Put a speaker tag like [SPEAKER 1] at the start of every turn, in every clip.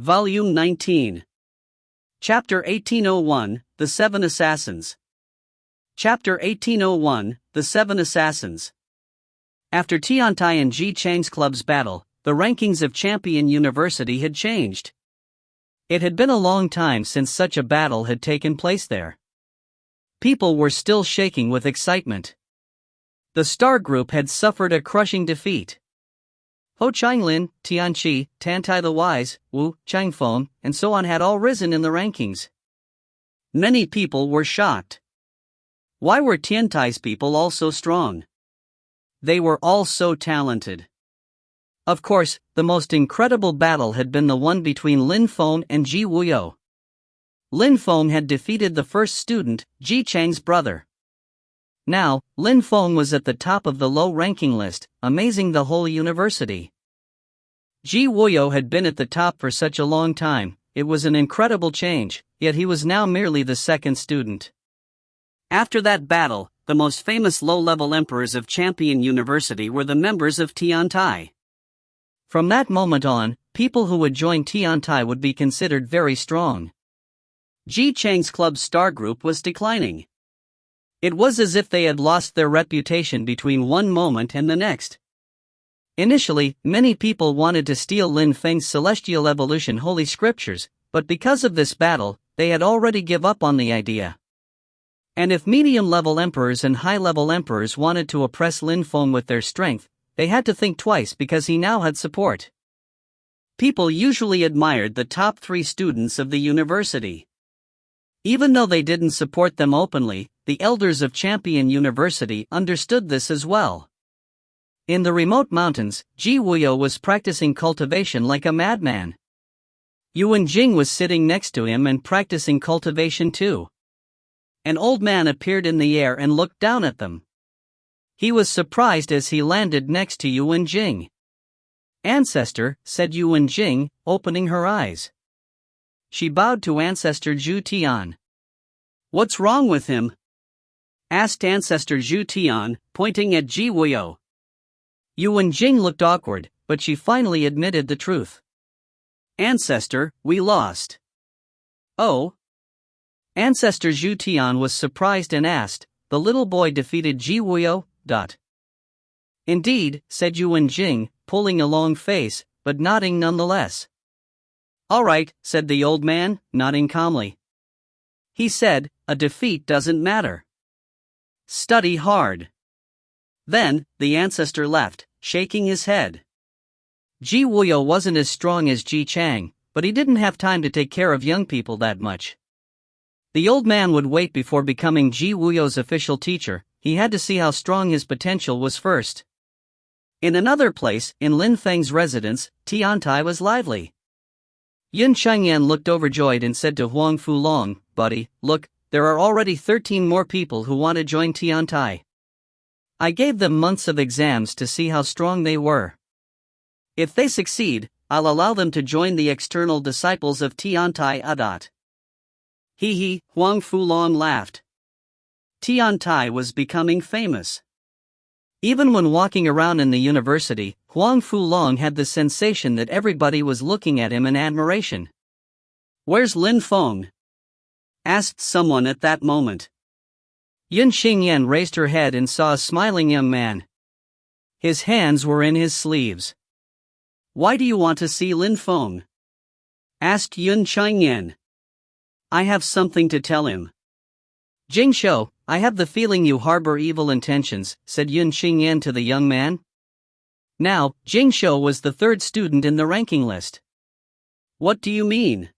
[SPEAKER 1] Volume 19. Chapter 1801, The Seven Assassins. Chapter 1801, The Seven Assassins. After Tiantai and Ji Chang's club's battle, the rankings of Champion University had changed. It had been a long time since such a battle had taken place there. People were still shaking with excitement. The Star Group had suffered a crushing defeat. Ho Changlin, Tianqi, Tantai the Wise, Wu, Changfeng, and so on had all risen in the rankings. Many people were shocked. Why were Tiantai's people all so strong? They were all so talented. Of course, the most incredible battle had been the one between Lin Feng and Ji Wuyo. Lin Feng had defeated the first student, Ji Chang's brother. Now, Lin Feng was at the top of the low-ranking list, amazing the whole university. Ji Wuyo had been at the top for such a long time, it was an incredible change, yet he was now merely the second student. After that battle, the most famous low-level emperors of Champion University were the members of Tiantai. From that moment on, people who would join Tiantai would be considered very strong. Ji Chang's club Star Group was declining. It was as if they had lost their reputation between one moment and the next. Initially, many people wanted to steal Lin Feng's Celestial Evolution Holy Scriptures, but because of this battle, they had already given up on the idea. And if medium-level emperors and high-level emperors wanted to oppress Lin Feng with their strength, they had to think twice because he now had support. People usually admired the top 3 students of the university. Even though they didn't support them openly, the elders of Champion University understood this as well. In the remote mountains, Ji Wuyo was practicing cultivation like a madman. Yuan Jing was sitting next to him and practicing cultivation too. An old man appeared in the air and looked down at them. He was surprised as he landed next to Yuan Jing. "Ancestor," said Yuan Jing, opening her eyes. She bowed to Ancestor Zhu Tian. "What's wrong with him?" asked Ancestor Zhu Tian, pointing at Ji Wuyo. Yuan Jing looked awkward, but she finally admitted the truth. "Ancestor, we lost." "Oh?" Ancestor Zhu Tian was surprised and asked, "The little boy defeated Ji Wuyo?" "Indeed," said Yuan Jing, pulling a long face, but nodding nonetheless. "All right," said the old man, nodding calmly. He said, "A defeat doesn't matter. Study hard." Then, the ancestor left, shaking his head. Ji Wuyo wasn't as strong as Ji Chang, but he didn't have time to take care of young people that much. The old man would wait before becoming Ji Wuyo's official teacher. He had to see how strong his potential was first. In another place, in Lin Feng's residence, Tiantai was lively. Yun Chengyan looked overjoyed and said to Huang Fulong, "Buddy, look, there are already 13 more people who want to join Tiantai. I gave them months of exams to see how strong they were. If they succeed, I'll allow them to join the external disciples of Tiantai Adat." He, Huang Fulong laughed. Tiantai was becoming famous. Even when walking around in the university, Huang Fulong had the sensation that everybody was looking at him in admiration. "Where's Lin Feng?" asked someone at that moment. Yun Xingyan raised her head and saw a smiling young man. His hands were in his sleeves. "Why do you want to see Lin Feng?" asked Yun Chengyan. "I have something to tell him." "Jing Shou, I have the feeling you harbor evil intentions," said Yun Xingyan to the young man. Now, Jing Shou was the 3rd student in the ranking list. "What do you mean?"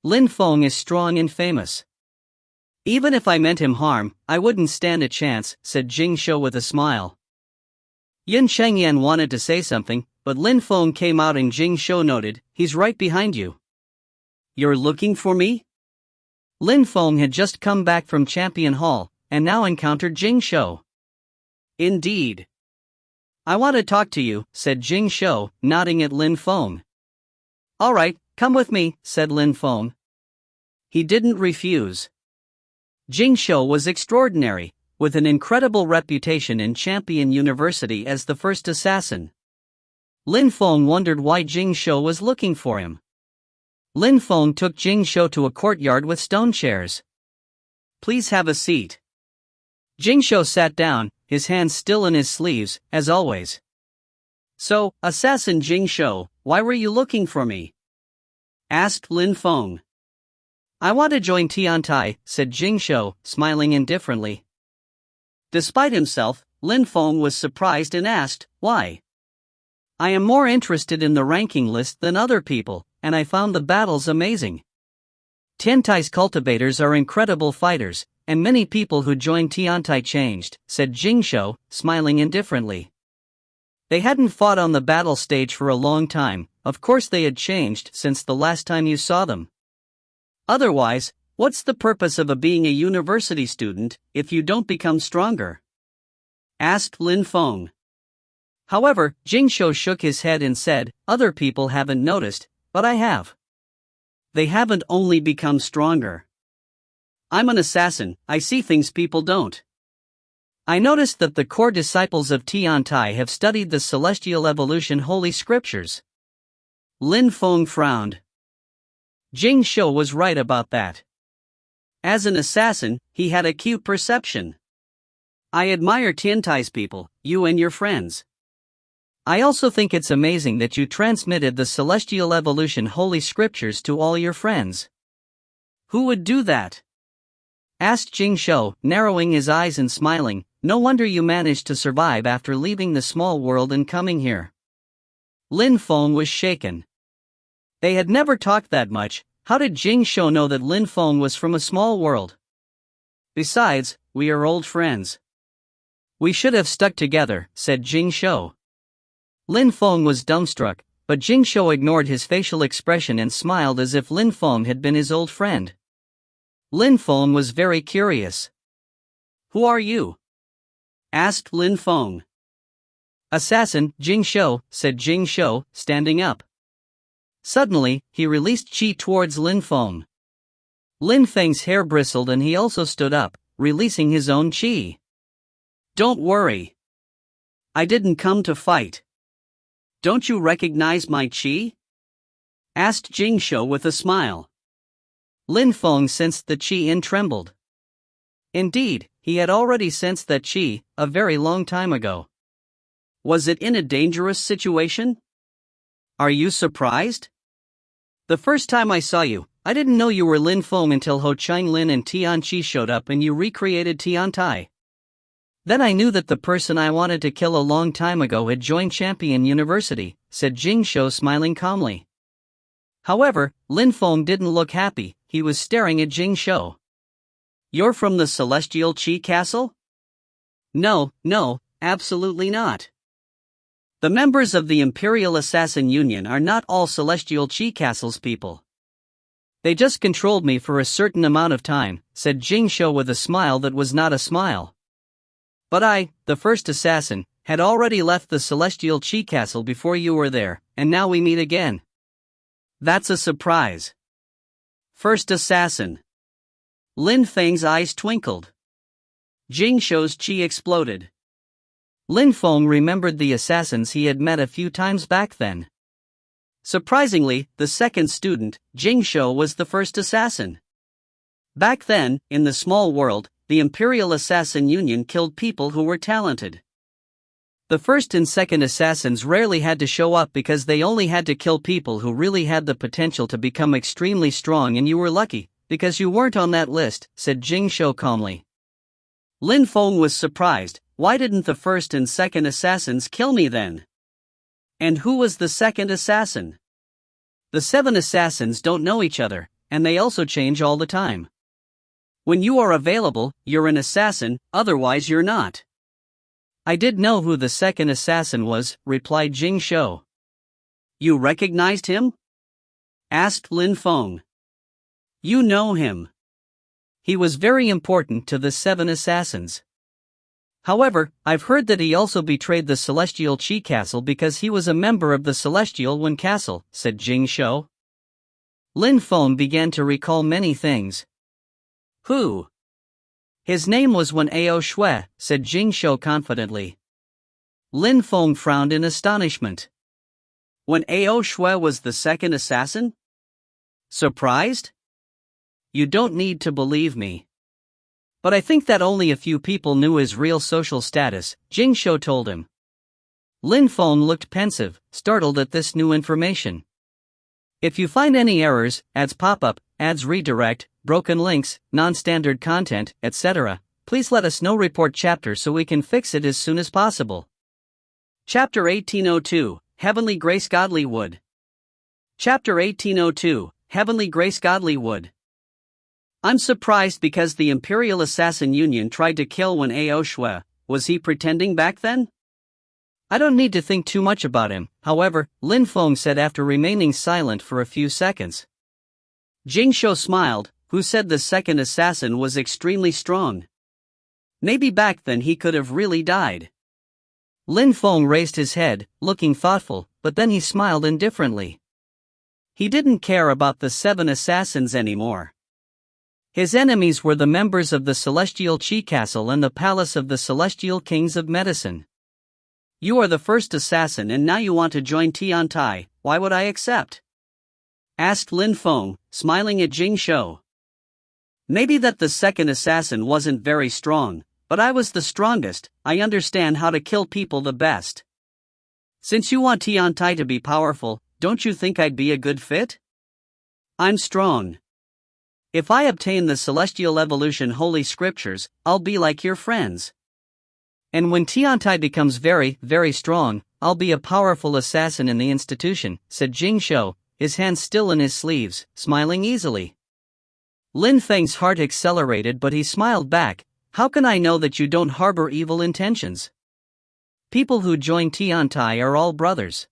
[SPEAKER 1] "Lin Feng is strong and famous. Even if I meant him harm, I wouldn't stand a chance," said Jing Shou with a smile. Yun Chengyan wanted to say something, but Lin Feng came out and Jing Shou noted, "He's right behind you." "You're looking for me?" Lin Feng had just come back from Champion Hall, and now encountered Jing Shou. "Indeed. I want to talk to you," said Jing Shou, nodding at Lin Feng. "All right, come with me," said Lin Feng. He didn't refuse. Jing Shou was extraordinary, with an incredible reputation in Champion University as the first assassin. Lin Feng wondered why Jing Shou was looking for him. Lin Feng took Jing Shou to a courtyard with stone chairs. "Please have a seat." Jing Shou sat down, his hands still in his sleeves, as always. "So, Assassin Jing Shou, why were you looking for me?" asked Lin Feng. "I want to join Tiantai," said Jing Shou, smiling indifferently. Despite himself, Lin Feng was surprised and asked, "Why?" "I am more interested in the ranking list than other people, and I found the battles amazing. Tiantai's cultivators are incredible fighters, and many people who joined Tiantai changed," said Jing Shou, smiling indifferently. "They hadn't fought on the battle stage for a long time, of course they had changed since the last time you saw them. Otherwise, what's the purpose of being a university student if you don't become stronger?" asked Lin Feng. However, Jing Shou shook his head and said, "Other people haven't noticed, but I have. They haven't only become stronger. I'm an assassin, I see things people don't. I noticed that the core disciples of Tiantai have studied the celestial evolution holy scriptures." Lin Feng frowned. Jing Shou was right about that. As an assassin, he had acute perception. "I admire Tiantai's people, you and your friends. I also think it's amazing that you transmitted the celestial evolution holy scriptures to all your friends." "Who would do that?" asked Jing Shou, narrowing his eyes and smiling. "No wonder you managed to survive after leaving the small world and coming here." Lin Feng was shaken. They had never talked that much. How did Jing Shou know that Lin Feng was from a small world? "Besides, we are old friends. We should have stuck together," said Jing Shou. Lin Feng was dumbstruck, but Jing Shou ignored his facial expression and smiled as if Lin Feng had been his old friend. Lin Feng was very curious. "Who are you?" asked Lin Feng. "Assassin Jing Shou," said Jing Shou, standing up. Suddenly, he released qi towards Lin Feng. Lin Feng's hair bristled and he also stood up, releasing his own qi. "Don't worry. I didn't come to fight. Don't you recognize my qi?" asked Jing Shou with a smile. Lin Feng sensed the qi and trembled. Indeed, he had already sensed that qi, a very long time ago. "Was it in a dangerous situation? Are you surprised? The first time I saw you, I didn't know you were Lin Feng until Ho Chang Lin and Tian Qi showed up and you recreated Tiantai. Then I knew that the person I wanted to kill a long time ago had joined Champion University," said Jing Shou, smiling calmly. However, Lin Feng didn't look happy, he was staring at Jing Shou. "You're from the Celestial Qi Castle?" No, absolutely not. The members of the Imperial Assassin Union are not all Celestial Qi Castle's people. They just controlled me for a certain amount of time," said Jing Shou with a smile that was not a smile. "But I, the first assassin, had already left the Celestial Qi Castle before you were there, and now we meet again." "That's a surprise." "First assassin." Lin Feng's eyes twinkled. Jing Shou's qi exploded. Lin Feng remembered the assassins he had met a few times back then. Surprisingly, the second student, Jing Shou, was the first assassin. Back then, in the small world, the Imperial Assassin Union killed people who were talented. The first and second assassins rarely had to show up because they only had to kill people who really had the potential to become extremely strong, and you were lucky, because you weren't on that list, said Jing Shou calmly. Lin Feng was surprised. Why didn't the first and second assassins kill me then? And who was the second assassin? The 7 assassins don't know each other, and they also change all the time. When you are available, you're an assassin, otherwise you're not. I did know who the second assassin was, replied Jing Shou. You recognized him? Asked Lin Feng. You know him. He was very important to the 7 assassins. However, I've heard that he also betrayed the Celestial Qi Castle because he was a member of the Celestial One Castle, said Jing Shou. Lin Feng began to recall many things. Who? His name was Wen Ao Shui, said Jing Shou confidently. Lin Feng frowned in astonishment. Wen Ao Shui was the second assassin? Surprised? You don't need to believe me. But I think that only a few people knew his real social status, Jing Shou told him. Lin Feng looked pensive, startled at this new information. If you find any errors, ads pop up, ads redirect, broken links, non-standard content, etc., please let us know. Report chapter so we can fix it as soon as possible. Chapter 1802, Heavenly Grace Godly Wood. Chapter 1802, Heavenly Grace Godly Wood. I'm surprised because the Imperial Assassin Union tried to kill Wen Ao Shui. Was he pretending back then? I don't need to think too much about him, however, Lin Feng said after remaining silent for a few seconds. Jing Shou smiled, who said the second assassin was extremely strong. Maybe back then he could have really died. Lin Feng raised his head, looking thoughtful, but then he smiled indifferently. He didn't care about the 7 assassins anymore. His enemies were the members of the Celestial Qi Castle and the Palace of the Celestial Kings of Medicine. You are the first assassin and now you want to join Tiantai, why would I accept? Asked Lin Feng, smiling at Jing Shou. Maybe that the second assassin wasn't very strong, but I was the strongest. I understand how to kill people the best. Since you want Tiantai to be powerful, don't you think I'd be a good fit? I'm strong. If I obtain the Celestial Evolution Holy Scriptures, I'll be like your friends. And when Tiantai becomes very, very strong, I'll be a powerful assassin in the institution, said Jing Shou, his hands still in his sleeves, smiling easily. Lin Feng's heart accelerated, but he smiled back. How can I know that you don't harbor evil intentions? People who join Tiantai are all brothers.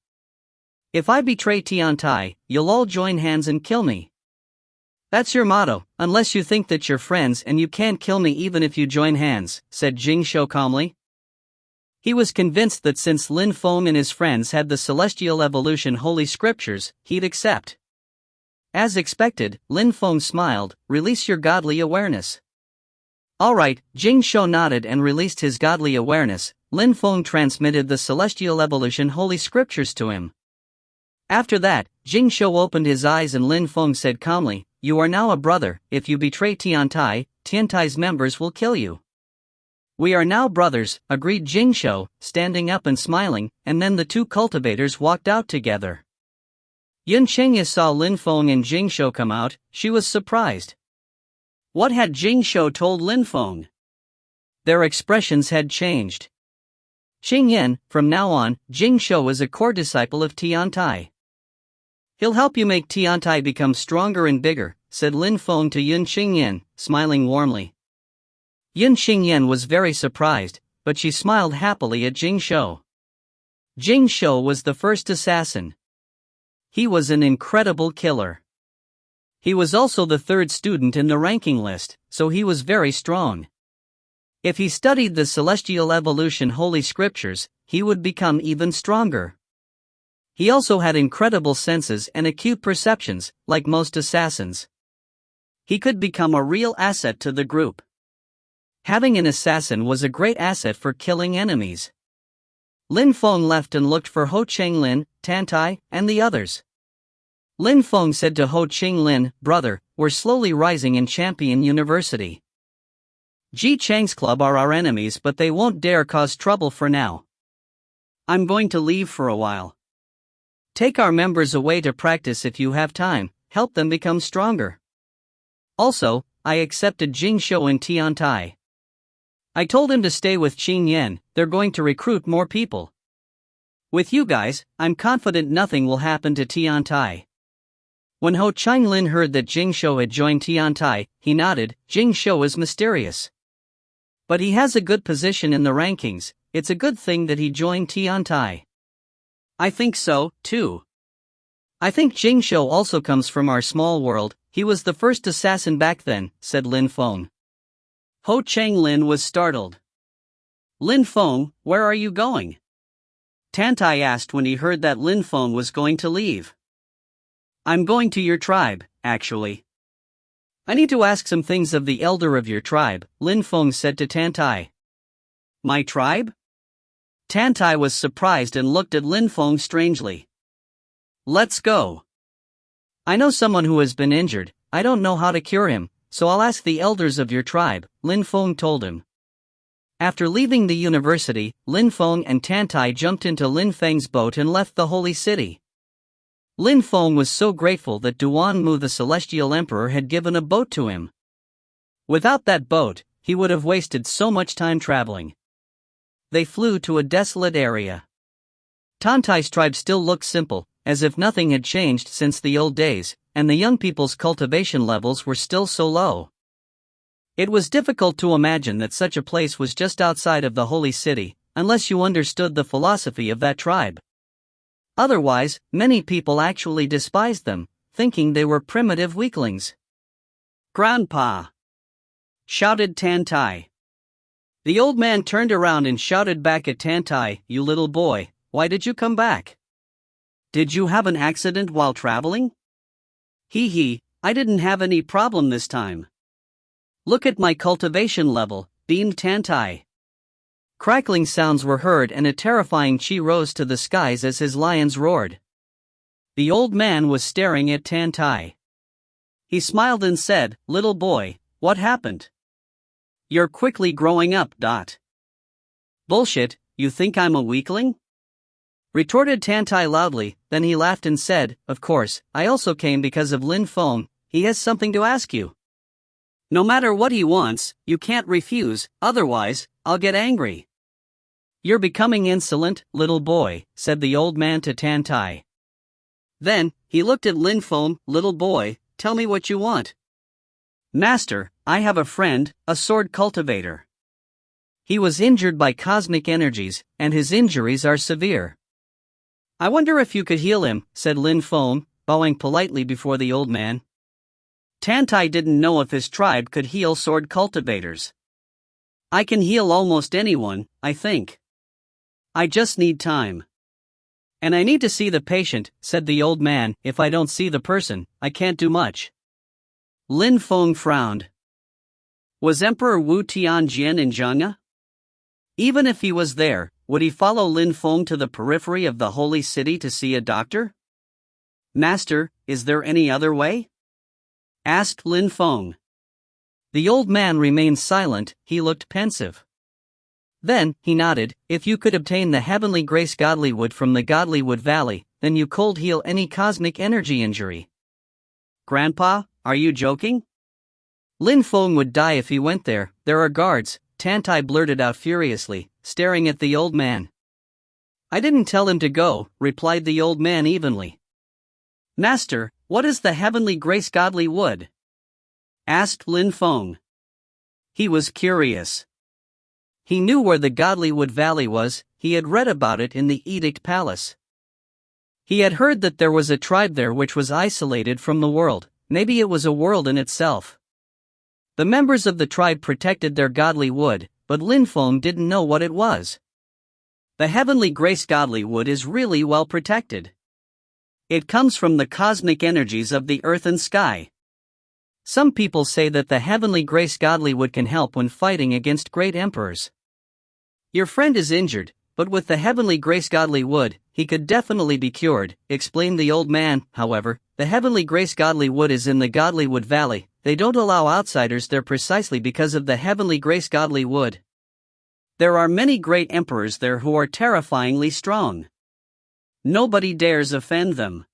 [SPEAKER 1] If I betray Tiantai, you'll all join hands and kill me. That's your motto, unless you think that you're friends and you can't kill me even if you join hands, said Jing Shou calmly. He was convinced that since Lin Feng and his friends had the Celestial Evolution Holy Scriptures, he'd accept. As expected, Lin Feng smiled. Release your godly awareness. Alright, Jing Shou nodded and released his godly awareness. Lin Feng transmitted the Celestial Evolution Holy Scriptures to him. After that, Jing Shou opened his eyes and Lin Feng said calmly, you are now a brother. If you betray Tiantai, Tiantai's members will kill you. We are now brothers, agreed Jing Shou, standing up and smiling, and then the 2 cultivators walked out together. Yun Qingye saw Lin Feng and Jing Shou come out. She was surprised. What had Jing Shou told Lin Feng? Their expressions had changed. Qingyan, from now on, Jing Shou is a core disciple of Tiantai. He'll help you make Tiantai become stronger and bigger, said Lin Feng to Yun Qingyan, smiling warmly. Yun Qingyan was very surprised, but she smiled happily at Jing Shou. Jing Shou was the first assassin. He was an incredible killer. He was also the 3rd student in the ranking list, so he was very strong. If he studied the Celestial Evolution Holy Scriptures, he would become even stronger. He also had incredible senses and acute perceptions, like most assassins. He could become a real asset to the group. Having an assassin was a great asset for killing enemies. Lin Feng left and looked for Ho Chenglin, Tantai, and the others. Lin Feng said to Ho Chenglin, brother, we're slowly rising in Champion University. Ji Chang's club are our enemies, but they won't dare cause trouble for now. I'm going to leave for a while. Take our members away to practice if you have time, help them become stronger. Also, I accepted Jing Shou and Tiantai. I told him to stay with Qing Yan, they're going to recruit more people. With you guys, I'm confident nothing will happen to Tiantai. When Ho Chenglin heard that Jing Shou had joined Tiantai, he nodded. Jing Shou is mysterious. But he has a good position in the rankings. It's a good thing that he joined Tiantai. I think so, too. I think Jing Shou also comes from our small world. He was the first assassin back then, said Lin Feng. Ho Chenglin was startled. Lin Feng, where are you going? Tantai asked when he heard that Lin Feng was going to leave. I'm going to your tribe, actually. I need to ask some things of the elder of your tribe, Lin Feng said to Tantai. My tribe? Tantai was surprised and looked at Lin Feng strangely. Let's go. I know someone who has been injured. I don't know how to cure him, so I'll ask the elders of your tribe, Lin Feng told him. After leaving the university, Lin Feng and Tantai jumped into Lin Feng's boat and left the holy city. Lin Feng was so grateful that Duan Mu the celestial emperor had given a boat to him. Without that boat, he would have wasted so much time traveling. They flew to a desolate area. Tantai's tribe still looked simple, as if nothing had changed since the old days, and the young people's cultivation levels were still so low. It was difficult to imagine that such a place was just outside of the holy city, unless you understood the philosophy of that tribe. Otherwise, many people actually despised them, thinking they were primitive weaklings. "Grandpa!" shouted Tantai. The old man turned around and shouted back at Tantai, "You little boy, why did you come back? Did you have an accident while traveling?" "Hee, I didn't have any problem this time. Look at my cultivation level," beamed Tantai. Crackling sounds were heard and a terrifying chi rose to the skies as his lions roared. The old man was staring at Tantai. He smiled and said, "Little boy, what happened? You're quickly growing up. "Bullshit, you think I'm a weakling?" retorted Tantai loudly. Then he laughed and said, "Of course, I also came because of Lin Feng. He has something to ask you. No matter what he wants, you can't refuse, otherwise, I'll get angry." "You're becoming insolent, little boy," said the old man to Tantai. Then, he looked at Lin Feng. "Little boy, tell me what you want." "Master, I have a friend, a sword cultivator. He was injured by cosmic energies, and his injuries are severe. I wonder if you could heal him," said Lin Feng, bowing politely before the old man. Tantai didn't know if his tribe could heal sword cultivators. "I can heal almost anyone, I think. I just need time. And I need to see the patient," said the old man. "If I don't see the person, I can't do much." Lin Feng frowned. Was Emperor Wu Tianjian in Zhenghe? Even if he was there, would he follow Lin Feng to the periphery of the holy city to see a doctor? "Master, is there any other way?" asked Lin Feng. The old man remained silent. He looked pensive. Then, he nodded. "If you could obtain the heavenly grace godly wood from the godly wood valley, then you could heal any cosmic energy injury." "Grandpa, are you joking? Lin Feng would die if he went there. There are guards," Tantai blurted out furiously, staring at the old man. "I didn't tell him to go," replied the old man evenly. "Master, what is the heavenly grace godly wood?" asked Lin Feng. He was curious. He knew where the godly wood valley was. He had read about it in the Edict Palace. He had heard that there was a tribe there which was isolated from the world. Maybe it was a world in itself. The members of the tribe protected their godly wood, but Lin Feng didn't know what it was. The heavenly grace godly wood is really well protected. It comes from the cosmic energies of the earth and sky. Some people say that the heavenly grace godly wood can help when fighting against great emperors. "Your friend is injured, but with the heavenly grace godly wood, he could definitely be cured," explained the old man. "However, the heavenly grace godly wood is in the godly wood valley. They don't allow outsiders there precisely because of the heavenly grace godly wood. There are many great emperors there who are terrifyingly strong. Nobody dares offend them.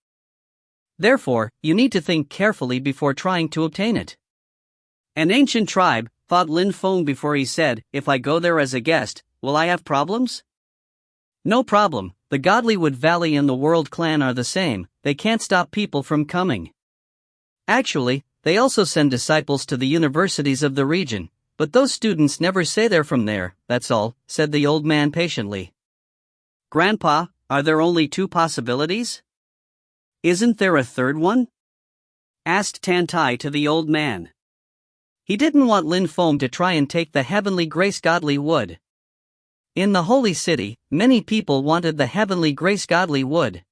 [SPEAKER 1] Therefore, you need to think carefully before trying to obtain it." "An ancient tribe," thought Lin Feng before he said, "If I go there as a guest, will I have problems?" "No problem. The Godlywood Valley and the World Clan are the same. They can't stop people from coming. Actually, they also send disciples to the universities of the region, but those students never say they're from there, that's all," said the old man patiently. "Grandpa, are there only two possibilities? Isn't there a third one?" asked Tantai to the old man. He didn't want Lin Feng to try and take the heavenly grace godly wood. In the holy city, many people wanted the heavenly grace godly wood.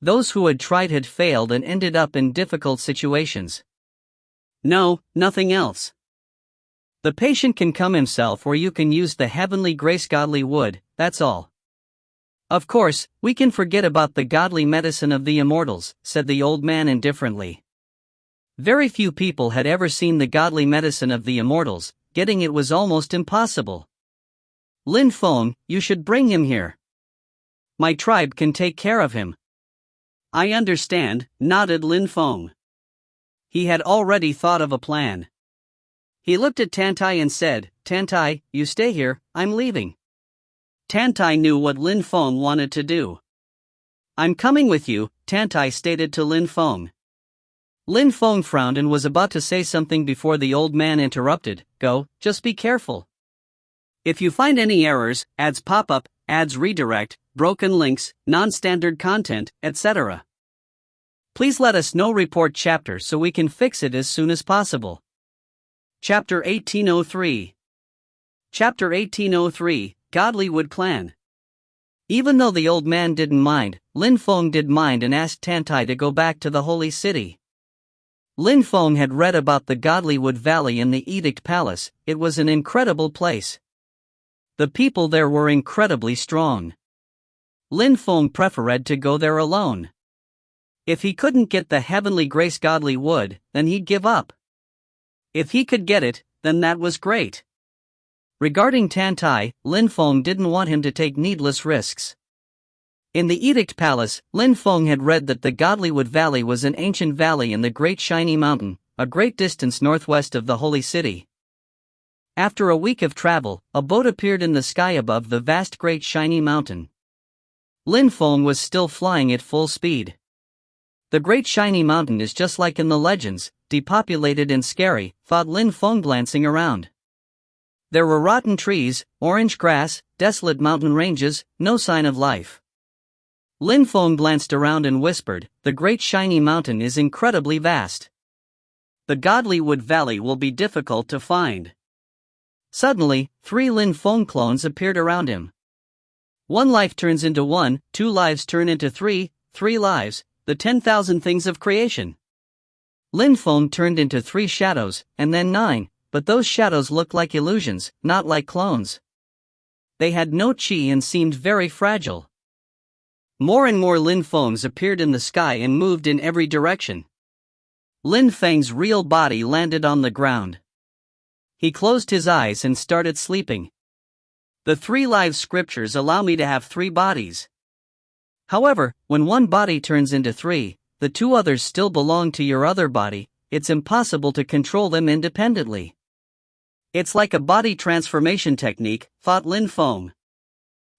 [SPEAKER 1] Those who had tried had failed and ended up in difficult situations. "No, nothing else. The patient can come himself or you can use the heavenly grace godly wood, that's all." Of course, we can forget about the godly medicine of the immortals, said the old man indifferently. Very few people had ever seen the godly medicine of the immortals, getting it was almost impossible. Lin Feng, you should bring him here. My tribe can take care of him. I understand, nodded Lin Feng. He had already thought of a plan. He looked at Tantai and said, Tantai, you stay here, I'm leaving. Tantai knew what Lin Feng wanted to do. I'm coming with you, Tantai stated to Lin Feng. Lin Feng frowned and was about to say something before the old man interrupted. Go, just be careful. If you find any errors, ads pop up, ads redirect, broken links, non-standard content, etc. Please let us know. Report chapter so we can fix it as soon as possible. Chapter 1803. Chapter 1803, Godly Wood Plan. Even though the old man didn't mind, Lin Feng did mind and asked Tantai to go back to the holy city. Lin Feng had read about the Godly Wood Valley in the Edict Palace. It was an incredible place. The people there were incredibly strong. Lin Feng preferred to go there alone. If he couldn't get the heavenly grace godly wood, then he'd give up. If he could get it, then that was great. Regarding Tantai, Lin Feng didn't want him to take needless risks. In the Edict Palace, Lin Feng had read that the Godlywood Valley was an ancient valley in the Great Shiny Mountain, a great distance northwest of the Holy City. After a week of travel, a boat appeared in the sky above the vast Great Shiny Mountain. Lin Feng was still flying at full speed. The Great Shiny Mountain is just like in the legends, depopulated and scary, thought Lin Feng glancing around. There were rotten trees, orange grass, desolate mountain ranges, no sign of life. Lin Feng glanced around and whispered, the Great Shiny Mountain is incredibly vast. The Godlywood Valley will be difficult to find. Suddenly, 3 Lin Feng clones appeared around him. 1 life turns into 1, 2 lives turn into 3, 3 lives, the 10,000 things of creation. Lin Feng turned into 3 shadows, and then 9, but those shadows looked like illusions, not like clones. They had no chi and seemed very fragile. More and more Lin Fengs appeared in the sky and moved in every direction. Lin Feng's real body landed on the ground. He closed his eyes and started sleeping. The 3 live scriptures allow me to have 3 bodies. However, when one body turns into 3, the 2 others still belong to your other body. It's impossible to control them independently. It's like a body transformation technique, thought Lin Feng.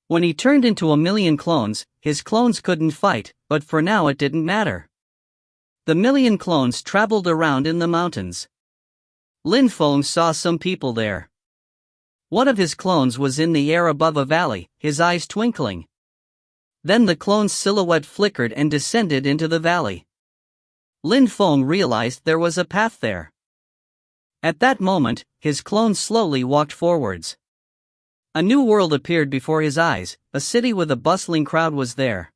[SPEAKER 1] When he turned into 1,000,000 clones, his clones couldn't fight, but for now it didn't matter. The 1,000,000 clones traveled around in the mountains. Lin Feng saw some people there. One of his clones was in the air above a valley, his eyes twinkling. Then the clone's silhouette flickered and descended into the valley. Lin Feng realized there was a path there. At that moment, his clone slowly walked forwards. A new world appeared before his eyes, a city with a bustling crowd was there.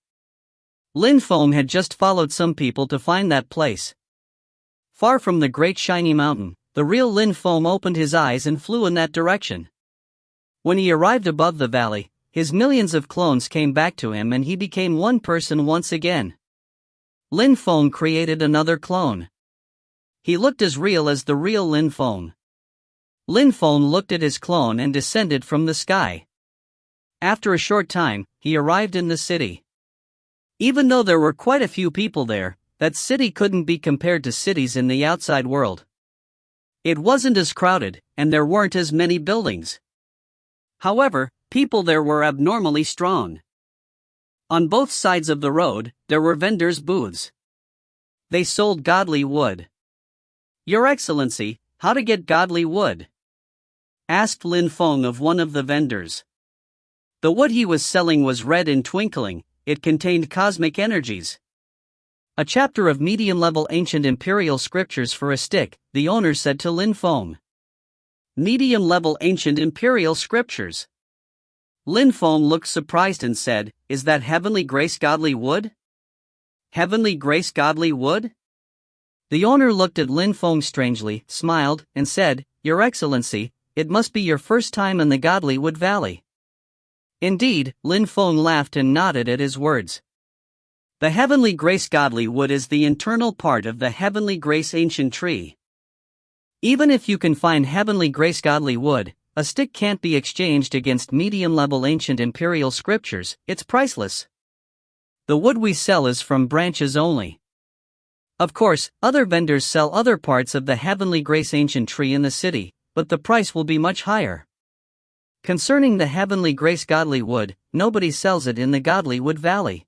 [SPEAKER 1] Lin Feng had just followed some people to find that place. Far from the Great Shiny Mountain, the real Lin Feng opened his eyes and flew in that direction. When he arrived above the valley, his millions of clones came back to him and he became one person once again. Lin Feng created another clone. He looked as real as the real Lin Feng. Lin Feng looked at his clone and descended from the sky. After a short time, he arrived in the city. Even though there were quite a few people there, that city couldn't be compared to cities in the outside world. It wasn't as crowded, and there weren't as many buildings. However, people there were abnormally strong. On both sides of the road, there were vendors' booths. They sold godly wood. Your Excellency, how to get godly wood? Asked Lin Feng of one of the vendors. The wood he was selling was red and twinkling, it contained cosmic energies. A chapter of medium-level ancient imperial scriptures for a stick, the owner said to Lin Feng. Medium-level ancient imperial scriptures. Lin Feng looked surprised and said, is that heavenly grace godly wood? Heavenly grace godly wood? The owner looked at Lin Feng strangely, smiled, and said, Your Excellency, it must be your first time in the Godlywood Valley. Indeed, Lin Feng laughed and nodded at his words. The heavenly grace godly wood is the internal part of the heavenly grace ancient tree. Even if you can find heavenly grace godly wood, a stick can't be exchanged against medium-level ancient imperial scriptures, it's priceless. The wood we sell is from branches only. Of course, other vendors sell other parts of the heavenly grace ancient tree in the city, but the price will be much higher. Concerning the heavenly grace godly wood, nobody sells it in the Godly Wood Valley.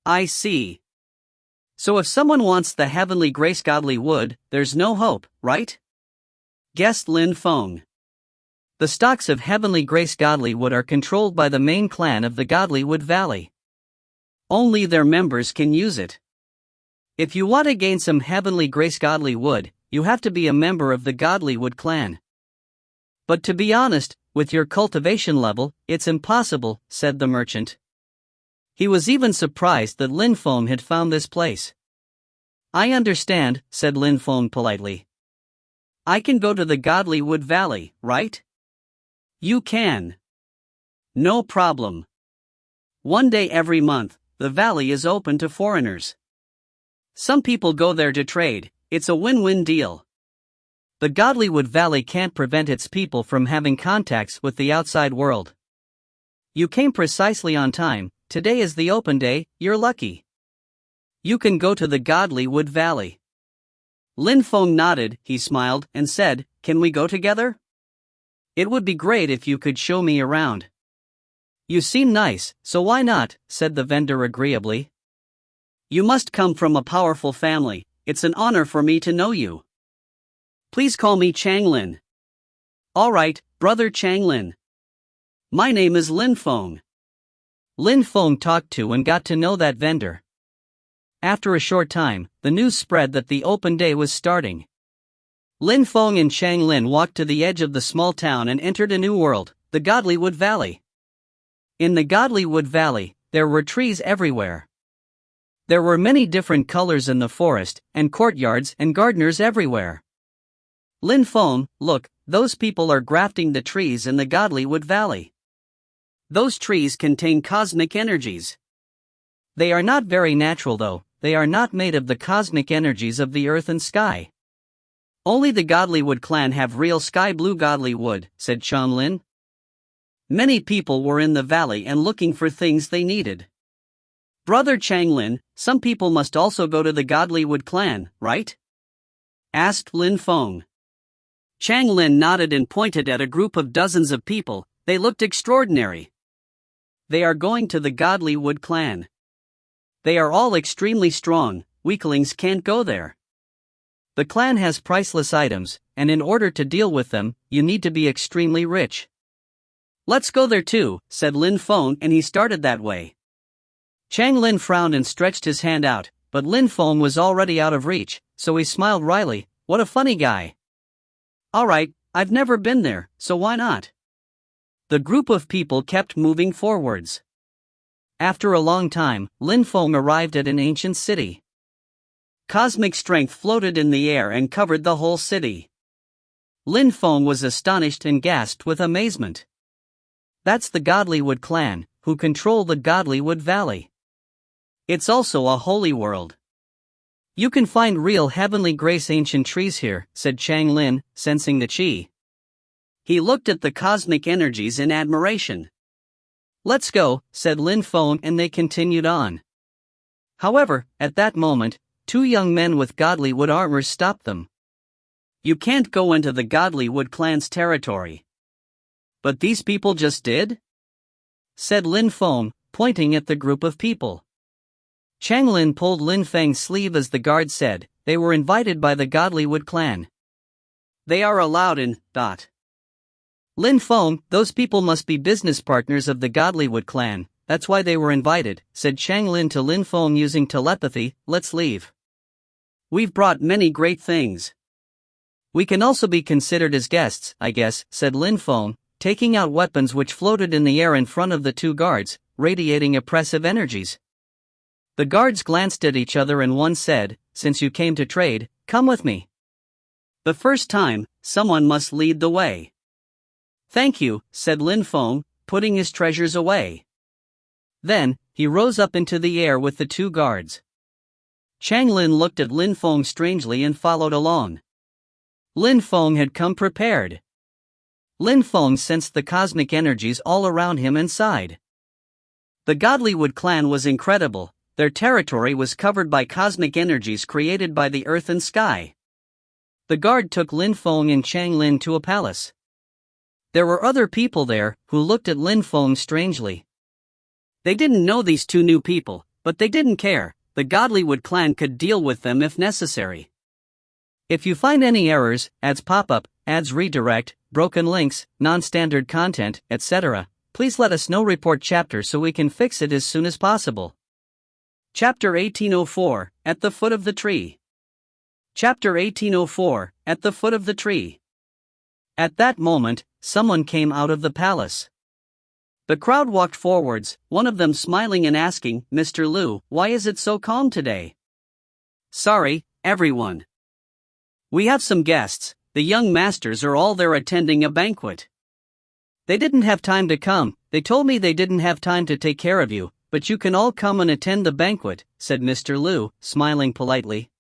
[SPEAKER 1] I see. So if someone wants the heavenly grace godly wood, there's no hope, right? Guessed Lin Feng. The stocks of heavenly grace godly wood are controlled by the main clan of the Godly Wood Valley. Only their members can use it. If you want to gain some heavenly grace godly wood, you have to be a member of the Godly Wood clan. But to be honest, with your cultivation level, it's impossible, said the merchant. He was even surprised that Lin Feng had found this place. I understand, said Lin Feng politely. I can go to the Godly Wood Valley, right? You can. No problem. One day every month, the valley is open to foreigners. Some people go there to trade, it's a win-win deal. The Godly Wood Valley can't prevent its people from having contacts with the outside world. You came precisely on time, today is the open day, you're lucky. You can go to the Godly Wood Valley. Lin Feng nodded, he smiled, and said, Can we go together? It would be great if you could show me around. You seem nice, so why not, said the vendor agreeably. You must come from a powerful family, it's an honor for me to know you. Please call me Chang Lin. Alright, brother Chang Lin. My name is Lin Feng. Lin Feng talked to and got to know that vendor. After a short time, the news spread that the open day was starting. Lin Feng and Chang Lin walked to the edge of the small town and entered a new world, the Godly Wood Valley. In the Godly Wood Valley, there were trees everywhere. There were many different colors in the forest, and courtyards and gardeners everywhere. Lin Feng, look, those people are grafting the trees in the Godly Wood Valley. Those trees contain cosmic energies. They are not very natural though, they are not made of the cosmic energies of the earth and sky. Only the Godly Wood clan have real sky blue godly wood, said Chang Lin. Many people were in the valley and looking for things they needed. Brother Chang Lin, some people must also go to the Godly Wood clan, right? Asked Lin Feng. Chang Lin nodded and pointed at a group of dozens of people, they looked extraordinary. They are going to the Godly Wood clan. They are all extremely strong, weaklings can't go there. The clan has priceless items, and in order to deal with them, you need to be extremely rich. Let's go there too, said Lin Feng, and he started that way. Chang Lin frowned and stretched his hand out, but Lin Feng was already out of reach, so he smiled wryly, what a funny guy. Alright, I've never been there, so why not? The group of people kept moving forwards. After a long time, Lin Feng arrived at an ancient city. Cosmic strength floated in the air and covered the whole city. Lin Feng was astonished and gasped with amazement. That's the Godly Wood clan, who control the Godly Wood Valley. It's also a holy world. You can find real heavenly grace ancient trees here, said Chang Lin, sensing the qi. He looked at the cosmic energies in admiration. Let's go, said Lin Feng, and they continued on. However, at that moment, two young men with Godly Wood armor stopped them. You can't go into the Godly Wood clan's territory. But these people just did? Said Lin Feng, pointing at the group of people. Chang Lin pulled Lin Feng's sleeve as the guard said, they were invited by the Godly Wood clan. They are allowed in, Lin Feng, those people must be business partners of the Godly Wood clan, that's why they were invited, said Chang Lin to Lin Feng using telepathy, let's leave. We've brought many great things. We can also be considered as guests, I guess, said Lin Feng, taking out weapons which floated in the air in front of the two guards, radiating oppressive energies. The guards glanced at each other and one said, since you came to trade, come with me. The first time, someone must lead the way. Thank you, said Lin Feng, putting his treasures away. Then, he rose up into the air with the two guards. Chang Lin looked at Lin Feng strangely and followed along. Lin Feng had come prepared. Lin Feng sensed the cosmic energies all around him and sighed. The Godlywood clan was incredible. Their territory was covered by cosmic energies created by the earth and sky. The guard took Lin Feng and Chang Lin to a palace. There were other people there who looked at Lin Feng strangely. They didn't know these two new people, but they didn't care. The Godlywood clan could deal with them if necessary. If you find any errors, ads pop up, ads redirect, broken links, non-standard content, etc., please let us know. Report chapter so we can fix it as soon as possible. Chapter 1804, At the Foot of the Tree. Chapter 1804, At the Foot of the Tree. At that moment, someone came out of the palace. The crowd walked forwards, one of them smiling and asking, "Mr. Liu, why is it so calm today?" "Sorry, everyone. We have some guests. The young masters are all there attending a banquet. They didn't have time to come. They told me they didn't have time to take care of you, but you can all come and attend the banquet," said Mr. Liu, smiling politely.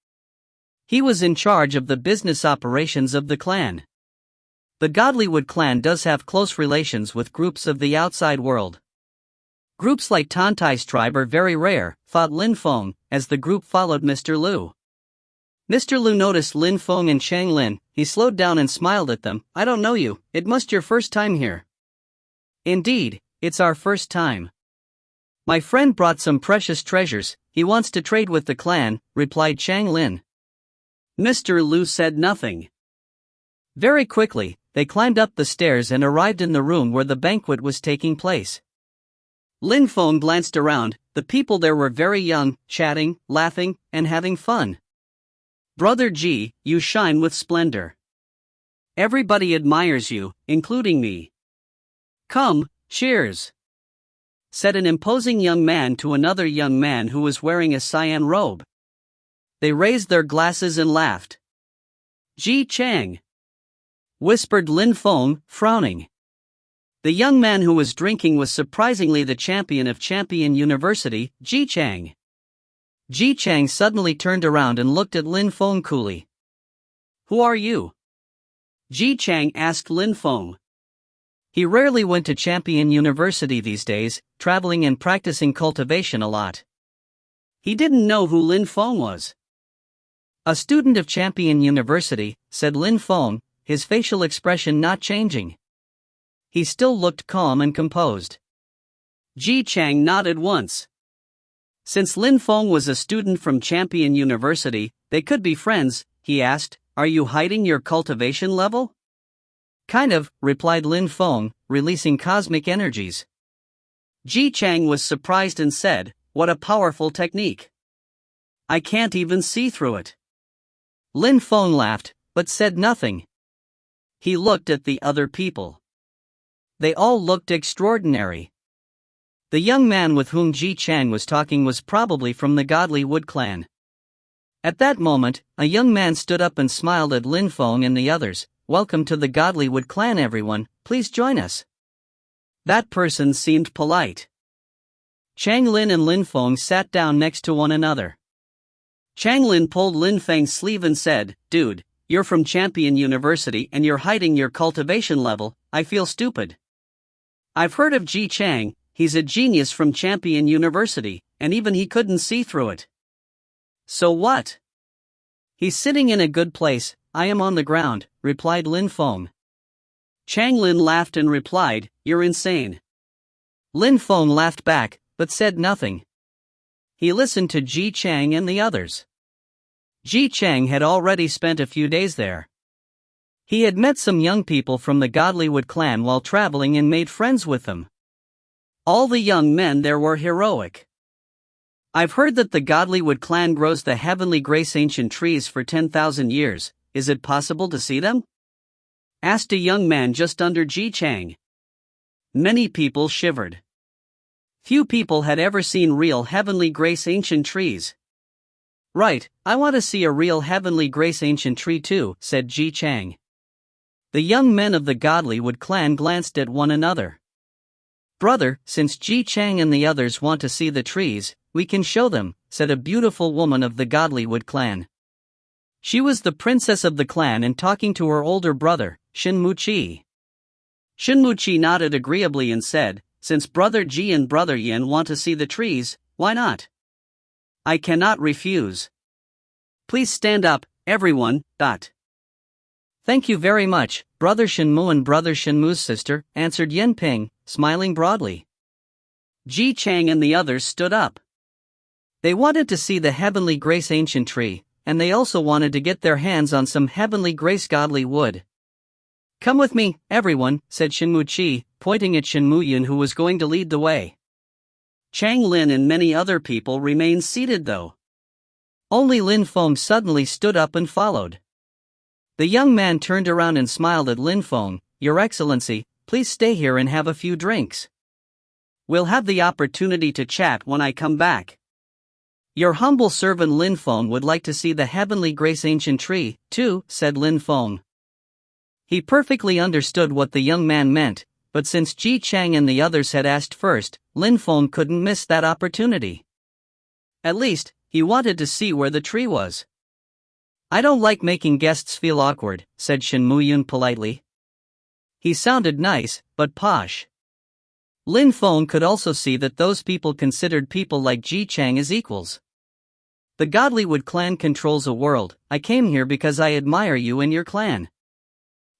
[SPEAKER 1] He was in charge of the business operations of the clan. The Godlywood clan does have close relations with groups of the outside world. Groups like Tantai's tribe are very rare, thought Lin Feng, as the group followed Mr. Liu. Mr. Liu noticed Lin Feng and Chang Lin. He slowed down and smiled at them. "I don't know you. It must your first time here." "Indeed, it's our first time. My friend brought some precious treasures. He wants to trade with the clan," replied Chang Lin. Mr. Liu said nothing. Very quickly, they climbed up the stairs and arrived in the room where the banquet was taking place. Lin Feng glanced around. The people there were very young, chatting, laughing, and having fun. "Brother Ji, you shine with splendor. Everybody admires you, including me. Come, cheers," said an imposing young man to another young man who was wearing a cyan robe. They raised their glasses and laughed. "Ji Chang," whispered Lin Feng, frowning. The young man who was drinking was surprisingly the champion of Champion University, Ji Chang. Ji Chang suddenly turned around and looked at Lin Feng coolly. "Who are you?" Ji Chang asked Lin Feng. He rarely went to Champion University these days, traveling and practicing cultivation a lot. He didn't know who Lin Feng was. "A student of Champion University," said Lin Feng, his facial expression not changing. He still looked calm and composed. Ji Chang nodded once. Since Lin Feng was a student from Champion University, they could be friends. He asked, "Are you hiding your cultivation level?" "Kind of," replied Lin Feng, releasing cosmic energies. Ji Chang was surprised and said, "What a powerful technique. I can't even see through it." Lin Feng laughed, but said nothing. He looked at the other people. They all looked extraordinary. The young man with whom Ji Chang was talking was probably from the Godlywood clan. At that moment, a young man stood up and smiled at Lin Feng and the others. "Welcome to the Godlywood clan, everyone. Please join us." That person seemed polite. Chang Lin and Lin Feng sat down next to one another. Chang Lin pulled Lin Feng's sleeve and said, "Dude, you're from Champion University and you're hiding your cultivation level. I feel stupid. I've heard of Ji Chang. He's a genius from Champion University, and even he couldn't see through it. So what? He's sitting in a good place. I am on the ground," replied Lin Feng. Chang Lin laughed and replied, "You're insane." Lin Feng laughed back, but said nothing. He listened to Ji Chang and the others. Ji Chang had already spent a few days there. He had met some young people from the Godlywood clan while traveling and made friends with them. All the young men there were heroic. "I've heard that the Godlywood clan grows the heavenly grace ancient trees for 10,000 years. Is it possible to see them?" asked a young man just under Ji Chang. Many people shivered. Few people had ever seen real heavenly grace ancient trees. "Right, I want to see a real heavenly grace ancient tree too," said Ji Chang. The young men of the Godlywood clan glanced at one another. Brother, since Ji Chang and the others want to see the trees, we can show them, said a beautiful woman of the Godlywood clan. She was the princess of the clan and talking to her older brother, Shinmu-chi. Shinmu-chi nodded agreeably and said, since Brother Ji and Brother Yin want to see the trees, why not? I cannot refuse. Please stand up, everyone. Thank you very much, Brother Shinmu and Brother Shinmu's sister, answered Yen Ping, smiling broadly. Ji Chang and the others stood up. They wanted to see the Heavenly Grace ancient tree, and they also wanted to get their hands on some Heavenly Grace godly wood. Come with me, everyone, said Shinmu-chi, pointing at Shinmu-yun who was going to lead the way. Chang Lin and many other people remained seated though. Only Lin Feng suddenly stood up and followed. The young man turned around and smiled at Lin Feng. Your Excellency, please stay here and have a few drinks. We'll have the opportunity to chat when I come back. Your humble servant Lin Feng would like to see the Heavenly Grace ancient tree, too, said Lin Feng. He perfectly understood what the young man meant, but since Ji Chang and the others had asked first, Lin Feng couldn't miss that opportunity. At least, he wanted to see where the tree was. I don't like making guests feel awkward, said Shinmu-yun politely. He sounded nice, but posh. Lin Feng could also see that those people considered people like Ji Chang as equals. The Godlywood clan controls a world. I came here because I admire you and your clan.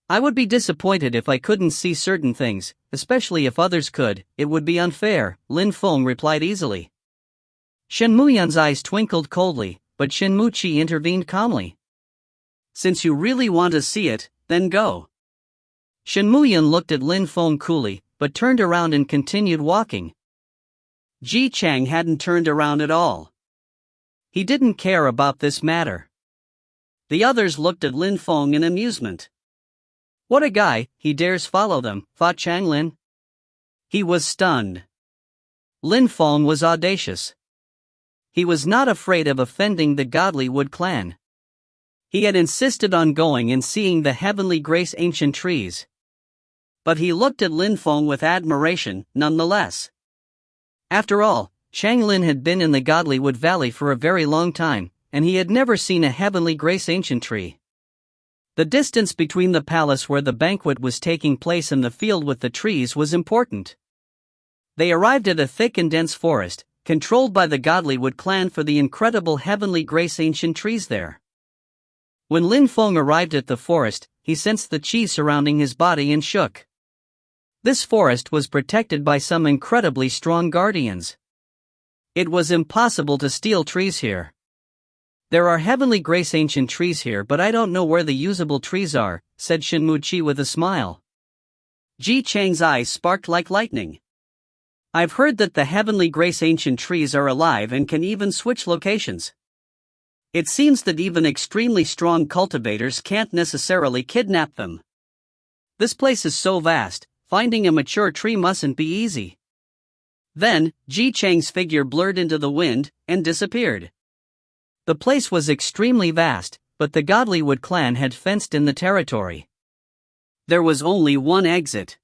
[SPEAKER 1] I would be disappointed if I couldn't see certain things, especially if others could. It would be unfair, Lin Feng replied easily. Shinmu-yun's eyes twinkled coldly, but Shinmu-chi intervened calmly. Since you really want to see it, then go. Shinmu-yun looked at Lin Feng coolly, but turned around and continued walking. Ji Chang hadn't turned around at all. He didn't care about this matter. The others looked at Lin Feng in amusement. What a guy, he dares follow them, thought Chang Lin. He was stunned. Lin Feng was audacious. He was not afraid of offending the Godlywood clan. He had insisted on going and seeing the Heavenly Grace ancient trees. But he looked at Lin Feng with admiration, nonetheless. After all, Chang Lin had been in the Godlywood Valley for a very long time, and he had never seen a Heavenly Grace ancient tree. The distance between the palace where the banquet was taking place and the field with the trees was important. They arrived at a thick and dense forest, controlled by the Godlywood clan for the incredible Heavenly Grace ancient trees there. When Lin Feng arrived at the forest, he sensed the qi surrounding his body and shook. This forest was protected by some incredibly strong guardians. It was impossible to steal trees here. There are Heavenly Grace ancient trees here, but I don't know where the usable trees are, said Shinmu-chi with a smile. Ji Chang's eyes sparked like lightning. I've heard that the Heavenly Grace ancient trees are alive and can even switch locations. It seems that even extremely strong cultivators can't necessarily kidnap them. This place is so vast, finding a mature tree mustn't be easy. Then, Ji Chang's figure blurred into the wind and disappeared. The place was extremely vast, but the Godlywood clan had fenced in the territory. There was only one exit.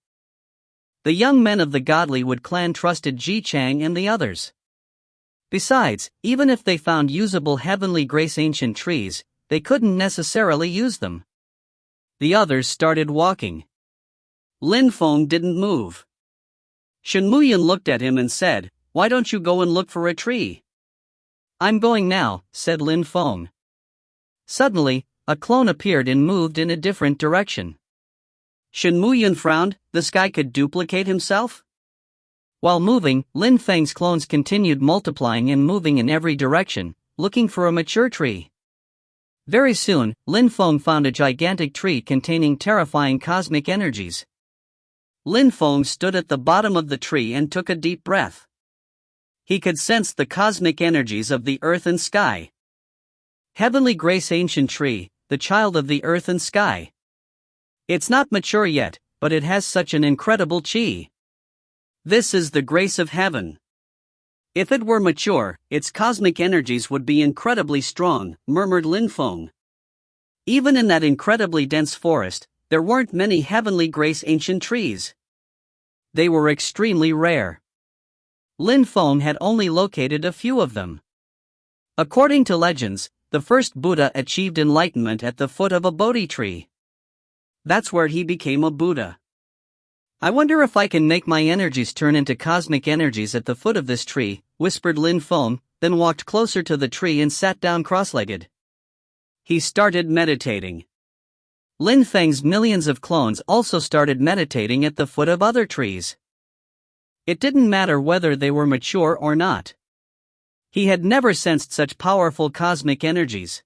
[SPEAKER 1] The young men of the Godlywood clan trusted Ji Chang and the others. Besides, even if they found usable Heavenly Grace ancient trees, they couldn't necessarily use them. The others started walking. Lin Feng didn't move. Shinmu-yun looked at him and said, "Why don't you go and look for a tree?" "I'm going now," said Lin Feng. Suddenly, a clone appeared and moved in a different direction. Shinmu-yun frowned. This guy could duplicate himself? While moving, Lin Feng's clones continued multiplying and moving in every direction, looking for a mature tree. Very soon, Lin Feng found a gigantic tree containing terrifying cosmic energies. Lin Feng stood at the bottom of the tree and took a deep breath. He could sense the cosmic energies of the earth and sky. Heavenly Grace ancient tree, the child of the earth and sky. It's not mature yet, but it has such an incredible qi. This is the grace of heaven. If it were mature, its cosmic energies would be incredibly strong, murmured Lin Feng. Even in that incredibly dense forest, there weren't many Heavenly Grace ancient trees. They were extremely rare. Lin Feng had only located a few of them. According to legends, the first Buddha achieved enlightenment at the foot of a Bodhi tree. That's where he became a Buddha. I wonder if I can make my energies turn into cosmic energies at the foot of this tree, whispered Lin Feng, then walked closer to the tree and sat down cross-legged. He started meditating. Lin Feng's millions of clones also started meditating at the foot of other trees. It didn't matter whether they were mature or not. He had never sensed such powerful cosmic energies.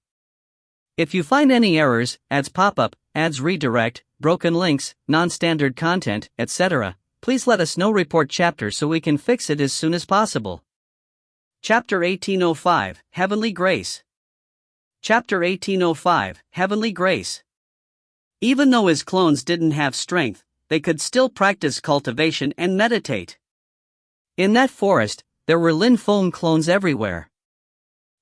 [SPEAKER 1] If you find any errors, ads pop up, ads redirect, broken links, non-standard content, etc., please let us know. Report chapter so we can fix it as soon as possible. Chapter 1805, Heavenly Grace. Chapter 1805, Heavenly Grace. Even though his clones didn't have strength, they could still practice cultivation and meditate. In that forest, there were Lin Feng clones everywhere.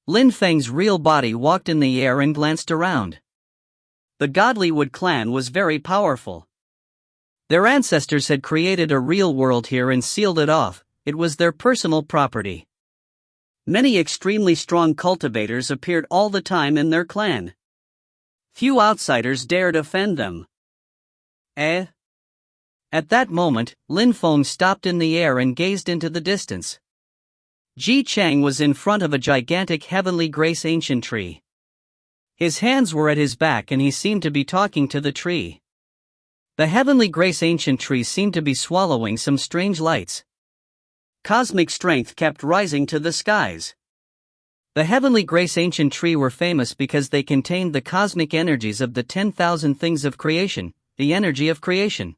[SPEAKER 1] Lin Feng's real body walked in the air and glanced around. The Godly Wood clan was very powerful. Their ancestors had created a real world here and sealed it off. It was their personal property. Many extremely strong cultivators appeared all the time in their clan. Few outsiders dared offend them. At that moment, Lin Feng stopped in the air and gazed into the distance. Ji Chang was in front of a gigantic Heavenly Grace ancient tree. His hands were at his back and he seemed to be talking to the tree. The Heavenly Grace ancient tree seemed to be swallowing some strange lights. Cosmic strength kept rising to the skies. The Heavenly Grace ancient tree were famous because they contained the cosmic energies of the 10,000 things of creation, the energy of creation.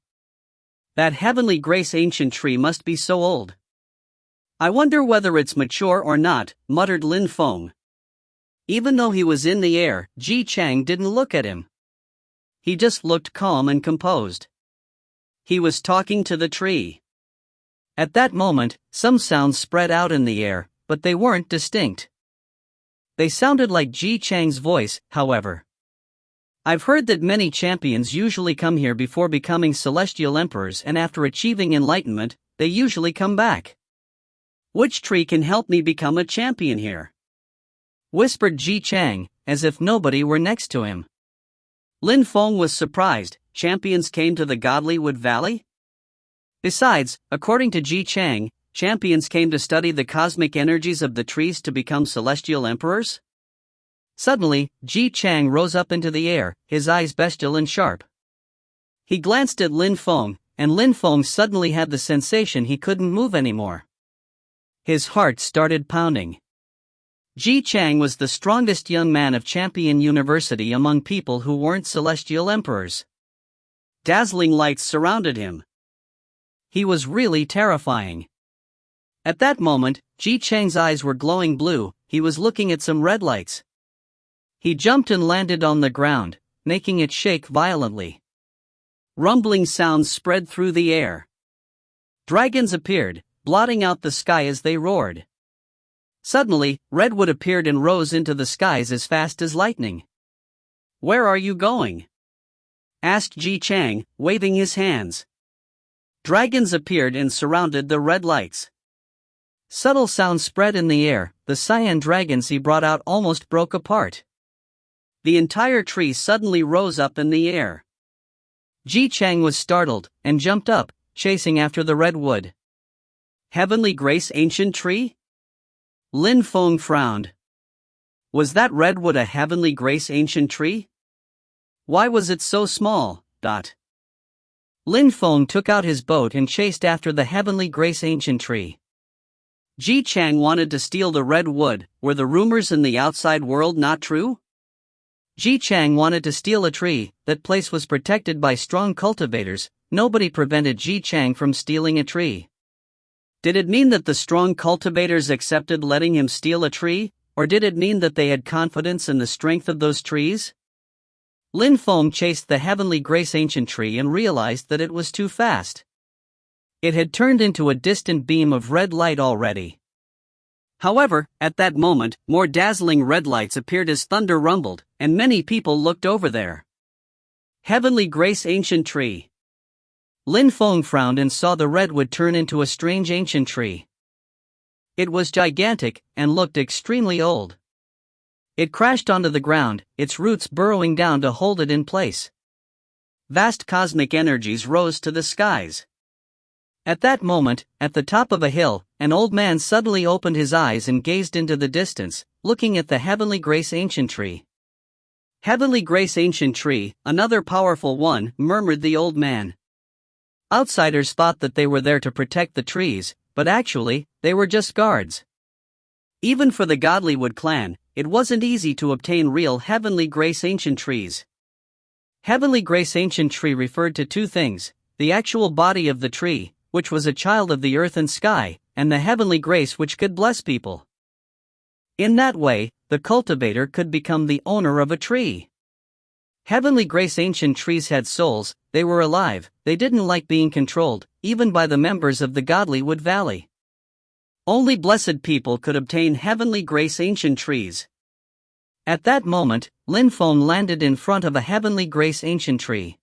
[SPEAKER 1] That Heavenly Grace ancient tree must be so old. I wonder whether it's mature or not, muttered Lin Feng. Even though he was in the air, Ji Chang didn't look at him. He just looked calm and composed. He was talking to the tree. At that moment, some sounds spread out in the air, but they weren't distinct. They sounded like Ji Chang's voice, however. I've heard that many champions usually come here before becoming celestial emperors, and after achieving enlightenment, they usually come back. Which tree can help me become a champion here? Whispered Ji Chang, as if nobody were next to him. Lin Feng was surprised. Champions came to the Godly Wood Valley? Besides, according to Ji Chang, champions came to study the cosmic energies of the trees to become celestial emperors? Suddenly, Ji Chang rose up into the air, his eyes bestial and sharp. He glanced at Lin Feng, and Lin Feng suddenly had the sensation he couldn't move anymore. His heart started pounding. Ji Chang was the strongest young man of Champion University among people who weren't celestial emperors. Dazzling lights surrounded him. He was really terrifying. At that moment, Ji Chang's eyes were glowing blue. He was looking at some red lights. He jumped and landed on the ground, making it shake violently. Rumbling sounds spread through the air. Dragons appeared, blotting out the sky as they roared. Suddenly, redwood appeared and rose into the skies as fast as lightning. "Where are you going?" asked Ji Chang, waving his hands. Dragons appeared and surrounded the red lights. Subtle sounds spread in the air. The cyan dragons he brought out almost broke apart. The entire tree suddenly rose up in the air. Ji Chang was startled, and jumped up, chasing after the redwood. Heavenly Grace ancient tree? Lin Feng frowned. Was that redwood a Heavenly Grace ancient tree? Why was it so small? Lin Feng took out his boat and chased after the Heavenly Grace ancient tree. Ji Chang wanted to steal the red wood. Were the rumors in the outside world not true? Ji Chang wanted to steal a tree. That place was protected by strong cultivators. Nobody prevented Ji Chang from stealing a tree. Did it mean that the strong cultivators accepted letting him steal a tree, or did it mean that they had confidence in the strength of those trees? Lin Feng chased the Heavenly Grace ancient tree and realized that it was too fast. It had turned into a distant beam of red light already. However, at that moment, more dazzling red lights appeared as thunder rumbled, and many people looked over there. Heavenly Grace ancient tree. Lin Feng frowned and saw the redwood turn into a strange ancient tree. It was gigantic and looked extremely old. It crashed onto the ground, its roots burrowing down to hold it in place. Vast cosmic energies rose to the skies. At that moment, at the top of a hill, an old man suddenly opened his eyes and gazed into the distance, looking at the Heavenly Grace Ancient Tree. Heavenly Grace Ancient Tree, another powerful one, murmured the old man. Outsiders thought that they were there to protect the trees, but actually, they were just guards. Even for the Godlywood clan, it wasn't easy to obtain real Heavenly Grace Ancient Trees. Heavenly Grace Ancient Tree referred to two things: the actual body of the tree, which was a child of the earth and sky, and the heavenly grace which could bless people. In that way, the cultivator could become the owner of a tree. Heavenly Grace Ancient Trees had souls, they were alive, they didn't like being controlled, even by the members of the Godlywood Valley. Only blessed people could obtain Heavenly Grace Ancient Trees. At that moment, Lin Feng landed in front of a Heavenly Grace Ancient Tree.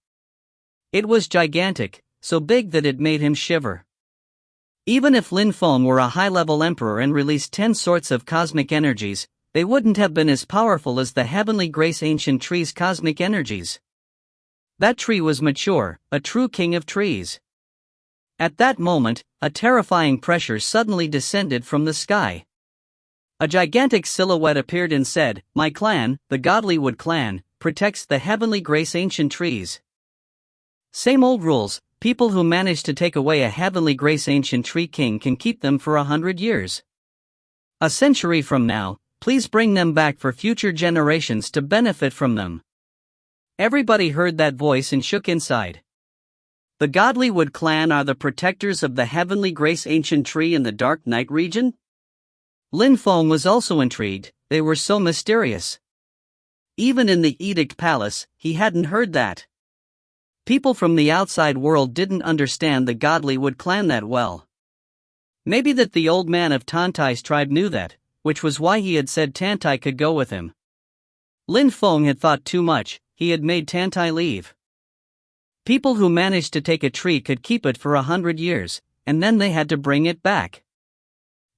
[SPEAKER 1] It was gigantic, so big that it made him shiver. Even if Lin Feng were a high-level emperor and released 10 sorts of cosmic energies, they wouldn't have been as powerful as the Heavenly Grace Ancient Tree's cosmic energies. That tree was mature, a true king of trees. At that moment, a terrifying pressure suddenly descended from the sky. A gigantic silhouette appeared and said, "My clan, the Godlywood clan, protects the Heavenly Grace Ancient Trees." Same old rules: people who manage to take away a Heavenly Grace Ancient Tree king can keep them for 100 years. A century from now, please bring them back for future generations to benefit from them. Everybody heard that voice and shook inside. The Godlywood clan are the protectors of the Heavenly Grace Ancient Tree in the Dark Night region? Lin Feng was also intrigued, they were so mysterious. Even in the Edict Palace, he hadn't heard that. People from the outside world didn't understand the Godlywood clan that well. Maybe that the old man of Tantai's tribe knew that, which was why he had said Tantai could go with him. Lin Feng had thought too much, he had made Tantai leave. People who managed to take a tree could keep it for 100 years, and then they had to bring it back.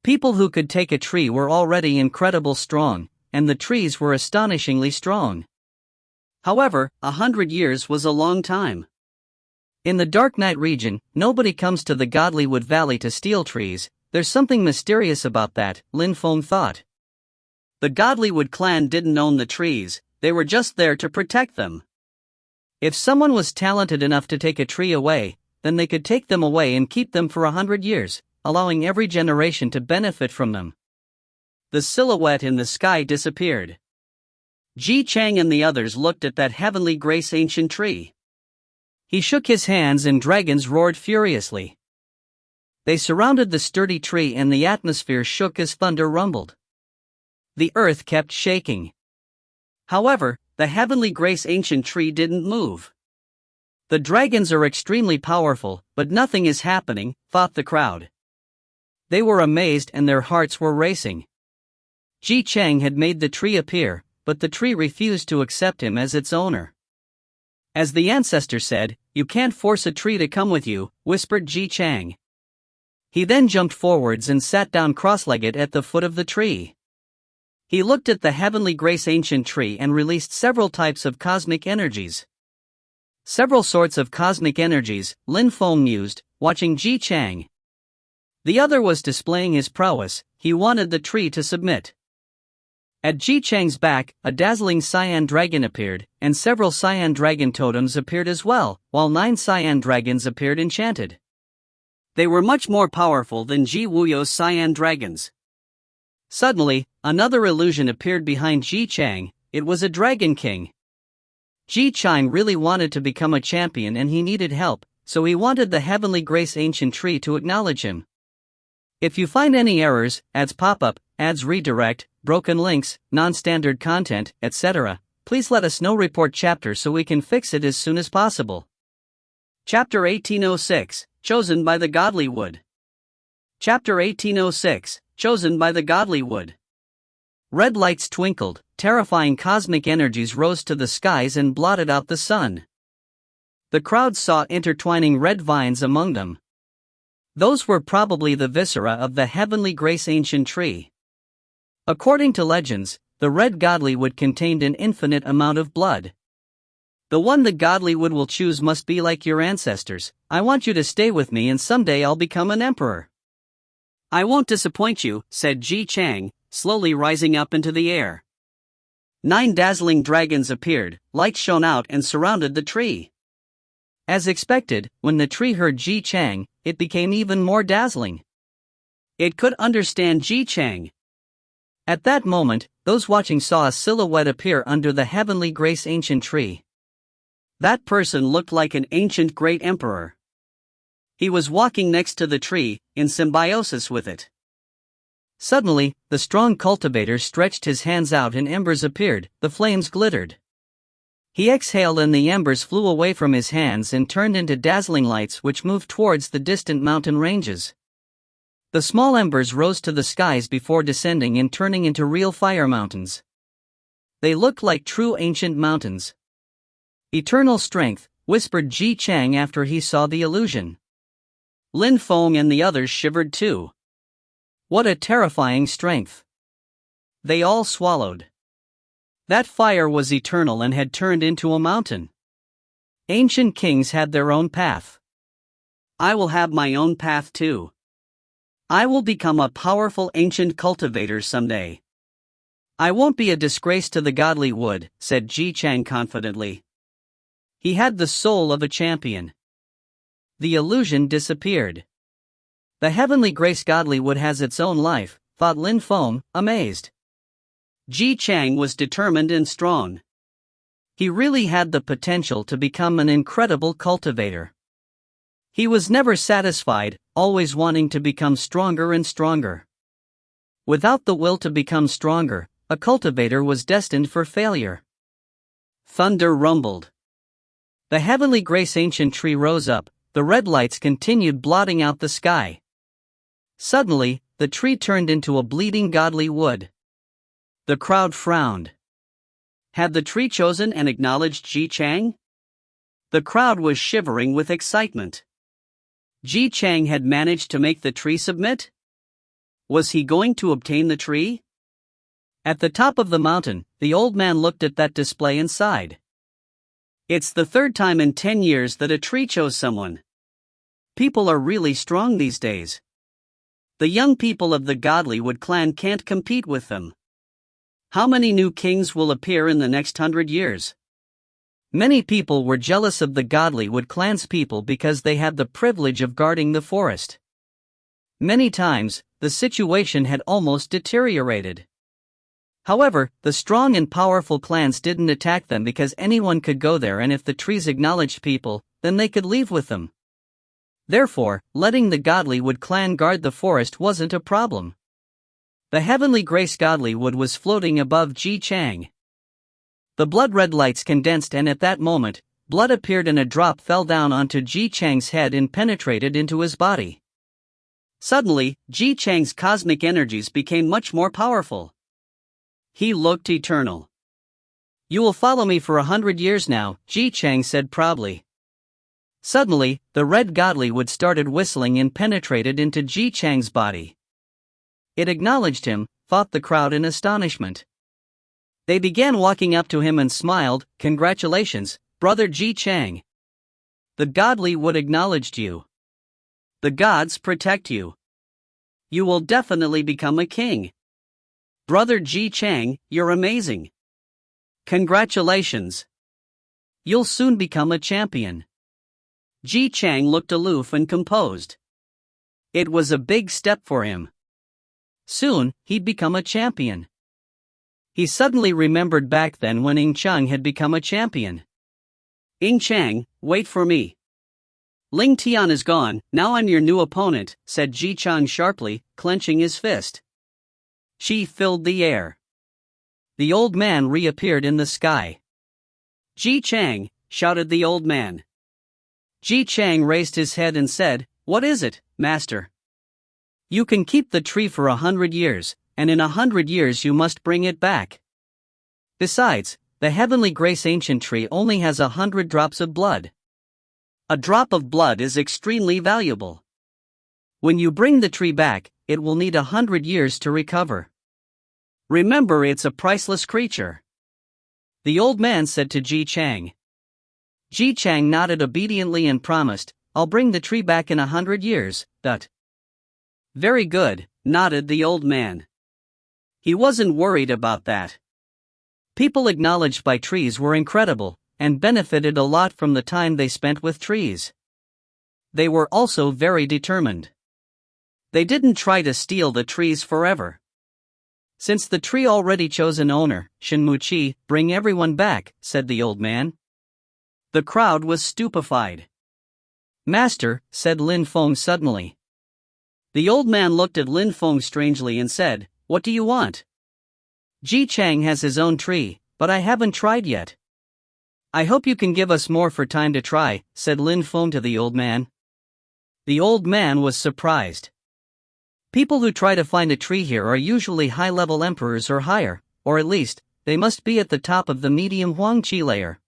[SPEAKER 1] People who could take a tree were already incredibly strong, and the trees were astonishingly strong. However, 100 years was a long time. In the Dark Night region, nobody comes to the Godlywood Valley to steal trees. There's something mysterious about that, Lin Feng thought. The Godlywood clan didn't own the trees, they were just there to protect them. If someone was talented enough to take a tree away, then they could take them away and keep them for 100 years, allowing every generation to benefit from them. The silhouette in the sky disappeared. Ji Chang and the others looked at that Heavenly Grace Ancient Tree. He shook his hands and dragons roared furiously. They surrounded the sturdy tree and the atmosphere shook as thunder rumbled. The earth kept shaking. However, the Heavenly Grace Ancient Tree didn't move. The dragons are extremely powerful, but nothing is happening, thought the crowd. They were amazed and their hearts were racing. Ji Chang had made the tree appear, but the tree refused to accept him as its owner. As the ancestor said, "You can't force a tree to come with you," whispered Ji Chang. He then jumped forwards and sat down cross-legged at the foot of the tree. He looked at the Heavenly Grace Ancient Tree and released several types of cosmic energies. Several sorts of cosmic energies, Lin Feng mused, watching Ji Chang. The other was displaying his prowess, he wanted the tree to submit. At Ji Chang's back, a dazzling cyan dragon appeared, and several cyan dragon totems appeared as well, while 9 cyan dragons appeared enchanted. They were much more powerful than Ji Wuyo's cyan dragons. Suddenly, another illusion appeared behind Ji Chang, it was a Dragon King. Ji Chang really wanted to become a champion and he needed help, so he wanted the Heavenly Grace Ancient Tree to acknowledge him. If you find any errors, ads pop up, ads redirect, broken links, non-standard content, etc., please let us know. Report chapter so we can fix it as soon as possible. Chapter 1806, Chosen by the Godlywood. Chapter 1806, Chosen by the Godlywood. Red lights twinkled, terrifying cosmic energies rose to the skies and blotted out the sun. The crowd saw intertwining red vines among them. Those were probably the viscera of the heavenly grace ancient tree. According to legends, the red godly wood contained an infinite amount of blood. The one the godly wood will choose must be like your ancestors. I want you to stay with me and someday I'll become an emperor. I won't disappoint you, said Ji Chang, slowly rising up into the air. 9 dazzling dragons appeared, lights shone out and surrounded the tree. As expected, when the tree heard Ji Chang, it became even more dazzling. It could understand Ji Chang. At that moment, those watching saw a silhouette appear under the heavenly grace ancient tree. That person looked like an ancient great emperor. He was walking next to the tree, in symbiosis with it. Suddenly, the strong cultivator stretched his hands out and embers appeared, the flames glittered. He exhaled and the embers flew away from his hands and turned into dazzling lights which moved towards the distant mountain ranges. The small embers rose to the skies before descending and turning into real fire mountains. They looked like true ancient mountains. Eternal strength, whispered Ji Chang after he saw the illusion. Lin Feng and the others shivered too. What a terrifying strength! They all swallowed. That fire was eternal and had turned into a mountain. Ancient kings had their own path. I will have my own path too. I will become a powerful ancient cultivator someday. I won't be a disgrace to the godly wood, said Ji Chang confidently. He had the soul of a champion. The illusion disappeared. The heavenly grace godly wood has its own life, thought Lin Feng, amazed. Ji Chang was determined and strong. He really had the potential to become an incredible cultivator. He was never satisfied, always wanting to become stronger and stronger. Without the will to become stronger, a cultivator was destined for failure. Thunder rumbled. The heavenly grace ancient tree rose up, the red lights continued blotting out the sky. Suddenly, the tree turned into a bleeding godly wood. The crowd frowned. Had the tree chosen and acknowledged Ji Chang? The crowd was shivering with excitement. Ji Chang had managed to make the tree submit? Was he going to obtain the tree? At the top of the mountain, the old man looked at that display and sighed. It's the 3rd time in 10 years that a tree chose someone. People are really strong these days. The young people of the Godlywood clan can't compete with them. How many new kings will appear in the next 100 years? Many people were jealous of the Godlywood clan's people because they had the privilege of guarding the forest. Many times, the situation had almost deteriorated. However, the strong and powerful clans didn't attack them because anyone could go there, and if the trees acknowledged people, then they could leave with them. Therefore, letting the Godlywood clan guard the forest wasn't a problem. The heavenly grace Godlywood was floating above Ji Chang. The blood-red lights condensed, and at that moment, blood appeared and a drop fell down onto Ji Chang's head and penetrated into his body. Suddenly, Ji Chang's cosmic energies became much more powerful. He looked eternal. You will follow me for 100 years now, Ji Chang said proudly. Suddenly, the red Godlywood started whistling and penetrated into Ji Chang's body. It acknowledged him, thought the crowd in astonishment. They began walking up to him and smiled. Congratulations, brother Ji Chang. The Godlywood acknowledged you. The gods protect you. You will definitely become a king. Brother Ji Chang, you're amazing. Congratulations. You'll soon become a champion. Ji Chang looked aloof and composed. It was a big step for him. Soon, he'd become a champion. He suddenly remembered back then when Ing Chang had become a champion. Ing Chang, wait for me. Ling Tian is gone, now I'm your new opponent, said Ji Chang sharply, clenching his fist. She filled the air. The old man reappeared in the sky. Ji Chang, shouted the old man. Ji Chang raised his head and said, What is it, master? You can keep the tree for 100 years, and in 100 years you must bring it back. Besides, the heavenly grace ancient tree only has 100 drops of blood. A drop of blood is extremely valuable. When you bring the tree back, it will need 100 years to recover. Remember, it's a priceless creature. The old man said to Ji Chang. Ji Chang nodded obediently and promised, I'll bring the tree back in 100 years, Very good, nodded the old man. He wasn't worried about that. People acknowledged by trees were incredible, and benefited a lot from the time they spent with trees. They were also very determined. They didn't try to steal the trees forever. Since the tree already chose an owner, Shenmuqi, bring everyone back, said the old man. The crowd was stupefied. Master, said Lin Feng suddenly. The old man looked at Lin Feng strangely and said, What do you want? Ji Chang has his own tree, but I haven't tried yet. I hope you can give us more for time to try, said Lin Feng to the old man. The old man was surprised. People who try to find a tree here are usually high-level emperors or higher, or at least, they must be at the top of the medium Huangqi layer.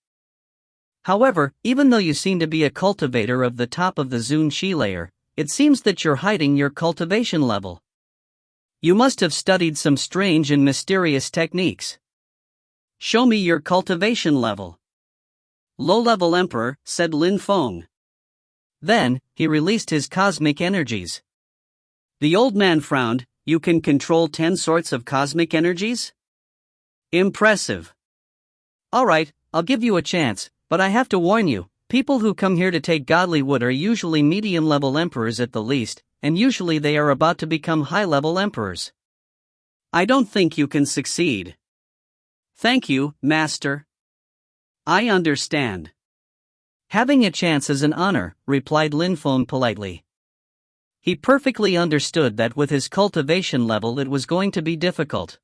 [SPEAKER 1] However, even though you seem to be a cultivator of the top of the Zun Qi layer, it seems that you're hiding your cultivation level. You must have studied some strange and mysterious techniques. Show me your cultivation level. Low-level emperor, said Lin Feng. Then, he released his cosmic energies. The old man frowned. You can control 10 sorts of cosmic energies? Impressive. Alright, I'll give you a chance, but I have to warn you, people who come here to take godly wood are usually medium-level emperors at the least, and usually they are about to become high-level emperors. I don't think you can succeed. Thank you, Master. I understand. Having a chance is an honor, replied Lin Feng politely. He perfectly understood that with his cultivation level it was going to be difficult.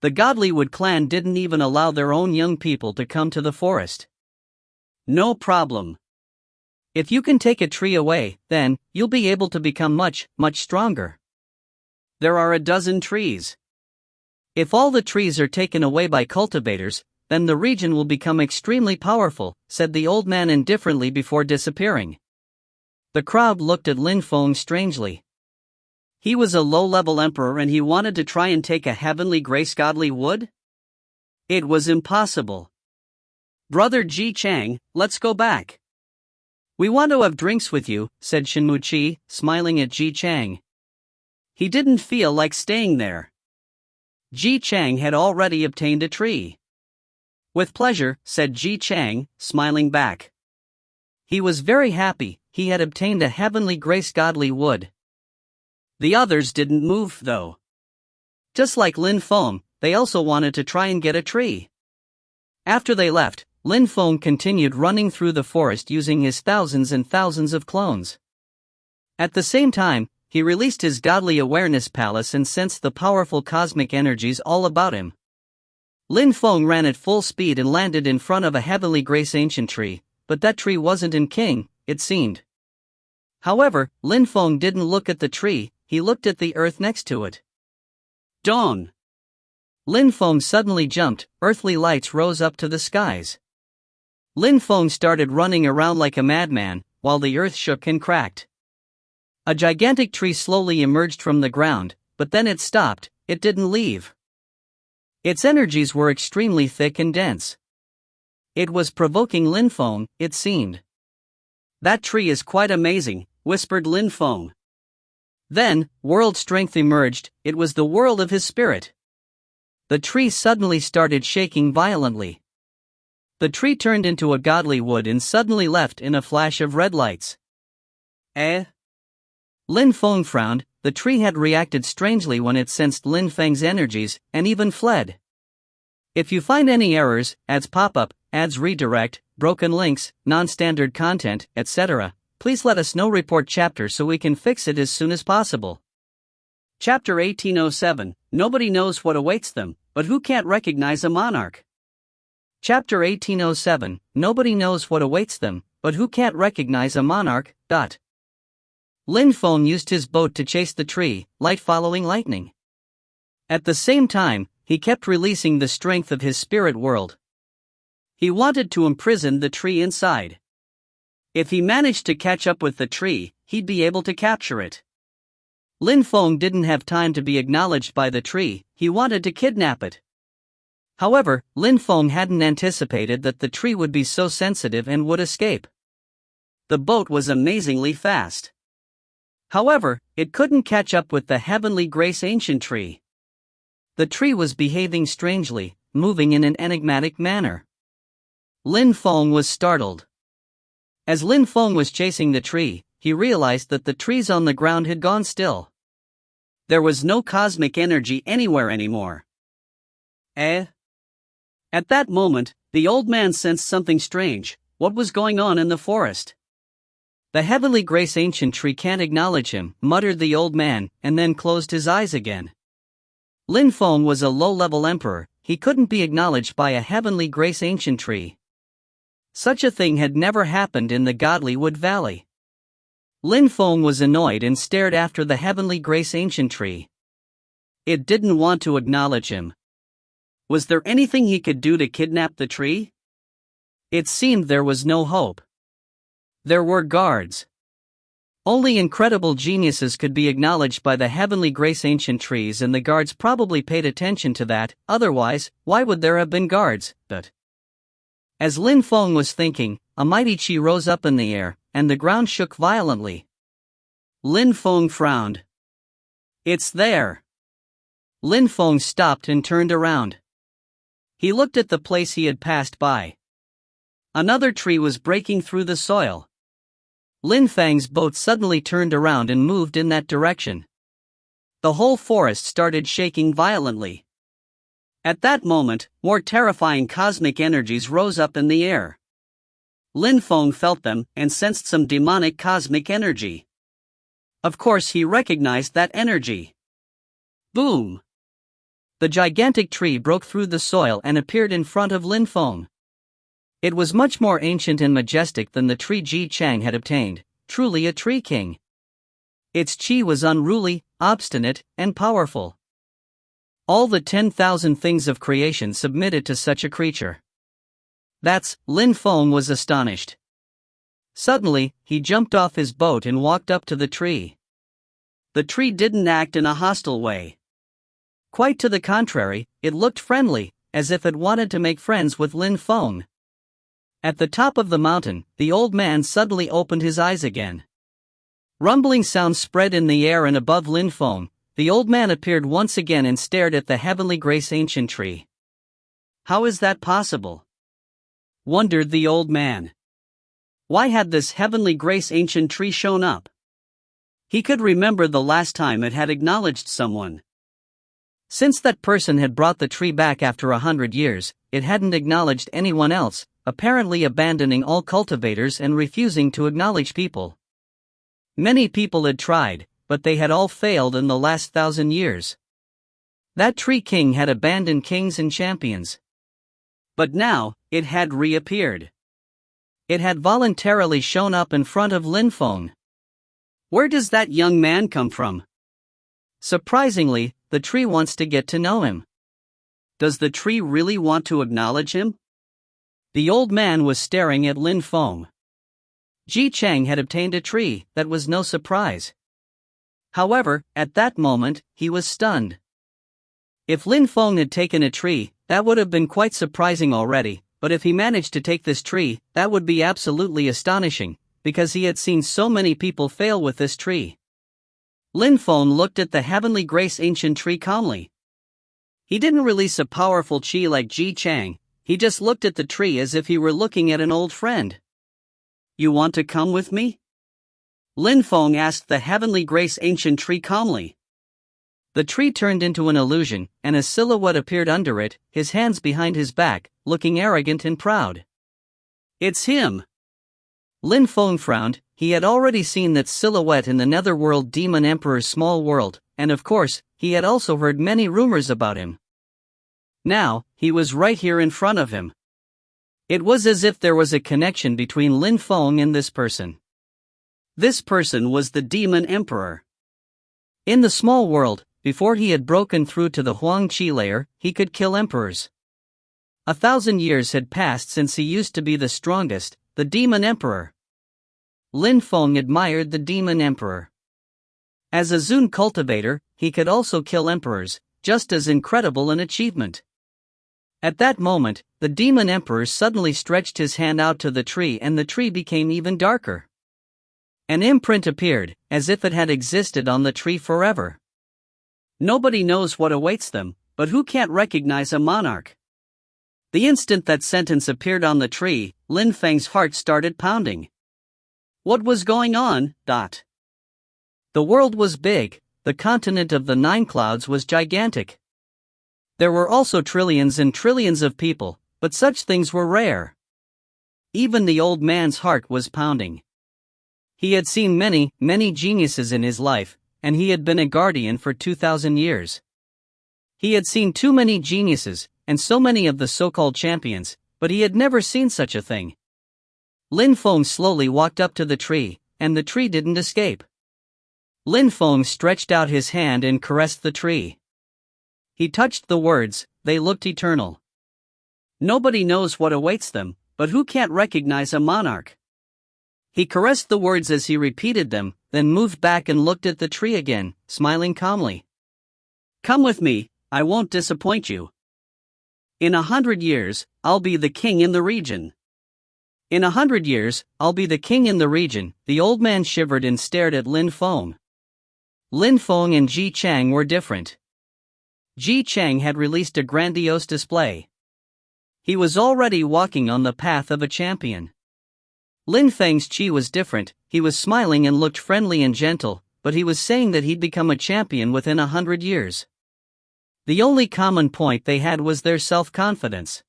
[SPEAKER 1] The Godlywood clan didn't even allow their own young people to come to the forest. No problem. If you can take a tree away, then, you'll be able to become much, much stronger. There are 12 trees. If all the trees are taken away by cultivators, then the region will become extremely powerful, said the old man indifferently before disappearing. The crowd looked at Lin Feng strangely. He was a low-level emperor and he wanted to try and take a heavenly grace godly wood? It was impossible. Brother Ji Chang, let's go back. We want to have drinks with you, said Shenmuqi, smiling at Ji Chang. He didn't feel like staying there. Ji Chang had already obtained a tree. With pleasure, said Ji Chang, smiling back. He was very happy. He had obtained a heavenly grace godly wood. The others didn't move though. Just like Lin Feng, they also wanted to try and get a tree. After they left, Lin Feng continued running through the forest using his thousands and thousands of clones. At the same time, he released his godly awareness palace and sensed the powerful cosmic energies all about him. Lin Feng ran at full speed and landed in front of a heavenly grace ancient tree, but that tree wasn't in King, it seemed. However, Lin Feng didn't look at the tree, he looked at the earth next to it. Dawn! Lin Feng suddenly jumped, earthly lights rose up to the skies. Lin Feng started running around like a madman, while the earth shook and cracked. A gigantic tree slowly emerged from the ground, but then it stopped, it didn't leave. Its energies were extremely thick and dense. It was provoking Lin Feng, it seemed. That tree is quite amazing, whispered Lin Feng. Then, world strength emerged, it was the world of his spirit. The tree suddenly started shaking violently. The tree turned into a godly wood and suddenly left in a flash of red lights. Eh? Lin Feng frowned. The tree had reacted strangely when it sensed Lin Feng's energies, and even fled. If you find any errors, ads pop up, ads redirect, broken links, non-standard content, etc., please let us know. Report chapter so we can fix it as soon as possible. Chapter 1807, Nobody knows what awaits them, but who can't recognize a monarch? Chapter 1807, Nobody knows what awaits them, but who can't recognize a monarch. Lin Feng used his boat to chase the tree, light following lightning. At the same time, he kept releasing the strength of his spirit world. He wanted to imprison the tree inside. If he managed to catch up with the tree, he'd be able to capture it. Lin Feng didn't have time to be acknowledged by the tree, he wanted to kidnap it. However, Lin Feng hadn't anticipated that the tree would be so sensitive and would escape. The boat was amazingly fast. However, it couldn't catch up with the Heavenly Grace Ancient Tree. The tree was behaving strangely, moving in an enigmatic manner. Lin Feng was startled. As Lin Feng was chasing the tree, he realized that the trees on the ground had gone still. There was no cosmic energy anywhere anymore. Eh? At that moment, the old man sensed something strange. What was going on in the forest? The Heavenly Grace Ancient Tree can't acknowledge him, muttered the old man, and then closed his eyes again. Lin Feng was a low-level emperor, he couldn't be acknowledged by a Heavenly Grace Ancient Tree. Such a thing had never happened in the Godly Wood Valley. Lin Feng was annoyed and stared after the Heavenly Grace Ancient Tree. It didn't want to acknowledge him. Was there anything he could do to kidnap the tree? It seemed there was no hope. There were guards. Only incredible geniuses could be acknowledged by the Heavenly Grace Ancient Trees, and the guards probably paid attention to that, otherwise, why would there have been guards? But as Lin Feng was thinking, a mighty chi rose up in the air, and the ground shook violently. Lin Feng frowned. It's there. Lin Feng stopped and turned around. He looked at the place he had passed by. Another tree was breaking through the soil. Lin Feng's boat suddenly turned around and moved in that direction. The whole forest started shaking violently. At that moment, more terrifying cosmic energies rose up in the air. Lin Feng felt them and sensed some demonic cosmic energy. Of course, he recognized that energy. Boom! The gigantic tree broke through the soil and appeared in front of Lin Feng. It was much more ancient and majestic than the tree Ji Chang had obtained, truly a tree king. Its chi was unruly, obstinate, and powerful. All the 10,000 things of creation submitted to such a creature. Lin Feng was astonished. Suddenly, he jumped off his boat and walked up to the tree. The tree didn't act in a hostile way. Quite to the contrary, it looked friendly, as if it wanted to make friends with Lin Feng. At the top of the mountain, the old man suddenly opened his eyes again. Rumbling sounds spread in the air, and above Lin Feng, the old man appeared once again and stared at the Heavenly Grace Ancient Tree. How is that possible? Wondered the old man. Why had this Heavenly Grace Ancient Tree shown up? He could remember the last time it had acknowledged someone. Since that person had brought the tree back after 100 years, it hadn't acknowledged anyone else, apparently abandoning all cultivators and refusing to acknowledge people. Many people had tried, but they had all failed in the last 1,000 years. That tree king had abandoned kings and champions. But now, it had reappeared. It had voluntarily shown up in front of Lin Feng. Where does that young man come from? Surprisingly, the tree wants to get to know him. Does the tree really want to acknowledge him? The old man was staring at Lin Feng. Ji Chang had obtained a tree, that was no surprise. However, at that moment, he was stunned. If Lin Feng had taken a tree, that would have been quite surprising already, but if he managed to take this tree, that would be absolutely astonishing, because he had seen so many people fail with this tree. Lin Feng looked at the Heavenly Grace Ancient Tree calmly. He didn't release a powerful chi like Ji Chang, he just looked at the tree as if he were looking at an old friend. You want to come with me? Lin Feng asked the Heavenly Grace Ancient Tree calmly. The tree turned into an illusion, and a silhouette appeared under it, his hands behind his back, looking arrogant and proud. It's him! Lin Feng frowned. He had already seen that silhouette in the Netherworld Demon Emperor's small world, and of course, he had also heard many rumors about him. Now, he was right here in front of him. It was as if there was a connection between Lin Feng and this person. This person was the Demon Emperor. In the small world, before he had broken through to the Huang Qi layer, he could kill emperors. 1,000 years had passed since he used to be the strongest, the Demon Emperor. Lin Feng admired the demon emperor. As a Zun cultivator, he could also kill emperors, just as incredible an achievement. At that moment, the demon emperor suddenly stretched his hand out to the tree and the tree became even darker. An imprint appeared, as if it had existed on the tree forever. Nobody knows what awaits them, but who can't recognize a monarch? The instant that sentence appeared on the tree, Lin Feng's heart started pounding. What was going on? The world was big, the continent of the Nine Clouds was gigantic. There were also trillions and trillions of people, but such things were rare. Even the old man's heart was pounding. He had seen many, many geniuses in his life, and he had been a guardian for 2,000 years. He had seen too many geniuses, and so many of the so-called champions, but he had never seen such a thing. Lin Feng slowly walked up to the tree, and the tree didn't escape. Lin Feng stretched out his hand and caressed the tree. He touched the words, they looked eternal. Nobody knows what awaits them, but who can't recognize a monarch? He caressed the words as he repeated them, then moved back and looked at the tree again, smiling calmly. Come with me, I won't disappoint you. In 100 years, I'll be the king in the region. In 100 years, I'll be the king in the region. The old man shivered and stared at Lin Feng. Lin Feng and Ji Chang were different. Ji Chang had released a grandiose display. He was already walking on the path of a champion. Lin Feng's chi was different, he was smiling and looked friendly and gentle, but he was saying that he'd become a champion within 100 years. The only common point they had was their self-confidence.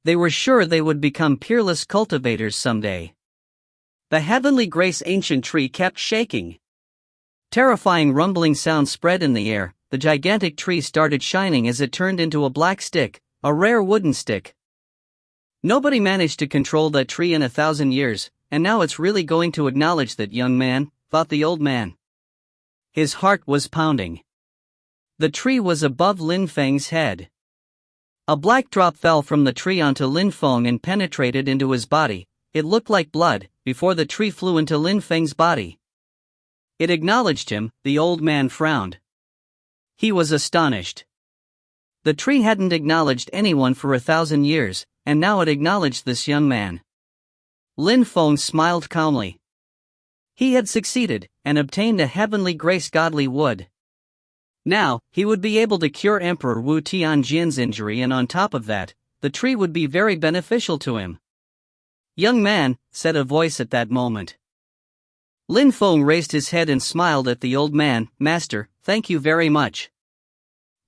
[SPEAKER 1] They were sure they would become peerless cultivators someday. The heavenly grace ancient tree kept shaking. Terrifying rumbling sounds spread in the air, the gigantic tree started shining as it turned into a black stick, a rare wooden stick. Nobody managed to control that tree in 1,000 years, and now it's really going to acknowledge that young man, thought the old man. His heart was pounding. The tree was above Lin Feng's head. A black drop fell from the tree onto Lin Feng and penetrated into his body. It looked like blood, before the tree flew into Lin Feng's body. It acknowledged him, the old man frowned. He was astonished. The tree hadn't acknowledged anyone for 1,000 years, and now it acknowledged this young man. Lin Feng smiled calmly. He had succeeded, and obtained a heavenly grace godly wood. Now, he would be able to cure Emperor Wu Tianjin's injury, and on top of that, the tree would be very beneficial to him. Young man, said a voice at that moment. Lin Feng raised his head and smiled at the old man. Master, thank you very much.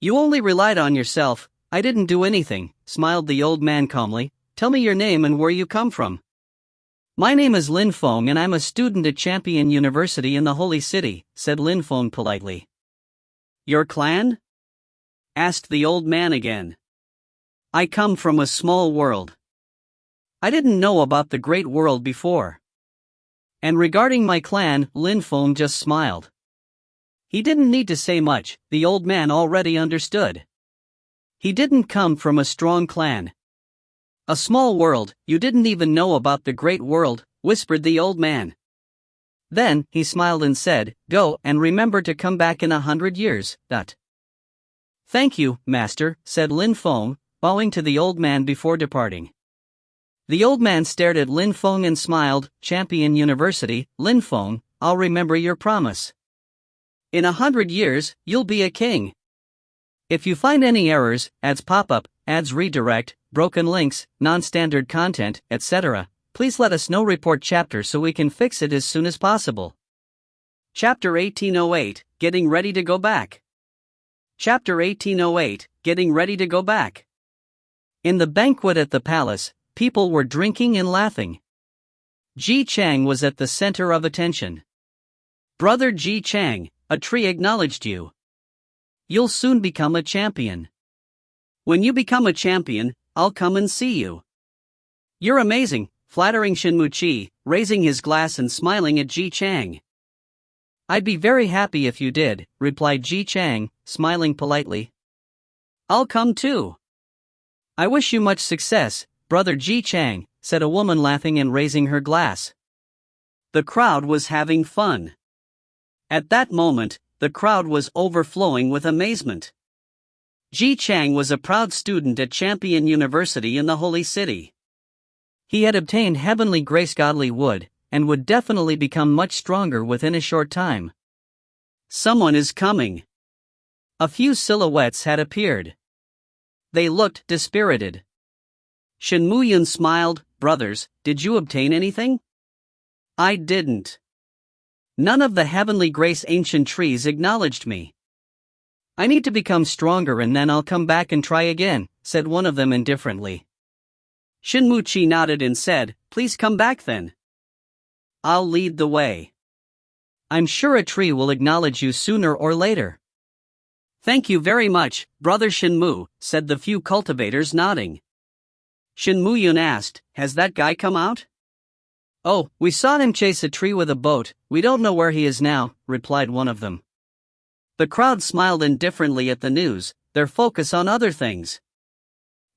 [SPEAKER 1] You only relied on yourself, I didn't do anything, smiled the old man calmly. Tell me your name and where you come from. My name is Lin Feng and I'm a student at Champion University in the Holy City, said Lin Feng politely. Your clan? Asked the old man again. I come from a small world. I didn't know about the great world before. And regarding my clan, Lin Feng just smiled. He didn't need to say much, the old man already understood. He didn't come from a strong clan. A small world, you didn't even know about the great world, whispered the old man. Then, he smiled and said, go and remember to come back in 100 years. Thank you, master, said Lin Feng, bowing to the old man before departing. The old man stared at Lin Feng and smiled. Champion University, Lin Feng, I'll remember your promise. In 100 years, you'll be a king. If you find any errors, ads pop up, ads redirect, broken links, non-standard content, etc., please let us know. Report chapter so we can fix it as soon as possible. Chapter 1808, Getting Ready to Go Back. Chapter 1808, Getting Ready to Go Back. In the banquet at the palace, people were drinking and laughing. Ji Chang was at the center of attention. Brother Ji Chang, a tree acknowledged you. You'll soon become a champion. When you become a champion, I'll come and see you. You're amazing, flattering Shinmu Chi, raising his glass and smiling at Ji Chang. I'd be very happy if you did, replied Ji Chang, smiling politely. I'll come too. I wish you much success, brother Ji Chang, said a woman laughing and raising her glass. The crowd was having fun. At that moment, the crowd was overflowing with amazement. Ji Chang was a proud student at Champion University in the Holy City. He had obtained heavenly grace godly wood, and would definitely become much stronger within a short time. Someone is coming. A few silhouettes had appeared. They looked dispirited. Shen Muyun smiled. Brothers, did you obtain anything? I didn't. None of the heavenly grace ancient trees acknowledged me. I need to become stronger and then I'll come back and try again, said one of them indifferently. Shin Muqi nodded and said, please come back then. I'll lead the way. I'm sure a tree will acknowledge you sooner or later. Thank you very much, Brother Shinmu, said the few cultivators nodding. Shin Muyun asked, has that guy come out? Oh, we saw him chase a tree with a boat, we don't know where he is now, replied one of them. The crowd smiled indifferently at the news, their focus on other things.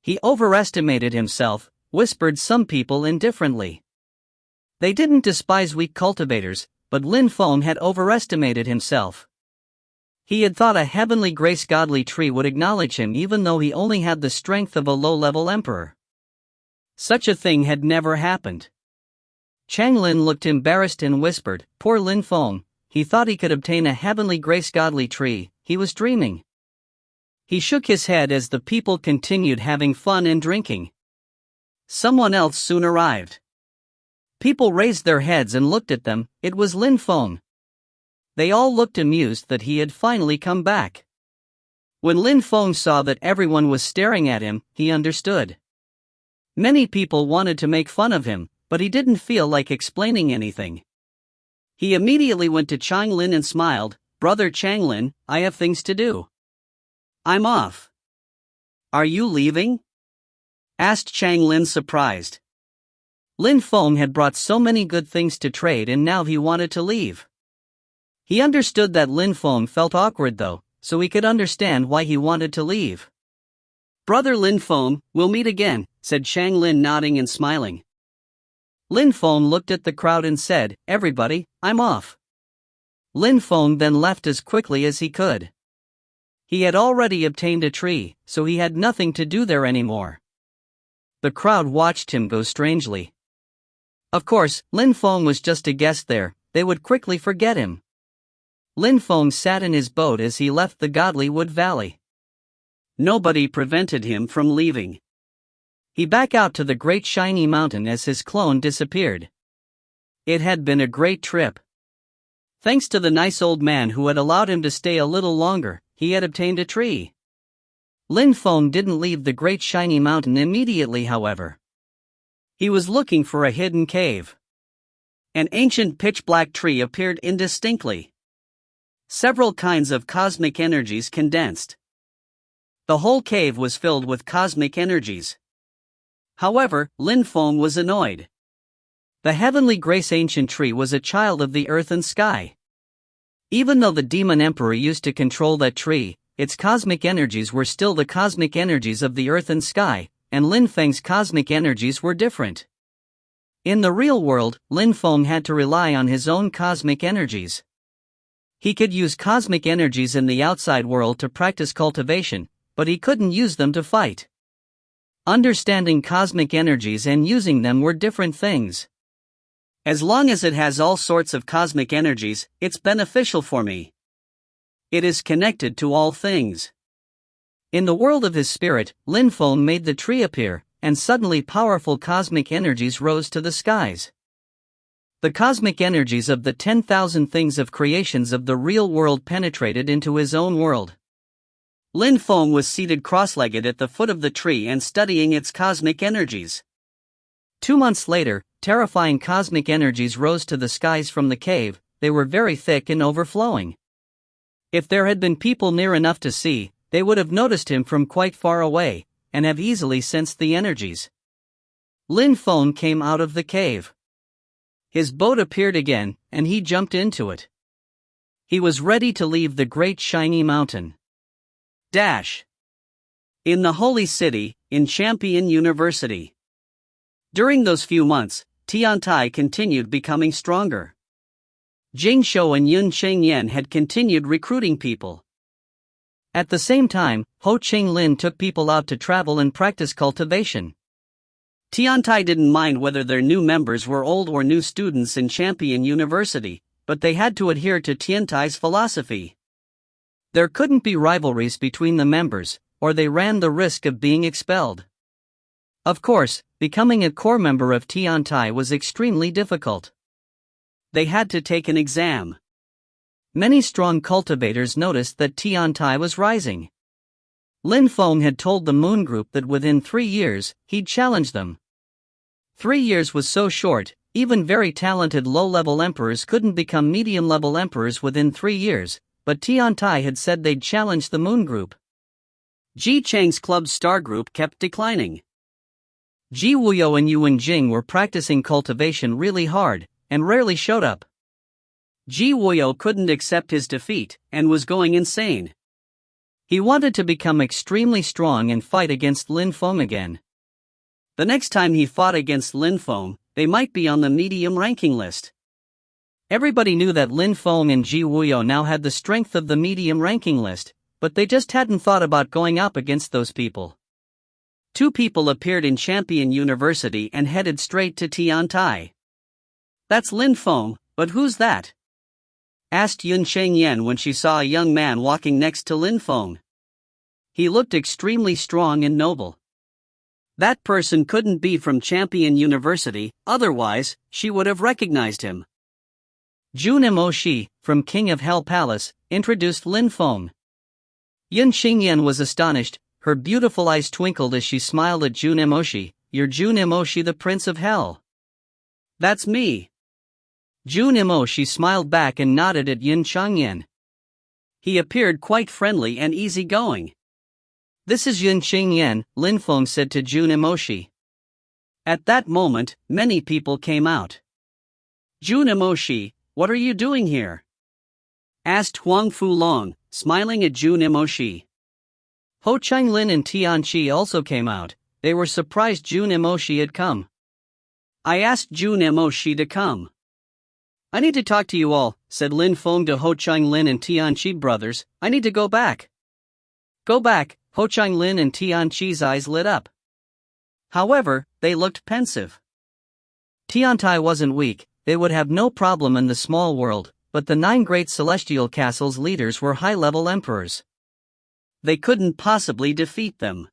[SPEAKER 1] He overestimated himself, whispered some people indifferently. They didn't despise weak cultivators, but Lin Feng had overestimated himself. He had thought a heavenly grace godly tree would acknowledge him even though he only had the strength of a low-level emperor. Such a thing had never happened. Chang Lin looked embarrassed and whispered, poor Lin Feng, he thought he could obtain a heavenly grace godly tree, he was dreaming. He shook his head as the people continued having fun and drinking. Someone else soon arrived. People raised their heads and looked at them, it was Lin Feng. They all looked amused that he had finally come back. When Lin Feng saw that everyone was staring at him, he understood. Many people wanted to make fun of him, but he didn't feel like explaining anything. He immediately went to Chang Lin and smiled, Brother Chang Lin, I have things to do. I'm off. Are you leaving? Asked Chang Lin surprised. Lin Feng had brought so many good things to trade and now he wanted to leave. He understood that Lin Feng felt awkward though, so he could understand why he wanted to leave. Brother Lin Feng, we'll meet again, said Chang Lin nodding and smiling. Lin Feng looked at the crowd and said, everybody, I'm off. Lin Feng then left as quickly as he could. He had already obtained a tree, so he had nothing to do there anymore. The crowd watched him go strangely. Of course, Lin Feng was just a guest there, they would quickly forget him. Lin Feng sat in his boat as he left the godly wood valley. Nobody prevented him from leaving. He back out to the great shiny mountain as his clone disappeared. It had been a great trip. Thanks to the nice old man who had allowed him to stay a little longer, he had obtained a tree. Lin Feng didn't leave the great shiny mountain immediately, however. He was looking for a hidden cave. An ancient pitch-black tree appeared indistinctly. Several kinds of cosmic energies condensed. The whole cave was filled with cosmic energies. However, Lin Feng was annoyed. The heavenly grace ancient tree was a child of the earth and sky. Even though the demon emperor used to control that tree, its cosmic energies were still the cosmic energies of the earth and sky, and Lin Feng's cosmic energies were different. In the real world, Lin Feng had to rely on his own cosmic energies. He could use cosmic energies in the outside world to practice cultivation, but he couldn't use them to fight. Understanding cosmic energies and using them were different things. As long as it has all sorts of cosmic energies, it's beneficial for me. It is connected to all things. In the world of his spirit, Lin Feng made the tree appear, and suddenly powerful cosmic energies rose to the skies. The cosmic energies of the 10,000 things of creations of the real world penetrated into his own world. Lin Feng was seated cross-legged at the foot of the tree and studying its cosmic energies. 2 months later, terrifying cosmic energies rose to the skies from the cave, they were very thick and overflowing. If there had been people near enough to see, they would have noticed him from quite far away, and have easily sensed the energies. Lin Feng came out of the cave. His boat appeared again, and he jumped into it. He was ready to leave the great shiny mountain. In the Holy City, in Champion University. During those few months, Tiantai continued becoming stronger. Jing Shou and Yun Chengyan had continued recruiting people. At the same time, Ho Qinglin took people out to travel and practice cultivation. Tiantai didn't mind whether their new members were old or new students in Champion University, but they had to adhere to Tiantai's philosophy. There couldn't be rivalries between the members, or they ran the risk of being expelled. Of course, becoming a core member of Tiantai was extremely difficult. They had to take an exam. Many strong cultivators noticed that Tiantai was rising. Lin Feng had told the Moon Group that within 3 years, he'd challenge them. 3 years was so short, even very talented low-level emperors couldn't become medium-level emperors within 3 years, but Tiantai had said they'd challenge the Moon Group. Ji Cheng's club's star group kept declining. Ji Wuyo and Yuan Jing were practicing cultivation really hard, and rarely showed up. Ji Wuyo couldn't accept his defeat, and was going insane. He wanted to become extremely strong and fight against Lin Feng again. The next time he fought against Lin Feng, they might be on the medium ranking list. Everybody knew that Lin Feng and Ji Wuyo now had the strength of the medium ranking list, but they just hadn't thought about going up against those people. 2 people appeared in Champion University and headed straight to Tiantai. "That's Lin Feng, but who's that?" asked Yun Chengyan when she saw a young man walking next to Lin Feng. He looked extremely strong and noble. That person couldn't be from Champion University, otherwise, she would have recognized him. Jun Emoshi, from King of Hell Palace, introduced Lin Feng. Yun Chengyan was astonished, her beautiful eyes twinkled as she smiled at Jun Emoshi. "You're Jun Emoshi, the Prince of Hell." "That's me." Jun Emoshi smiled back and nodded at Yun Chengyan. He appeared quite friendly and easygoing. "This is Yun Chengyan," Lin Feng said to Jun Emoshi. At that moment, many people came out. "Jun Emoshi, what are you doing here?" asked Huang Fulong, smiling at Jun Emoshi. Ho Qinglin and Tianqi also came out. They were surprised Jun Emoshi had come. "I asked Jun Emoshi to come." "I need to talk to you all," said Lin Feng to Ho Qinglin and Tianqi brothers. "I need to go back." "Go back," Ho Qinglin and Tianqi's eyes lit up. However, they looked pensive. Tiantai wasn't weak, they would have no problem in the small world, but the 9 great celestial castles' leaders were high-level emperors. They couldn't possibly defeat them.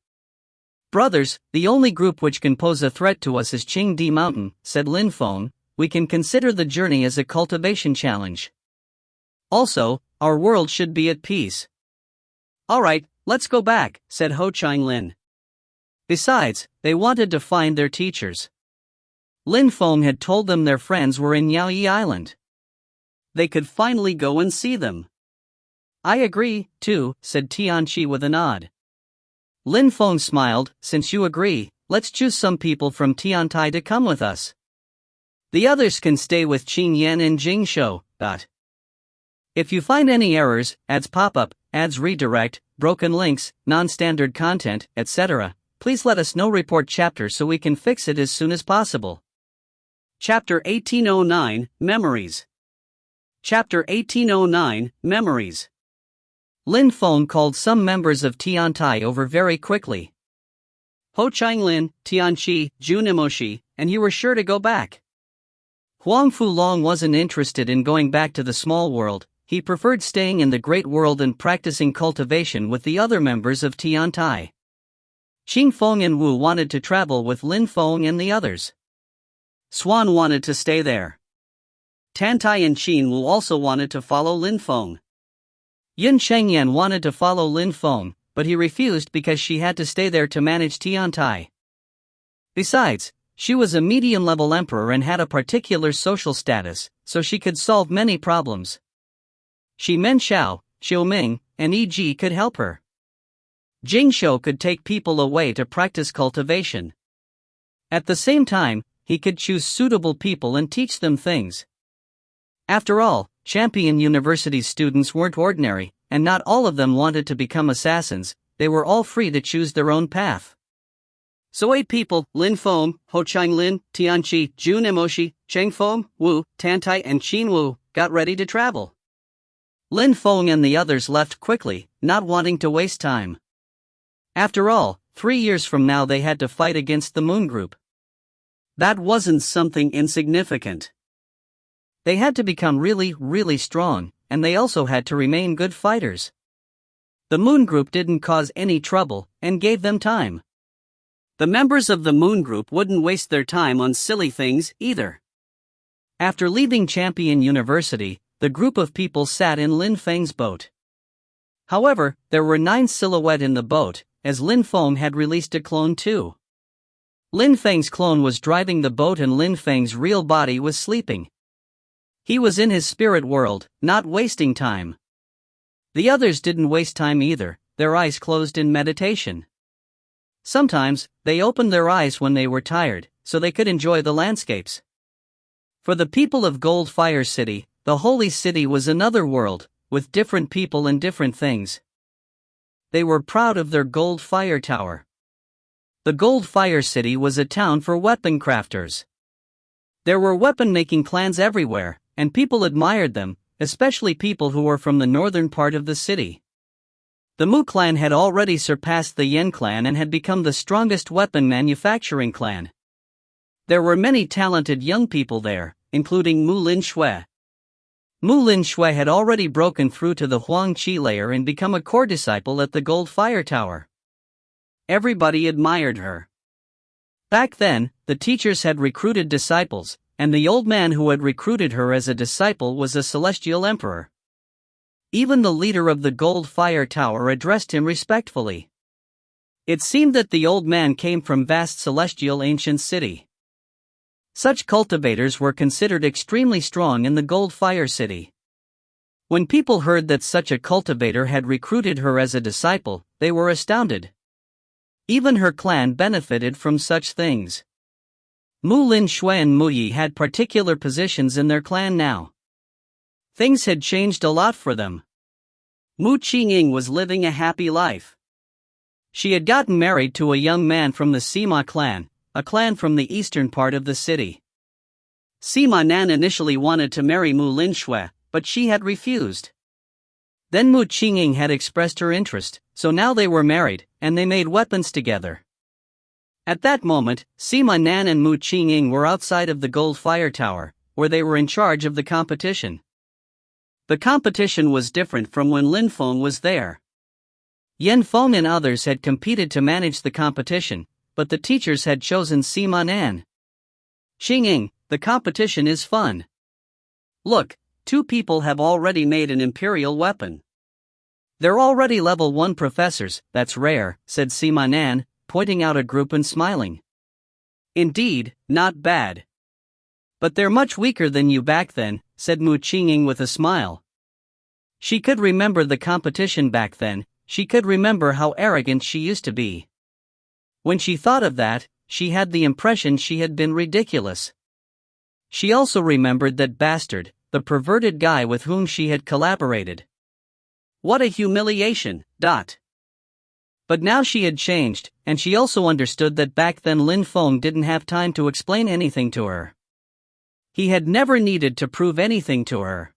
[SPEAKER 1] "Brothers, the only group which can pose a threat to us is Qingdi Mountain," said Lin Feng. "We can consider the journey as a cultivation challenge. Also, our world should be at peace." "All right, let's go back," said Ho Qinglin. Besides, they wanted to find their teachers. Lin Feng had told them their friends were in Yaoyi Island. They could finally go and see them. "I agree, too," said Tianqi with a nod. Lin Feng smiled. "Since you agree, let's choose some people from Tiantai to come with us. The others can stay with Qin Yan and Jing Shou. If you find any errors, ads pop up, ads redirect, broken links, non-standard content, etc., please let us know. Report chapter so we can fix it as soon as possible." Chapter 1809, Memories. Chapter 1809, Memories. Lin Feng called some members of Tiantai over very quickly. Ho Qinglin, Tianqi, Jun Emoshi, and you were sure to go back. Huang Fulong wasn't interested in going back to the small world, he preferred staying in the great world and practicing cultivation with the other members of Tiantai. Qing Feng and Wu wanted to travel with Lin Feng and the others. Swan wanted to stay there. Tantai and Qin Wu also wanted to follow Lin Feng. Yun Chengyan wanted to follow Lin Feng, but he refused because she had to stay there to manage Tiantai. Besides, she was a medium-level emperor and had a particular social status, so she could solve many problems. Shi Menshao, Xiu Ming, and E.G. could help her. Jing Shou could take people away to practice cultivation. At the same time, he could choose suitable people and teach them things. After all, Champion University's students weren't ordinary, and not all of them wanted to become assassins, they were all free to choose their own path. So 8 people, Lin Feng, Ho Changlin, Tianqi, Jun Emoshi, Cheng Feng, Wu, Tantai and Qin Wu, got ready to travel. Lin Feng and the others left quickly, not wanting to waste time. After all, 3 years from now they had to fight against the Moon Group. That wasn't something insignificant. They had to become really, really strong, and they also had to remain good fighters. The Moon Group didn't cause any trouble, and gave them time. The members of the Moon Group wouldn't waste their time on silly things, either. After leaving Champion University, the group of people sat in Lin Feng's boat. However, there were 9 silhouettes in the boat, as Lin Feng had released a clone too. Lin Feng's clone was driving the boat and Lin Feng's real body was sleeping. He was in his spirit world, not wasting time. The others didn't waste time either, their eyes closed in meditation. Sometimes, they opened their eyes when they were tired, so they could enjoy the landscapes. For the people of Gold Fire City, the holy city was another world, with different people and different things. They were proud of their Gold Fire Tower. The Gold Fire City was a town for weapon crafters. There were weapon-making clans everywhere, and people admired them, especially people who were from the northern part of the city. The Mu clan had already surpassed the Yen clan and had become the strongest weapon manufacturing clan. There were many talented young people there, including Mu Lin Shui. Mu Lin Shui had already broken through to the Huang Qi layer and become a core disciple at the Gold Fire Tower. Everybody admired her. Back then, the teachers had recruited disciples, and the old man who had recruited her as a disciple was a celestial emperor. Even the leader of the Gold Fire Tower addressed him respectfully. It seemed that the old man came from vast celestial ancient city. Such cultivators were considered extremely strong in the Gold Fire City. When people heard that such a cultivator had recruited her as a disciple, they were astounded. Even her clan benefited from such things. Mu Lin Shui and Mu Yi had particular positions in their clan now. Things had changed a lot for them. Mu Qingying was living a happy life. She had gotten married to a young man from the Sima clan, a clan from the eastern part of the city. Sima Nan initially wanted to marry Mu Lin Shui, but she had refused. Then Mu Qingying had expressed her interest, so now they were married, and they made weapons together. At that moment, Sima Nan and Mu Qingying were outside of the Gold Fire Tower, where they were in charge of the competition. The competition was different from when Lin Feng was there. Yen Feng and others had competed to manage the competition, but the teachers had chosen Sima Nan. Qingying, the competition is fun. Look, 2 people have already made an imperial weapon. They're already level 1 professors, that's rare, said Sima Nan, pointing out a group and smiling. Indeed, not bad. But they're much weaker than you back then, said Mu Qingying with a smile. She could remember the competition back then, she could remember how arrogant she used to be. When she thought of that, she had the impression she had been ridiculous. She also remembered that bastard, the perverted guy with whom she had collaborated. What a humiliation, . But now she had changed, and she also understood that back then Lin Feng didn't have time to explain anything to her. He had never needed to prove anything to her.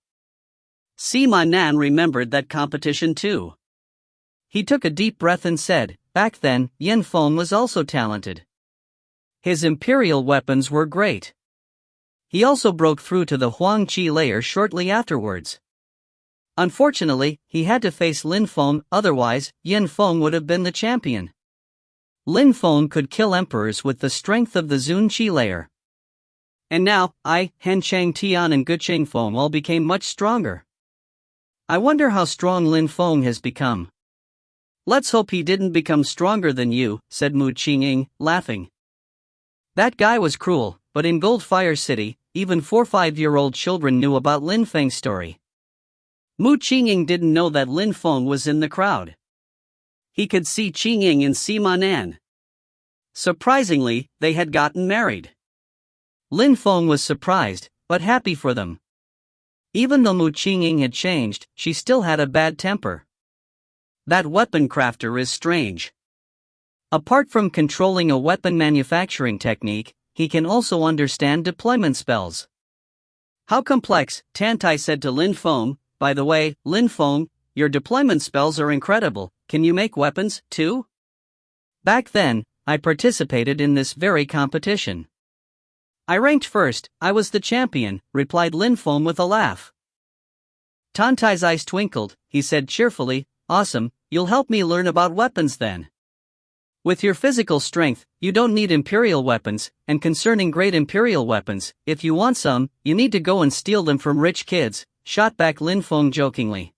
[SPEAKER 1] Sima Nan remembered that competition too. He took a deep breath and said, back then, Yen Feng was also talented. His imperial weapons were great. He also broke through to the Huang Qi layer shortly afterwards. Unfortunately, he had to face Lin Feng, otherwise, Yen Feng would have been the champion. Lin Feng could kill emperors with the strength of the Zun Qi layer. And now, Han Chang Tian and Guqing Feng all became much stronger. I wonder how strong Lin Feng has become. Let's hope he didn't become stronger than you, said Mu Qingying, laughing. That guy was cruel, but in Gold Fire City, even 4-5-year-old children knew about Lin Feng's story. Mu Qingying didn't know that Lin Feng was in the crowd. He could see Qingying and Sima Nan. Surprisingly, they had gotten married. Lin Feng was surprised, but happy for them. Even though Mu Qingying had changed, she still had a bad temper. That weapon crafter is strange. Apart from controlling a weapon manufacturing technique, he can also understand deployment spells. How complex, Tantai said to Lin Feng. By the way, Lin Feng, your deployment spells are incredible. Can you make weapons, too? Back then, I participated in this very competition. I ranked first, I was the champion, replied Lin Feng with a laugh. Tantai's eyes twinkled, he said cheerfully, awesome, you'll help me learn about weapons then. With your physical strength, you don't need imperial weapons, and concerning great imperial weapons, if you want some, you need to go and steal them from rich kids, shot back Lin Feng jokingly.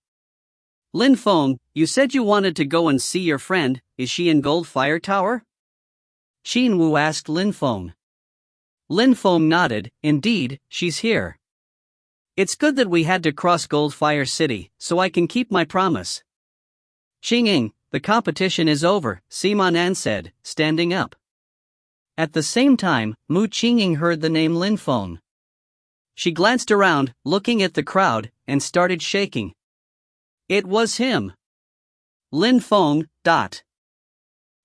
[SPEAKER 1] Lin Feng, you said you wanted to go and see your friend, is she in Gold Fire Tower? Xin Wu asked Lin Feng. Lin Feng nodded, indeed, she's here. It's good that we had to cross Gold Fire City, so I can keep my promise. Xing, the competition is over, Sima Nan said, standing up. At the same time, Mu Qingying heard the name Lin Feng. She glanced around, looking at the crowd, and started shaking. It was him. Lin Feng.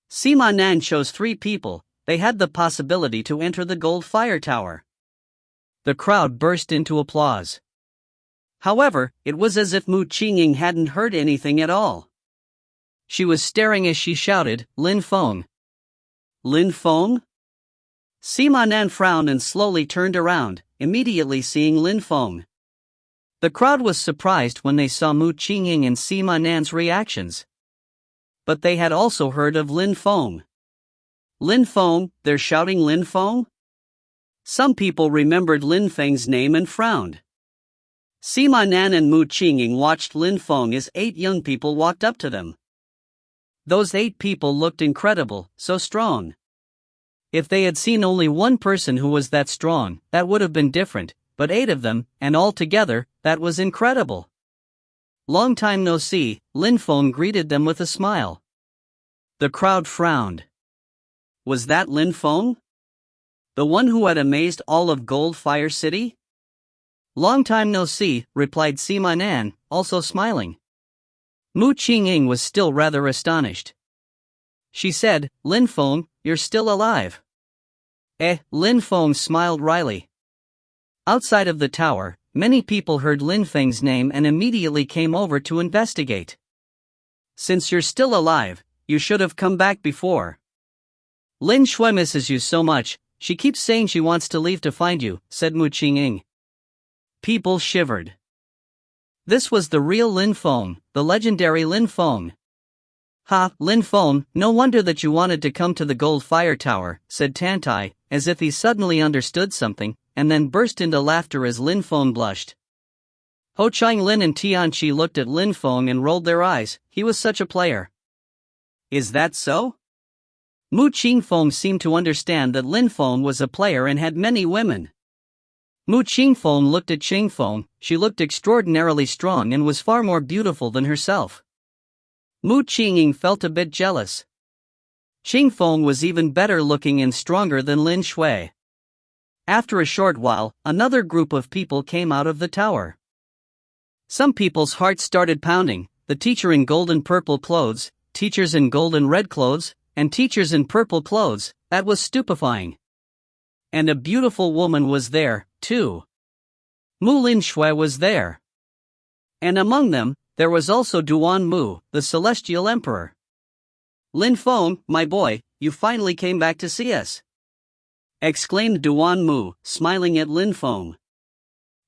[SPEAKER 1] Sima Nan chose 3 people, they had the possibility to enter the Gold Fire Tower. The crowd burst into applause. However, it was as if Mu Qingying hadn't heard anything at all. She was staring as she shouted, Lin Feng. Lin Feng? Sima Nan frowned and slowly turned around, immediately seeing Lin Feng. The crowd was surprised when they saw Mu Qingying and Sima Nan's reactions. But they had also heard of Lin Feng. Lin Feng, they're shouting Lin Feng? Some people remembered Lin Feng's name and frowned. Sima Nan and Mu Qingying watched Lin Feng as 8 young people walked up to them. Those 8 people looked incredible, so strong. If they had seen only one person who was that strong, that would have been different, but 8 of them, and all together, that was incredible. Long time no see, Lin Feng greeted them with a smile. The crowd frowned. Was that Lin Feng? The one who had amazed all of Gold Fire City? Long time no see, replied Sima Nan, also smiling. Mu Qingying was still rather astonished. She said, Lin Feng, you're still alive. Lin Feng smiled wryly. Outside of the tower, many people heard Lin Feng's name and immediately came over to investigate. Since you're still alive, you should have come back before. Lin Shui misses you so much, she keeps saying she wants to leave to find you, said Mu Qingying. People shivered. This was the real Lin Feng, the legendary Lin Feng. Ha, Lin Feng, no wonder that you wanted to come to the Gold Fire Tower, said Tantai, as if he suddenly understood something, and then burst into laughter as Lin Feng blushed. Ho Chang Lin and Tianqi looked at Lin Feng and rolled their eyes, he was such a player. Is that so? Mu Qingfeng seemed to understand that Lin Feng was a player and had many women. Mu Qingfeng looked at Qingfeng, she looked extraordinarily strong and was far more beautiful than herself. Mu Qingying felt a bit jealous. Qingfeng was even better looking and stronger than Lin Shui. After a short while, another group of people came out of the tower. Some people's hearts started pounding, the teacher in gold and purple clothes, teachers in gold and red clothes, and teachers in purple clothes, that was stupefying. And a beautiful woman was there, too. Mu Lin Shui was there. And among them, there was also Duan Mu, the Celestial Emperor. Lin Feng, my boy, you finally came back to see us, exclaimed Duan Mu, smiling at Lin Feng.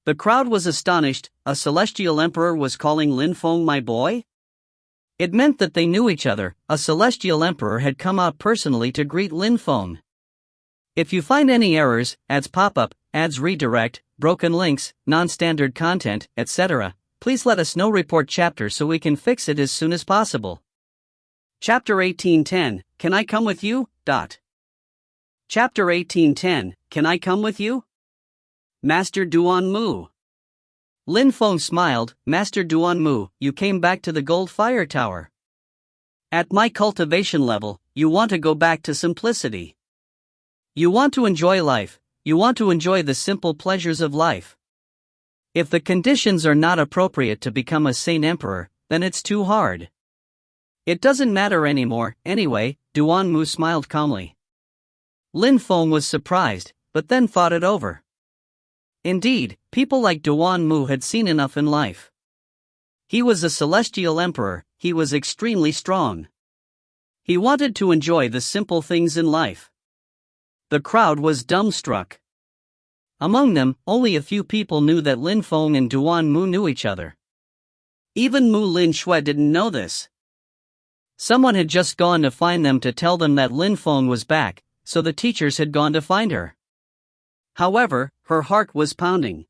[SPEAKER 1] The crowd was astonished, a Celestial Emperor was calling Lin Feng my boy? It meant that they knew each other, a Celestial Emperor had come out personally to greet Lin Feng. If you find any errors, ads pop up, ads redirect, broken links, non-standard content, etc., please let us know. Report chapter so we can fix it as soon as possible. Chapter 1810, Can I Come With You? Chapter 1810, Can I Come With You? Master Duan Mu. Lin Feng smiled, Master Duan Mu, you came back to the Gold Fire Tower. At my cultivation level, you want to go back to simplicity. You want to enjoy life, you want to enjoy the simple pleasures of life. If the conditions are not appropriate to become a Saint Emperor, then it's too hard. It doesn't matter anymore, anyway, Duanmu smiled calmly. Lin Feng was surprised, but then thought it over. Indeed, people like Duanmu had seen enough in life. He was a celestial emperor, he was extremely strong. He wanted to enjoy the simple things in life. The crowd was dumbstruck. Among them, only a few people knew that Lin Feng and Duanmu knew each other. Even Mu Lin Shui didn't know this. Someone had just gone to find them to tell them that Lin Feng was back, so the teachers had gone to find her. However, her heart was pounding.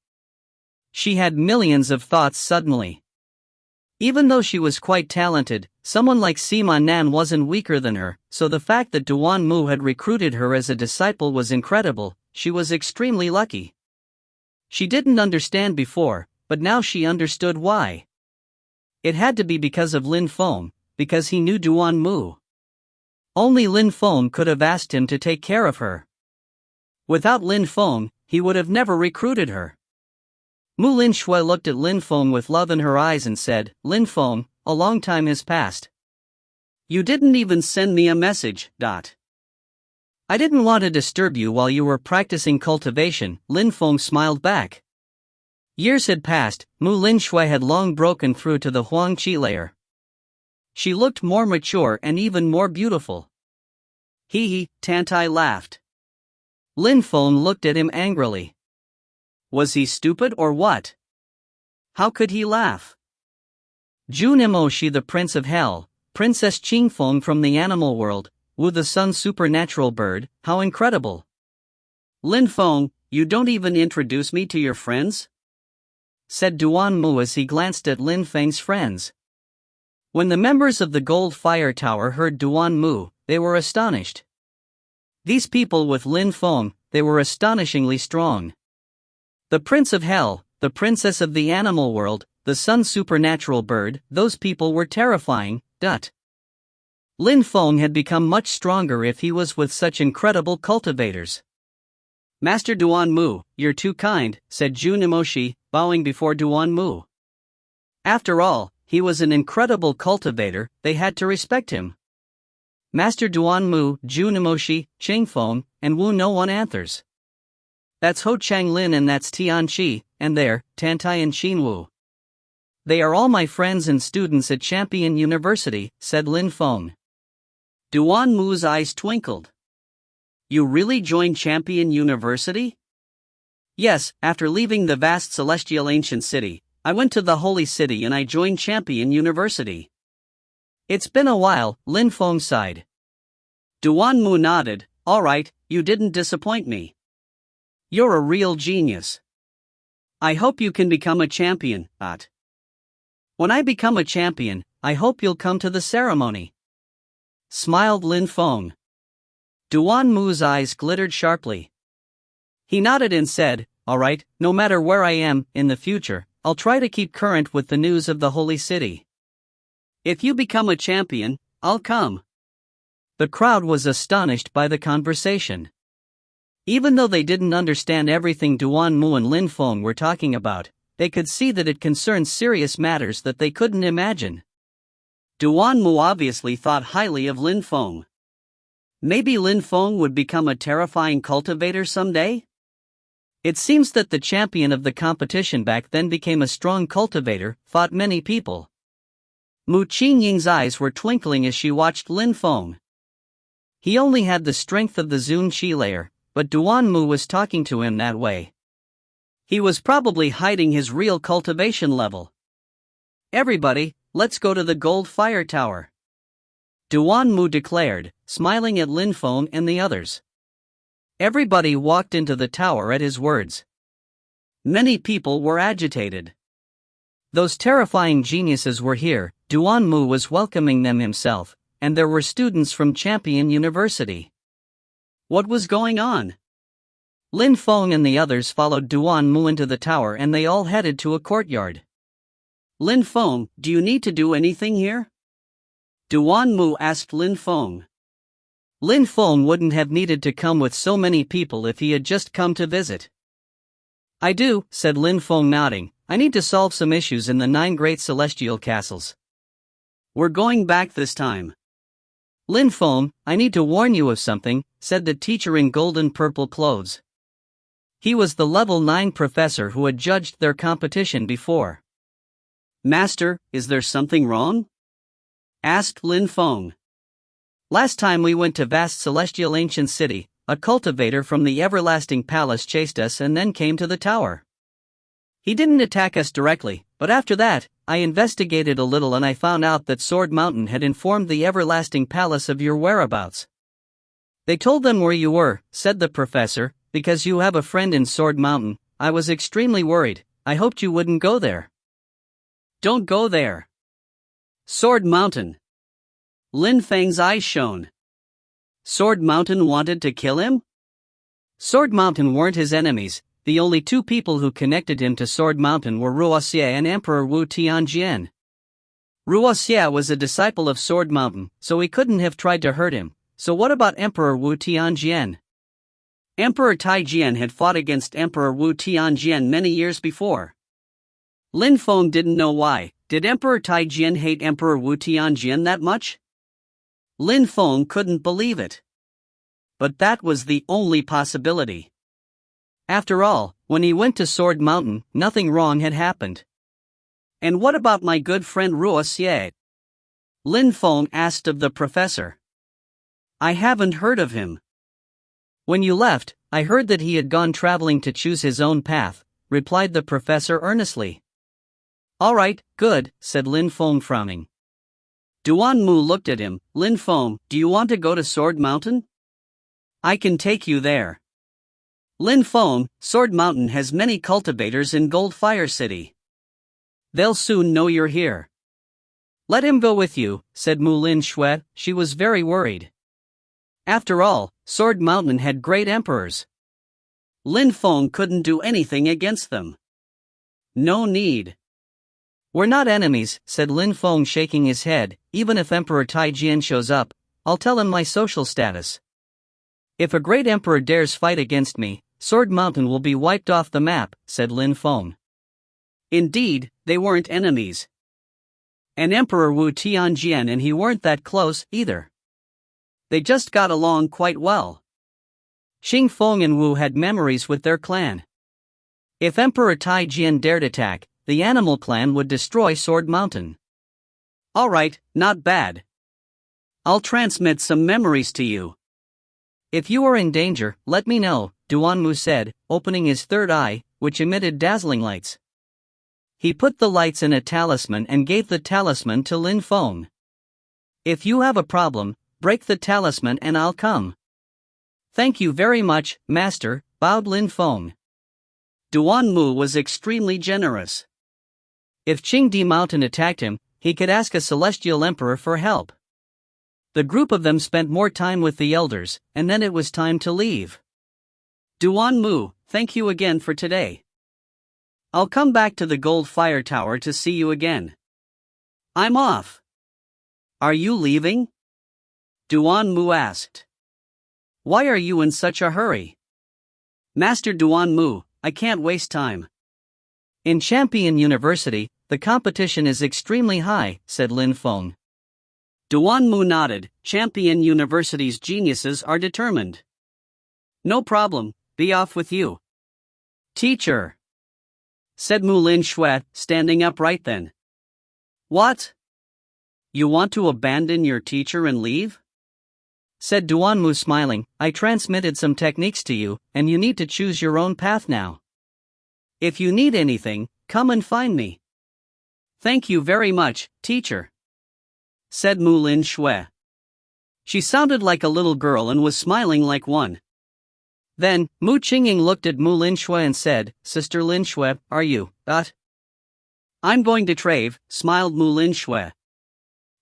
[SPEAKER 1] She had millions of thoughts suddenly. Even though she was quite talented, someone like Sima Nan wasn't weaker than her, so the fact that Duanmu had recruited her as a disciple was incredible. She was extremely lucky. She didn't understand before, but now she understood why. It had to be because of Lin Feng, because he knew Duanmu. Only Lin Feng could have asked him to take care of her. Without Lin Feng, he would have never recruited her. Mu Lin Shui looked at Lin Feng with love in her eyes and said, Lin Feng, a long time has passed. You didn't even send me a message. I didn't want to disturb you while you were practicing cultivation, Lin Feng smiled back. Years had passed, Mu Lin Shui had long broken through to the Huang Qi layer. She looked more mature and even more beautiful. Hee, Tantai laughed. Lin Feng looked at him angrily. Was he stupid or what? How could he laugh? Jun Imoshi, the Prince of Hell, Princess Qingfeng from the animal world, Wu the Sun supernatural bird, how incredible. Lin Feng, you don't even introduce me to your friends? Said Duanmu as he glanced at Lin Feng's friends. When the members of the Gold Fire Tower heard Duanmu, they were astonished. These people with Lin Feng, they were astonishingly strong. The Prince of Hell, the Princess of the Animal World, the Sun supernatural bird, those people were terrifying. Lin Feng had become much stronger if he was with such incredible cultivators. Master Duanmu, you're too kind, said Jun Imoshi, bowing before Duanmu. After all, he was an incredible cultivator, they had to respect him. Master Duanmu, Jun Imoshi, Qingfeng, and Wu no one answers. That's Ho Chang Lin and that's Tian Qi, and there, Tantai and Xin Wu. They are all my friends and students at Champion University, said Lin Feng. Duanmu's eyes twinkled. You really joined Champion University? Yes, after leaving the vast celestial ancient city, I went to the holy city and I joined Champion University. It's been a while, Lin Feng sighed. Duanmu nodded, alright, you didn't disappoint me. You're a real genius. I hope you can become a champion, When I become a champion, I hope you'll come to the ceremony. Smiled Lin Feng. Duanmu's eyes glittered sharply. He nodded and said, alright, no matter where I am, in the future, I'll try to keep current with the news of the holy city. If you become a champion, I'll come. The crowd was astonished by the conversation. Even though they didn't understand everything Duanmu and Lin Feng were talking about, they could see that it concerned serious matters that they couldn't imagine. Duanmu obviously thought highly of Lin Feng. Maybe Lin Feng would become a terrifying cultivator someday? It seems that the champion of the competition back then became a strong cultivator, fought many people. Mu Qingying's eyes were twinkling as she watched Lin Feng. He only had the strength of the Zun Qi layer, but Duanmu was talking to him that way. He was probably hiding his real cultivation level. Everybody, let's go to the Gold Fire Tower. Duanmu declared, smiling at Lin Feng and the others. Everybody walked into the tower at his words. Many people were agitated. Those terrifying geniuses were here, Duanmu was welcoming them himself, and there were students from Champion University. What was going on? Lin Feng and the others followed Duanmu into the tower and they all headed to a courtyard. Lin Feng, do you need to do anything here? Duanmu asked Lin Feng. Lin Feng wouldn't have needed to come with so many people if he had just come to visit. I do, said Lin Feng nodding, I need to solve some issues in the 9 great celestial castles. We're going back this time. Lin Feng, I need to warn you of something, said the teacher in golden purple clothes. He was the level 9 professor who had judged their competition before. Master, is there something wrong? Asked Lin Feng. Last time we went to vast celestial ancient city, a cultivator from the everlasting palace chased us and then came to the tower. He didn't attack us directly, but after that, I investigated a little and I found out that Sword Mountain had informed the everlasting palace of your whereabouts. They told them where you were, said the professor, because you have a friend in Sword Mountain. I was extremely worried. I hoped you wouldn't go there. Don't go there. Sword Mountain. Lin Feng's eyes shone. Sword Mountain wanted to kill him? Sword Mountain weren't his enemies. The only two people who connected him to Sword Mountain were Ruoxie and Emperor Wu Tianjian. Ruoxie was a disciple of Sword Mountain, so he couldn't have tried to hurt him. So what about Emperor Wu Tianjian? Emperor Taijian had fought against Emperor Wu Tianjian many years before. Lin Feng didn't know why. Did Emperor Taijian hate Emperor Wu Tianjian that much? Lin Feng couldn't believe it. But that was the only possibility. After all, when he went to Sword Mountain, nothing wrong had happened. And what about my good friend Ruoxie? Lin Feng asked of the professor. I haven't heard of him. When you left, I heard that he had gone traveling to choose his own path, replied the professor earnestly. All right, good, said Lin Feng frowning. Duan Mu looked at him. Lin Feng, do you want to go to Sword Mountain? I can take you there. Lin Feng, Sword Mountain has many cultivators in Gold Fire City. They'll soon know you're here. Let him go with you, said Mu Lin Shui. She was very worried. After all, Sword Mountain had great emperors. Lin Feng couldn't do anything against them. No need. We're not enemies, said Lin Feng shaking his head. Even if Emperor Taijian shows up, I'll tell him my social status. If a great emperor dares fight against me, Sword Mountain will be wiped off the map, said Lin Feng. Indeed, they weren't enemies. And Emperor Wu Tianjian and he weren't that close, either. They just got along quite well. Qing Feng and Wu had memories with their clan. If Emperor Taijian dared attack, the animal clan would destroy Sword Mountain. Alright, not bad. I'll transmit some memories to you. If you are in danger, let me know, Duan Mu said, opening his third eye, which emitted dazzling lights. He put the lights in a talisman and gave the talisman to Lin Feng. If you have a problem, break the talisman and I'll come. Thank you very much, Master, bowed Lin Feng. Duan Mu was extremely generous. If Qingdi Mountain attacked him, he could ask a celestial emperor for help. The group of them spent more time with the elders, and then it was time to leave. Duan Mu, thank you again for today. I'll come back to the Gold Fire Tower to see you again. I'm off. Are you leaving? Duan Mu asked. Why are you in such a hurry? Master Duan Mu, I can't waste time. In Champion University, the competition is extremely high, said Lin Feng. Duan Mu nodded. Champion University's geniuses are determined. No problem, be off with you. Teacher, said Mu Lin Shui, standing up right then. What? You want to abandon your teacher and leave? Said Duan Mu smiling. I transmitted some techniques to you, and you need to choose your own path now. If you need anything, come and find me. Thank you very much, teacher, said Mu Lin Shui. She sounded like a little girl and was smiling like one. Then, Mu Qingying looked at Mu Lin Shui and said, Sister Lin Shui, are you, I'm going to trave, smiled Mu Lin Shui.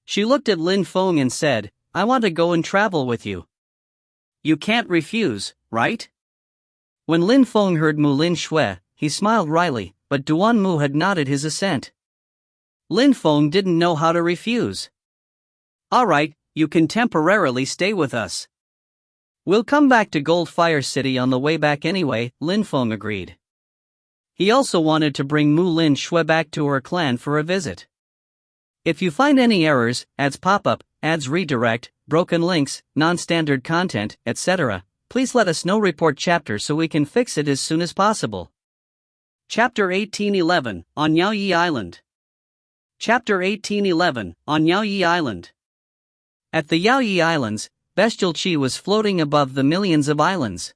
[SPEAKER 1] She looked at Lin Feng and said, I want to go and travel with you. You can't refuse, right? When Lin Feng heard Mu Lin Shui, he smiled wryly, but Duan Mu had nodded his assent. Lin Feng didn't know how to refuse. Alright, you can temporarily stay with us. We'll come back to Gold Fire City on the way back anyway, Lin Feng agreed. He also wanted to bring Mu Lin Shui back to her clan for a visit. If you find any errors, ads pop up, ads redirect, broken links, non-standard content, etc., please let us know. Report chapter so we can fix it as soon as possible. Chapter 1811, on Yaoyi Island. Chapter 1811, on Yaoyi Island. At the Yaoyi Islands, bestial qi was floating above the millions of islands.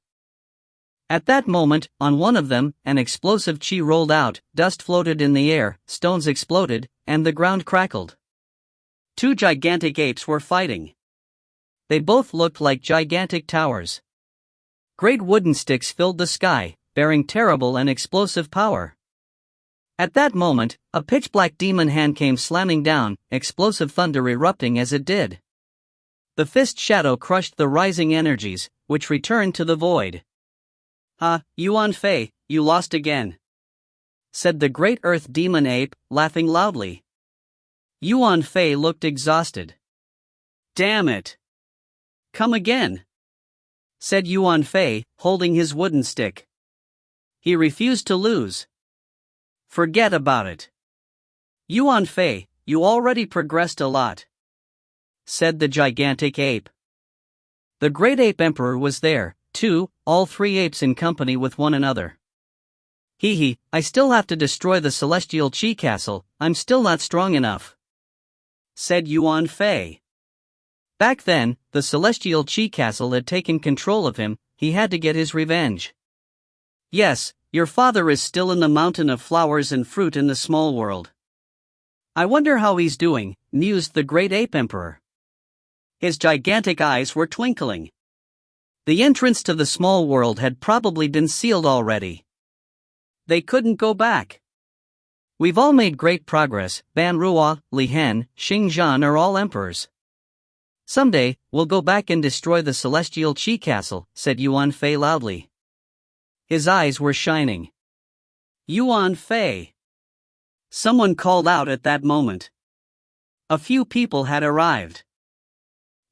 [SPEAKER 1] At that moment, on one of them, an explosive qi rolled out, dust floated in the air, stones exploded, and the ground crackled. Two gigantic apes were fighting. They both looked like gigantic towers. Great wooden sticks filled the sky, bearing terrible and explosive power. At that moment, a pitch-black demon hand came slamming down, explosive thunder erupting as it did. The fist shadow crushed the rising energies, which returned to the void. Yuan Fei, you lost again," said the great earth demon ape, laughing loudly. Yuan Fei looked exhausted. "Damn it! Come again," said Yuan Fei, holding his wooden stick. He refused to lose. "Forget about it. Yuan Fei, you already progressed a lot," said the gigantic ape. The great ape emperor was there, too, all three apes in company with one another. I still have to destroy the celestial qi castle, I'm still not strong enough," said Yuan Fei. Back then, the celestial qi castle had taken control of him, he had to get his revenge. "Yes, your father is still in the mountain of flowers and fruit in the small world. I wonder how he's doing," mused the great ape emperor. His gigantic eyes were twinkling. The entrance to the small world had probably been sealed already. They couldn't go back. "We've all made great progress, Ban Ruo, Li Hen, Xing Zhan are all emperors. Someday, we'll go back and destroy the celestial qi castle," said Yuan Fei loudly. His eyes were shining. "Yuan Fei!" Someone called out at that moment. A few people had arrived.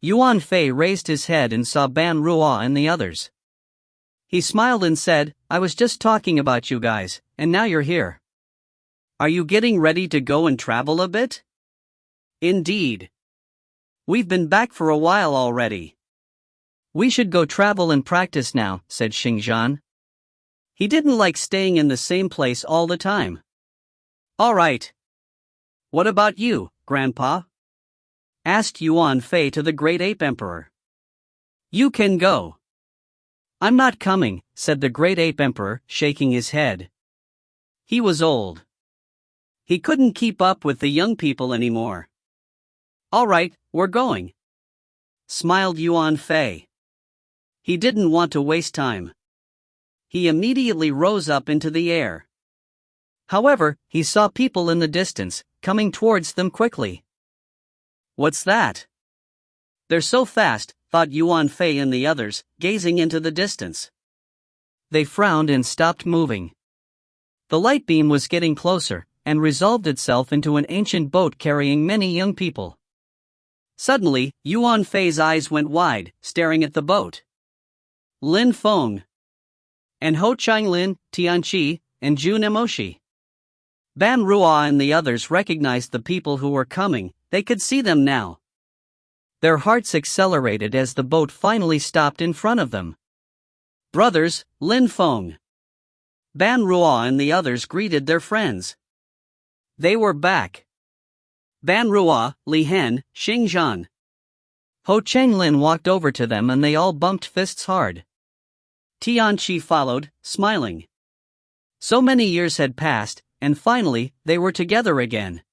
[SPEAKER 1] Yuan Fei raised his head and saw Ban Ruo and the others. He smiled and said, "I was just talking about you guys, and now you're here. Are you getting ready to go and travel a bit?" "Indeed. We've been back for a while already." "We should go travel and practice now," said Xing Zhan. He didn't like staying in the same place all the time. "All right. What about you, Grandpa?" asked Yuan Fei to the great ape emperor. "You can go." "I'm not coming," said the great ape emperor, shaking his head. He was old. He couldn't keep up with the young people anymore. "All right, we're going," smiled Yuan Fei. He didn't want to waste time. He immediately rose up into the air. However, he saw people in the distance, coming towards them quickly. "What's that? They're so fast," thought Yuan Fei and the others, gazing into the distance. They frowned and stopped moving. The light beam was getting closer, and resolved itself into an ancient boat carrying many young people. Suddenly, Yuan Fei's eyes went wide, staring at the boat. Lin Feng and Ho Changlin, Tianqi, and Jun Emoshi. Ban Ruo and the others recognized the people who were coming, they could see them now. Their hearts accelerated as the boat finally stopped in front of them. "Brothers, Lin Feng." Ban Ruo and the others greeted their friends. They were back. Ban Ruo, Li Hen, Xing Zhan. Ho Changlin walked over to them and they all bumped fists hard. Tianqi followed, smiling. So many years had passed, and finally, they were together again.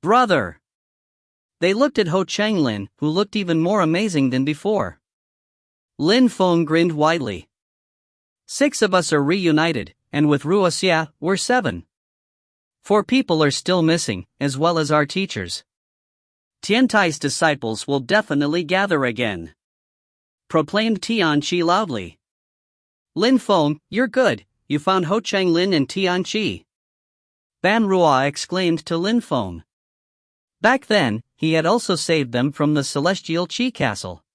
[SPEAKER 1] "Brother!" They looked at Ho Changlin, who looked even more amazing than before. Lin Feng grinned widely. "6 of us are reunited, and with Ruo Xia, we're 7. 4 people are still missing, as well as our teachers. Tiantai's disciples will definitely gather again," proclaimed Tianqi loudly. "Lin Feng, you're good, you found Ho Changlin and Tianqi," Ban Ruo exclaimed to Lin Feng. Back then, he had also saved them from the celestial qi castle.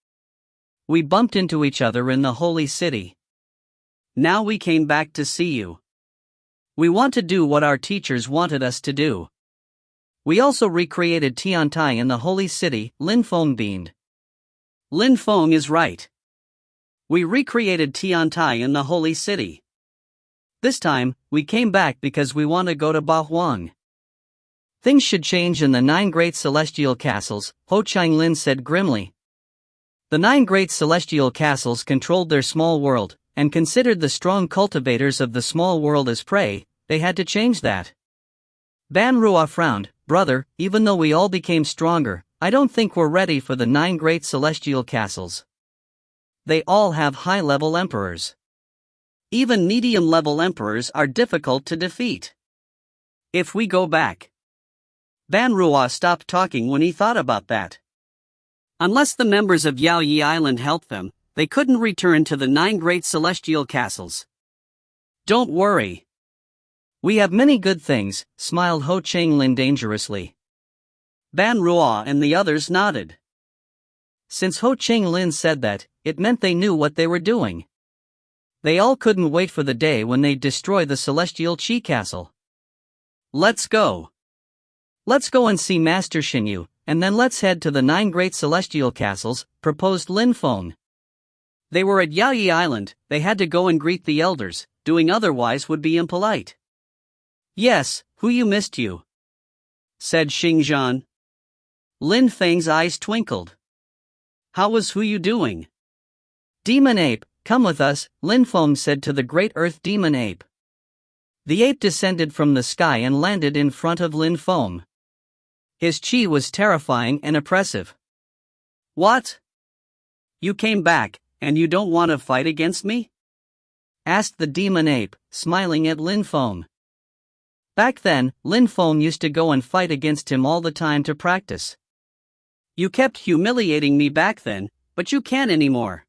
[SPEAKER 1] "We bumped into each other in the holy city. Now we came back to see you. We want to do what our teachers wanted us to do. We also recreated Tiantai in the holy city," Lin Feng beamed. Lin Feng is right. We recreated Tiantai in the Holy City. This time, we came back because we want to go to Bahuang. Things should change in the 9 great celestial castles, Ho Changlin said grimly. The 9 great celestial castles controlled their small world, and considered the strong cultivators of the small world as prey. They had to change that. Ban Rua frowned. Brother, even though we all became stronger, I don't think we're ready for the 9 great celestial castles. They all have high-level emperors. Even medium-level emperors are difficult to defeat. If we go back. Ban Rua stopped talking when he thought about that. Unless the members of Yao Yi Island helped them, they couldn't return to the 9 great celestial castles. Don't worry. We have many good things, smiled Ho Changlin dangerously. Ban Rua and the others nodded. Since Ho Changlin said that, it meant they knew what they were doing. They all couldn't wait for the day when they'd destroy the celestial Qi castle. Let's go. Let's go and see Master Xinyu, and then let's head to the 9 great celestial castles, proposed Lin Feng. They were at Yao Yi Island. They had to go and greet the elders, doing otherwise would be impolite. Yes, who you missed you, said Xingzhan. Lin Feng's eyes twinkled. How was Hu Yu doing? Demon ape, come with us, Lin Feng said to the great earth demon ape. The ape descended from the sky and landed in front of Lin Feng. His chi was terrifying and oppressive. What? You came back, and you don't want to fight against me? Asked the demon ape, smiling at Lin Feng. Back then, Lin Feng used to go and fight against him all the time to practice. You kept humiliating me back then, but you can't anymore.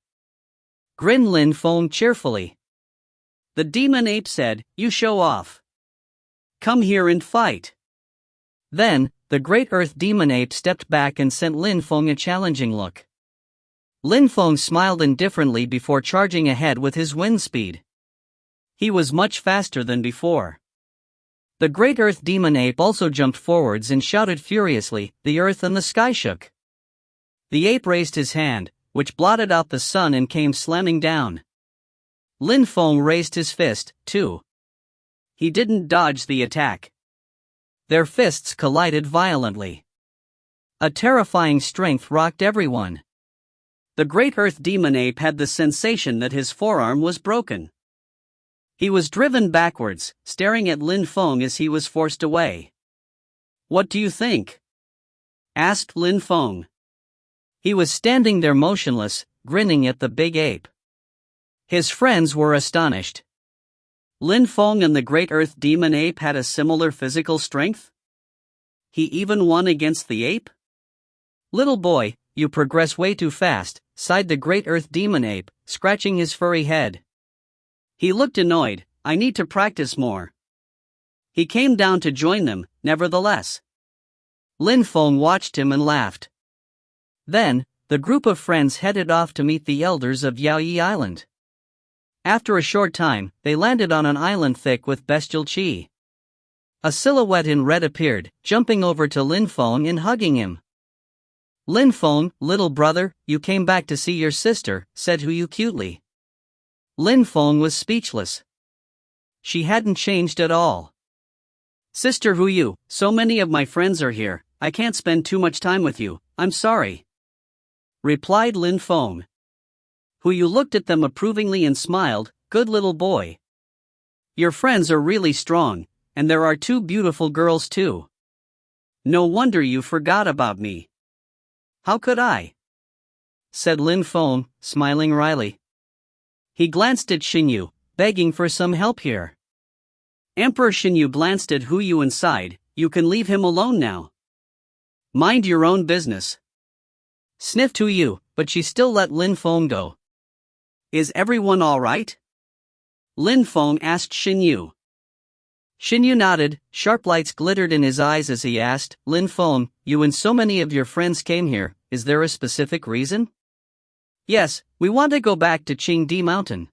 [SPEAKER 1] Grinned Lin Feng cheerfully. The demon ape said, You show off. Come here and fight. Then, the great earth demon ape stepped back and sent Lin Feng a challenging look. Lin Feng smiled indifferently before charging ahead with his wind speed. He was much faster than before. The great earth demon ape also jumped forwards and shouted furiously. The earth and the sky shook. The ape raised his hand, which blotted out the sun and came slamming down. Lin Feng raised his fist, too. He didn't dodge the attack. Their fists collided violently. A terrifying strength rocked everyone. The great earth demon ape had the sensation that his forearm was broken. He was driven backwards, staring at Lin Feng as he was forced away. What do you think? Asked Lin Feng. He was standing there motionless, grinning at the big ape. His friends were astonished. Lin Feng and the great earth demon ape had a similar physical strength? He even won against the ape? Little boy, you progress way too fast, sighed the great earth demon ape, scratching his furry head. He looked annoyed. I need to practice more. He came down to join them, nevertheless. Lin Feng watched him and laughed. Then, the group of friends headed off to meet the elders of Yao Yi Island. After a short time, they landed on an island thick with bestial qi. A silhouette in red appeared, jumping over to Lin Feng and hugging him. Lin Feng, little brother, you came back to see your sister, said Hu Yu cutely. Lin Feng was speechless. She hadn't changed at all. Sister Hu Yu, so many of my friends are here, I can't spend too much time with you, I'm sorry. Replied Lin Feng. Hu Yu looked at them approvingly and smiled, good little boy. Your friends are really strong, and there are 2 beautiful girls too. No wonder you forgot about me. How could I? Said Lin Feng, smiling wryly. He glanced at Xinyu, begging for some help here. Emperor Xinyu glanced at Hu Yu and sighed, you can leave him alone now. Mind your own business. Sniffed Hu Yu, but she still let Lin Feng go. Is everyone all right? Lin Feng asked Xinyu. Xinyu nodded, sharp lights glittered in his eyes as he asked, Lin Feng, you and so many of your friends came here, is there a specific reason? Yes, we want to go back to Qingdi Mountain.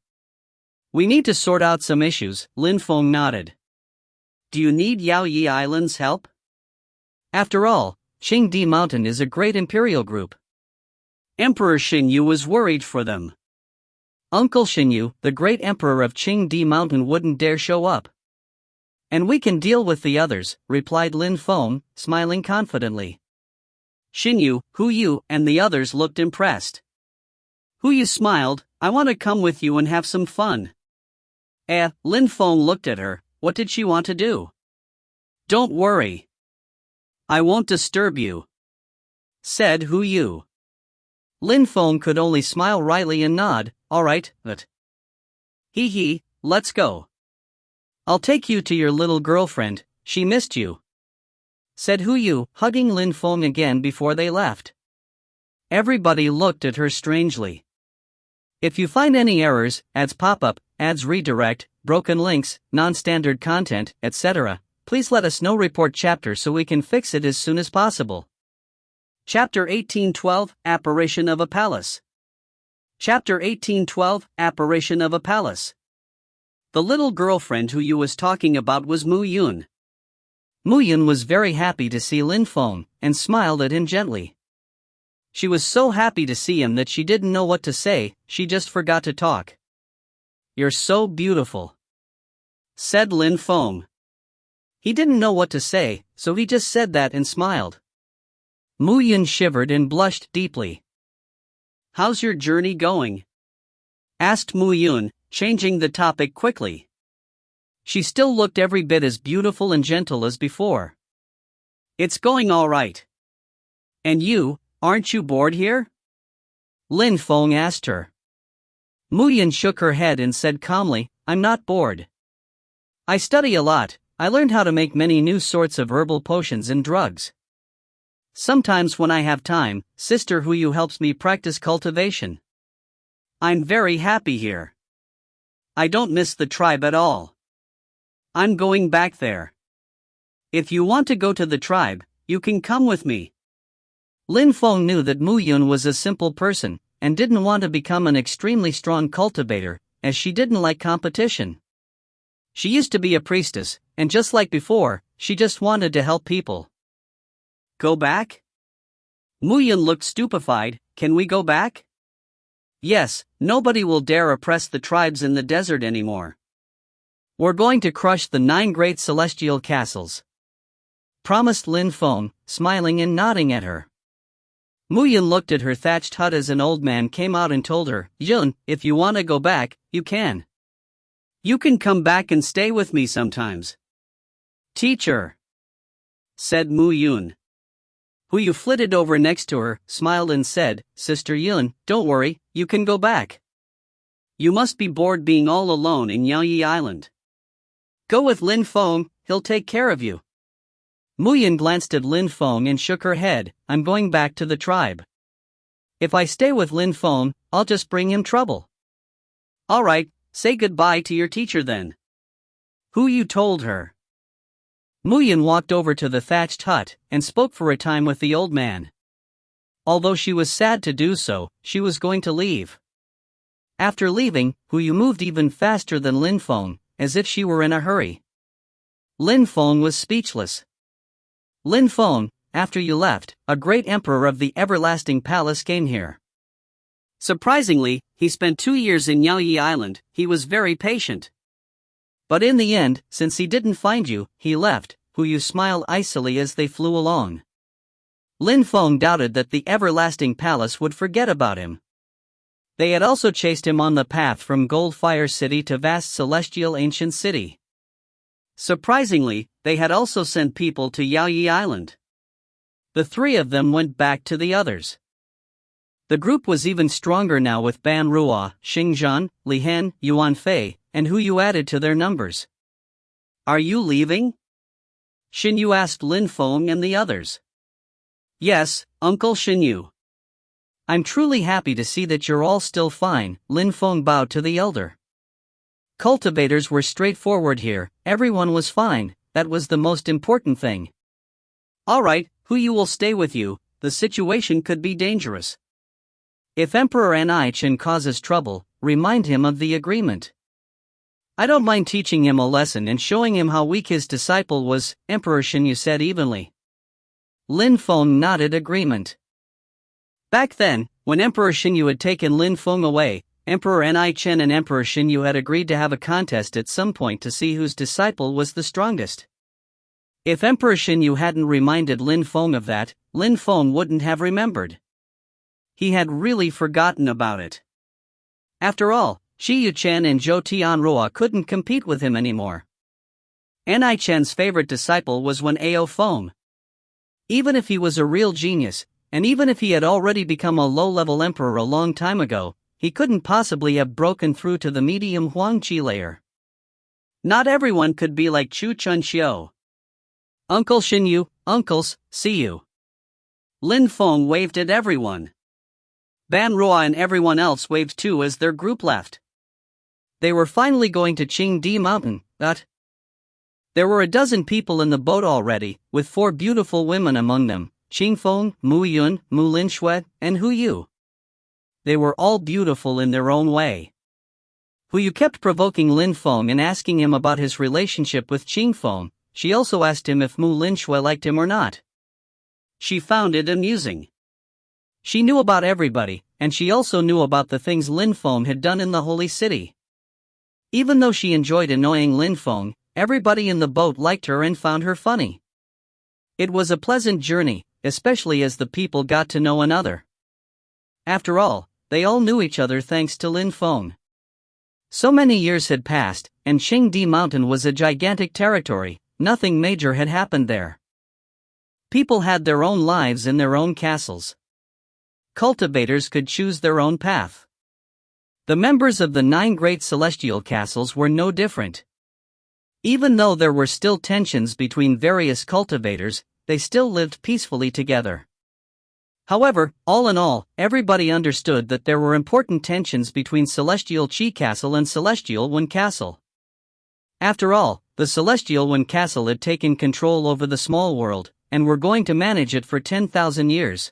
[SPEAKER 1] We need to sort out some issues, Lin Feng nodded. Do you need Yao Yi Island's help? After all, Qingdi Mountain is a great imperial group. Emperor Xinyu was worried for them. Uncle Xinyu, the great emperor of Qingdi Mountain, wouldn't dare show up. And we can deal with the others, replied Lin Feng, smiling confidently. Xinyu, Hu Yu, and the others looked impressed. Hu Yu smiled, I want to come with you and have some fun. Lin Feng looked at her, what did she want to do? Don't worry. I won't disturb you, said Hu Yu. Lin Feng could only smile wryly and nod, alright, but. Hee, let's go. I'll take you to your little girlfriend, she missed you, said Hu Yu, hugging Lin Feng again before they left. Everybody looked at her strangely. If you find any errors, ads pop up, ads redirect, broken links, non-standard content, etc., please let us know. Report chapter so we can fix it as soon as possible. Chapter 1812, Apparition of a Palace. Chapter 1812, Apparition of a Palace. The little girlfriend who you was talking about was Mu Yun. Mu Yun was very happy to see Lin Feng, and smiled at him gently. She was so happy to see him that she didn't know what to say, she just forgot to talk. You're so beautiful, said Lin Feng. He didn't know what to say, so he just said that and smiled. Mu Yun shivered and blushed deeply. How's your journey going? Asked Mu Yun, changing the topic quickly. She still looked every bit as beautiful and gentle as before. It's going all right. And you, aren't you bored here? Lin Feng asked her. Mu Yun shook her head and said calmly, I'm not bored. I study a lot, I learned how to make many new sorts of herbal potions and drugs. Sometimes when I have time, Sister Hu Yu helps me practice cultivation. I'm very happy here. I don't miss the tribe at all. I'm going back there. If you want to go to the tribe, you can come with me. Lin Feng knew that Mu Yun was a simple person, and didn't want to become an extremely strong cultivator, as she didn't like competition. She used to be a priestess, and just like before, she just wanted to help people. Go back? Mu Yun looked stupefied, can we go back? Yes, nobody will dare oppress the tribes in the desert anymore. We're going to crush the 9 great celestial castles, promised Lin Feng, smiling and nodding at her. Mu Yun looked at her thatched hut as an old man came out and told her, Yun, if you want to go back, you can. You can come back and stay with me sometimes. Teacher, said Mu Yun. Hu Yu flitted over next to her, smiled and said, Sister Yun, don't worry, you can go back. You must be bored being all alone in Yaoyi Island. Go with Lin Feng, he'll take care of you. Mu Yun glanced at Lin Feng and shook her head, I'm going back to the tribe. If I stay with Lin Feng, I'll just bring him trouble. Alright, say goodbye to your teacher then. Hu Yu told her. Mu Yun walked over to the thatched hut, and spoke for a time with the old man. Although she was sad to do so, she was going to leave. After leaving, Hu Yu moved even faster than Lin Feng, as if she were in a hurry. Lin Feng was speechless. Lin Feng, after you left, a great emperor of the everlasting palace came here. Surprisingly, he spent 2 years in Yaoyi Island, he was very patient. But in the end, since he didn't find you, he left, Hu Yu smiled icily as they flew along. Lin Feng doubted that the everlasting palace would forget about him. They had also chased him on the path from Goldfire City to vast celestial ancient city. Surprisingly, they had also sent people to Yaoyi Island. The 3 of them went back to the others. The group was even stronger now with Ban Ruo, Xingzhan, Li Hen, Yuan Fei, and Hu Yu added to their numbers. Are you leaving? Xinyu asked Lin Feng and the others. Yes, Uncle Xinyu. I'm truly happy to see that you're all still fine, Lin Feng bowed to the elder. Cultivators were straightforward here, everyone was fine, that was the most important thing. Alright, Hu Yu will stay with you, the situation could be dangerous. If Emperor Anai-chan causes trouble, remind him of the agreement. I don't mind teaching him a lesson and showing him how weak his disciple was, Emperor Xinyu said evenly. Lin Feng nodded agreement. Back then, When Emperor Xinyu had taken Lin Feng away, Emperor Ni Chen and Emperor Xinyu had agreed to have a contest at some point to see whose disciple was the strongest. If Emperor Xinyu hadn't reminded Lin Feng of that, Lin Feng wouldn't have remembered. He had really forgotten about it. After all, Shi Yuchen and Zhou Tianrua couldn't compete with him anymore. Ni Chen's favorite disciple was Ao Feng. Even if he was a real genius, and even if he had already become a low-level emperor a long time ago, he couldn't possibly have broken through to the medium Huangqi layer. Not everyone could be like Chu Chunxiu. Uncle Xinyu, uncles, see you. Lin Feng waved at everyone. Ban Ruo and everyone else waved too as their group left. They were finally going to Qingdi Mountain, but there were a dozen people in the boat already, with 4 beautiful women among them, Qingfeng, Mu Yun, Mu Linshui, and Hu Yu. They were all beautiful in their own way. Hu Yu kept provoking Lin Feng and asking him about his relationship with Qingfeng. She also asked him if Mu Linshui liked him or not. She found it amusing. She knew about everybody, and she also knew about the things Lin Feng had done in the holy city. Even though she enjoyed annoying Lin Feng, everybody in the boat liked her and found her funny. It was a pleasant journey, especially as the people got to know another. After all, they all knew each other thanks to Lin Feng. So many years had passed, and Qingdi Mountain was a gigantic territory. Nothing major had happened there. People had their own lives in their own castles. Cultivators could choose their own path. The members of the 9 great celestial castles were no different. Even though there were still tensions between various cultivators, they still lived peacefully together. However, all in all, everybody understood that there were important tensions between Celestial Qi Castle and Celestial Wen Castle. After all, the Celestial Wen Castle had taken control over the small world, and were going to manage it for 10,000 years.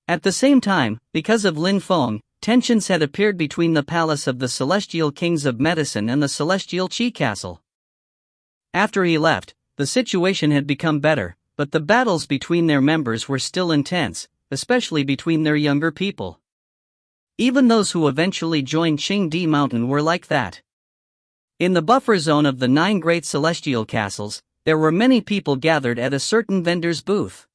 [SPEAKER 1] At the same time, because of Lin Feng, tensions had appeared between the palace of the Celestial Kings of Medicine and the Celestial Qi Castle. After he left, the situation had become better, but the battles between their members were still intense, especially between their younger people. Even those who eventually joined Qingdi Mountain were like that. In the buffer zone of the 9 great celestial castles, there were many people gathered at a certain vendor's booth.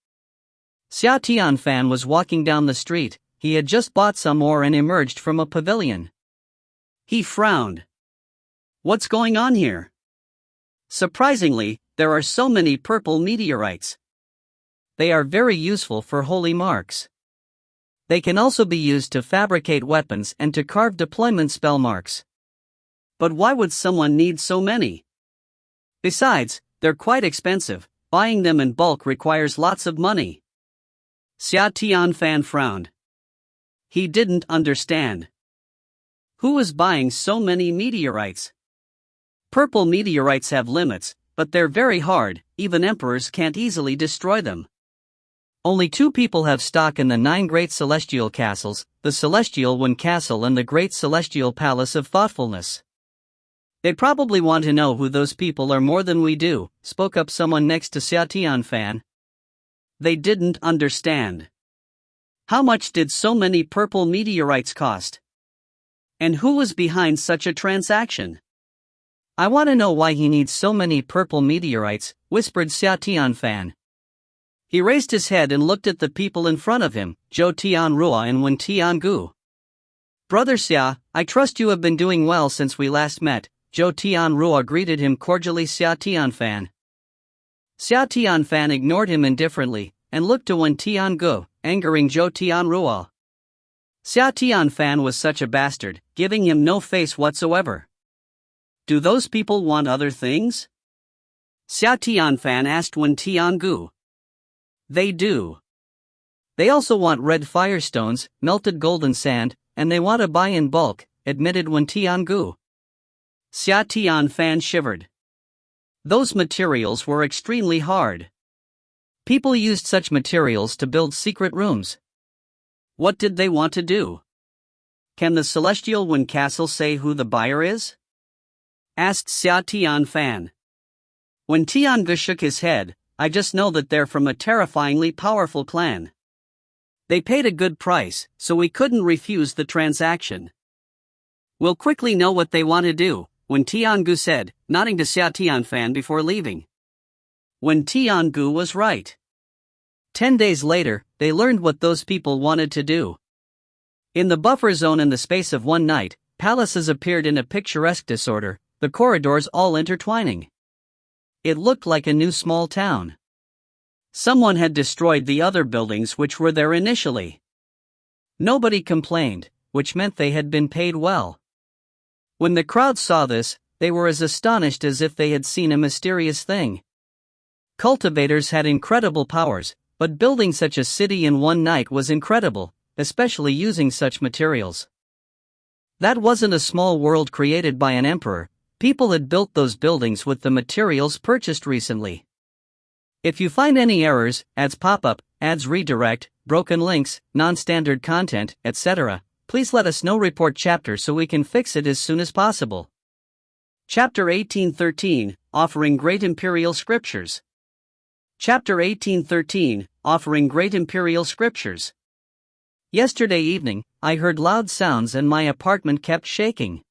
[SPEAKER 1] Xia Tianfan was walking down the street. He had just bought some ore and emerged from a pavilion. He frowned. What's going on here? Surprisingly, there are so many purple meteorites. They are very useful for holy marks. They can also be used to fabricate weapons and to carve deployment spell marks. But why would someone need so many? Besides, they're quite expensive. Buying them in bulk requires lots of money. Xia Tianfan frowned. He didn't understand. Who was buying so many meteorites? Purple meteorites have limits, but they're very hard. Even emperors can't easily destroy them. Only 2 people have stock in the 9 great celestial castles, the Celestial Wen Castle and the Great Celestial Palace of Thoughtfulness. They'd probably want to know who those people are more than we do, spoke up someone next to Xia Tianfan. They didn't understand. How much did so many purple meteorites cost? And who was behind such a transaction? I want to know why he needs so many purple meteorites, whispered Xia Tianfan. He raised his head and looked at the people in front of him, Zhou Tianrua and Wen Tiangu. Brother Xia, I trust you have been doing well since we last met. Zhou Tianrua greeted him cordially. Xia Tianfan. Xia Tianfan ignored him indifferently, and looked to Wen Tiangu, angering Zhou Tianrua. Xia Tianfan was such a bastard, giving him no face whatsoever. Do those people want other things? Xia Tianfan asked Wen Tiangu. They do. They also want red firestones, melted golden sand, and they want to buy in bulk, admitted Wen Tiangu. Xia Tianfan shivered. Those materials were extremely hard. People used such materials to build secret rooms. What did they want to do? Can the Celestial Wen Castle say who the buyer is? Asked Xia Tianfan. When Tiangu shook his head, I just know that they're from a terrifyingly powerful clan. They paid a good price, so we couldn't refuse the transaction. We'll quickly know what they want to do, Wen Tiangu said, nodding to Xia Tianfan before leaving. Wen Tiangu was right. 10 days later, they learned what those people wanted to do. In the buffer zone in the space of one night, palaces appeared in a picturesque disorder, the corridors all intertwining. It looked like a new small town. Someone had destroyed the other buildings which were there initially. Nobody complained, which meant they had been paid well. When the crowd saw this, they were as astonished as if they had seen a mysterious thing. Cultivators had incredible powers, but building such a city in one night was incredible, especially using such materials. That wasn't a small world created by an emperor. People had built those buildings with the materials purchased recently. If you find any errors, ads pop up, ads redirect, broken links, non-standard content, etc., please let us know. Report chapter so we can fix it as soon as possible. Chapter 1813, Offering Great Imperial Scriptures. Chapter 1813, Offering Great Imperial Scriptures. Yesterday evening, I heard loud sounds and my apartment kept shaking.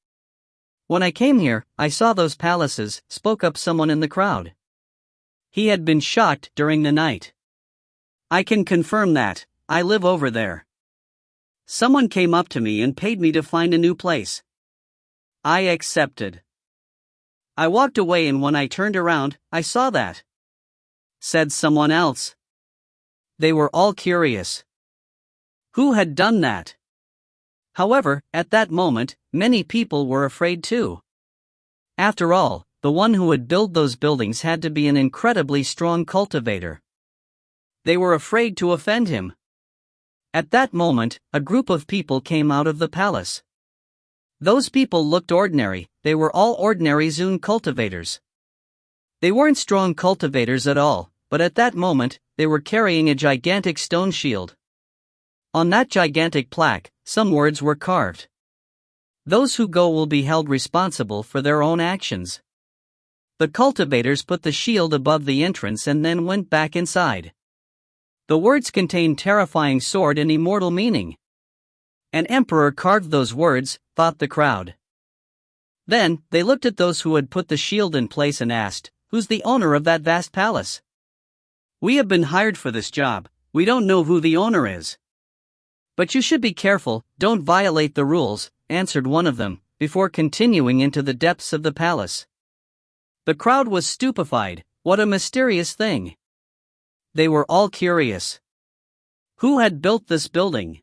[SPEAKER 1] When I came here, I saw those palaces, spoke up someone in the crowd. He had been shocked during the night. I can confirm that, I live over there. Someone came up to me and paid me to find a new place. I accepted. I walked away and when I turned around, I saw that. Said someone else. They were all curious. Who had done that? However, at that moment, many people were afraid too. After all, the one who would build those buildings had to be an incredibly strong cultivator. They were afraid to offend him. At that moment, a group of people came out of the palace. Those people looked ordinary, they were all ordinary Zune cultivators. They weren't strong cultivators at all, but at that moment, they were carrying a gigantic stone shield. On that gigantic plaque, some words were carved. Those who go will be held responsible for their own actions. The cultivators put the shield above the entrance and then went back inside. The words contained terrifying sword and immortal meaning. An emperor carved those words, thought the crowd. Then, they looked at those who had put the shield in place and asked, "Who's the owner of that vast palace?" "We have been hired for this job, we don't know who the owner is." "But you should be careful, don't violate the rules," answered one of them, before continuing into the depths of the palace. The crowd was stupefied. What a mysterious thing. They were all curious. Who had built this building?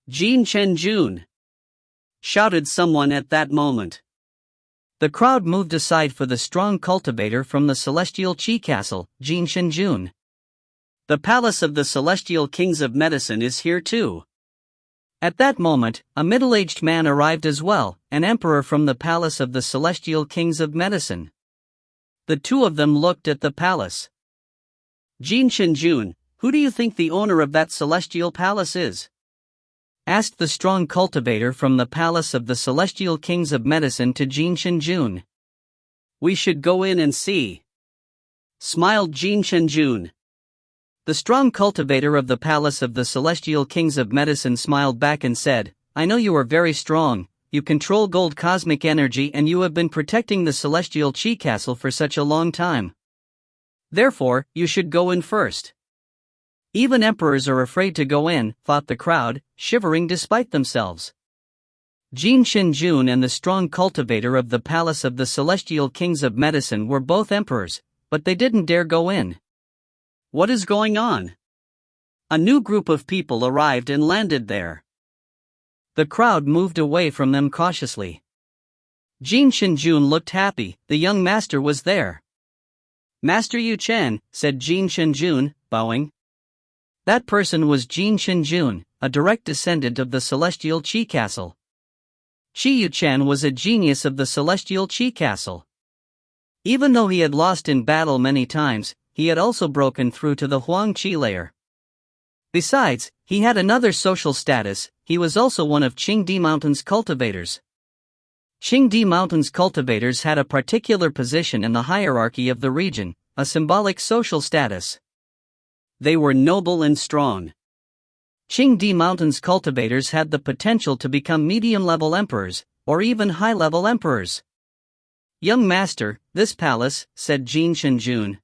[SPEAKER 1] Jin Chenjun, shouted someone at that moment. The crowd moved aside for the strong cultivator from the Celestial Qi Castle, Jin Chenjun. The palace of the Celestial Kings of Medicine is here too. At that moment, a middle-aged man arrived as well, an emperor from the palace of the Celestial Kings of Medicine. The two of them looked at the palace. "Jin Chenjun, who do you think the owner of that celestial palace is?" asked the strong cultivator from the palace of the Celestial Kings of Medicine to Jin Chenjun. "We should go in and see," smiled Jin Chenjun. The strong cultivator of the palace of the Celestial Kings of Medicine smiled back and said, "I know you are very strong. You control gold cosmic energy and you have been protecting the Celestial Qi Castle for such a long time. Therefore, you should go in first." Even emperors are afraid to go in, thought the crowd, shivering despite themselves. Jin Chenjun and the strong cultivator of the palace of the Celestial Kings of Medicine were both emperors, but they didn't dare go in. What is going on? A new group of people arrived and landed there. The crowd moved away from them cautiously. Jin Chenjun looked happy, the young master was there. "Master Yu Chen," said Jin Chenjun, bowing. That person was Jin Chenjun, a direct descendant of the Celestial Qi Castle. Qi Yu Chen was a genius of the Celestial Qi Castle. Even though he had lost in battle many times, he had also broken through to the Huang Qi layer. Besides, he had another social status, he was also one of Qingdi Mountain's cultivators. Qingdi Mountain's cultivators had a particular position in the hierarchy of the region, a symbolic social status. They were noble and strong. Qingdi Mountain's cultivators had the potential to become medium-level emperors, or even high-level emperors. "Young master, this palace," said Jin Shenjun.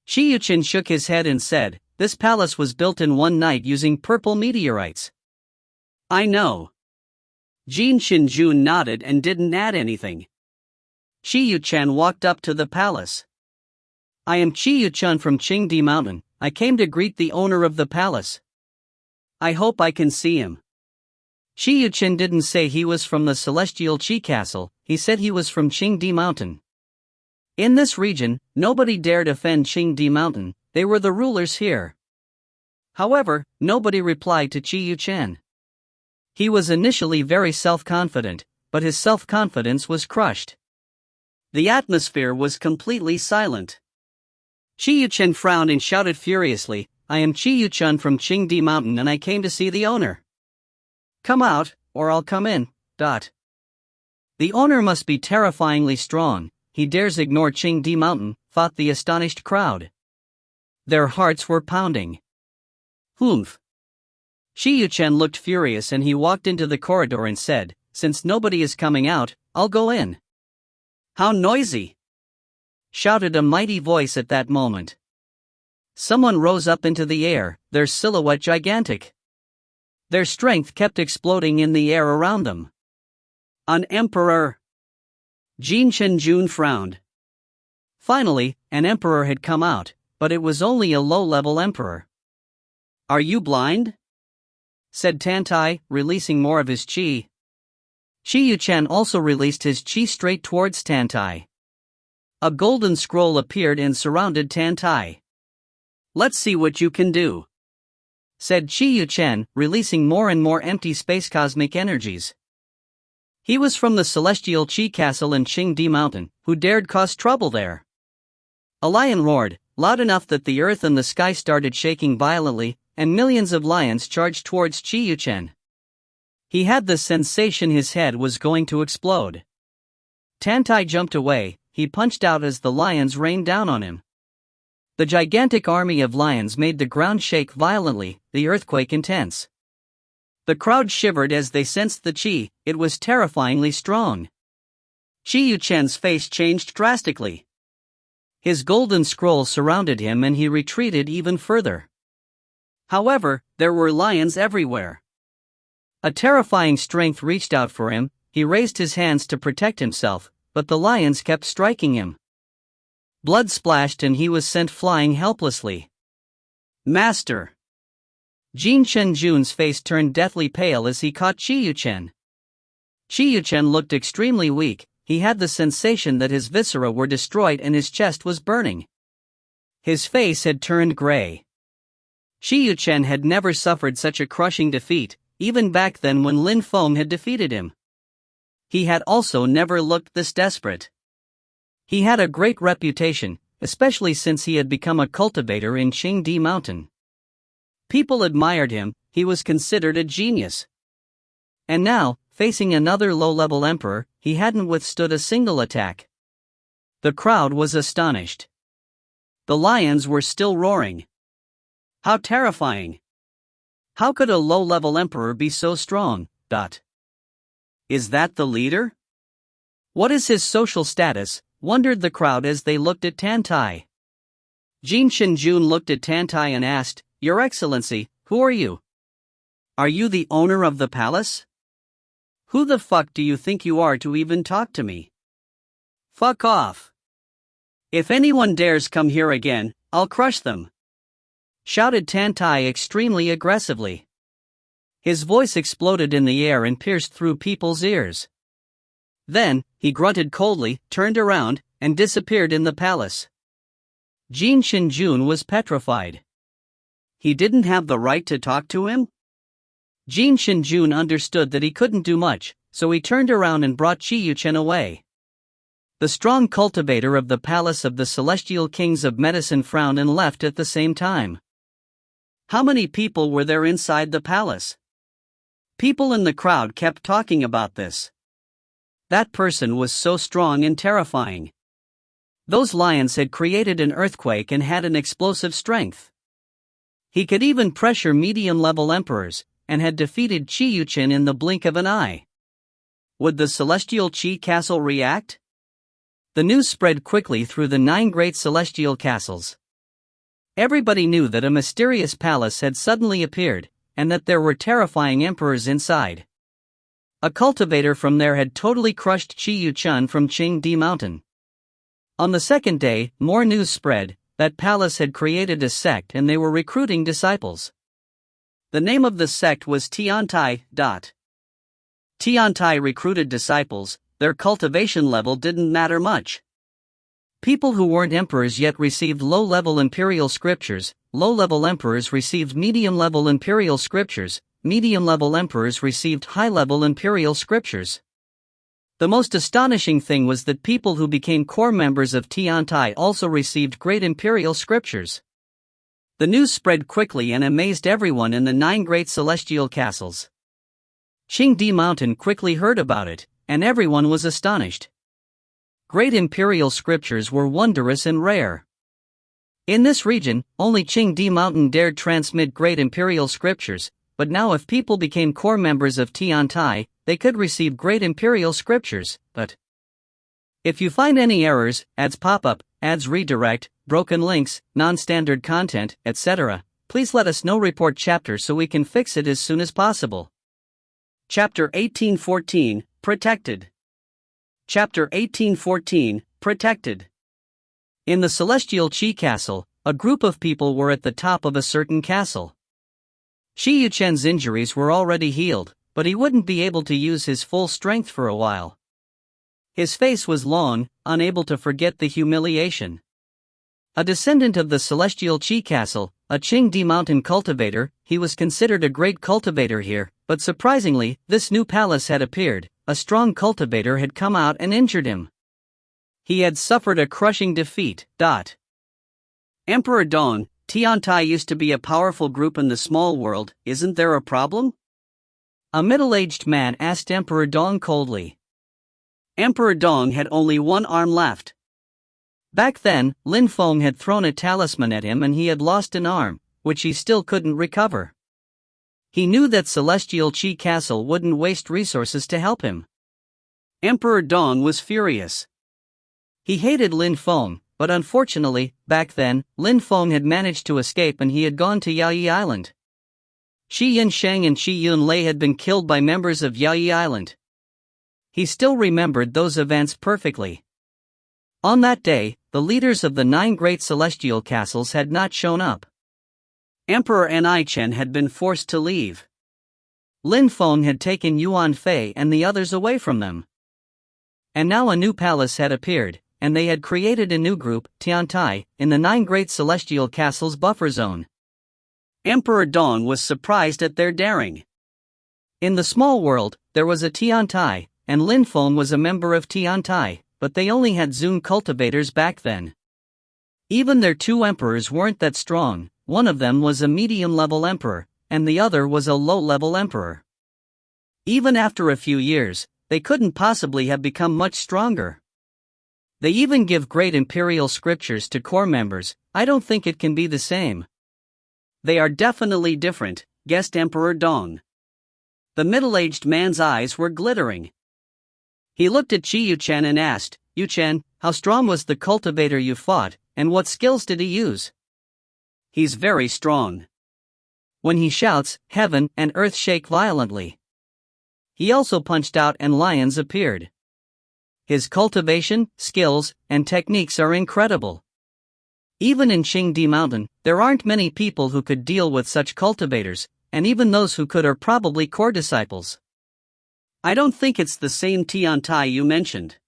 [SPEAKER 1] Qi Yuqian shook his head and said, "This palace was built in one night using purple meteorites." "I know." Jin Shenjun nodded and didn't add anything. Qi Yuqian walked up to the palace. "I am Qi Yuqian from Qingdi Mountain. I came to greet the owner of the palace. I hope I can see him." Qi Yuqian didn't say he was from the celestial Qi Castle, he said he was from Qingdi Mountain. In this region, nobody dared offend Qingdi Mountain, they were the rulers here. However, nobody replied to Qi Yuqian. He was initially very self-confident, but his self-confidence was crushed. The atmosphere was completely silent. Qi Yuqian frowned and shouted furiously, "I am Qi Yuqian from Qingdi Mountain and I came to see the owner. Come out, or I'll come in. The owner must be terrifyingly strong, he dares ignore Qingdi Mountain," thought the astonished crowd. Their hearts were pounding. "Humph." Qi Yuqian looked furious and he walked into the corridor and said, "Since nobody is coming out, I'll go in." "How noisy!" shouted a mighty voice at that moment. Someone rose up into the air, their silhouette gigantic. Their strength kept exploding in the air around them. "An emperor!" Jin Shenjun frowned. Finally, an emperor had come out, but it was only a low-level emperor. "Are you blind?" said Tantai, releasing more of his qi. Qi Yuqian also released his qi straight towards Tantai. A golden scroll appeared and surrounded Tantai. "Let's see what you can do," said Qi Yuqian, releasing more and more empty space cosmic energies. He was from the celestial Qi Castle in Qingdi Mountain, who dared cause trouble there. A lion roared, loud enough that the earth and the sky started shaking violently, and millions of lions charged towards Qi Yuqian. He had the sensation his head was going to explode. Tantai jumped away, he punched out as the lions rained down on him. The gigantic army of lions made the ground shake violently, the earthquake intense. The crowd shivered as they sensed the qi, it was terrifyingly strong. Qi Yuqian's face changed drastically. His golden scroll surrounded him and he retreated even further. However, there were lions everywhere. A terrifying strength reached out for him, he raised his hands to protect himself, but the lions kept striking him. Blood splashed and he was sent flying helplessly. "Master!" Jin Shenjun's face turned deathly pale as he caught Qi Yuqian. Qi Yuqian looked extremely weak, he had the sensation that his viscera were destroyed and his chest was burning. His face had turned gray. Qi Yuqian had never suffered such a crushing defeat, even back then when Lin Feng had defeated him. He had also never looked this desperate. He had a great reputation, especially since he had become a cultivator in Qingdi Mountain. People admired him, he was considered a genius. And now, facing another low-level emperor, he hadn't withstood a single attack. The crowd was astonished. The lions were still roaring. How terrifying! How could a low-level emperor be so strong? Is that the leader? What is his social status? Wondered the crowd as they looked at Tantai. Jin Shenjun looked at Tantai and asked, "Your Excellency, who are you? Are you the owner of the palace? Who the fuck do you think you are to even talk to me? Fuck off. If anyone dares come here again, I'll crush them," shouted Tantai extremely aggressively. His voice exploded in the air and pierced through people's ears. Then, he grunted coldly, turned around, and disappeared in the palace. Jin Shenjun was petrified. He didn't have the right to talk to him? Jin Shenjun understood that he couldn't do much, so he turned around and brought Qi Yuqian away. The strong cultivator of the palace of the celestial kings of medicine frowned and left at the same time. How many people were there inside the palace? People in the crowd kept talking about this. That person was so strong and terrifying. Those lions had created an earthquake and had an explosive strength. He could even pressure medium-level emperors, and had defeated Qi Yuchen in the blink of an eye. Would the celestial Qi castle react? The news spread quickly through the 9 great celestial castles. Everybody knew that a mysterious palace had suddenly appeared, and that there were terrifying emperors inside. A cultivator from there had totally crushed Qi Yuchen from Qingdi Mountain. On the second day, more news spread. That palace had created a sect and they were recruiting disciples. The name of the sect was Tiantai. Tiantai recruited disciples. Their cultivation level didn't matter much. People who weren't emperors yet received low-level imperial scriptures, low-level emperors received medium-level imperial scriptures, medium-level emperors received high-level imperial scriptures. The most astonishing thing was that people who became core members of Tiantai also received great imperial scriptures. The news spread quickly and amazed everyone in the 9 great celestial castles. Qingdi Mountain quickly heard about it, and everyone was astonished. Great imperial scriptures were wondrous and rare. In this region, only Qingdi Mountain dared transmit great imperial scriptures, but now if people became core members of Tiantai, they could receive great imperial scriptures, but if you find any errors, ads pop up, ads redirect, broken links, non-standard content, etc., please let us know. Report chapter so we can fix it as soon as possible. Chapter 1814, Protected. Chapter 1814, Protected. In the celestial Qi castle, a group of people were at the top of a certain castle. Qi Yuchen's injuries were already healed, but he wouldn't be able to use his full strength for a while. His face was long, unable to forget the humiliation. A descendant of the celestial Qi castle, a Qingdi Mountain cultivator, he was considered a great cultivator here, but surprisingly, this new palace had appeared. A strong cultivator had come out and injured him. He had suffered a crushing defeat. Emperor Dong, Tiantai used to be a powerful group in the small world, isn't there a problem? A middle-aged man asked Emperor Dong coldly. Emperor Dong had only one arm left. Back then, Feng had thrown a talisman at him and he had lost an arm, which he still couldn't recover. He knew that Celestial Qi Castle wouldn't waste resources to help him. Emperor Dong was furious. He hated Feng, but unfortunately, back then, Feng had managed to escape and he had gone to Yaoyi Island. Shi Yinsheng and Shi Yunlei had been killed by members of Yaoyi Island. He still remembered those events perfectly. On that day, the leaders of the 9 great celestial castles had not shown up. Emperor Nichen had been forced to leave. Feng had taken Yuan Fei and the others away from them. And now a new palace had appeared, and they had created a new group, Tiantai, in the 9 great celestial castles buffer zone. Emperor Dong was surprised at their daring. In the small world, there was a Tiantai, and Feng was a member of Tiantai, but they only had Zun cultivators back then. Even their 2 emperors weren't that strong. One of them was a medium-level emperor, and the other was a low-level emperor. Even after a few years, they couldn't possibly have become much stronger. They even give great imperial scriptures to core members. I don't think it can be the same. They are definitely different, guessed Emperor Dong. The middle-aged man's eyes were glittering. He looked at Qi Yuchen and asked, Yuchen, how strong was the cultivator you fought, and what skills did he use? He's very strong. When he shouts, heaven and earth shake violently. He also punched out and lions appeared. His cultivation, skills, and techniques are incredible. Even in Qingdi Mountain, there aren't many people who could deal with such cultivators, and even those who could are probably core disciples. I don't think it's the same Tiantai you mentioned.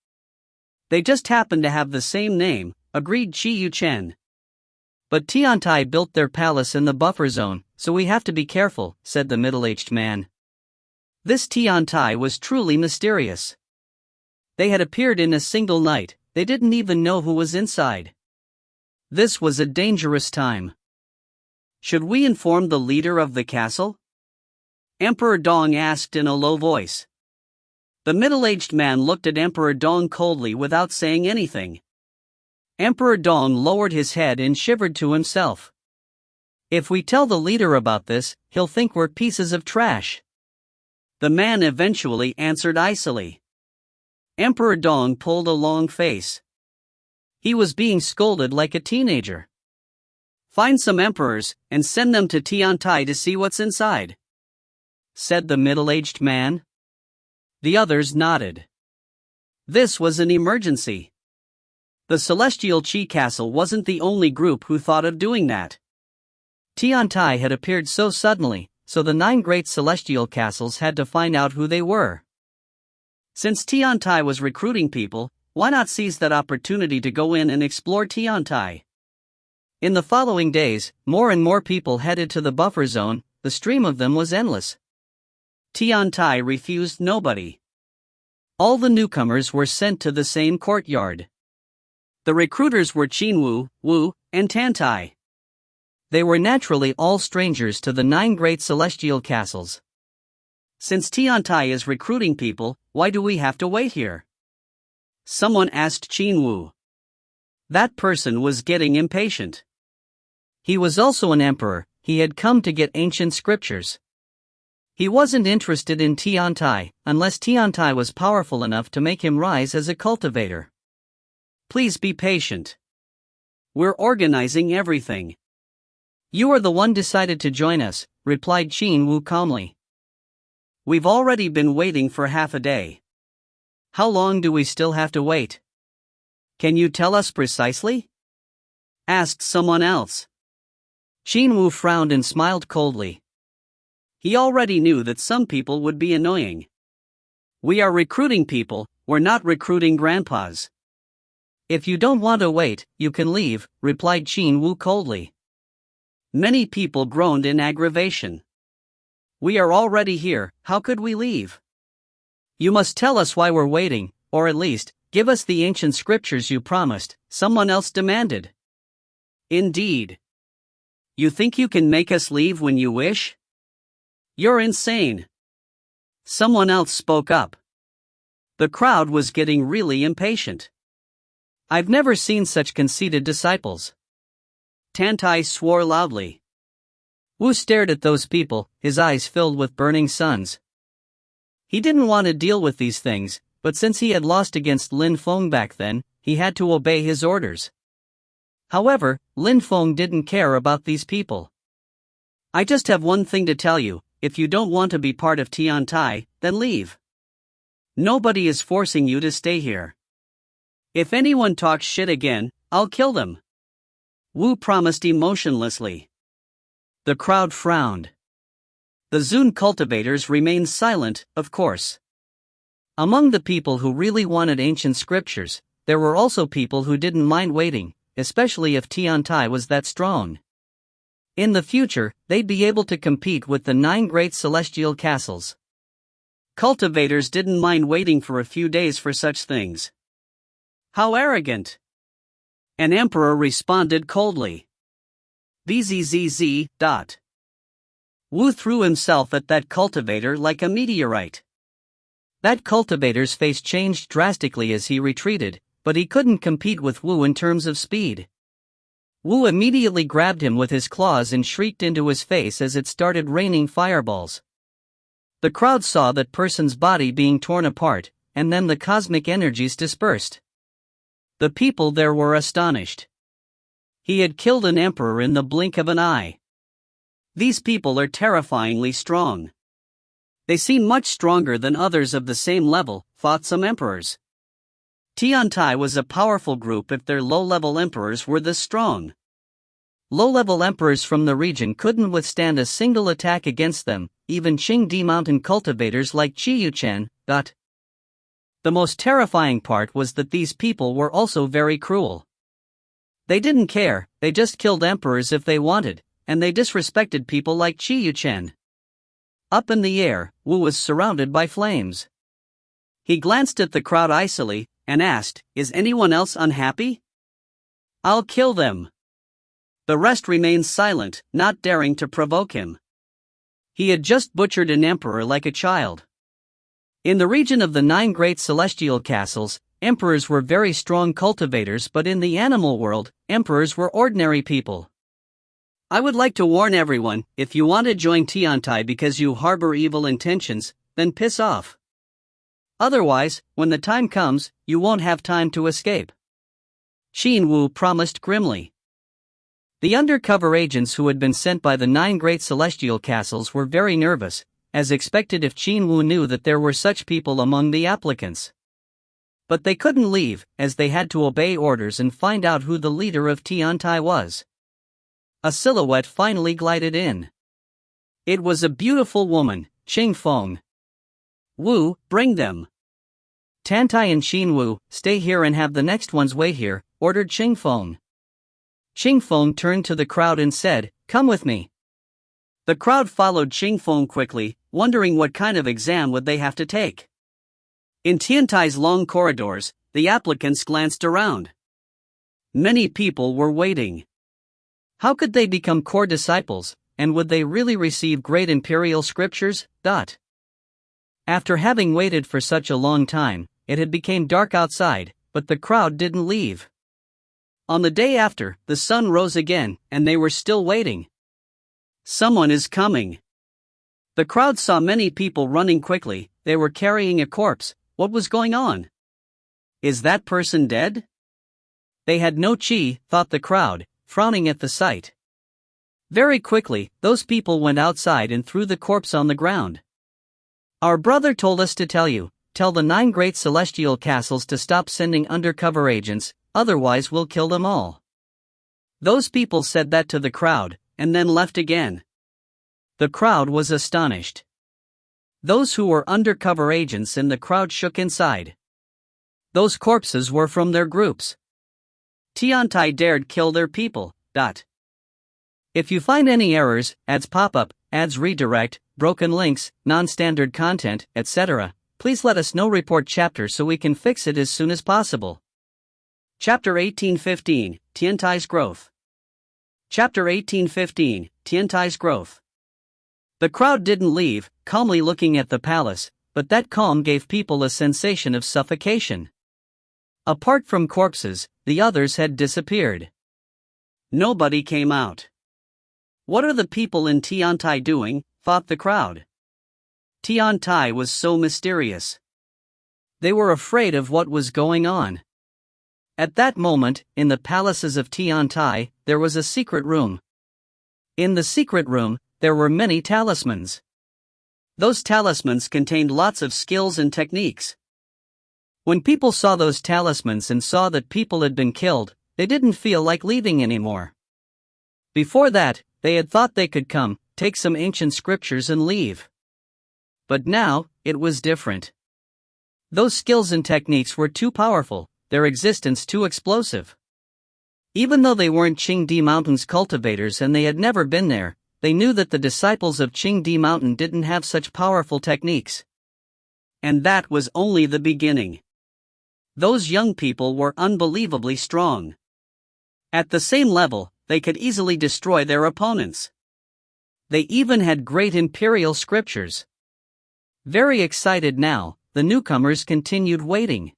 [SPEAKER 1] They just happen to have the same name, agreed Qi Yuchen. But Tiantai built their palace in the buffer zone, so we have to be careful, said the middle-aged man. This Tiantai was truly mysterious. They had appeared in a single night, they didn't even know who was inside. This was a dangerous time. Should we inform the leader of the castle? Emperor Dong asked in a low voice. The middle-aged man looked at Emperor Dong coldly without saying anything. Emperor Dong lowered his head and shivered to himself. If we tell the leader about this, he'll think we're pieces of trash. The man eventually answered icily. Emperor Dong pulled a long face. He was being scolded like a teenager. Find some emperors, and send them to Tiantai to see what's inside, said the middle-aged man. The others nodded. This was an emergency. The Celestial Qi Castle wasn't the only group who thought of doing that. Tiantai had appeared so suddenly, so the 9 great celestial castles had to find out who they were. Since Tiantai was recruiting people, why not seize that opportunity to go in and explore Tiantai? In the following days, more and more people headed to the buffer zone. The stream of them was endless. Tiantai refused nobody. All the newcomers were sent to the same courtyard. The recruiters were Qinwu, Wu, and Tantai. They were naturally all strangers to the 9 great celestial castles. Since Tiantai is recruiting people, why do we have to wait here? Someone asked Qinwu. That person was getting impatient. He was also an emperor. He had come to get ancient scriptures. He wasn't interested in Tiantai, unless Tiantai was powerful enough to make him rise as a cultivator. Please be patient. We're organizing everything. You are the one decided to join us, replied Qin Wu calmly. We've already been waiting for half a day. How long do we still have to wait? Can you tell us precisely? Asked someone else. Qin Wu frowned and smiled coldly. He already knew that some people would be annoying. We are recruiting people, we're not recruiting grandpas. If you don't want to wait, you can leave, replied Qin Wu coldly. Many people groaned in aggravation. We are already here, how could we leave? You must tell us why we're waiting, or at least, give us the ancient scriptures you promised, someone else demanded. Indeed. You think you can make us leave when you wish? You're insane. Someone else spoke up. The crowd was getting really impatient. I've never seen such conceited disciples. Tantai swore loudly. Wu stared at those people, his eyes filled with burning suns. He didn't want to deal with these things, but since he had lost against Lin Feng back then, he had to obey his orders. However, Lin Feng didn't care about these people. I just have one thing to tell you, if you don't want to be part of Tiantai, then leave. Nobody is forcing you to stay here. If anyone talks shit again, I'll kill them. Wu promised emotionlessly. The crowd frowned. The Zun cultivators remained silent, of course. Among the people who really wanted ancient scriptures, there were also people who didn't mind waiting, especially if Tiantai was that strong. In the future, they'd be able to compete with the 9 great celestial castles. Cultivators didn't mind waiting for a few days for such things. How arrogant! An emperor responded coldly. Bzzz. Wu threw himself at that cultivator like a meteorite. That cultivator's face changed drastically as he retreated, but he couldn't compete with Wu in terms of speed. Wu immediately grabbed him with his claws and shrieked into his face as it started raining fireballs. The crowd saw that person's body being torn apart, and then the cosmic energies dispersed. The people there were astonished. He had killed an emperor in the blink of an eye. These people are terrifyingly strong. They seem much stronger than others of the same level, thought some emperors. Tiantai was a powerful group if their low-level emperors were this strong. Low-level emperors from the region couldn't withstand a single attack against them, even Qingdi mountain cultivators like Qiyuchen. The most terrifying part was that these people were also very cruel. They didn't care, they just killed emperors if they wanted, and they disrespected people like Qiyuchen. Up in the air, Wu was surrounded by flames. He glanced at the crowd icily, and asked, "Is anyone else unhappy? I'll kill them." The rest remained silent, not daring to provoke him. He had just butchered an emperor like a child. In the region of the 9 great celestial castles, emperors were very strong cultivators, but in the animal world, emperors were ordinary people. I would like to warn everyone, if you want to join Tiantai because you harbor evil intentions, then piss off. Otherwise, when the time comes, you won't have time to escape. Qin Wu promised grimly. The undercover agents who had been sent by the 9 great celestial castles were very nervous, as expected if Qin Wu knew that there were such people among the applicants. But they couldn't leave, as they had to obey orders and find out who the leader of Tiantai was. A silhouette finally glided in. It was a beautiful woman, Feng. Wu, bring them. Tiantai and Qin Wu, stay here and have the next ones wait here, ordered Feng. Feng turned to the crowd and said, come with me. The crowd followed Feng quickly, wondering what kind of exam would they have to take. In Tiantai's long corridors, the applicants glanced around. Many people were waiting. How could they become core disciples, and would they really receive great imperial scriptures? After having waited for such a long time, it had become dark outside, but the crowd didn't leave. On the day after, the sun rose again, and they were still waiting. Someone is coming. The crowd saw many people running quickly. They were carrying a corpse. What was going on? Is that person dead? They had no qi, thought the crowd, frowning at the sight. Very quickly, those people went outside and threw the corpse on the ground. Our brother told us to tell the 9 great celestial castles to stop sending undercover agents, otherwise we'll kill them all. Those people said that to the crowd, and then left again. The crowd was astonished. Those who were undercover agents in the crowd shook inside. Those corpses were from their groups. Tiantai dared kill their people. If you find any errors, ads pop-up, ads redirect, broken links, non-standard content, etc., please let us know. Report chapter so we can fix it as soon as possible. Chapter 1815, Tiantai's Growth. Chapter 1815, Tiantai's Growth. The crowd didn't leave, calmly looking at the palace, but that calm gave people a sensation of suffocation. Apart from corpses, the others had disappeared. Nobody came out. What are the people in Tiantai doing? Thought the crowd. Tiantai was so mysterious. They were afraid of what was going on. At that moment, in the palaces of Tiantai, there was a secret room. In the secret room, there were many talismans. Those talismans contained lots of skills and techniques. When people saw those talismans and saw that people had been killed, they didn't feel like leaving anymore. Before that, they had thought they could come, take some ancient scriptures and leave. But now, it was different. Those skills and techniques were too powerful, their existence too explosive. Even though they weren't Qingdi Mountain's cultivators and they had never been there, they knew that the disciples of Qingdi Mountain didn't have such powerful techniques. And that was only the beginning. Those young people were unbelievably strong. At the same level, they could easily destroy their opponents. They even had great imperial scriptures. Very excited now, the newcomers continued waiting.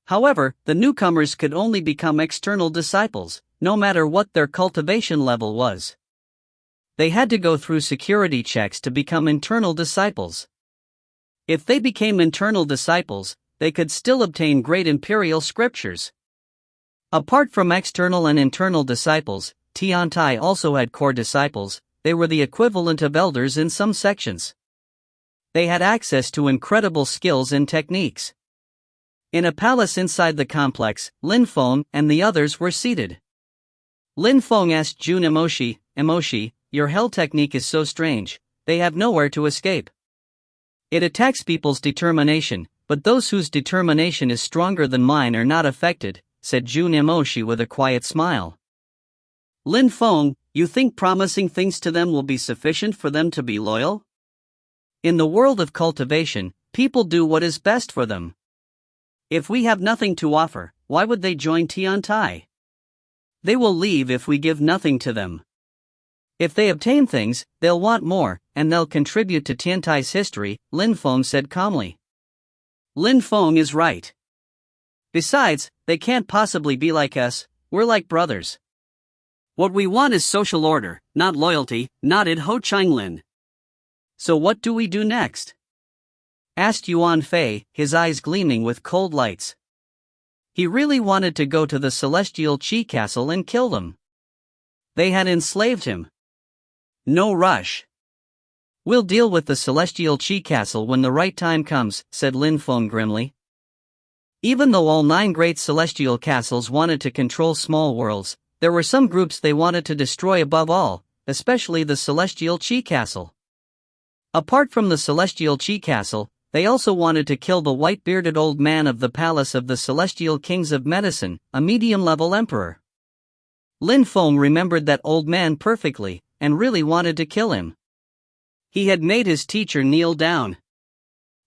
[SPEAKER 1] However, the newcomers could only become external disciples, no matter what their cultivation level was. They had to go through security checks to become internal disciples. If they became internal disciples, they could still obtain great imperial scriptures. Apart from external and internal disciples, Tiantai also had core disciples. They were the equivalent of elders in some sections. They had access to incredible skills and techniques. In a palace inside the complex, Lin Feng and the others were seated. Lin Feng asked Jun Emoshi, your hell technique is so strange, they have nowhere to escape. It attacks people's determination, but those whose determination is stronger than mine are not affected, said Jun Emoshi with a quiet smile. Lin Feng, you think promising things to them will be sufficient for them to be loyal? In the world of cultivation, people do what is best for them. If we have nothing to offer, why would they join Tiantai? They will leave if we give nothing to them. If they obtain things, they'll want more, and they'll contribute to Tiantai's history, Lin Feng said calmly. Lin Feng is right. Besides, they can't possibly be like us, we're like brothers. What we want is social order, not loyalty, nodded Ho Changlin. So what do we do next? Asked Yuan Fei, his eyes gleaming with cold lights. He really wanted to go to the Celestial Qi Castle and kill them. They had enslaved him. No rush. We'll deal with the Celestial Qi Castle when the right time comes, said Lin Feng grimly. Even though all 9 great celestial castles wanted to control small worlds, there were some groups they wanted to destroy above all, especially the Celestial Qi Castle. Apart from the Celestial Qi Castle, they also wanted to kill the white-bearded old man of the Palace of the Celestial Kings of Medicine, a medium-level emperor. Lin Feng remembered that old man perfectly, and really wanted to kill him. He had made his teacher kneel down.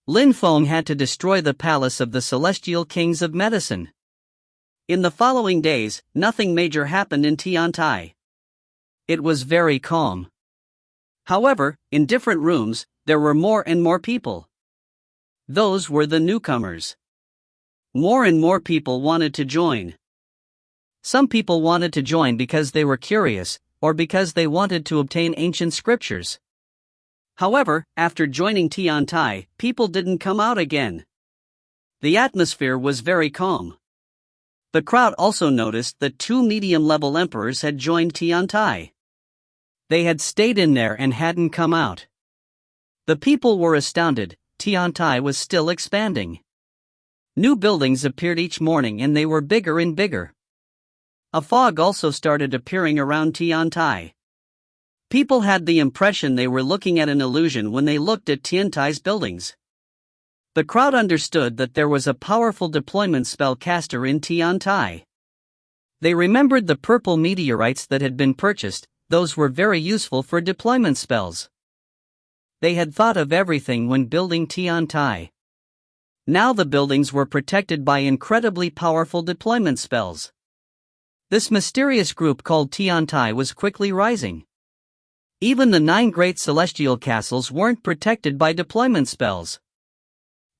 [SPEAKER 1] Lin Feng had to destroy the Palace of the Celestial Kings of Medicine. In the following days, nothing major happened in Tiantai. It was very calm. However, in different rooms, there were more and more people. Those were the newcomers. More and more people wanted to join. Some people wanted to join because they were curious, or because they wanted to obtain ancient scriptures. However, after joining Tiantai, people didn't come out again. The atmosphere was very calm. The crowd also noticed that 2 medium-level emperors had joined Tiantai. They had stayed in there and hadn't come out. The people were astounded. Tiantai was still expanding. New buildings appeared each morning and they were bigger and bigger. A fog also started appearing around Tiantai. People had the impression they were looking at an illusion when they looked at Tiantai's buildings. The crowd understood that there was a powerful deployment spell caster in Tiantai. They remembered the purple meteorites that had been purchased. Those were very useful for deployment spells. They had thought of everything when building Tiantai. Now the buildings were protected by incredibly powerful deployment spells. This mysterious group called Tiantai was quickly rising. Even the 9 great celestial castles weren't protected by deployment spells.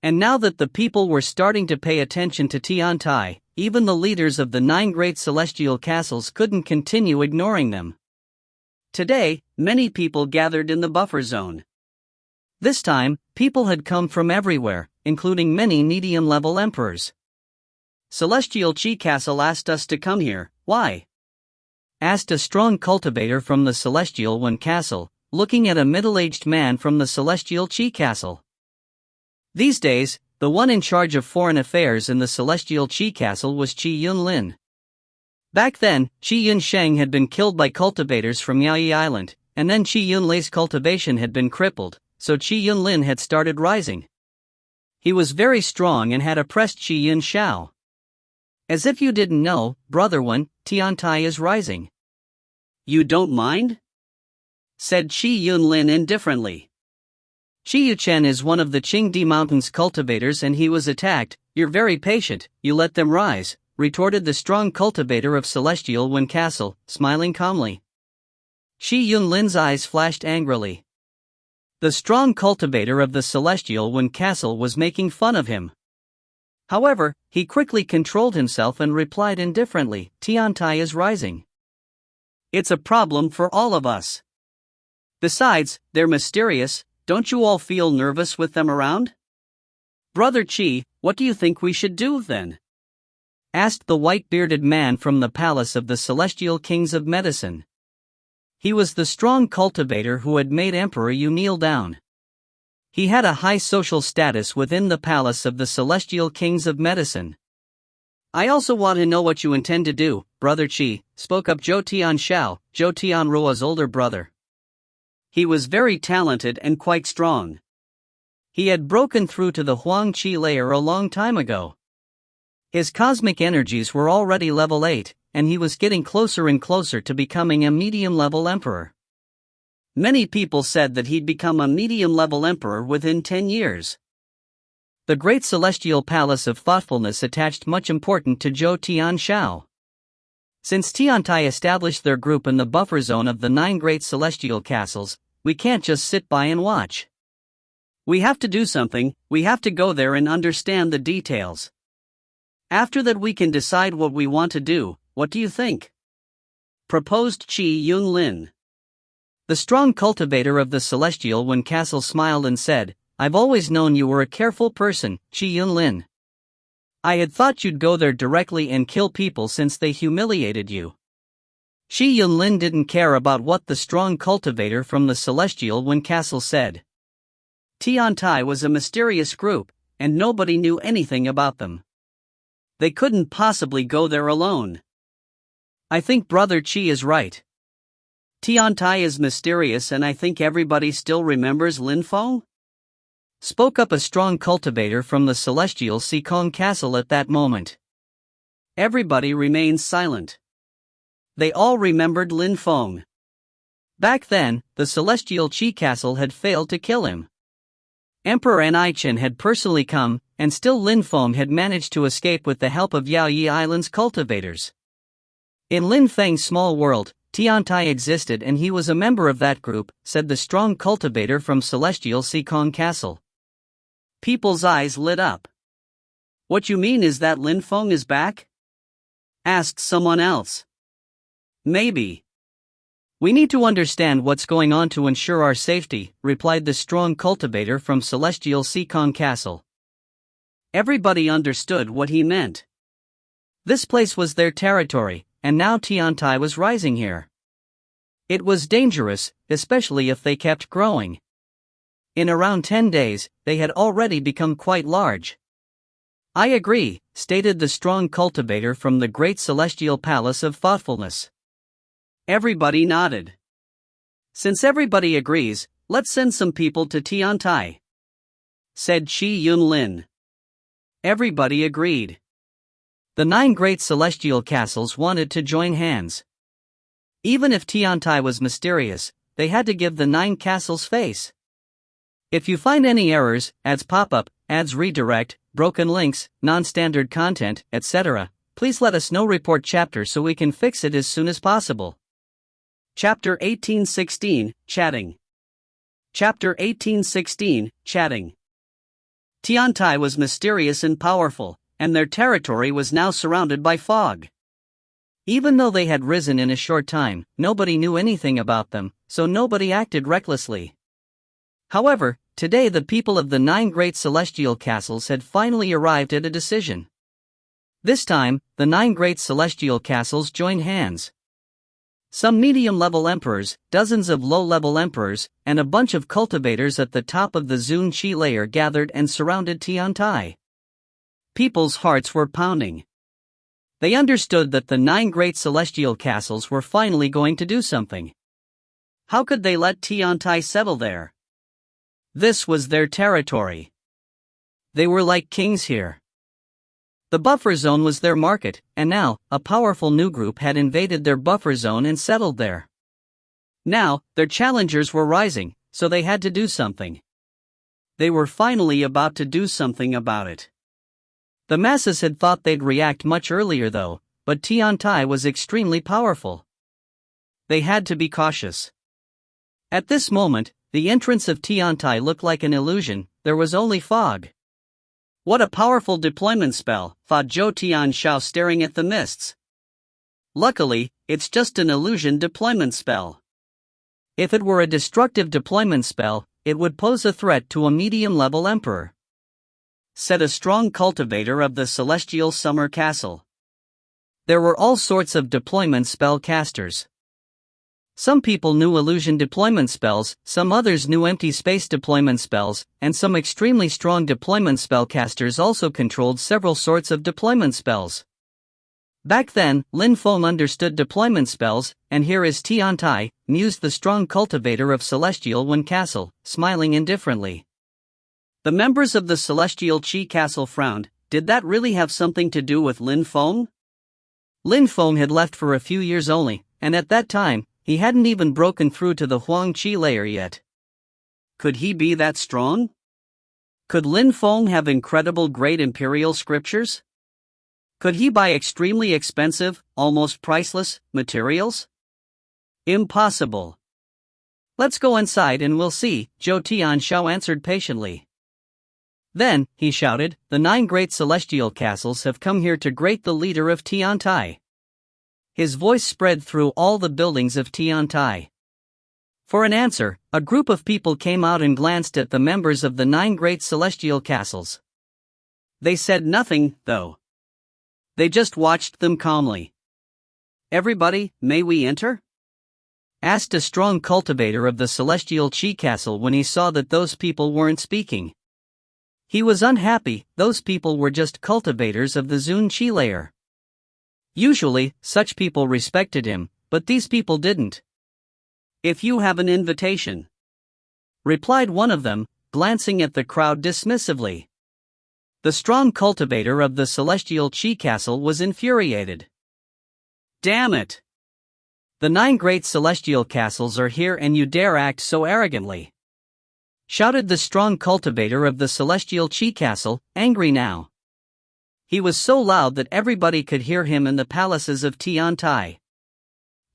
[SPEAKER 1] And now that the people were starting to pay attention to Tiantai, even the leaders of the 9 great celestial castles couldn't continue ignoring them. Today, many people gathered in the buffer zone. This time, people had come from everywhere, including many medium-level emperors. Celestial Qi Castle asked us to come here, why? Asked a strong cultivator from the Celestial One Castle, looking at a middle-aged man from the Celestial Qi Castle. These days, the one in charge of foreign affairs in the Celestial Qi Castle was Qi Yunlin. Back then, Qi Yunsheng had been killed by cultivators from Yaoyi Island, and then Qi Yunlei's cultivation had been crippled, so Qi Yunlin had started rising. He was very strong and had oppressed Qi Yunshao. As if you didn't know, Brother One, Tiantai is rising. You don't mind? Said Qi Yunlin indifferently. Qi Yuchen is one of the Qingdi Mountains cultivators and he was attacked. You're very patient, you let them rise, retorted the strong cultivator of Celestial One Castle, smiling calmly. Qi Yunlin's eyes flashed angrily. The strong cultivator of the Celestial One Castle was making fun of him. However, he quickly controlled himself and replied indifferently, Tiantai is rising. It's a problem for all of us. Besides, they're mysterious, don't you all feel nervous with them around? Brother Qi, what do you think we should do then? Asked the white-bearded man from the Palace of the Celestial Kings of Medicine. He was the strong cultivator who had made Emperor Yu kneel down. He had a high social status within the Palace of the Celestial Kings of Medicine. I also want to know what you intend to do, Brother Qi, spoke up Zhou Tianshao, Zhou Tianruo's older brother. He was very talented and quite strong. He had broken through to the Huang Qi layer a long time ago. His cosmic energies were already level 8, and he was getting closer and closer to becoming a medium-level emperor. Many people said that he'd become a medium-level emperor within 10 years. The great celestial palace of thoughtfulness attached much importance to Zhou Tianshao. Since Tiantai established their group in the buffer zone of the 9 great celestial castles, we can't just sit by and watch. We have to do something, we have to go there and understand the details. After that we can decide what we want to do, what do you think? proposed Qi Yunlin. The strong cultivator of the Celestial One Castle smiled and said, "I've always known you were a careful person, Qi Yunlin. I had thought you'd go there directly and kill people since they humiliated you." Qi Yunlin didn't care about what the strong cultivator from the Celestial One Castle said. Tiantai was a mysterious group, and nobody knew anything about them. They couldn't possibly go there alone. "I think Brother Qi is right. Tiantai is mysterious, and I think everybody still remembers Lin Feng?" spoke up a strong cultivator from the Celestial Sikong Castle at that moment. Everybody remained silent. They all remembered Lin Feng. Back then, the Celestial Qi Castle had failed to kill him. Emperor Anichen had personally come, and still Lin Feng had managed to escape with the help of Yaoyi Island's cultivators. In Lin Feng's small world, Tiantai existed and he was a member of that group, said the strong cultivator from Celestial Sikong Castle. People's eyes lit up. "What you mean is that Lin Feng is back?" asked someone else. "Maybe. We need to understand what's going on to ensure our safety," replied the strong cultivator from Celestial Sikong Castle. Everybody understood what he meant. This place was their territory, and now Tiantai was rising here. It was dangerous, especially if they kept growing. In around 10 days, they had already become quite large. "I agree," stated the strong cultivator from the Great Celestial Palace of Thoughtfulness. Everybody nodded. "Since everybody agrees, let's send some people to Tiantai," said Qi Yunlin. Everybody agreed. The 9 great celestial castles wanted to join hands. Even if Tiantai was mysterious, they had to give the 9 castles face. If you find any errors, ads pop up, ads redirect, broken links, non-standard content, etc., please let us know. Report chapter so we can fix it as soon as possible. Chapter 1816, Chatting. Chapter 1816, Chatting. Tiantai was mysterious and powerful, and their territory was now surrounded by fog. Even though they had risen in a short time, nobody knew anything about them, so nobody acted recklessly. However, today the people of the 9 great celestial castles had finally arrived at a decision. This time, the 9 great celestial castles joined hands. Some medium-level emperors, dozens of low-level emperors, and a bunch of cultivators at the top of the Zun Qi layer gathered and surrounded Tiantai. People's hearts were pounding. They understood that the 9 great celestial castles were finally going to do something. How could they let Tiantai settle there? This was their territory. They were like kings here. The buffer zone was their market, and now, a powerful new group had invaded their buffer zone and settled there. Now, their challengers were rising, so they had to do something. They were finally about to do something about it. The masses had thought they'd react much earlier though, but Tiantai was extremely powerful. They had to be cautious. At this moment, the entrance of Tiantai looked like an illusion. There was only fog. "What a powerful deployment spell," thought Zhou Tianshao staring at the mists. Luckily, it's just an illusion deployment spell. If it were a destructive deployment spell, it would pose a threat to a medium-level emperor, said a strong cultivator of the Celestial Summer Castle. There were all sorts of deployment spell casters. Some people knew illusion deployment spells, some others knew empty space deployment spells, and some extremely strong deployment spellcasters also controlled several sorts of deployment spells. Back then, Lin Feng understood deployment spells, and here is Tiantai, mused the strong cultivator of Celestial One Castle, smiling indifferently. The members of the Celestial Qi Castle frowned. Did that really have something to do with Lin Feng? Lin Feng had left for a few years only, and at that time, he hadn't even broken through to the Huang Qi layer yet. Could he be that strong? Could Lin Feng have incredible great imperial scriptures? Could he buy extremely expensive, almost priceless, materials? Impossible. "Let's go inside and we'll see," Zhou Tianshao answered patiently. Then, he shouted, "The 9 great celestial castles have come here to greet the leader of Tiantai. His voice spread through all the buildings of Tiantai. For an answer, a group of people came out and glanced at the members of the 9 great celestial castles. They said nothing, though. They just watched them calmly. "Everybody, may we enter?" asked a strong cultivator of the celestial Qi castle when he saw that those people weren't speaking. He was unhappy. Those people were just cultivators of the Zun Qi layer. Usually, such people respected him, but these people didn't. "If you have an invitation," replied one of them, glancing at the crowd dismissively. The strong cultivator of the celestial Qi castle was infuriated. "Damn it! The 9 great celestial castles are here and you dare act so arrogantly!" shouted the strong cultivator of the celestial Qi castle, angry now. He was so loud that everybody could hear him in the palaces of Tiantai.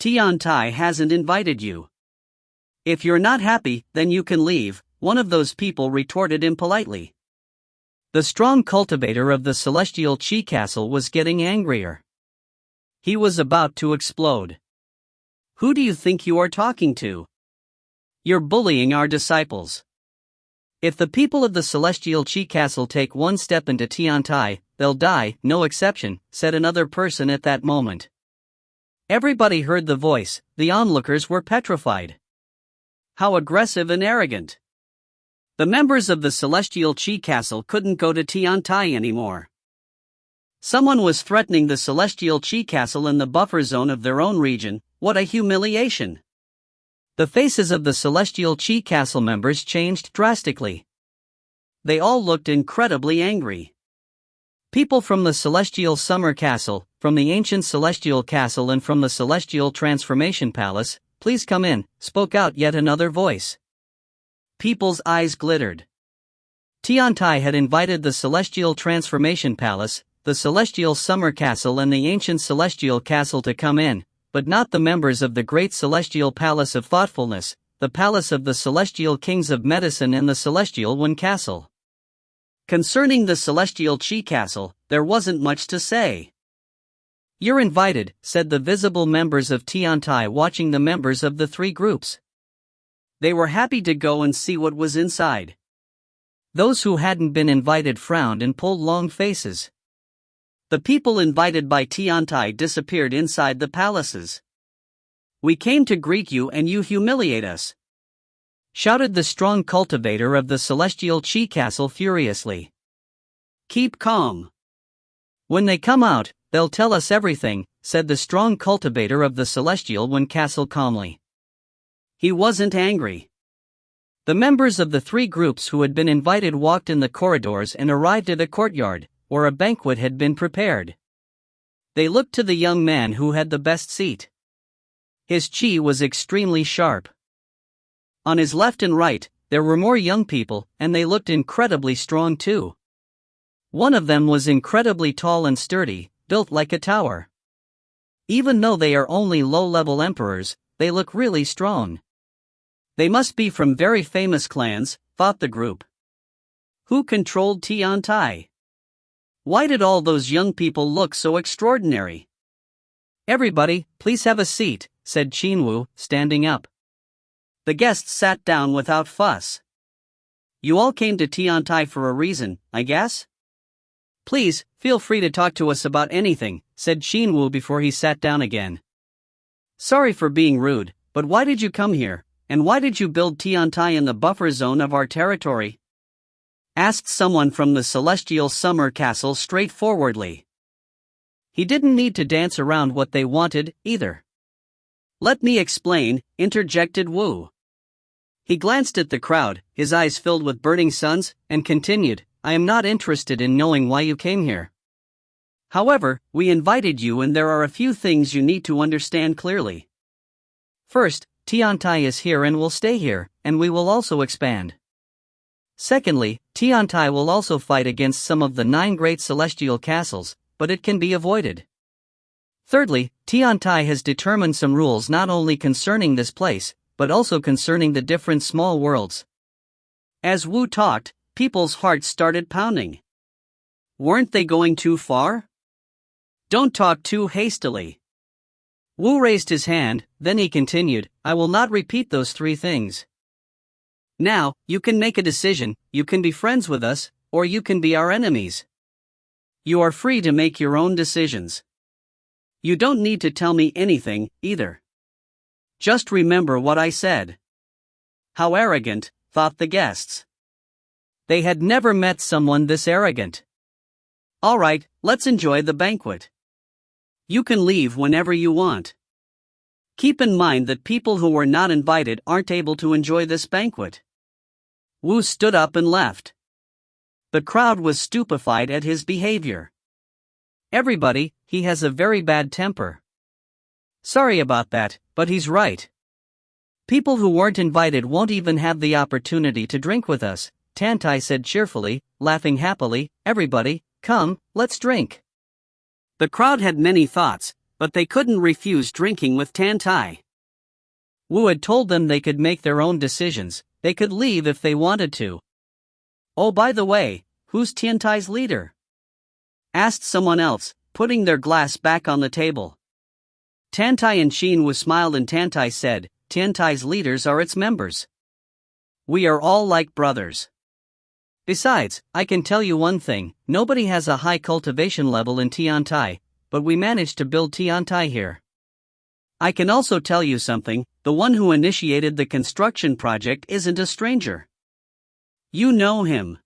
[SPEAKER 1] "Tiantai hasn't invited you. If you're not happy, then you can leave," one of those people retorted impolitely. The strong cultivator of the celestial Qi castle was getting angrier. He was about to explode. "Who do you think you are talking to? You're bullying our disciples. If the people of the celestial Qi castle take one step into Tiantai, they'll die, no exception," said another person at that moment. Everybody heard the voice. The onlookers were petrified. How aggressive and arrogant! The members of the celestial Qi castle couldn't go to Tiantai anymore. Someone was threatening the celestial Qi castle in the buffer zone of their own region. What a humiliation! The faces of the celestial Qi castle members changed drastically. They all looked incredibly angry. People from the celestial summer castle, from the ancient celestial castle and from the celestial transformation palace, "Please come in," spoke out yet another voice. People's eyes glittered. Tiantai had invited the celestial transformation palace, the celestial summer castle and the ancient celestial castle to come in, but not the members of the great celestial palace of thoughtfulness, the palace of the celestial kings of medicine and the celestial Wen castle. Concerning the celestial Qi castle, there wasn't much to say. "You're invited," said the visible members of Tiantai, watching the members of the 3 groups. They were happy to go and see what was inside. Those who hadn't been invited frowned and pulled long faces. The people invited by Tiantai disappeared inside the palaces. "We came to greet you and you humiliate us," shouted the strong cultivator of the celestial Qi castle furiously. "Keep calm. When they come out, they'll tell us everything," said the strong cultivator of the celestial Wen castle calmly. He wasn't angry. The members of the 3 groups who had been invited walked in the corridors and arrived at a courtyard, where a banquet had been prepared. They looked to the young man who had the best seat. His qi was extremely sharp. On his left and right, there were more young people, and they looked incredibly strong too. One of them was incredibly tall and sturdy, built like a tower. Even though they are only low-level emperors, they look really strong. They must be from very famous clans, thought the group. Who controlled Tiantai? Why did all those young people look so extraordinary? "Everybody, please have a seat," said Qinwu, standing up. The guests sat down without fuss. "You all came to Tiantai for a reason, I guess? Please, feel free to talk to us about anything," said Qinwu before he sat down again. "Sorry for being rude, but why did you come here, and why did you build Tiantai in the buffer zone of our territory?" asked someone from the celestial summer castle straightforwardly. He didn't need to dance around what they wanted, either. "Let me explain," interjected Wu. He glanced at the crowd, his eyes filled with burning suns, and continued, "I am not interested in knowing why you came here. However, we invited you and there are a few things you need to understand clearly. First, Tiantai is here and will stay here, and we will also expand. Secondly, Tiantai will also fight against some of the 9 great celestial castles, but it can be avoided. Thirdly, Tiantai has determined some rules not only concerning this place, but also concerning the different small worlds." As Wu talked, people's hearts started pounding. Weren't they going too far? "Don't talk too hastily. Wu raised his hand, then he continued, I will not repeat those three things. Now, you can make a decision, you can be friends with us, or you can be our enemies. You are free to make your own decisions. You don't need to tell me anything, either. Just remember what I said. How arrogant, thought the guests. They had never met someone this arrogant. All right, let's enjoy the banquet. You can leave whenever you want. Keep in mind that people who were not invited aren't able to enjoy this banquet. Wu stood up and left. The crowd was stupefied at his behavior. Everybody, he has a very bad temper. Sorry about that, but he's right. People who weren't invited won't even have the opportunity to drink with us, Tantai said cheerfully, laughing happily. Everybody, come, let's drink. The crowd had many thoughts, but they couldn't refuse drinking with Tantai. Wu had told them they could make their own decisions, they could leave if they wanted to. Oh, by the way, who's Tantai's leader? Asked someone else, putting their glass back on the table. Tantai and Xin Wu smiled and Tantai said, Tantai's leaders are its members. We are all like brothers. Besides, I can tell you one thing, nobody has a high cultivation level in Tiantai, but we managed to build Tiantai here. I can also tell you something, the one who initiated the construction project isn't a stranger. You know him.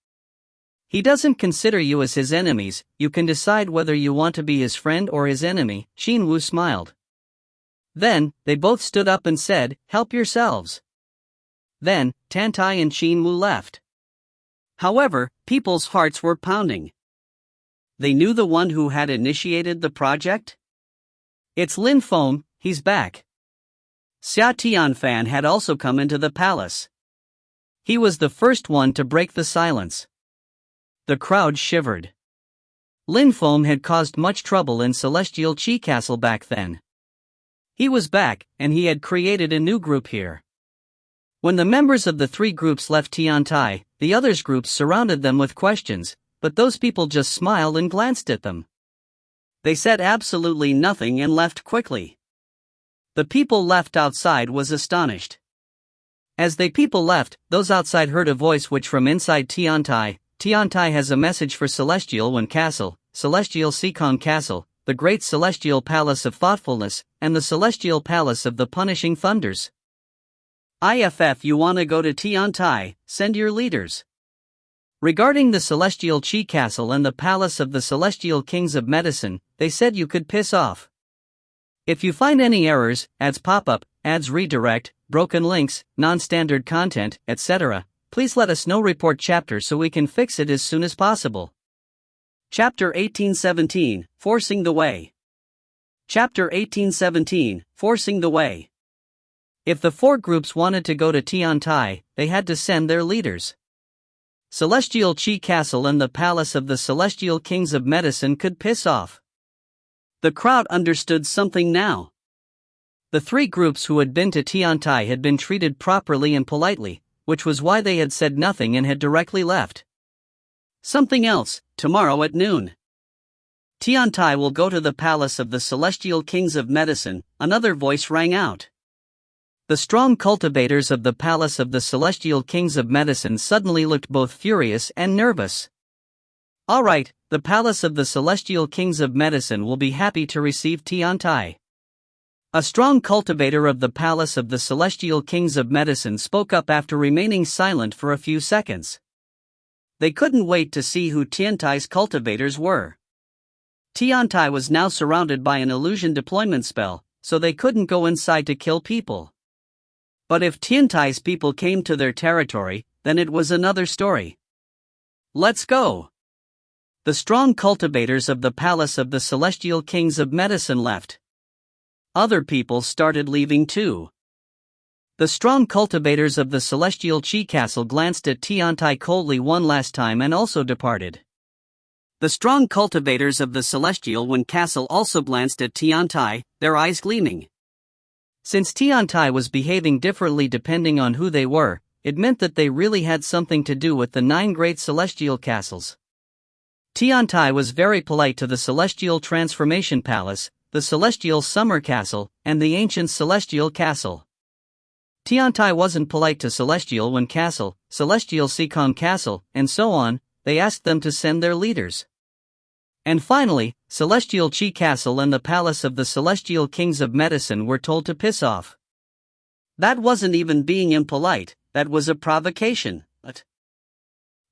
[SPEAKER 1] He doesn't consider you as his enemies, you can decide whether you want to be his friend or his enemy, Xin Wu smiled. Then, they both stood up and said, help yourselves. Then, Tantai and Xin Wu left. However, people's hearts were pounding. They knew the one who had initiated the project? It's Lin Feng, he's back. Xia Tianfan had also come into the palace. He was the first one to break the silence. The crowd shivered. Lin Feng had caused much trouble in Celestial Qi Castle back then. He was back, and he had created a new group here. When the members of the three groups left Tiantai, the others' groups surrounded them with questions, but those people just smiled and glanced at them. They said absolutely nothing and left quickly. The people left outside was astonished. As the people left, those outside heard a voice which from inside Tiantai, Tiantai has a message for Celestial One Castle, Celestial Sikong Castle, the Great Celestial Palace of Thoughtfulness, and the Celestial Palace of the Punishing Thunders. IFF, you wanna go to Tiantai, send your leaders. Regarding the Celestial Qi Castle and the Palace of the Celestial Kings of Medicine, they said you could piss off. If you find any errors, ads pop up, ads redirect, broken links, non-standard content, etc., please let us know. Report chapter so we can fix it as soon as possible. Chapter 1817, Forcing the Way. Chapter 1817, Forcing the Way. If the four groups wanted to go to Tiantai, they had to send their leaders. Celestial Qi Castle and the Palace of the Celestial Kings of Medicine could piss off. The crowd understood something now. The three groups who had been to Tiantai had been treated properly and politely, which was why they had said nothing and had directly left. Something else, tomorrow at noon. Tiantai will go to the Palace of the Celestial Kings of Medicine, another voice rang out. The strong cultivators of the Palace of the Celestial Kings of Medicine suddenly looked both furious and nervous. All right, the Palace of the Celestial Kings of Medicine will be happy to receive Tiantai. A strong cultivator of the Palace of the Celestial Kings of Medicine spoke up after remaining silent for a few seconds. They couldn't wait to see who Tiantai's cultivators were. Tiantai was now surrounded by an illusion deployment spell, so they couldn't go inside to kill people. But if Tiantai's people came to their territory, then it was another story. Let's go! The strong cultivators of the Palace of the Celestial Kings of Medicine left. Other people started leaving too. The strong cultivators of the Celestial Qi Castle glanced at Tiantai coldly one last time and also departed. The strong cultivators of the Celestial One Castle also glanced at Tiantai, their eyes gleaming. Since Tiantai was behaving differently depending on who they were, it meant that they really had something to do with the 9 great celestial castles. Tiantai was very polite to the Celestial Transformation Palace, the Celestial Summer Castle, and the Ancient Celestial Castle. Tiantai wasn't polite to Celestial Wind Castle, Celestial Seacon Castle, and so on. They asked them to send their leaders. And finally, Celestial Qi Castle and the Palace of the Celestial Kings of Medicine were told to piss off. That wasn't even being impolite, that was a provocation. But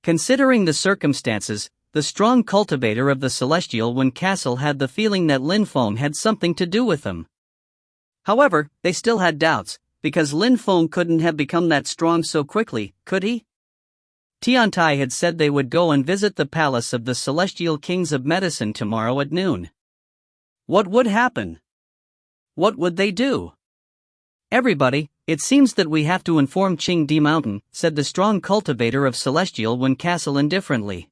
[SPEAKER 1] considering the circumstances, the strong cultivator of the Celestial Wind Castle had the feeling that Lin Feng had something to do with them. However, they still had doubts, because Lin Feng couldn't have become that strong so quickly, could he? Tiantai had said they would go and visit the Palace of the Celestial Kings of Medicine tomorrow at noon. What would happen? What would they do? Everybody, it seems that we have to inform Qingdi Mountain, said the strong cultivator of Celestial Wind Castle indifferently.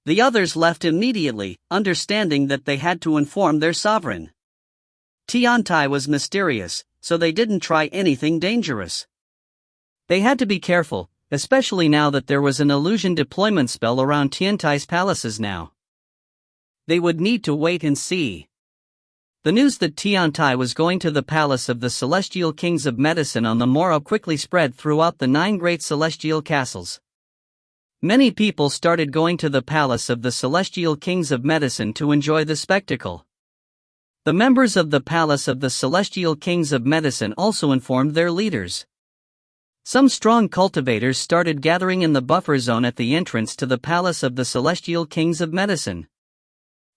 [SPEAKER 1] The others left immediately, understanding that they had to inform their sovereign. Tiantai was mysterious, so they didn't try anything dangerous. They had to be careful, especially now that there was an illusion deployment spell around Tiantai's palaces now. They would need to wait and see. The news that Tiantai was going to the Palace of the Celestial Kings of Medicine on the morrow quickly spread throughout the 9 great celestial castles. Many people started going to the Palace of the Celestial Kings of Medicine to enjoy the spectacle. The members of the Palace of the Celestial Kings of Medicine also informed their leaders. Some strong cultivators started gathering in the buffer zone at the entrance to the Palace of the Celestial Kings of Medicine.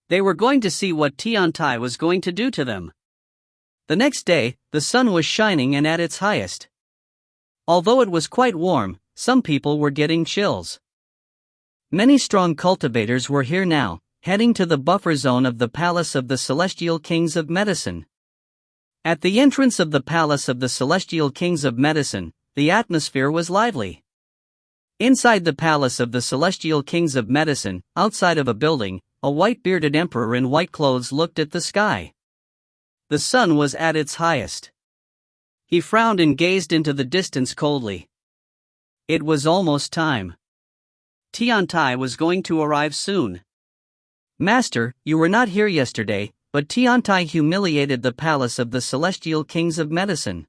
[SPEAKER 1] They were going to see what Tiantai was going to do to them. The next day, the sun was shining and at its highest. Although it was quite warm, some people were getting chills. Many strong cultivators were here now, heading to the buffer zone of the Palace of the Celestial Kings of Medicine. At the entrance of the Palace of the Celestial Kings of Medicine, the atmosphere was lively. Inside the Palace of the Celestial Kings of Medicine, outside of a building, a white-bearded emperor in white clothes looked at the sky. The sun was at its highest. He frowned and gazed into the distance coldly. It was almost time. Tiantai was going to arrive soon. Master, you were not here yesterday, but Tiantai humiliated the Palace of the Celestial Kings of Medicine.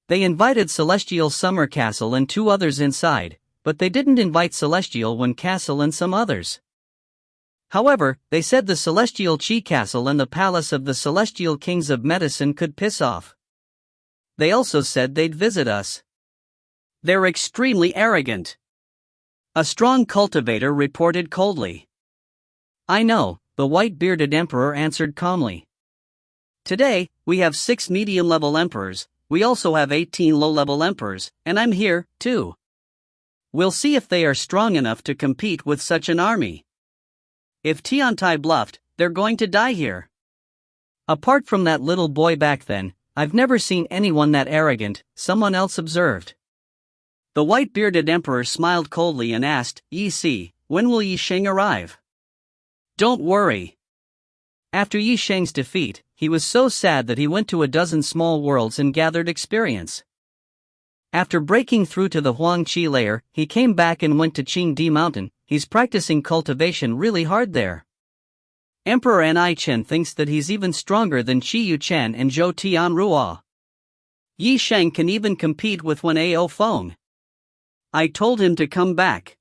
[SPEAKER 1] They invited Celestial Summer Castle and 2 others inside, but they didn't invite Celestial Wind Castle and some others. However, they said the Celestial Qi Castle and the Palace of the Celestial Kings of Medicine could piss off. They also said they'd visit us. They're extremely arrogant. A strong cultivator reported coldly. I know, the white-bearded emperor answered calmly. Today, we have 6 medium-level emperors, we also have 18 low-level emperors, and I'm here, too. We'll see if they are strong enough to compete with such an army. If Tiantai bluffed, they're going to die here. Apart from that little boy back then, I've never seen anyone that arrogant, someone else observed. The white-bearded emperor smiled coldly and asked, Yi Si, when will Yi Sheng arrive? Don't worry. After Yi Sheng's defeat, he was so sad that he went to a dozen small worlds and gathered experience. After breaking through to the Huangqi layer, he came back and went to Qingdi Mountain. He's practicing cultivation really hard there. Emperor Ni Chen thinks that he's even stronger than Qi Yuchen and Zhou Tianrua. Yi Sheng can even compete with Wen Ao Feng. I told him to come back.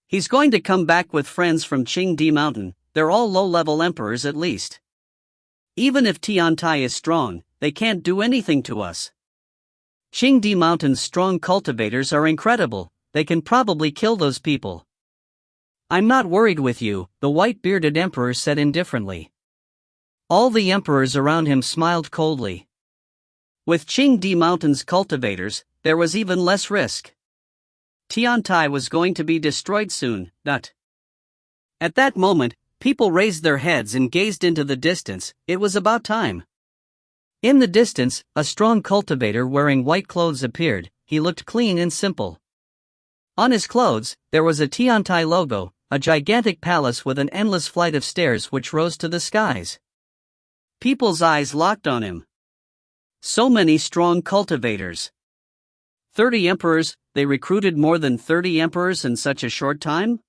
[SPEAKER 1] He's going to come back with friends from Qingdi Mountain, they're all low-level emperors at least. Even if Tiantai is strong, they can't do anything to us. Qingdi Mountain's strong cultivators are incredible, they can probably kill those people. I'm not worried with you, the white-bearded emperor said indifferently. All the emperors around him smiled coldly. With Qingdi Mountain's cultivators, there was even less risk. Tiantai was going to be destroyed soon, At that moment, people raised their heads and gazed into the distance, it was about time. In the distance, a strong cultivator wearing white clothes appeared, he looked clean and simple. On his clothes, there was a Tiantai logo, a gigantic palace with an endless flight of stairs which rose to the skies. People's eyes locked on him. So many strong cultivators. 30 emperors, they recruited more than 30 emperors in such a short time?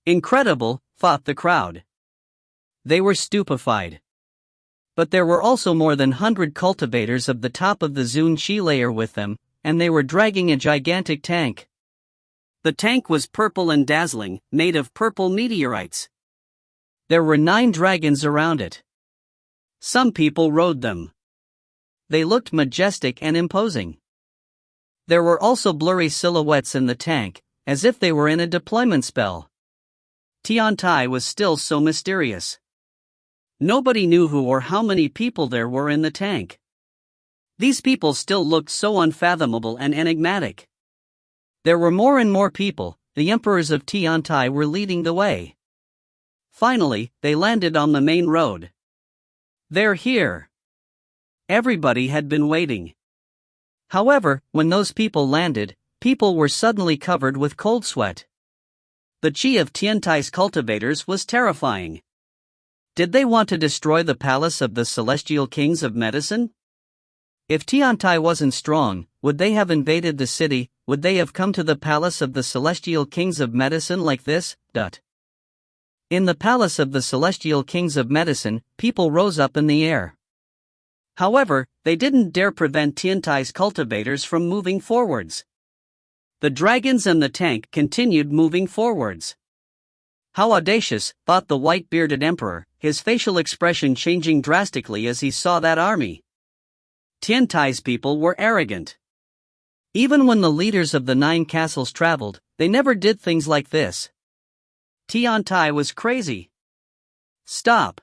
[SPEAKER 1] Incredible, thought the crowd. They were stupefied. But there were also more than 100 cultivators of the top of the Zun Chi layer with them, and they were dragging a gigantic tank. The tank was purple and dazzling, made of purple meteorites. There were 9 dragons around it. Some people rode them. They looked majestic and imposing. There were also blurry silhouettes in the tank, as if they were in a deployment spell. Tiantai was still so mysterious. Nobody knew who or how many people there were in the tank. These people still looked so unfathomable and enigmatic. There were more and more people. The emperors of Tiantai were leading the way. Finally, they landed on the main road. They're here. Everybody had been waiting. However, when those people landed, people were suddenly covered with cold sweat. The chi of Tiantai's cultivators was terrifying. Did they want to destroy the palace of the celestial kings of medicine? If Tiantai wasn't strong, would they have invaded the city? Would they have come to the palace of the celestial kings of medicine like this? In the palace of the celestial kings of medicine, people rose up in the air. However, they didn't dare prevent Tiantai's cultivators from moving forwards. The dragons and the tank continued moving forwards. How audacious, thought the white-bearded emperor, his facial expression changing drastically as he saw that army. Tiantai's people were arrogant. Even when the leaders of the 9 castles traveled, they never did things like this. Tiantai was crazy. Stop!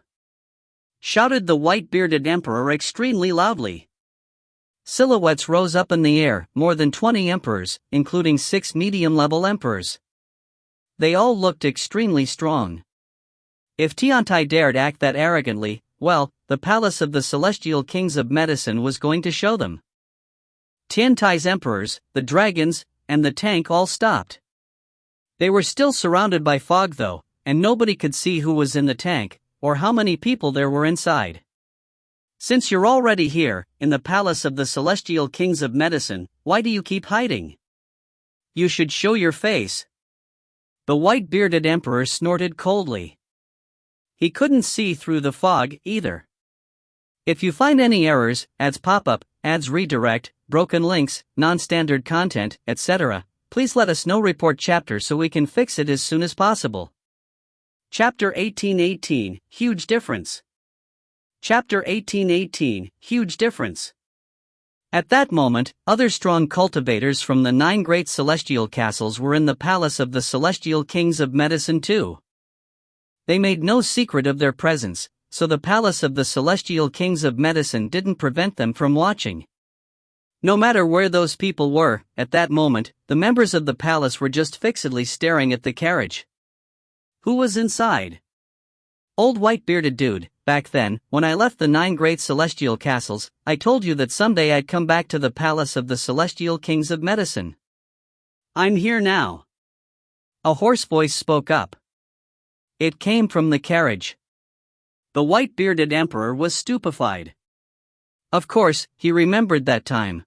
[SPEAKER 1] Shouted the white-bearded emperor extremely loudly. Silhouettes rose up in the air, more than 20 emperors, including 6 medium-level emperors. They all looked extremely strong. If Tiantai dared act that arrogantly, well, the palace of the celestial kings of medicine was going to show them. Tiantai's emperors, the dragons, and the tank all stopped. They were still surrounded by fog though, and nobody could see who was in the tank, or how many people there were inside. Since you're already here, in the palace of the celestial kings of medicine, why do you keep hiding? You should show your face. The white-bearded emperor snorted coldly. He couldn't see through the fog either. If you find any errors, ads pop up, ads redirect, broken links, non-standard content, etc., please let us know. Report chapter so we can fix it as soon as possible. Chapter 1818, Huge Difference. Chapter 1818, Huge Difference. At that moment, other strong cultivators from the 9 great celestial castles were in the palace of the celestial kings of medicine too. They made no secret of their presence, so the palace of the celestial kings of medicine didn't prevent them from watching. No matter where those people were, at that moment, the members of the palace were just fixedly staring at the carriage. Who was inside? Old white-bearded dude. Back then, when I left the 9 great celestial castles, I told you that someday I'd come back to the palace of the celestial kings of medicine. I'm here now. A hoarse voice spoke up. It came from the carriage. The white-bearded emperor was stupefied. Of course, he remembered that time.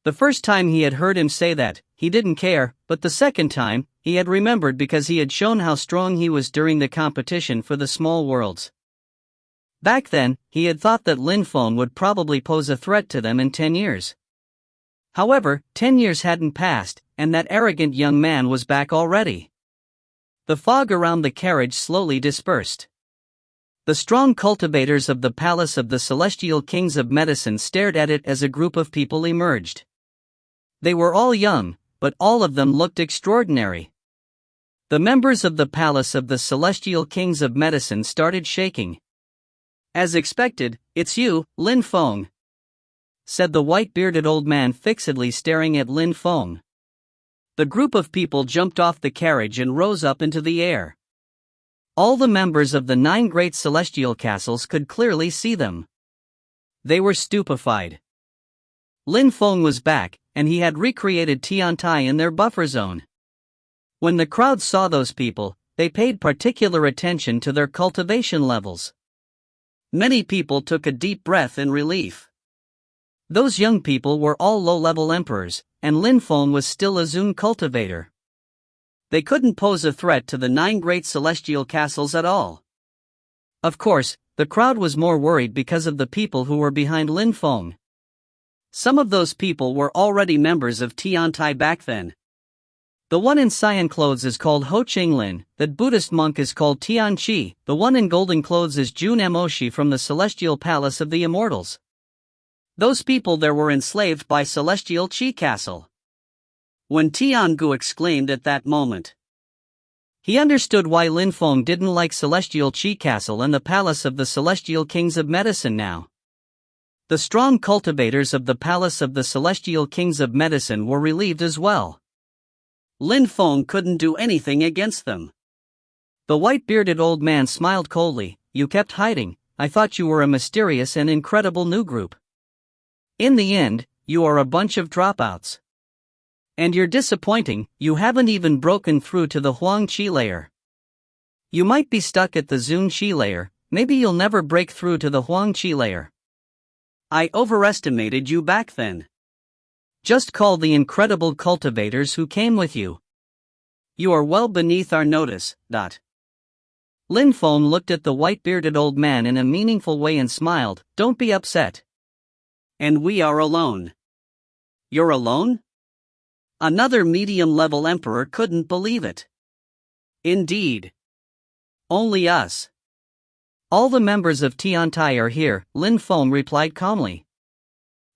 [SPEAKER 1] The first time he had heard him say that, he didn't care, but the second time, he had remembered because he had shown how strong he was during the competition for the small worlds. Back then, he had thought that Lin Feng would probably pose a threat to them in 10 years. However, 10 years hadn't passed, and that arrogant young man was back already. The fog around the carriage slowly dispersed. The strong cultivators of the palace of the celestial kings of medicine stared at it as a group of people emerged. They were all young, but all of them looked extraordinary. The members of the palace of the celestial kings of medicine started shaking. As expected, it's you, Lin Feng, said the white-bearded old man fixedly staring at Lin Feng. The group of people jumped off the carriage and rose up into the air. All the members of the 9 great celestial castles could clearly see them. They were stupefied. Lin Feng was back, and he had recreated Tiantai in their buffer zone. When the crowd saw those people, they paid particular attention to their cultivation levels. Many people took a deep breath in relief. Those young people were all low-level emperors, and Lin Feng was still a Zun cultivator. They couldn't pose a threat to the 9 great celestial castles at all. Of course, the crowd was more worried because of the people who were behind Lin Feng. Some of those people were already members of Tiantai back then. The one in cyan clothes is called Ho Qinglin, that Buddhist monk is called Tian Qi, the one in golden clothes is Jun Moshi from the Celestial Palace of the Immortals. Those people there were enslaved by Celestial Qi Castle. When Tiangu exclaimed at that moment, he understood why Lin Feng didn't like Celestial Qi Castle and the Palace of the Celestial Kings of Medicine now. The strong cultivators of the Palace of the Celestial Kings of Medicine were relieved as well. Lin Feng couldn't do anything against them. The white-bearded old man smiled coldly. You kept hiding, I thought you were a mysterious and incredible new group. In the end, you are a bunch of dropouts. And you're disappointing, you haven't even broken through to the Huang Qi layer. You might be stuck at the Zun Qi layer, maybe you'll never break through to the Huang Qi layer. I overestimated you back then. Just call the incredible cultivators who came with you. You are well beneath our notice. Lin Feng looked at the white-bearded old man in a meaningful way and smiled. Don't be upset. And we are alone. You're alone? Another medium-level emperor couldn't believe it. Indeed. Only us. All the members of Tiantai are here, Lin Feng replied calmly.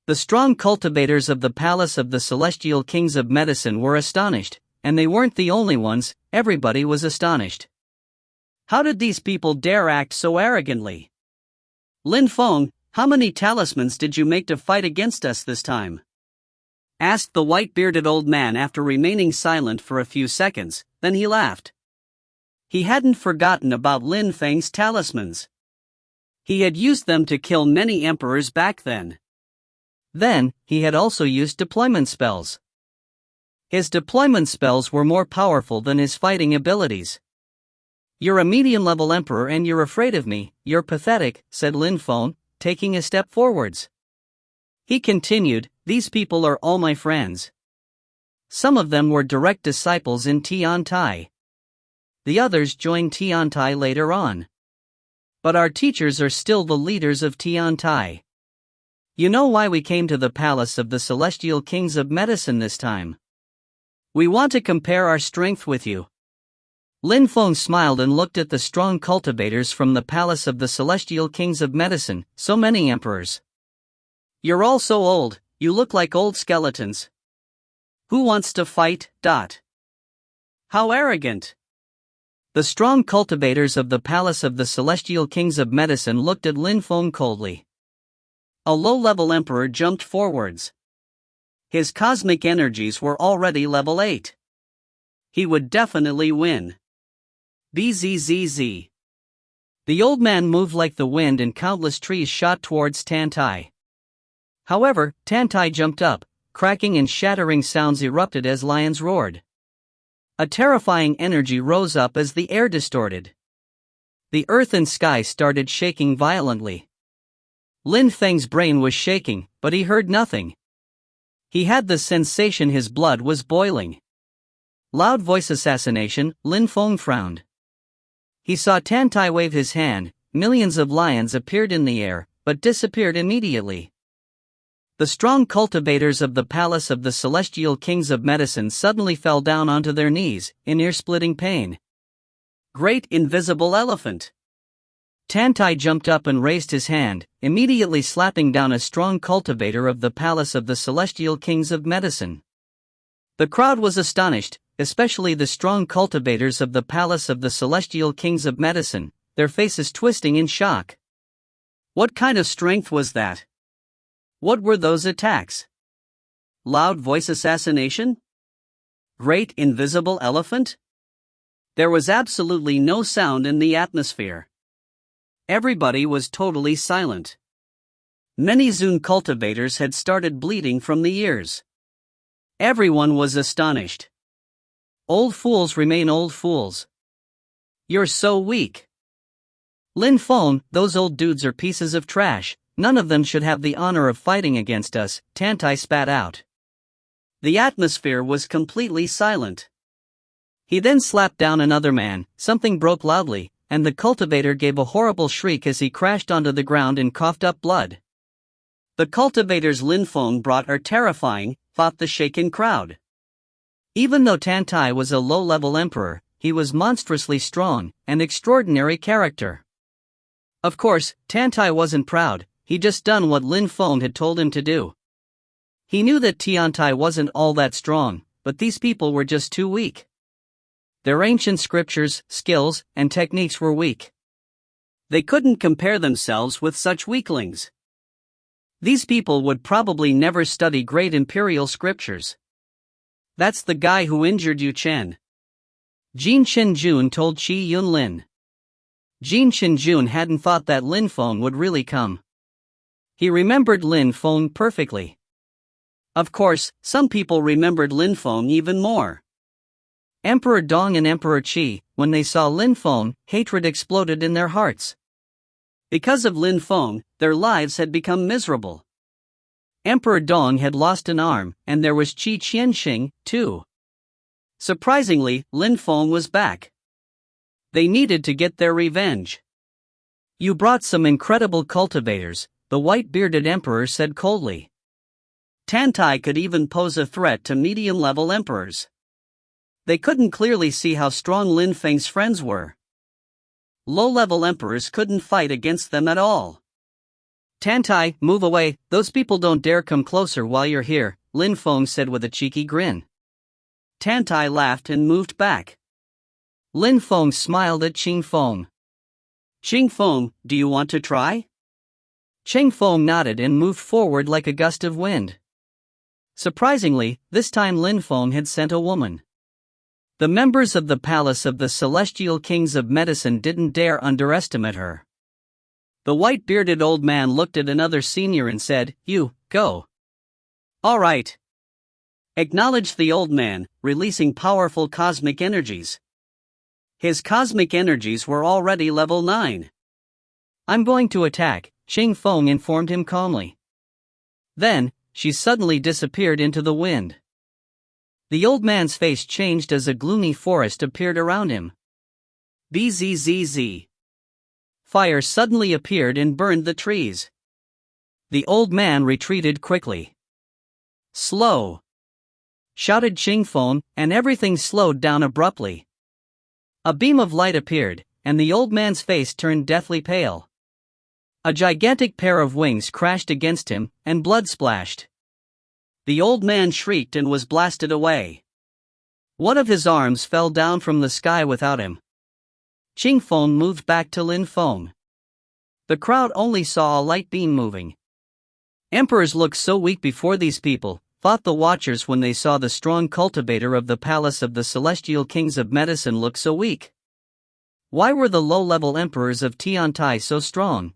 [SPEAKER 1] The strong cultivators of the Palace of the Celestial Kings of Medicine were astonished, and they weren't the only ones, everybody was astonished. How did these people dare act so arrogantly? Lin Feng, how many talismans did you make to fight against us this time? Asked the white-bearded old man after remaining silent for a few seconds, then he laughed. He hadn't forgotten about Lin Feng's talismans. He had used them to kill many emperors back then. Then, he had also used deployment spells. His deployment spells were more powerful than his fighting abilities. You're a medium-level emperor and you're afraid of me, you're pathetic, said Lin Feng, taking a step forwards. He continued, these people are all my friends. Some of them were direct disciples in Tiantai. The others joined Tiantai later on. But our teachers are still the leaders of Tiantai. You know why we came to the Palace of the Celestial Kings of Medicine this time? We want to compare our strength with you. Lin Feng smiled and looked at the strong cultivators from the Palace of the Celestial Kings of Medicine, so many emperors. You're all so old, you look like old skeletons. Who wants to fight? How arrogant! The strong cultivators of the Palace of the Celestial Kings of Medicine looked at Lin Feng coldly. A low-level emperor jumped forwards. His cosmic energies were already level 8. He would definitely win. Bzzz. The old man moved like the wind and countless trees shot towards Tiantai. However, Tiantai jumped up, cracking and shattering sounds erupted as lions roared. A terrifying energy rose up as the air distorted. The earth and sky started shaking violently. Lin Feng's brain was shaking, but he heard nothing. He had the sensation his blood was boiling. Loud voice assassination, Lin Feng frowned. He saw Tiantai wave his hand, millions of lions appeared in the air, but disappeared immediately. The strong cultivators of the Palace of the Celestial Kings of Medicine suddenly fell down onto their knees, in ear-splitting pain. Great invisible elephant! Tiantai jumped up and raised his hand, immediately slapping down a strong cultivator of the Palace of the Celestial Kings of Medicine. The crowd was astonished, especially the strong cultivators of the Palace of the Celestial Kings of Medicine, their faces twisting in shock. What kind of strength was that? What were those attacks? Loud voice assassination? Great invisible elephant? There was absolutely no sound in the atmosphere. Everybody was totally silent. Many Zun cultivators had started bleeding from the ears. Everyone was astonished. Old fools remain old fools. You're so weak. Lin Feng, those old dudes are pieces of trash, none of them should have the honor of fighting against us, Tiantai spat out. The atmosphere was completely silent. He then slapped down another man, something broke loudly, and the cultivator gave a horrible shriek as he crashed onto the ground and coughed up blood. The cultivator's Lin Feng brought her terrifying, thought the shaken crowd. Even though Tantai was a low-level emperor, he was monstrously strong, an extraordinary character. Of course, Tantai wasn't proud, he just done what Lin Feng had told him to do. He knew that Tiantai wasn't all that strong, but these people were just too weak. Their ancient scriptures, skills, and techniques were weak. They couldn't compare themselves with such weaklings. These people would probably never study great imperial scriptures. That's the guy who injured Yu Chen. Jin Shenjun told Qi Yunlin. Jin Shenjun hadn't thought that Lin Feng would really come. He remembered Lin Feng perfectly. Of course, some people remembered Lin Feng even more. Emperor Dong and Emperor Qi, when they saw Lin Feng, hatred exploded in their hearts. Because of Lin Feng, their lives had become miserable. Emperor Dong had lost an arm, and there was Qi Qianxing, too. Surprisingly, Lin Feng was back. They needed to get their revenge. "You brought some incredible cultivators," the white-bearded emperor said coldly. Tantai could even pose a threat to medium-level emperors. They couldn't clearly see how strong Lin Feng's friends were. Low-level emperors couldn't fight against them at all. "Tantai, move away, those people don't dare come closer while you're here," Lin Feng said with a cheeky grin. Tantai laughed and moved back. Lin Feng smiled at Qing Feng. "Qing Feng, do you want to try?" Qing Feng nodded and moved forward like a gust of wind. Surprisingly, this time Lin Feng had sent a woman. The members of the Palace of the Celestial Kings of Medicine didn't dare underestimate her. The white-bearded old man looked at another senior and said, "You, go." "All right." Acknowledged the old man, releasing powerful cosmic energies. His cosmic energies were already level 9. "I'm going to attack," Qing Feng informed him calmly. Then, she suddenly disappeared into the wind. The old man's face changed as a gloomy forest appeared around him. Bzzz. Fire suddenly appeared and burned the trees. The old man retreated quickly. "Slow!" shouted Qing Feng, and everything slowed down abruptly. A beam of light appeared, and the old man's face turned deathly pale. A gigantic pair of wings crashed against him, and blood splashed. The old man shrieked and was blasted away. One of his arms fell down from the sky without him. Qing Feng moved back to Lin Feng. The crowd only saw a light beam moving. Emperors looked so weak before these people, thought the watchers when they saw the strong cultivator of the Palace of the Celestial Kings of Medicine look so weak. Why were the low-level emperors of Tiantai so strong?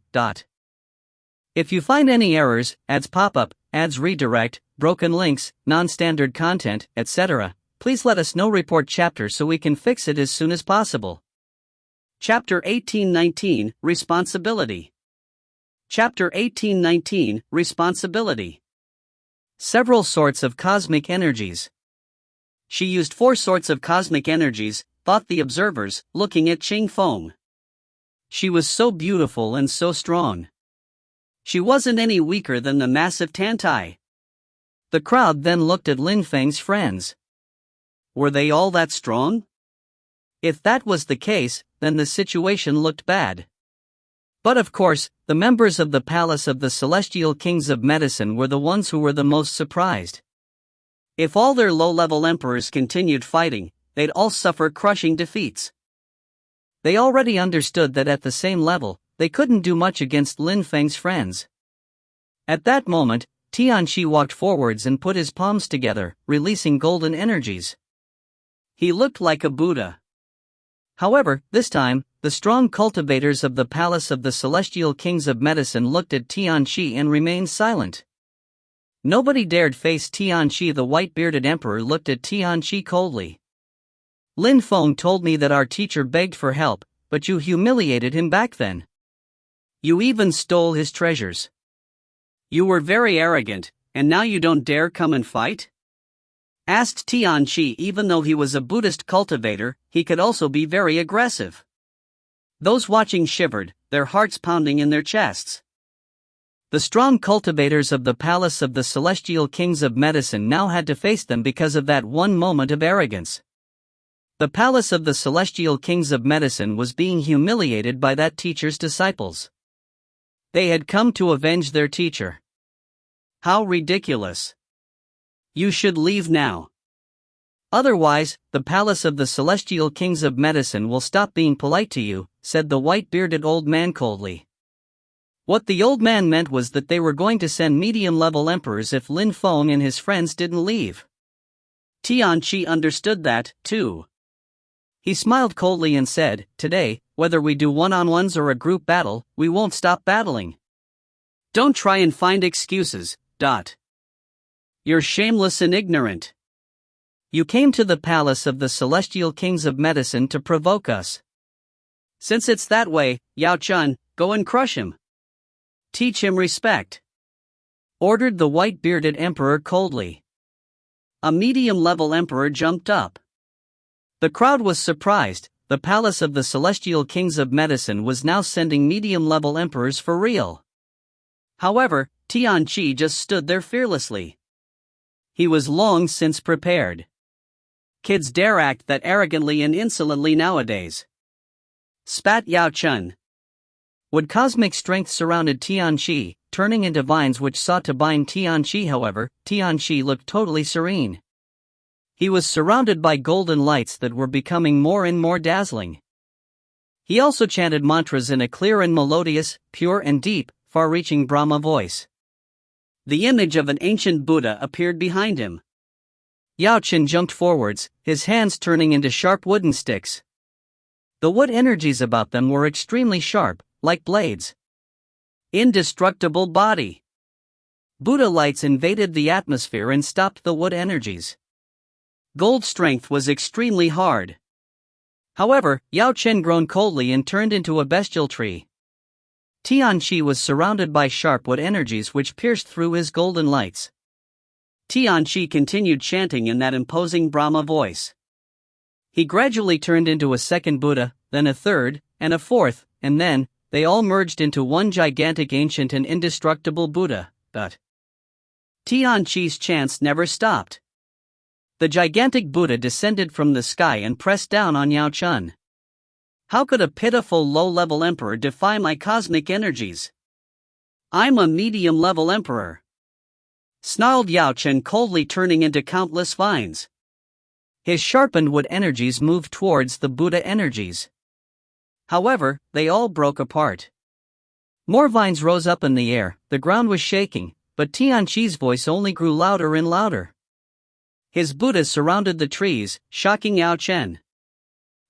[SPEAKER 1] If you find any errors, ads pop up, ads redirect, broken links, non-standard content, etc., please let us know. Report chapter so we can fix it as soon as possible. Chapter 1819, Responsibility. Chapter 1819, Responsibility. Several sorts of cosmic energies. She used 4 sorts of cosmic energies, thought the observers, looking at Qing Feng. She was so beautiful and so strong. She wasn't any weaker than the massive Tantai. The crowd then looked at Lin Feng's friends. Were they all that strong? If that was the case, then the situation looked bad. But of course, the members of the Palace of the Celestial Kings of Medicine were the ones who were the most surprised. If all their low-level emperors continued fighting, they'd all suffer crushing defeats. They already understood that at the same level, they couldn't do much against Lin Feng's friends. At that moment, Tianqi walked forwards and put his palms together, releasing golden energies. He looked like a Buddha. However, this time, the strong cultivators of the Palace of the Celestial Kings of Medicine looked at Tianqi and remained silent. Nobody dared face Tianqi. The white-bearded emperor looked at Tianqi coldly. "Lin Feng told me that our teacher begged for help, but you humiliated him back then. You even stole his treasures. You were very arrogant, and now you don't dare come and fight?" Asked Tianqi. Even though he was a Buddhist cultivator, he could also be very aggressive. Those watching shivered, their hearts pounding in their chests. The strong cultivators of the palace of the celestial kings of medicine now had to face them because of that one moment of arrogance. The palace of the celestial kings of medicine was being humiliated by that teacher's disciples. They had come to avenge their teacher. How ridiculous! You should leave now. Otherwise, the palace of the celestial kings of medicine will stop being polite to you, said the white-bearded old man coldly. What the old man meant was that they were going to send medium-level emperors if Feng and his friends didn't leave. Tianqi understood that, too. He smiled coldly and said, "Today, whether we do one-on-ones or a group battle, we won't stop battling. Don't try and find excuses, . You're shameless and ignorant. You came to the palace of the celestial kings of medicine to provoke us. Since it's that way, Yao Chun, go and crush him. Teach him respect," ordered the white-bearded emperor coldly. A medium-level emperor jumped up. The crowd was surprised. The palace of the celestial kings of medicine was now sending medium-level emperors for real. However, Tianqi just stood there fearlessly. He was long since prepared. Kids dare act that arrogantly and insolently nowadays. Spat Yao Chun. Would cosmic strength surrounded Tianqi, turning into vines which sought to bind Tianqi. However, Tianqi looked totally serene. He was surrounded by golden lights that were becoming more and more dazzling. He also chanted mantras in a clear and melodious, pure and deep, far-reaching Brahma voice. The image of an ancient Buddha appeared behind him. Yao Chun jumped forwards, his hands turning into sharp wooden sticks. The wood energies about them were extremely sharp, like blades. Indestructible body. Buddha lights invaded the atmosphere and stopped the wood energies. Gold strength was extremely hard. However, Yao Chen groaned coldly and turned into a bestial tree. Tianqi was surrounded by sharp wood energies which pierced through his golden lights. Tianqi continued chanting in that imposing Brahma voice. He gradually turned into a second Buddha, then a third, and a fourth, and then, they all merged into one gigantic ancient and indestructible Buddha, but Tianqi's chants never stopped. The gigantic Buddha descended from the sky and pressed down on Yao Chun. How could a pitiful low-level emperor defy my cosmic energies? I'm a medium-level emperor, snarled Yao Chun, coldly turning into countless vines. His sharpened wood energies moved towards the Buddha energies. However, they all broke apart. More vines rose up in the air, the ground was shaking, but Tianqi's voice only grew louder and louder. His Buddhas surrounded the trees, shocking Yao Chen.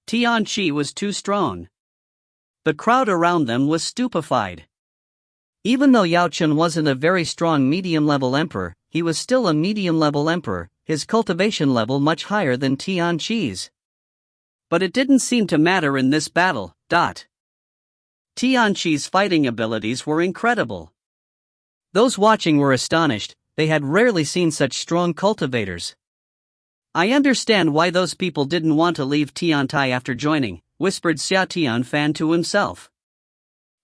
[SPEAKER 1] Tianqi was too strong. The crowd around them was stupefied. Even though Yao Chen wasn't a very strong medium-level emperor, he was still a medium-level emperor, his cultivation level much higher than Tianqi's. But it didn't seem to matter in this battle. Tianqi's fighting abilities were incredible. Those watching were astonished, they had rarely seen such strong cultivators. I understand why those people didn't want to leave Tiantai after joining, whispered Xia Tianfan to himself.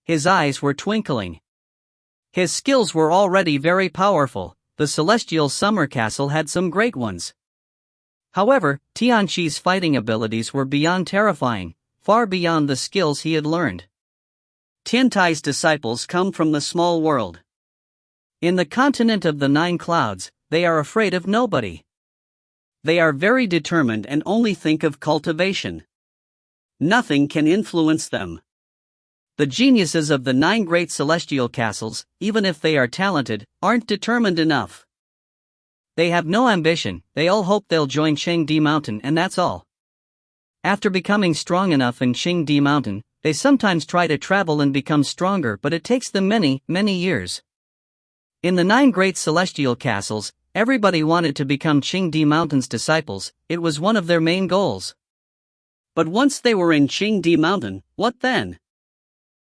[SPEAKER 1] His eyes were twinkling. His skills were already very powerful, the celestial summer castle had some great ones. However, Tianqi's fighting abilities were beyond terrifying, far beyond the skills he had learned. Tiantai's disciples come from the small world. In the continent of the 9 clouds, they are afraid of nobody. They are very determined and only think of cultivation. Nothing can influence them. The geniuses of the 9 great celestial castles, even if they are talented, aren't determined enough. They have no ambition, they all hope they'll join Chengdi Mountain and that's all. After becoming strong enough in Chengdi Mountain, they sometimes try to travel and become stronger, but it takes them many, many years. In the 9 great celestial castles, everybody wanted to become Chengdi Mountain's disciples, it was one of their main goals. But once they were in Chengdi Mountain, what then?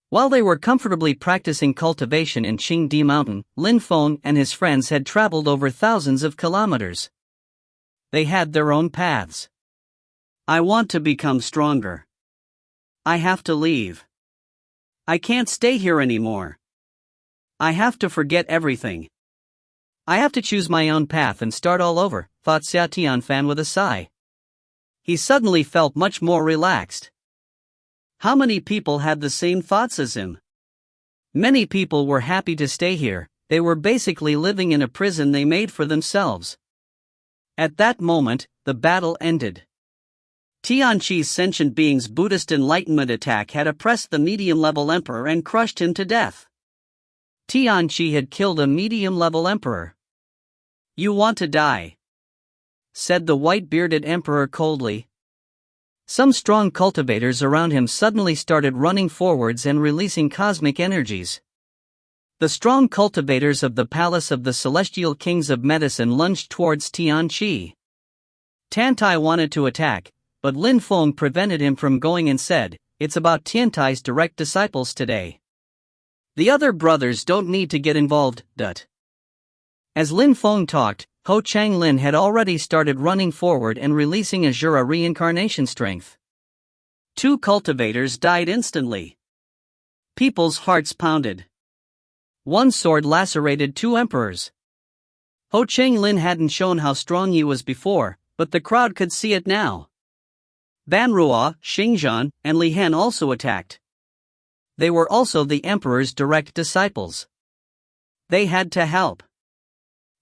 [SPEAKER 1] While they were comfortably practicing cultivation in Chengdi Mountain, Feng and his friends had traveled over thousands of kilometers. They had their own paths. I want to become stronger. I have to leave. I can't stay here anymore. I have to forget everything. I have to choose my own path and start all over, thought Xia Tianfan with a sigh. He suddenly felt much more relaxed. How many people had the same thoughts as him? Many people were happy to stay here. They were basically living in a prison they made for themselves. At that moment, the battle ended. Tianqi's sentient being's Buddhist enlightenment attack had oppressed the medium-level emperor and crushed him to death. Tianqi had killed a medium-level emperor. You want to die? Said the white-bearded emperor coldly. Some strong cultivators around him suddenly started running forwards and releasing cosmic energies. The strong cultivators of the palace of the celestial kings of medicine lunged towards Tianqi. Tiantai wanted to attack, but Lin Feng prevented him from going and said, "It's about Tiantai's direct disciples today. The other brothers don't need to get involved." As Lin Feng talked, Ho Changlin had already started running forward and releasing Azura reincarnation strength. 2 cultivators died instantly. People's hearts pounded. 1 sword lacerated 2 emperors. Ho Changlin hadn't shown how strong he was before, but the crowd could see it now. Banruo, Xingzhan, and Li Han also attacked. They were also the emperor's direct disciples. They had to help.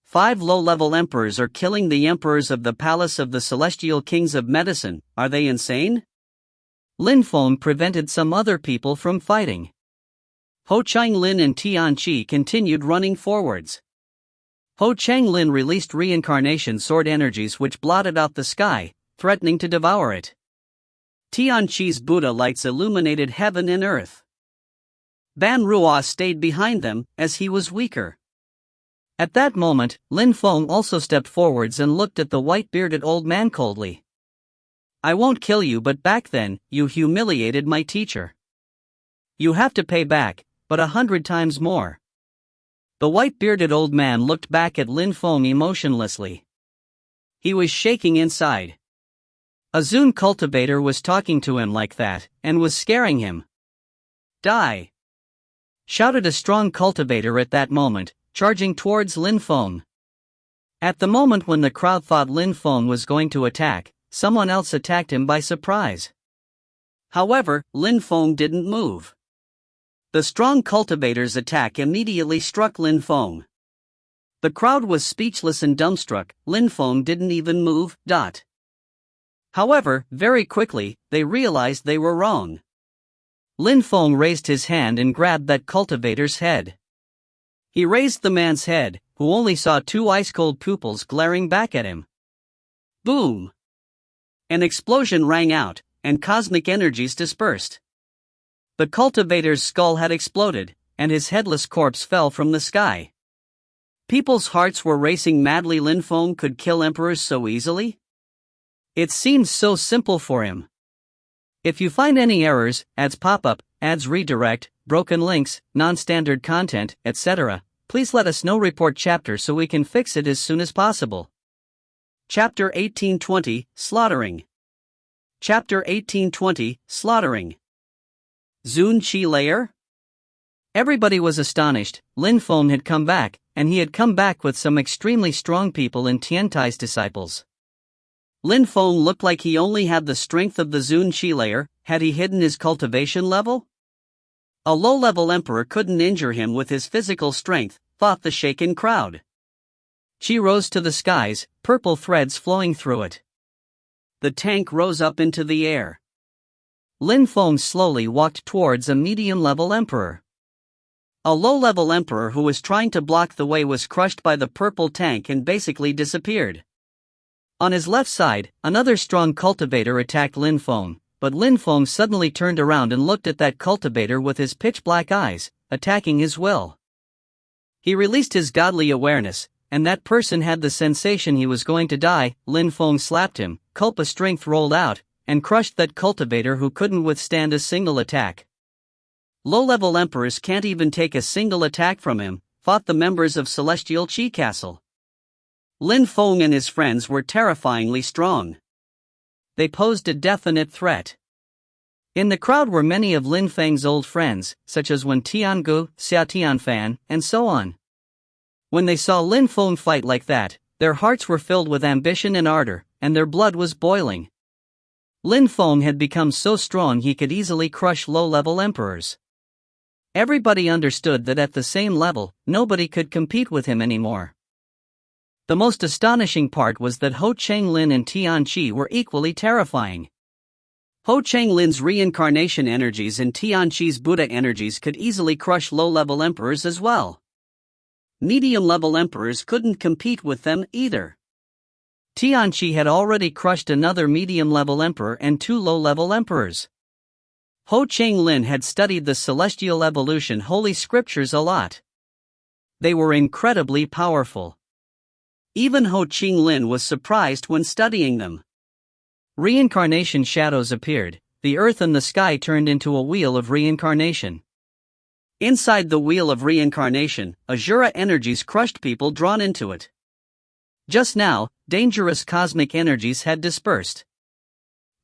[SPEAKER 1] 5 low-level emperors are killing the emperors of the palace of the celestial kings of medicine. Are they insane? Lin Feng prevented some other people from fighting. Ho Changlin and Tianqi continued running forwards. Ho Changlin released reincarnation sword energies which blotted out the sky, threatening to devour it. Tianqi's Buddha lights illuminated heaven and earth. Banruo stayed behind them, as he was weaker. At that moment, Lin Feng also stepped forwards and looked at the white-bearded old man coldly. "I won't kill you, but back then, you humiliated my teacher. You have to pay back, but 100 times more." The white-bearded old man looked back at Lin Feng emotionlessly. He was shaking inside. A Zun cultivator was talking to him like that, and was scaring him. "Die!" shouted a strong cultivator at that moment, charging towards Lin Feng. At the moment when the crowd thought Lin Feng was going to attack, someone else attacked him by surprise. However, Lin Feng didn't move. The strong cultivator's attack immediately struck Lin Feng. The crowd was speechless and dumbstruck. Lin Feng didn't even move. However, very quickly, they realized they were wrong. Lin Feng raised his hand and grabbed that cultivator's head. He raised the man's head, who only saw 2 ice-cold pupils glaring back at him. Boom! An explosion rang out, and cosmic energies dispersed. The cultivator's skull had exploded, and his headless corpse fell from the sky. People's hearts were racing madly. Lin Feng could kill emperors so easily? It seemed so simple for him. If you find any errors, ads pop up, ads redirect, broken links, non-standard content, etc., please let us know. Report chapter so we can fix it as soon as possible. Chapter 1820, Slaughtering. Chapter 1820, Slaughtering. Zun Qi Layer? Everybody was astonished. Lin Feng had come back, and he had come back with some extremely strong people in Tiantai's disciples. Lin Feng looked like he only had the strength of the Zun Qi layer. Had he hidden his cultivation level? A low-level emperor couldn't injure him with his physical strength, thought the shaken crowd. Qi rose to the skies, purple threads flowing through it. The tank rose up into the air. Lin Feng slowly walked towards a medium-level emperor. A low-level emperor who was trying to block the way was crushed by the purple tank and basically disappeared. On his left side, another strong cultivator attacked Lin Feng, but Lin Feng suddenly turned around and looked at that cultivator with his pitch-black eyes, attacking his will. He released his godly awareness, and that person had the sensation he was going to die. Lin Feng slapped him, Culpa strength rolled out, and crushed that cultivator who couldn't withstand a single attack. Low-level emperors can't even take a single attack from him, fought the members of Celestial Qi Castle. Lin Feng and his friends were terrifyingly strong. They posed a definite threat. In the crowd were many of Lin Feng's old friends, such as Wen Tiangu, Xia Tianfan, and so on. When they saw Lin Feng fight like that, their hearts were filled with ambition and ardor, and their blood was boiling. Lin Feng had become so strong he could easily crush low-level emperors. Everybody understood that at the same level, nobody could compete with him anymore. The most astonishing part was that Ho Changlin and Tian Qi were equally terrifying. Ho Changlin's reincarnation energies and Tian Qi's Buddha energies could easily crush low-level emperors as well. Medium-level emperors couldn't compete with them either. Tian Qi had already crushed another medium-level emperor and 2 low-level emperors. Ho Changlin had studied the celestial evolution holy scriptures a lot. They were incredibly powerful. Even Ho Changlin was surprised when studying them. Reincarnation shadows appeared, the earth and the sky turned into a wheel of reincarnation. Inside the wheel of reincarnation, Azura energies crushed people drawn into it. Just now, dangerous cosmic energies had dispersed.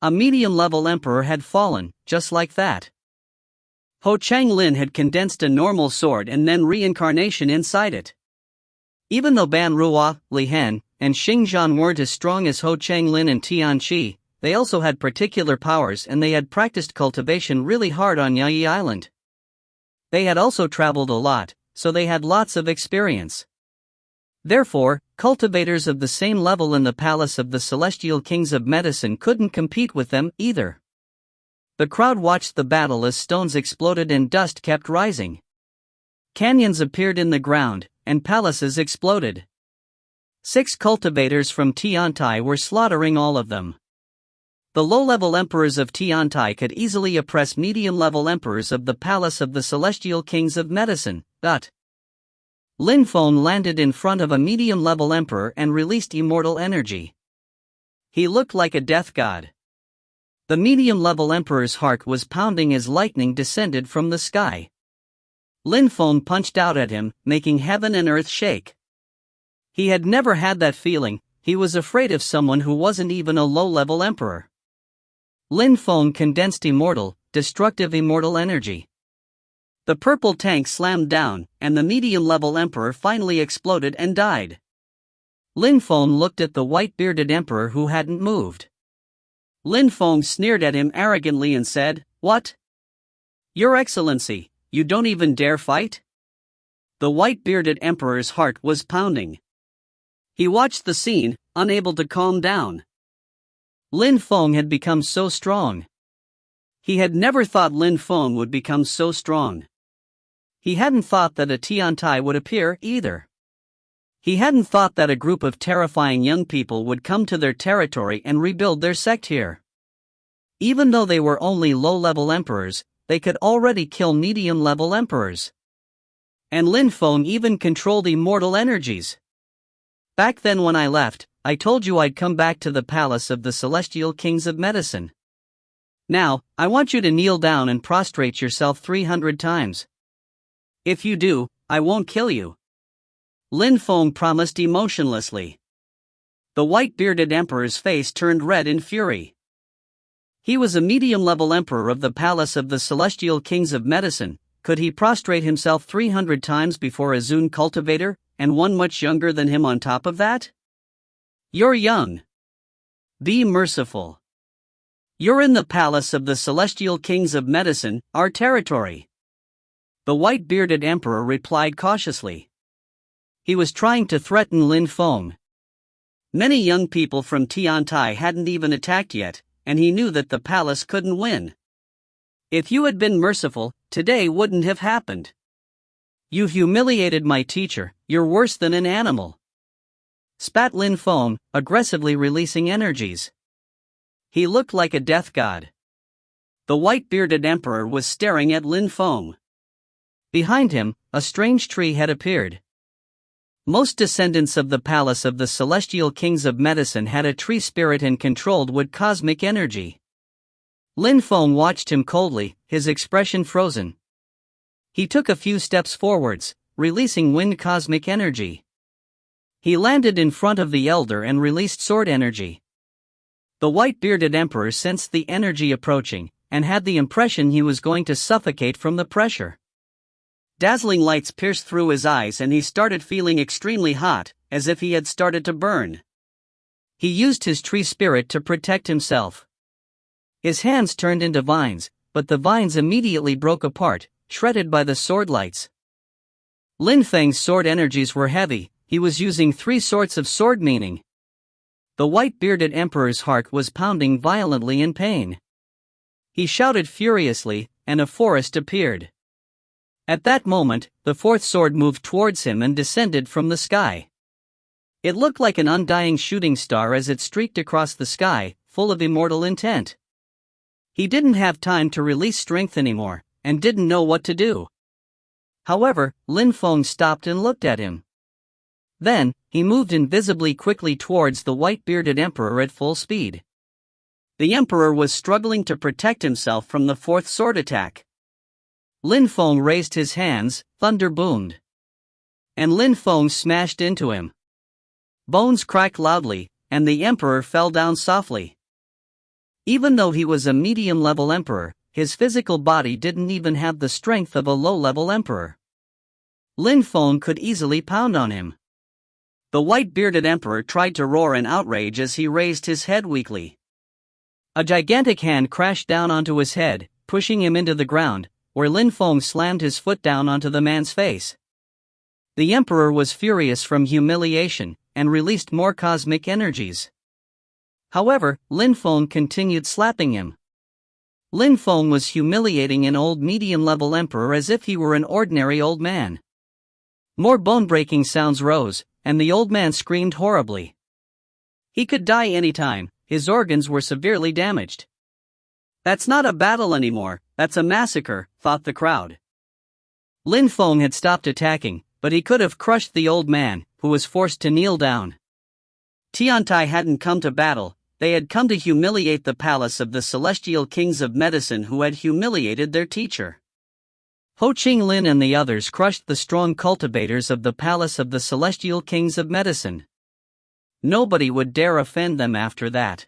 [SPEAKER 1] A medium-level emperor had fallen, just like that. Ho Changlin had condensed a normal sword and then reincarnation inside it. Even though Ban Ruo, Li Hen, and Xingzhan weren't as strong as Ho Changlin and Tian Qi, they also had particular powers and they had practiced cultivation really hard on Yayi Island. They had also traveled a lot, so they had lots of experience. Therefore, cultivators of the same level in the palace of the celestial kings of medicine couldn't compete with them either. The crowd watched the battle as stones exploded and dust kept rising. Canyons appeared in the ground, and palaces exploded. 6 cultivators from Tiantai were slaughtering all of them. The low-level emperors of Tiantai could easily oppress medium-level emperors of the palace of the celestial kings of medicine. Lin Feng landed in front of a medium-level emperor and released immortal energy. He looked like a death god. The medium-level emperor's heart was pounding as lightning descended from the sky. Lin Feng punched out at him, making heaven and earth shake. He had never had that feeling. He was afraid of someone who wasn't even a low-level emperor. Lin Feng condensed destructive immortal energy. The purple tank slammed down, and the medium-level emperor finally exploded and died. Lin Feng looked at the white-bearded emperor who hadn't moved. Lin Feng sneered at him arrogantly and said, "What? Your Excellency, you don't even dare fight?" The white-bearded emperor's heart was pounding. He watched the scene, unable to calm down. Lin Feng had become so strong. He had never thought Lin Feng would become so strong. He hadn't thought that a Tiantai would appear either. He hadn't thought that a group of terrifying young people would come to their territory and rebuild their sect here. Even though they were only low-level emperors, they could already kill medium-level emperors. And Lin Feng even controlled immortal energies. Back then when I left, I told you I'd come back to the palace of the celestial kings of medicine. Now, I want you to kneel down and prostrate yourself 300 times. If you do, I won't kill you. Lin Feng promised emotionlessly. The white-bearded emperor's face turned red in fury. He was a medium-level emperor of the palace of the celestial kings of medicine. Could he prostrate himself 300 times before a Zun cultivator, and one much younger than him on top of that? You're young. Be merciful. You're in the palace of the celestial kings of medicine, our territory. The white-bearded emperor replied cautiously. He was trying to threaten Lin Feng. Many young people from Tiantai hadn't even attacked yet, and he knew that the palace couldn't win. If you had been merciful, today wouldn't have happened. You've humiliated my teacher, you're worse than an animal. Spat Lin Feng, aggressively releasing energies. He looked like a death god. The white-bearded emperor was staring at Lin Feng. Behind him, a strange tree had appeared. Most descendants of the palace of the celestial kings of medicine had a tree spirit and controlled with cosmic energy. Lin Feng watched him coldly, his expression frozen. He took a few steps forwards, releasing wind cosmic energy. He landed in front of the elder and released sword energy. The white-bearded emperor sensed the energy approaching, and had the impression he was going to suffocate from the pressure. Dazzling lights pierced through his eyes and he started feeling extremely hot, as if he had started to burn. He used his tree spirit to protect himself. His hands turned into vines, but the vines immediately broke apart, shredded by the sword lights. Lin Feng's sword energies were heavy. He was using 3 sorts of sword meaning. The white-bearded emperor's heart was pounding violently in pain. He shouted furiously, and a forest appeared. At that moment, the 4th sword moved towards him and descended from the sky. It looked like an undying shooting star as it streaked across the sky, full of immortal intent. He didn't have time to release strength anymore, and didn't know what to do. However, Lin Feng stopped and looked at him. Then, he moved invisibly quickly towards the white-bearded emperor at full speed. The emperor was struggling to protect himself from the 4th sword attack. Lin Feng raised his hands, thunder boomed. And Lin Feng smashed into him. Bones cracked loudly, and the emperor fell down softly. Even though he was a medium-level emperor, his physical body didn't even have the strength of a low-level emperor. Lin Feng could easily pound on him. The white-bearded emperor tried to roar in outrage as he raised his head weakly. A gigantic hand crashed down onto his head, pushing him into the ground, where Lin Feng slammed his foot down onto the man's face. The emperor was furious from humiliation, and released more cosmic energies. However, Lin Feng continued slapping him. Lin Feng was humiliating an old medium-level emperor as if he were an ordinary old man. More bone-breaking sounds rose, and the old man screamed horribly. He could die any time. His organs were severely damaged. That's not a battle anymore, that's a massacre, thought the crowd. Lin Feng had stopped attacking, but he could have crushed the old man, who was forced to kneel down. Tiantai hadn't come to battle, they had come to humiliate the palace of the celestial kings of medicine who had humiliated their teacher. Ho Qinglin and the others crushed the strong cultivators of the palace of the celestial kings of medicine. Nobody would dare offend them after that.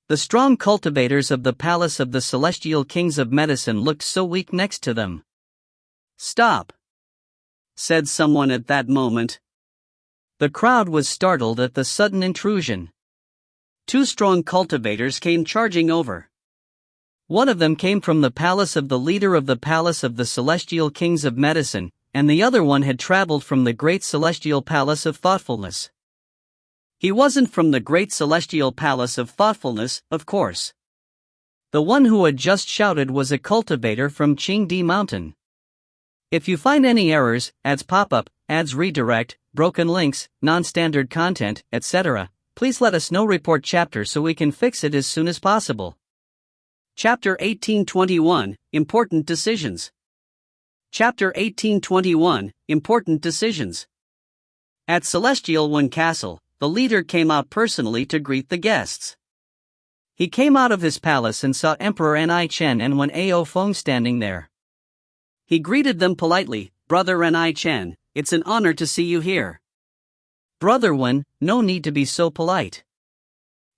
[SPEAKER 1] The strong cultivators of the palace of the celestial kings of medicine looked so weak next to them. "Stop," said someone at that moment. The crowd was startled at the sudden intrusion. 2 strong cultivators came charging over. One of them came from the palace of the leader of the palace of the celestial kings of medicine, and the other one had traveled from the great celestial palace of thoughtfulness. He wasn't from the great celestial palace of thoughtfulness, of course. The one who had just shouted was a cultivator from Qingdi Mountain. If you find any errors, ads pop up, ads redirect, broken links, non-standard content, etc., please let us know. Report chapter so we can fix it as soon as possible. Chapter 1821, Important Decisions. Chapter 1821, Important Decisions. At Celestial One Castle, the leader came out personally to greet the guests. He came out of his palace and saw Emperor Ni Chen and Wen Ao Feng standing there. He greeted them politely. "Brother Ni Chen, it's an honor to see you here." "Brother Wen, no need to be so polite.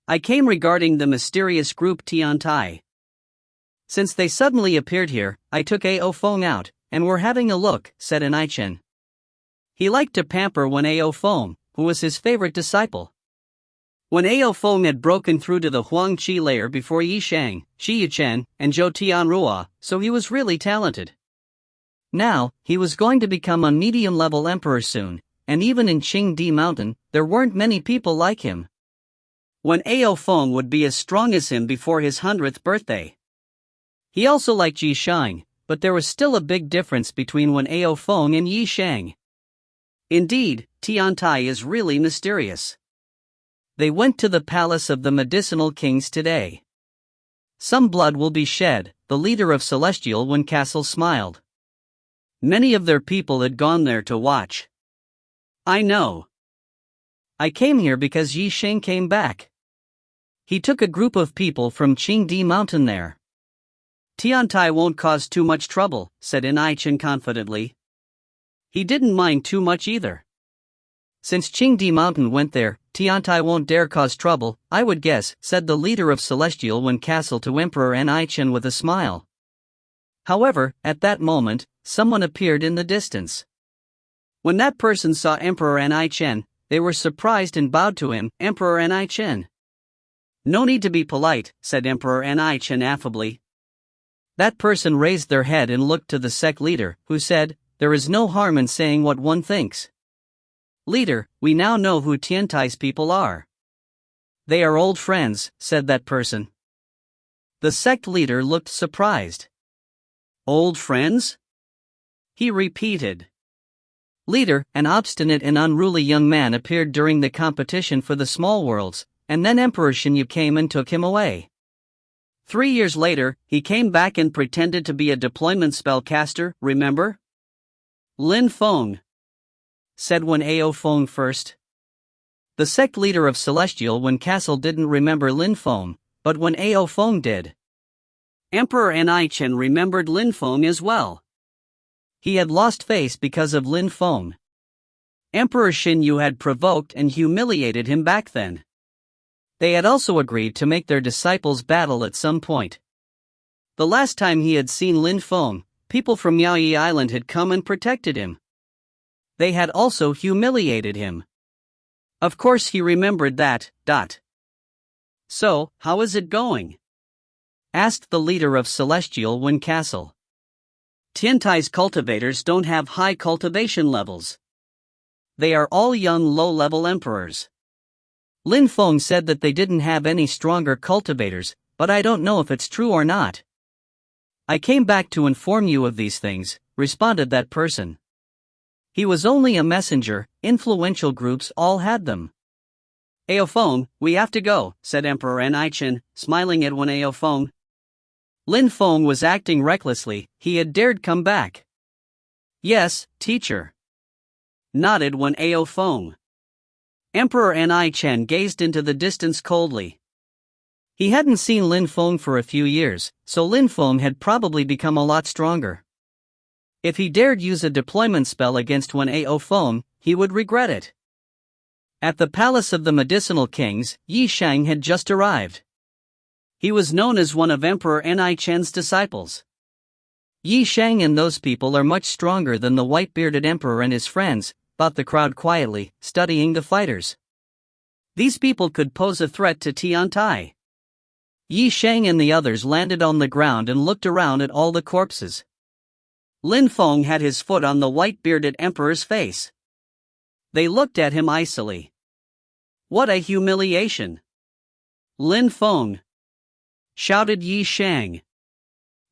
[SPEAKER 1] I came regarding the mysterious group Tiantai. Since they suddenly appeared here, I took Ao Feng out, and we're having a look," said Ni Chen. He liked to pamper Wen Ao Feng, who was his favorite disciple. When Ao Feng had broken through to the Huang Qi layer before Yi Shang, Shi Yuchen, and Zhou Tianrua, so he was really talented. Now, he was going to become a medium-level emperor soon, and even in Qingdi Mountain, there weren't many people like him. When Ao Feng would be as strong as him before his 100th birthday. He also liked Yi Shang, but there was still a big difference between Wen Ao Feng and Yi Shang. Indeed, Tiantai is really mysterious. They went to the palace of the medicinal kings today. Some blood will be shed, the leader of Celestial One Castle smiled. Many of their people had gone there to watch. I know. I came here because Yi Shang came back. He took a group of people from Qingdi Mountain there. Tiantai won't cause too much trouble, said Ni Chen confidently. He didn't mind too much either. Since Qingdi Mountain went there, Tiantai won't dare cause trouble, I would guess, said the leader of Celestial Wind Castle to Emperor Ni-Chen with a smile. However, at that moment, someone appeared in the distance. When that person saw Emperor Ni-Chen, they were surprised and bowed to him. Emperor Ni-Chen. No need to be polite, said Emperor Ni-Chen affably. That person raised their head and looked to the sect leader, who said, "There is no harm in saying what one thinks. Leader, we now know who Tiantai's people are." "They are old friends," said that person. The sect leader looked surprised. "Old friends?" he repeated. Leader, an obstinate and unruly young man appeared during the competition for the small worlds, and then Emperor Xinyu came and took him away. 3 years later, he came back and pretended to be a deployment spellcaster, remember? Lin Feng, said Wen Ao Feng first. The sect leader of Celestial Wind Castle didn't remember Lin Feng, but Wen Ao Feng did. Emperor Ni-Chen remembered Lin Feng as well. He had lost face because of Lin Feng. Emperor Xinyu had provoked and humiliated him back then. They had also agreed to make their disciples battle at some point. The last time he had seen Lin Feng, people from Yaoyi Island had come and protected him. They had also humiliated him. Of course he remembered that. "So, how is it going?" asked the leader of Celestial Wind Castle. "Tiantai's cultivators don't have high cultivation levels. They are all young low-level emperors. Lin Feng said that they didn't have any stronger cultivators, but I don't know if it's true or not." "I came back to inform you of these things," responded that person. He was only a messenger, influential groups all had them. "Ao Feng, we have to go," said Emperor Ni-Chen, smiling at Wen Ao Feng. Lin Feng was acting recklessly, he had dared come back. "Yes, teacher," nodded Wen Ao Feng. Emperor Ni-Chen gazed into the distance coldly. He hadn't seen Lin Feng for a few years, so Lin Feng had probably become a lot stronger. If he dared use a deployment spell against Wen Ao Feng, he would regret it. At the palace of the medicinal kings, Yi Shang had just arrived. He was known as one of Emperor Ni-Chen's disciples. Yi Shang and those people are much stronger than the white-bearded emperor and his friends, thought the crowd quietly, studying the fighters. These people could pose a threat to Tiantai. Yi Shang and the others landed on the ground and looked around at all the corpses. Lin Feng had his foot on the white-bearded emperor's face. They looked at him icily. "What a humiliation! Lin Feng!" shouted Yi Shang.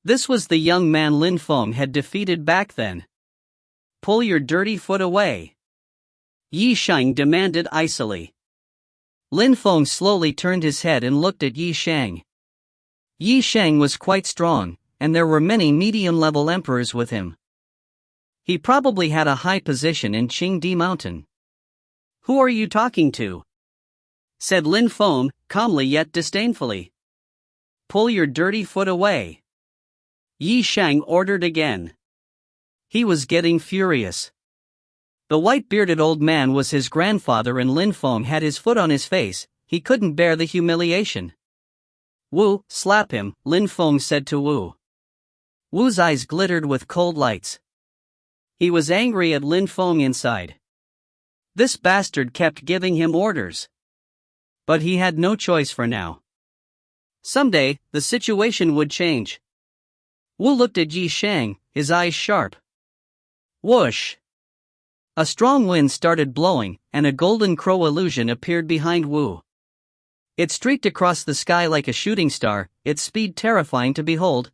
[SPEAKER 1] This was the young man Lin Feng had defeated back then. "Pull your dirty foot away," Yi Shang demanded icily. Lin Feng slowly turned his head and looked at Yi Shang. Yi Shang was quite strong, and there were many medium-level emperors with him. He probably had a high position in Qingdi Mountain. "Who are you talking to?" said Lin Feng, calmly yet disdainfully. "Pull your dirty foot away," Yi Shang ordered again. He was getting furious. The white-bearded old man was his grandfather and Lin Feng had his foot on his face, he couldn't bear the humiliation. "Wu, slap him," Lin Feng said to Wu. Wu's eyes glittered with cold lights. He was angry at Lin Feng inside. This bastard kept giving him orders. But he had no choice for now. Someday, the situation would change. Wu looked at Yi Shang, his eyes sharp. Whoosh! A strong wind started blowing, and a golden crow illusion appeared behind Wu. It streaked across the sky like a shooting star, its speed terrifying to behold.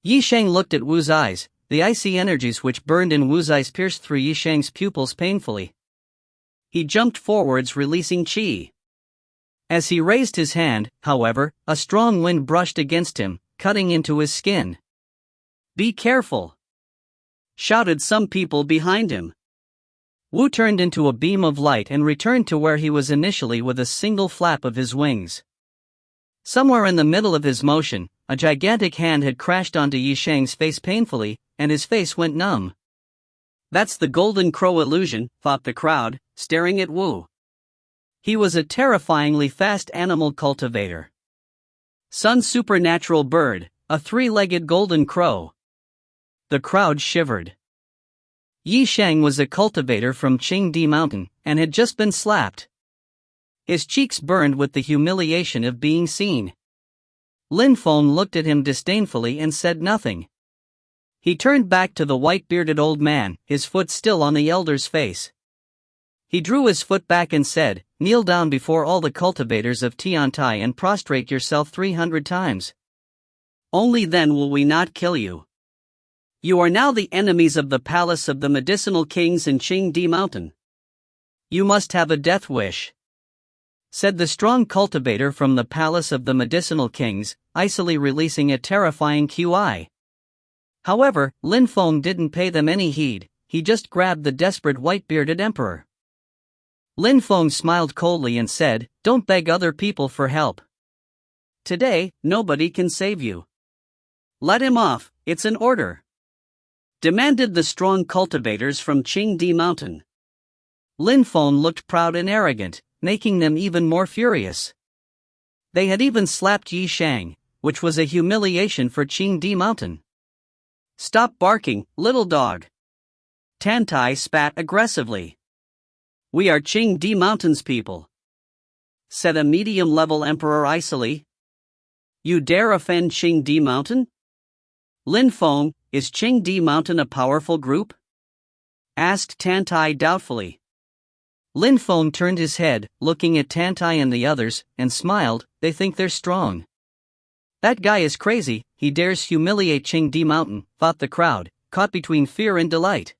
[SPEAKER 1] Yi Shang looked at Wu's eyes, the icy energies which burned in Wu's eyes pierced through Yi Shang's pupils painfully. He jumped forwards, releasing qi. As he raised his hand, however, a strong wind brushed against him, cutting into his skin. "Be careful!" shouted some people behind him. Wu turned into a beam of light and returned to where he was initially with a single flap of his wings. Somewhere in the middle of his motion, a gigantic hand had crashed onto Yi Shang's face painfully, and his face went numb. "That's the golden crow illusion," thought the crowd, staring at Wu. He was a terrifyingly fast animal cultivator. Sun's supernatural bird, a three-legged golden crow. The crowd shivered. Yi Shang was a cultivator from Qingdi Mountain, and had just been slapped. His cheeks burned with the humiliation of being seen. Lin Feng looked at him disdainfully and said nothing. He turned back to the white-bearded old man, his foot still on the elder's face. He drew his foot back and said, "Kneel down before all the cultivators of Tiantai and prostrate yourself 300 times. Only then will we not kill you. You are now the enemies of the palace of the medicinal kings in Qingdi Mountain. You must have a death wish," said the strong cultivator from the palace of the medicinal kings, icily releasing a terrifying QI. However, Lin Feng didn't pay them any heed, he just grabbed the desperate white-bearded emperor. Lin Feng smiled coldly and said, "Don't beg other people for help. Today, nobody can save you. Let him off, it's an order," demanded the strong cultivators from Qingdi Mountain. Lin Feng looked proud and arrogant, making them even more furious. They had even slapped Yi Shang, which was a humiliation for Qingdi Mountain. "Stop barking, little dog." Tantai spat aggressively. "We are Qingdi Mountain's people," said a medium-level emperor icily. "You dare offend Qingdi Mountain?" "Lin Feng, is Qingdi Mountain a powerful group?" asked Tantai doubtfully. Lin Feng turned his head, looking at Tantai and the others, and smiled. "They think they're strong. That guy is crazy, he dares humiliate Qingdi Mountain," thought the crowd, caught between fear and delight.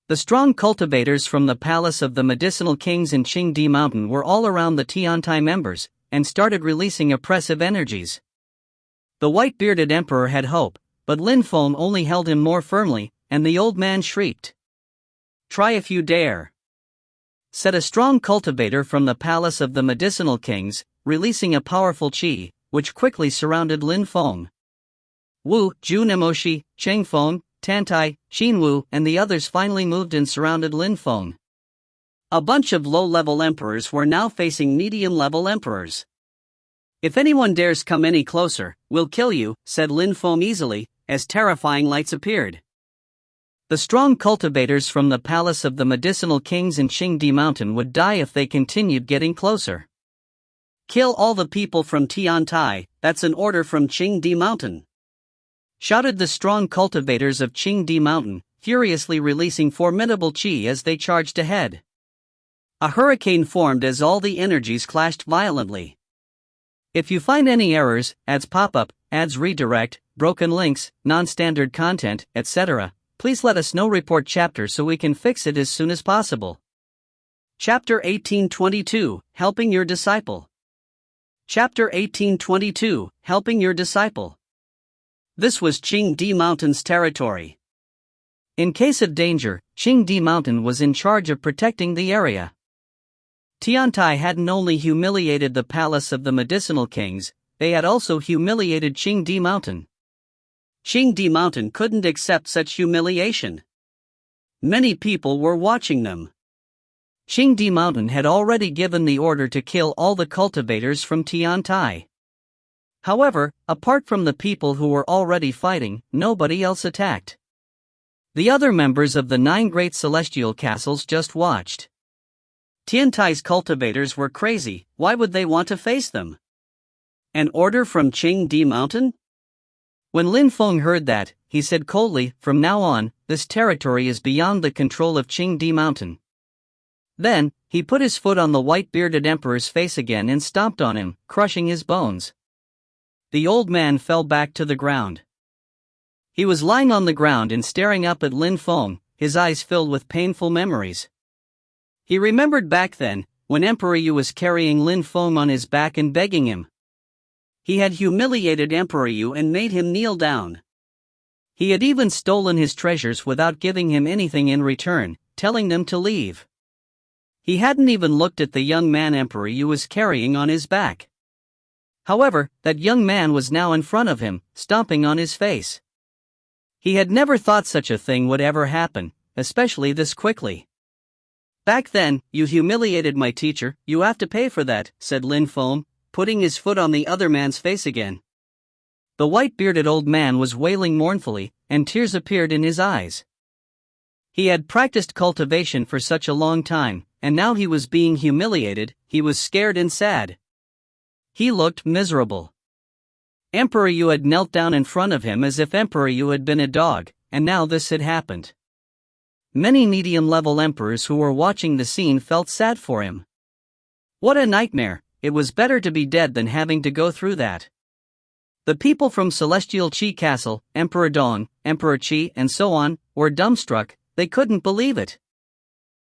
[SPEAKER 1] The strong cultivators from the palace of the medicinal kings in Qingdi Mountain were all around the Tiantai members, and started releasing oppressive energies. The white-bearded emperor had hope, but Lin Feng only held him more firmly, and the old man shrieked. "Try if you dare," said a strong cultivator from the palace of the medicinal kings, releasing a powerful qi, which quickly surrounded Lin Feng. Wu, Junemoshi, Cheng Feng, Tantai, Xinwu, and the others finally moved and surrounded Lin Feng. A bunch of low-level emperors were now facing medium-level emperors. "If anyone dares come any closer, we'll kill you," said Lin Feng easily, as terrifying lights appeared. The strong cultivators from the palace of the medicinal kings in Qingdi Mountain would die if they continued getting closer. "Kill all the people from Tiantai, that's an order from Qingdi Mountain," shouted the strong cultivators of Qingdi Mountain, furiously releasing formidable qi as they charged ahead. A hurricane formed as all the energies clashed violently. If you find any errors, ads pop up, ads redirect, broken links, non-standard content, etc., please let us know. Report chapter so we can fix it as soon as possible. Chapter 1822, Helping Your Disciple. Chapter 1822, Helping Your Disciple. This was Qingdi Mountain's territory. In case of danger, Qingdi Mountain was in charge of protecting the area. Tiantai hadn't only humiliated the palace of the medicinal kings, they had also humiliated Qingdi Mountain. Qingdi Mountain couldn't accept such humiliation. Many people were watching them. Qingdi Mountain had already given the order to kill all the cultivators from Tiantai. However, apart from the people who were already fighting, nobody else attacked. The other members of the 9 great celestial castles just watched. Tiantai's cultivators were crazy, why would they want to face them? An order from Qingdi Mountain? When Lin Feng heard that, he said coldly, "From now on, this territory is beyond the control of Qingdi Mountain." Then, he put his foot on the white-bearded emperor's face again and stomped on him, crushing his bones. The old man fell back to the ground. He was lying on the ground and staring up at Lin Feng, his eyes filled with painful memories. He remembered back then, when Emperor Yu was carrying Lin Feng on his back and begging him. He had humiliated Emperor Yu and made him kneel down. He had even stolen his treasures without giving him anything in return, telling them to leave. He hadn't even looked at the young man Emperor Yu was carrying on his back. However, that young man was now in front of him, stomping on his face. He had never thought such a thing would ever happen, especially this quickly. "Back then, you humiliated my teacher, you have to pay for that," said Lin Feng, putting his foot on the other man's face again. The white-bearded old man was wailing mournfully, and tears appeared in his eyes. He had practiced cultivation for such a long time, and now he was being humiliated. He was scared and sad. He looked miserable. Emperor Yu had knelt down in front of him as if Emperor Yu had been a dog, and now this had happened. Many medium-level emperors who were watching the scene felt sad for him. What a nightmare! It was better to be dead than having to go through that. The people from Celestial Qi Castle, Emperor Dong, Emperor Qi, and so on, were dumbstruck. They couldn't believe it.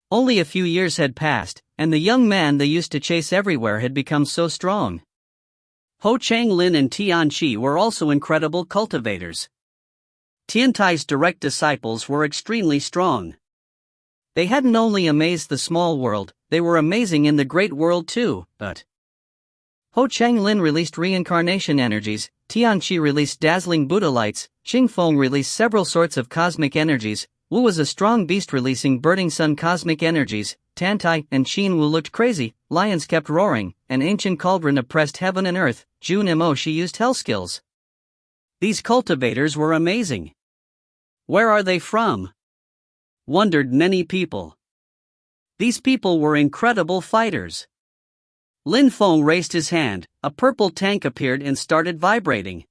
[SPEAKER 1] Only a few years had passed, and the young man they used to chase everywhere had become so strong. Ho Changlin and Tian Qi were also incredible cultivators. Tiantai's direct disciples were extremely strong. They hadn't only amazed the small world, they were amazing in the great world too, but Ho Changlin released reincarnation energies, Tian Qi released dazzling Buddha lights, Xing Feng released several sorts of cosmic energies, Wu was a strong beast releasing burning sun cosmic energies, Tantai and Qin Wu looked crazy, lions kept roaring, an ancient cauldron oppressed heaven and earth, Jun Mo she used hell skills. These cultivators were amazing. Where are they from? Wondered many people. These people were incredible fighters. Lin Feng raised his hand, a purple tank appeared and started vibrating.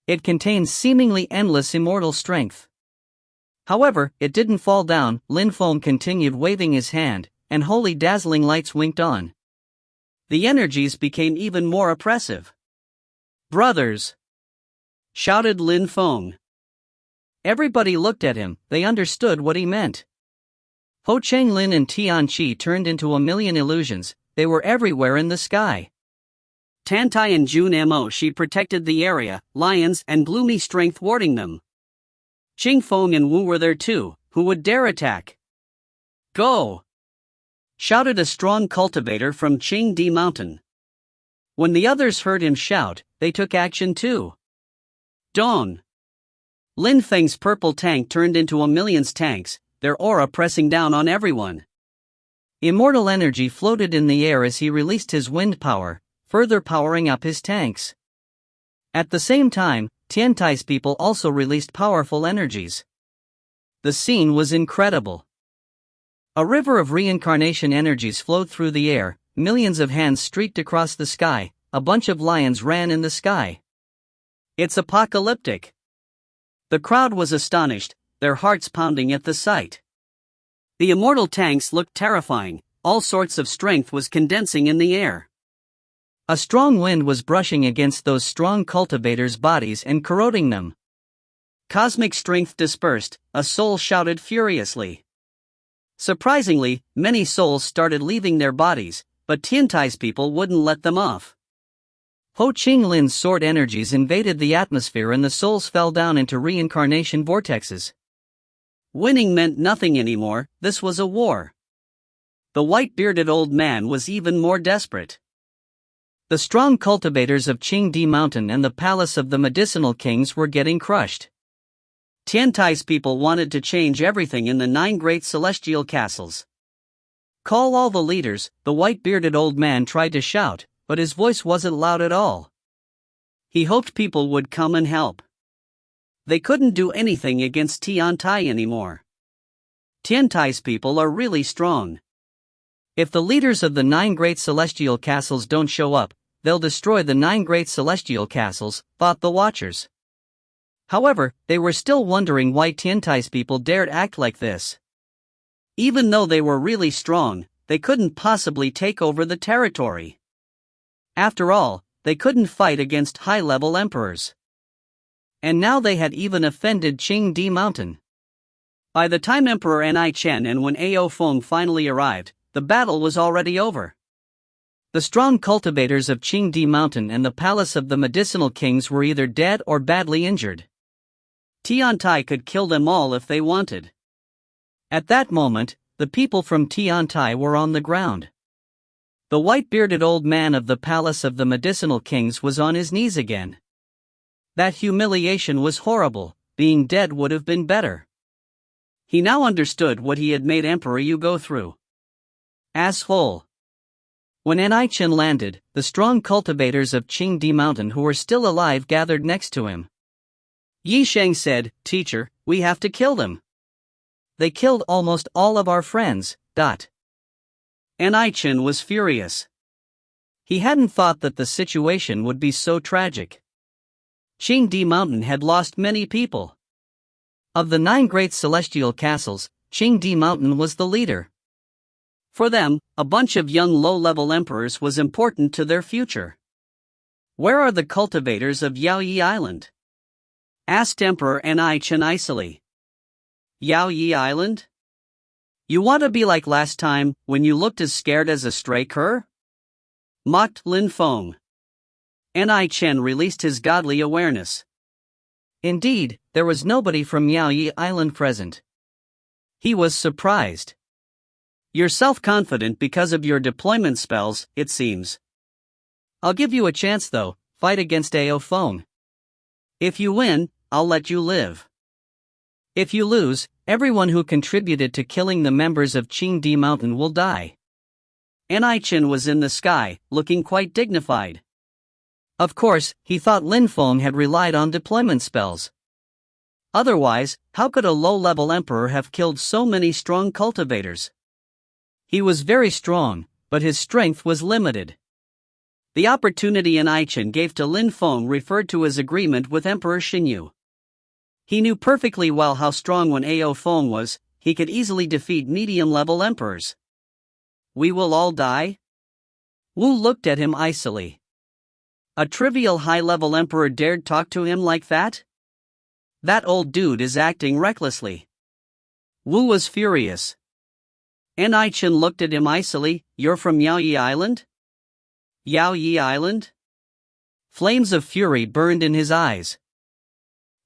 [SPEAKER 1] It contained seemingly endless immortal strength. However, it didn't fall down. Lin Feng continued waving his hand, and holy dazzling lights winked on. The energies became even more oppressive. "Brothers!" shouted Lin Feng. Everybody looked at him, they understood what he meant. Ho Changlin and Tian Qi turned into a million illusions, they were everywhere in the sky. Tantai and Jun Mo she protected the area, lions and gloomy strength warding them. Xing Feng and Wu were there too, who would dare attack? "Go!" shouted a strong cultivator from Qingdi Mountain. When the others heard him shout, they took action too. Dong! Lin Feng's purple tank turned into a million's tanks, their aura pressing down on everyone. Immortal energy floated in the air as he released his wind power, further powering up his tanks. At the same time, Tiantai's people also released powerful energies. The scene was incredible. A river of reincarnation energies flowed through the air, millions of hands streaked across the sky, a bunch of lions ran in the sky. It's apocalyptic. The crowd was astonished, their hearts pounding at the sight. The immortal tanks looked terrifying, all sorts of strength was condensing in the air. A strong wind was brushing against those strong cultivators' bodies and corroding them. Cosmic strength dispersed, a soul shouted furiously. Surprisingly, many souls started leaving their bodies, but Tiantai's people wouldn't let them off. Ho Qinglin's sword energies invaded the atmosphere and the souls fell down into reincarnation vortexes. Winning meant nothing anymore, this was a war. The white-bearded old man was even more desperate. The strong cultivators of Qingdi Mountain and the palace of the medicinal kings were getting crushed. Tiantai's people wanted to change everything in the 9 great celestial castles. "Call all the leaders," the white-bearded old man tried to shout, but his voice wasn't loud at all. He hoped people would come and help. They couldn't do anything against Tiantai anymore. Tiantai's people are really strong. If the leaders of the 9 great celestial castles don't show up, they'll destroy the 9 great celestial castles, thought the watchers. However, they were still wondering why Tiantai's people dared act like this. Even though they were really strong, they couldn't possibly take over the territory. After all, they couldn't fight against high-level emperors. And now they had even offended Qingdi Mountain. By the time Emperor Ni Chen and Wen Ao Feng finally arrived, the battle was already over. The strong cultivators of Qingdi Mountain and the palace of the medicinal kings were either dead or badly injured. Tiantai could kill them all if they wanted. At that moment, the people from Tiantai were on the ground. The white-bearded old man of the palace of the medicinal kings was on his knees again. That humiliation was horrible, being dead would have been better. He now understood what he had made Emperor Yu go through. Asshole. When An landed, the strong cultivators of Qingdi Mountain who were still alive gathered next to him. Yi Sheng said, "Teacher, we have to kill them. They killed almost all of our friends." An was furious. He hadn't thought that the situation would be so tragic. Qingdi Mountain had lost many people. Of the 9 great celestial castles, Qingdi Mountain was the leader. For them, a bunch of young low-level emperors was important to their future. "Where are the cultivators of Yaoyi Island?" asked Emperor An icily. "Yaoyi Island? You want to be like last time, when you looked as scared as a stray cur?" mocked Lin Feng. An released his godly awareness. Indeed, there was nobody from Yaoyi Island present. He was surprised. "You're self-confident because of your deployment spells, it seems. I'll give you a chance though, fight against Ao Feng. If you win, I'll let you live. If you lose, everyone who contributed to killing the members of Qingdi Mountain will die." An was in the sky, looking quite dignified. Of course, he thought Lin Feng had relied on deployment spells. Otherwise, how could a low-level emperor have killed so many strong cultivators? He was very strong, but his strength was limited. The opportunity An gave to Lin Feng referred to his agreement with Emperor Xinyu. He knew perfectly well how strong when Ao Feng was, he could easily defeat medium-level emperors. "We will all die?" Wu looked at him icily. A trivial high-level emperor dared talk to him like that? That old dude is acting recklessly. Wu was furious. An looked at him icily. "You're from Yaoyi Island?" "Yaoyi Island?" Flames of fury burned in his eyes.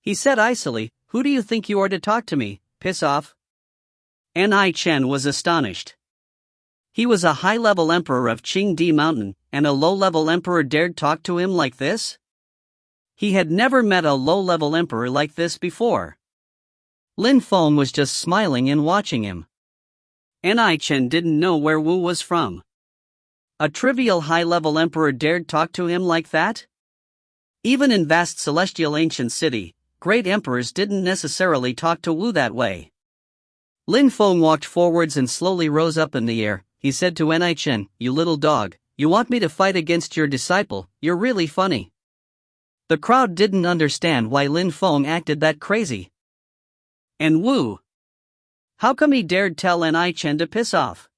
[SPEAKER 1] He said icily, "Who do you think you are to talk to me? Piss off." An was astonished. He was a high-level emperor of Qingdi Mountain, and a low-level emperor dared talk to him like this? He had never met a low-level emperor like this before. Lin Feng was just smiling and watching him. An didn't know where Wu was from. A trivial high-level emperor dared talk to him like that? Even in vast celestial ancient city, great emperors didn't necessarily talk to Wu that way. Lin Feng walked forwards and slowly rose up in the air. He said to An, "You little dog, you want me to fight against your disciple, you're really funny." The crowd didn't understand why Lin Feng acted that crazy. And Wu? How come he dared tell An to piss off?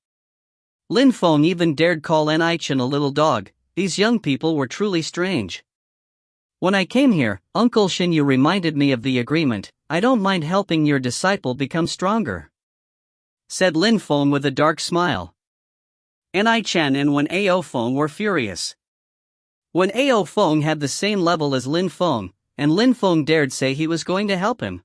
[SPEAKER 1] Lin Feng even dared call An a little dog. These young people were truly strange. "When I came here, Uncle Xinyu reminded me of the agreement. I don't mind helping your disciple become stronger," said Lin Feng with a dark smile. An and when Ao Feng were furious. When Ao Feng had the same level as Lin Feng, and Lin Feng dared say he was going to help him.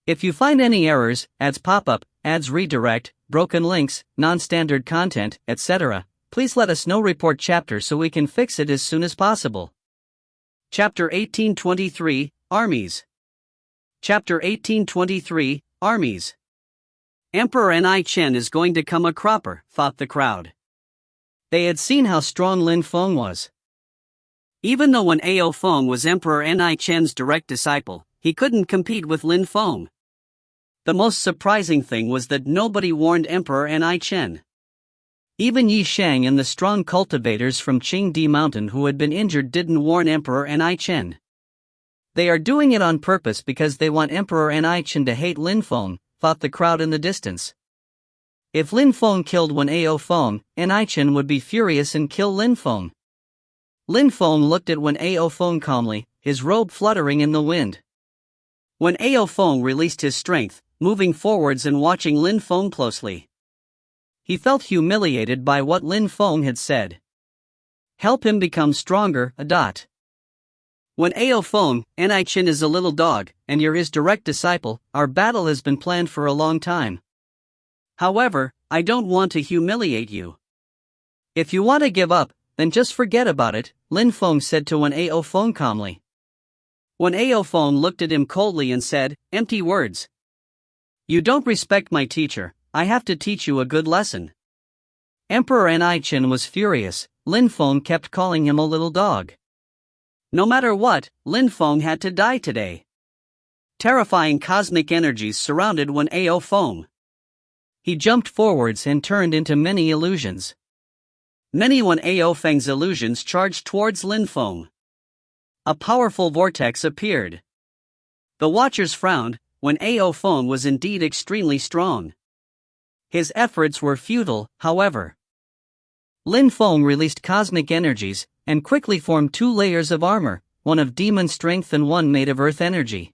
[SPEAKER 1] If you find any errors, ads pop up, ads redirect, broken links, non-standard content, etc., please let us know. Report chapter so we can fix it as soon as possible. Chapter 1823, Armies. Chapter 1823, Armies. Emperor An is going to come a cropper, thought the crowd. They had seen how strong Lin Feng was. Even though when Ao Feng was Emperor An direct disciple, he couldn't compete with Lin Feng. The most surprising thing was that nobody warned Emperor An. Even Yi Sheng and the strong cultivators from Qingdi Mountain who had been injured didn't warn Emperor An. They are doing it on purpose because they want Emperor An to hate Lin Feng, thought the crowd in the distance. If Lin Feng killed one Ao Feng, An would be furious and kill Lin Feng. Lin Feng looked at Wen Ao Feng calmly, his robe fluttering in the wind. Wen Ao Feng released his strength, moving forwards and watching Lin Feng closely. He felt humiliated by what Lin Feng had said. Help him become stronger, . When Ao Feng, An is a little dog, and you're his direct disciple, our battle has been planned for a long time. However, I don't want to humiliate you. If you want to give up, then just forget about it, Lin Feng said to Wen Ao Feng calmly. Wen Ao Feng looked at him coldly and said, "Empty words. You don't respect my teacher, I have to teach you a good lesson." Emperor Chen was furious. Lin Feng kept calling him a little dog. No matter what, Lin Feng had to die today. Terrifying cosmic energies surrounded Feng. He jumped forwards and turned into many illusions. Many Feng's illusions charged towards Lin Feng. A powerful vortex appeared. The watchers frowned. Feng was indeed extremely strong. His efforts were futile, however. Lin Feng released cosmic energies and quickly formed 2 layers of armor, one of demon strength and one made of earth energy.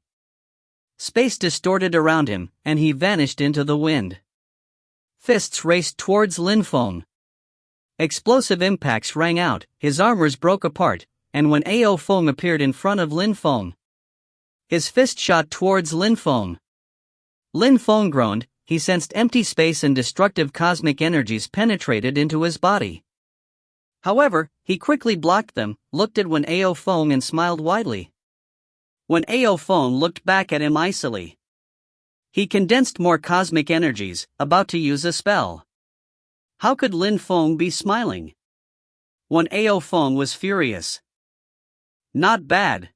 [SPEAKER 1] Space distorted around him, and he vanished into the wind. Fists raced towards Lin Feng. Explosive impacts rang out, his armors broke apart, and Feng appeared in front of Lin Feng. His fist shot towards Lin Feng. Lin Feng groaned. He sensed empty space and destructive cosmic energies penetrated into his body. However, he quickly blocked them, looked at Feng and smiled widely. Feng looked back at him icily. He condensed more cosmic energies, about to use a spell. How could Lin Feng be smiling? Feng was furious. Not bad,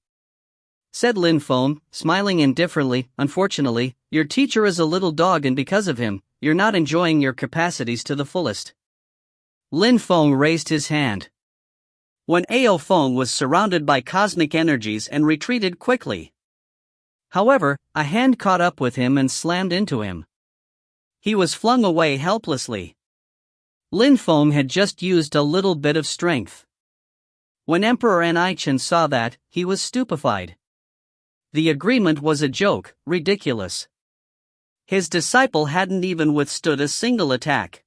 [SPEAKER 1] said Lin Feng, smiling indifferently. Unfortunately, your teacher is a little dog and because of him, you're not enjoying your capacities to the fullest. Lin Feng raised his hand. Feng was surrounded by cosmic energies and retreated quickly. However, a hand caught up with him and slammed into him. He was flung away helplessly. Lin Feng had just used a little bit of strength. When Emperor Chen saw that, he was stupefied. The agreement was a joke, ridiculous. His disciple hadn't even withstood a single attack.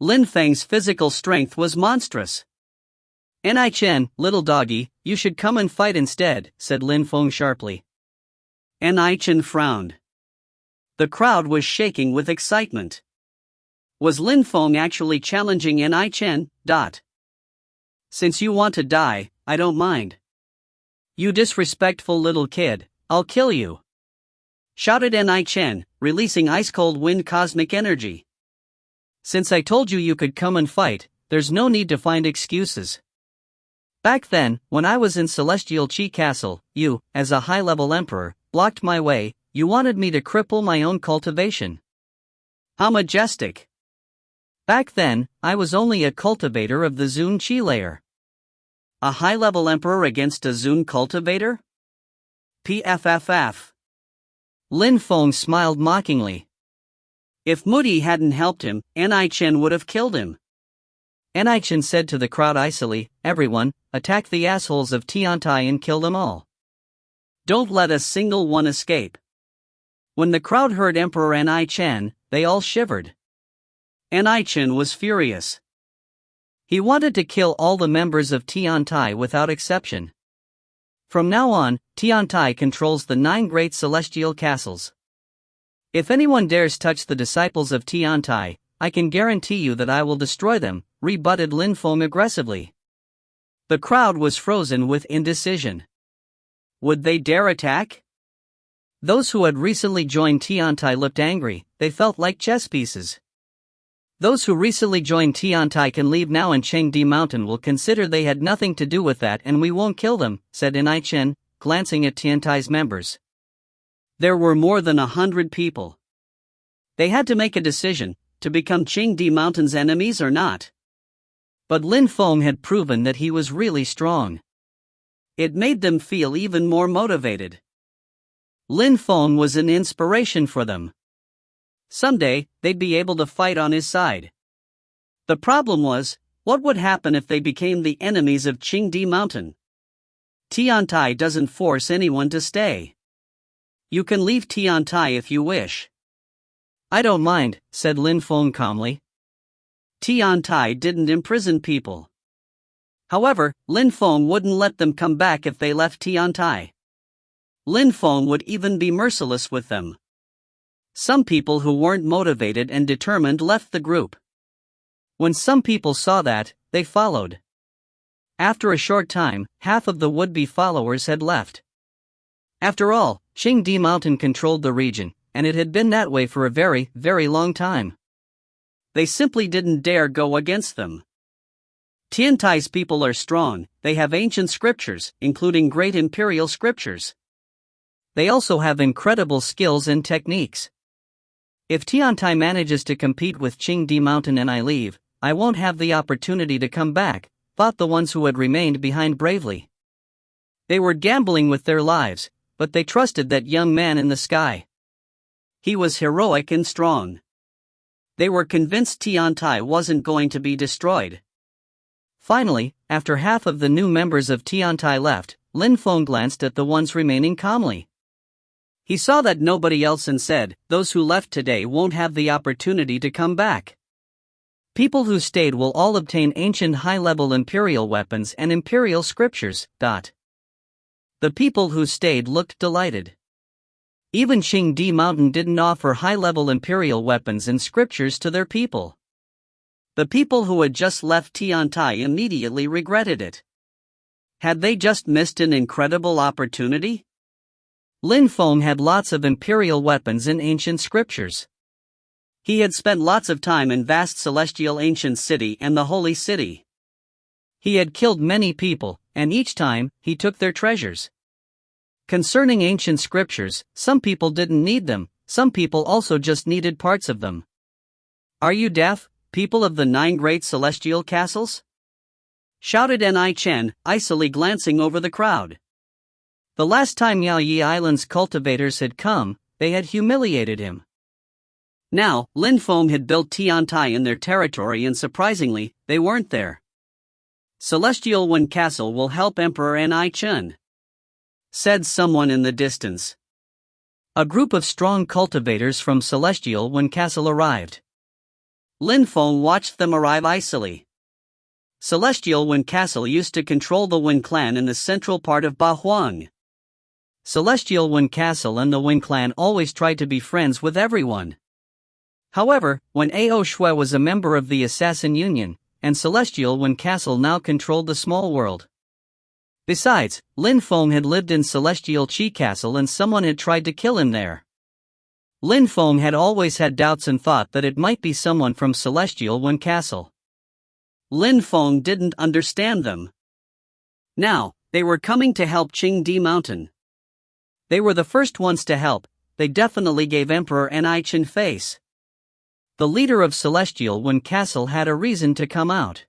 [SPEAKER 1] Lin Feng's physical strength was monstrous. Chen, little doggy, you should come and fight instead, said Lin Feng sharply. Chen frowned. The crowd was shaking with excitement. Was Lin Feng actually challenging Chen? Since you want to die, I don't mind. You disrespectful little kid, I'll kill you, shouted Chen, releasing ice-cold wind cosmic energy. Since I told you you could come and fight, there's no need to find excuses. Back then, when I was in Celestial Chi Castle, you, as a high-level emperor, blocked my way. You wanted me to cripple my own cultivation. How majestic. Back then, I was only a cultivator of the Zun Chi layer. A high-level emperor against a Zun cultivator? PFFF. Lin Feng smiled mockingly. If Moody hadn't helped him, Chen would have killed him. Chen said to the crowd icily, everyone, attack the assholes of Tiantai and kill them all. Don't let a single one escape. When the crowd heard Emperor Chen, they all shivered. Chen was furious. He wanted to kill all the members of Tiantai without exception. From now on, Tiantai controls the 9 great celestial castles. If anyone dares touch the disciples of Tiantai, I can guarantee you that I will destroy them, rebutted Lin Feng aggressively. The crowd was frozen with indecision. Would they dare attack? Those who had recently joined Tiantai looked angry. They felt like chess pieces. Those who recently joined Tiantai can leave now and Chengdi Mountain will consider they had nothing to do with that and we won't kill them, said Chen, glancing at Tiantai's members. There were more than 100 people. They had to make a decision, to become Chengdi Mountain's enemies or not. But Lin Feng had proven that he was really strong. It made them feel even more motivated. Lin Feng was an inspiration for them. Someday, they'd be able to fight on his side. The problem was, what would happen if they became the enemies of Chengdi Mountain? Tiantai doesn't force anyone to stay. You can leave Tiantai if you wish. I don't mind, said Lin Feng calmly. Tiantai didn't imprison people. However, Lin Feng wouldn't let them come back if they left Tiantai. Lin Feng would even be merciless with them. Some people who weren't motivated and determined left the group. When some people saw that, they followed. After a short time, half of the would-be followers had left. After all, Chengdi Mountain controlled the region, and it had been that way for a very, very long time. They simply didn't dare go against them. Tiantai's people are strong, they have ancient scriptures, including great imperial scriptures. They also have incredible skills and techniques. If Tiantai manages to compete with Qingdi Mountain and I leave, I won't have the opportunity to come back, thought the ones who had remained behind bravely. They were gambling with their lives, but they trusted that young man in the sky. He was heroic and strong. They were convinced Tiantai wasn't going to be destroyed. Finally, after half of the new members of Tiantai left, Lin Feng glanced at the ones remaining calmly. He saw that nobody else and said, "Those who left today won't have the opportunity to come back. People who stayed will all obtain ancient high-level imperial weapons and imperial scriptures." The people who stayed looked delighted. Even Qingdi Mountain didn't offer high-level imperial weapons and scriptures to their people. The people who had just left Tiantai immediately regretted it. Had they just missed an incredible opportunity? Lin Feng had lots of imperial weapons and ancient scriptures. He had spent lots of time in vast celestial ancient city and the holy city. He had killed many people, and each time, he took their treasures. Concerning ancient scriptures, some people didn't need them, some people also just needed parts of them. "Are you deaf, people of the 9 great celestial castles?" shouted Ni Chen, icily glancing over the crowd. The last time Yaoyi Island's cultivators had come, they had humiliated him. Now, Lin Feng had built Tiantai in their territory and surprisingly, they weren't there. "Celestial Wind Castle will help Emperor Ni Chen," said someone in the distance. A group of strong cultivators from Celestial Wind Castle arrived. Lin Feng watched them arrive icily. Celestial Wind Castle used to control the Wind Clan in the central part of Bahuang. Celestial Wind Castle and the Wind Clan always tried to be friends with everyone. However, when Ao Shui was a member of the Assassin Union, and Celestial Wind Castle now controlled the small world. Besides, Lin Feng had lived in Celestial Qi Castle and someone had tried to kill him there. Lin Feng had always had doubts and thought that it might be someone from Celestial Wind Castle. Lin Feng didn't understand them. Now, they were coming to help Qingdi Mountain. They were the first ones to help, they definitely gave Emperor Ni Chen face. The leader of Celestial Wind Castle had a reason to come out.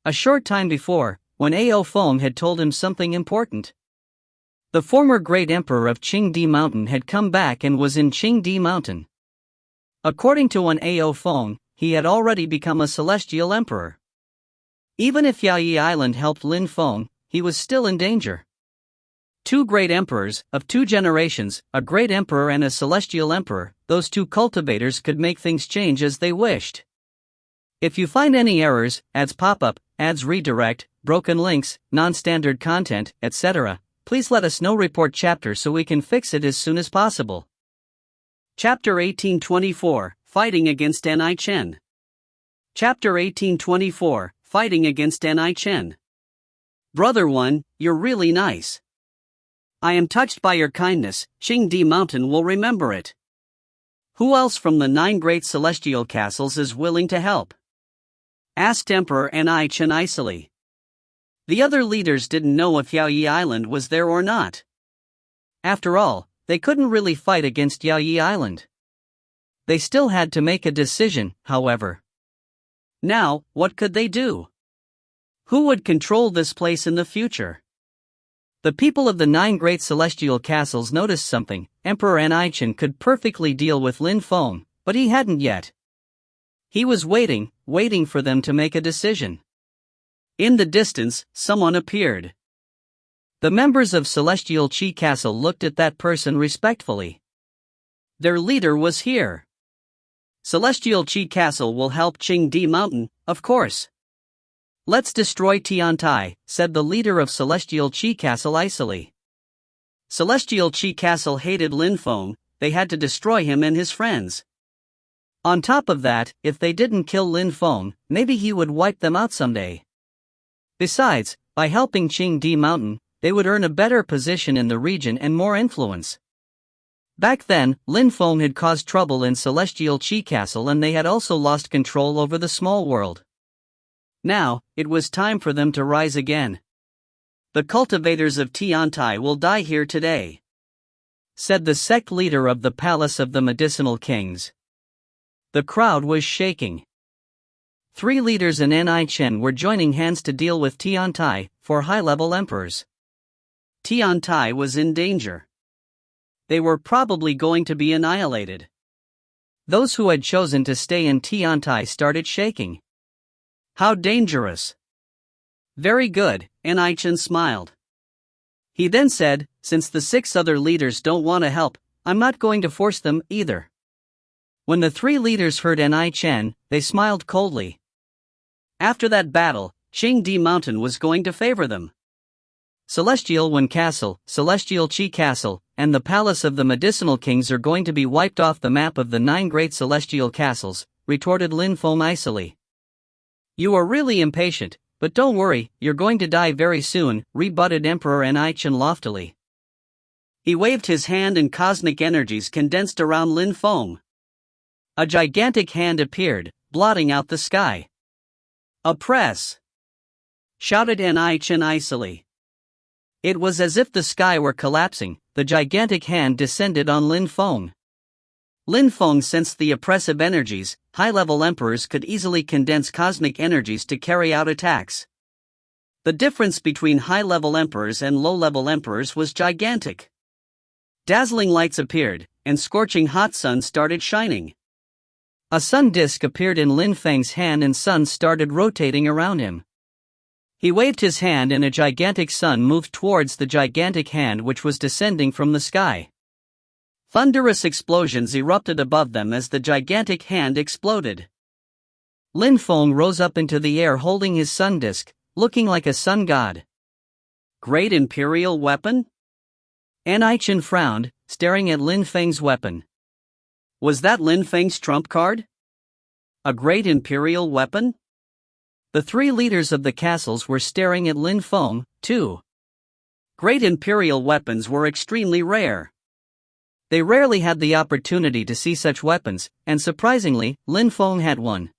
[SPEAKER 1] A short time before, when Ao Feng had told him something important. The former great emperor of Qingdi Mountain had come back and was in Qingdi Mountain. According to Ao Feng, he had already become a celestial emperor. Even if Yaoyi Island helped Lin Feng, he was still in danger. 2 great emperors, of 2 generations, a great emperor and a celestial emperor, those 2 cultivators could make things change as they wished. If you find any errors, ads pop up, ads redirect, broken links, non-standard content, etc., please let us know. Report chapter so we can fix it as soon as possible. Chapter 1824, Fighting Against Ni Chen. Chapter 1824, Fighting Against Ni Chen. Brother 1, you're really nice. I am touched by your kindness, Qingdi Mountain will remember it. Who else from the 9 great celestial castles is willing to help? Asked Emperor Ni Chen icily. The other leaders didn't know if Yaoyi Island was there or not. After all, they couldn't really fight against Yaoyi Island. They still had to make a decision, however. Now, what could they do? Who would control this place in the future? The people of the 9 great celestial castles noticed something. Emperor Ni Chen could perfectly deal with Lin Feng, but he hadn't yet. He was waiting for them to make a decision. In the distance, someone appeared. The members of Celestial Qi Castle looked at that person respectfully. Their leader was here. Celestial Qi Castle will help Qingdi Mountain, of course. Let's destroy Tiantai, said the leader of Celestial Qi Castle icily. Celestial Qi Castle hated Lin Feng, they had to destroy him and his friends. On top of that, if they didn't kill Lin Feng, maybe he would wipe them out someday. Besides, by helping Qingdi Mountain, they would earn a better position in the region and more influence. Back then, Lin Feng had caused trouble in Celestial Chi Castle and they had also lost control over the small world. Now, it was time for them to rise again. The cultivators of Tiantai will die here today, said the sect leader of the Palace of the Medicinal Kings. The crowd was shaking. 3 leaders in Ni Chen were joining hands to deal with Tiantai, 4 high-level emperors. Tiantai was in danger. They were probably going to be annihilated. Those who had chosen to stay in Tiantai started shaking. How dangerous! Very good, Ni Chen smiled. He then said, since the 6 other leaders don't want to help, I'm not going to force them either. When the 3 leaders heard Ni Chen, they smiled coldly. After that battle, Qingdi Mountain was going to favor them. Celestial Wen Castle, Celestial Chi Castle, and the Palace of the Medicinal Kings are going to be wiped off the map of the 9 great celestial castles, retorted Lin Feng icily. You are really impatient, but don't worry, you're going to die very soon, rebutted Emperor Ni Chen loftily. He waved his hand and cosmic energies condensed around Lin Feng. A gigantic hand appeared, blotting out the sky. Oppress! Shouted Ni Chen icily. It was as if the sky were collapsing. The gigantic hand descended on Lin Feng. Lin Feng sensed the oppressive energies. High-level emperors could easily condense cosmic energies to carry out attacks. The difference between high-level emperors and low-level emperors was gigantic. Dazzling lights appeared, and scorching hot sun started shining. A sun disk appeared in Lin Feng's hand and sun started rotating around him. He waved his hand and a gigantic sun moved towards the gigantic hand which was descending from the sky. Thunderous explosions erupted above them as the gigantic hand exploded. Lin Feng rose up into the air holding his sun disk, looking like a sun god. Great Imperial Weapon? Ni Chen frowned, staring at Lin Feng's weapon. Was that Lin Feng's trump card? A great Imperial Weapon? The 3 leaders of the castles were staring at Lin Feng, too. Great Imperial weapons were extremely rare. They rarely had the opportunity to see such weapons, and surprisingly, Lin Feng had one.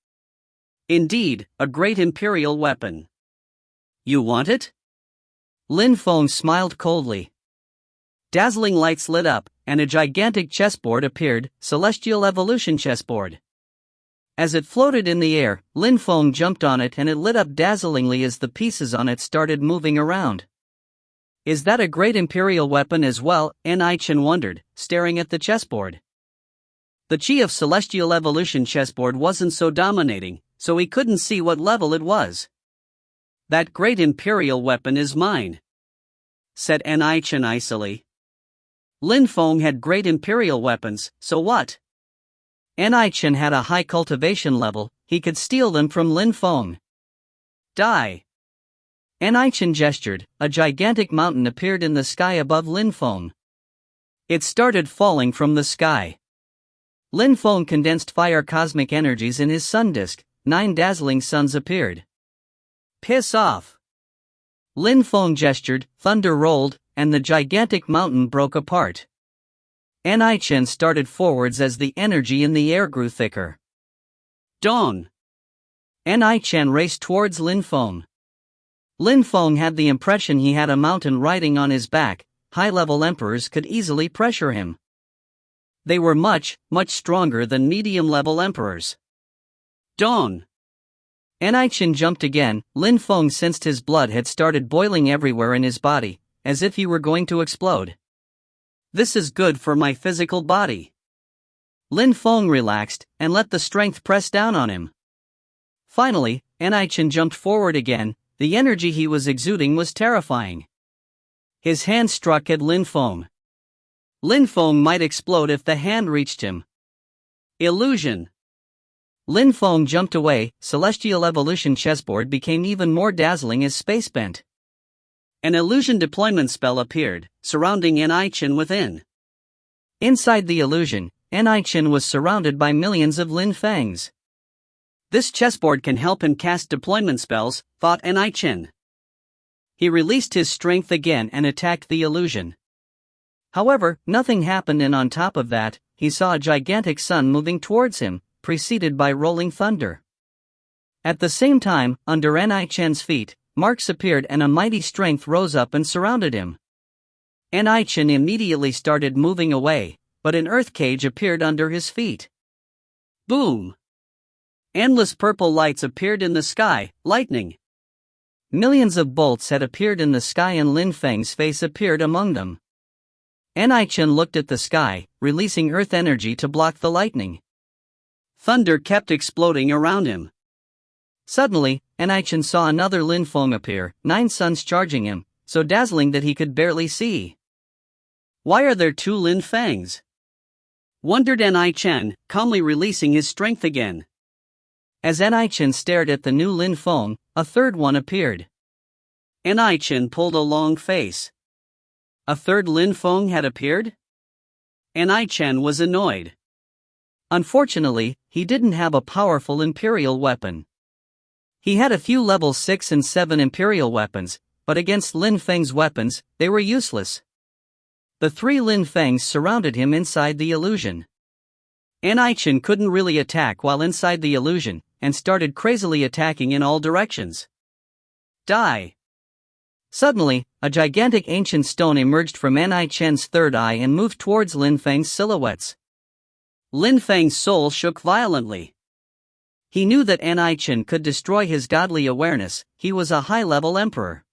[SPEAKER 1] Indeed, a great Imperial weapon. You want it? Lin Feng smiled coldly. Dazzling lights lit up, and a gigantic chessboard appeared, Celestial Evolution Chessboard. As it floated in the air, Lin Feng jumped on it and it lit up dazzlingly as the pieces on it started moving around. Is that a great Imperial weapon as well? Ni Chen wondered, staring at the chessboard. The chi of Celestial Evolution Chessboard wasn't so dominating, so he couldn't see what level it was. That great Imperial weapon is mine, said Ni Chen icily. Lin Feng had great Imperial weapons, so what? Ni Chen had a high cultivation level, he could steal them from Lin Feng. Die! Ni Chen gestured, a gigantic mountain appeared in the sky above Lin Feng. It started falling from the sky. Lin Feng condensed fire cosmic energies in his sun disk, 9 dazzling suns appeared. Piss off! Lin Feng gestured, thunder rolled, and the gigantic mountain broke apart. Ni Chen started forwards as the energy in the air grew thicker. Dong! Ni Chen raced towards Lin Feng. Lin Feng had the impression he had a mountain riding on his back. High-level emperors could easily pressure him. They were much, much stronger than medium-level emperors. Dong! Ni Chen jumped again. Lin Feng sensed his blood had started boiling everywhere in his body, as if he were going to explode. This is good for my physical body. Lin Feng relaxed, and let the strength press down on him. Finally, Ni Chen jumped forward again. The energy he was exuding was terrifying. His hand struck at Lin Feng. Lin Feng might explode if the hand reached him. Illusion! Lin Feng jumped away. Celestial Evolution Chessboard became even more dazzling as space bent. An illusion deployment spell appeared, surrounding Ni Chen within. Inside the illusion, Ni Chen was surrounded by millions of Lin Fengs. This chessboard can help him cast deployment spells, thought Ni Chen. He released his strength again and attacked the illusion. However, nothing happened, and on top of that, he saw a gigantic sun moving towards him, preceded by rolling thunder. At the same time, under Ni Chen's feet, marks appeared and a mighty strength rose up and surrounded him. Ni Chen immediately started moving away, but an earth cage appeared under his feet. Boom! Endless purple lights appeared in the sky, lightning. Millions of bolts had appeared in the sky and Lin Feng's face appeared among them. Ni Chen looked at the sky, releasing earth energy to block the lightning. Thunder kept exploding around him. Suddenly, Ni Chen saw another Lin Feng appear, 9 suns charging him, so dazzling that he could barely see. Why are there 2 Lin Fengs? Wondered Ni Chen, calmly releasing his strength again. As Ni Chen stared at the new Lin Feng, a third one appeared. Ni Chen pulled a long face. A third Lin Feng had appeared? Ni Chen was annoyed. Unfortunately, he didn't have a powerful imperial weapon. He had a few level 6 and 7 imperial weapons, but against Lin Feng's weapons, they were useless. The 3 Lin Fengs surrounded him inside the illusion. Ni Chen couldn't really attack while inside the illusion, and started crazily attacking in all directions. Die! Suddenly, a gigantic ancient stone emerged from Ni Chen's third eye and moved towards Lin Feng's silhouettes. Lin Feng's soul shook violently. He knew that Ni Chen could destroy his godly awareness. He was a high-level emperor.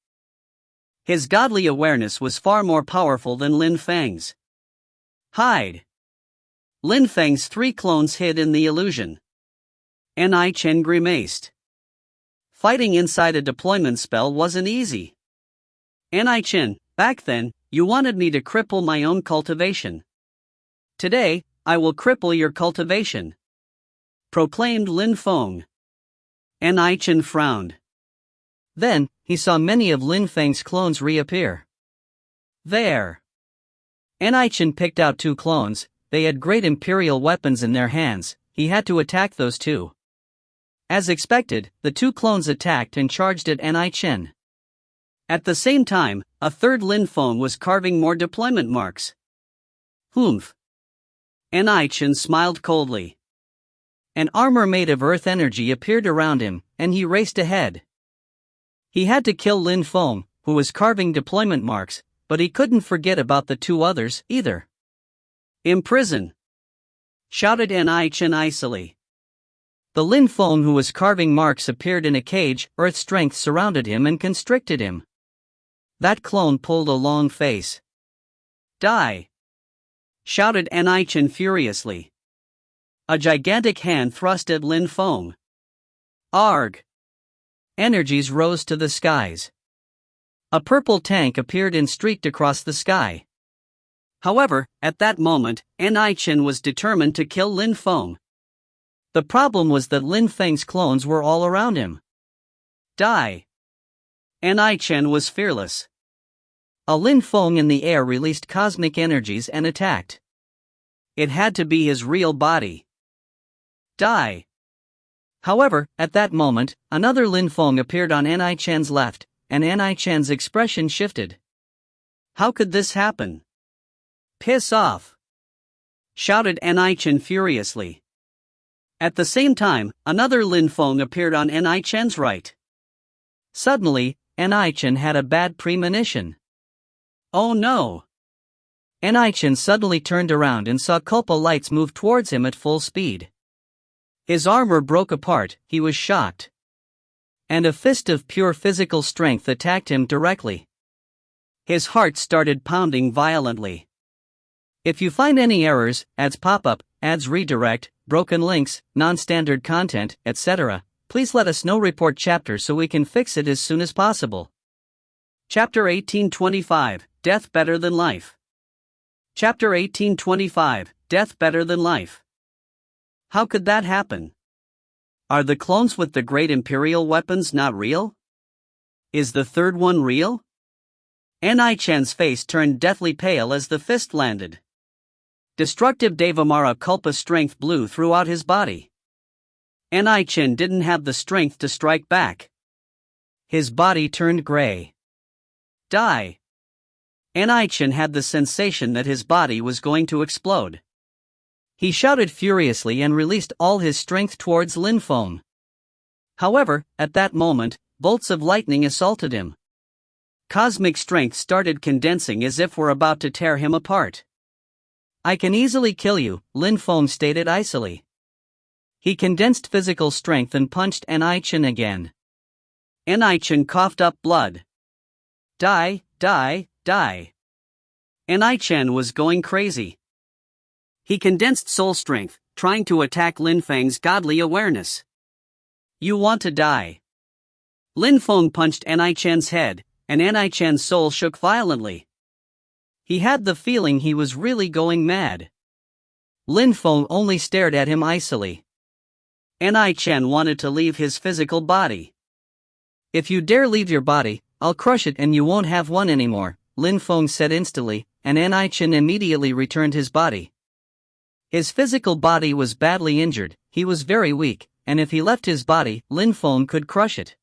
[SPEAKER 1] His godly awareness was far more powerful than Lin Feng's. Hide! Lin Feng's 3 clones hid in the illusion. Ni Chen grimaced. Fighting inside a deployment spell wasn't easy. Ni Chen, back then, you wanted me to cripple my own cultivation. Today, I will cripple your cultivation, proclaimed Lin Feng. Ni Chen frowned. Then, he saw many of Lin Feng's clones reappear. There! Ni Chen picked out 2 clones. They had great imperial weapons in their hands. He had to attack those 2. As expected, the 2 clones attacked and charged at Ni Chen. At the same time, a third Lin Feng was carving more deployment marks. Humph! Ni Chen smiled coldly. An armor made of earth energy appeared around him, and he raced ahead. He had to kill Lin Feng, who was carving deployment marks, but he couldn't forget about the 2 others, either. Imprison! Shouted Ni Chen icily. The Lin Feng who was carving marks appeared in a cage. Earth strength surrounded him and constricted him. That clone pulled a long face. Die! Shouted Ni Chen furiously. A gigantic hand thrust at Lin Feng. Arg! Energies rose to the skies. A purple tank appeared and streaked across the sky. However, at that moment, Ni Chen was determined to kill Lin Feng. The problem was that Lin Feng's clones were all around him. Die! Ni Chen was fearless. A Lin Feng in the air released cosmic energies and attacked. It had to be his real body. Die! However, at that moment, another Lin Feng appeared on Ni Chen's left, and Ni Chen's expression shifted. How could this happen? Piss off! Shouted Ni Chen furiously. At the same time, another Lin Feng appeared on Ni Chen's right. Suddenly, Ni Chen had a bad premonition. Oh no! Ni Chen suddenly turned around and saw Culpa lights move towards him at full speed. His armor broke apart. He was shocked. And a fist of pure physical strength attacked him directly. His heart started pounding violently. If you find any errors, ads pop up, ads redirect, broken links, non-standard content, etc., please let us know. Report chapter so we can fix it as soon as possible. Chapter 1825, Death Better Than Life. Chapter 1825, Death Better Than Life. How could that happen? Are the clones with the great imperial weapons not real? Is the third one real? Ni Chen's face turned deathly pale as the fist landed. Destructive Devamara Culpa strength blew throughout his body. Ni Chen didn't have the strength to strike back. His body turned gray. Die! Chen had the sensation that his body was going to explode. He shouted furiously and released all his strength towards Lin Feng. However, at that moment, bolts of lightning assaulted him. Cosmic strength started condensing as if were about to tear him apart. "I can easily kill you," Lin Feng stated icily. He condensed physical strength and punched Chen again. Chen coughed up blood. Die, die, die. Chen was going crazy. He condensed soul strength, trying to attack Lin Feng's godly awareness. "You want to die." Lin Feng punched Chen's head, and Chen's soul shook violently. He had the feeling he was really going mad. Lin Feng only stared at him icily. Chen wanted to leave his physical body. "If you dare leave your body, I'll crush it and you won't have one anymore," Lin Feng said instantly, and Chen immediately returned his body. His physical body was badly injured, he was very weak, and if he left his body, Lin Feng could crush it.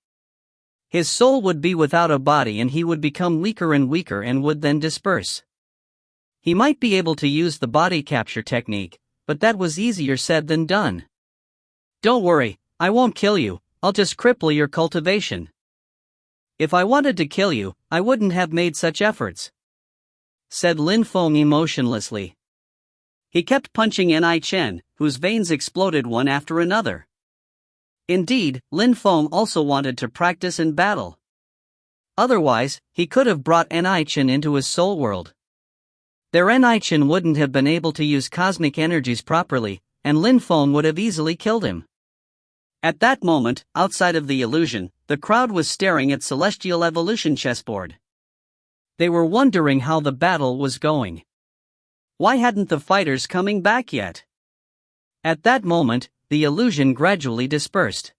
[SPEAKER 1] His soul would be without a body and he would become weaker and weaker and would then disperse. He might be able to use the body capture technique, but that was easier said than done. "Don't worry, I won't kill you, I'll just cripple your cultivation. If I wanted to kill you, I wouldn't have made such efforts," said Lin Feng emotionlessly. He kept punching Chen, whose veins exploded one after another. Indeed, Lin Feng also wanted to practice in battle. Otherwise, he could have brought Chen into his soul world. Their Chen wouldn't have been able to use cosmic energies properly, and Lin Feng would have easily killed him. At that moment, outside of the illusion, the crowd was staring at Celestial Evolution chessboard. They were wondering how the battle was going. Why hadn't the fighters coming back yet? At that moment, the illusion gradually dispersed.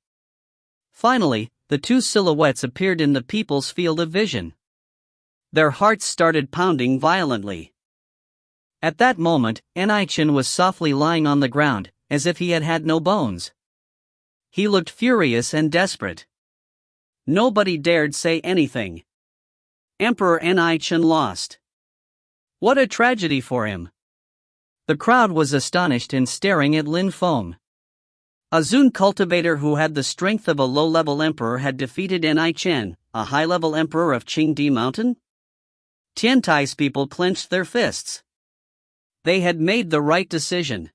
[SPEAKER 1] Finally, the two silhouettes appeared in the people's field of vision. Their hearts started pounding violently. At that moment, Chen was softly lying on the ground, as if he had had no bones. He looked furious and desperate. Nobody dared say anything. Emperor Chen lost. What a tragedy for him. The crowd was astonished and staring at Lin Feng. A Zun cultivator who had the strength of a low-level emperor had defeated Chen, a high-level emperor of Qingdi Mountain? Tiantai's people clenched their fists. They had made the right decision.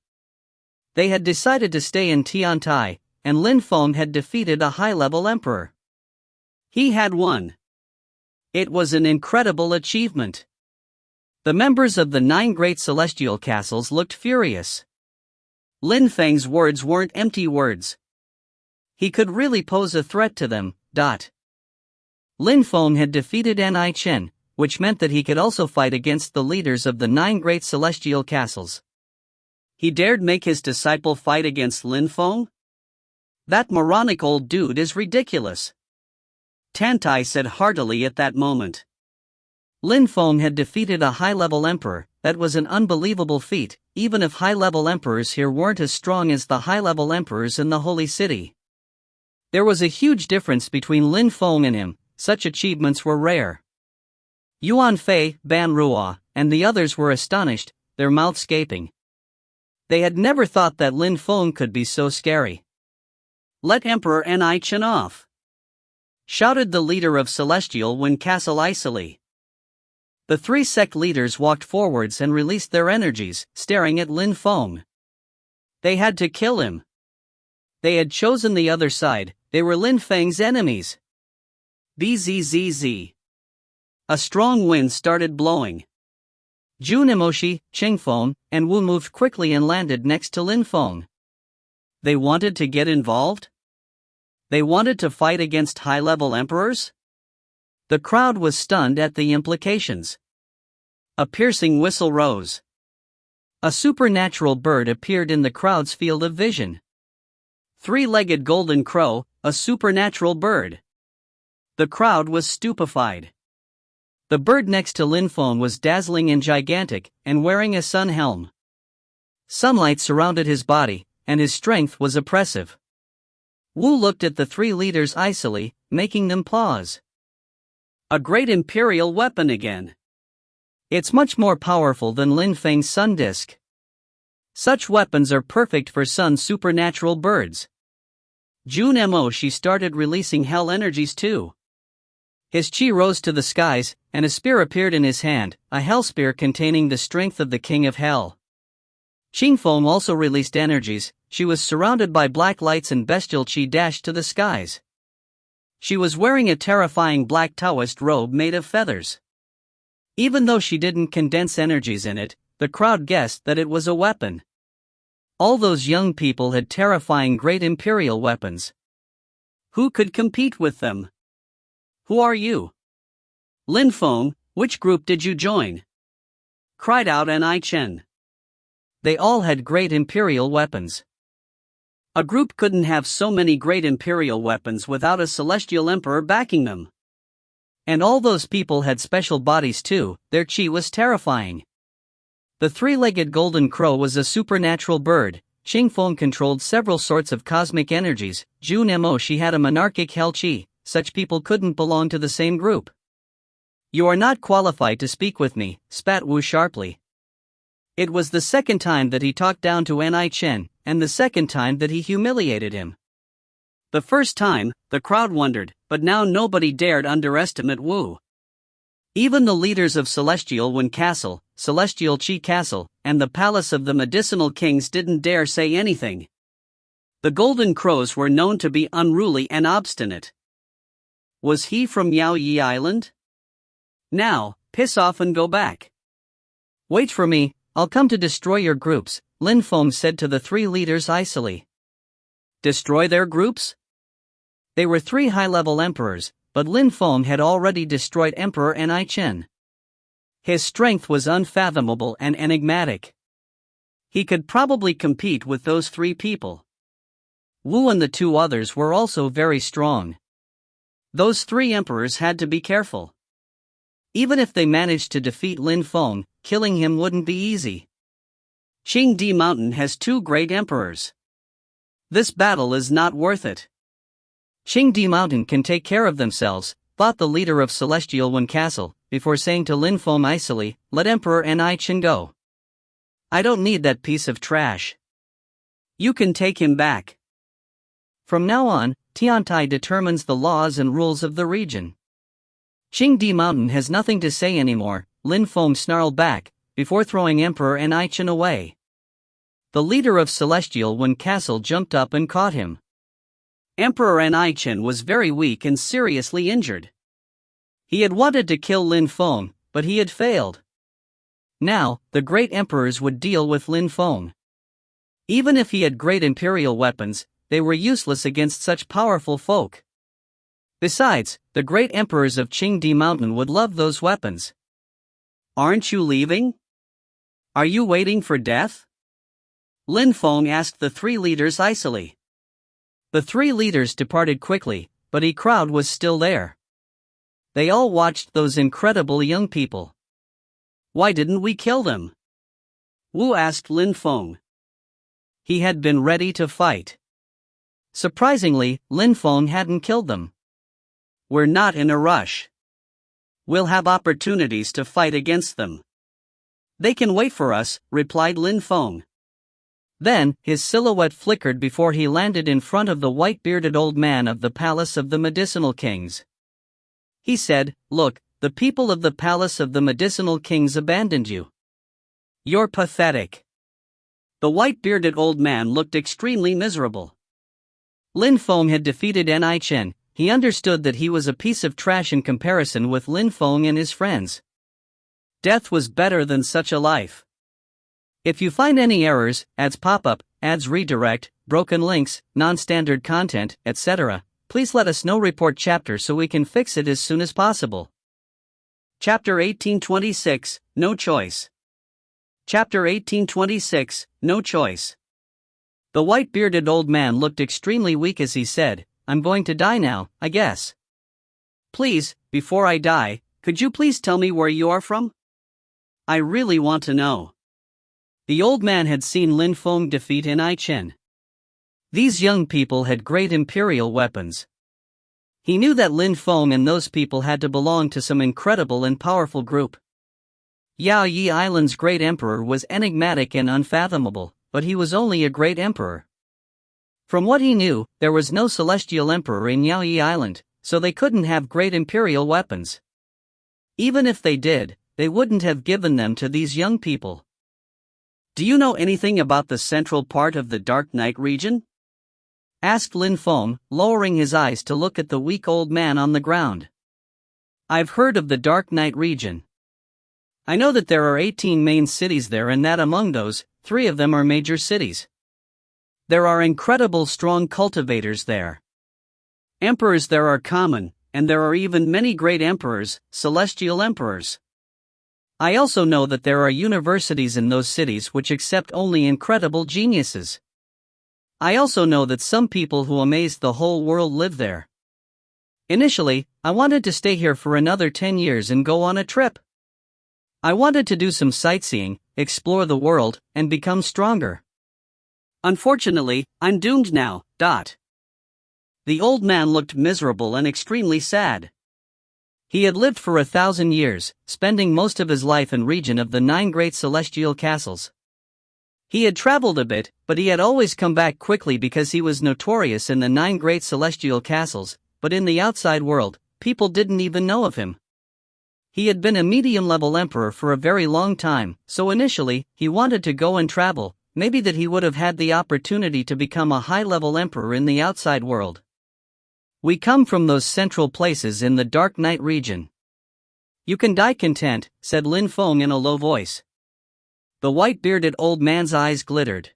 [SPEAKER 1] They had decided to stay in Tiantai, and Lin Feng had defeated a high-level emperor. He had won. It was an incredible achievement. The members of the 9 great celestial castles looked furious. Lin Feng's words weren't empty words. He could really pose a threat to them. Lin Feng had defeated Chen, which meant that he could also fight against the leaders of the 9 great celestial castles. He dared make his disciple fight against Lin Feng? That moronic old dude is ridiculous. Tiantai said heartily at that moment. Lin Feng had defeated a high-level emperor. That was an unbelievable feat, even if high-level emperors here weren't as strong as the high-level emperors in the Holy City. There was a huge difference between Lin Feng and him. Such achievements were rare. Yuan Fei, Ban Ruo, and the others were astonished, their mouths gaping. They had never thought that Lin Feng could be so scary. "Let Emperor Chen off!" shouted the leader of Celestial Wind Castle icily. The 3 sect leaders walked forwards and released their energies, staring at Lin Feng. They had to kill him. They had chosen the other side, they were Lin Feng's enemies. Bzzz. A strong wind started blowing. Jun Emoshi, Qingfeng, and Wu moved quickly and landed next to Lin Feng. They wanted to get involved? They wanted to fight against high-level emperors? The crowd was stunned at the implications. A piercing whistle rose. A supernatural bird appeared in the crowd's field of vision. 3-legged golden crow, a supernatural bird. The crowd was stupefied. The bird next to Lin Feng was dazzling and gigantic, and wearing a sun helm. Sunlight surrounded his body, and his strength was oppressive. Wu looked at the 3 leaders icily, making them pause. A great imperial weapon again. It's much more powerful than Lin Feng's sun disk. Such weapons are perfect for Sun's supernatural birds. June Mo, she started releasing hell energies too. His chi rose to the skies, and a spear appeared in his hand, a hell spear containing the strength of the king of hell. Qingfeng also released energies. She was surrounded by black lights and bestial chi dashed to the skies. She was wearing a terrifying black Taoist robe made of feathers. Even though she didn't condense energies in it, the crowd guessed that it was a weapon. All those young people had terrifying great imperial weapons. Who could compete with them? Who are you? Lin Feng, which group did you join? Cried out An Chen. They all had great imperial weapons. A group couldn't have so many great imperial weapons without a celestial emperor backing them. And all those people had special bodies too, their chi was terrifying. The three-legged golden crow was a supernatural bird. Qingfeng controlled several sorts of cosmic energies. June Mo, she had a monarchic hell chi. Such people couldn't belong to the same group. You are not qualified to speak with me, spat Wu sharply. It was the second time that he talked down to An Chen, and the second time that he humiliated him. The first time, the crowd wondered, but now nobody dared underestimate Wu. Even the leaders of Celestial Wen Castle, Celestial Chi Castle, and the Palace of the Medicinal Kings didn't dare say anything. The Golden Crows were known to be unruly and obstinate. Was he from Yao Yi Island? Now, piss off and go back. Wait for me, I'll come to destroy your groups, Lin Feng said to the three leaders icily. Destroy their groups? They were three high-level emperors, but Lin Feng had already destroyed Emperor An Chen. His strength was unfathomable and enigmatic. He could probably compete with those three people. Wu and the two others were also very strong. Those three emperors had to be careful. Even if they managed to defeat Lin Feng, killing him wouldn't be easy. Qingdi Mountain has two great emperors. This battle is not worth it. Qingdi Mountain can take care of themselves, thought the leader of Celestial Wen Castle, before saying to Lin Feng icily, let Emperor An Chen go. I don't need that piece of trash. You can take him back. From now on, Tiantai determines the laws and rules of the region. Qingdi Mountain has nothing to say anymore, Lin Feng snarled back, before throwing Emperor An Chen away. The leader of Celestial Wen Castle jumped up and caught him. Emperor An Chen was very weak and seriously injured. He had wanted to kill Lin Feng, but he had failed. Now, the great emperors would deal with Lin Feng. Even if he had great imperial weapons, they were useless against such powerful folk. Besides, the great emperors of Qingdi Mountain would love those weapons. Aren't you leaving? Are you waiting for death? Lin Feng asked the three leaders icily. The three leaders departed quickly, but a crowd was still there. They all watched those incredible young people. Why didn't we kill them? Wu asked Lin Feng. He had been ready to fight. Surprisingly, Lin Feng hadn't killed them. We're not in a rush. We'll have opportunities to fight against them. They can wait for us, replied Lin Feng. Then, his silhouette flickered before he landed in front of the white-bearded old man of the Palace of the Medicinal Kings. He said, Look, the people of the Palace of the Medicinal Kings abandoned you. You're pathetic. The white-bearded old man looked extremely miserable. Lin Feng had defeated An Chen. He understood that he was a piece of trash in comparison with Lin Feng and his friends. Death was better than such a life. If you find any errors, ads pop up, ads redirect, broken links, non-standard content, etc., please let us know. Report chapter so we can fix it as soon as possible. Chapter 1826, No Choice. Chapter 1826, No Choice. The white-bearded old man looked extremely weak as he said, I'm going to die now, I guess. Please, before I die, could you please tell me where you are from? I really want to know. The old man had seen Lin Feng defeat An Chen. These young people had great imperial weapons. He knew that Lin Feng and those people had to belong to some incredible and powerful group. Yao Yi Island's great emperor was enigmatic and unfathomable, but he was only a great emperor. From what he knew, there was no celestial emperor in Yao Yi Island, so they couldn't have great imperial weapons. Even if they did, they wouldn't have given them to these young people. Do you know anything about the central part of the Dark Night region? Asked Lin Feng, lowering his eyes to look at the weak old man on the ground. I've heard of the Dark Night region. I know that there are 18 main cities there and that among those, 3 of them are major cities. There are incredible strong cultivators there. Emperors there are common, and there are even many great emperors, celestial emperors. I also know that there are universities in those cities which accept only incredible geniuses. I also know that some people who amaze the whole world live there. Initially, I wanted to stay here for another 10 years and go on a trip. I wanted to do some sightseeing, explore the world, and become stronger. Unfortunately, I'm doomed now. The old man looked miserable and extremely sad. He had lived for 1,000 years, spending most of his life in region of the 9 great celestial castles. He had traveled a bit, but he had always come back quickly because he was notorious in the 9 great celestial castles, but in the outside world, people didn't even know of him. He had been a medium-level emperor for a very long time, so initially, he wanted to go and travel, maybe that he would have had the opportunity to become a high-level emperor in the outside world. We come from those central places in the Dark Night region. You can die content, said Lin Feng in a low voice. The white-bearded old man's eyes glittered.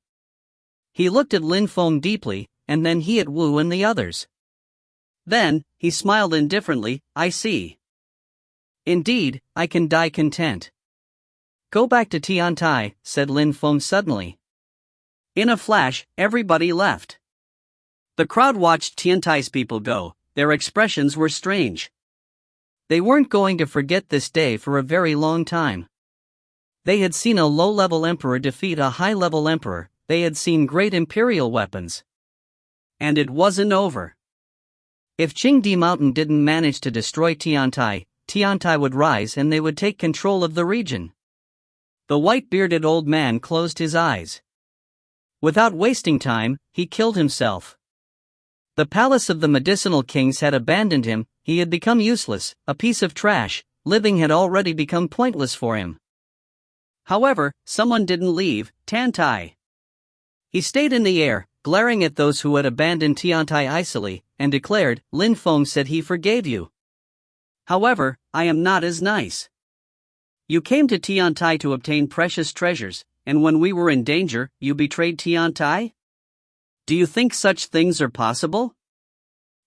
[SPEAKER 1] He looked at Lin Feng deeply, and then he at Wu and the others. Then, he smiled indifferently, I see. Indeed, I can die content. Go back to Tiantai, said Lin Feng suddenly. In a flash, everybody left. The crowd watched Tiantai's people go. Their expressions were strange. They weren't going to forget this day for a very long time. They had seen a low-level emperor defeat a high-level emperor, they had seen great imperial weapons. And it wasn't over. If Qingdi Mountain didn't manage to destroy Tiantai, Tiantai would rise and they would take control of the region. The white-bearded old man closed his eyes. Without wasting time, he killed himself. The palace of the medicinal kings had abandoned him, he had become useless, a piece of trash, living had already become pointless for him. However, someone didn't leave, Tiantai. He stayed in the air, glaring at those who had abandoned Tiantai icily, and declared, Lin Feng said he forgave you. However, I am not as nice. You came to Tiantai to obtain precious treasures, and when we were in danger, you betrayed Tiantai? Do you think such things are possible?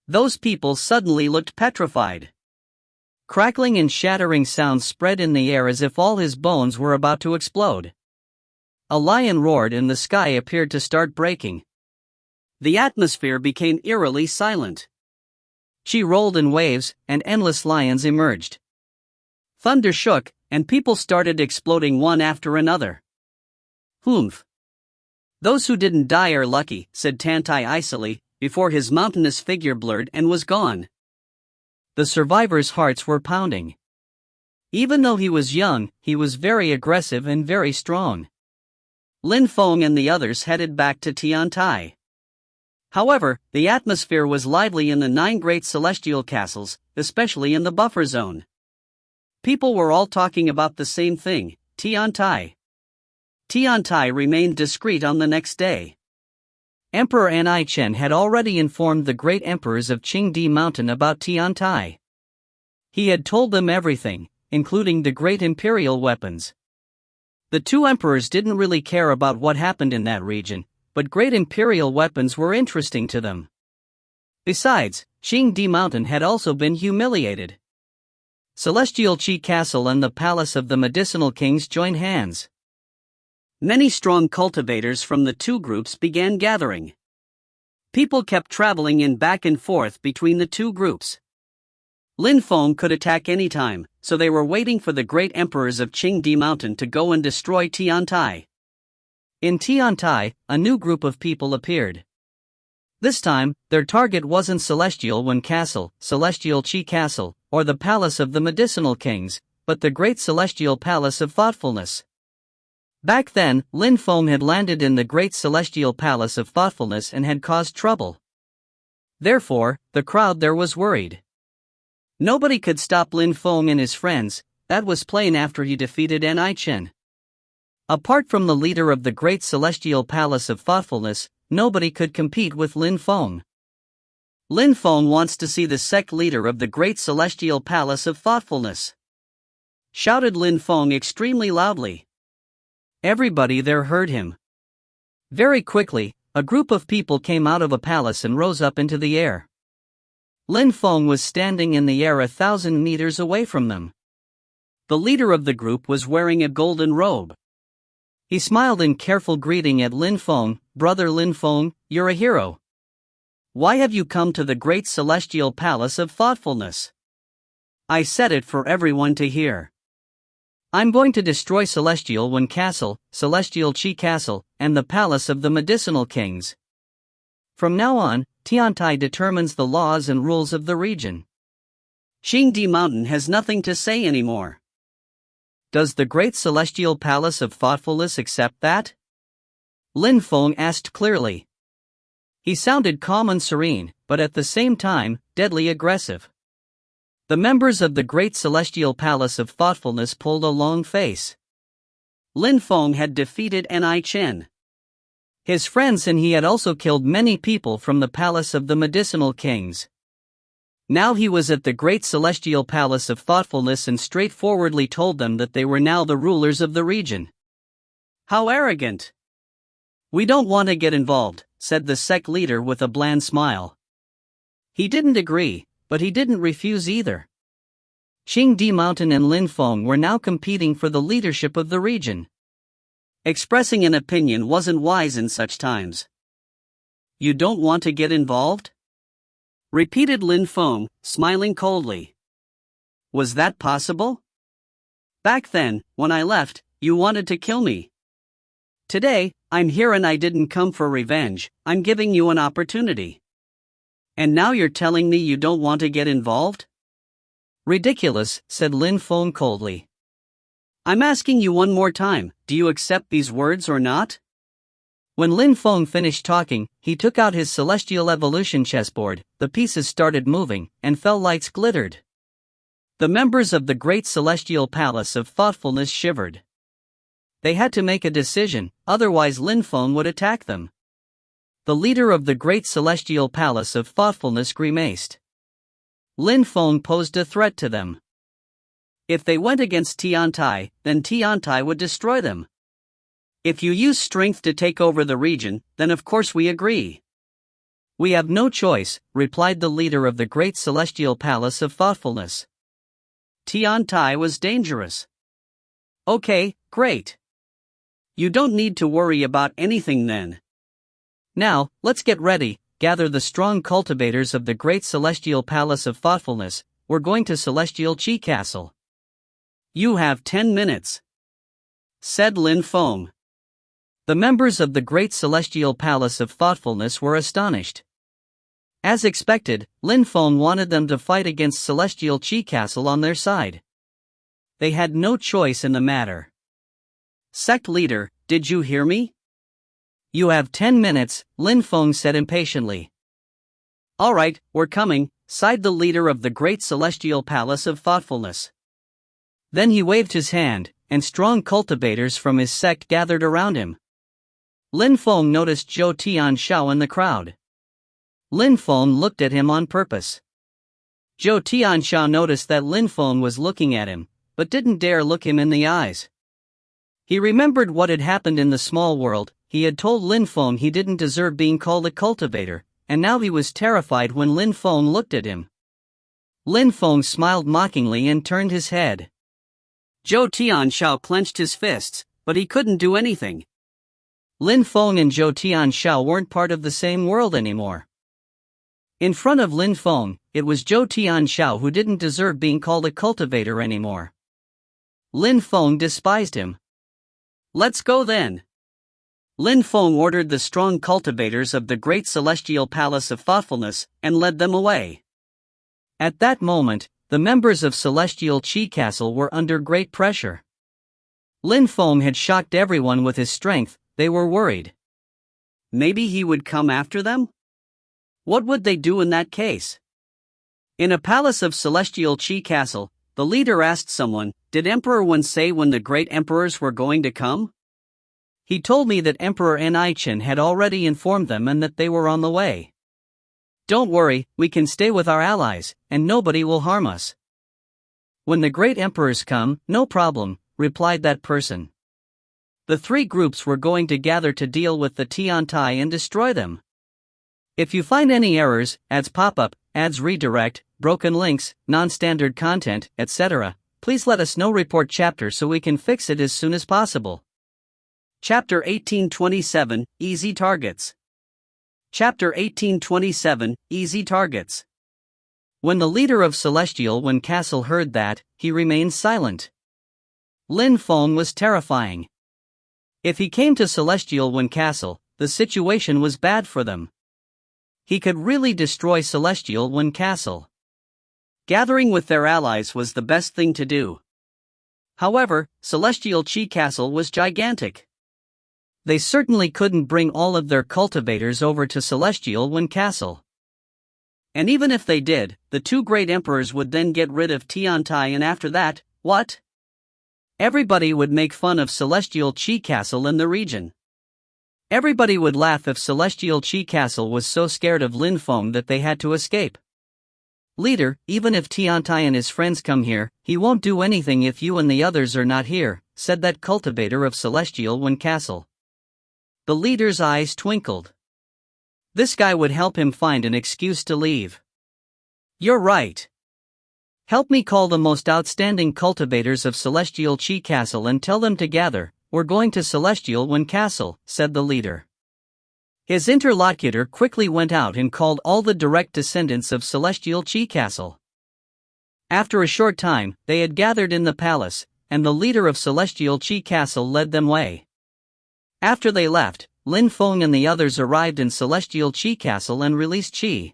[SPEAKER 1] Those people suddenly looked petrified. Crackling and shattering sounds spread in the air as if all his bones were about to explode. A lion roared and the sky appeared to start breaking. The atmosphere became eerily silent. She rolled in waves, and endless lions emerged. Thunder shook, and people started exploding one after another. Humph. Those who didn't die are lucky, said Tiantai icily, before his mountainous figure blurred and was gone. The survivors' hearts were pounding. Even though he was young, he was very aggressive and very strong. Lin Feng and the others headed back to Tiantai. However, the atmosphere was lively in the 9 great celestial castles, especially in the buffer zone. People were all talking about the same thing, Tiantai. Tiantai remained discreet on the next day. Emperor Anai Chen had already informed the great emperors of Qingdi Mountain about Tiantai. He had told them everything, including the great imperial weapons. The 2 emperors didn't really care about what happened in that region, but great imperial weapons were interesting to them. Besides, Qingdi Mountain had also been humiliated. Celestial Qi Castle and the Palace of the Medicinal Kings joined hands. Many strong cultivators from the 2 groups began gathering. People kept traveling in back and forth between the 2 groups. Lin Feng could attack any time, so they were waiting for the great emperors of Qingdi Mountain to go and destroy Tiantai. In Tiantai, a new group of people appeared. This time, their target wasn't Celestial Wen Castle, Celestial Qi Castle, or the Palace of the Medicinal Kings, but the Great Celestial Palace of Thoughtfulness. Back then, Lin Feng had landed in the Great Celestial Palace of Thoughtfulness and had caused trouble. Therefore, the crowd there was worried. Nobody could stop Lin Feng and his friends. That was plain after he defeated Ni Chen. Apart from the leader of the Great Celestial Palace of Thoughtfulness, nobody could compete with Lin Feng. Lin Feng wants to see the sect leader of the Great Celestial Palace of Thoughtfulness, shouted Lin Feng extremely loudly. Everybody there heard him. Very quickly, a group of people came out of a palace and rose up into the air. Lin Feng was standing in the air 1,000 meters away from them. The leader of the group was wearing a golden robe. He smiled in careful greeting at Lin Feng. Brother Lin Feng, you're a hero. Why have you come to the Great Celestial Palace of Thoughtfulness? I said it for everyone to hear. I'm going to destroy Celestial Wen Castle, Celestial Qi Castle, and the Palace of the Medicinal Kings. From now on, Tiantai determines the laws and rules of the region. Qingdi Mountain has nothing to say anymore. Does the Great Celestial Palace of Thoughtfulness accept that? Lin Feng asked clearly. He sounded calm and serene, but at the same time, deadly aggressive. The members of the Great Celestial Palace of Thoughtfulness pulled a long face. Lin Feng had defeated Ni Chen, his friends, and he had also killed many people from the Palace of the Medicinal Kings. Now he was at the Great Celestial Palace of Thoughtfulness and straightforwardly told them that they were now the rulers of the region. How arrogant! We don't want to get involved, said the sect leader with a bland smile. He didn't agree, but he didn't refuse either. Qingdi Mountain and Lin Feng were now competing for the leadership of the region. Expressing an opinion wasn't wise in such times. You don't want to get involved? Repeated Lin Feng, smiling coldly. Was that possible? Back then, when I left, you wanted to kill me. Today, I'm here and I didn't come for revenge. I'm giving you an opportunity. And now you're telling me you don't want to get involved? Ridiculous, said Lin Feng coldly. I'm asking you one more time, do you accept these words or not? When Lin Feng finished talking, he took out his Celestial Evolution chessboard, the pieces started moving, and fell lights glittered. The members of the Great Celestial Palace of Thoughtfulness shivered. They had to make a decision, otherwise Lin Feng would attack them. The leader of the Great Celestial Palace of Thoughtfulness grimaced. Lin Feng posed a threat to them. If they went against Tiantai, then Tiantai would destroy them. If you use strength to take over the region, then of course we agree. We have no choice, replied the leader of the Great Celestial Palace of Thoughtfulness. Tiantai was dangerous. Okay, great. You don't need to worry about anything then. Now, let's get ready, gather the strong cultivators of the Great Celestial Palace of Thoughtfulness. We're going to Celestial Qi Castle. You have 10 minutes, said Lin Feng. The members of the Great Celestial Palace of Thoughtfulness were astonished. As expected, Lin Feng wanted them to fight against Celestial Qi Castle on their side. They had no choice in the matter. Sect leader, did you hear me? You have 10 minutes, Lin Feng said impatiently. All right, we're coming, sighed the leader of the Great Celestial Palace of Thoughtfulness. Then he waved his hand, and strong cultivators from his sect gathered around him. Lin Feng noticed Zhou Tianshao in the crowd. Lin Feng looked at him on purpose. Zhou Tianshao noticed that Lin Feng was looking at him, but didn't dare look him in the eyes. He remembered what had happened in the small world. He had told Lin Feng he didn't deserve being called a cultivator, and now he was terrified when Lin Feng looked at him. Lin Feng smiled mockingly and turned his head. Zhou Tianshao clenched his fists, but he couldn't do anything. Lin Feng and Zhou Tianshao weren't part of the same world anymore. In front of Lin Feng, it was Zhou Tianshao who didn't deserve being called a cultivator anymore. Lin Feng despised him. Let's go then. Lin Feng ordered the strong cultivators of the Great Celestial Palace of Thoughtfulness and led them away. At that moment, the members of Celestial Chi Castle were under great pressure. Lin Feng had shocked everyone with his strength. They were worried. Maybe he would come after them? What would they do in that case? In a palace of Celestial Chi Castle, the leader asked someone, "Did Emperor Wen say when the great emperors were going to come?" He told me that Emperor Chen had already informed them and that they were on the way. Don't worry, we can stay with our allies, and nobody will harm us. When the great emperors come, no problem, replied that person. The three groups were going to gather to deal with the Tiantai and destroy them. If you find any errors, ads pop up, ads redirect, broken links, non-standard content, etc., please let us know. Report chapter so we can fix it as soon as possible. Chapter 1827, Easy Targets. Chapter 1827, Easy Targets. When the leader of Celestial Wen Castle heard that, he remained silent. Lin Feng was terrifying. If he came to Celestial Wen Castle, the situation was bad for them. He could really destroy Celestial Wen Castle. Gathering with their allies was the best thing to do. However, Celestial Chi Castle was gigantic. They certainly couldn't bring all of their cultivators over to Celestial Wen Castle. And even if they did, the two great emperors would then get rid of Tiantai, and after that, what? Everybody would make fun of Celestial Chi Castle in the region. Everybody would laugh if Celestial Chi Castle was so scared of Lin Feng that they had to escape. Leader, even if Tiantai and his friends come here, he won't do anything if you and the others are not here, said that cultivator of Celestial Wen Castle. The leader's eyes twinkled. This guy would help him find an excuse to leave. You're right. Help me call the most outstanding cultivators of Celestial Chi Castle and tell them to gather. We're going to Celestial Wen Castle, said the leader. His interlocutor quickly went out and called all the direct descendants of Celestial Chi Castle. After a short time, they had gathered in the palace, and the leader of Celestial Chi Castle led them away. After they left, Lin Feng and the others arrived in Celestial Chi Castle and released Chi.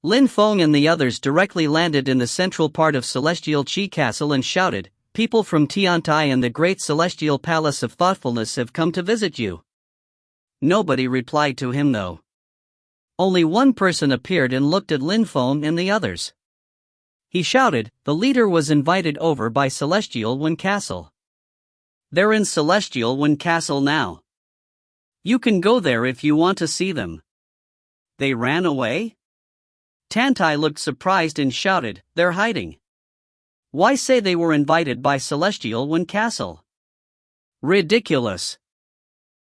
[SPEAKER 1] Lin Feng and the others directly landed in the central part of Celestial Chi Castle and shouted, "People from Tiantai and the Great Celestial Palace of Thoughtfulness have come to visit you." Nobody replied to him though. Only one person appeared and looked at Lin Feng and the others. He shouted, "The leader was invited over by Celestial Wen Castle. They're in Celestial Wen Castle now. You can go there if you want to see them." They ran away? Tiantai looked surprised and shouted, "They're hiding. Why say they were invited by Celestial Wen Castle? Ridiculous."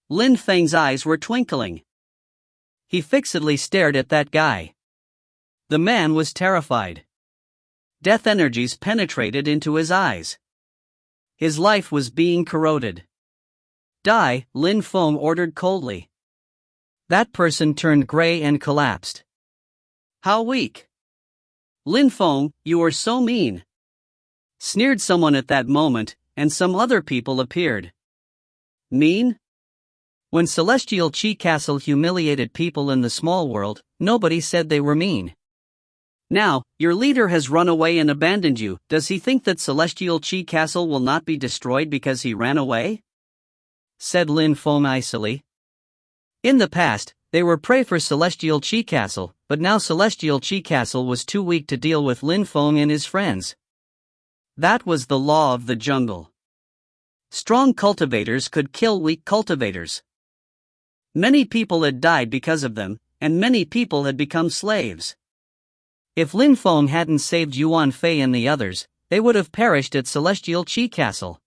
[SPEAKER 1] Lin Feng's eyes were twinkling. He fixedly stared at that guy. The man was terrified. Death energies penetrated into his eyes. His life was being corroded. "Die," Lin Feng ordered coldly. That person turned gray and collapsed. "How weak. Lin Feng, you are so mean," sneered someone at that moment, and some other people appeared. Mean? When Celestial Chi Castle humiliated people in the small world, nobody said they were mean. Now, your leader has run away and abandoned you. Does he think that Celestial Chi Castle will not be destroyed because he ran away? Said Lin Feng icily. In the past, they were prey for Celestial Chi Castle, but now Celestial Chi Castle was too weak to deal with Lin Feng and his friends. That was the law of the jungle. Strong cultivators could kill weak cultivators. Many people had died because of them, and many people had become slaves. If Lin Feng hadn't saved Yuan Fei and the others, they would have perished at Celestial Chi Castle.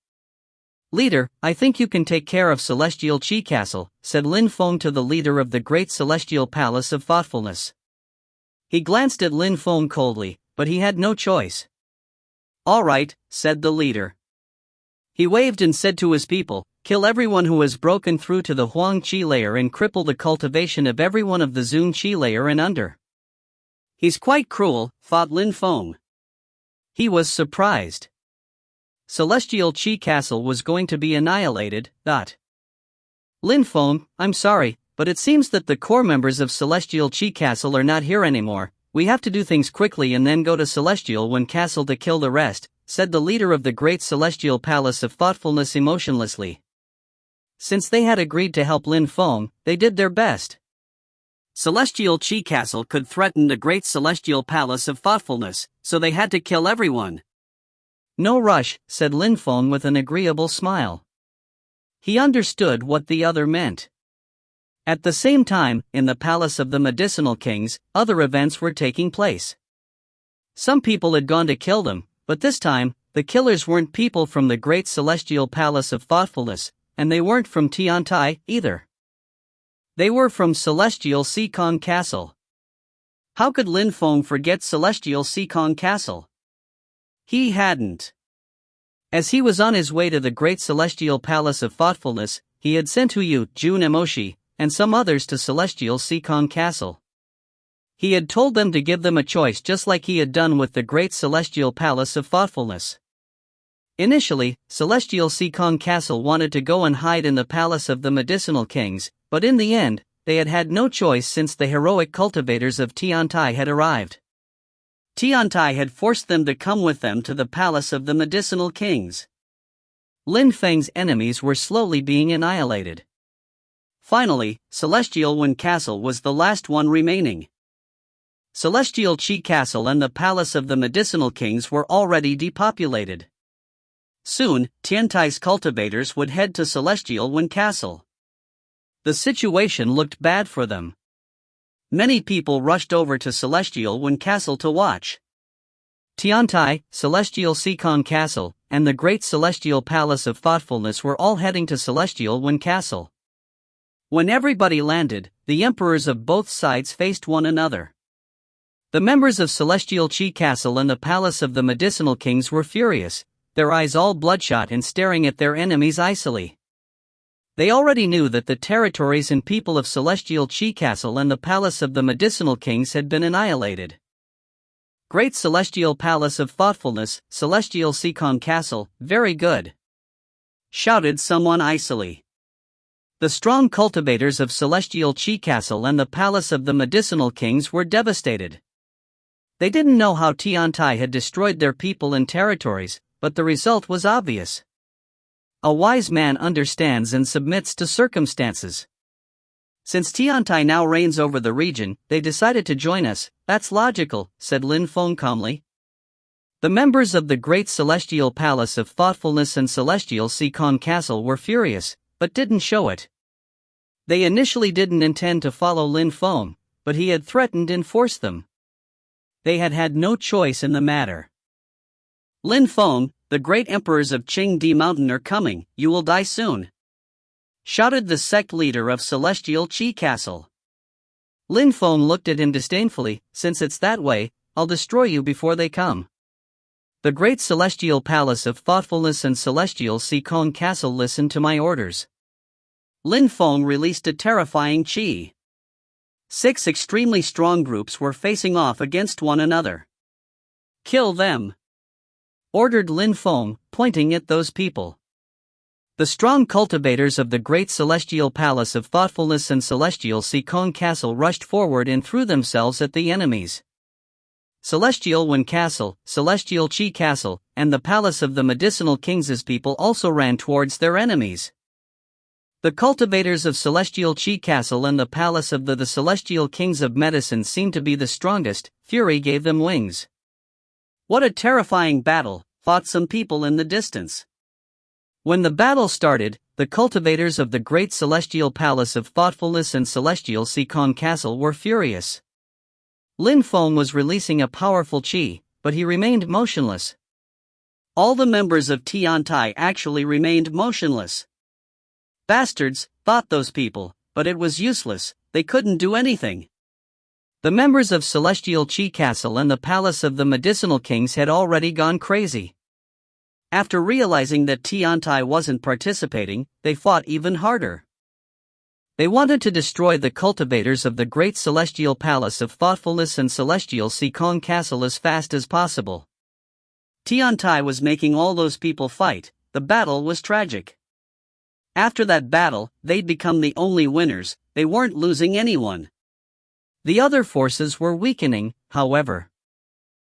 [SPEAKER 1] Leader, I think you can take care of Celestial Chi Castle, said Lin Feng to the leader of the Great Celestial Palace of Thoughtfulness. He glanced at Lin Feng coldly, but he had no choice. All right, said the leader. He waved and said to his people, kill everyone who has broken through to the Huang Qi layer and cripple the cultivation of everyone of the Zun Qi layer and under. He's quite cruel, thought Lin Feng. He was surprised. Celestial Chi Castle was going to be annihilated. Lin Feng, I'm sorry, but it seems that the core members of Celestial Chi Castle are not here anymore. "We have to do things quickly and then go to Celestial Wind Castle to kill the rest," said the leader of the Great Celestial Palace of Thoughtfulness emotionlessly. Since they had agreed to help Lin Feng, they did their best. Celestial Chi Castle could threaten the Great Celestial Palace of Thoughtfulness, so they had to kill everyone. "No rush," said Lin Feng with an agreeable smile. He understood what the other meant. At the same time, in the Palace of the Medicinal Kings, other events were taking place. Some people had gone to kill them, but this time, the killers weren't people from the Great Celestial Palace of Thoughtfulness, and they weren't from Tiantai either. They were from Celestial Seacon Castle. How could Lin Feng forget Celestial Seacon Castle? He hadn't. As he was on his way to the Great Celestial Palace of Thoughtfulness, he had sent Huyu, Jun Emoshi, and some others to Celestial Seacon Castle. He had told them to give them a choice just like he had done with the Great Celestial Palace of Thoughtfulness. Initially, Celestial Seacon Castle wanted to go and hide in the Palace of the Medicinal Kings, but in the end, they had had no choice since the heroic cultivators of Tiantai had arrived. Tiantai had forced them to come with them to the Palace of the Medicinal Kings. Lin Feng's enemies were slowly being annihilated. Finally, Celestial Wind Castle was the last one remaining. Celestial Chi Castle and the Palace of the Medicinal Kings were already depopulated. Soon, Tiantai's cultivators would head to Celestial Wind Castle. The situation looked bad for them. Many people rushed over to Celestial Wind Castle to watch. Tiantai, Celestial Seacon Castle, and the Great Celestial Palace of Thoughtfulness were all heading to Celestial Wind Castle. When everybody landed, the emperors of both sides faced one another. The members of Celestial Chi Castle and the Palace of the Medicinal Kings were furious, their eyes all bloodshot and staring at their enemies icily. They already knew that the territories and people of Celestial Chi Castle and the Palace of the Medicinal Kings had been annihilated. Great Celestial Palace of Thoughtfulness, Celestial Seacon Castle, very good, shouted someone icily. The strong cultivators of Celestial Chi Castle and the Palace of the Medicinal Kings were devastated. They didn't know how Tiantai had destroyed their people and territories, but the result was obvious. A wise man understands and submits to circumstances. Since Tiantai now reigns over the region, they decided to join us. That's logical, said Lin Feng calmly. The members of the Great Celestial Palace of Thoughtfulness and Celestial Seacon Castle were furious, but didn't show it. They initially didn't intend to follow Lin Feng, but he had threatened and forced them. They had had no choice in the matter. Lin Feng, the great emperors of Qingdi Mountain are coming, you will die soon, shouted the sect leader of Celestial Chi Castle. Lin Feng looked at him disdainfully, since it's that way, I'll destroy you before they come. The Great Celestial Palace of Thoughtfulness and Celestial Seacon Castle listened to my orders. Lin Feng released a terrifying chi. 6 extremely strong groups were facing off against one another. Kill them, ordered Lin Feng, pointing at those people. The strong cultivators of the Great Celestial Palace of Thoughtfulness and Celestial Seacon Castle rushed forward and threw themselves at the enemies. Celestial Wind Castle, Celestial Chi Castle, and the Palace of the Medicinal Kings' people also ran towards their enemies. The cultivators of Celestial Chi Castle and the Palace of the Celestial Kings of Medicine seemed to be the strongest. Fury gave them wings. What a terrifying battle, thought some people in the distance. When the battle started, the cultivators of the Great Celestial Palace of Thoughtfulness and Celestial Seacon Castle were furious. Lin Feng was releasing a powerful chi, but he remained motionless. All the members of Tiantai actually remained motionless. Bastards, thought those people, but it was useless, they couldn't do anything. The members of Celestial Chi Castle and the Palace of the Medicinal Kings had already gone crazy. After realizing that Tiantai wasn't participating, they fought even harder. They wanted to destroy the cultivators of the Great Celestial Palace of Thoughtfulness and Celestial Seacon Castle as fast as possible. Tiantai was making all those people fight. The battle was tragic. After that battle, they'd become the only winners, they weren't losing anyone. The other forces were weakening. however.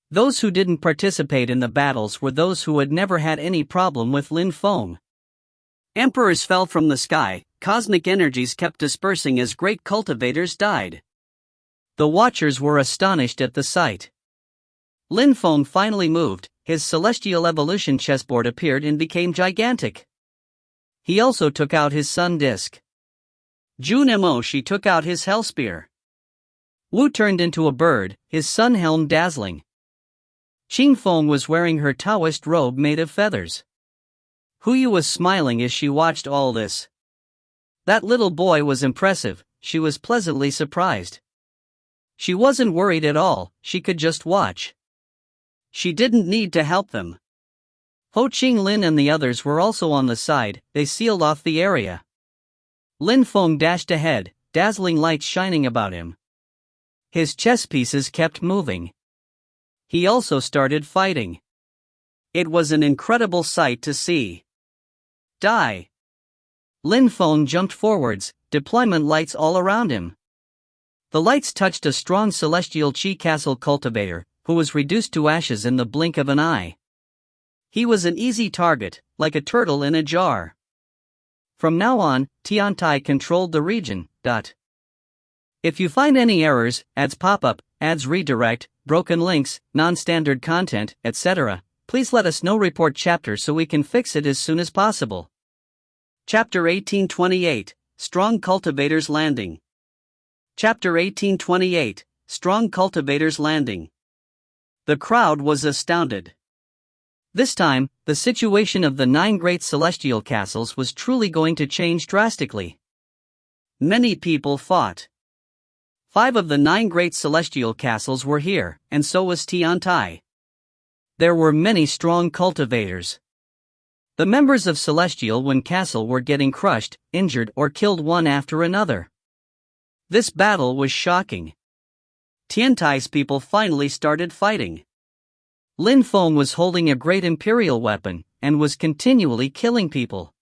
[SPEAKER 1] Those who didn't participate in the battles were those who had never had any problem with Lin Feng. Emperors fell from the sky, cosmic energies kept dispersing as great cultivators died. The watchers were astonished at the sight. Lin Feng finally moved, his celestial evolution chessboard appeared and became gigantic. He also took out his sun disk. Jun Mo Shi took out his hell spear. Wu turned into a bird, his sun helm dazzling. Qing Feng was wearing her Taoist robe made of feathers. Huyu was smiling as she watched all this. That little boy was impressive, she was pleasantly surprised. She wasn't worried at all, she could just watch. She didn't need to help them. Ho Qing Lin and the others were also on the side, they sealed off the area. Lin Feng dashed ahead, dazzling lights shining about him. His chess pieces kept moving. He also started fighting. It was an incredible sight to see. Die! Lin Feng jumped forwards, deployment lights all around him. The lights touched a strong celestial Qi Castle cultivator, who was reduced to ashes in the blink of an eye. He was an easy target, like a turtle in a jar. From now on, Tiantai controlled the region. If you find any errors, ads pop up, ads redirect, broken links, non-standard content, etc., please let us know. Report chapter so we can fix it as soon as possible. Chapter 1828, Strong Cultivators Landing. Chapter 1828, Strong Cultivators Landing. The crowd was astounded. This time, the situation of the 9 great celestial castles was truly going to change drastically. Many people fought. 5 of the 9 great celestial castles were here, and so was Tiantai. There were many strong cultivators. The members of Celestial Wen Castle were getting crushed, injured or killed one after another. This battle was shocking. Tiantai's people finally started fighting. Lin Feng was holding a great imperial weapon, and was continually killing people.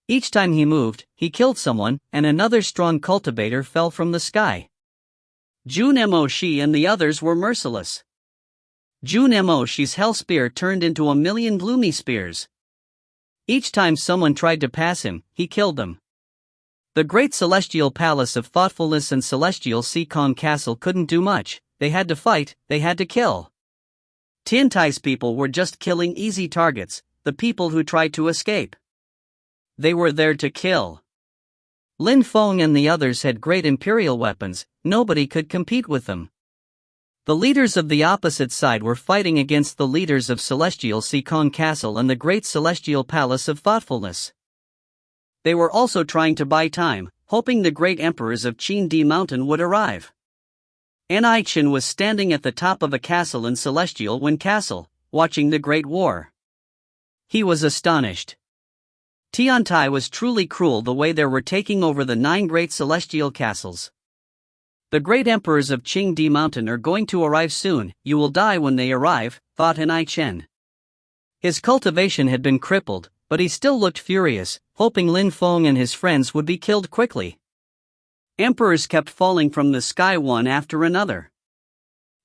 [SPEAKER 1] Each time he moved, he killed someone, and another strong cultivator fell from the sky. Jun Mo Shi and the others were merciless. Jun Mo Shi's hell spear turned into 1,000,000 gloomy spears. Each time someone tried to pass him, he killed them. The great celestial palace of thoughtfulness and celestial Sikong Castle couldn't do much, they had to fight, they had to kill. Tiantai's people were just killing easy targets, the people who tried to escape. They were there to kill. Lin Feng and the others had great imperial weapons, nobody could compete with them. The leaders of the opposite side were fighting against the leaders of Celestial Sikong Castle and the Great Celestial Palace of Thoughtfulness. They were also trying to buy time, hoping the great emperors of Qingdi Mountain would arrive. Ni Chen was standing at the top of a castle in Celestial Wen Castle, watching the Great War. He was astonished. Tiantai was truly cruel the way they were taking over the 9 great celestial castles. The great emperors of Qingdi Mountain are going to arrive soon, you will die when they arrive, thought Ni Chen. His cultivation had been crippled, but he still looked furious, hoping Lin Feng and his friends would be killed quickly. Emperors kept falling from the sky one after another.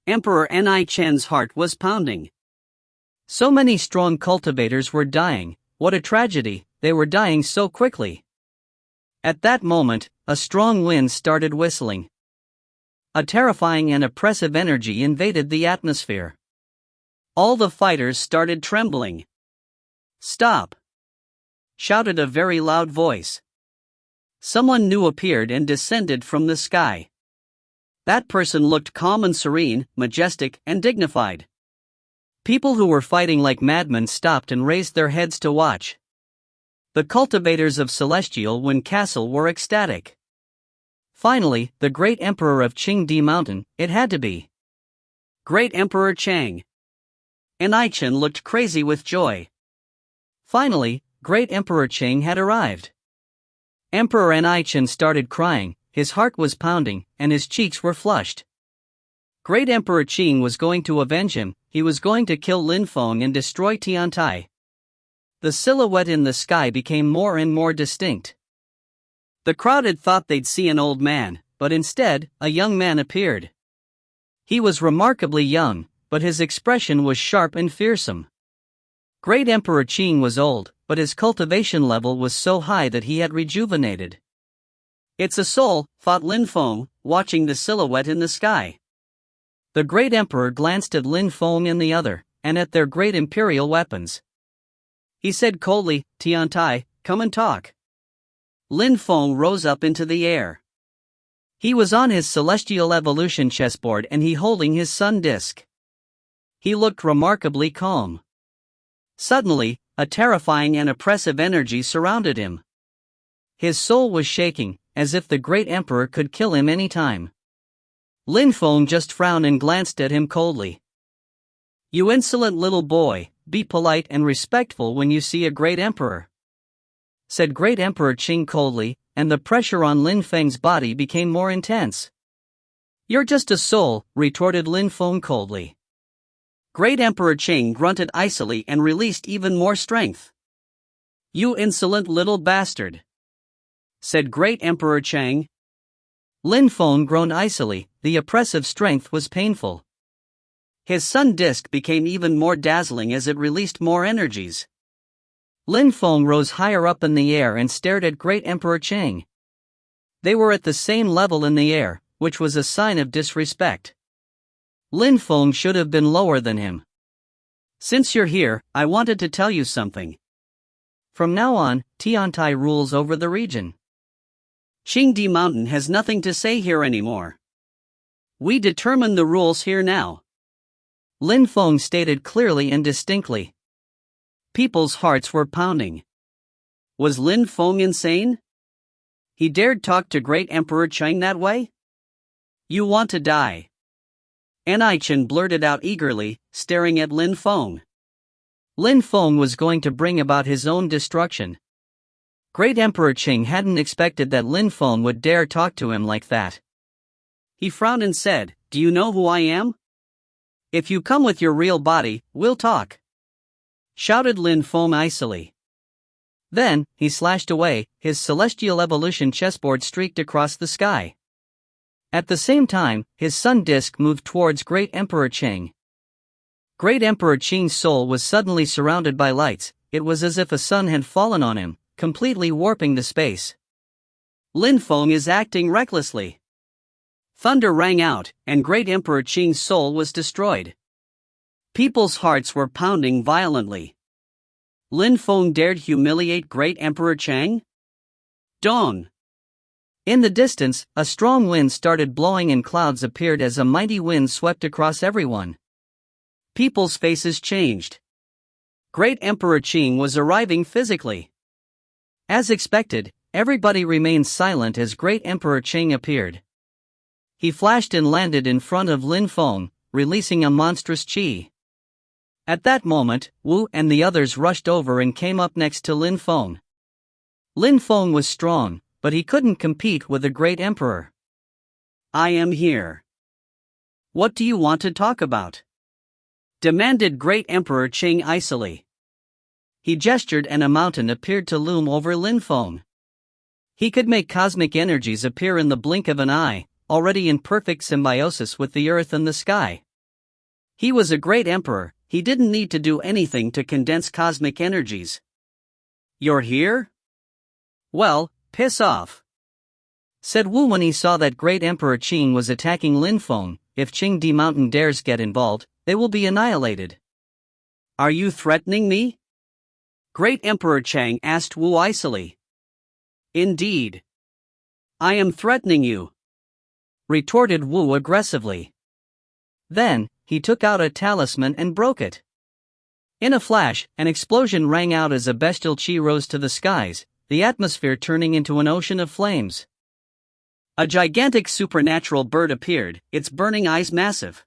[SPEAKER 1] Emperor Ni Chen's heart was pounding. So many strong cultivators were dying, what a tragedy, they were dying so quickly. At that moment, a strong wind started whistling. A terrifying and oppressive energy invaded the atmosphere. All the fighters started trembling. "Stop!" shouted a very loud voice. Someone new appeared and descended from the sky. That person looked calm and serene, majestic and dignified. People who were fighting like madmen stopped and raised their heads to watch. The cultivators of Celestial Wen Castle were ecstatic. Finally, the great emperor of Qingdi Mountain, it had to be. Great Emperor Chang. Ni Chen looked crazy with joy. Finally, Great Emperor Chang had arrived. Emperor Ni Chen started crying, his heart was pounding, and his cheeks were flushed. Great Emperor Qing was going to avenge him, he was going to kill Lin Feng and destroy Tiantai. The silhouette in the sky became more and more distinct. The crowd had thought they'd see an old man, but instead, a young man appeared. He was remarkably young, but his expression was sharp and fearsome. Great Emperor Qing was old, but his cultivation level was so high that he had rejuvenated. "It's a soul," thought Lin Feng, watching the silhouette in the sky. The great emperor glanced at Lin Feng and the other, and at their great imperial weapons. He said coldly, "Tiantai, come and talk." Lin Feng rose up into the air. He was on his celestial evolution chessboard and he holding his sun disk. He looked remarkably calm. Suddenly, a terrifying and oppressive energy surrounded him. His soul was shaking, as if the great emperor could kill him any time. Lin Feng just frowned and glanced at him coldly. "You insolent little boy, be polite and respectful when you see a great emperor," said Great Emperor Qing coldly, and the pressure on Lin Feng's body became more intense. "You're just a soul," retorted Lin Feng coldly. Great Emperor Qing grunted icily and released even more strength. "You insolent little bastard," said Great Emperor Chang. Lin Feng groaned icily, the oppressive strength was painful. His sun disk became even more dazzling as it released more energies. Lin Feng rose higher up in the air and stared at Great Emperor Chang. They were at the same level in the air, which was a sign of disrespect. Lin Feng should have been lower than him. "Since you're here, I wanted to tell you something. From now on, Tiantai rules over the region. Qingdi Mountain has nothing to say here anymore. We determine the rules here now," Lin Feng stated clearly and distinctly. People's hearts were pounding. Was Lin Feng insane? He dared talk to Great Emperor Chang that way? "You want to die," Anai Chen blurted out eagerly, staring at Lin Feng. Lin Feng was going to bring about his own destruction. Great Emperor Qing hadn't expected that Lin Feng would dare talk to him like that. He frowned and said, "Do you know who I am? If you come with your real body, we'll talk," shouted Lin Feng icily. Then, he slashed away, his celestial evolution chessboard streaked across the sky. At the same time, his sun disk moved towards Great Emperor Qing. Great Emperor Qing's soul was suddenly surrounded by lights. It was as if a sun had fallen on him, completely warping the space. Lin Feng is acting recklessly. Thunder rang out, and Great Emperor Qing's soul was destroyed. People's hearts were pounding violently. Lin Feng dared humiliate Great Emperor Chang? Dong! In the distance, a strong wind started blowing and clouds appeared as a mighty wind swept across everyone. People's faces changed. Great Emperor Qing was arriving physically. As expected, everybody remained silent as Great Emperor Qing appeared. He flashed and landed in front of Lin Feng, releasing a monstrous qi. At that moment, Wu and the others rushed over and came up next to Lin Feng. Lin Feng was strong, but he couldn't compete with the great emperor. "I am here. What do you want to talk about?" demanded Great Emperor Qing icily. He gestured and a mountain appeared to loom over Lin Feng. He could make cosmic energies appear in the blink of an eye, already in perfect symbiosis with the earth and the sky. He was a great emperor, he didn't need to do anything to condense cosmic energies. "You're here? Well, piss off," said Wu when he saw that Great Emperor Qing was attacking Lin Feng. "If Qingdi Mountain dares get involved, they will be annihilated." "Are you threatening me?" Great Emperor Chang asked Wu icily. "Indeed. I am threatening you," retorted Wu aggressively. Then, he took out a talisman and broke it. In a flash, an explosion rang out as a bestial qi rose to the skies, the atmosphere turning into an ocean of flames. A gigantic supernatural bird appeared, its burning eyes massive.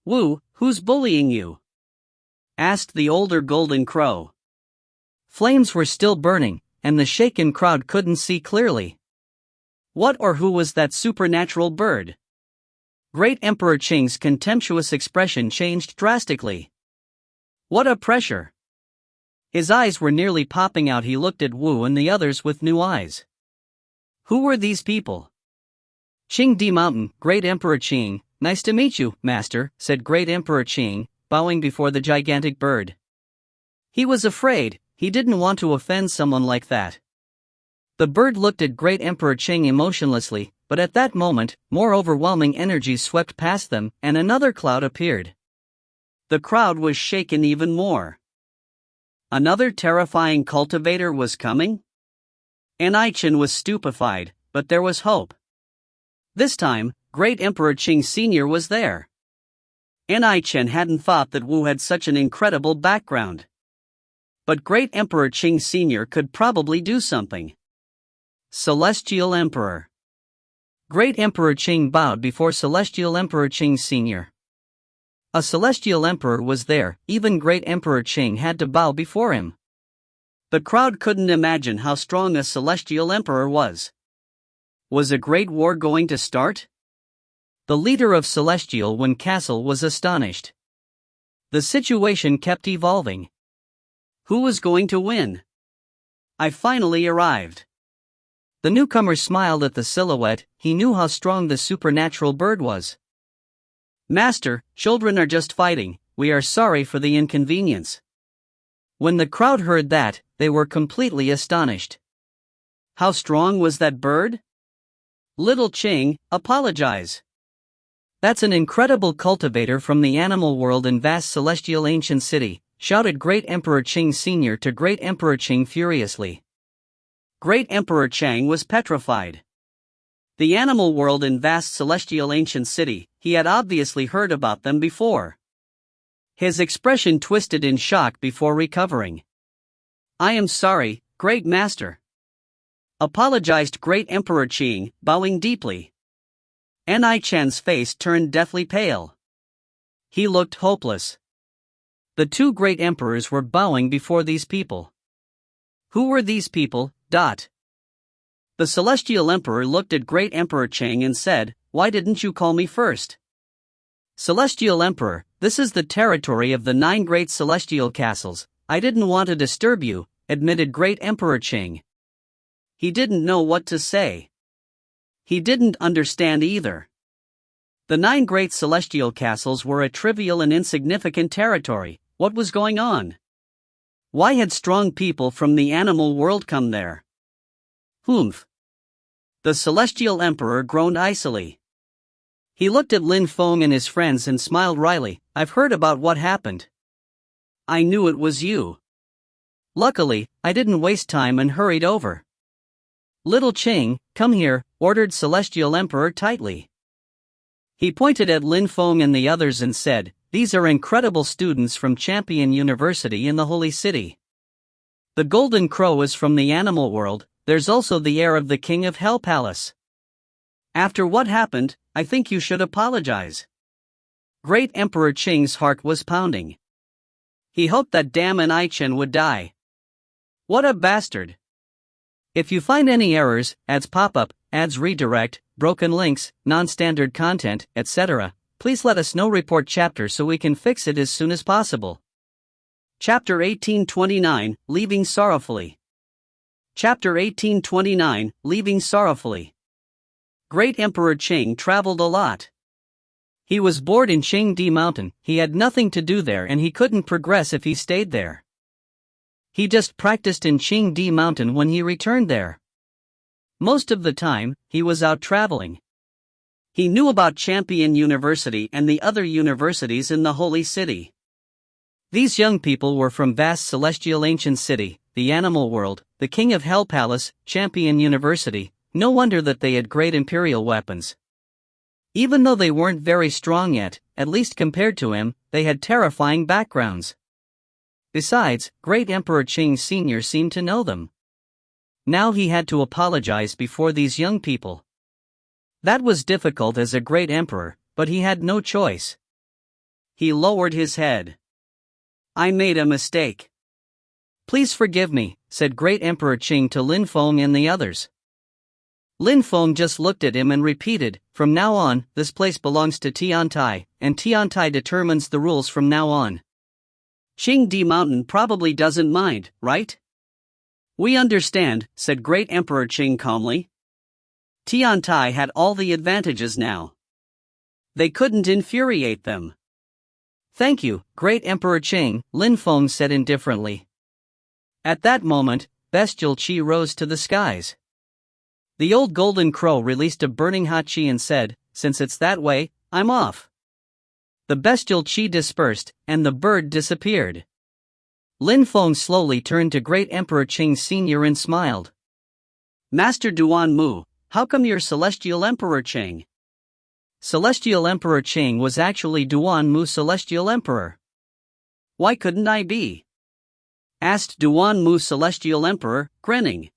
[SPEAKER 1] "Wu, who's bullying you?" asked the older golden crow. Flames were still burning, and the shaken crowd couldn't see clearly. What or who was that supernatural bird? Great Emperor Qing's contemptuous expression changed drastically. What a pressure! His eyes were nearly popping out. He looked at Wu and the others with new eyes. Who were these people? Qingdi Mountain, Great Emperor Qing, Nice to meet you, Master, said Great Emperor Qing, bowing before the gigantic bird. He was afraid, he didn't want to offend someone like that. The bird looked at Great Emperor Qing emotionlessly, but at that moment, more overwhelming energies swept past them, and another cloud appeared. The crowd was shaken even more. Another terrifying cultivator was coming? Anai-chan was stupefied, but there was hope. This time, Great Emperor Qing Sr. was there. Anai-chan hadn't thought that Wu had such an incredible background. But Great Emperor Qing Sr. could probably do something. Celestial Emperor. Great Emperor Qing bowed before Celestial Emperor Qing Sr. A Celestial Emperor was there, even Great Emperor Qing had to bow before him. The crowd couldn't imagine how strong a Celestial Emperor was. Was a great war going to start? The leader of Celestial Wen Castle was astonished. The situation kept evolving. Who was going to win? I finally arrived. The newcomer smiled at the silhouette, he knew how strong the supernatural bird was. Master, children are just fighting, we are sorry for the inconvenience. When the crowd heard that, they were completely astonished. How strong was that bird? Little Qing, apologize. That's an incredible cultivator from the animal world in vast celestial ancient city, shouted Great Emperor Qing Sr. to Great Emperor Qing furiously. Great Emperor Chang was petrified. The animal world in vast celestial ancient city, he had obviously heard about them before. His expression twisted in shock before recovering. I am sorry, Great Master. Apologized Great Emperor Qing, bowing deeply. Anai-chan's face turned deathly pale. He looked hopeless. The two great emperors were bowing before these people. Who were these people? The Celestial Emperor looked at Great Emperor Chang and said, why didn't you call me first? Celestial Emperor, this is the territory of the 9 great celestial castles, I didn't want to disturb you, admitted Great Emperor Qing. He didn't know what to say. He didn't understand either. The 9 great celestial castles were a trivial and insignificant territory. What was going on? Why had strong people from the animal world come there? Humph. The Celestial Emperor groaned icily. He looked at Lin Feng and his friends and smiled wryly. I've heard about what happened. I knew it was you. Luckily, I didn't waste time and hurried over. Little Qing, come here, ordered Celestial Emperor tightly. He pointed at Lin Feng and the others and said, these are incredible students from Champion University in the Holy City. The Golden Crow is from the animal world, there's also the heir of the King of Hell Palace. After what happened, I think you should apologize. Great Emperor Qing's heart was pounding. He hoped that damn Anai-chan would die. What a bastard. If you find any errors, ads pop up, ads redirect, broken links, non-standard content, etc., please let us know. Report chapter so we can fix it as soon as possible. Chapter 1829, Leaving Sorrowfully. Chapter 1829, Leaving Sorrowfully. Great Emperor Qing traveled a lot. He was bored in Qingdi Mountain, he had nothing to do there and he couldn't progress if he stayed there. He just practiced in Qingdi Mountain when he returned there. Most of the time, he was out traveling. He knew about Champion University and the other universities in the Holy City. These young people were from vast celestial ancient city, the animal world, the King of Hell Palace, Champion University. No wonder that they had great imperial weapons. Even though they weren't very strong yet, at least compared to him, they had terrifying backgrounds. Besides, Great Emperor Qing Sr. seemed to know them. Now he had to apologize before these young people. That was difficult as a great emperor, but he had no choice. He lowered his head. I made a mistake. Please forgive me, said Great Emperor Qing to Lin Feng and the others. Lin Feng just looked at him and repeated, from now on, this place belongs to Tiantai, and Tiantai determines the rules from now on. Qingdi Mountain probably doesn't mind, right? We understand, said Great Emperor Qing calmly. Tiantai had all the advantages now. They couldn't infuriate them.
[SPEAKER 2] Thank you, Great Emperor Qing, Lin Feng said indifferently. At that moment, bestial qi rose to the skies. The old golden crow released a burning hot qi and said, "Since it's that way, I'm off." The bestial qi dispersed, and the bird disappeared. Lin Feng slowly turned to Great Emperor Qing Sr. and smiled.
[SPEAKER 1] "Master Duan Mu, how come you're Celestial Emperor Qing?"
[SPEAKER 2] Celestial Emperor Qing was actually Duan Mu Celestial Emperor.
[SPEAKER 1] "Why couldn't I be?" asked Duan Mu Celestial Emperor, grinning.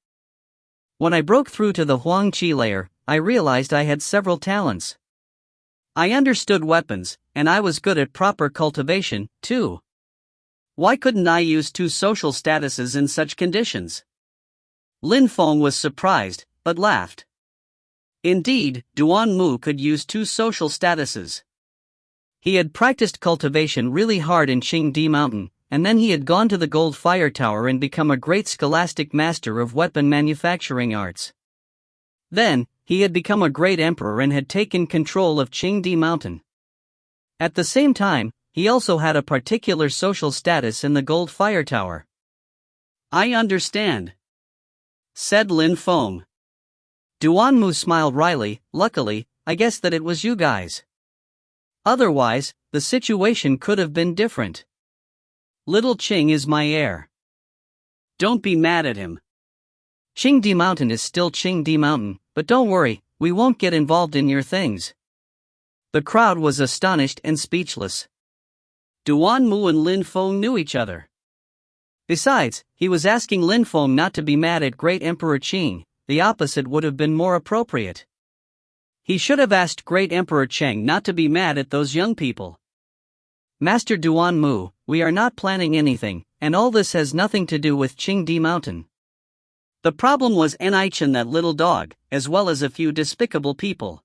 [SPEAKER 2] When I broke through to the Huang Qi layer, I realized I had several talents. I understood weapons, and I was good at proper cultivation, too.
[SPEAKER 1] Why couldn't I use 2 social statuses in such conditions? Lin Feng was surprised, but laughed. Indeed, Duan Mu could use 2 social statuses.
[SPEAKER 2] He had practiced cultivation really hard in Qingdi Mountain, and then he had gone to the Gold Fire Tower and become a great scholastic master of weapon manufacturing arts. Then, he had become a great emperor and had taken control of Qingdi Mountain. At the same time, he also had a particular social status in the Gold Fire Tower.
[SPEAKER 1] "I understand," said Lin Feng.
[SPEAKER 2] Duan Mu smiled wryly. "Luckily, I guess that it was you guys. Otherwise, the situation could have been different. Little Qing is my heir.
[SPEAKER 1] Don't be mad at him.
[SPEAKER 2] Qingdi Mountain is still Qingdi Mountain, but don't worry, we won't get involved in your things." The crowd was astonished and speechless.
[SPEAKER 1] Duan Mu and Lin Feng knew each other.
[SPEAKER 2] Besides, he was asking Lin Feng not to be mad at Great Emperor Qing. The opposite would have been more appropriate.
[SPEAKER 1] He should have asked Great Emperor Qing not to be mad at those young people.
[SPEAKER 2] "Master Duan Mu, we are not planning anything, and all this has nothing to do with Qingdi Mountain.
[SPEAKER 1] The problem was Chen, that little dog, as well as a few despicable people.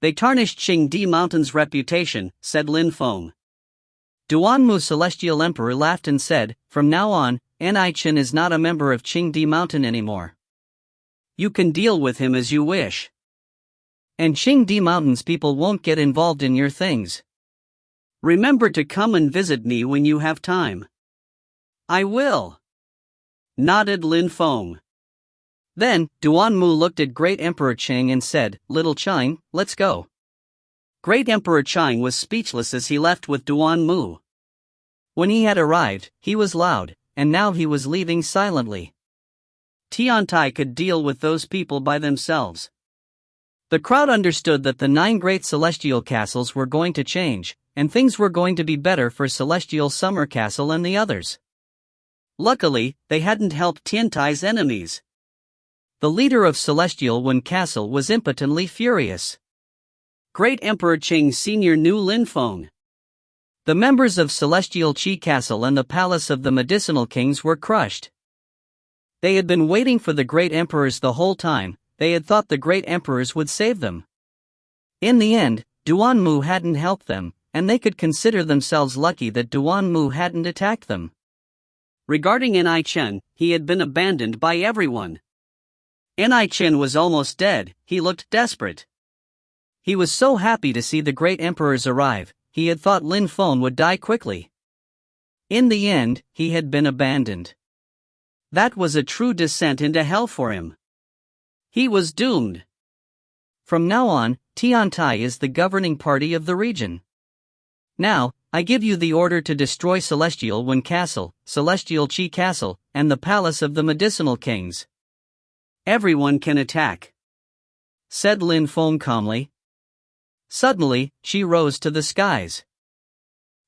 [SPEAKER 1] They tarnished Qingdi Mountain's reputation," said Lin Feng.
[SPEAKER 2] Duan Mu Celestial Emperor laughed and said, "From now on, Chen is not a member of Qingdi Mountain anymore.
[SPEAKER 1] You can deal with him as you wish.
[SPEAKER 2] And Qingdi Mountain's people won't get involved in your things.
[SPEAKER 1] Remember to come and visit me when you have time." "I will," nodded Lin Feng.
[SPEAKER 2] Then, Duan Mu looked at Great Emperor Qing and said, "Little Qing, let's go."
[SPEAKER 1] Great Emperor Qing was speechless as he left with Duan Mu.
[SPEAKER 2] When he had arrived, he was loud, and now he was leaving silently.
[SPEAKER 1] Tiantai could deal with those people by themselves.
[SPEAKER 2] The crowd understood that the 9 great celestial castles were going to change, and things were going to be better for Celestial Summer Castle and the others.
[SPEAKER 1] Luckily, they hadn't helped Tiantai's enemies.
[SPEAKER 2] The leader of Celestial Wind Castle was impotently furious.
[SPEAKER 1] Great Emperor Qing Sr. knew Lin Feng.
[SPEAKER 2] The members of Celestial Qi Castle and the Palace of the Medicinal Kings were crushed. They had been waiting for the great emperors the whole time. They had thought the great emperors would save them. In the end, Duan Mu hadn't helped them, and they could consider themselves lucky that Duan Mu hadn't attacked them.
[SPEAKER 1] Regarding Chen, he had been abandoned by everyone. Chen was almost dead. He looked desperate.
[SPEAKER 2] He was so happy to see the great emperors arrive. He had thought Lin Feng would die quickly. In the end, he had been abandoned.
[SPEAKER 1] That was a true descent into hell for him. He was doomed.
[SPEAKER 2] From now on, Tiantai is the governing party of the region. Now, I give you the order to destroy Celestial Wind Castle, Celestial Qi Castle, and the Palace of the Medicinal Kings.
[SPEAKER 1] Everyone can attack,"
[SPEAKER 2] said Lin Feng calmly. Suddenly, she rose to the skies.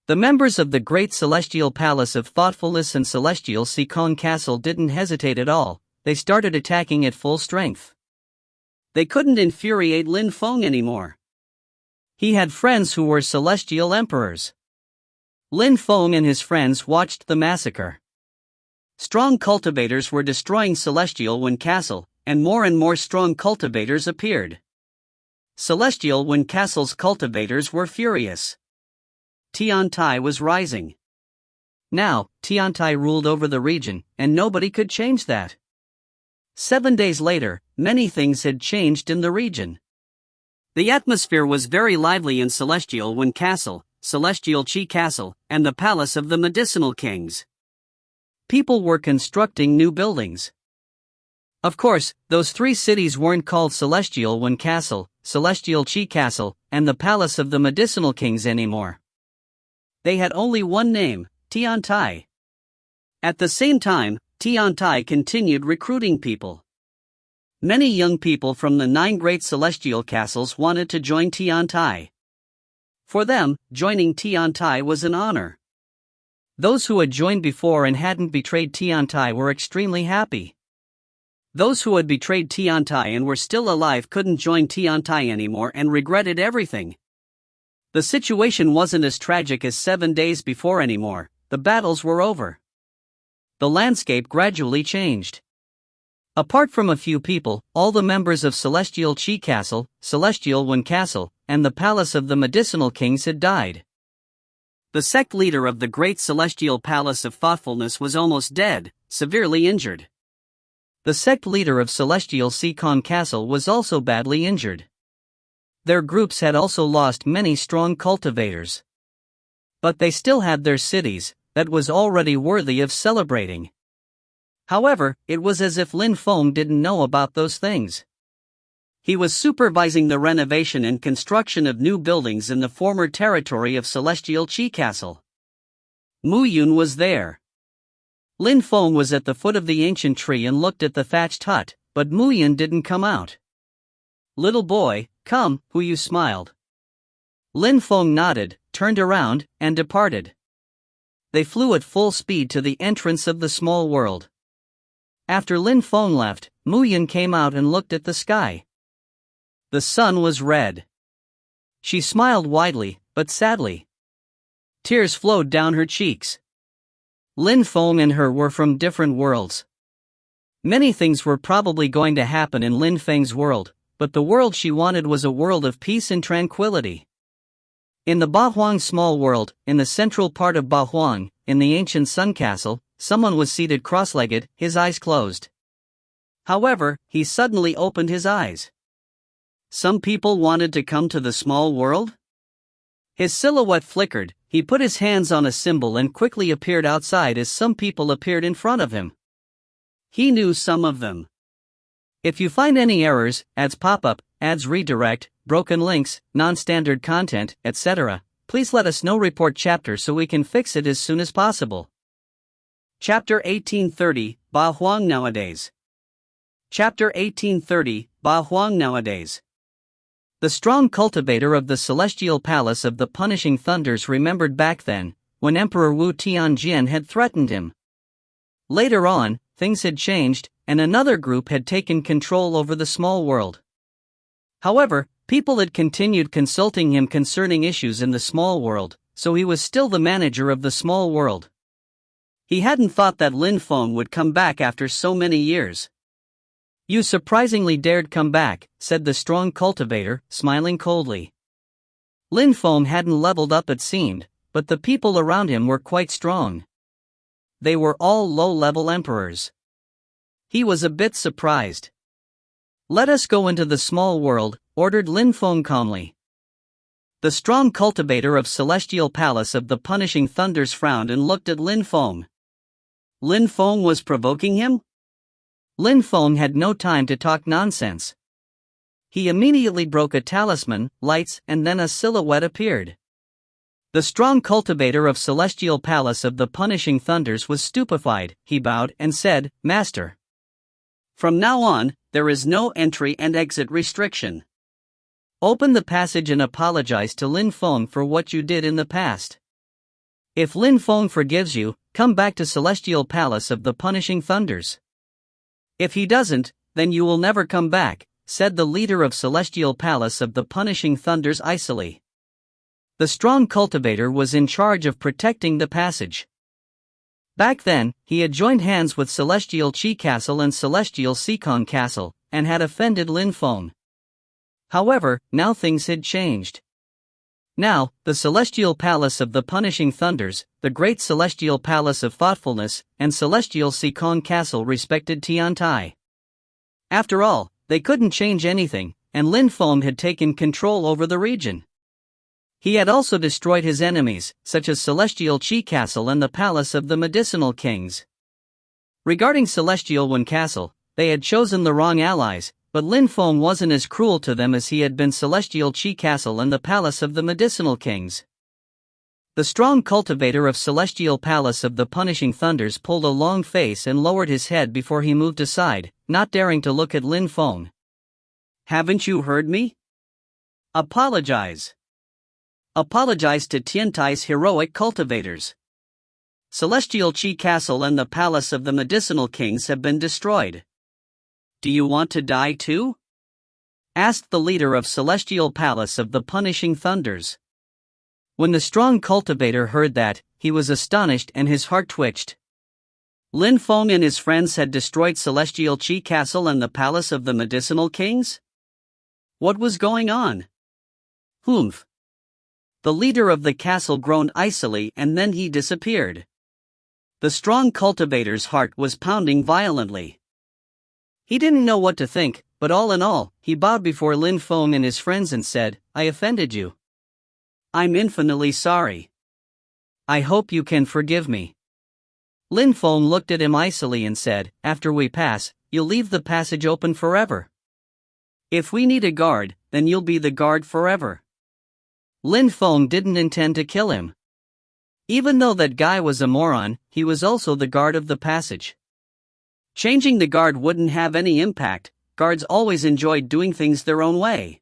[SPEAKER 2] The members of the Great Celestial Palace of Thoughtfulness and Celestial Sikong Castle didn't hesitate at all. They started attacking at full strength.
[SPEAKER 1] They couldn't infuriate Lin Feng anymore.
[SPEAKER 2] He had friends who were celestial emperors. Lin Feng and his friends watched the massacre.
[SPEAKER 1] Strong cultivators were destroying Celestial Wind Castle, and more strong cultivators appeared. Celestial Wind Castle's cultivators were furious. Tiantai was rising.
[SPEAKER 2] Now, Tiantai ruled over the region, and nobody could change that. 7 days later, many things had changed in the region.
[SPEAKER 1] The atmosphere was very lively in Celestial Wen Castle, Celestial Qi Castle, and the Palace of the Medicinal Kings. People were constructing new buildings. Of course, those three cities weren't called Celestial Wen Castle, Celestial Qi Castle, and the Palace of the Medicinal Kings anymore. They had only one name, Tiantai. At the same time, Tiantai continued recruiting people. Many young people from the 9 great celestial castles wanted to join Tiantai. For them, joining Tiantai was an honor. Those who had joined before and hadn't betrayed Tiantai were extremely happy. Those who had betrayed Tiantai and were still alive couldn't join Tiantai anymore and regretted everything. The situation wasn't as tragic as 7 days before anymore. The battles were over. The landscape gradually changed. Apart from a few people, all the members of Celestial Qi Castle, Celestial Wen Castle, and the Palace of the Medicinal Kings had died. The sect leader of the Great Celestial Palace of Thoughtfulness was almost dead, severely injured. The sect leader of Celestial Sikon Castle was also badly injured. Their groups had also lost many strong cultivators. But they still had their cities, that was already worthy of celebrating. However, it was as if Lin Feng didn't know about those things. He was supervising the renovation and construction of new buildings in the former territory of Celestial Qi Castle. Mu Yun was there. Lin Feng was at the foot of the ancient tree and looked at the thatched hut, but Mu Yun didn't come out. "Little boy, come," Hu Yu smiled. Lin Feng nodded, turned around, and departed. They flew at full speed to the entrance of the small world. After Lin Feng left, Mu Yun came out and looked at the sky. The sun was red. She smiled widely, but sadly. Tears flowed down her cheeks. Lin Feng and her were from different worlds. Many things were probably going to happen in Lin Feng's world, but the world she wanted was a world of peace and tranquility. In the Bahuang small world, in the central part of Bahuang, in the ancient Sun Castle, someone was seated cross-legged, his eyes closed. However, he suddenly opened his eyes. Some people wanted to come to the small world? His silhouette flickered, he put his hands on a symbol and quickly appeared outside as some people appeared in front of him. He knew some of them. If you find any errors, ads pop up, ads redirect, broken links, non-standard content, etc., please let us know. Report chapter so we can fix it as soon as possible. Chapter 1830, Bahuang Nowadays. Chapter 1830, Bahuang Nowadays. The strong cultivator of the celestial palace of the punishing thunders remembered back then, when Emperor Wu Tianjian had threatened him. Later on, things had changed, and another group had taken control over the small world. However, people had continued consulting him concerning issues in the small world, so he was still the manager of the small world. He hadn't thought that Lin Feng would come back after so many years. "You surprisingly dared come back," said the strong cultivator, smiling coldly. Lin Feng hadn't leveled up, it seemed, but the people around him were quite strong. They were all low-level emperors. He was a bit surprised. "Let us go into the small world," ordered Lin Feng calmly. The strong cultivator of Celestial Palace of the Punishing Thunders frowned and looked at Lin Feng. Lin Feng was provoking him? Lin Feng had no time to talk nonsense. He immediately broke a talisman, lights, and then a silhouette appeared. The strong cultivator of Celestial Palace of the Punishing Thunders was stupefied. He bowed and said, "Master. From now on, there is no entry and exit restriction. Open the passage and apologize to Lin Feng for what you did in the past. If Lin Feng forgives you, come back to Celestial Palace of the Punishing Thunders. If he doesn't, then you will never come back," said the leader of Celestial Palace of the Punishing Thunders icily. The strong cultivator was in charge of protecting the passage. Back then, he had joined hands with Celestial Qi Castle and Celestial Sikon Castle, and had offended Lin Feng. However, now things had changed. Now, the Celestial Palace of the Punishing Thunders, the Great Celestial Palace of Thoughtfulness, and Celestial Sikon Castle respected Tiantai. After all, they couldn't change anything,
[SPEAKER 2] and Lin Feng had taken control over the region. He had also destroyed his enemies, such as Celestial Qi Castle and the Palace of the Medicinal Kings. Regarding Celestial Wen Castle, they had chosen the wrong allies, but Lin Feng wasn't as cruel to them as he had been Celestial Qi Castle and the Palace of the Medicinal Kings. The strong cultivator of Celestial Palace of the Punishing Thunders pulled a long face and lowered his head before he moved aside, not daring to look at Lin Feng.
[SPEAKER 1] Haven't you heard me? Apologize. Apologize to Tiantai's heroic cultivators. Celestial Qi Castle and the Palace of the Medicinal Kings have been destroyed. Do you want to die too? Asked the leader of Celestial Palace of the Punishing Thunders. When the strong cultivator heard that, he was astonished and his heart twitched. Lin Feng and his friends had destroyed Celestial Qi Castle and the Palace of the Medicinal Kings? What was going on? Humph. The leader of the castle groaned icily and then he disappeared. The strong cultivator's heart was pounding violently. He didn't know what to think, but all in all, he bowed before Lin Feng and his friends and said, "I offended you. I'm infinitely sorry. I hope you can forgive me." Lin Feng looked at him icily and said, "After we pass, you'll leave the passage open forever. If we need a guard, then you'll be the guard forever." Lin Feng didn't intend to kill him. Even though that guy was a moron, he was also the guard of the passage. Changing the guard wouldn't have any impact. Guards always enjoyed doing things their own way.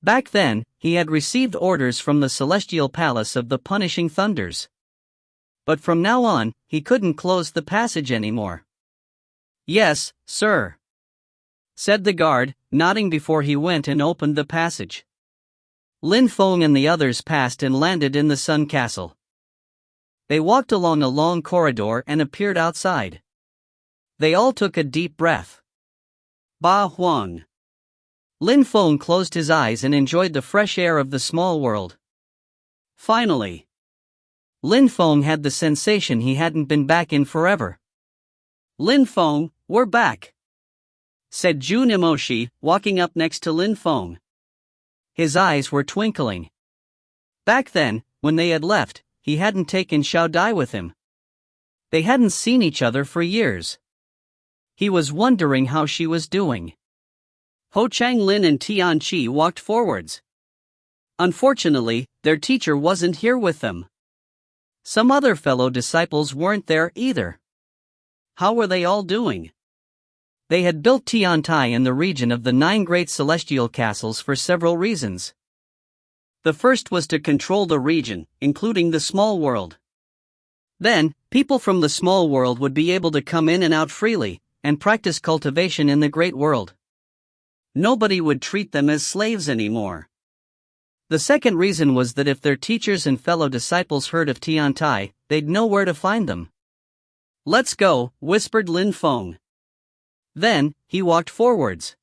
[SPEAKER 1] Back then, he had received orders from the Celestial Palace of the Punishing Thunders. But from now on, he couldn't close the passage anymore. "Yes, sir," said the guard, nodding before he went and opened the passage. Lin Feng and the others passed and landed in the Sun Castle. They walked along a long corridor and appeared outside. They all took a deep breath. Ba Huang. Lin Feng closed his eyes and enjoyed the fresh air of the small world. Finally. Lin Feng had the sensation he hadn't been back in forever. "Lin Feng, we're back," said Jun Emoshi, walking up next to Lin Feng. His eyes were twinkling. Back then, when they had left, he hadn't taken Xiao Dai with him. They hadn't seen each other for years. He was wondering how she was doing. Ho Chang Lin and Tian Qi walked forwards. Unfortunately, their teacher wasn't here with them. Some other fellow disciples weren't there either. How were they all doing? They had built Tiantai in the region of the 9 great celestial castles for several reasons. The first was to control the region, including the small world. Then, people from the small world would be able to come in and out freely, and practice cultivation in the great world. Nobody would treat them as slaves anymore. The second reason was that if their teachers and fellow disciples heard of Tiantai, they'd know where to find them. "Let's go," whispered Lin Feng. Then, he walked forwards.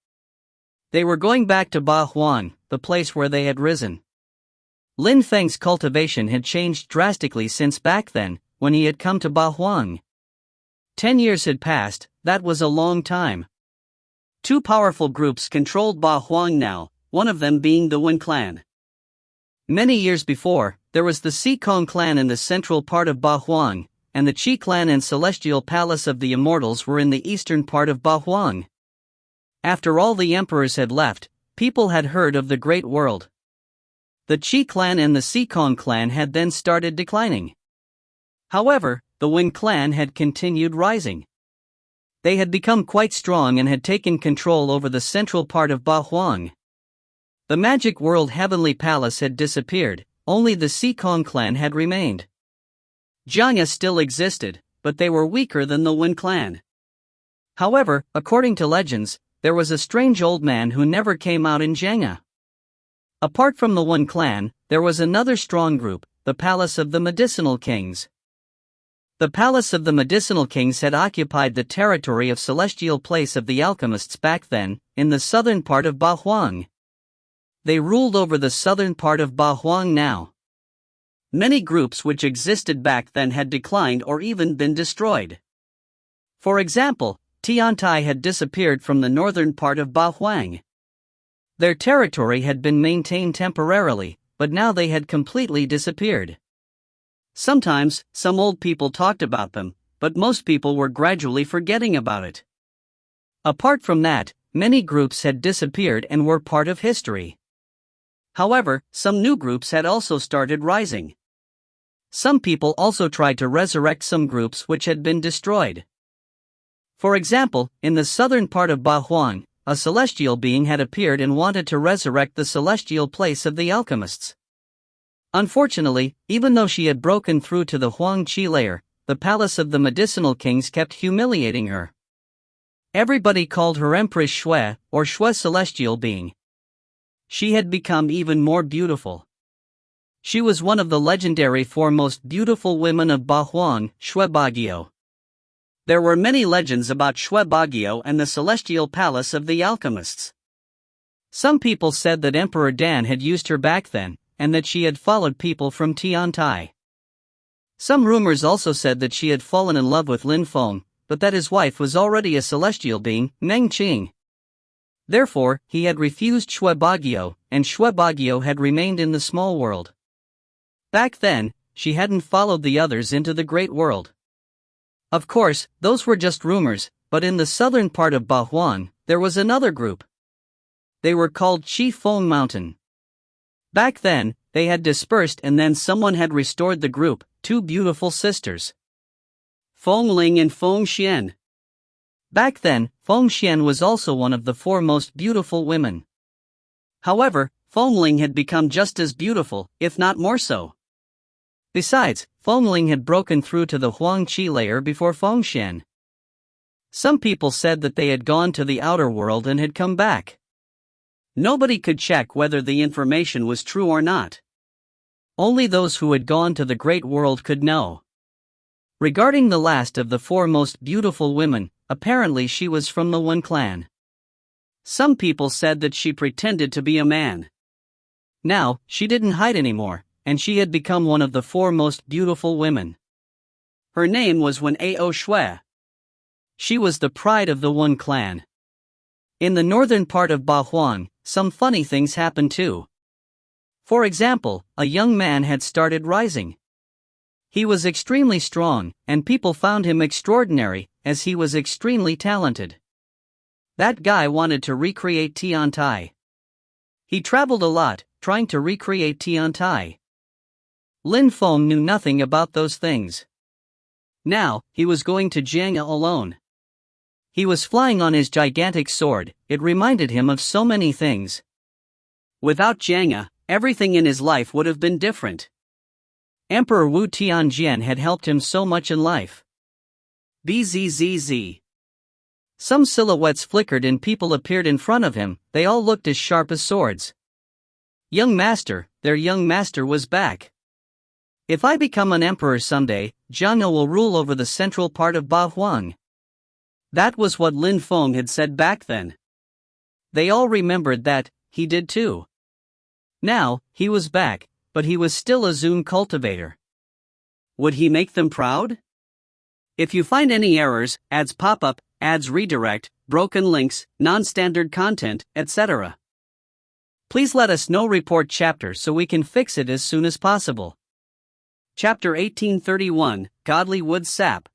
[SPEAKER 1] They were going back to Ba Huang, the place where they had risen. Lin Feng's cultivation had changed drastically since back then, when he had come to Ba Huang. 10 years had passed, that was a long time. 2 powerful groups controlled Ba Huang now, one of them being the Wen clan. Many years before, there was the Sikong clan in the central part of Ba Huang, and the Qi clan and Celestial Palace of the Immortals were in the eastern part of Ba Huang. After all the emperors had left, people had heard of the great world. The Qi clan and the Sikong clan had then started declining. However, the Wen clan had continued rising. They had become quite strong and had taken control over the central part of Ba Huang. The magic world Heavenly Palace had disappeared, only the Sikong clan had remained. Jiangya still existed, but they were weaker than the Wen clan. However, according to legends, there was a strange old man who never came out in Jiangya. Apart from the Wen clan, there was another strong group, the Palace of the Medicinal Kings. The Palace of the Medicinal Kings had occupied the territory of Celestial Place of the Alchemists back then, in the southern part of Ba Huang. They ruled over the southern part of Ba Huang now. Many groups which existed back then had declined or even been destroyed. For example, Tiantai had disappeared from the northern part of Ba Huang.
[SPEAKER 2] Their territory had been maintained temporarily, but now they had completely disappeared.
[SPEAKER 1] Sometimes, some old people talked about them, but most people were gradually forgetting about it.
[SPEAKER 2] Apart from that, many groups had disappeared and were part of history.
[SPEAKER 1] However, some new groups had also started rising.
[SPEAKER 2] Some people also tried to resurrect some groups which had been destroyed. For example, in the southern part of Bahuang, a celestial being had appeared and wanted to resurrect the celestial place of the alchemists. Unfortunately, even though she had broken through to the Huang Qi layer, the palace of the medicinal kings kept humiliating her. Everybody called her Empress Shui, or Shui celestial being. She had become even more beautiful. She was one of the legendary 4 most beautiful women of Bahuang, Shui Bagio.
[SPEAKER 1] There were many legends about Shui Bagio and the celestial palace of the alchemists.
[SPEAKER 2] Some people said that Emperor Dan had used her back then, and that she had followed people from Tiantai. Some rumors also said that she had fallen in love with Lin Feng, but that his wife was already a celestial being, Meng Qing. Therefore, he had refused Shui Bagio, and Shui Bagio had remained in the small world. Back then, she hadn't followed the others into the great world. Of course, those were just rumors, but in the southern part of Bahuan, there was another group. They were called Qi Feng Mountain. Back then, they had dispersed and then someone had restored the group, 2 beautiful sisters,
[SPEAKER 1] Feng Ling and Feng Xian.
[SPEAKER 2] Back then, Feng Xian was also one of the 4 most beautiful women.
[SPEAKER 1] However, Feng Ling had become just as beautiful, if not more so.
[SPEAKER 2] Besides, Feng Ling had broken through to the Huang Qi layer before Feng Xian. Some people said that they had gone to the outer world and had come back.
[SPEAKER 1] Nobody could check whether the information was true or not.
[SPEAKER 2] Only those who had gone to the great world could know. Regarding the last of the 4 most beautiful women, apparently she was from the Wen clan.
[SPEAKER 1] Some people said that she pretended to be a man.
[SPEAKER 2] Now, she didn't hide anymore, and she had become one of the 4 most beautiful women.
[SPEAKER 1] Her name was Wen Ao Shui.
[SPEAKER 2] She was the pride of the Wen clan. In the northern part of Bahuan, some funny things happened too. For example, a young man had started rising. He was extremely strong, and people found him extraordinary, as he was extremely talented. That guy wanted to recreate Tiantai. He traveled a lot, trying to recreate Tiantai. Lin Feng knew nothing about those things. Now, he was going to Jianghe alone. He was flying on his gigantic sword. It reminded him of so many things.
[SPEAKER 1] Without Jianghe, everything in his life would have been different.
[SPEAKER 2] Emperor Wu Tianjian had helped him so much in life.
[SPEAKER 1] Bzzz.
[SPEAKER 2] Some silhouettes flickered and people appeared in front of him. They all looked as sharp as swords. Young master, their young master was back. If I become an emperor someday, Jianghe will rule over the central part of Bahuang.
[SPEAKER 1] That was what Lin Feng had said back then.
[SPEAKER 2] They all remembered that, he did too. Now, he was back, but he was still a Zoom cultivator.
[SPEAKER 1] Would he make them proud? If you find any errors, ads pop up, ads redirect, broken links, non-standard content, etc.,
[SPEAKER 2] please let us know. Report chapter so we can fix it as soon as possible.
[SPEAKER 1] Chapter 1831, Godly Wood Sap.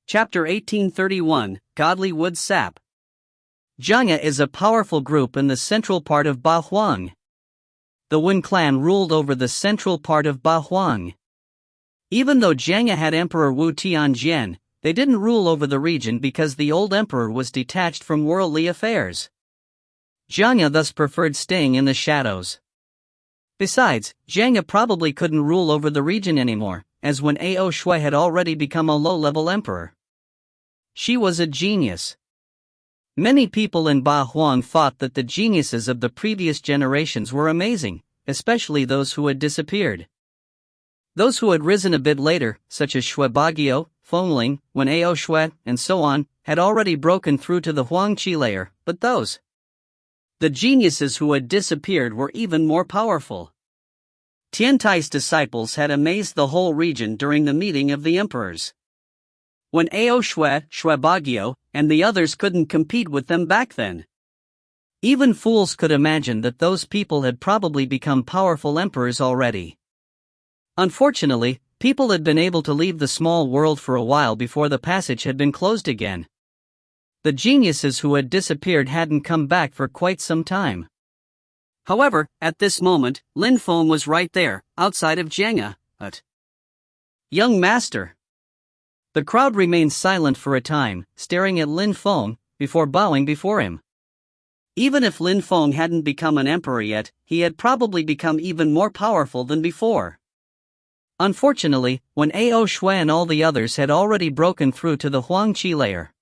[SPEAKER 1] Chapter 1831, Godly Wood Sap.
[SPEAKER 2] Jianghe is a powerful group in the central part of Bahuang. The Wen clan ruled over the central part of Bahuang. Even though Jianghe had Emperor Wu Tianjian, they didn't rule over the region because the old emperor was detached from worldly affairs. Jianghe thus preferred staying in the shadows. Besides, Jianghe probably couldn't rule over the region anymore, as Wen Ao Shui had already become a low-level emperor. She was a genius. Many people in Bahuang thought that the geniuses of the previous generations were amazing, especially those who had disappeared. Those who had risen a bit later, such as Shui Bagio, Feng Ling, Wen Ao Shui, and so on, had already broken through to the Huang Qi layer, but the geniuses who had disappeared were even more powerful. Tiantai's disciples had amazed the whole region during the meeting of the emperors. Wen Ao Shui, Shui Bagio, and the others couldn't compete with them back then. Even fools could imagine that those people had probably become powerful emperors already. Unfortunately, people had been able to leave the small world for a while before the passage had been closed again. The geniuses who had disappeared hadn't come back for quite some time.
[SPEAKER 1] However, at this moment, Lin Feng was right there, outside of Jenga. Young master.
[SPEAKER 2] The crowd remained silent for a time, staring at Lin Feng, before bowing before him.
[SPEAKER 1] Even if Lin Feng hadn't become an emperor yet, he had probably become even more powerful than before.
[SPEAKER 2] Unfortunately, when Ao Shui and all the others had already broken through to the Huang Qi layer.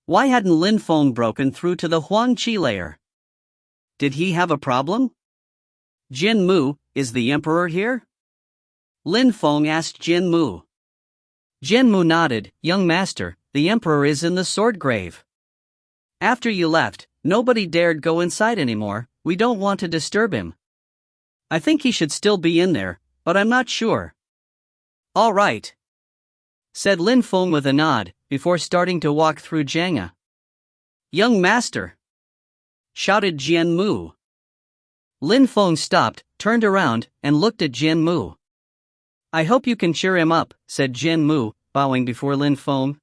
[SPEAKER 1] Why hadn't Lin Feng broken through to the Huang Qi layer? Did he have a problem? Jin Mu, is the emperor here? Lin Feng asked Jin Mu.
[SPEAKER 2] Jin Mu nodded. Young master, the emperor is in the sword grave.
[SPEAKER 1] After you left, nobody dared go inside anymore. We don't want to disturb him. I think he should still be in there, but I'm not sure.
[SPEAKER 2] All right, said Lin Feng with a nod, before starting to walk through Jenga.
[SPEAKER 1] Young master, shouted Jian Mu.
[SPEAKER 2] Lin Feng stopped, turned around, and looked at Jian Mu. I hope you can cheer him up, said Jian Mu, bowing before Lin Feng.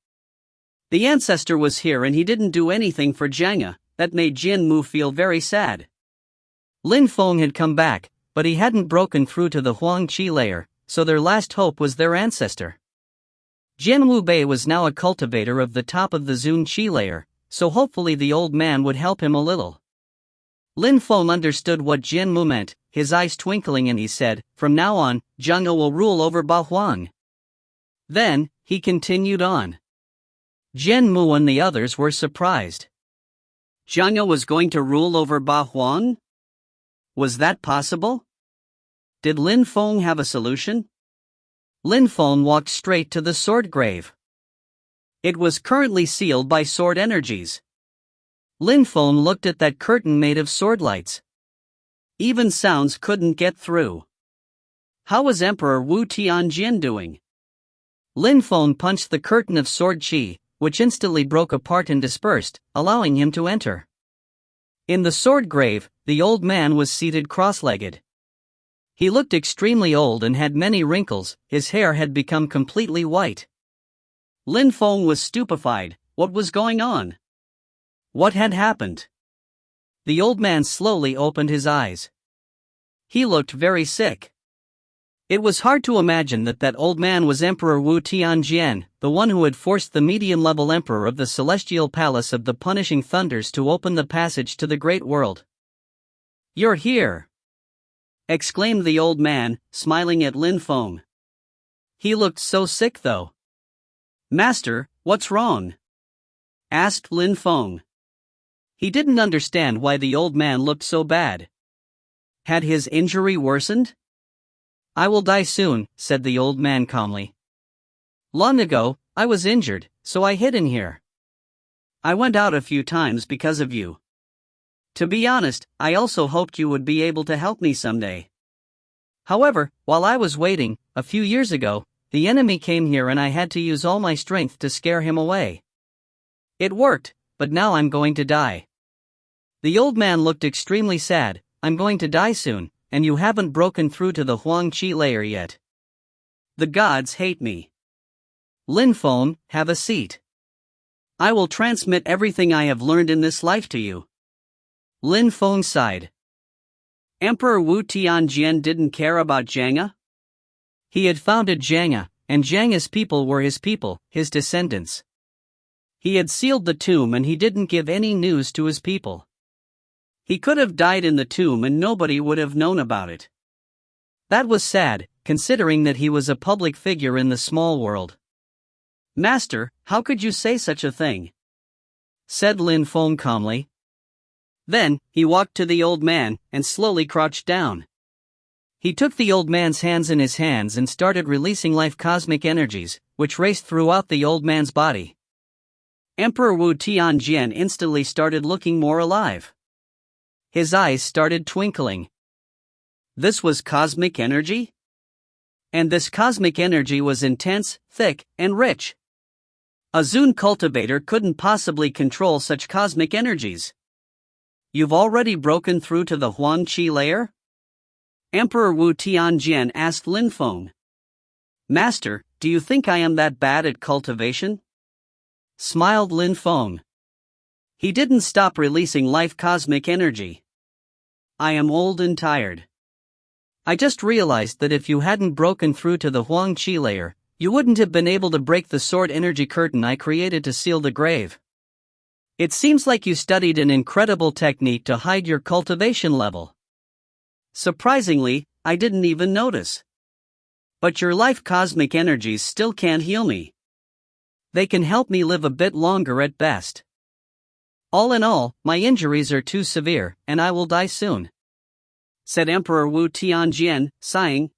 [SPEAKER 1] The ancestor was here and he didn't do anything for Jenga. That made Jian Mu feel very sad.
[SPEAKER 2] Lin Feng had come back, but he hadn't broken through to the Huang Qi layer, so their last hope was their ancestor. Jian Wu Bei was now a cultivator of the top of the Zun Qi layer, so hopefully the old man would help him a little. Lin Feng understood what Jian Mu meant, his eyes twinkling, and he said, from now on, Zhang will rule over Ba Huang.
[SPEAKER 1] Then, he continued on.
[SPEAKER 2] Jian Mu and the others were surprised.
[SPEAKER 1] Zhang was going to rule over Ba Huang? Was that possible? Did Lin Feng have a solution?
[SPEAKER 2] Lin Feng walked straight to the sword grave.
[SPEAKER 1] It was currently sealed by sword energies.
[SPEAKER 2] Lin Feng looked at that curtain made of sword lights.
[SPEAKER 1] Even sounds couldn't get through. How was Emperor Wu Tianjin doing?
[SPEAKER 2] Lin Feng punched the curtain of sword qi, which instantly broke apart and dispersed, allowing him to enter. In the sword grave, the old man was seated cross-legged. He looked extremely old and had many wrinkles. His hair had become completely white.
[SPEAKER 1] Lin Feng was stupefied. What was going on? What had happened?
[SPEAKER 2] The old man slowly opened his eyes.
[SPEAKER 1] He looked very sick.
[SPEAKER 2] It was hard to imagine that old man was Emperor Wu Tianjin, the one who had forced the medium-level emperor of the celestial palace of the punishing thunders to open the passage to the great world.
[SPEAKER 1] You're here! Exclaimed the old man, smiling at Lin Feng. He looked so sick though. Master, what's wrong? Asked Lin Feng. He didn't understand why the old man looked so bad. Had his injury worsened?
[SPEAKER 2] I will die soon, said the old man calmly. Long ago, I was injured, so I hid in here.
[SPEAKER 1] I went out a few times because of you. To be honest, I also hoped you would be able to help me someday.
[SPEAKER 2] However, while I was waiting, a few years ago, the enemy came here and I had to use all my strength to scare him away. It worked, but now I'm going to die. The old man looked extremely sad. I'm going to die soon, and you haven't broken through to the Huang Qi layer yet.
[SPEAKER 1] The gods hate me.
[SPEAKER 2] Lin Feng, have a seat.
[SPEAKER 1] I will transmit everything I have learned in this life to you.
[SPEAKER 2] Lin Feng sighed.
[SPEAKER 1] Emperor Wu Tianjin didn't care about Zhang.
[SPEAKER 2] He had founded Zhang, and Zhang's people were his people, his descendants. He had sealed the tomb and he didn't give any news to his people.
[SPEAKER 1] He could have died in the tomb and nobody would have known about it.
[SPEAKER 2] That was sad, considering that he was a public figure in the small world.
[SPEAKER 1] Master, how could you say such a thing?
[SPEAKER 2] Said Lin Feng calmly.
[SPEAKER 1] Then, he walked to the old man and slowly crouched down.
[SPEAKER 2] He took the old man's hands in his hands and started releasing life cosmic energies, which raced throughout the old man's body.
[SPEAKER 1] Emperor Wu Tianjin instantly started looking more alive.
[SPEAKER 2] His eyes started twinkling.
[SPEAKER 1] This was cosmic energy? And this cosmic energy was intense, thick, and rich. A Zun cultivator couldn't possibly control such cosmic energies. You've already broken through to the Huang Qi layer? Emperor Wu Tianjian asked Lin Feng. Master, do you think I am that bad at cultivation? Smiled Lin Feng. He didn't stop releasing life cosmic energy. I am old and tired. I just realized that if you hadn't broken through to the Huang Qi layer, you wouldn't have been able to break the sword energy curtain I created to seal the grave. It seems like you studied an incredible technique to hide your cultivation level. Surprisingly, I didn't even notice. But your life cosmic energies still can't heal me. They can help me live a bit longer at best. All in all, my injuries are too severe, and I will die soon, said Emperor Wu Tianjian, sighing.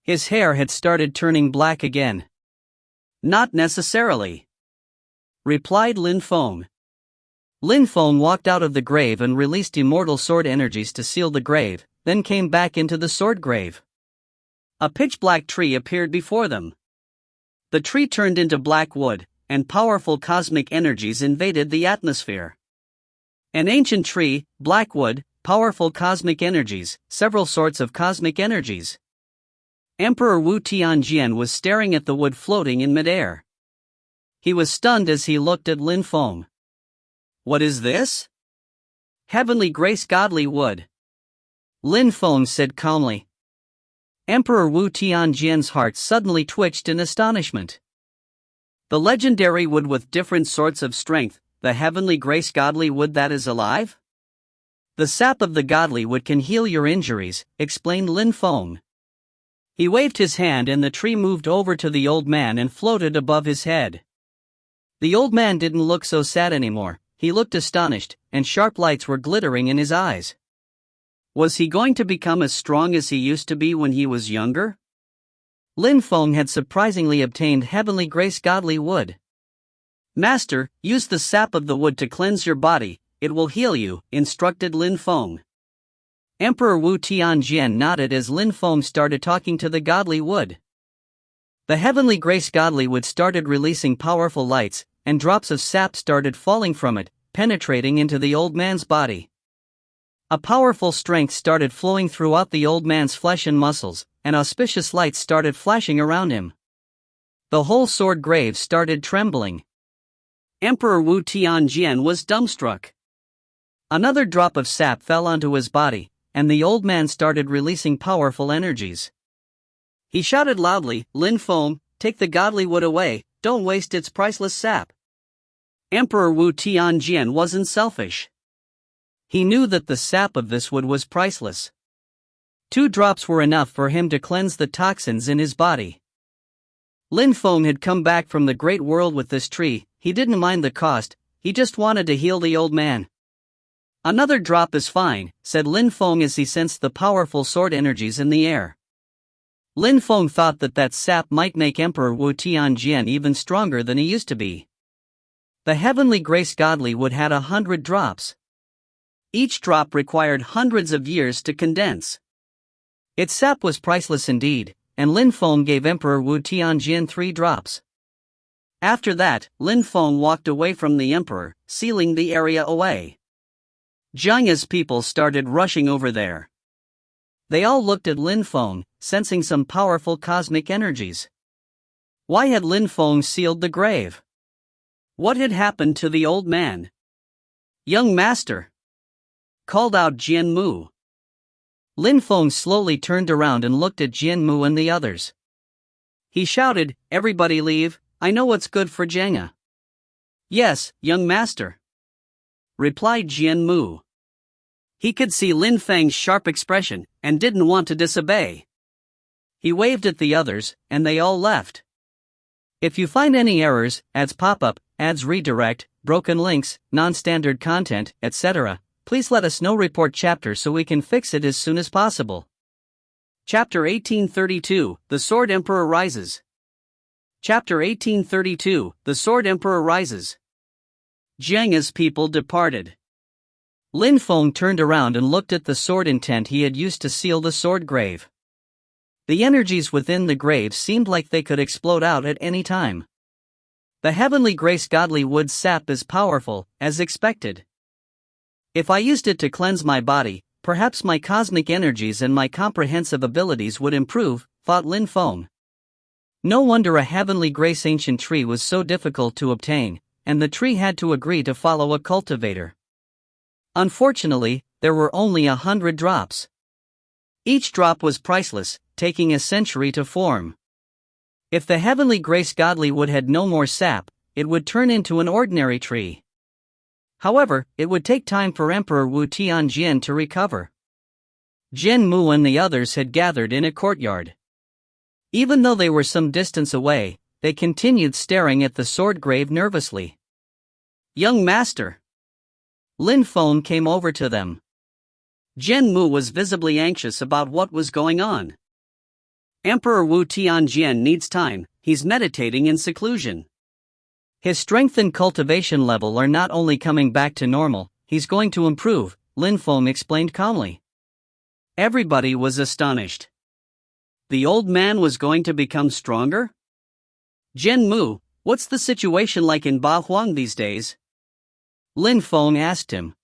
[SPEAKER 1] His hair had started turning black again. Not necessarily, replied Lin Feng. Lin Feng walked out of the grave and released immortal sword energies to seal the grave, then came back into the sword grave. A pitch-black tree appeared before them. The tree turned into black wood, and powerful cosmic energies invaded the atmosphere. An ancient tree, black wood, powerful cosmic energies, several sorts of cosmic energies. Emperor Wu Tianjian was staring at the wood floating in midair. He was stunned as he looked at Lin Feng. What is this? Heavenly grace godly wood, Lin Feng said calmly. Emperor Wu Tianjian's heart suddenly twitched in astonishment. The legendary wood with different sorts of strength, the heavenly grace godly wood that is alive? The sap of the godly wood can heal your injuries, explained Lin Feng. He waved his hand and the tree moved over to the old man and floated above his head. The old man didn't look so sad anymore, he looked astonished, and sharp lights were glittering in his eyes. Was he going to become as strong as he used to be when he was younger? Lin Feng had surprisingly obtained heavenly grace godly wood. Master, use the sap of the wood to cleanse your body, it will heal you, instructed Lin Feng. Emperor Wu Tianjian nodded as Lin Feng started talking to the godly wood. The heavenly grace godly wood started releasing powerful lights, and drops of sap started falling from it, penetrating into the old man's body. A powerful strength started flowing throughout the old man's flesh and muscles, and auspicious lights started flashing around him. The whole sword grave started trembling. Emperor Wu Tianjian was dumbstruck. Another drop of sap fell onto his body, and the old man started releasing powerful energies. He shouted loudly, Lin Feng, take the godly wood away, don't waste its priceless sap. Emperor Wu Tianjian wasn't selfish. He knew that the sap of this wood was priceless. 2 drops were enough for him to cleanse the toxins in his body. Lin Feng had come back from the great world with this tree, he didn't mind the cost, he just wanted to heal the old man. Another drop is fine, said Lin Feng as he sensed the powerful sword energies in the air. Lin Feng thought that sap might make Emperor Wu Tianjian even stronger than he used to be. The heavenly grace godly wood had 100 drops. Each drop required hundreds of years to condense. Its sap was priceless indeed, and Lin Feng gave Emperor Wu Tianjian 3 drops. After that, Lin Feng walked away from the emperor, sealing the area away. Jiangya's people started rushing over there. They all looked at Lin Feng, sensing some powerful cosmic energies. Why had Lin Feng sealed the grave? What had happened to the old man? Young master, called out Jian Mu. Lin Feng slowly turned around and looked at Jian Mu and the others. He shouted, everybody leave, I know what's good for Jiangya. Yes, young master, replied Jian Mu. He could see Lin Feng's sharp expression, and didn't want to disobey. He waved at the others, and they all left. If you find any errors, ads pop-up, ads redirect, broken links, non-standard content, etc., please let us know. Report chapter so we can fix it as soon as possible. Chapter 1832, The Sword Emperor Rises. Chapter 1832, The Sword Emperor Rises. Jiangya's people departed. Lin Feng turned around and looked at the sword intent he had used to seal the sword grave. The energies within the grave seemed like they could explode out at any time. The heavenly grace godly wood sap is powerful, as expected. If I used it to cleanse my body, perhaps my cosmic energies and my comprehensive abilities would improve, thought Lin Feng. No wonder a heavenly grace ancient tree was so difficult to obtain, and the tree had to agree to follow a cultivator. Unfortunately, there were only 100 drops. Each drop was priceless, taking a century to form. If the heavenly grace godly wood had no more sap, it would turn into an ordinary tree. However, it would take time for Emperor Wu Tianjian to recover. Jian Mu and the others had gathered in a courtyard. Even though they were some distance away, they continued staring at the sword grave nervously. Young master! Lin Feng came over to them. Jian Mu was visibly anxious about what was going on. Emperor Wu Tianjian needs time, he's meditating in seclusion. His strength and cultivation level are not only coming back to normal, he's going to improve, Lin Feng explained calmly. Everybody was astonished. The old man was going to become stronger? Jian Mu, what's the situation like in Ba Huang these days? Lin Feng asked him.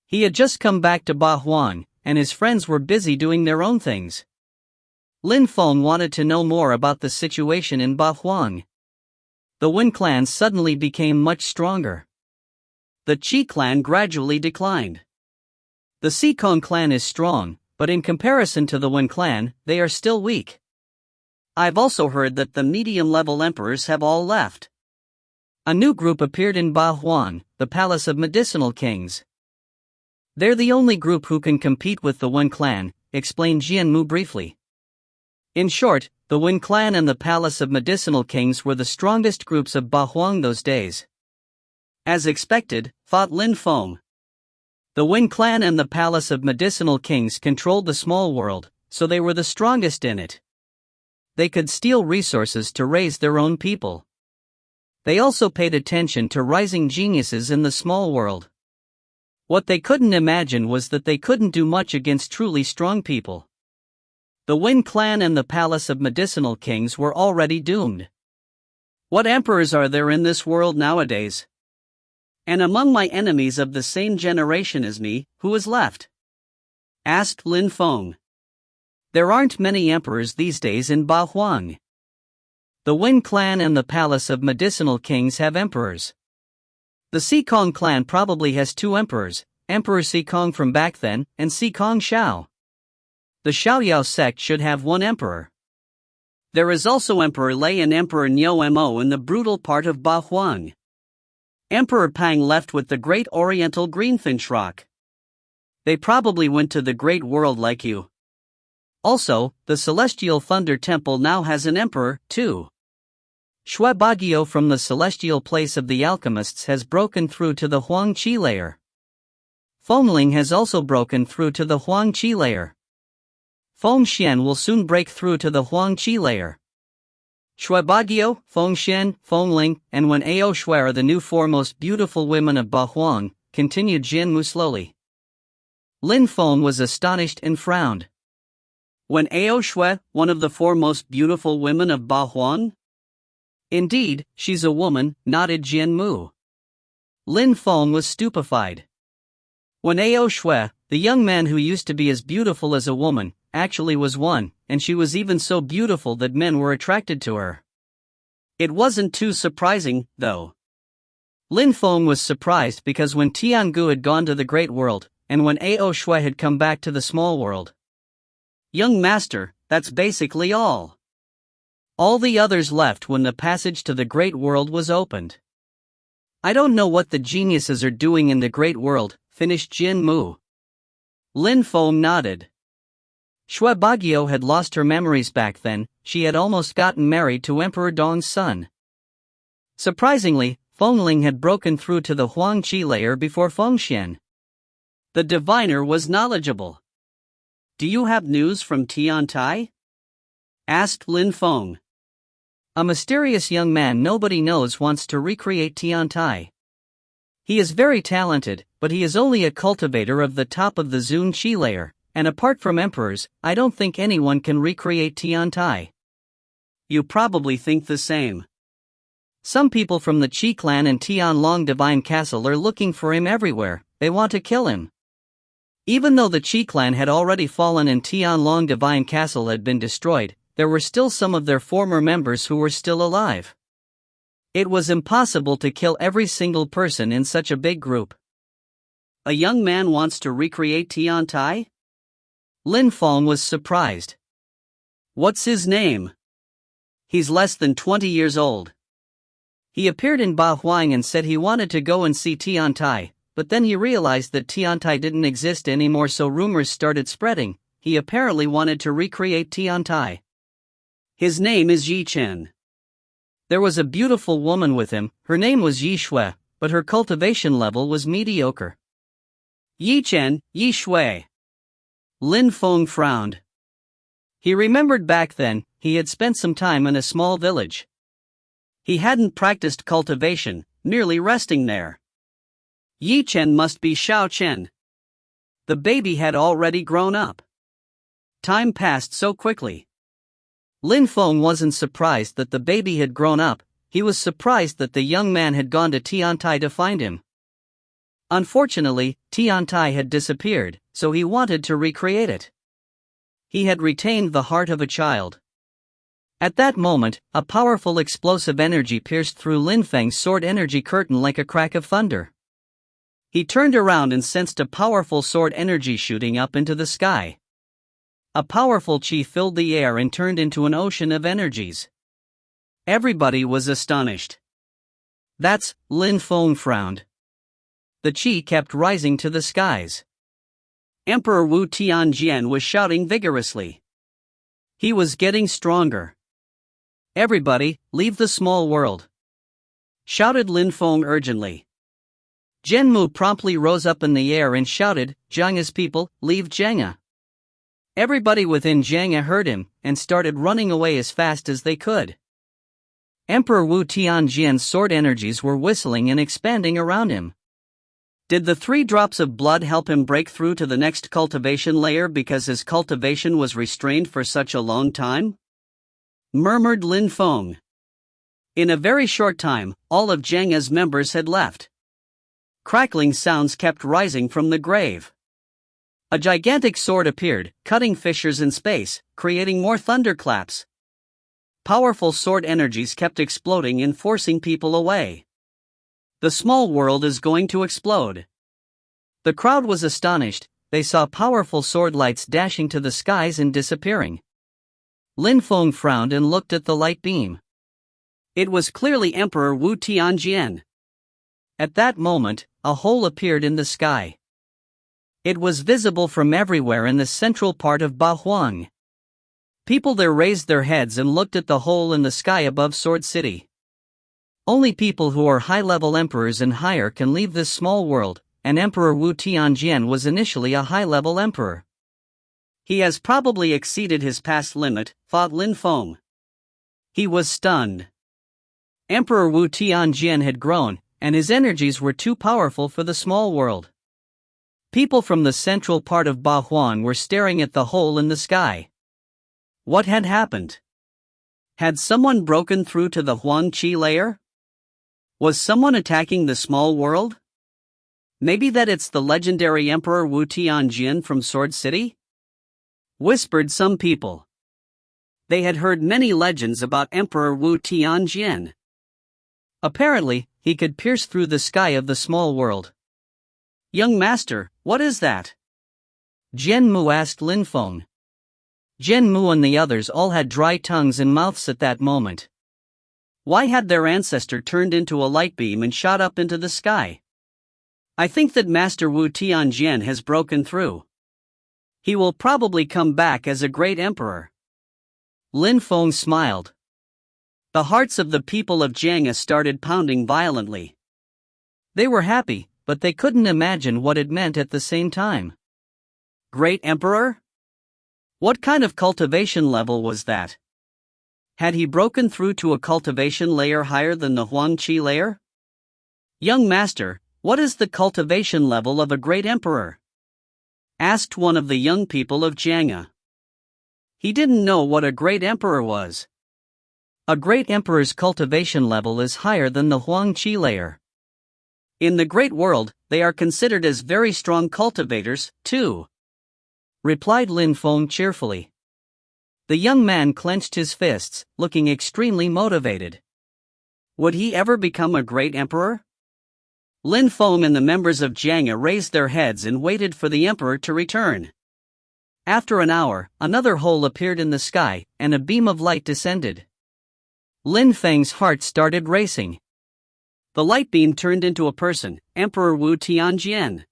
[SPEAKER 1] He had just come back to Ba Huang, and his friends were busy doing their own things. Lin Feng wanted to know more about the situation in Ba Huang. The Wen clan suddenly became much stronger. The Qi clan gradually declined. The Xikong clan is strong, but in comparison to the Wen clan, they are still weak. I've also heard that the medium-level emperors have all left. A new group appeared in Ba Huang, the Palace of Medicinal Kings. They're the only group who can compete with the Wen clan, explained Jian Mu briefly. In short, the Wen clan and the Palace of Medicinal Kings were the strongest groups of Ba Huang those days. As expected, thought Lin Feng. The Wen clan and the Palace of Medicinal Kings controlled the small world, so they were the strongest in it. They could steal resources to raise their own people. They also paid attention to rising geniuses in the small world. What they couldn't imagine was that they couldn't do much against truly strong people. The Wen clan and the Palace of Medicinal Kings were already doomed. What emperors are there in this world nowadays? And among my enemies of the same generation as me, who is left? Asked Lin Feng. There aren't many emperors these days in Ba Huang. The Wen clan and the Palace of Medicinal Kings have emperors. The Xikong clan probably has 2 emperors, Emperor Xikong from back then, and Xikong Shao. The Xiaoyao sect should have 1 emperor. There is also Emperor Lei and Emperor Niu Mo in the brutal part of Ba Huang. Emperor Pang left with the great oriental greenfinch rock. They probably went to the great world like you. Also, the Celestial Thunder Temple now has an emperor, too. Shui Bagio from the celestial place of the alchemists has broken through to the Huang Qi layer. Feng has also broken through to the Huang Qi layer. Feng Xian will soon break through to the Huang Qi layer. Shui Bagio, Feng Xian, Feng Ling, and Wen Ao Shui are the new 4 most beautiful women of Ba Huang, continued Jian Mu slowly. Lin Feng was astonished and frowned. Wen Ao Shui, one of the 4 most beautiful women of Ba Huang? Indeed, she's a woman, nodded Jian Mu. Lin Feng was stupefied. Wen Ao Shui, the young man who used to be as beautiful as a woman, actually was one, and she was even so beautiful that men were attracted to her. It wasn't too surprising, though. Lin Feng was surprised because when Tiangu had gone to the great world, and when Ao Shui had come back to the small world. Young master, that's basically all. All the others left when the passage to the great world was opened. I don't know what the geniuses are doing in the great world, finished Jian Mu. Lin Feng nodded. Shui Bagio had lost her memories back then, she had almost gotten married to Emperor Dong's son. Surprisingly, Feng Ling had broken through to the Huang Qi layer before Feng Xian. The diviner was knowledgeable. Do you have news from Tiantai? Asked Lin Feng. A mysterious young man nobody knows wants to recreate Tiantai. He is very talented, but he is only a cultivator of the top of the Zun Qi layer, and apart from emperors, I don't think anyone can recreate Tiantai. You probably think the same. Some people from the Qi clan and Tianlong Divine Castle are looking for him everywhere,
[SPEAKER 2] they want to kill him. Even though the Qi clan had already fallen and Tianlong Divine Castle had been destroyed, there were still some of their former members who were still alive. It was impossible to kill every single person in such a big group.
[SPEAKER 1] A young man wants to recreate Tiantai?
[SPEAKER 2] Lin Feng was surprised.
[SPEAKER 1] What's his name? He's less than 20 years old.
[SPEAKER 2] He appeared in Ba Huang and said he wanted to go and see Tiantai, but then he realized that Tiantai didn't exist anymore, so rumors started spreading. He apparently wanted to recreate Tiantai.
[SPEAKER 1] His name is Yi Chen.
[SPEAKER 2] There was a beautiful woman with him. Her name was Yi Shui, but her cultivation level was mediocre.
[SPEAKER 1] Yi Chen, Yi Shui.
[SPEAKER 2] Lin Feng frowned. He remembered back then, he had spent some time in a small village.
[SPEAKER 1] He hadn't practiced cultivation, merely resting there. Yi Chen must be Xiao Chen. The baby had already grown up. Time passed so quickly.
[SPEAKER 2] Lin Feng wasn't surprised that the baby had grown up, he was surprised that the young man had gone to Tiantai to find him. Unfortunately, Tiantai had disappeared, so he wanted to recreate it. He had retained the heart of a child. At that moment, a powerful explosive energy pierced through Lin Feng's sword energy curtain like a crack of thunder. He turned around and sensed a powerful sword energy shooting up into the sky. A powerful qi filled the air and turned into an ocean of energies.
[SPEAKER 1] Everybody was astonished.
[SPEAKER 2] That's, Lin Feng frowned. The qi kept rising to the skies.
[SPEAKER 1] Emperor Wu Tianjian was shouting vigorously. He was getting stronger.
[SPEAKER 2] Everybody, leave the small world,
[SPEAKER 1] shouted Lin Feng urgently.
[SPEAKER 2] Zhenmu promptly rose up in the air and shouted, Jianghe's people, leave Jianghe. Everybody within Jianghe heard him, and started running away as fast as they could. Emperor Wu Tianjian's sword energies were whistling and expanding around him.
[SPEAKER 1] Did the 3 drops of blood help him break through to the next cultivation layer because his cultivation was restrained for such a long time? Murmured Lin Feng. In a very short time, all of Jianghe's members had left. Crackling sounds kept rising from the grave. A gigantic sword appeared, cutting fissures in space, creating more thunderclaps. Powerful sword energies kept exploding and forcing people away. The small world is going to explode. The crowd was astonished. They saw powerful sword lights dashing to the skies and disappearing. Lin Feng frowned and looked at the light beam. It was clearly Emperor Wu Tianjian.
[SPEAKER 2] At that moment, a hole appeared in the sky. It was visible from everywhere in the central part of Ba Huang. People there raised their heads and looked at the hole in the sky above Sword City. Only people who are high-level emperors and higher can leave this small world, and Emperor Wu Tianjian was initially a high-level emperor.
[SPEAKER 1] He has probably exceeded his past limit, thought Lin Feng. He was stunned.
[SPEAKER 2] Emperor Wu Tianjian had grown, and his energies were too powerful for the small world. People from the central part of Ba Huang were staring at the hole in the sky.
[SPEAKER 1] What had happened? Had someone broken through to the Huang Qi layer? Was someone attacking the small world? Maybe that it's the legendary Emperor Wu Tianjian from Sword City? Whispered some people. They had heard many legends about Emperor Wu Tianjian.
[SPEAKER 2] Apparently, he could pierce through the sky of the small world.
[SPEAKER 1] Young master, what is that?
[SPEAKER 2] Zhenmu asked Lin Feng. Zhenmu and the others all had dry tongues and mouths at that moment.
[SPEAKER 1] Why had their ancestor turned into a light beam and shot up into the sky? I think that Master Wu Tianjian has broken through. He will probably come back as a great emperor.
[SPEAKER 2] Lin Feng smiled.
[SPEAKER 1] The hearts of the people of Jianghe started pounding violently.
[SPEAKER 2] They were happy, but they couldn't imagine what it meant at the same time.
[SPEAKER 1] Great emperor? What kind of cultivation level was that? Had he broken through to a cultivation layer higher than the Huang Qi layer? Young master, what is the cultivation level of a great emperor? Asked one of the young people of Jianghe. He didn't know what a great emperor was.
[SPEAKER 2] A great emperor's cultivation level is higher than the Huang Qi layer.
[SPEAKER 1] In the great world, they are considered as very strong cultivators, too,"
[SPEAKER 2] replied Lin Feng cheerfully. The young man clenched his fists, looking extremely motivated.
[SPEAKER 1] Would he ever become a great emperor? Lin Feng and the members of Jiang raised their heads and waited for the emperor to return. After an hour, another hole appeared in the sky, and a beam of light descended.
[SPEAKER 2] Lin Feng's heart started racing.
[SPEAKER 1] The light beam turned into a person, Emperor Wu Tianjian.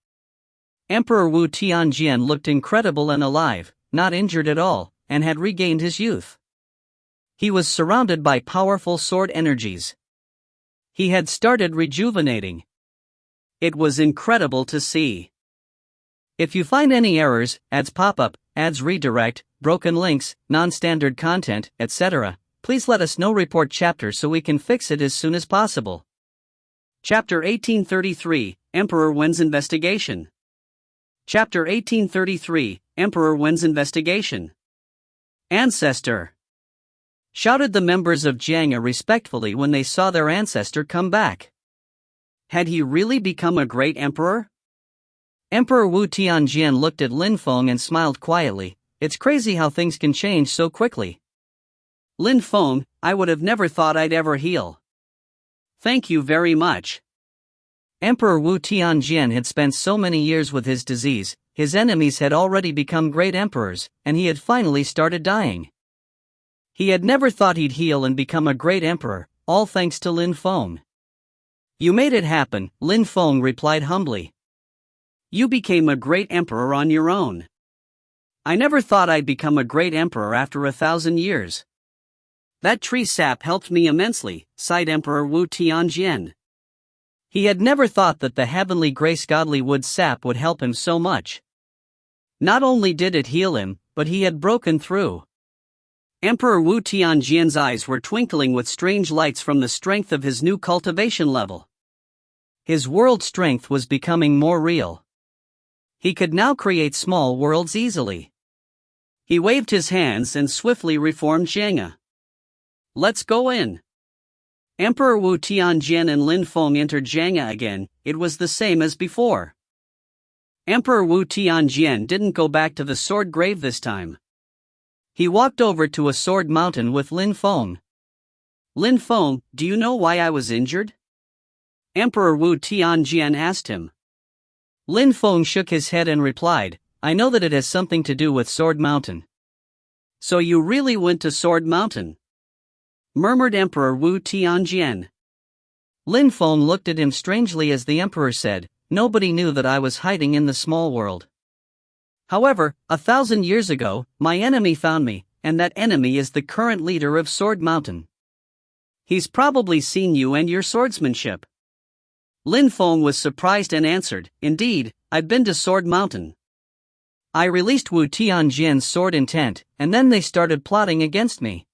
[SPEAKER 2] Emperor Wu Tianjian looked incredible and alive, not injured at all, and had regained his youth. He was surrounded by powerful sword energies. He had started rejuvenating.
[SPEAKER 1] It was incredible to see.
[SPEAKER 2] If you find any errors, ads pop up, ads redirect, broken links, non-standard content, etc., please let us know. Report chapter so we can fix it as soon as possible.
[SPEAKER 1] Chapter 1833, Emperor Wen's Investigation. Chapter 1833, Emperor Wen's Investigation. Ancestor! Shouted the members of Jiang respectfully when they saw their ancestor come back. Had he really become a great emperor?
[SPEAKER 2] Emperor Wu Tianjian looked at Lin Feng and smiled quietly. It's crazy how things can change so quickly.
[SPEAKER 1] Lin Feng, I would have never thought I'd ever heal. Thank you very much.
[SPEAKER 2] Emperor Wu Tianjian had spent so many years with his disease, his enemies had already become great emperors, and he had finally started dying. He had never thought he'd heal and become a great emperor, all thanks to Lin Feng.
[SPEAKER 1] You made it happen, Lin Feng replied humbly. You became a great emperor on your own. I never thought I'd become a great emperor after 1,000 years. That tree sap helped me immensely, sighed Emperor Wu Tianjian.
[SPEAKER 2] He had never thought that the heavenly grace godly wood sap would help him so much.
[SPEAKER 1] Not only did it heal him, but he had broken through. Emperor Wu Tianjian's eyes were twinkling with strange lights from the strength of his new cultivation level.
[SPEAKER 2] His world strength was becoming more real.
[SPEAKER 1] He could now create small worlds easily. He waved his hands and swiftly reformed Jiang. Let's go in. Emperor Wu Tianjian and Lin Feng entered Jiang again. It was the same as before. Emperor Wu Tianjian didn't go back to the sword grave this time. He walked over to a sword mountain with Lin Feng. Lin Feng, do you know why I was injured? Emperor Wu Tianjian asked him.
[SPEAKER 2] Lin Feng shook his head and replied, I know that it has something to do with Sword Mountain.
[SPEAKER 1] So you really went to Sword Mountain? Murmured Emperor Wu Tianjian.
[SPEAKER 2] Lin Feng looked at him strangely as the emperor said, nobody knew that I was hiding in the small world.
[SPEAKER 1] However, 1,000 years ago, my enemy found me, and that enemy is the current leader of Sword Mountain. He's probably seen you and your swordsmanship. Lin Feng was surprised and answered, Indeed, I've been to Sword Mountain. I released Wu Tianjian's sword intent, and then they started plotting against me.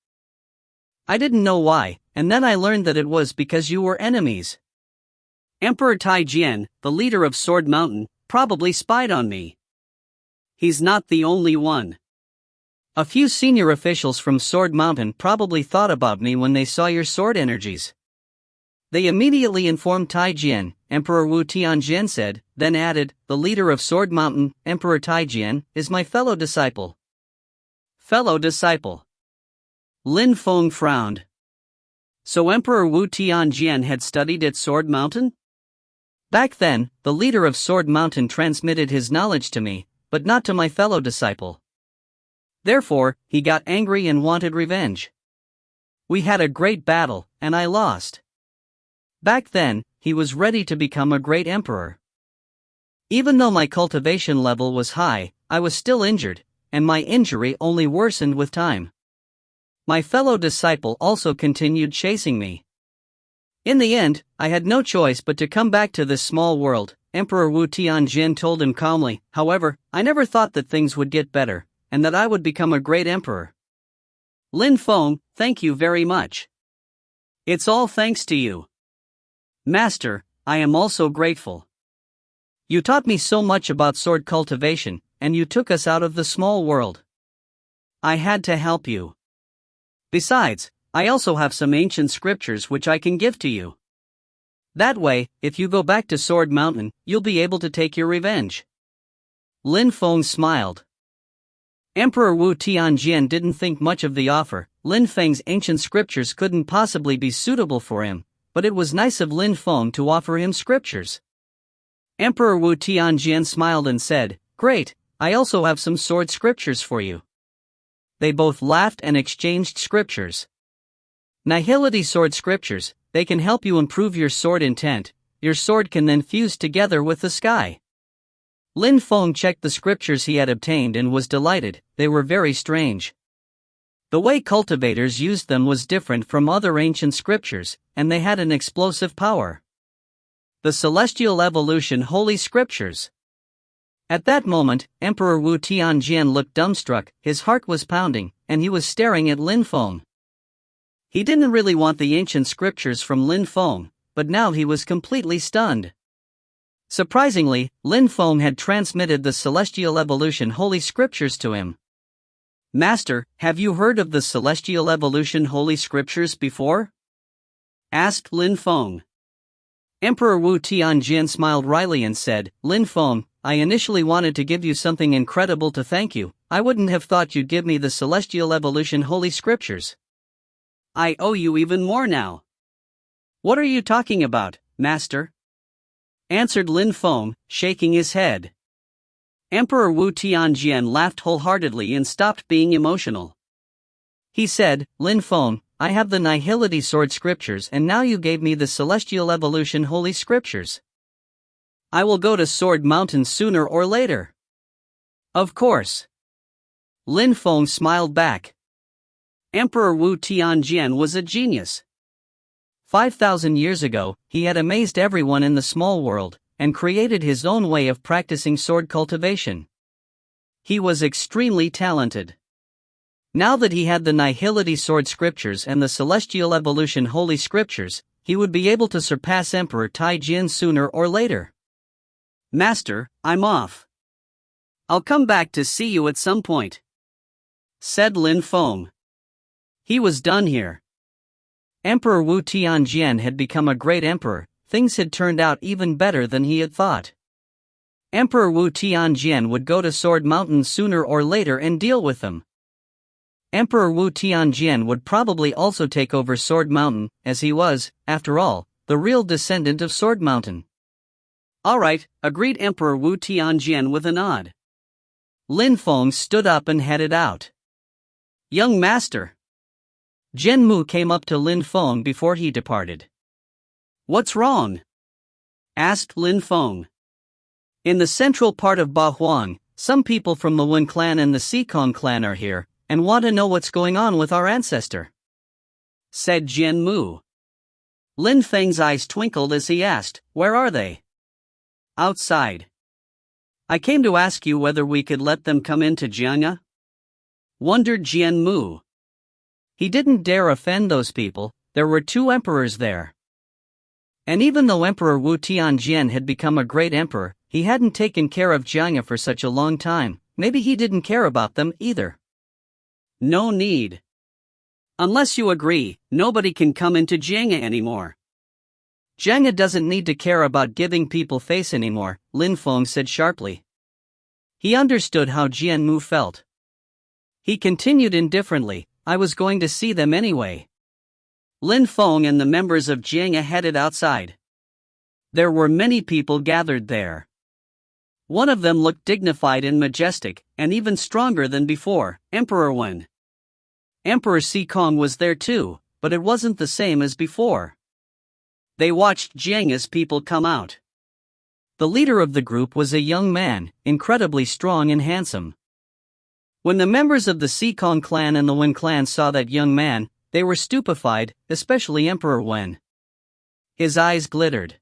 [SPEAKER 1] I didn't know why, and then I learned that it was because you were enemies. Emperor Taijian, the leader of Sword Mountain, probably spied on me. He's not the only one.
[SPEAKER 2] A few senior officials from Sword Mountain probably thought about me when they saw your sword energies. They immediately informed Taijian, Emperor Wu Tianjian said, then added, the leader of Sword Mountain, Emperor Taijian, is my fellow disciple.
[SPEAKER 1] Fellow disciple. Lin Feng frowned. So Emperor Wu Tianjian had studied at Sword Mountain?
[SPEAKER 2] Back then, the leader of Sword Mountain transmitted his knowledge to me, but not to my fellow disciple. Therefore, he got angry and wanted revenge. We had a great battle, and I lost. Back then, he was ready to become a great emperor. Even though my cultivation level was high, I was still injured, and my injury only worsened with time. My fellow disciple also continued chasing me. In the end, I had no choice but to come back to this small world, Emperor Wu Tianjian told him calmly. However, I never thought that things would get better, and that I would become a great emperor. Lin Feng, thank you very much. It's all thanks to you. Master, I am also grateful. You taught me so much about sword cultivation, and you took us out of the small world. I had to help you. Besides, I also have some ancient scriptures which I can give to you. That way, if you go back to Sword Mountain, you'll be able to take your revenge. Lin Feng smiled. Emperor Wu Tianjian didn't think much of the offer. Lin Feng's ancient scriptures couldn't possibly be suitable for him, but it was nice of Lin Feng to offer him scriptures. Emperor Wu Tianjian smiled and said, "Great, I also have some sword scriptures for you." They both laughed and exchanged scriptures. Nihility sword scriptures, they can help you improve your sword intent. Your sword can then fuse together with the sky. Lin Feng checked the scriptures he had obtained and was delighted. They were very strange. The way cultivators used them was different from other ancient scriptures, and they had an explosive power. The Celestial Evolution Holy Scriptures. At that moment, Emperor Wu Tianjian looked dumbstruck. His heart was pounding, and he was staring at Lin Feng. He didn't really want the ancient scriptures from Lin Feng, but now he was completely stunned. Surprisingly, Lin Feng had transmitted the Celestial Evolution Holy Scriptures to him. "Master, have you heard of the Celestial Evolution Holy Scriptures before?" asked Lin Feng. Emperor Wu Tianjian smiled wryly and said, "Lin Feng, I initially wanted to give you something incredible to thank you. I wouldn't have thought you'd give me the Celestial Evolution Holy Scriptures. I owe you even more now." "What are you talking about, Master?" answered Lin Feng, shaking his head. Emperor Wu Tianjian laughed wholeheartedly and stopped being emotional. He said, "Lin Feng, I have the Nihility Sword Scriptures and now you gave me the Celestial Evolution Holy Scriptures. I will go to Sword Mountain sooner or later." "Of course." Lin Feng smiled back. Emperor Wu Tianjian was a genius. 5,000 years ago, he had amazed everyone in the small world, and created his own way of practicing sword cultivation. He was extremely talented. Now that he had the Nihility Sword Scriptures and the Celestial Evolution Holy Scriptures, he would be able to surpass Emperor Taijin sooner or later. "Master, I'm off. I'll come back to see you at some point," said Lin Feng. He was done here. Emperor Wu Tianjian had become a great emperor. Things had turned out even better than he had thought. Emperor Wu Tianjian would go to Sword Mountain sooner or later and deal with them. Emperor Wu Tianjian would probably also take over Sword Mountain, as he was, after all, the real descendant of Sword Mountain. "All right," agreed Emperor Wu Tianjian with a nod. Lin Feng stood up and headed out. "Young master." Jian Mu came up to Lin Feng before he departed. "What's wrong?" asked Lin Feng. "In the central part of Ba Huang, some people from the Wen clan and the Sikong clan are here, and want to know what's going on with our ancestor," said Jian Mu. Lin Feng's eyes twinkled as he asked, "Where are they?" "Outside. I came to ask you whether we could let them come into Jiangya," wondered Jian Mu. He didn't dare offend those people. There were 2 emperors there. And even though Emperor Wu Tianjian had become a great emperor, he hadn't taken care of Jiangya for such a long time. Maybe he didn't care about them either. "No need. Unless you agree, nobody can come into Jiangya anymore." "Jiangya doesn't need to care about giving people face anymore," Lin Feng said sharply. He understood how Jian Mu felt. He continued indifferently, "I was going to see them anyway." Lin Feng and the members of Jiangya headed outside. There were many people gathered there. One of them looked dignified and majestic, and even stronger than before, Emperor Wen. Emperor Sikong was there too, but it wasn't the same as before. They watched Jiangya's people come out. The leader of the group was a young man, incredibly strong and handsome. When the members of the Sikong clan and the Wen clan saw that young man, they were stupefied, especially Emperor Wen. His eyes glittered.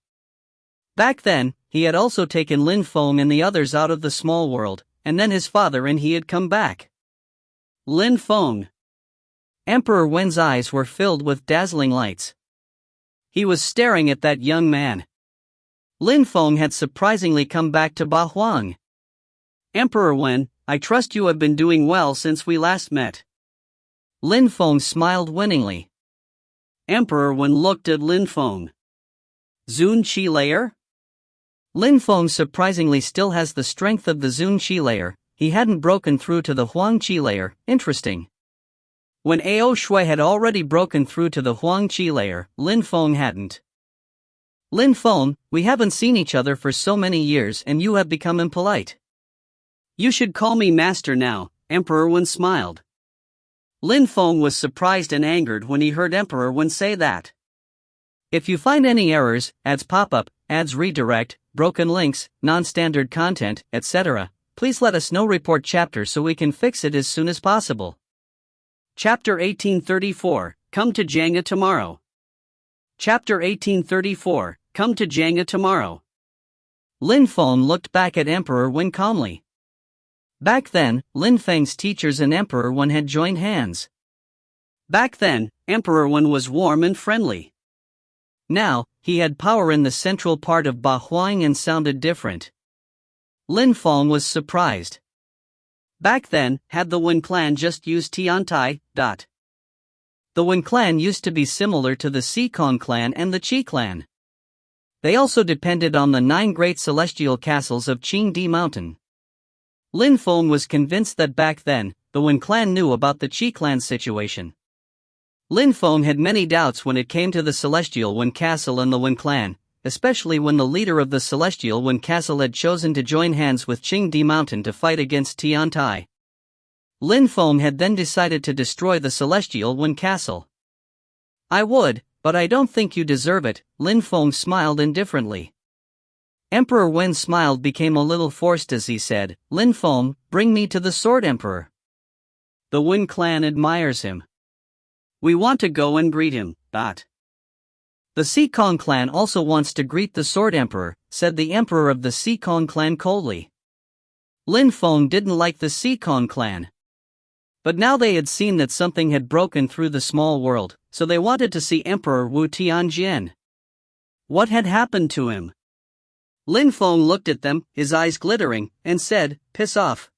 [SPEAKER 2] Back then, he had also taken Lin Feng and the others out of the small world, and then his father and he had come back. Lin Feng. Emperor Wen's eyes were filled with dazzling lights. He was staring at that young man. Lin Feng had surprisingly come back to Ba Huang. "Emperor Wen, I trust you have been doing well since we last met." Lin Feng smiled winningly. Emperor Wen looked at Lin Feng.
[SPEAKER 1] Zun Qi layer?
[SPEAKER 2] Lin Feng surprisingly still has the strength of the Zun Qi layer. He hadn't broken through to the Huang Qi layer. Interesting. When Ao Shui had already broken through to the Huang Qi layer, Lin Feng hadn't. Lin Feng, we haven't seen each other for so many years and you have become impolite.
[SPEAKER 1] You should call me master now, Emperor Wen smiled. Lin Feng was surprised and angered when he heard Emperor Wen say that.
[SPEAKER 2] If you find any errors, ads pop up, ads redirect, broken links, non-standard content, etc., please let us know. Report chapter so we can fix it as soon as possible.
[SPEAKER 1] Chapter 1834, Come to Jangha tomorrow. Chapter 1834, Come to Jangha tomorrow.
[SPEAKER 2] Lin Feng looked back at Emperor Wen calmly. Back then, Lin Feng's teachers and Emperor Wen had joined hands.
[SPEAKER 1] Back then, Emperor Wen was warm and friendly.
[SPEAKER 2] Now, he had power in the central part of Ba Huang and sounded different. Lin Feng was surprised.
[SPEAKER 1] Back then, had the Wen clan just used Tiantai?
[SPEAKER 2] The Wen clan used to be similar to the Sikong clan and the Qi clan. They also depended on the 9 great celestial castles of Qingdi Mountain. Lin Feng was convinced that back then, the Wen clan knew about the Qi clan's situation. Lin Feng had many doubts when it came to the Celestial Wen Castle and the Wen clan, especially when the leader of the Celestial Wen Castle had chosen to join hands with Qingdi Mountain to fight against Tiantai. Lin Feng had then decided to destroy the Celestial Wen Castle. I would, but I don't think you deserve it, Lin Feng smiled indifferently. Emperor Wen's smile became a little forced as he said, Lin Feng, bring me to the Sword Emperor.
[SPEAKER 1] The Wen clan admires him. We want to go and greet him. The
[SPEAKER 2] Sikong clan also wants to greet the Sword Emperor, said the emperor of the Sikong clan coldly. Lin Feng didn't like the Sikong clan. But now they had seen that something had broken through the small world, so they wanted to see Emperor Wu Tianjian. What had happened to him? Lin Feng looked at them, his eyes glittering, and said, piss off.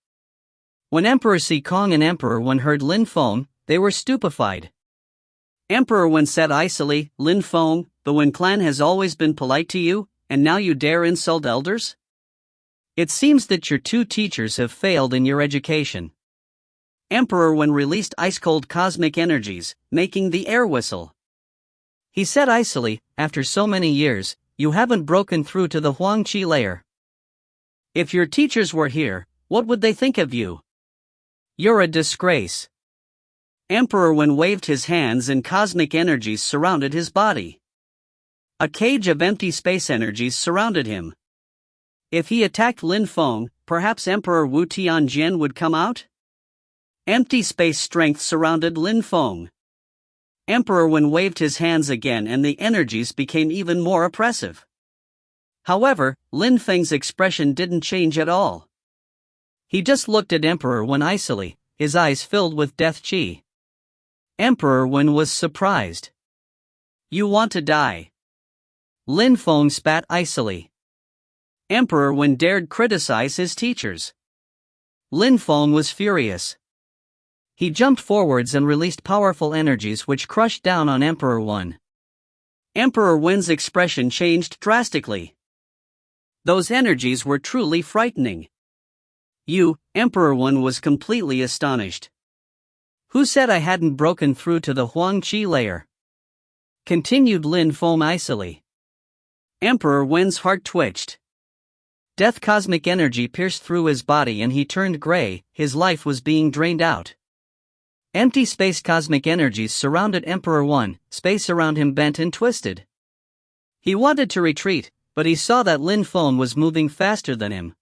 [SPEAKER 2] When Emperor Sikong and Emperor Wen heard Lin Feng, they were stupefied.
[SPEAKER 1] Emperor Wen said icily, Lin Feng, the Wen clan has always been polite to you, and now you dare insult elders?
[SPEAKER 2] It seems that your 2 teachers have failed in your education.
[SPEAKER 1] Emperor Wen released ice-cold cosmic energies, making the air whistle.
[SPEAKER 2] He said icily, after so many years, you haven't broken through to the Huang Qi layer.
[SPEAKER 1] If your teachers were here, what would they think of you?
[SPEAKER 2] You're a disgrace.
[SPEAKER 1] Emperor Wen waved his hands and cosmic energies surrounded his body. A cage of empty space energies surrounded him. If he attacked Lin Feng, perhaps Emperor Wu Tianjian would come out? Empty space strength surrounded Lin Feng. Emperor Wen waved his hands again and the energies became even more oppressive. However, Lin Feng's expression didn't change at all. He just looked at Emperor Wen icily, his eyes filled with death qi. Emperor Wen was surprised. You want to die?
[SPEAKER 2] Lin Feng spat icily.
[SPEAKER 1] Emperor Wen dared criticize his teachers.
[SPEAKER 2] Lin Feng was furious. He jumped forwards and released powerful energies which crushed down on Emperor Wen.
[SPEAKER 1] Emperor Wen's expression changed drastically. Those energies were truly frightening. Emperor Wen was completely astonished.
[SPEAKER 2] Who said I hadn't broken through to the Huang Qi layer? Continued Lin Feng icily.
[SPEAKER 1] Emperor Wen's heart twitched.
[SPEAKER 2] Death cosmic energy pierced through his body and he turned gray, his life was being drained out. Empty space cosmic energies surrounded Emperor Wen, space around him bent and twisted. He wanted to retreat, but he saw that Lin Feng was moving faster than him.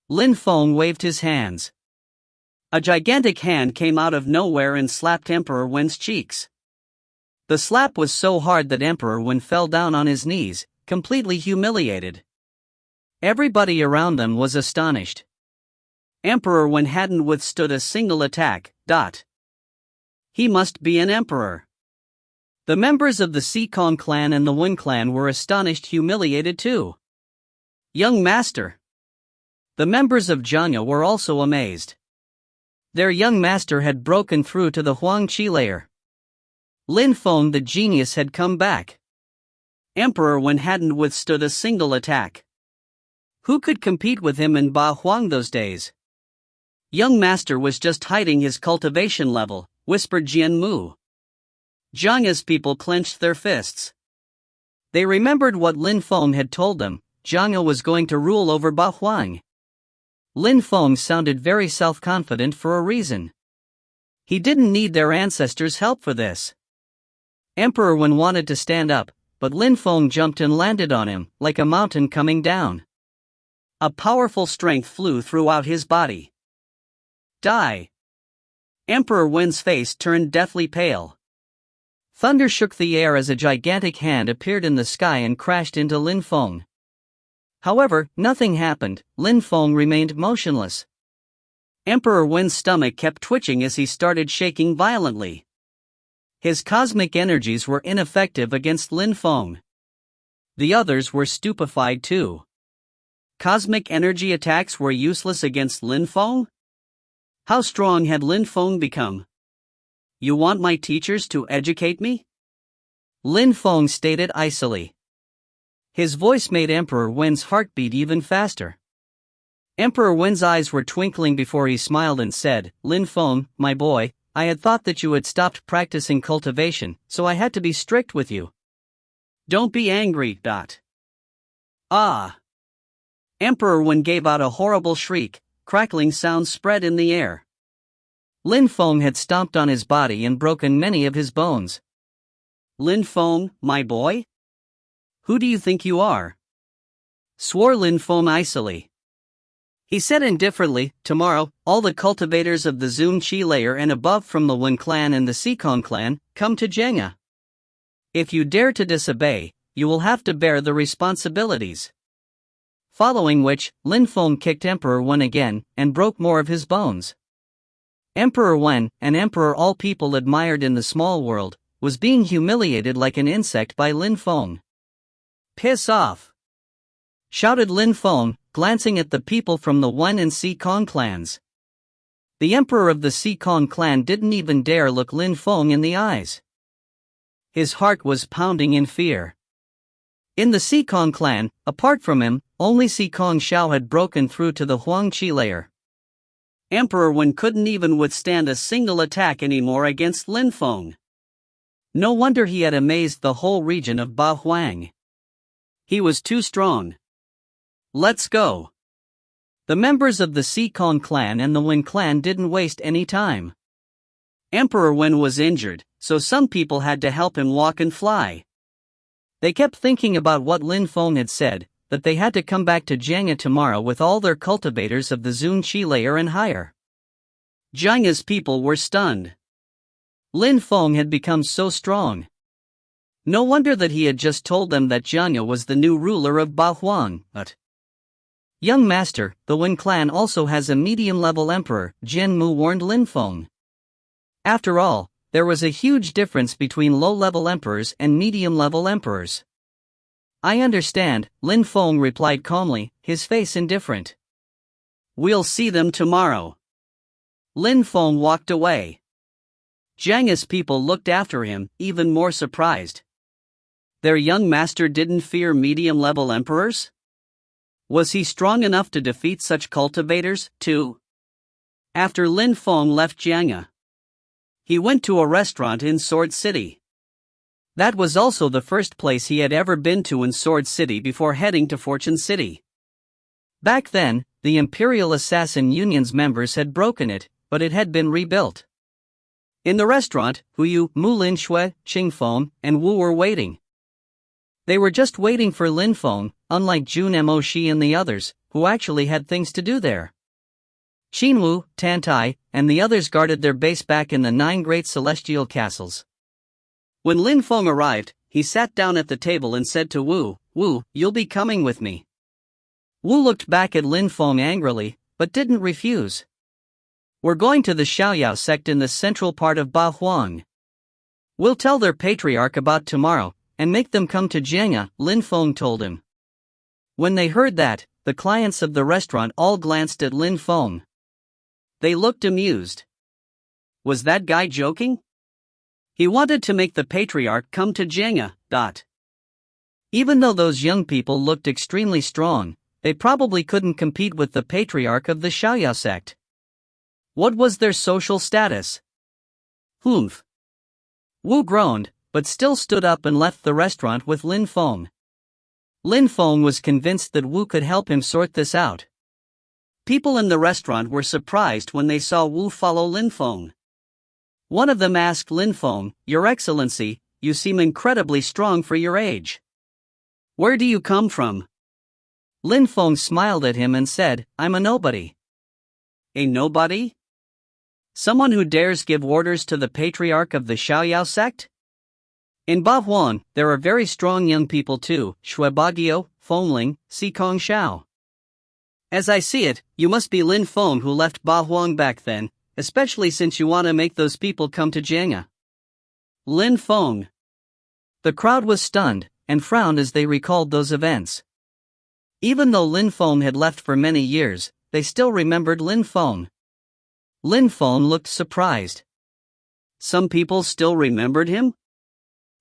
[SPEAKER 2] Lin Feng waved his hands.
[SPEAKER 1] A gigantic hand came out of nowhere and slapped Emperor Wen's cheeks. The slap was so hard that Emperor Wen fell down on his knees, completely humiliated. Everybody around them was astonished. Emperor Wen hadn't withstood a single attack. He must be an emperor. The members of the Sikong clan and the Wen clan were astonished, humiliated too. Young master. The members of Janya were also amazed. Their young master had broken through to the Huang Qi layer. Lin Feng the genius had come back. Emperor Wen hadn't withstood a single attack. Who could compete with him in Ba Huang those days? Young master was just hiding his cultivation level, whispered Jian Mu. Zhang's people clenched their fists. They remembered what Lin Feng had told them. Zhang was going to rule over Ba Huang. Lin Feng sounded very self-confident for a reason. He didn't need their ancestors' help for this. Emperor Wen wanted to stand up, but Lin Feng jumped and landed on him, like a mountain coming down. A powerful strength flew throughout his body. Die! Emperor Wen's face turned deathly pale. Thunder shook the air as a gigantic hand appeared in the sky and crashed into Lin Feng. However, nothing happened. Lin Feng remained motionless. Emperor Wen's stomach kept twitching as he started shaking violently. His cosmic energies were ineffective against Lin Feng. The others were stupefied too. Cosmic energy attacks were useless against Lin Feng? How strong had Lin Feng become? You want my teachers to educate me? Lin Feng stated icily. His voice made Emperor Wen's heart beat even faster. Emperor Wen's eyes were twinkling before he smiled and said, Lin Feng, my boy, I had thought that you had stopped practicing cultivation, so I had to be strict with you. Don't be angry. Ah! Emperor Wen gave out a horrible shriek. Crackling sounds spread in the air. Lin Feng had stomped on his body and broken many of his bones. Lin Feng, my boy? Who do you think you are? Swore Lin Feng icily. He said indifferently, tomorrow, all the cultivators of the Zoom Qi layer and above from the Wen clan and the Sikong clan, come to Jenga. If you dare to disobey, you will have to bear the responsibilities. Following which, Lin Feng kicked Emperor Wen again, and broke more of his bones. Emperor Wen, an emperor all people admired in the small world, was being humiliated like an insect by Lin Feng. Piss off! Shouted Lin Feng, glancing at the people from the Wen and Sikong clans. The emperor of the Sikong clan didn't even dare look Lin Feng in the eyes. His heart was pounding in fear. In the Sikong clan, apart from him, only Sikong Xiao had broken through to the Huangqi layer. Emperor Wen couldn't even withstand a single attack anymore against Lin Feng. No wonder he had amazed the whole region of Ba Huang. He was too strong. Let's go. The members of the Sikong clan and the Wen clan didn't waste any time. Emperor Wen was injured, so some people had to help him walk and fly. They kept thinking about what Lin Feng had said, that they had to come back to Jenga tomorrow with all their cultivators of the Zun Qi layer and higher. Jenga's people were stunned. Lin Feng had become so strong. No wonder that he had just told them that Jenga was the new ruler of Ba Huang, but... Young master, the Wen clan also has a medium-level emperor, Jian Mu warned Lin Feng. After all, there was a huge difference between low-level emperors and medium-level emperors. I understand, Lin Feng replied calmly, his face indifferent. We'll see them tomorrow. Lin Feng walked away. Zhang's people looked after him, even more surprised. Their young master didn't fear medium-level emperors? Was he strong enough to defeat such cultivators, too? After Lin Feng left Jianga, he went to a restaurant in Sword City. That was also the first place he had ever been to in Sword City before heading to Fortune City. Back then, the Imperial Assassin Union's members had broken it, but it had been rebuilt. In the restaurant, Huyu, Mu Lin Shui, Qing Feng, and Wu were waiting. They were just waiting for Lin Feng, unlike Jun Mo Shi and the others, who actually had things to do there. Qin Wu, Tan Tai, and the others guarded their base back in the 9 great celestial castles. When Lin Feng arrived, he sat down at the table and said to Wu, Wu, you'll be coming with me. Wu looked back at Lin Feng angrily, but didn't refuse. We're going to the Xiaoyao sect in the central part of Ba Huang. We'll tell their patriarch about tomorrow, and make them come to Jenga, Lin Feng told him. When they heard that, the clients of the restaurant all glanced at Lin Feng. They looked amused. Was that guy joking? He wanted to make the patriarch come to Jenga.
[SPEAKER 2] Even though those young people looked extremely strong, they probably couldn't compete with the patriarch of the Xiaoyao sect. What was their social status? Humph. Wu groaned, but still stood up and left the restaurant with Lin Feng. Lin Feng was convinced that Wu could help him sort this out.
[SPEAKER 1] People in the restaurant were surprised when they saw Wu follow Lin Feng. One of them asked Lin Feng, "Your Excellency, you seem incredibly strong for your age. Where do you come from?"
[SPEAKER 2] Lin Feng smiled at him and said, "I'm a nobody."
[SPEAKER 1] A nobody? Someone who dares give orders to the patriarch of the Xiaoyao sect? In Bahuang, there are very strong young people too, Shuebagio, Fengling, Xikong Xiao. As I see it, you must be Lin Feng who left Bahuang back then, especially since you want to make those people come to Jiang'a. Lin Feng.
[SPEAKER 2] The crowd was stunned, and frowned as they recalled those events. Even though Lin Feng had left for many years, they still remembered Lin Feng. Lin Feng looked surprised.
[SPEAKER 1] Some people still remembered him?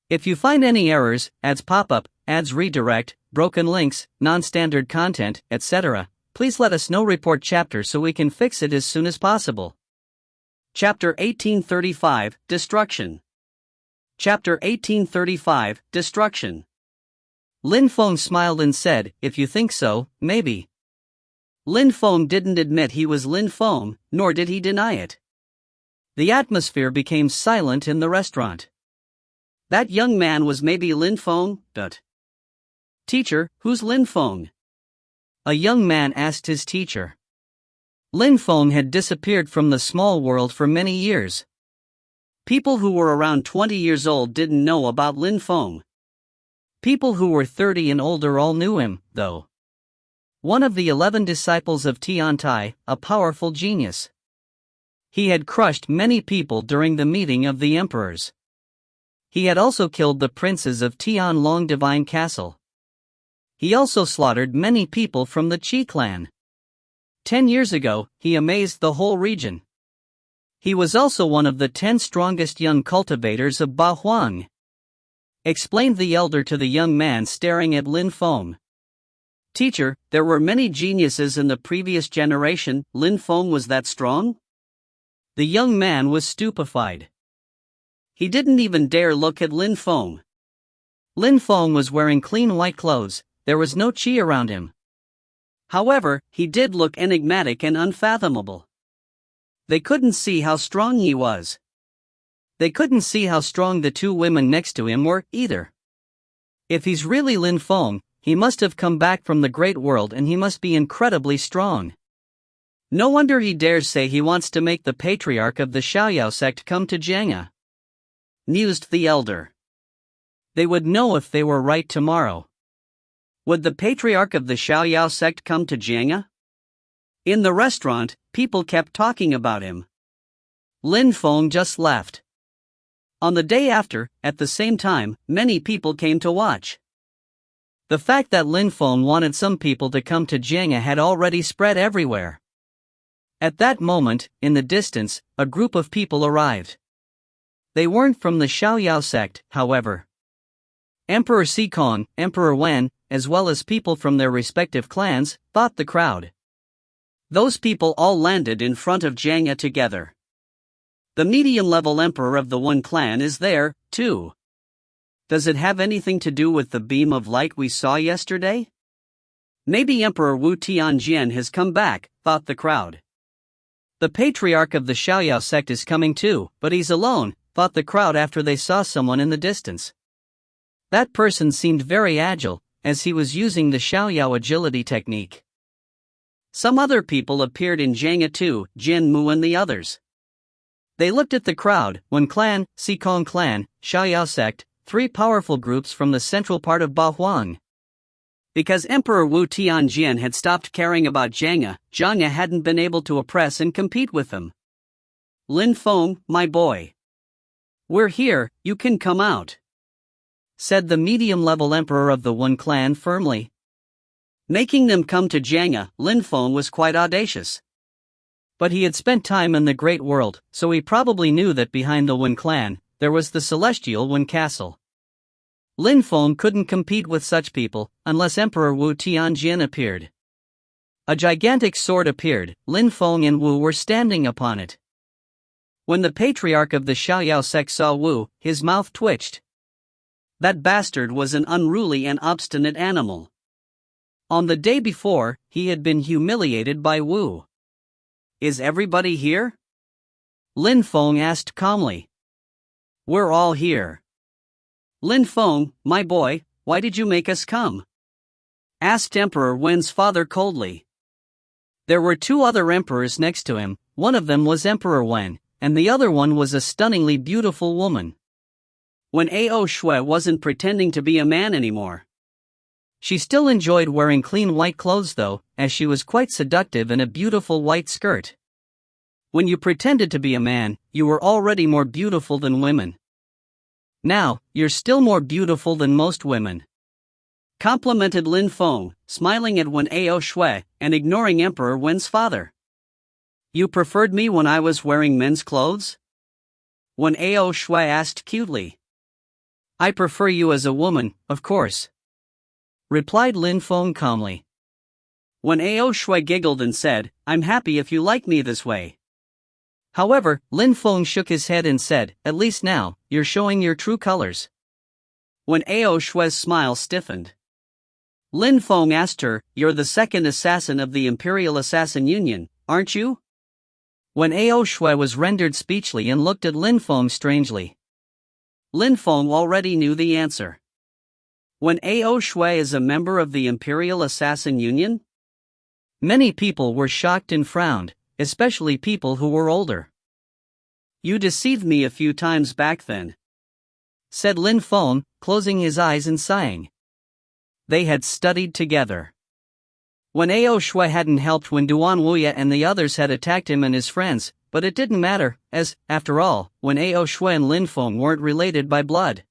[SPEAKER 2] If you find any errors, ads pop up, ads redirect, broken links, non-standard content, etc., please let us know. Report chapter so we can fix it as soon as possible.
[SPEAKER 1] Chapter 1835, Destruction. Chapter 1835, Destruction.
[SPEAKER 2] Lin Feng smiled and said, "If you think so, maybe."
[SPEAKER 1] Lin Feng didn't admit he was Lin Feng, nor did he deny it.
[SPEAKER 2] The atmosphere became silent in the restaurant.
[SPEAKER 1] That young man was maybe Lin Feng, but... Teacher, who's Lin Feng?
[SPEAKER 2] A young man asked his teacher. Lin Feng had disappeared from the small world for many years.
[SPEAKER 1] People who were around 20 years old didn't know about Lin Feng.
[SPEAKER 2] People who were 30 and older all knew him, though. One of the 11 disciples of Tiantai, a powerful genius. He had crushed many people during the meeting of the emperors. He had also killed the princes of Tianlong Divine Castle. He also slaughtered many people from the Qi clan. 10 years ago, he amazed the whole region. He was also one of the 10 strongest young cultivators of Bahuang. Explained the elder to the young man staring at Lin Feng.
[SPEAKER 1] Teacher, there were many geniuses in the previous generation. Lin Feng was that strong?
[SPEAKER 2] The young man was stupefied.
[SPEAKER 1] He didn't even dare look at Lin Feng.
[SPEAKER 2] Lin Feng was wearing clean white clothes, there was no qi around him.
[SPEAKER 1] However, he did look enigmatic and unfathomable. They couldn't see how strong he was.
[SPEAKER 2] They couldn't see how strong the 2 women next to him were, either. If he's really Lin Feng, he must have come back from the great world and he must be incredibly strong.
[SPEAKER 1] No wonder he dares say he wants to make the patriarch of the Xiaoyao sect come to Jiang'a. Mused the elder.
[SPEAKER 2] They would know if they were right tomorrow.
[SPEAKER 1] Would the patriarch of the Xiaoyao sect come to Jiang'a? In the restaurant, people kept talking about him.
[SPEAKER 2] Lin Feng just left.
[SPEAKER 1] On the day after, at the same time, many people came to watch.
[SPEAKER 2] The fact that Lin Feng wanted some people to come to Jiang'a had already spread everywhere. At that moment, in the distance, a group of people arrived. They weren't from the Xiaoyao sect, however. Emperor Xikong, Emperor Wen, as well as people from their respective clans, thought the crowd.
[SPEAKER 1] Those people all landed in front of Jiang'a together. The medium-level emperor of the Wen clan is there, too. Does it have anything to do with the beam of light we saw yesterday? Maybe Emperor Wu Tianjian has come back, thought the crowd.
[SPEAKER 2] The patriarch of the Xiaoyao sect is coming too, but he's alone, thought the crowd after they saw someone in the distance. That person seemed very agile, as he was using the Xiaoyao agility technique.
[SPEAKER 1] Some other people appeared in Jiang'a too, Jin Mu and the others.
[SPEAKER 2] They looked at the crowd, Wen clan, Xikong clan, Xiaoyao sect, 3 powerful groups from the central part of Bahuang.
[SPEAKER 1] Because Emperor Wu Tianjian had stopped caring about Jiang'a hadn't been able to oppress and compete with them. Lin Feng, my boy. We're here, you can come out,
[SPEAKER 2] said the medium-level emperor of the Wen clan firmly.
[SPEAKER 1] Making them come to Jiang'a, Lin Feng was quite audacious.
[SPEAKER 2] But he had spent time in the Great World, so he probably knew that behind the Wen clan, there was the celestial Wen castle. Lin Feng couldn't compete with such people, unless Emperor Wu Tianjin appeared. A gigantic sword appeared, Lin Feng and Wu were standing upon it. When the patriarch of the Xiaoyao sect saw Wu, his mouth twitched. That bastard was an unruly and obstinate animal. On the day before, he had been humiliated by Wu. "Is everybody here?" Lin Feng asked calmly. "We're all here." "Lin Feng, my boy, why did you make us come?" asked Emperor Wen's father coldly. There were two other emperors next to him, one of them was Emperor Wen, and the other one was a stunningly beautiful woman. Wen Ao Shui wasn't pretending to be a man anymore. She still enjoyed wearing clean white clothes though, as she was quite seductive in a beautiful white skirt. When you pretended to be a man, you were already more beautiful than women. Now, you're still more beautiful than most women. Complimented Lin Feng, smiling at Wen Ao Shui, and ignoring Emperor Wen's father. "You preferred me when I was wearing men's clothes?" Wen Ao Shui asked cutely. "I prefer you as a woman, of course," replied Lin Feng calmly. Wen Ao Shui giggled and said, "I'm happy if you like me this way." However, Lin Feng shook his head and said, "At least now, you're showing your true colors." Wen Ao Shui's smile stiffened. Lin Feng asked her, "You're the second assassin of the Imperial Assassin Union, aren't you?" Wen Ao Shui was rendered speechless and looked at Lin Feng strangely. Lin Feng already knew the answer. Wen Ao Shui is a member of the Imperial Assassin Union? Many people were shocked and frowned, especially people who were older. "You deceived me a few times back then," said Lin Feng, closing his eyes and sighing. They had studied together. Wen Ao Shui hadn't helped when Duan Wuya and the others had attacked him and his friends, but it didn't matter, as, after all, Wen Ao Shui and Lin Feng weren't related by blood.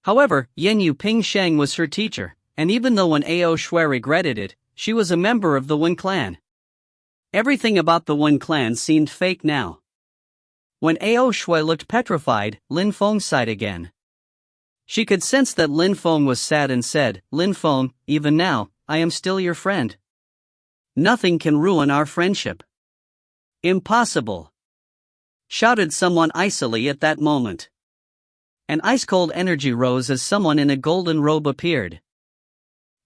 [SPEAKER 2] However, Yen Yu Ping Sheng was her teacher, and even though Wen Ao Shui regretted it, she was a member of the Wen clan. Everything about the Wen clan seemed fake now. When Ao Shui looked petrified, Lin Feng sighed again. She could sense that Lin Feng was sad and said, "Lin Feng, even now, I am still your friend. Nothing can ruin our friendship." "Impossible!" shouted someone icily at that moment. An ice-cold energy rose as someone in a golden robe appeared.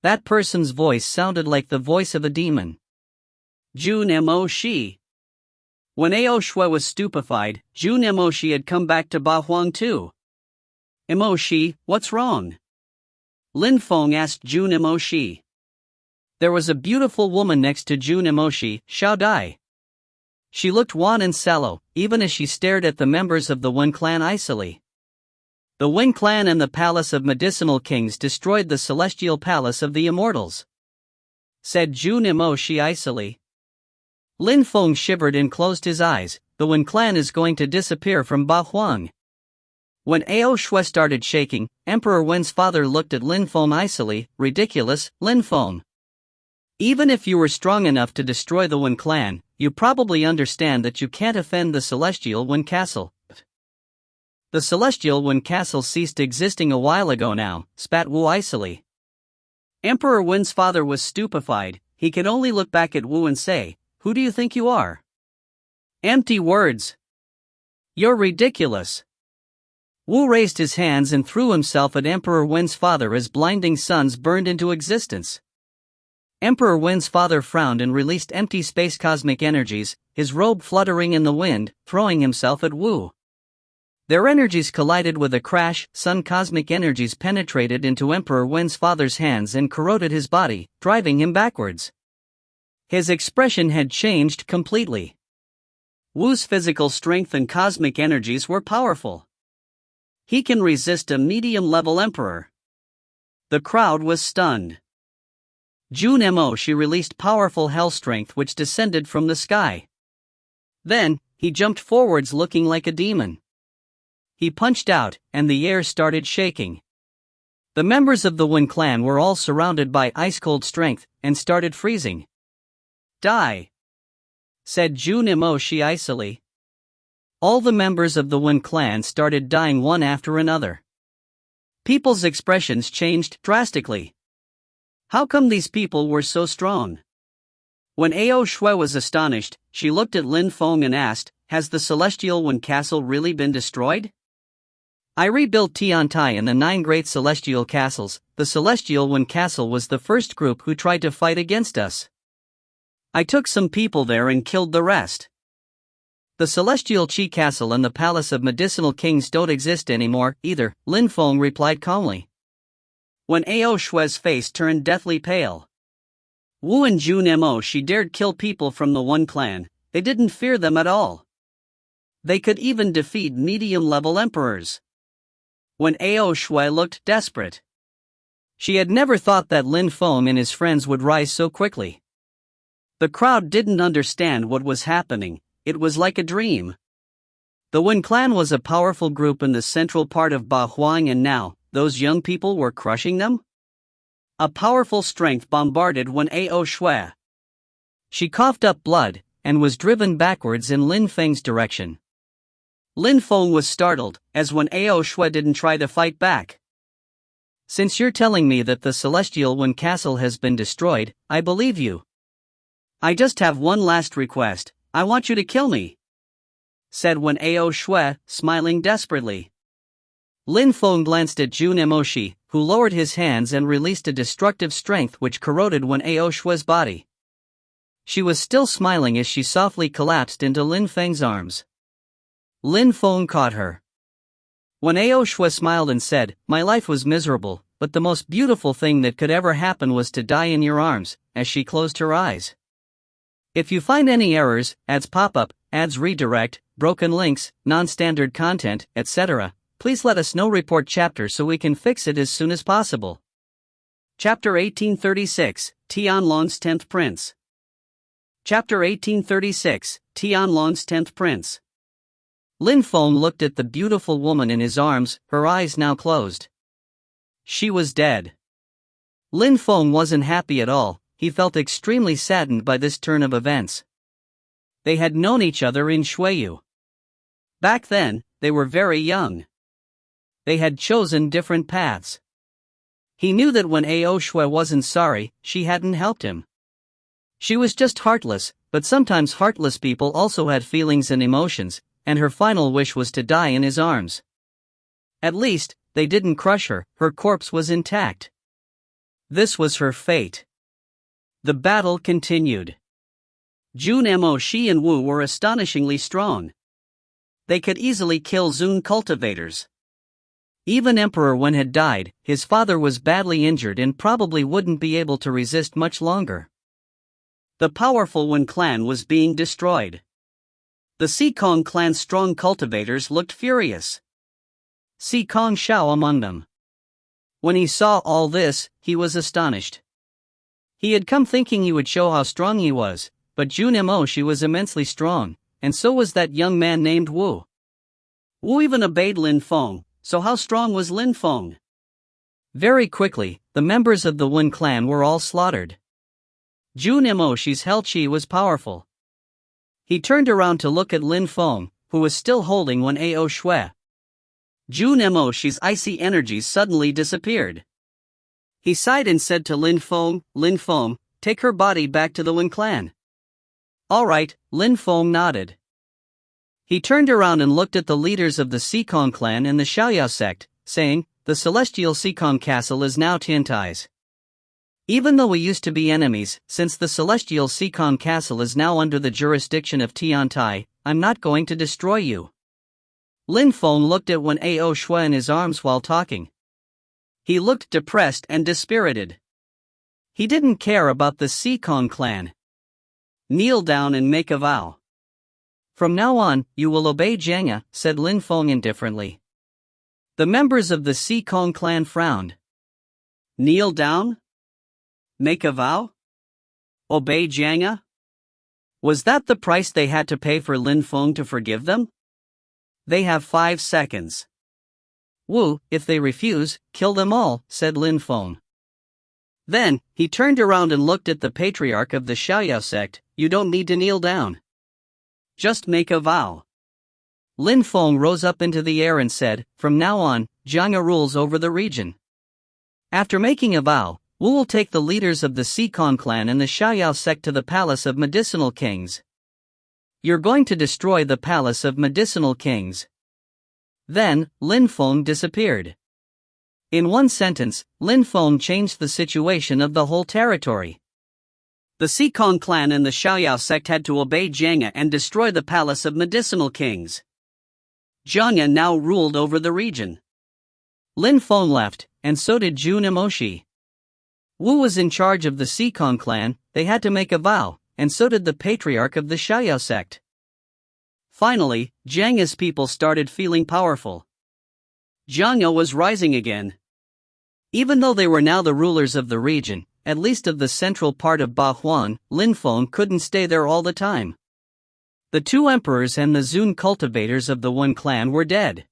[SPEAKER 2] That person's voice sounded like the voice of a demon. Jun Mo Shi. When Ao Shui was stupefied, Jun Mo Shi had come back to Ba Huang too. "Mo Shi, what's wrong?" Lin Feng asked Jun Mo Shi. There was a beautiful woman next to Jun Mo Shi, Xiao Dai. She looked wan and sallow, even as she stared at the members of the Wen clan icily. The Wen clan and the Palace of Medicinal Kings destroyed the Celestial Palace of the Immortals, said Jun Mo Shi icily. Lin Feng shivered and closed his eyes. The Wen clan is going to disappear from Ba Huang. When Ao Shui started shaking, Emperor Wen's father looked at Lin Feng icily. "Ridiculous, Lin Feng. Even if you were strong enough to destroy the Wen clan, you probably understand that you can't offend the Celestial Wen Castle." "The Celestial Wen Castle ceased existing a while ago now," spat Wu icily. Emperor Wen's father was stupefied. He could only look back at Wu and say, "Who do you think you are? Empty words. You're ridiculous." Wu raised his hands and threw himself at Emperor Wen's father as blinding suns burned into existence. Emperor Wen's father frowned and released empty space cosmic energies, his robe fluttering in the wind, throwing himself at Wu. Their energies collided with a crash. Sun cosmic energies penetrated into Emperor Wen's father's hands and corroded his body, driving him backwards. His expression had changed completely. Wu's physical strength and cosmic energies were powerful. He can resist a medium-level emperor. The crowd was stunned. Jun Mo Shi released powerful hell strength which descended from the sky. Then, he jumped forwards looking like a demon. He punched out, and the air started shaking. The members of the Wen clan were all surrounded by ice-cold strength, and started freezing. "Die," said Jun Mo Shi icily. All the members of the Wen clan started dying one after another.
[SPEAKER 1] People's expressions changed drastically. How come these people were so strong? When Ao Shui was astonished, she looked at Lin Feng and asked, "Has the Celestial One Castle really been destroyed?" "I rebuilt Tiantai and the 9 great celestial castles. The Celestial One Castle was the first group who tried to fight against us. I took some people there and killed the rest. The Celestial Qi Castle and the Palace of Medicinal Kings don't exist anymore, either," Lin Feng replied calmly. When Ao Shui's face turned deathly pale. Wu and Jun Mo, she dared kill people from the One Clan. They didn't fear them at all. They could even defeat medium-level emperors. When Ao Shui looked desperate. She had never thought that Lin Feng and his friends would rise so quickly. The crowd didn't understand what was happening. It was like a dream. The Wen clan was a powerful group in the central part of Ba Huang, and now, those young people were crushing them? A powerful strength bombarded Wen Ao Shui. She coughed up blood, and was driven backwards in Lin Feng's direction. Lin Feng was startled, as Wen Ao Shui didn't try to fight back. "Since you're telling me that the Celestial One Castle has been destroyed, I believe you. I just have one last request. I want you to kill me," said Wen Ao Shui, smiling desperately. Lin Feng glanced at Jun Emoshi, who lowered his hands and released a destructive strength which corroded Wen Ao Shui's body. She was still smiling as she softly collapsed into Lin Feng's arms. Lin Feng caught her. Wen Ao Shui smiled and said, "My life was miserable, but the most beautiful thing that could ever happen was to die in your arms," as she closed her eyes. If you find any errors, ads pop up, ads redirect, broken links, non-standard content, etc., please let us know. Report chapter so we can fix it as soon as possible. Chapter 1836, Tianlong's 10th Prince. Chapter 1836, Tianlong's 10th Prince. Lin Feng looked at the beautiful woman in his arms, her eyes now closed. She was dead. Lin Feng wasn't happy at all. He felt extremely saddened by this turn of events. They had known each other in Shuiyu. Back then, they were very young. They had chosen different paths. He knew that when Ao Shui wasn't sorry, she hadn't helped him. She was just heartless, but sometimes heartless people also had feelings and emotions, and her final wish was to die in his arms. At least, they didn't crush her, her corpse was intact. This was her fate. The battle continued. Jun Mo, Shi and Wu were astonishingly strong. They could easily kill Zun cultivators. Even Emperor Wen had died, his father was badly injured and probably wouldn't be able to resist much longer. The powerful Wen clan was being destroyed. The Sikong clan's strong cultivators looked furious. Sikong Shao among them. When he saw all this, he was astonished. He had come thinking he would show how strong he was, but Jun Mo, she was immensely strong, and so was that young man named Wu. Wu even obeyed Lin Feng, so how strong was Lin Feng? Very quickly, the members of the Wen clan were all slaughtered. Jun Mo, she's hell chi was powerful. He turned around to look at Lin Feng, who was still holding Wen Ao Shui. Jun Mo, she's icy energies suddenly disappeared. He sighed and said to Lin Feng, "Take her body back to the Wen clan." "All right," Lin Feng nodded. He turned around and looked at the leaders of the Sikong clan and the Xiaoyao sect, saying, "The Celestial Sikong Castle is now Tiantai's. Even though we used to be enemies, since the Celestial Sikong Castle is now under the jurisdiction of Tiantai, I'm not going to destroy you." Lin Feng looked at Wen Ao Shui in his arms while talking. He looked depressed and dispirited. He didn't care about the Sikong clan. "Kneel down and make a vow." "From now on, you will obey Jianga," said Lin Feng indifferently. The members of the Sikong clan frowned. Kneel down? Make a vow? Obey Jianga? Was that the price they had to pay for Lin Feng to forgive them? They have 5 seconds. "Wu, if they refuse, kill them all," said Lin Feng. Then, he turned around and looked at the patriarch of the Xiaoyao sect. "You don't need to kneel down. Just make a vow."
[SPEAKER 2] Lin Feng rose up into the air and said, "From now on, Jiang rules over the region." After making a vow, Wu will take the leaders of the Sikong clan and the Xiaoyao sect to the Palace of Medicinal Kings. "You're going to destroy the Palace of Medicinal Kings." Then, Lin Feng disappeared. In one sentence, Lin Feng changed the situation of the whole territory.
[SPEAKER 1] The Sikong clan and the Xiaoyao sect had to obey Jiang and destroy the Palace of Medicinal Kings. Jiang now ruled over the region.
[SPEAKER 2] Lin Feng left, and so did Jun Emoshi. Wu was in charge of the Sikong clan, they had to make a vow, and so did the patriarch of the Xiaoyao sect.
[SPEAKER 1] Finally, Jiang's people started feeling powerful. Jiang was rising again. Even though they were now the rulers of the region, at least of the central part of Bahuang, Lin Feng couldn't stay there all the time. The two emperors and the Zun cultivators of the Wen clan were dead.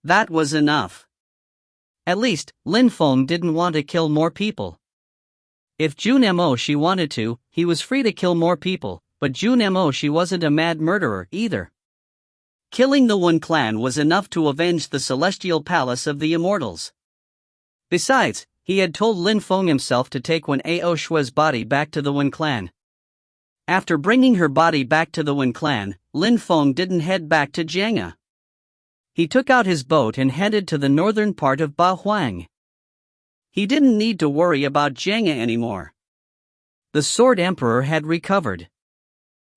[SPEAKER 1] That was enough.
[SPEAKER 2] At least, Lin Feng didn't want to kill more people. If Jun Emoshi wanted to, he was free to kill more people, but Jun Emoshi wasn't a mad murderer either.
[SPEAKER 1] Killing the Wen clan was enough to avenge the celestial palace of the immortals. Besides, he had told Lin Feng himself to take Wen Ao Shui's body back to the Wen clan. After bringing her body back to the Wen clan, Lin Feng didn't head back to Jiang. He took out his boat and headed to the northern part of Bahuang. He didn't need to worry about Jiang anymore. The Sword Emperor had recovered.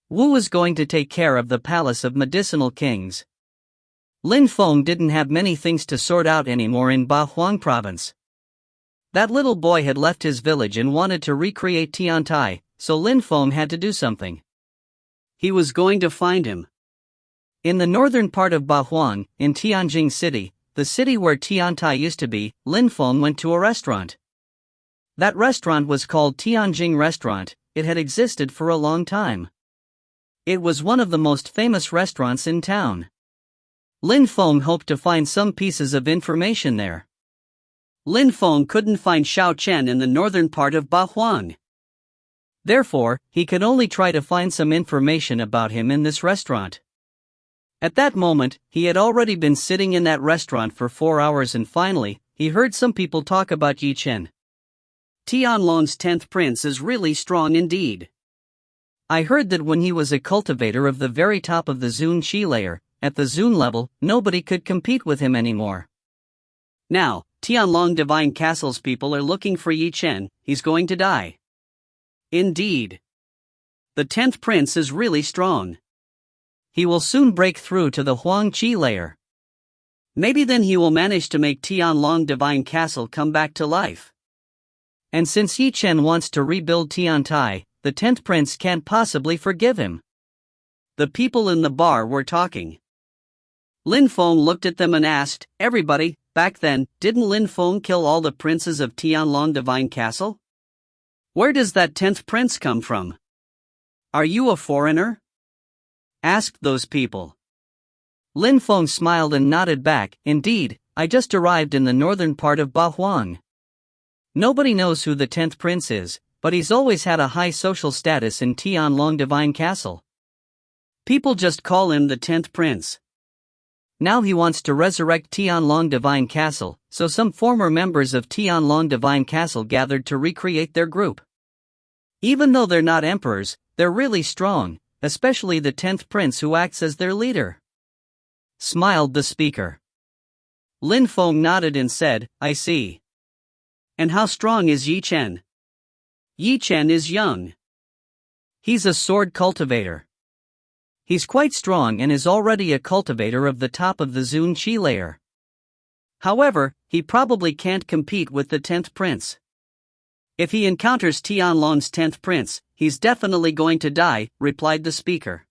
[SPEAKER 1] Wu was going to take care of the Palace of Medicinal Kings. Lin Feng didn't have many things to sort out anymore in Bahuang province. That little boy had left his village and wanted to recreate Tiantai, so Lin Feng had to do something. He was going to find him. In the northern part of Bahuang, in Tianjing City, the city where Tiantai used to be, Lin Feng went to a restaurant. That restaurant was called Tianjing Restaurant. It had existed for a long time. It was one of the most famous restaurants in town. Lin Feng hoped to find some pieces of information there. Lin Feng couldn't find Xiao Chen in the northern part of Bahuang. Therefore, he could only try to find some information about him in this restaurant. At that moment, he had already been sitting in that restaurant for 4 hours and finally, he heard some people talk about Yi Chen. Tianlong's 10th prince is really strong indeed. I heard that when he was a cultivator of the very top of the Zun Qi layer, at the Zun level, nobody could compete with him anymore. Now, Tianlong Divine Castle's people are looking for Yi Chen, he's going to die. Indeed. The 10th prince is really strong. He will soon break through to the Huang Qi layer. Maybe then he will manage to make Tianlong Divine Castle come back to life. And since Yi Chen wants to rebuild Tiantai, the 10th prince can't possibly forgive him. The people in the bar were talking. Lin Feng looked at them and asked, "Everybody, back then, didn't Lin Feng kill all the princes of Tianlong Divine Castle? Where does that 10th prince come from? Are you a foreigner?" asked those people. Lin Feng smiled and nodded back, "Indeed, I just arrived in the northern part of Bahuang. Nobody knows who the 10th prince is, but he's always had a high social status in Tianlong Divine Castle. People just call him the 10th prince. Now he wants to resurrect Tianlong Divine Castle, so some former members of Tianlong Divine Castle gathered to recreate their group. Even though they're not emperors, they're really strong, especially the 10th prince who acts as their leader," smiled the speaker. Lin Feng nodded and said, "I see. And how strong is Yi Chen?" "Yi Chen is young. He's a sword cultivator. He's quite strong and is already a cultivator of the top of the Zun Qi layer. However, he probably can't compete with the 10th prince. If he encounters Tianlong's 10th prince, he's definitely going to die," replied the speaker.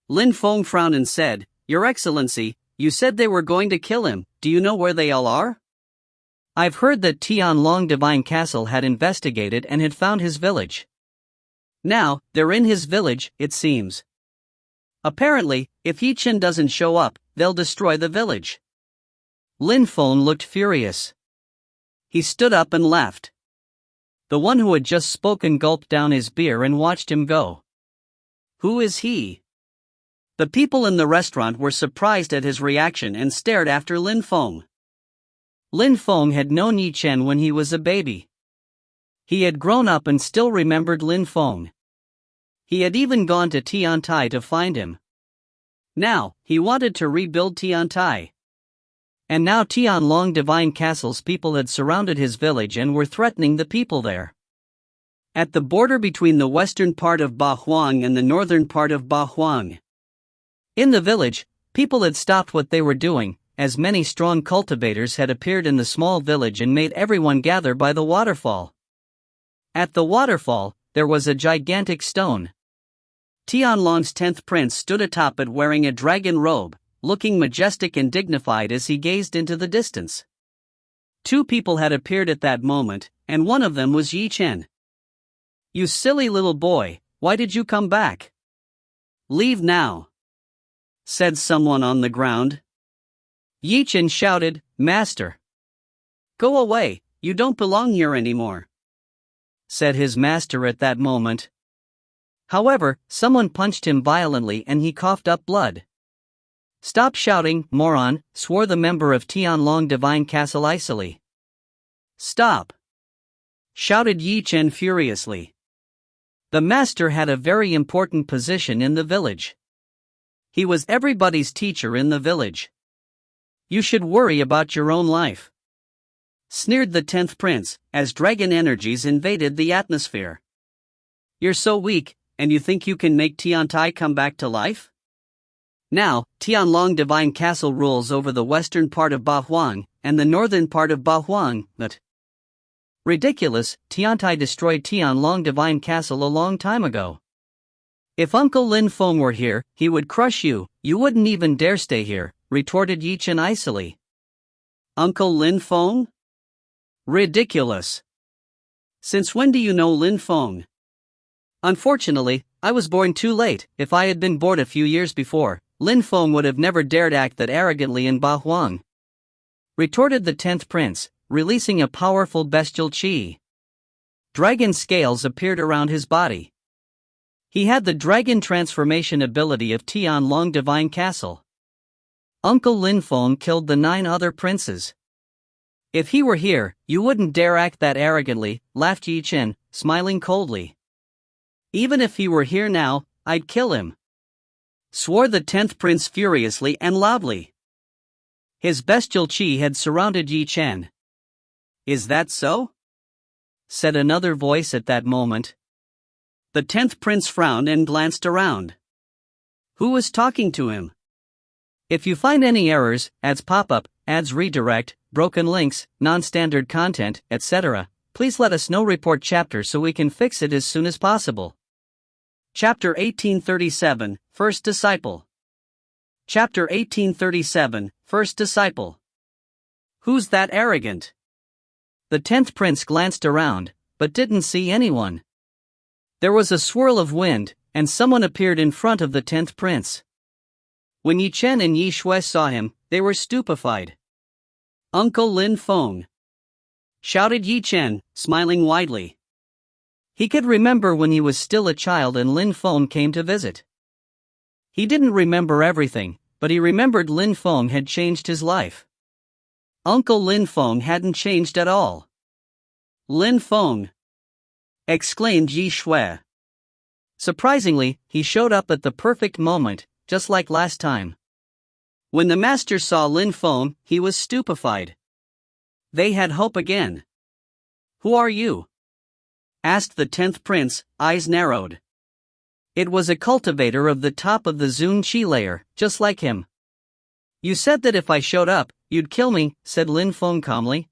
[SPEAKER 1] Lin Feng frowned and said, "Your Excellency, you said they were going to kill him, do you know where they all are?" "I've heard that Tianlong Divine Castle had investigated and had found his village. Now, they're in his village, it seems. Apparently, if Yi Chen doesn't show up, they'll destroy the village." Lin Feng looked furious. He stood up and left. The one who had just spoken gulped down his beer and watched him go. "Who is he?" The people in the restaurant were surprised at his reaction and stared after Lin Feng.
[SPEAKER 2] Lin Feng had known Yi Chen when he was a baby. He had grown up and still remembered Lin Feng. He had even gone to Tiantai to find him. Now, he wanted to rebuild Tiantai. And now Tianlong Divine Castle's people had surrounded his village and were threatening the people there.
[SPEAKER 1] At the border between the western part of Bahuang and the northern part of Bahuang.
[SPEAKER 2] In the village, people had stopped what they were doing, as many strong cultivators had appeared in the small village and made everyone gather by the waterfall. At the waterfall, there was a gigantic stone. Tianlong's 10th prince stood atop it wearing a dragon robe, looking majestic and dignified as he gazed into the distance. Two people had appeared at that moment, and one of them was Yi Chen. "You silly little boy, why did you come back? Leave now," said someone on the ground. Yi Chen shouted, "Master!
[SPEAKER 1] "Go away, you don't belong here anymore,"
[SPEAKER 2] said his master at that moment. However, someone punched him violently and he coughed up blood. "Stop shouting, moron," swore the member of Tianlong Divine Castle icily.
[SPEAKER 1] "Stop!" shouted Yi Chen furiously.
[SPEAKER 2] The master had a very important position in the village. He was everybody's teacher in the village. "You should worry about your own life," sneered the 10th prince, as dragon energies invaded the atmosphere. "You're so weak, and you think you can make Tiantai come back to life? Now, Tianlong Divine Castle rules over the western part of Bahuang and the northern part of Bahuang, but..." "Ridiculous, Tiantai destroyed Tianlong Divine Castle a long time ago. If Uncle Lin Feng were here, he would crush you, you wouldn't even dare stay here," retorted Yi Chen icily.
[SPEAKER 1] "Uncle Lin Feng? Ridiculous. Since when do you know Lin Feng?"
[SPEAKER 2] "Unfortunately, I was born too late. If I had been born a few years before, Lin Feng would have never dared act that arrogantly in Bahuang," retorted the 10th prince, releasing a powerful bestial qi. Dragon scales appeared around his body. He had the dragon transformation ability of Tianlong Divine Castle. Uncle Lin Feng killed the 9 other princes. "If he were here, you wouldn't dare act that arrogantly," laughed Yi Chen, smiling coldly.
[SPEAKER 1] "Even if he were here now, I'd kill him," swore the 10th prince furiously and loudly.
[SPEAKER 2] His bestial qi had surrounded Yi Chen.
[SPEAKER 1] "Is that so?"
[SPEAKER 2] said another voice at that moment.
[SPEAKER 1] The 10th prince frowned and glanced around. Who was talking to him?
[SPEAKER 2] "If you find any errors, ads pop up, ads redirect, broken links, non-standard content, etc., please let us know. Report chapter so we can fix it as soon as possible."
[SPEAKER 1] Chapter 1837, First Disciple. Chapter 1837, First Disciple. "Who's that arrogant?"
[SPEAKER 2] The 10th prince glanced around, but didn't see anyone. There was a swirl of wind, and someone appeared in front of the 10th prince. When Yi Chen and Yi Shui saw him, they were stupefied.
[SPEAKER 1] "Uncle Lin Feng," shouted Yi Chen, smiling widely.
[SPEAKER 2] He could remember when he was still a child and Lin Feng came to visit. He didn't remember everything, but he remembered Lin Feng had changed his life.
[SPEAKER 1] Uncle Lin Feng hadn't changed at all. "Lin Feng!" exclaimed Yi Shui.
[SPEAKER 2] Surprisingly, he showed up at the perfect moment, just like last time.
[SPEAKER 1] When the master saw Lin Feng, he was stupefied. They had hope again. "Who are you?" asked the 10th prince, eyes narrowed.
[SPEAKER 2] It was a cultivator of the top of the Zun Qi layer, just like him. "You said that if I showed up, you'd kill me," said Lin Feng calmly.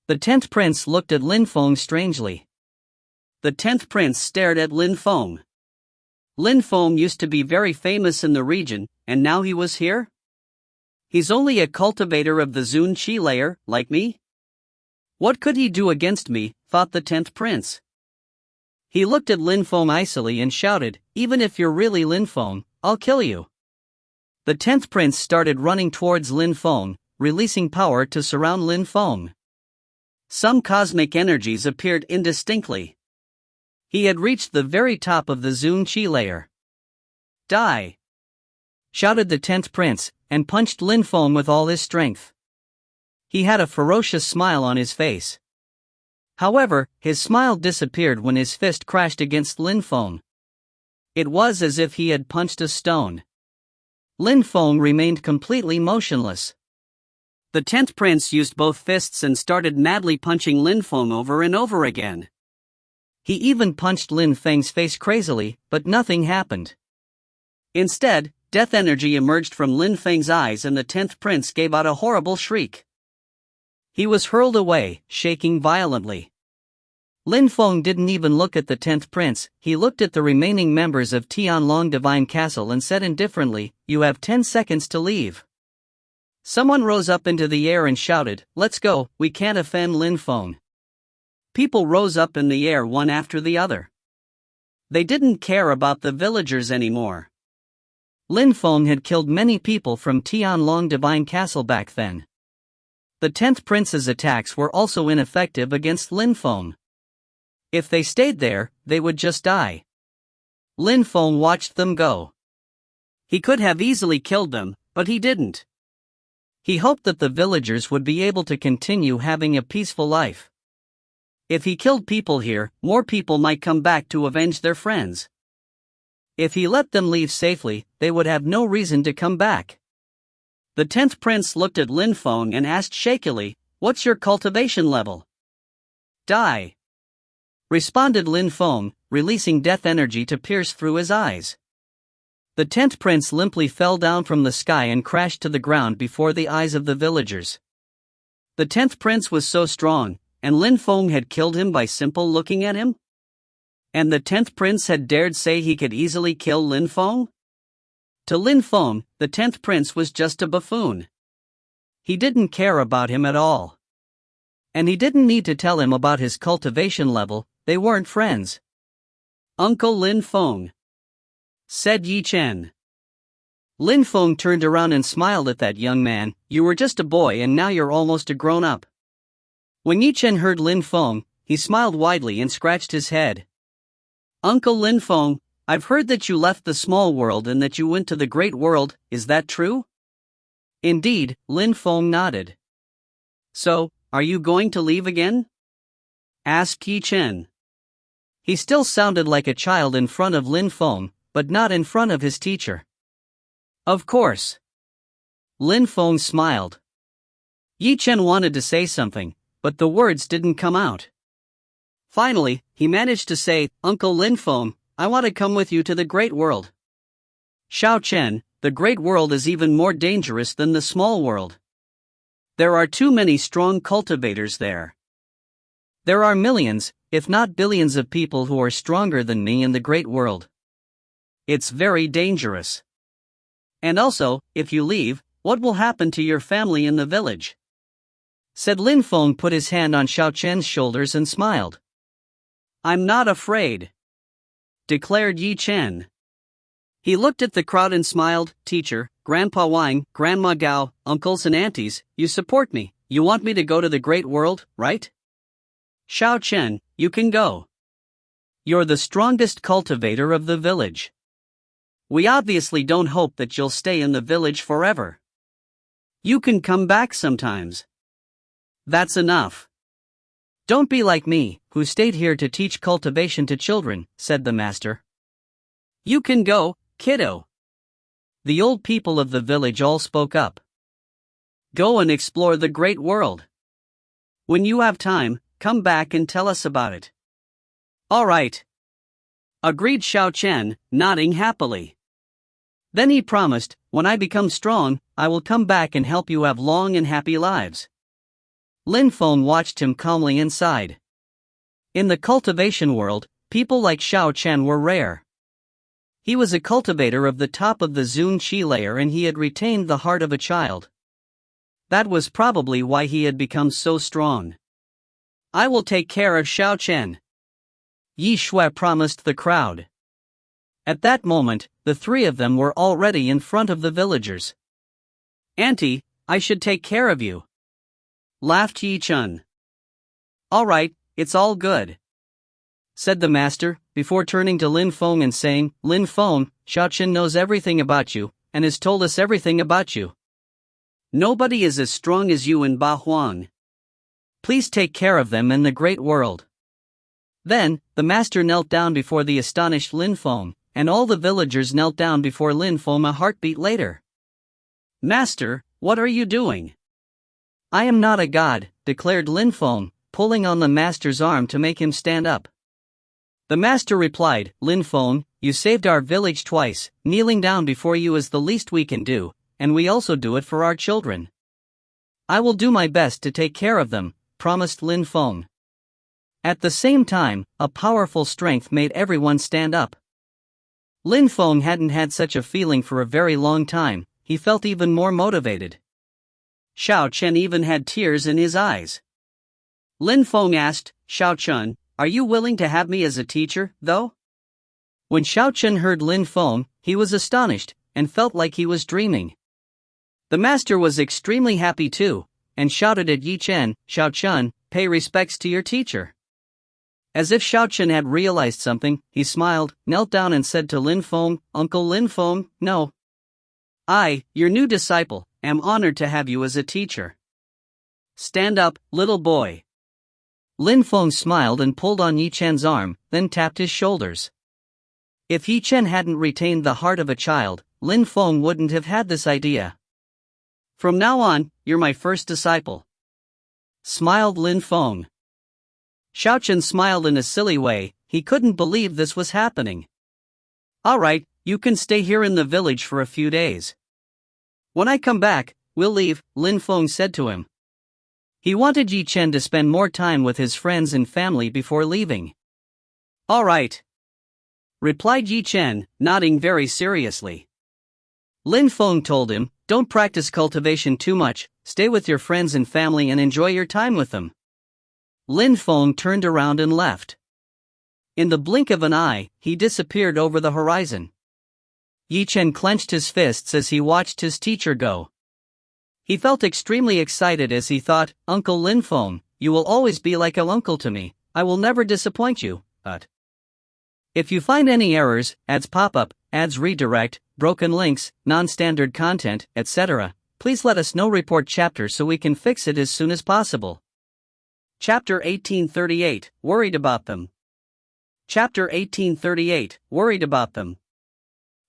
[SPEAKER 2] The 10th prince looked at Lin Feng strangely.
[SPEAKER 1] The 10th prince stared at Lin Feng. Lin Feng used to be very famous in the region, and now he was here? He's only a cultivator of the Zun Qi layer, like me? What could he do against me, thought the 10th prince. He looked at Lin Feng icily and shouted, "Even if you're really Lin Feng, I'll kill you." The 10th prince started running towards Lin Feng, releasing power to surround Lin Feng. Some cosmic energies appeared indistinctly. He had reached the very top of the Zun Qi layer. "Die!"
[SPEAKER 2] shouted the 10th prince, and punched Lin Feng with all his strength. He had a ferocious smile on his face. However, his smile disappeared when his fist crashed against Lin Feng. It was as if he had punched a stone. Lin Feng remained completely motionless.
[SPEAKER 1] The 10th prince used both fists and started madly punching Lin Feng over and over again.
[SPEAKER 2] He even punched Lin Feng's face crazily, but nothing happened.
[SPEAKER 1] Instead, death energy emerged from Lin Feng's eyes and the 10th prince gave out a horrible shriek.
[SPEAKER 2] He was hurled away, shaking violently. Lin Feng didn't even look at the 10th prince, he looked at the remaining members of Tianlong Divine Castle and said indifferently, "You have 10 seconds to leave." Someone rose up into the air and shouted, "Let's go, we can't offend Lin Feng."
[SPEAKER 1] People rose up in the air one after the other. They didn't care about the villagers anymore.
[SPEAKER 2] Lin Feng had killed many people from Tianlong Divine Castle back then. The 10th prince's attacks were also ineffective against Lin Feng. If they stayed there, they would just die. Lin Feng watched them go.
[SPEAKER 1] He could have easily killed them, but he didn't.
[SPEAKER 2] He hoped that the villagers would be able to continue having a peaceful life.
[SPEAKER 1] If he killed people here, more people might come back to avenge their friends.
[SPEAKER 2] If he let them leave safely, they would have no reason to come back.
[SPEAKER 1] The 10th prince looked at Lin Feng and asked shakily, "What's your cultivation level?"
[SPEAKER 2] "Die," responded Lin Feng, releasing death energy to pierce through his eyes. The 10th prince limply fell down from the sky and crashed to the ground before the eyes of the villagers.
[SPEAKER 1] The 10th prince was so strong, and Lin Feng had killed him by simple looking at him? And the 10th prince had dared say he could easily kill Lin Feng? To Lin Feng, the 10th prince was just a buffoon. He didn't care about him at all. And he didn't need to tell him about his cultivation level, they weren't friends.
[SPEAKER 2] "Uncle Lin Feng," said Yi Chen.
[SPEAKER 1] Lin Feng turned around and smiled at that young man. "You were just a boy and now you're almost a grown-up."
[SPEAKER 2] When Yi Chen heard Lin Feng, he smiled widely and scratched his head.
[SPEAKER 1] "Uncle Lin Feng, I've heard that you left the small world and that you went to the great world, is that true?"
[SPEAKER 2] Indeed, Lin Feng nodded.
[SPEAKER 1] "So, are you going to leave again?" asked Yi Chen.
[SPEAKER 2] He still sounded like a child in front of Lin Feng, but not in front of his teacher.
[SPEAKER 1] "Of course."
[SPEAKER 2] Lin Feng smiled.
[SPEAKER 1] Yi Chen wanted to say something, but the words didn't come out. Finally, he managed to say, "Uncle Lin Feng, I want to come with you to the great world." "Xiao Chen, the great world is even more dangerous than the small world. There are too many strong cultivators there.
[SPEAKER 2] There are millions, if not billions of people who are stronger than me in the great world.
[SPEAKER 1] It's very dangerous. And also, if you leave, what will happen to your family in the village?"
[SPEAKER 2] said Lin Feng, put his hand on Xiao Chen's shoulders and smiled.
[SPEAKER 1] "I'm not afraid," declared Yi Chen. He looked at the crowd and smiled. "Teacher, Grandpa Wang, Grandma Gao, uncles and aunties, you support me. You want me to go to the great world, right? Xiao Chen, you can go. You're the strongest cultivator of the village. We obviously don't hope that you'll stay in the village forever. You can come back sometimes. That's enough.
[SPEAKER 2] Don't be like me, who stayed here to teach cultivation to children," said the master.
[SPEAKER 1] You can go, kiddo.
[SPEAKER 2] The old people of the village all spoke up.
[SPEAKER 1] Go and explore the great world. When you have time, come back and tell us about it. All right, agreed Xiao Chen, nodding happily. Then he promised, "When I become strong, I will come back and help you have long and happy lives."
[SPEAKER 2] Lin Feng watched him calmly inside. In the cultivation world, people like Xiao Chen were rare. He was a cultivator of the top of the Zun Qi layer and he had retained the heart of a child. That was probably why he had become so strong. "I will take care of Xiao Chen," Yi Shui promised the crowd. At that moment, the three of them were already in front of the villagers.
[SPEAKER 1] "Auntie, I should take care of you," laughed Yi Chen. "All right, it's all good," said the master, before turning to Lin Feng and saying, "Lin Feng, Xiao Chen knows everything about you,
[SPEAKER 2] and has told us everything about you.
[SPEAKER 1] Nobody is as strong as you in Ba Huang.
[SPEAKER 2] Please take care of them and the great world." Then, the master knelt down before the astonished Lin Feng, and all the villagers knelt down before Lin Feng a heartbeat later.
[SPEAKER 1] "Master, what are you doing?"
[SPEAKER 2] "I am not a god," declared Lin Feng, pulling on the master's arm to make him stand up. The master replied, "Lin Feng, you saved our village twice. Kneeling down before you is the least we can do, and we also do it for our children." "I will do my best to take care of them," promised Lin Feng. At the same time, a powerful strength made everyone stand up. Lin Feng hadn't had such a feeling for a very long time. He felt even more motivated.
[SPEAKER 1] Xiao Chen even had tears in his eyes. Lin Feng asked, "Xiao Chen, are you willing to have me as a teacher, though?"
[SPEAKER 2] When Xiao Chen heard Lin Feng, he was astonished, and felt like he was dreaming. The master was extremely happy too, and shouted at Yi Chen, "Xiao Chen, pay respects to your teacher." As if Xiao Chen had realized something, he smiled, knelt down and said to Lin Feng, "Uncle Lin Feng, no. I, your new disciple, am honored to have you as a teacher. Stand up, little boy." Lin Feng smiled and pulled on Yi Chen's arm, then tapped his shoulders. If Yi Chen hadn't retained the heart of a child, Lin Feng wouldn't have had this idea.
[SPEAKER 1] "From now on, you're my first disciple,"
[SPEAKER 2] smiled Lin Feng.
[SPEAKER 1] Xiao Chen smiled in a silly way. He couldn't believe this was happening. "All right, you can stay here in the village for a few days. When I come back, we'll leave," Lin Feng said to him. He wanted Yi Chen to spend more time with his friends and family before leaving. "All right," replied Yi Chen, nodding very seriously. Lin Feng told him, "Don't practice cultivation too much, stay with your friends and family and enjoy your time with them." Lin Feng turned around and left. In the blink of an eye, he disappeared over the horizon. Yi Chen clenched his fists as he watched his teacher go. He felt extremely excited as he thought, "Uncle Lin Feng, you will always be like an uncle to me. I will never disappoint you, but if you find any errors, ads pop up, ads redirect, broken links, non-standard content, etc., please let us know. Report chapter so we can fix it as soon as possible." Chapter 1838, Worried about them. Chapter 1838, Worried about them.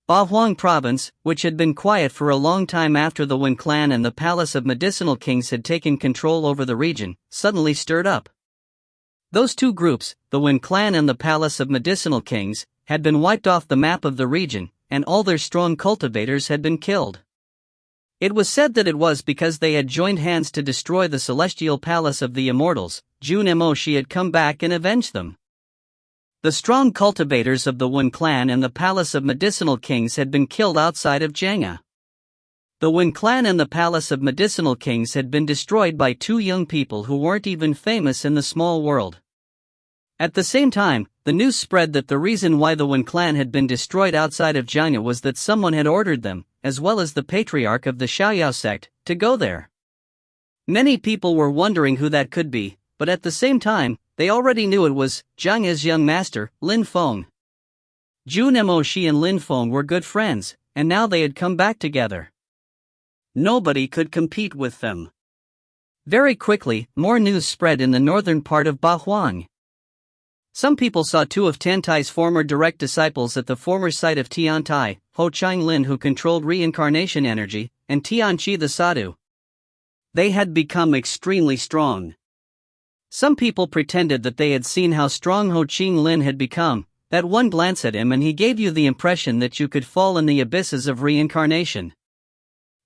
[SPEAKER 1] Ba Huang province, which had been quiet for a long time after the Wen clan and the Palace of Medicinal Kings had taken control over the region, suddenly stirred up. Those two groups, the Wen clan and the Palace of Medicinal Kings, had been wiped off the map of the region, and all their strong cultivators had been killed. It was said that it was because they had joined hands to destroy the celestial palace of the immortals. Jun Mo she had come back and avenged them. The strong cultivators of the Wen clan and the Palace of Medicinal Kings had been killed outside of Jangha. The Wen clan and the Palace of Medicinal Kings had been destroyed by two young people who weren't even famous in the small world. At the same time, the news spread that the reason why the Wen clan had been destroyed outside of Jangha was that someone had ordered them, as well as the patriarch of the Xiaoyao sect, to go there. Many people were wondering who that could be, but at the same time, they already knew it was Jangha's young master, Lin Feng. Jun Mo she and Lin Feng were good friends, and now they had come back together. Nobody could compete with them. Very quickly, more news spread in the northern part of Ba Huang. Some people saw two of Tiantai's former direct disciples at the former site of Tiantai, Ho Lin who controlled reincarnation energy, and Tianqi the sadhu. They had become extremely strong. Some people pretended that they had seen how strong Ho Lin had become. That one glance at him and he gave you the impression that you could fall in the abysses of reincarnation.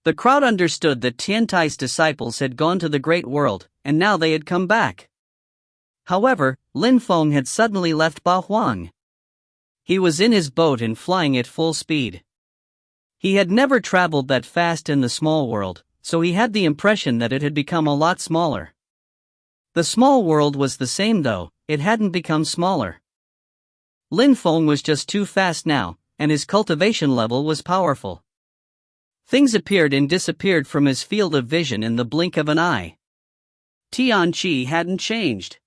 [SPEAKER 1] The crowd understood that Tiantai's disciples had gone to the great world, and now they had come back. However, Lin Feng had suddenly left Ba Huang. He was in his boat and flying at full speed. He had never traveled that fast in the small world, so he had the impression that it had become a lot smaller. The small world was the same though, it hadn't become smaller. Lin Feng was just too fast now, and his cultivation level was powerful. Things appeared and disappeared from his field of vision in the blink of an eye. Tianqi hadn't changed.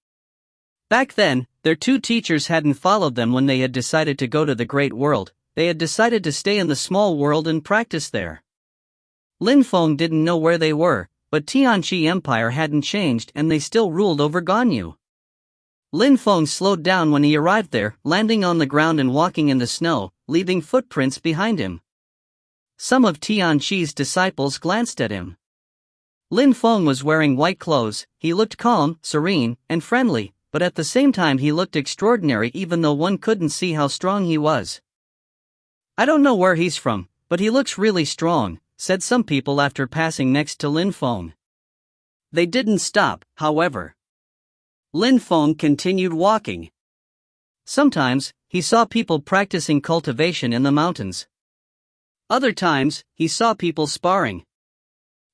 [SPEAKER 1] Back then, their two teachers hadn't followed them when they had decided to go to the great world,
[SPEAKER 2] they had decided to stay in the small world and practice there. Lin Feng didn't know where they were, but Tianqi Empire hadn't changed and they still ruled over Ganyu. Lin Feng slowed down when he arrived there, landing on the ground and walking in the snow, leaving footprints behind him. Some of Tianqi's disciples glanced at him. Lin Feng was wearing white clothes. He looked calm, serene, and friendly, but at the same time he looked extraordinary even though one couldn't see how strong he was. "I don't know where he's from, but he looks really strong," said some people after passing next to Lin Feng.
[SPEAKER 1] They didn't stop, however. Lin Feng continued walking.
[SPEAKER 2] Sometimes, he saw people practicing cultivation in the mountains.
[SPEAKER 1] Other times, he saw people sparring.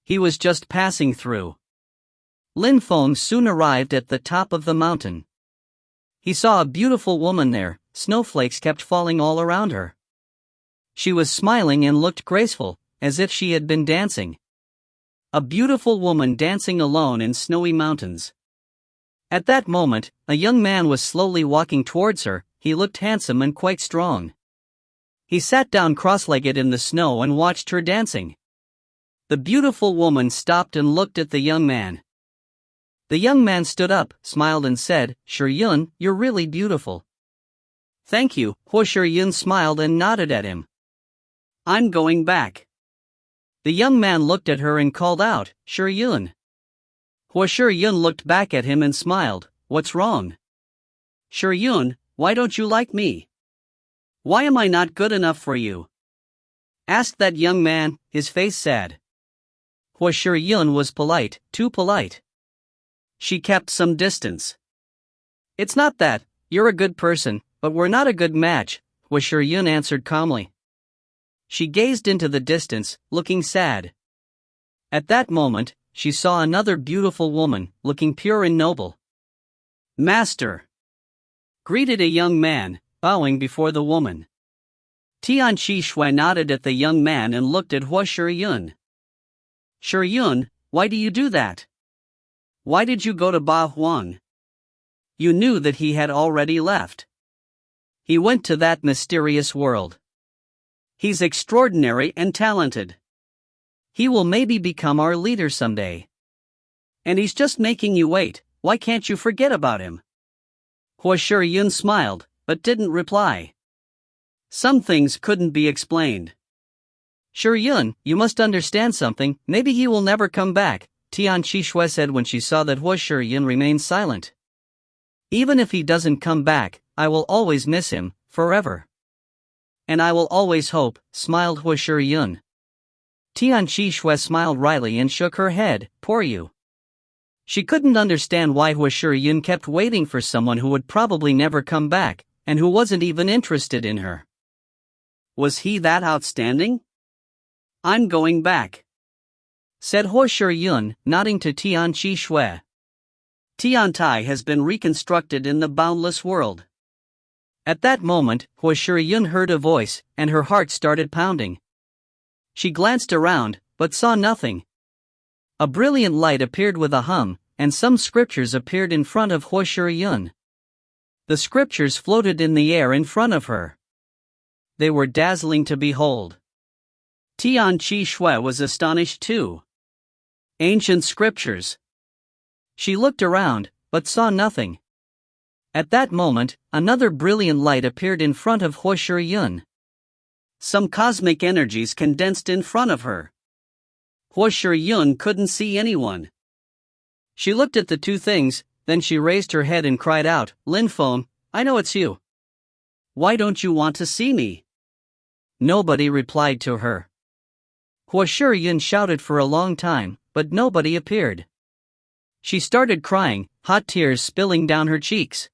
[SPEAKER 1] He was just passing through.
[SPEAKER 2] Lin Feng soon arrived at the top of the mountain. He saw a beautiful woman there. Snowflakes kept falling all around her. She was smiling and looked graceful, as if she had been dancing. A beautiful woman dancing alone in snowy mountains. At that moment, a young man was slowly walking towards her. He looked handsome and quite strong. He sat down cross-legged in the snow and watched her dancing. The beautiful woman stopped and looked at the young man. The young man stood up, smiled and said, "Shiyun, you're really beautiful."
[SPEAKER 1] "Thank you."
[SPEAKER 2] Shiyun smiled and nodded at him.
[SPEAKER 1] "I'm going back."
[SPEAKER 2] The young man looked at her and called out, "Shiyun."
[SPEAKER 1] Shiyun looked back at him and smiled. "What's wrong?" "Shiyun, why don't you like me? Why am I not good enough for you?" asked that young man, his face sad.
[SPEAKER 2] Shiyun was polite, too polite.
[SPEAKER 1] She kept some distance.
[SPEAKER 2] "It's not that, you're a good person, but we're not a good match," Shiyun answered calmly. She gazed into the distance, looking sad. At that moment, she saw another beautiful woman, looking pure and noble.
[SPEAKER 1] "Master," greeted a young man, bowing before the woman. Tianqi Shui nodded at the young man and looked at Shiyun. "Shiyun, why do you do that? Why did you go to Ba Huang? You knew that he had already left. He went to that mysterious world. He's extraordinary and talented. He will maybe become our leader someday. And he's just making you wait. Why can't you forget about him?" Shiyun smiled, but didn't reply. Some things couldn't be explained.
[SPEAKER 2] "Shiyun, you must understand something. Maybe he will never come back," Tianqi Shui said when she saw that Shiyun remained silent. "Even if he doesn't come back, I will always miss him, forever."
[SPEAKER 1] "And I will always hope," smiled
[SPEAKER 2] Shiyun. Tianqi Shui smiled wryly and shook her head. "Poor you." She couldn't understand why Shiyun kept waiting for someone who would probably never come back, and who wasn't even interested in her.
[SPEAKER 1] Was he that outstanding? "I'm going back,"
[SPEAKER 2] said Shiyun, nodding to Tianqi Shui.
[SPEAKER 1] "Tiantai has been reconstructed in the boundless world."
[SPEAKER 2] At that moment, Shiyun heard a voice, and her heart started pounding. She glanced around, but saw nothing. A brilliant light appeared with a hum, and some scriptures appeared in front of Shiyun. The scriptures floated in the air in front of her. They were dazzling to behold.
[SPEAKER 1] Tianqi Shui was astonished too. Ancient scriptures.
[SPEAKER 2] She looked around, but saw nothing. At that moment, another brilliant light appeared in front of Shiyun.
[SPEAKER 1] Some cosmic energies condensed in front of her. Shiyun couldn't see anyone.
[SPEAKER 2] She looked at the two things, then she raised her head and cried out, "Lin Feng, I know it's you.
[SPEAKER 1] Why don't you want to see me?"
[SPEAKER 2] Nobody replied to her. Shiyun shouted for a long time, but nobody appeared. She started crying, hot tears spilling down her cheeks.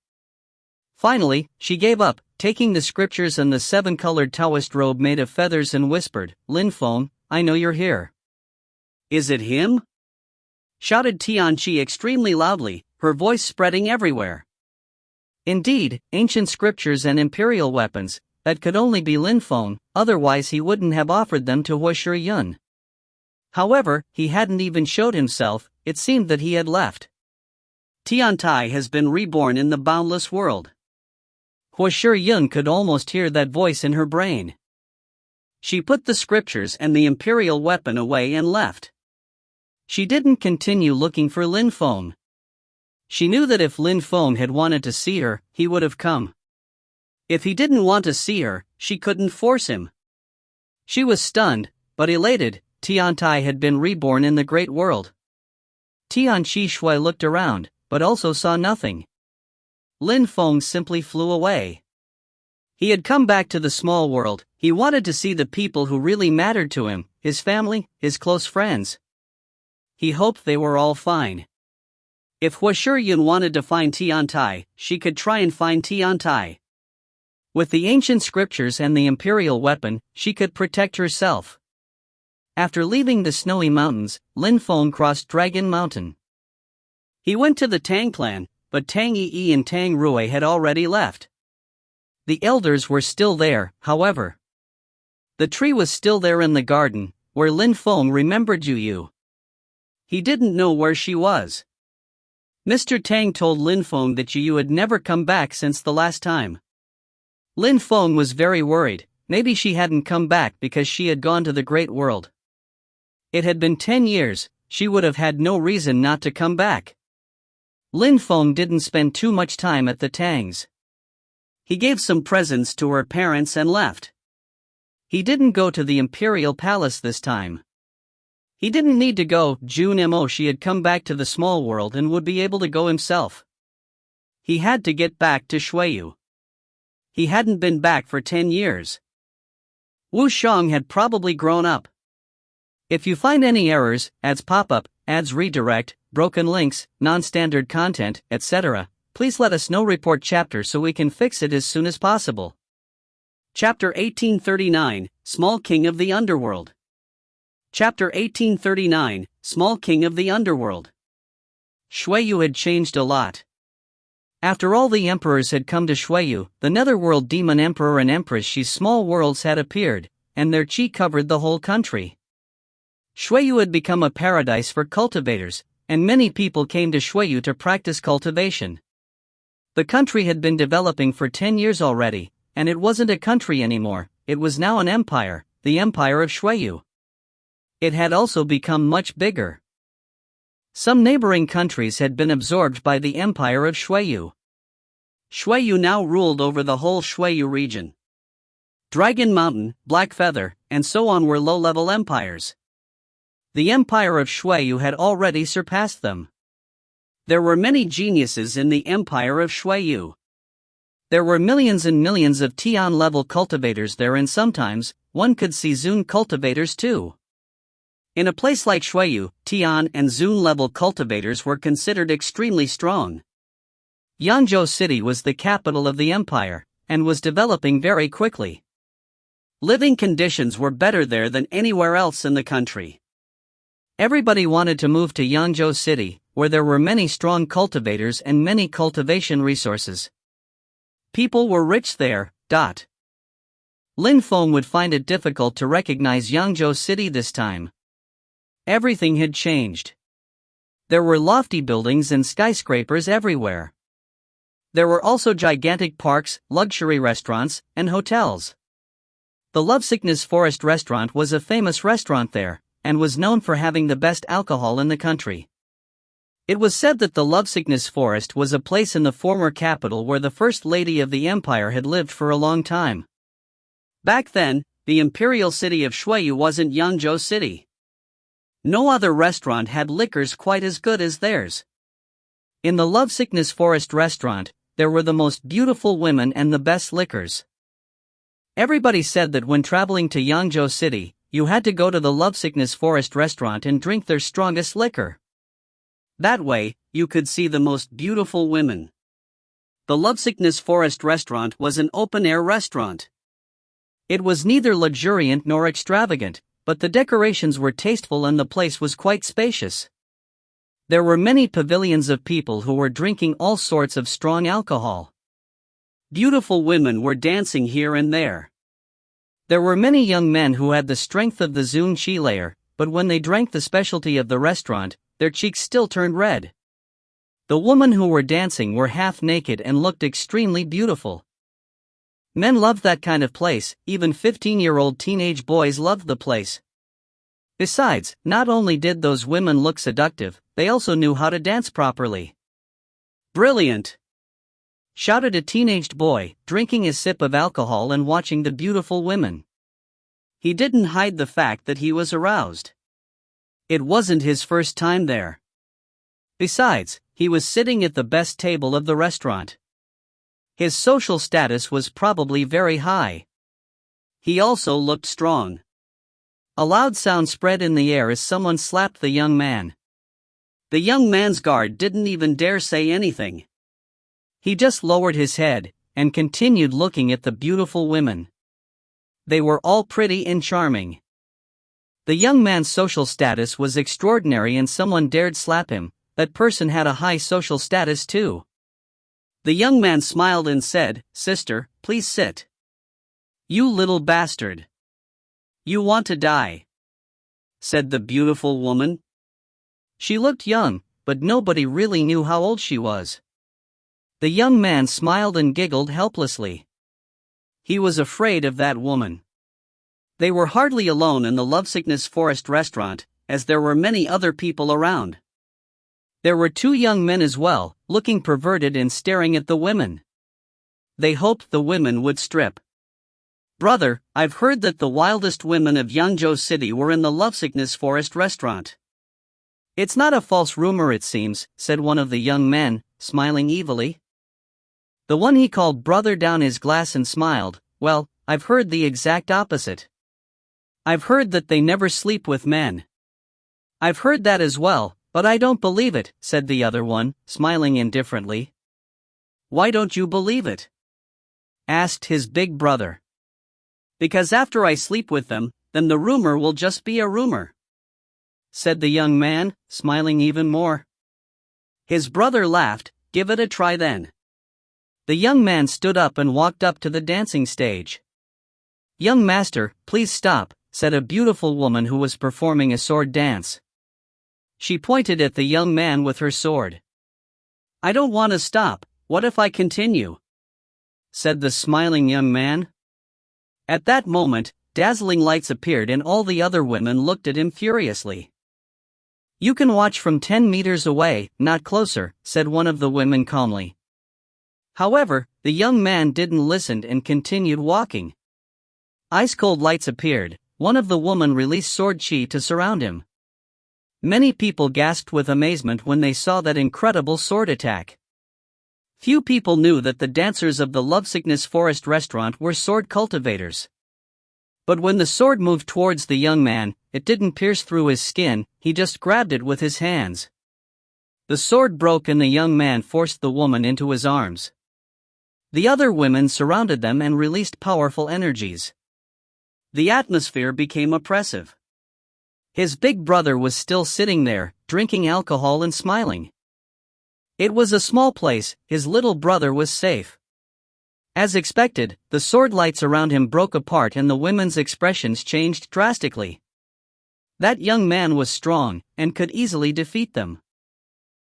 [SPEAKER 2] Finally, she gave up, taking the scriptures and the 7-colored Taoist robe made of feathers and whispered, "Lin Feng, I know you're here."
[SPEAKER 1] "Is it him?" shouted Tianqi extremely loudly, her voice spreading everywhere.
[SPEAKER 2] Indeed, ancient scriptures and imperial weapons, that could only be Lin Feng, otherwise he wouldn't have offered them to Shiyun. However, he hadn't even showed himself, it seemed that he had left.
[SPEAKER 1] Tiantai has been reborn in the boundless world.
[SPEAKER 2] Huo Yun could almost hear that voice in her brain. She put the scriptures and the imperial weapon away and left. She didn't continue looking for Lin Feng. She knew that if Lin Feng had wanted to see her, he would have come. If he didn't want to see her, she couldn't force him. She was stunned, but elated. Tiantai had been reborn in the great world. Tian Shui looked around, but also saw nothing. Lin Feng simply flew away. He had come back to the small world. He wanted to see the people who really mattered to him, his family, his close friends. He hoped they were all fine. If Huo Yun wanted to find Tiantai, she could try and find Tiantai. With the ancient scriptures and the imperial weapon, she could protect herself. After leaving the snowy mountains, Lin Feng crossed Dragon Mountain. He went to the Tang clan, but Tang Yi and Tang Rui had already left. The elders were still there, however. The tree was still there in the garden, where Lin Feng remembered Yu. He didn't know where she was. Mr. Tang told Lin Feng that Yu had never come back since the last time. Lin Feng was very worried. Maybe she hadn't come back because she had gone to the great world. It had been 10 years, she would have had no reason not to come back. Lin Feng didn't spend too much time at the Tangs. He gave some presents to her parents and left. He didn't go to the imperial palace this time. He didn't need to go. She had come back to the small world and would be able to go himself. He had to get back to Shuiyu. He hadn't been back for 10 years. Wu Shang had probably grown up. If you find any errors, ads pop up, ads redirect, broken links, non-standard content, etc., please let us know. Report chapter so we can fix it as soon as possible.
[SPEAKER 1] Chapter 1839, Small King of the Underworld. Chapter 1839, Small King of the Underworld. Shuiyu had changed a lot. After all the emperors had come to Shuiyu, the netherworld demon emperor and empress Shi's small worlds had appeared, and their chi covered the whole country. Shuiyu had become a paradise for cultivators, and many people came to Shuiyu to practice cultivation. The country had been developing for 10 years already, and it wasn't a country anymore, it was now an empire, the Empire of Shuiyu. It had also become much bigger. Some neighboring countries had been absorbed by the Empire of Shuiyu. Shuiyu now ruled over the whole Shuiyu region. Dragon Mountain, Black Feather, and so on were low-level empires. The Empire of Shuiyu had already surpassed them. There were many geniuses in the Empire of Shuiyu. There were millions and millions of Tian-level cultivators there, and sometimes, one could see Zun cultivators too. In a place like Shuiyu, Tian and Zun-level cultivators were considered extremely strong. Yangzhou City was the capital of the empire, and was developing very quickly. Living conditions were better there than anywhere else in the country. Everybody wanted to move to Yangzhou City, where there were many strong cultivators and many cultivation resources. People were rich there. Lin Feng would find it difficult to recognize Yangzhou City this time. Everything had changed. There were lofty buildings and skyscrapers everywhere. There were also gigantic parks, luxury restaurants, and hotels. The Lovesickness Forest restaurant was a famous restaurant there, and was known for having the best alcohol in the country. It was said that the Lovesickness Forest was a place in the former capital where the First Lady of the Empire had lived for a long time. Back then, the imperial city of Shuiyu wasn't Yangzhou City. No other restaurant had liquors quite as good as theirs. In the Lovesickness Forest restaurant, there were the most beautiful women and the best liquors. Everybody said that when traveling to Yangzhou City, you had to go to the Lovesickness Forest restaurant and drink their strongest liquor. That way, you could see the most beautiful women. The Lovesickness Forest restaurant was an open-air restaurant. It was neither luxuriant nor extravagant, but the decorations were tasteful and the place was quite spacious. There were many pavilions of people who were drinking all sorts of strong alcohol. Beautiful women were dancing here and there. There were many young men who had the strength of the Zun Qi layer, but when they drank the specialty of the restaurant, their cheeks still turned red. The women who were dancing were half naked and looked extremely beautiful.
[SPEAKER 2] Men loved that kind of place, even 15-year-old teenage boys loved the place. Besides, not only did those women look seductive, they also knew how to dance properly.
[SPEAKER 1] Brilliant!
[SPEAKER 2] Shouted a teenaged boy, drinking a sip of alcohol and watching the beautiful women.
[SPEAKER 1] He didn't hide the fact that he was aroused. It wasn't his first time there. Besides, he was sitting at the best table of the restaurant. His social status was probably very high. He also looked strong.
[SPEAKER 2] A loud sound spread in the air as someone slapped the young man.
[SPEAKER 1] The young man's guard didn't even dare say anything.
[SPEAKER 2] He just lowered his head and continued looking at the beautiful women. They were all pretty and charming. The young man's social status was extraordinary and someone dared slap him. That person had a high social status too.
[SPEAKER 1] The young man smiled and said, "Sister, please sit."
[SPEAKER 2] "You little bastard.
[SPEAKER 1] You want to die," said the beautiful woman.
[SPEAKER 2] She looked young, but nobody really knew how old she was. The young man smiled and giggled helplessly. He was afraid of that woman.
[SPEAKER 1] They were hardly alone in the Lovesickness Forest restaurant, as there were many other people around.
[SPEAKER 2] There were two young men as well, looking perverted and staring at the women.
[SPEAKER 1] They hoped the women would strip. "Brother, I've heard that the wildest women of Yangzhou City were in the Lovesickness Forest restaurant."
[SPEAKER 2] "It's not a false rumor, it seems," said one of the young men, smiling evilly. The one he called brother down his glass and smiled. "Well, I've heard the exact opposite. I've heard that they never sleep with men." "I've heard that as well, but I don't believe it," said the other one, smiling indifferently.
[SPEAKER 1] "Why don't you believe it?"
[SPEAKER 2] asked his big brother.
[SPEAKER 1] "Because after I sleep with them, then the rumor will just be a rumor,"
[SPEAKER 2] said the young man, smiling even more.
[SPEAKER 1] His brother laughed. "Give it a try then."
[SPEAKER 2] The young man stood up and walked up to the dancing stage. "Young master, please stop," said a beautiful woman who was performing a sword dance. She pointed at the young man with her sword.
[SPEAKER 1] "I don't want to stop, what if I continue?"
[SPEAKER 2] said the smiling young man. At that moment, dazzling lights appeared and all the other women looked at him furiously. "You can watch from 10 meters away, not closer," said one of the women calmly. However, the young man didn't listen and continued walking. Ice-cold lights appeared. One of the women released sword chi to surround him. Many people gasped with amazement when they saw that incredible sword attack. Few people knew that the dancers of the Lovesickness Forest restaurant were sword cultivators. But when the sword moved towards the young man, it didn't pierce through his skin, he just grabbed it with his hands. The sword broke and the young man forced the woman into his arms. The other women surrounded them and released powerful energies.
[SPEAKER 1] The atmosphere became oppressive.
[SPEAKER 2] His big brother was still sitting there, drinking alcohol and smiling. It was a small place, his little brother was safe. As expected, the sword lights around him broke apart and the women's expressions changed drastically. That young man was strong, and could easily defeat them.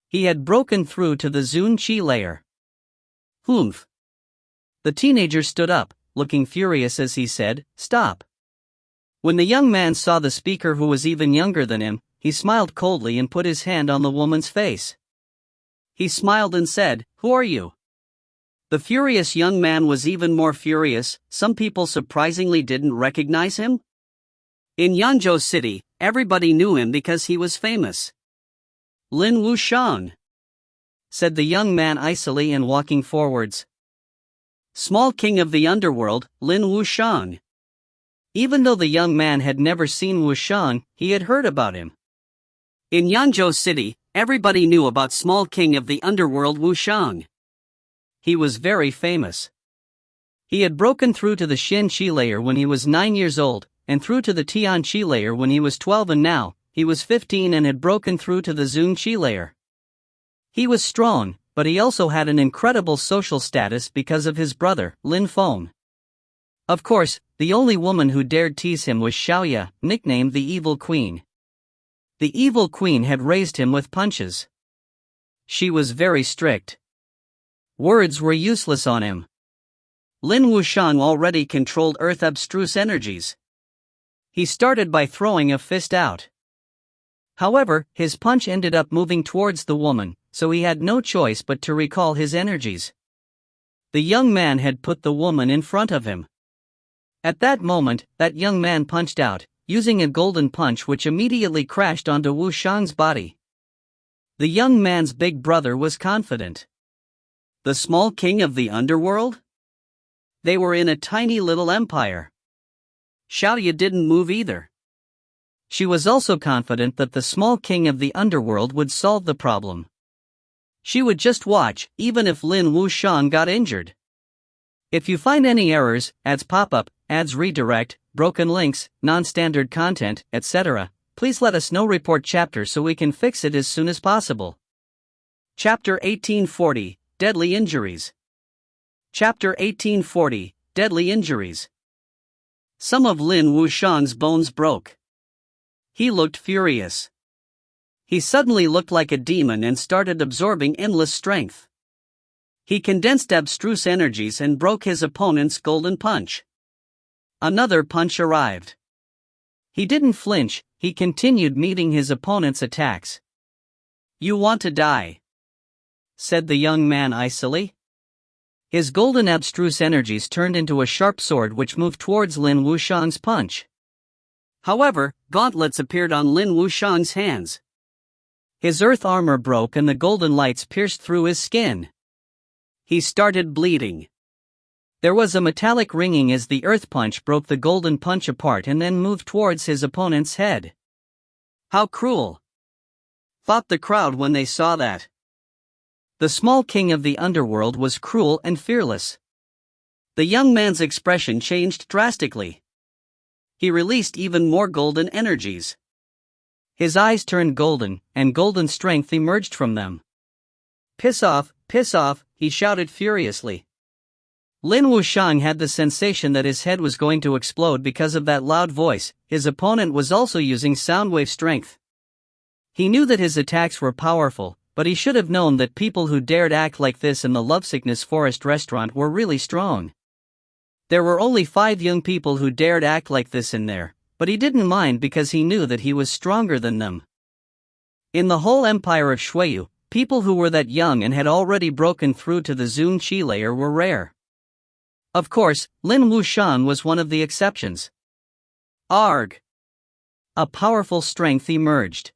[SPEAKER 2] He had broken through to the Zun Chi layer.
[SPEAKER 1] "Humph."
[SPEAKER 2] The teenager stood up, looking furious as he said, "Stop." When the young man saw the speaker who was even younger than him, he smiled coldly and put his hand on the woman's face.
[SPEAKER 1] He smiled and said, "Who are you?" The furious young man was even more furious. Some people surprisingly didn't recognize him. In Yangzhou City, everybody knew him because he was famous. "Lin Wushang,"
[SPEAKER 2] said the young man icily and walking forwards.
[SPEAKER 1] "Small king of the underworld, Lin Wushang."
[SPEAKER 2] Even though the young man had never seen Wushang, he had heard about him.
[SPEAKER 1] In Yangzhou City, everybody knew about small king of the underworld Wushang.
[SPEAKER 2] He was very famous. He had broken through to the Xin Qi layer when he was 9 years old, and through to the Tian Qi layer when he was 12, and now, he was 15 and had broken through to the Zun Qi layer. He was strong, but he also had an incredible social status because of his brother, Lin Feng. Of course, the only woman who dared tease him was Xiaoya, nicknamed the Evil Queen. The Evil Queen had raised him with punches. She was very strict. Words were useless on him.
[SPEAKER 1] Lin Wushang already controlled Earth abstruse energies. He started by throwing a fist out. However, his punch ended up moving towards the woman, so he had no choice but to recall his energies. The young man had put the woman in front of him. At that moment, that young man punched out, using a golden punch which immediately crashed onto Wu Shang's body. The young man's big brother was confident. The small king of the underworld? They were in a tiny little empire. Xiaoya didn't move either. She was also confident that the small king of the underworld would solve the problem. She would just watch, even if Lin Wushang got injured. If you find any errors, ads pop up, ads redirect, broken links, non-standard content, etc., please let us know. Report chapter so we can fix it as soon as possible. Chapter 1840, Deadly Injuries. Chapter 1840, Deadly Injuries. Some of Lin Wushang's bones broke. He looked furious. He suddenly looked like a demon and started absorbing endless strength. He condensed abstruse energies and broke his opponent's golden punch. Another punch arrived. He didn't flinch, he continued meeting his opponent's attacks. "You want to die," said the young man icily. His golden abstruse energies turned into a sharp sword which moved towards Lin Wushang's punch. However, gauntlets appeared on Lin Wushang's hands. His earth armor broke and the golden lights pierced through his skin. He started bleeding. There was a metallic ringing as the earth punch broke the golden punch apart and then moved towards his opponent's head. "How cruel!" thought the crowd when they saw that. The small king of the underworld was cruel and fearless. The young man's expression changed drastically. He released even more golden energies. His eyes turned golden, and golden strength emerged from them. Piss off, he shouted furiously. Lin Wushang had the sensation that his head was going to explode because of that loud voice. His opponent was also using soundwave strength. He knew that his attacks were powerful, but he should have known that people who dared act like this in the Lovesickness Forest restaurant were really strong. There were only 5 young people who dared act like this in there, but he didn't mind because he knew that he was stronger than them. In the whole empire of Shuiyu, people who were that young and had already broken through to the Zun Qi layer were rare. Of course, Lin Wushang was one of the exceptions. Arg! A powerful strength emerged.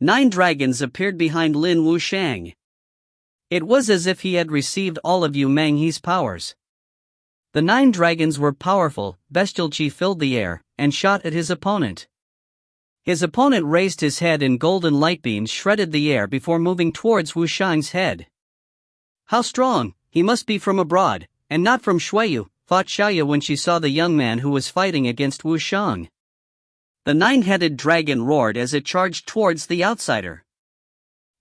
[SPEAKER 1] 9 dragons appeared behind Lin Wushang. It was as if he had received all of Yu Menghe's powers. The 9 dragons were powerful, bestial qi filled the air, and shot at his opponent. His opponent raised his head and golden light beams shredded the air before moving towards Wushang's head. How strong, he must be from abroad, and not from Shuiyu, thought Xiaoya when she saw the young man who was fighting against Wushang. The 9-headed dragon roared as it charged towards the outsider.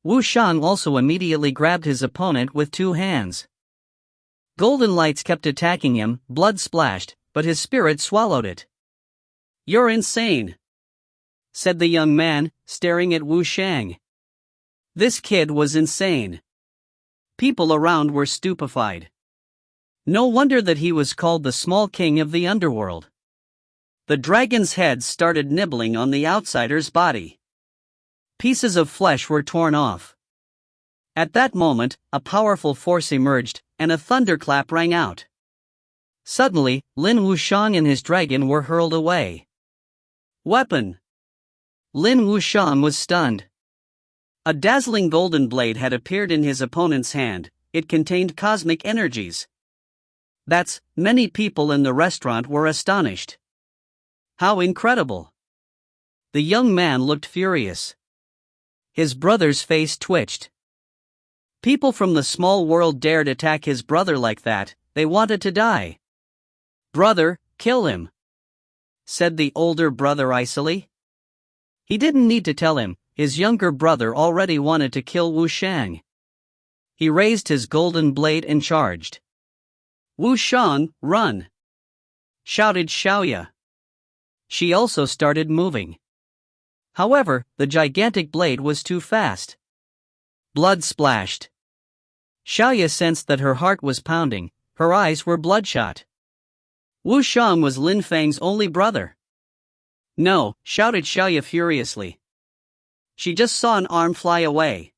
[SPEAKER 1] Wushang also immediately grabbed his opponent with 2 hands. Golden lights kept attacking him, blood splashed, but his spirit swallowed it. "You're insane," said the young man, staring at Wushang. This kid was insane. People around were stupefied. No wonder that he was called the small king of the underworld. The dragon's head started nibbling on the outsider's body. Pieces of flesh were torn off. At that moment, a powerful force emerged, and a thunderclap rang out. Suddenly, Lin Wushang and his dragon were hurled away. Weapon! Lin Wushang was stunned. A dazzling golden blade had appeared in his opponent's hand. It contained cosmic energies. Many people in the restaurant were astonished. How incredible! The young man looked furious. His brother's face twitched. People from the small world dared attack his brother like that. They wanted to die. "Brother, kill him," said the older brother icily. He didn't need to tell him, his younger brother already wanted to kill Wushang. He raised his golden blade and charged. "Wushang, run!" shouted Xiaoya. She also started moving. However, the gigantic blade was too fast. Blood splashed. Xiaoya sensed that her heart was pounding,
[SPEAKER 2] Her eyes were bloodshot.
[SPEAKER 1] Wu Shang was Lin Feng's only brother. No, shouted Xiaoya furiously. She just saw an arm fly away.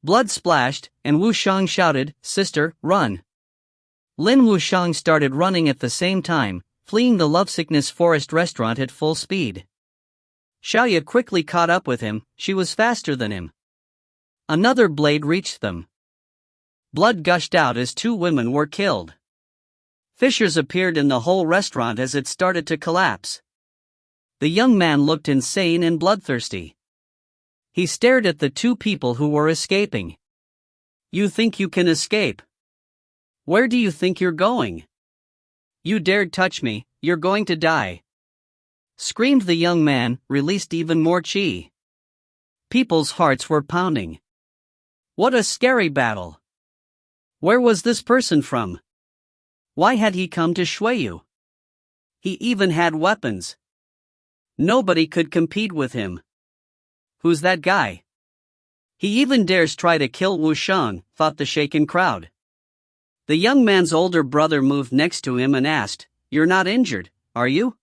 [SPEAKER 2] Blood splashed, and Wu Shang shouted, "Sister, run!" Lin Wu Shang started running at the same time, fleeing the Lovesickness Forest restaurant at full speed.
[SPEAKER 1] Xiaoya quickly caught up with him, she was faster than him.
[SPEAKER 2] Another blade reached them.
[SPEAKER 1] Blood gushed out as two women were killed. Fissures appeared in the whole restaurant as it started to collapse.
[SPEAKER 2] The young man looked insane and bloodthirsty. He stared at the two people who were escaping.
[SPEAKER 1] You think you can escape? Where do you think you're going? You dared touch me, you're going to die.
[SPEAKER 2] Screamed the young man, released even more chi.
[SPEAKER 1] People's hearts were pounding. What a scary battle! Where was this person from? Why had he come to Shuiyu? He even had weapons. Nobody could compete with him. Who's that guy? He even dares try to kill Wu Shang, thought the shaken crowd. The young man's older brother moved next to him and asked, "You're not injured, are you?"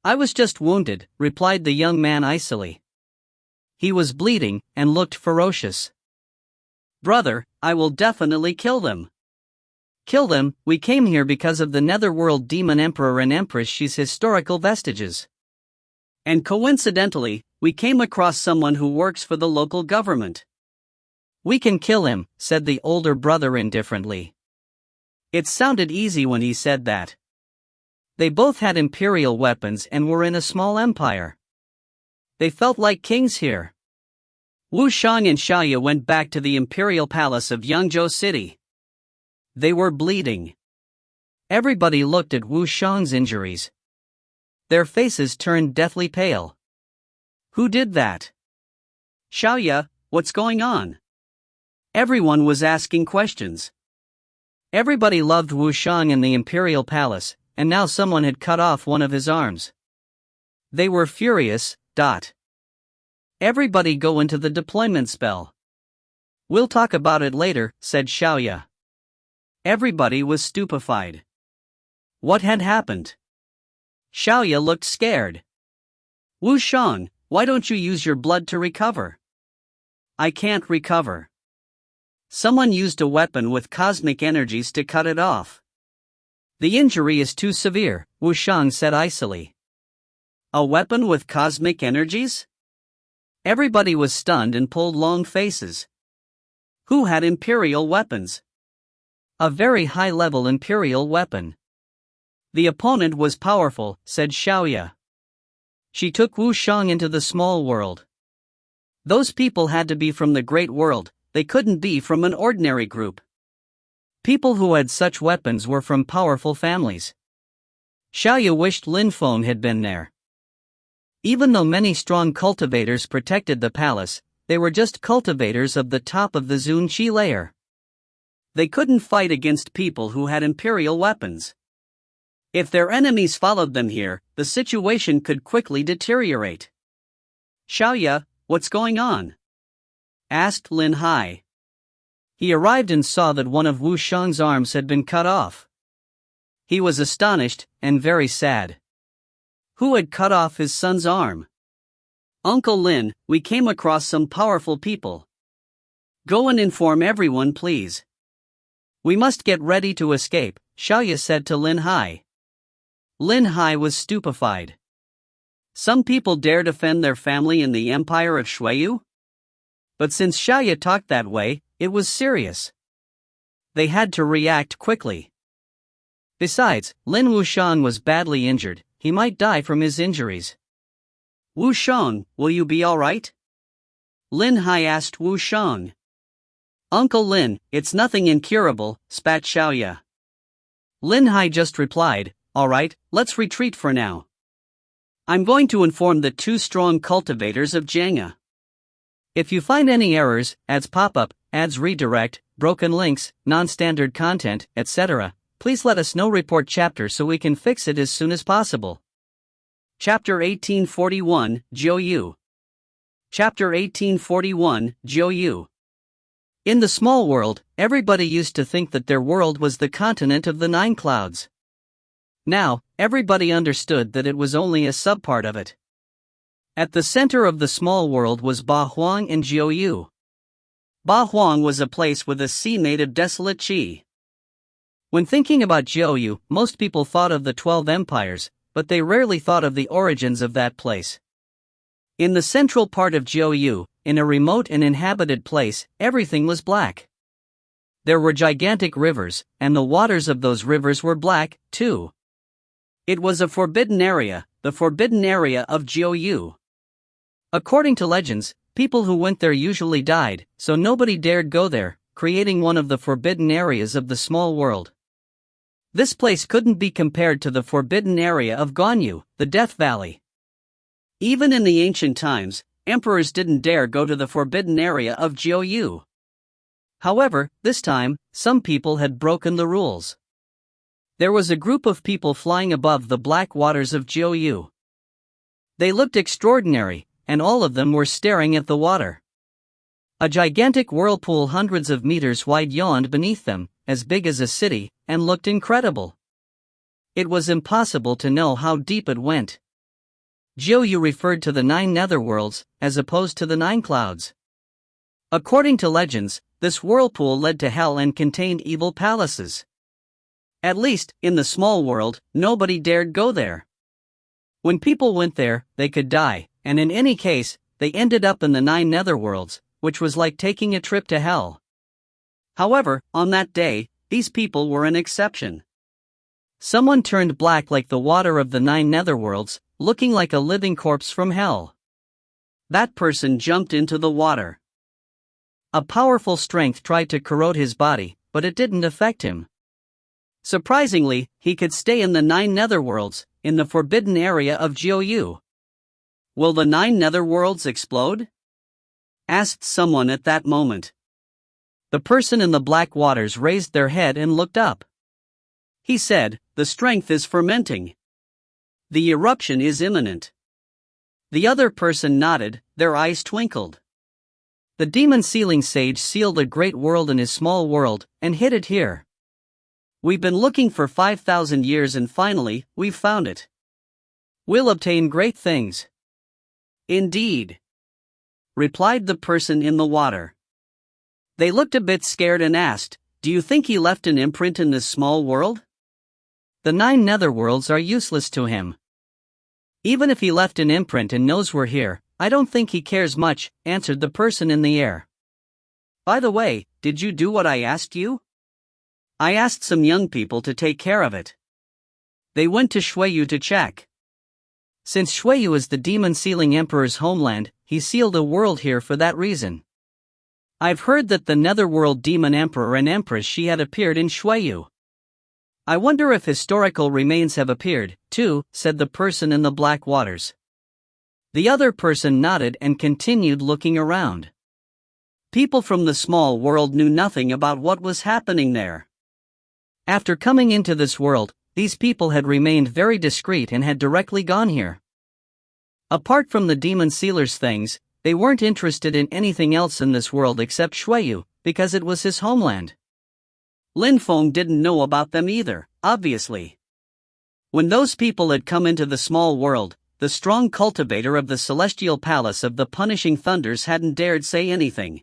[SPEAKER 2] "I was just wounded," replied the young man icily. He was bleeding and looked ferocious.
[SPEAKER 1] "Brother, I will definitely kill them."
[SPEAKER 2] "Kill them? We came here because of the Netherworld Demon Emperor and Empress, she's historical vestiges.
[SPEAKER 1] And coincidentally, we came across someone who works for the local government."
[SPEAKER 2] "We can kill him," said the older brother indifferently.
[SPEAKER 1] It sounded easy when he said that.
[SPEAKER 2] They both had imperial weapons and were in a small empire. They felt like kings here.
[SPEAKER 1] Wu Shang and Xiaoya went back to the imperial palace of Yangzhou City. They were bleeding.
[SPEAKER 2] Everybody looked at Wu Shang's injuries. Their faces turned deathly pale.
[SPEAKER 1] Who did that? Xiaoya, what's going on? Everyone was asking questions.
[SPEAKER 2] Everybody loved Wu Shang in the imperial palace, and now someone had cut off one of his arms. They were furious.
[SPEAKER 1] Everybody go into the deployment spell.
[SPEAKER 2] We'll talk about it later, said Xiaoya.
[SPEAKER 1] Everybody was stupefied. What had happened?
[SPEAKER 2] Xiaoya looked scared.
[SPEAKER 1] Wu Shang, why don't you use your blood to recover?
[SPEAKER 2] I can't recover.
[SPEAKER 1] Someone used a weapon with cosmic energies to cut it off.
[SPEAKER 2] The injury is too severe, Wu Shang said icily.
[SPEAKER 1] A weapon with cosmic energies? Everybody was stunned and pulled long faces. Who had imperial weapons?
[SPEAKER 2] A very high-level imperial weapon.
[SPEAKER 1] The opponent was powerful, said Xiaoya.
[SPEAKER 2] She took Wu Shang into the small world.
[SPEAKER 1] Those people had to be from the great world, they couldn't be from an ordinary group.
[SPEAKER 2] People who had such weapons were from powerful families. Xiaoya wished Lin Feng had been there. Even though many strong cultivators protected the palace, they were just cultivators of the top of the Zun Qi layer.
[SPEAKER 1] They couldn't fight against people who had imperial weapons. If their enemies followed them here, the situation could quickly deteriorate. Xiaoya, what's going on? Asked Lin Hai.
[SPEAKER 2] He arrived and saw that one of Wu Shang's arms had been cut off.
[SPEAKER 1] He was astonished and very sad. Who had cut off his son's arm? Uncle Lin, we came across some powerful people. Go and inform everyone, please.
[SPEAKER 2] We must get ready to escape, Xiaoya said to Lin Hai.
[SPEAKER 1] Lin Hai was stupefied. Some people dare defend their family in the empire of Shuiyu? But since Xiaoya talked that way, it was serious. They had to react quickly.
[SPEAKER 2] Besides, Lin Wu Shang was badly injured. He might die from his injuries.
[SPEAKER 1] Wu Shang, will you be alright? Lin Hai asked Wu Shang. Uncle Lin, it's nothing incurable, spat Xiaoya.
[SPEAKER 2] Lin Hai just replied, alright, let's retreat for now.
[SPEAKER 1] I'm going to inform the two strong cultivators of Jianghe.
[SPEAKER 2] If you find any errors, ads pop-up, ads redirect, broken links, non-standard content, etc., please let us know. Report chapter so we can fix it as soon as possible.
[SPEAKER 1] Chapter 1841, Jiu Yu. Chapter 1841, Jiu Yu.
[SPEAKER 2] In the small world, everybody used to think that their world was the continent of the nine clouds. Now, everybody understood that it was only a subpart of it. At the center of the small world was Ba Huang and Jiu Yu. Ba Huang was a place with a sea made of desolate qi. When thinking about Jiu Yu, most people thought of the 12 empires, but they rarely thought of the origins of that place. In the central part of Jiu Yu, in a remote and inhabited place, everything was black. There were gigantic rivers, and the waters of those rivers were black, too. It was a forbidden area, the forbidden area of Jiu Yu. According to legends, people who went there usually died, so nobody dared go there, creating one of the forbidden areas of the small world. This place couldn't be compared to the forbidden area of Ganyu, the Death Valley. Even in the ancient times, emperors didn't dare go to the forbidden area of Jiu Yu. However, this time, some people had broken the rules. There was a group of people flying above the black waters of Jiu Yu. They looked extraordinary, and all of them were staring at the water. A gigantic whirlpool hundreds of meters wide yawned beneath them, as big as a city, and looked incredible. It was impossible to know how deep it went. Jiu Yu referred to the 9 netherworlds, as opposed to the 9 clouds. According to legends, this whirlpool led to hell and contained evil palaces. At least, in the small world, nobody dared go there. When people went there, they could die, and in any case, they ended up in the 9 netherworlds, which was like taking a trip to hell. However, on that day, these people were an exception. Someone turned black like the water of the 9 netherworlds, looking like a living corpse from hell. That person jumped into the water. A powerful strength tried to corrode his body, but it didn't affect him. Surprisingly, he could stay in the 9 netherworlds, in the forbidden area of Jiu Yu. Will the 9 netherworlds explode? Asked someone at that moment. The person in the black waters raised their head and looked up. He said, "The strength is fermenting. The eruption is imminent." The other person nodded, their eyes twinkled. The demon sealing sage sealed a great world in his small world, and hid it here. We've been looking for 5,000 years and finally, we've found it. We'll obtain great things. Indeed, replied the person in the water. They looked a bit scared and asked, "Do you think he left an imprint in this small world?" The 9 netherworlds are useless to him. Even if he left an imprint and knows we're here, I don't think he cares much, answered the person in the air. By the way, did you do what I asked you? I asked some young people to take care of it. They went to Shuiyu to check. Since Shuiyu is the demon sealing emperor's homeland, he sealed a world here for that reason. I've heard that the netherworld demon emperor and empress she had appeared in Shuiyu. I wonder if historical remains have appeared, too, said the person in the black waters. The other person nodded and continued looking around. People from the small world knew nothing about what was happening there. After coming into this world, these people had remained very discreet and had directly gone here. Apart from the demon sealer's things, they weren't interested in anything else in this world except Shuiyu, because it was his homeland. Lin Feng didn't know about them either, obviously. When those people had come into the small world, the strong cultivator of the celestial palace of the punishing thunders hadn't dared say anything.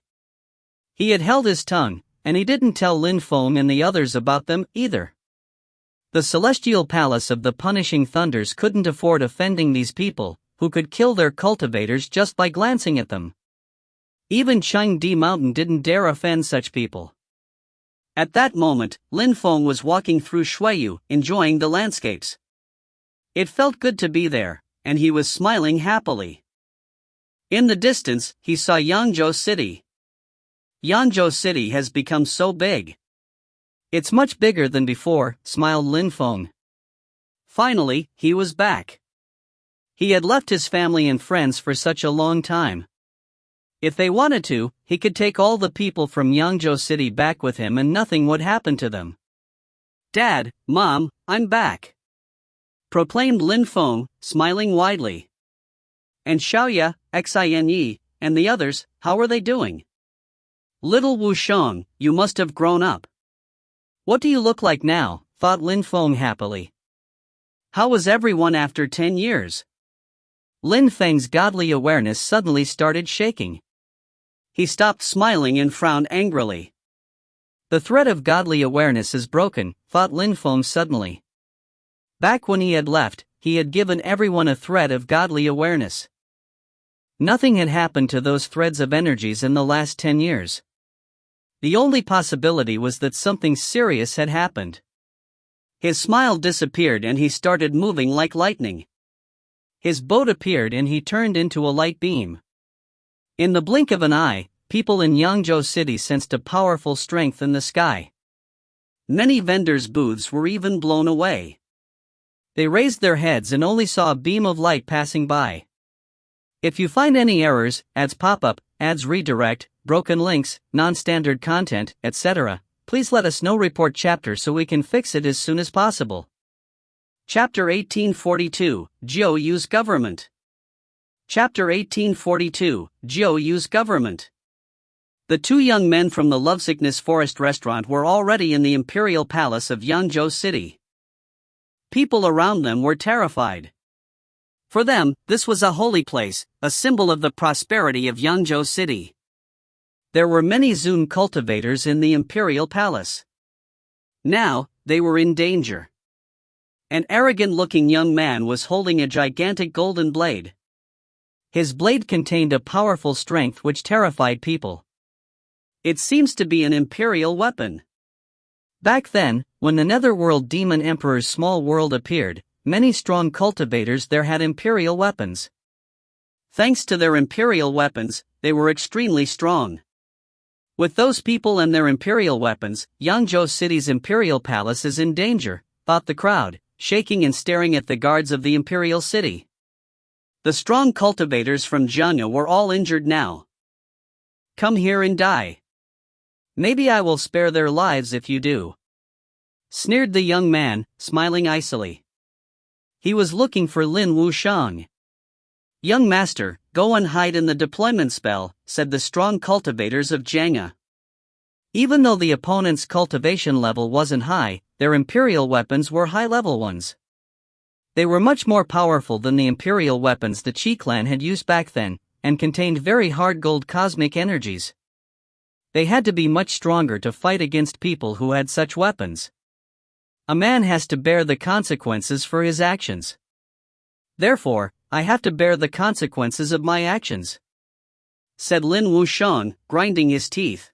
[SPEAKER 2] He had held his tongue, and he didn't tell Lin Feng and the others about them either. The celestial palace of the punishing thunders couldn't afford offending these people, who could kill their cultivators just by glancing at them. Even Changdi Mountain didn't dare offend such people. At that moment, Lin Feng was walking through Shuiyu, enjoying the landscapes. It felt good to be there, and he was smiling happily. In the distance, he saw Yangzhou City. Yangzhou City has become so big. It's much bigger than before, smiled Lin Feng. Finally, he was back. He had left his family and friends for such a long time. If they wanted to, he could take all the people from Yangzhou City back with him and nothing would happen to them. "Dad, Mom, I'm back," proclaimed Lin Feng, smiling widely. "And Xiaoya, Xin Yi, and the others, how are they doing?"
[SPEAKER 1] Little Wushang, you must have grown up.
[SPEAKER 2] What do you look like now? Thought Lin Feng happily.
[SPEAKER 1] How was everyone after 10 years?
[SPEAKER 2] Lin Feng's godly awareness suddenly started shaking.
[SPEAKER 1] He stopped smiling and frowned angrily.
[SPEAKER 2] The thread of godly awareness is broken, thought Lin Feng suddenly. Back when he had left, he had given everyone a thread of godly awareness. Nothing had happened to those threads of energies in the last 10 years. The only possibility was that something serious had happened.
[SPEAKER 1] His smile disappeared and he started moving like lightning.
[SPEAKER 2] His boat appeared and he turned into a light beam. In the blink of an eye, people in Yangzhou City sensed a powerful strength in the sky.
[SPEAKER 1] Many vendors' booths were even blown away.
[SPEAKER 2] They raised their heads and only saw a beam of light passing by. If you find any errors, ads pop up, ads redirect, broken links, non-standard content, etc., please let us know. Report chapter so we can fix it as soon as possible.
[SPEAKER 1] Chapter 1842, Jiu Yu's Government. Chapter 1842, Jiu Yu's Government. The two young men from the Lovesickness Forest restaurant were already in the Imperial Palace of Yangzhou City. People around them were terrified. For them, this was a holy place, a symbol of the prosperity of Yangzhou City. There were many Zun cultivators in the Imperial Palace. Now, they were in danger. An arrogant-looking young man was holding a gigantic golden blade.
[SPEAKER 2] His blade contained a powerful strength which terrified people.
[SPEAKER 1] It seems to be an imperial weapon.
[SPEAKER 2] Back then, when the Netherworld Demon Emperor's small world appeared, many strong cultivators there had imperial weapons.
[SPEAKER 1] Thanks to their imperial weapons, they were extremely strong. With those people and their imperial weapons, Yangzhou City's imperial palace is in danger, thought the crowd, shaking and staring at the guards of the imperial city. The strong cultivators from Jianya were all injured now. Come here and die.
[SPEAKER 2] Maybe I will spare their lives if you do,
[SPEAKER 1] sneered the young man, smiling icily. He was looking for Lin Wushang. Young master, go and hide in the deployment spell, said the strong cultivators of Jianya.
[SPEAKER 2] Even though the opponent's cultivation level wasn't high, their imperial weapons were high-level ones. They were much more powerful than the imperial weapons the Qi clan had used back then, and contained very hard gold cosmic energies. They had to be much stronger to fight against people who had such weapons. A man has to bear the consequences for his actions. Therefore, I have to bear the consequences of my actions, said Lin Wushang, grinding his teeth.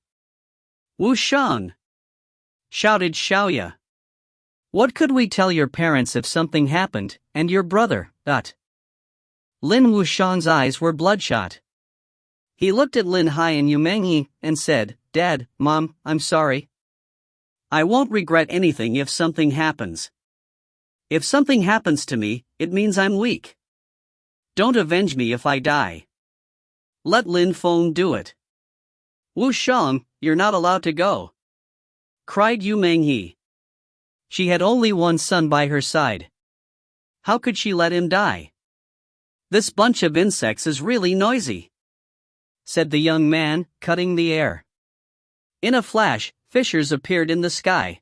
[SPEAKER 2] Wushang! Shouted Xiaoya. What could we tell your parents if something happened, and your brother? Lin Wushang's eyes were bloodshot. He looked at Lin Hai and Yumengyi and said, Dad, Mom, I'm sorry.
[SPEAKER 1] I won't regret anything if something happens. If something happens to me, it means I'm weak. Don't avenge me if I die. Let Lin Feng do it. Wushang, you're not allowed to go, cried Yumengyi.
[SPEAKER 2] She had only one son by her side.
[SPEAKER 1] How could she let him die? This bunch of insects is really noisy, said the young man, cutting the air. In a flash, fissures appeared in the sky.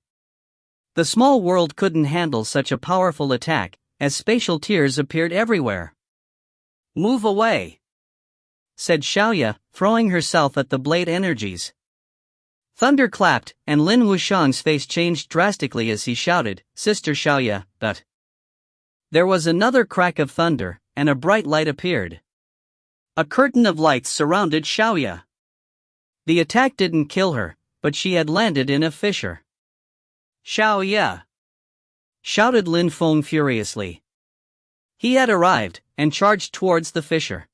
[SPEAKER 1] The small world couldn't handle such a powerful attack, as spatial tears appeared everywhere. Move away, said Xiaoya, throwing herself at the blade energies. Thunder clapped, and Lin Wushang's face changed drastically as he shouted, Sister Xiaoya, but. There was another crack of thunder, and a bright light appeared. A curtain of lights surrounded Xiaoya. The attack didn't kill her, but she had landed in a fissure. Xiaoya! Shouted Lin Feng furiously. He had arrived, and charged towards the fissure.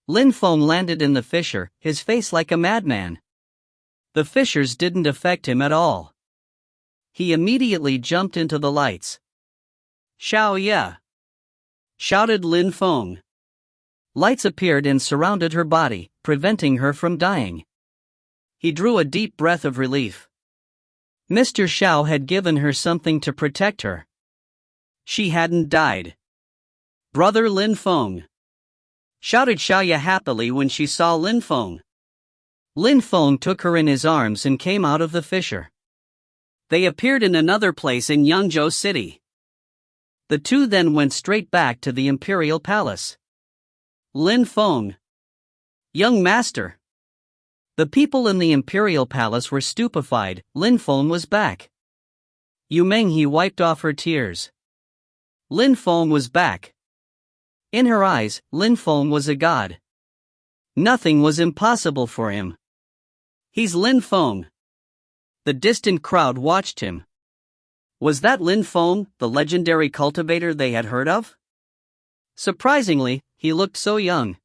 [SPEAKER 1] Lin Feng landed in the fissure, his face like a madman. The fissures didn't affect him at all. He immediately jumped into the lights. Xiaoya! Shouted Lin Feng. Lights appeared and surrounded her body, preventing her from dying. He drew a deep breath of relief. Mr. Xiao had given her something to protect her. She hadn't died. Brother Lin Feng! Shouted Xiaoya happily when she saw Lin Feng.
[SPEAKER 2] Lin Feng took her in his arms and came out of the fissure.
[SPEAKER 1] They appeared in another place in Yangzhou City.
[SPEAKER 2] The two then went straight back to the imperial palace.
[SPEAKER 1] Lin Feng.
[SPEAKER 2] Young master. The people in the imperial palace were stupefied. Lin Feng was back. Yu Menghe wiped off her tears. Lin Feng was back. In her eyes, Lin Feng was a god. Nothing was impossible for him.
[SPEAKER 1] He's Lin Feng.
[SPEAKER 2] The distant crowd watched him.
[SPEAKER 1] Was that Lin Feng, the legendary cultivator they had heard of?
[SPEAKER 2] Surprisingly, he looked so young.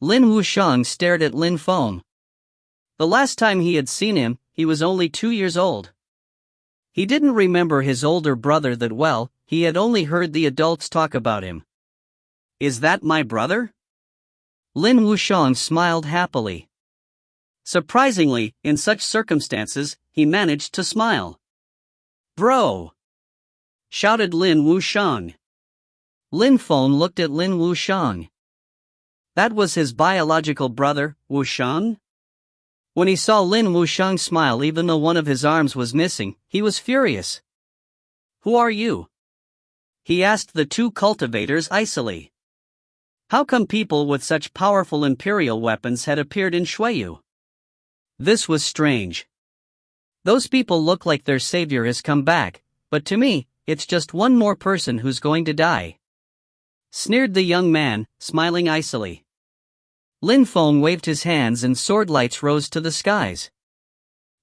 [SPEAKER 2] Lin Wushang stared at Lin Feng. The last time he had seen him, he was only 2 years old. He didn't remember his older brother that well, he had only heard the adults talk about him.
[SPEAKER 1] Is that my brother?
[SPEAKER 2] Lin Wushang smiled happily.
[SPEAKER 1] Surprisingly, in such circumstances, he managed to smile.
[SPEAKER 2] Bro!
[SPEAKER 1] Shouted Lin Wushang.
[SPEAKER 2] Lin Feng looked at Lin Wushang. That was his biological brother, Wushang? When he saw Lin Wushang smile even though one of his arms was missing, he was furious.
[SPEAKER 1] Who are you?
[SPEAKER 2] He asked the two cultivators icily.
[SPEAKER 1] How come people with such powerful imperial weapons had appeared in Shuiyu?
[SPEAKER 2] This was strange. Those people look like their savior has come back, but to me, it's just one more person who's going to die.
[SPEAKER 1] Sneered the young man, smiling icily.
[SPEAKER 2] Lin Feng waved his hands and sword lights rose to the skies.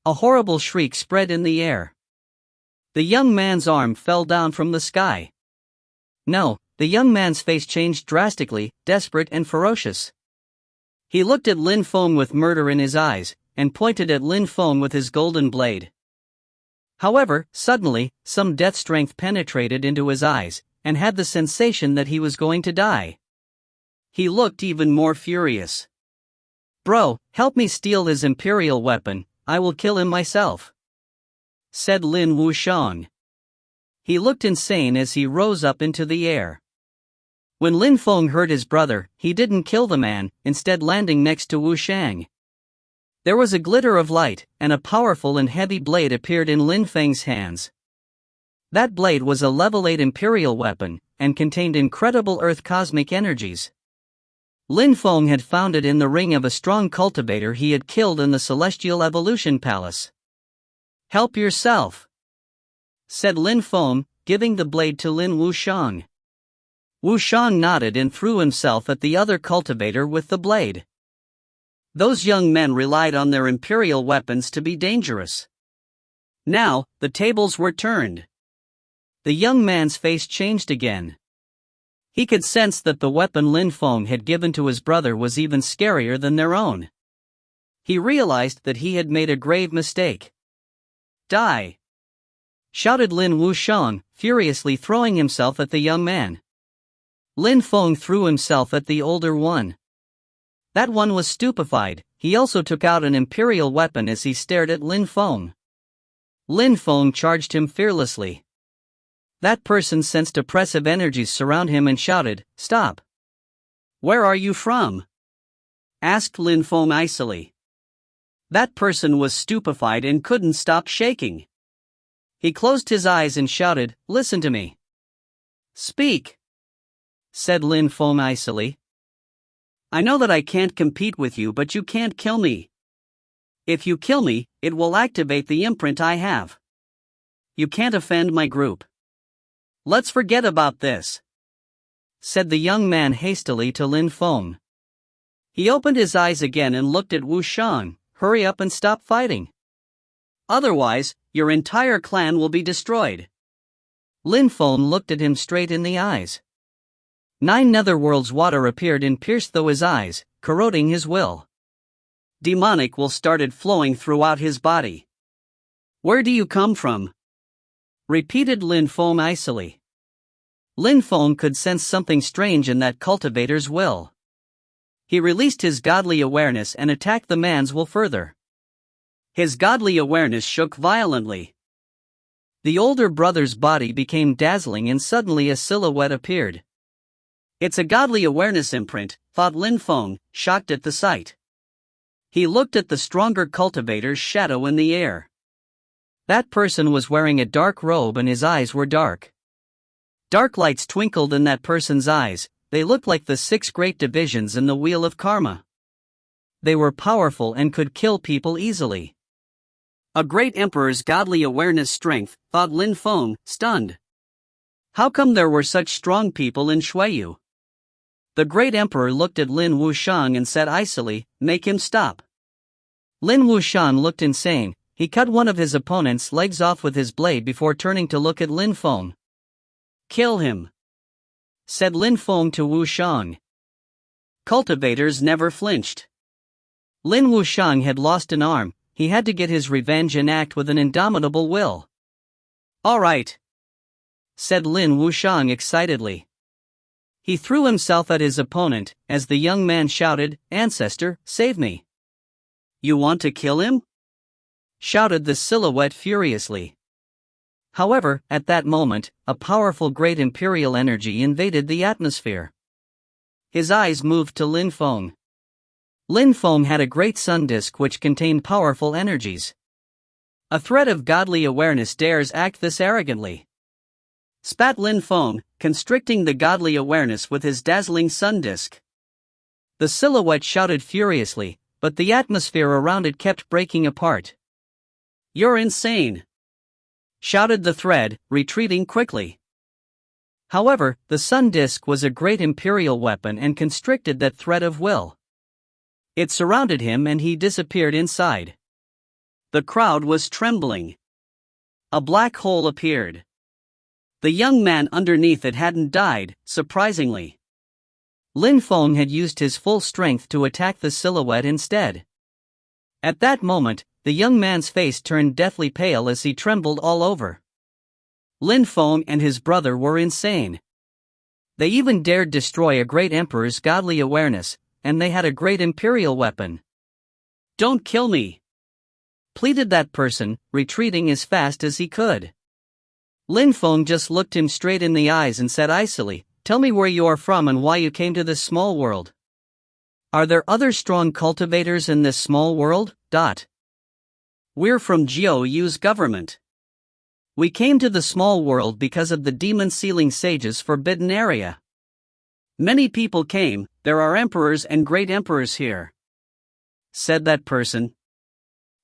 [SPEAKER 2] A horrible shriek spread in the air. The young man's arm fell down from the sky. No, the young man's face changed drastically, desperate and ferocious. He looked at Lin Feng with murder in his eyes, and pointed at Lin Feng with his golden blade. However, suddenly, some death strength penetrated into his eyes, and had the sensation that he was going to die.
[SPEAKER 1] He looked even more furious.
[SPEAKER 2] Bro, help me steal his imperial weapon, I will kill him myself. Said Lin Wushang. He looked insane as he rose up into the air. When Lin Feng heard his brother, he didn't kill the man, instead landing next to Wushang. There was a glitter of light, and a powerful and heavy blade appeared in Lin Feng's hands. That blade was a level 8 imperial weapon, and contained incredible earth cosmic energies. Lin Feng had found it in the ring of a strong cultivator he had killed in the Celestial Evolution Palace. Help yourself, said Lin Feng, giving the blade to Lin Wushang. Wushang nodded and threw himself at the other cultivator with the blade.
[SPEAKER 1] Those young men relied on their imperial weapons to be dangerous. Now, the tables were turned.
[SPEAKER 2] The young man's face changed again. He could sense that the weapon Lin Feng had given to his brother was even scarier than their own. He realized that he had made a grave mistake.
[SPEAKER 1] Die!
[SPEAKER 2] Shouted Lin Wushang, furiously throwing himself at the young man. Lin Feng threw himself at the older one. That one was stupefied. He also took out an imperial weapon as he stared at Lin Feng. Lin Feng charged him fearlessly. That person sensed oppressive energies surround him and shouted, "Stop!"
[SPEAKER 1] Where are you from? Asked Lin Feng icily. That person was stupefied and couldn't stop shaking.
[SPEAKER 2] He closed his eyes and shouted, "Listen to me."
[SPEAKER 1] Speak,
[SPEAKER 2] said Lin Feng icily.
[SPEAKER 1] I know that I can't compete with you, but you can't kill me. If you kill me, it will activate the imprint I have. You can't offend my group. Let's forget about this,
[SPEAKER 2] said the young man hastily to Lin Feng. He opened his eyes again and looked at Wushang. Hurry up and stop fighting.
[SPEAKER 1] Otherwise, your entire clan will be destroyed.
[SPEAKER 2] Lin Feng looked at him straight in the eyes. 9 netherworlds water appeared and pierced through his eyes, corroding his will.
[SPEAKER 1] Demonic will started flowing throughout his body. Where do you come from?
[SPEAKER 2] Repeated Lin Feng icily. Lin Feng could sense something strange in that cultivator's will. He released his godly awareness and attacked the man's will further.
[SPEAKER 1] His godly awareness shook violently.
[SPEAKER 2] The older brother's body became dazzling and suddenly a silhouette appeared.
[SPEAKER 1] It's a godly awareness imprint, thought Lin Feng, shocked at the sight. He looked at the stronger cultivator's shadow in the air.
[SPEAKER 2] That person was wearing a dark robe and his eyes were dark. Dark lights twinkled in that person's eyes. They looked like the 6 great divisions in the Wheel of Karma. They were powerful and could kill people easily.
[SPEAKER 1] A great emperor's godly awareness strength, thought Lin Feng, stunned. How come there were such strong people in Shuiyu? The great emperor looked at Lin Wushang and said icily, "Make him stop."
[SPEAKER 2] Lin Wushang looked insane. He cut one of his opponent's legs off with his blade before turning to look at Lin Feng.
[SPEAKER 1] "Kill him," said Lin Feng to Wushang. Cultivators never flinched.
[SPEAKER 2] Lin Wushang had lost an arm. He had to get his revenge and act with an indomitable will.
[SPEAKER 1] "All right,"
[SPEAKER 2] said Lin Wushang excitedly. He threw himself at his opponent, as the young man shouted, "Ancestor, save me."
[SPEAKER 1] "You want to kill him?"
[SPEAKER 2] shouted the silhouette furiously. However, at that moment, a powerful great imperial energy invaded the atmosphere. His eyes moved to Lin Feng. Lin Feng had a great sun disk which contained powerful energies.
[SPEAKER 1] A thread of godly awareness dares act this arrogantly, spat Lin Feng, constricting the godly awareness with his dazzling sun disk.
[SPEAKER 2] The silhouette shouted furiously, but the atmosphere around it kept breaking apart.
[SPEAKER 1] "You're insane," shouted the thread, retreating quickly.
[SPEAKER 2] However, the sun disk was a great imperial weapon and constricted that thread of will. It surrounded him and he disappeared inside.
[SPEAKER 1] The crowd was trembling. A black hole appeared. The young man underneath it hadn't died, surprisingly.
[SPEAKER 2] Lin Feng had used his full strength to attack the silhouette instead. At that moment, the young man's face turned deathly pale as he trembled all over.
[SPEAKER 1] Lin Feng and his brother were insane.
[SPEAKER 2] They even dared destroy a great emperor's godly awareness, and they had a great imperial weapon.
[SPEAKER 1] "Don't kill me,"
[SPEAKER 2] pleaded that person, retreating as fast as he could. Lin Feng just looked him straight in the eyes and said icily, "Tell me where you are from and why you came to this small world. Are there other strong cultivators in this small world?
[SPEAKER 1] We're from Jiuyu's government.
[SPEAKER 2] We came to the small world because of the Demon Sealing Sage's forbidden area.
[SPEAKER 1] Many people came, there are emperors and great emperors here," said that person.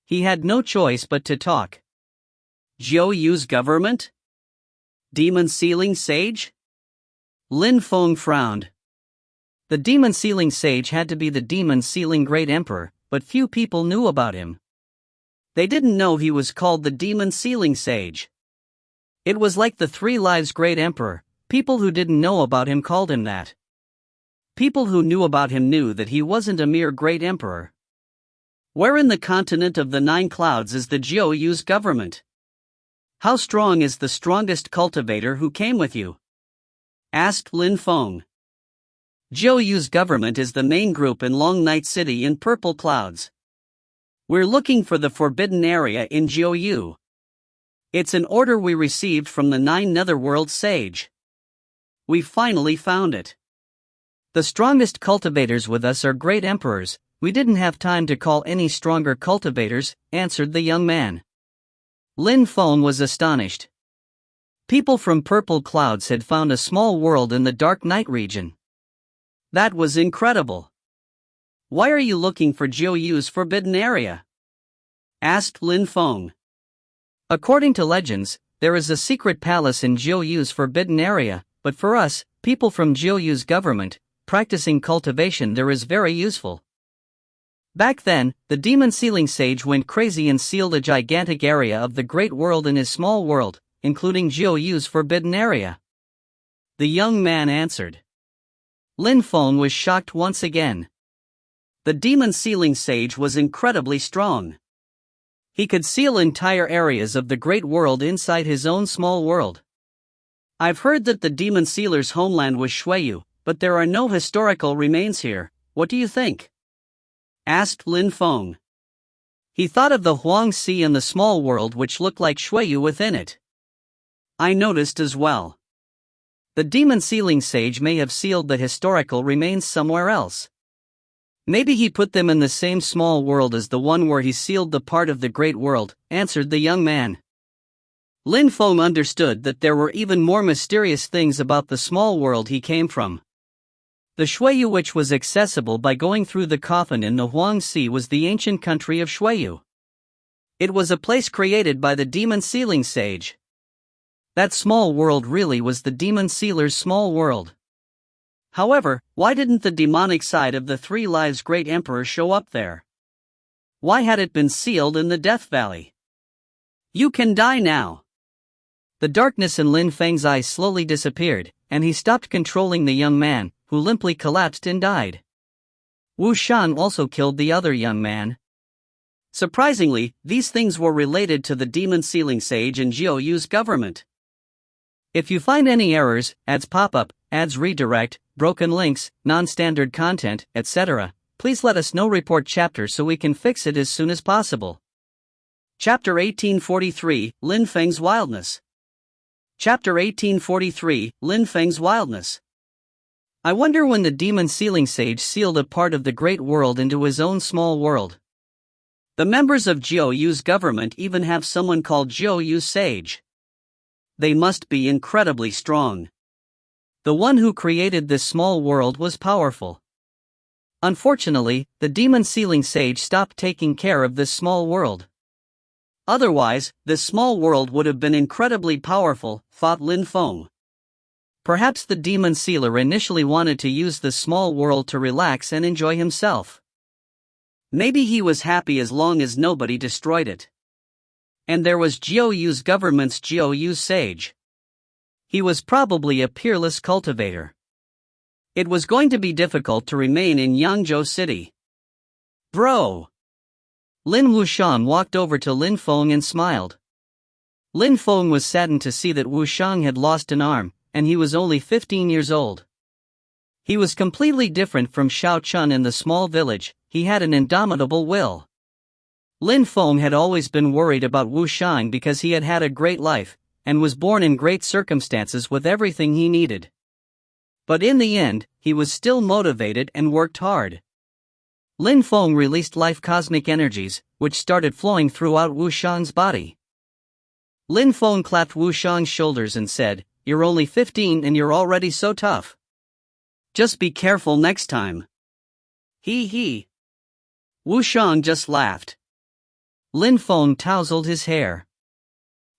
[SPEAKER 2] He had no choice but to talk.
[SPEAKER 1] "Jiuyu's government? Demon Sealing Sage?"
[SPEAKER 2] Lin Feng frowned. The Demon Sealing Sage had to be the Demon Sealing Great Emperor, but few people knew about him.
[SPEAKER 1] They didn't know he was called the Demon Sealing Sage.
[SPEAKER 2] It was like the 3 Lives Great Emperor. People who didn't know about him called him that.
[SPEAKER 1] People who knew about him knew that he wasn't a mere great emperor. "Where in the continent of the 9 clouds is the Jiuyu's government? How strong is the strongest cultivator who came with you?" asked Lin Feng. "Jiuyu's government is the main group in Long Night City in Purple Clouds. We're looking for the forbidden area in Jiuyu. It's an order we received from the 9 Netherworld Sage. We finally found it.
[SPEAKER 2] The strongest cultivators with us are great emperors. We didn't have time to call any stronger cultivators," answered the young man. Lin Feng was astonished. People from Purple Clouds had found a small world in the Dark Night region.
[SPEAKER 1] That was incredible. "Why are you looking for Jiuyu's forbidden area?" asked Lin Feng.
[SPEAKER 2] According to legends, there is a secret palace in Jiuyu's forbidden area, but for us, people from Jiuyu's government, practicing cultivation there is very useful. Back then, the Demon Sealing Sage went crazy and sealed a gigantic area of the Great World in his small world, including Jiuyu's forbidden area.
[SPEAKER 1] The young man answered.
[SPEAKER 2] Lin Feng was shocked once again.
[SPEAKER 1] The Demon Sealing Sage was incredibly strong. He could seal entire areas of the Great World inside his own small world. "I've heard that the Demon Sealer's homeland was Shuiyu, but there are no historical remains here. What do you think?" asked Lin Feng.
[SPEAKER 2] He thought of the Huang Sea and the small world which looked like Shuiyu within it.
[SPEAKER 1] "I noticed as well.
[SPEAKER 2] The Demon Sealing Sage may have sealed the historical remains somewhere else. Maybe he put them in the same small world as the one where he sealed the part of the great world, answered the young man.
[SPEAKER 1] Lin Feng understood that there were even more mysterious things about the small world he came from.
[SPEAKER 2] The Shuiyu, which was accessible by going through the coffin in the Huang Sea, was the ancient country of Shuiyu. It was a place created by the demon sealing sage. That small world really was the demon sealer's small world.
[SPEAKER 1] However, why didn't the demonic side of the Three Lives Great Emperor show up there? Why had it been sealed in the Death Valley? You can die now.
[SPEAKER 2] The darkness in Lin Feng's eyes slowly disappeared, and he stopped controlling the young man, who limply collapsed and died. Wu Shan also killed the other young man.
[SPEAKER 1] Surprisingly, these things were related to the demon sealing sage and Jiao Yu's government.
[SPEAKER 2] If you find any errors, ads pop up, ads redirect, broken links, non-standard content, etc., please let us know. Report chapter so we can fix it as soon as possible.
[SPEAKER 1] Chapter 1843, Lin Feng's Wildness. Chapter 1843, Lin Feng's Wildness.
[SPEAKER 2] I wonder when the demon sealing sage sealed a part of the great world into his own small world.
[SPEAKER 1] The members of Jiao Yu's government even have someone called Jiao Yu's sage. They must be incredibly strong.
[SPEAKER 2] The one who created this small world was powerful. Unfortunately, the demon sealing sage stopped taking care of this small world.
[SPEAKER 1] Otherwise, this small world would have been incredibly powerful, thought Lin Feng.
[SPEAKER 2] Perhaps the demon sealer initially wanted to use the small world to relax and enjoy himself.
[SPEAKER 1] Maybe he was happy as long as nobody destroyed it. And there was Jiao Yu's government's Jiao Yu's sage. He was probably a peerless cultivator. It was going to be difficult to remain in Yangzhou City. Bro!
[SPEAKER 2] Lin Wushang walked over to Lin Feng and smiled. Lin Feng was saddened to see that Wushang had lost an arm, and he was only 15 years old. He was completely different from Xiao Chun in the small village. He had an indomitable will. Lin Feng had always been worried about Wushang because he had had a great life, and was born in great circumstances with everything he needed. But in the end, he was still motivated and worked hard. Lin Feng released life cosmic energies, which started flowing throughout Wushang's body. Lin Feng clapped Wushang's shoulders and said, "You're only 15 and you're already so tough.
[SPEAKER 1] Just be careful next time." He. Wushang just laughed.
[SPEAKER 2] Lin Feng tousled his hair.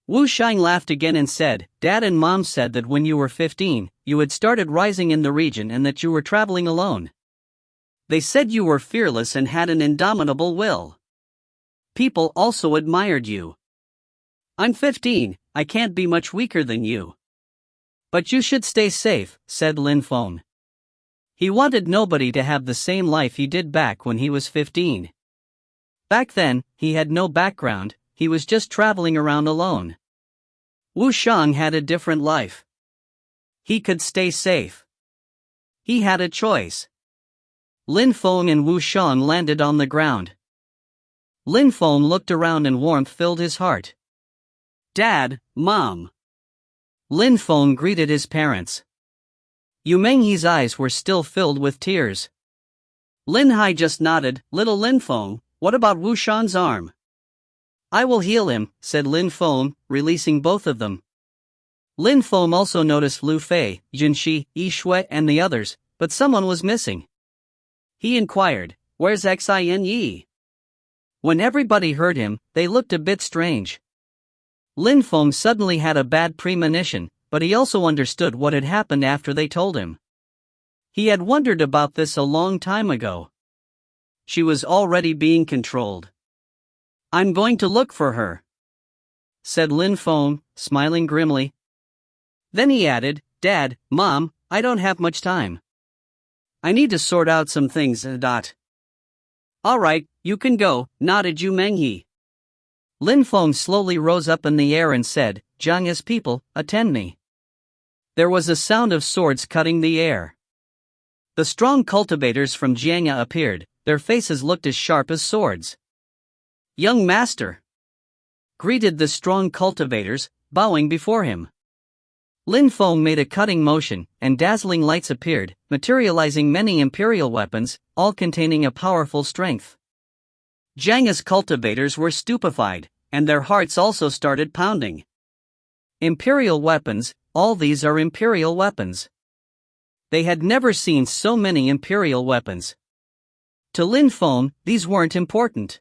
[SPEAKER 1] Wushang laughed again and said, "Dad and Mom said that when you were 15, you had started rising in the region and that you were traveling alone. They said you were fearless and had an indomitable will. People also admired you. I'm 15, I can't be much weaker than you.
[SPEAKER 2] But you should stay safe," said Lin Feng. He wanted nobody to have the same life he did back when he was 15. Back then, he had no background, he was just traveling around alone.
[SPEAKER 1] Wushang had a different life. He could stay safe. He had a choice.
[SPEAKER 2] Lin Feng and Wushang landed on the ground. Lin Feng looked around and warmth filled his heart.
[SPEAKER 1] "Dad, Mom."
[SPEAKER 2] Lin Feng greeted his parents. Yu Menghe's eyes were still filled with tears.
[SPEAKER 1] Lin Hai just nodded. "Little Lin Feng, what about Wushang's arm?"
[SPEAKER 2] "I will heal him," said Lin Feng, releasing both of them. Lin Feng also noticed Lu Fei, Jinshi, Yi Shui and the others, but someone was missing.
[SPEAKER 1] He inquired, "Where's Xin Yi?"
[SPEAKER 2] When everybody heard him, they looked a bit strange. Lin Feng suddenly had a bad premonition, but he also understood what had happened after they told him. He had wondered about this a long time ago.
[SPEAKER 1] She was already being controlled. "I'm going to look for her,"
[SPEAKER 2] said Lin Feng, smiling grimly. Then he added, "Dad, Mom, I don't have much time.
[SPEAKER 1] I need to sort out some things. All right, you can go," nodded Yu Menghe.
[SPEAKER 2] Lin Feng slowly rose up in the air and said, "Jiangya's people, attend me." There was a sound of swords cutting the air. The strong cultivators from Jiangya appeared, their faces looked as sharp as swords.
[SPEAKER 1] "Young master,"
[SPEAKER 2] greeted the strong cultivators, bowing before him. Lin Feng made a cutting motion, and dazzling lights appeared, materializing many imperial weapons, all containing a powerful strength.
[SPEAKER 1] Zhang's cultivators were stupefied, and their hearts also started pounding.
[SPEAKER 2] Imperial weapons, all these are imperial weapons. They had never seen so many imperial weapons. To Lin Feng, these weren't important.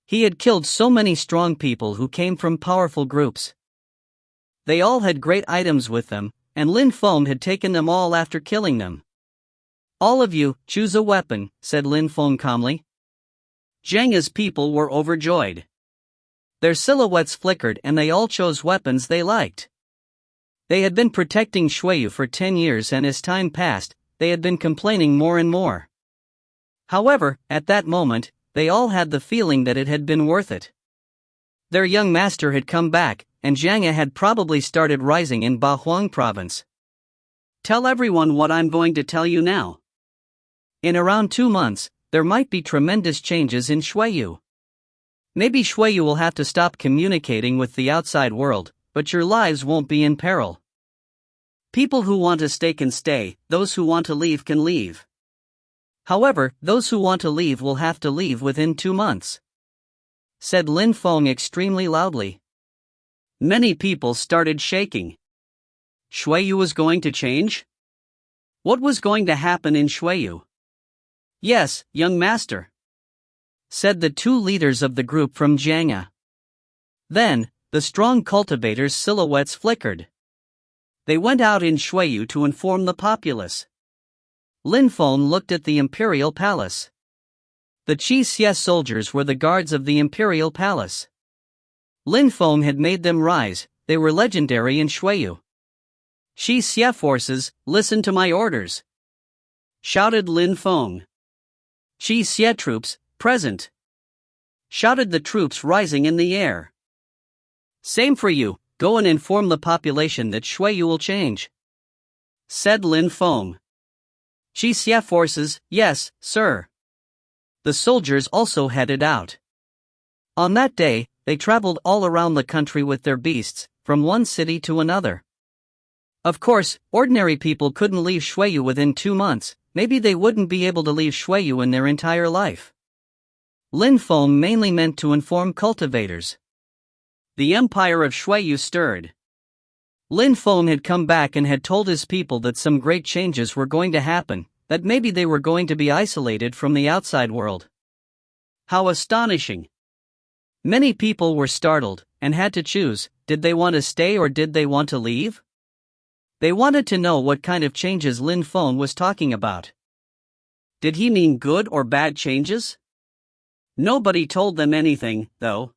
[SPEAKER 2] He had killed so many strong people who came from powerful groups. They all had great items with them, and Lin Feng had taken them all after killing them. "All of you, choose a weapon," said Lin Feng calmly.
[SPEAKER 1] Zhang's people were overjoyed.
[SPEAKER 2] Their silhouettes flickered and they all chose weapons they liked. They had been protecting Shuiyu for 10 years, and as time passed, they had been complaining more and more. However, at that moment, they all had the feeling that it had been worth it. Their young master had come back, and Zhang had probably started rising in Bahuang province.
[SPEAKER 1] "Tell everyone what I'm going to tell you now.
[SPEAKER 2] In around 2 months, there might be tremendous changes in Shuiyu. Maybe Shuiyu will have to stop communicating with the outside world, but your lives won't be in peril.
[SPEAKER 1] People who want to stay can stay, those who want to leave can leave.
[SPEAKER 2] However, those who want to leave will have to leave within 2 months," said Lin Feng extremely loudly.
[SPEAKER 1] Many people started shaking. Shuiyu was going to change? What was going to happen in Shuiyu?
[SPEAKER 2] "Yes, young master," said the 2 leaders of the group from Jiang'a. Then, the strong cultivators' silhouettes flickered. They went out in Shuiyu to inform the populace. Lin Feng looked at the imperial palace. The Qi Xie soldiers were the guards of the imperial palace. Lin Feng had made them rise, they were legendary in Shuiyu.
[SPEAKER 1] "Qi Xie forces, listen to my orders!" shouted Lin Feng.
[SPEAKER 2] "Qi Xie troops, present!"
[SPEAKER 1] shouted the troops rising in the air.
[SPEAKER 2] "Same for you, go and inform the population that Shuiyu will change,"
[SPEAKER 1] said Lin Feng.
[SPEAKER 2] "Qi Xie forces, yes, sir." The soldiers also headed out. On that day, they traveled all around the country with their beasts, from one city to another. Of course, ordinary people couldn't leave Shuiyu within 2 months, maybe they wouldn't be able to leave Shuiyu in their entire life. Lin Feng mainly meant to inform cultivators.
[SPEAKER 1] The empire of Shuiyu stirred.
[SPEAKER 2] Lin Feng had come back and had told his people that some great changes were going to happen, that maybe they were going to be isolated from the outside world.
[SPEAKER 1] How astonishing!
[SPEAKER 2] Many people were startled, and had to choose, did they want to stay or did they want to leave? They wanted to know what kind of changes Lin Feng was talking about.
[SPEAKER 1] Did he mean good or bad changes? Nobody told them anything, though.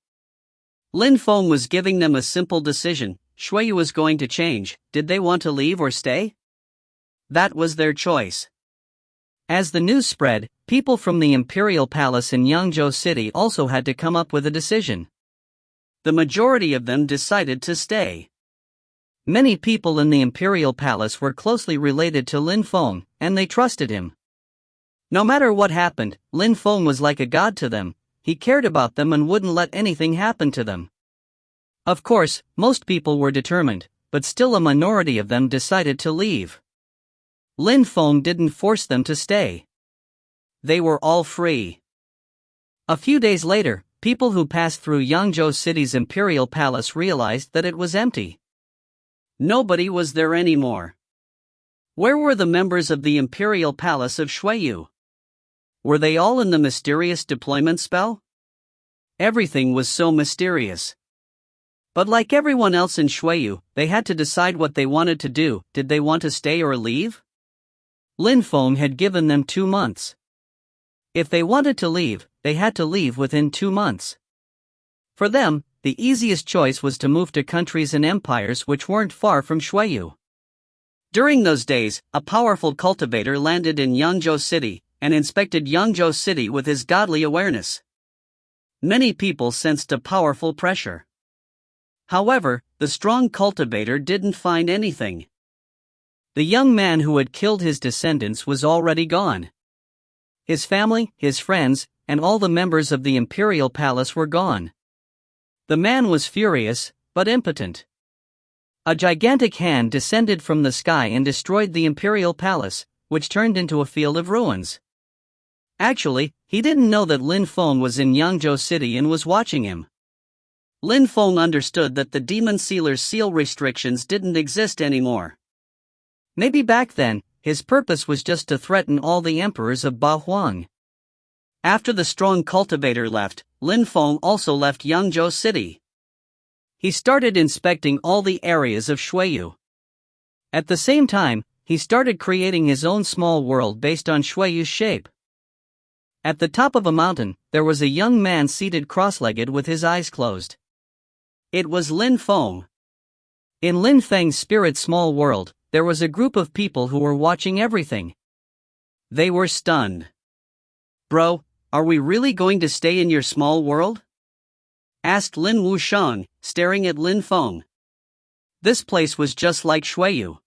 [SPEAKER 1] Lin Feng was giving them a simple decision: Shuiyu was going to change, did they want to leave or stay? That was their choice.
[SPEAKER 2] As the news spread, people from the imperial palace in Yangzhou City also had to come up with a decision.
[SPEAKER 1] The majority of them decided to stay.
[SPEAKER 2] Many people in the imperial palace were closely related to Lin Feng, and they trusted him. No matter what happened, Lin Feng was like a god to them. He cared about them and wouldn't let anything happen to them. Of course, most people were determined, but still a minority of them decided to leave. Lin Feng didn't force them to stay. They were all free. A few days later, people who passed through Yangzhou City's imperial palace realized that it was empty.
[SPEAKER 1] Nobody was there anymore. Where were the members of the imperial palace of Shuiyu? Were they all in the mysterious deployment spell? Everything was so mysterious. But like everyone else in Shuiyu, they had to decide what they wanted to do. Did they want to stay or leave?
[SPEAKER 2] Lin Feng had given them 2 months. If they wanted to leave, they had to leave within 2 months. For them, the easiest choice was to move to countries and empires which weren't far from Shuiyu.
[SPEAKER 1] During those days, a powerful cultivator landed in Yangzhou City and inspected Yangzhou City with his godly awareness. Many people sensed a powerful pressure. However, the strong cultivator didn't find anything.
[SPEAKER 2] The young man who had killed his descendants was already gone. His family, his friends, and all the members of the imperial palace were gone. The man was furious, but impotent. A gigantic hand descended from the sky and destroyed the imperial palace, which turned into a field of ruins. Actually, he didn't know that Lin Feng was in Yangzhou City and was watching him. Lin Feng understood that the demon sealer's seal restrictions didn't exist anymore. Maybe back then, his purpose was just to threaten all the emperors of Ba Huang. After the strong cultivator left, Lin Feng also left Yangzhou City. He started inspecting all the areas of Shuiyu. At the same time, he started creating his own small world based on Shuiyu's shape. At the top of a mountain, there was a young man seated cross-legged with his eyes closed. It was Lin Feng. In Lin Feng's spirit small world, there was a group of people who were watching everything. They were stunned. "Bro, are we really going to stay in your small world?" asked Lin Wushang, staring at Lin Feng. This place was just like Shuiyu.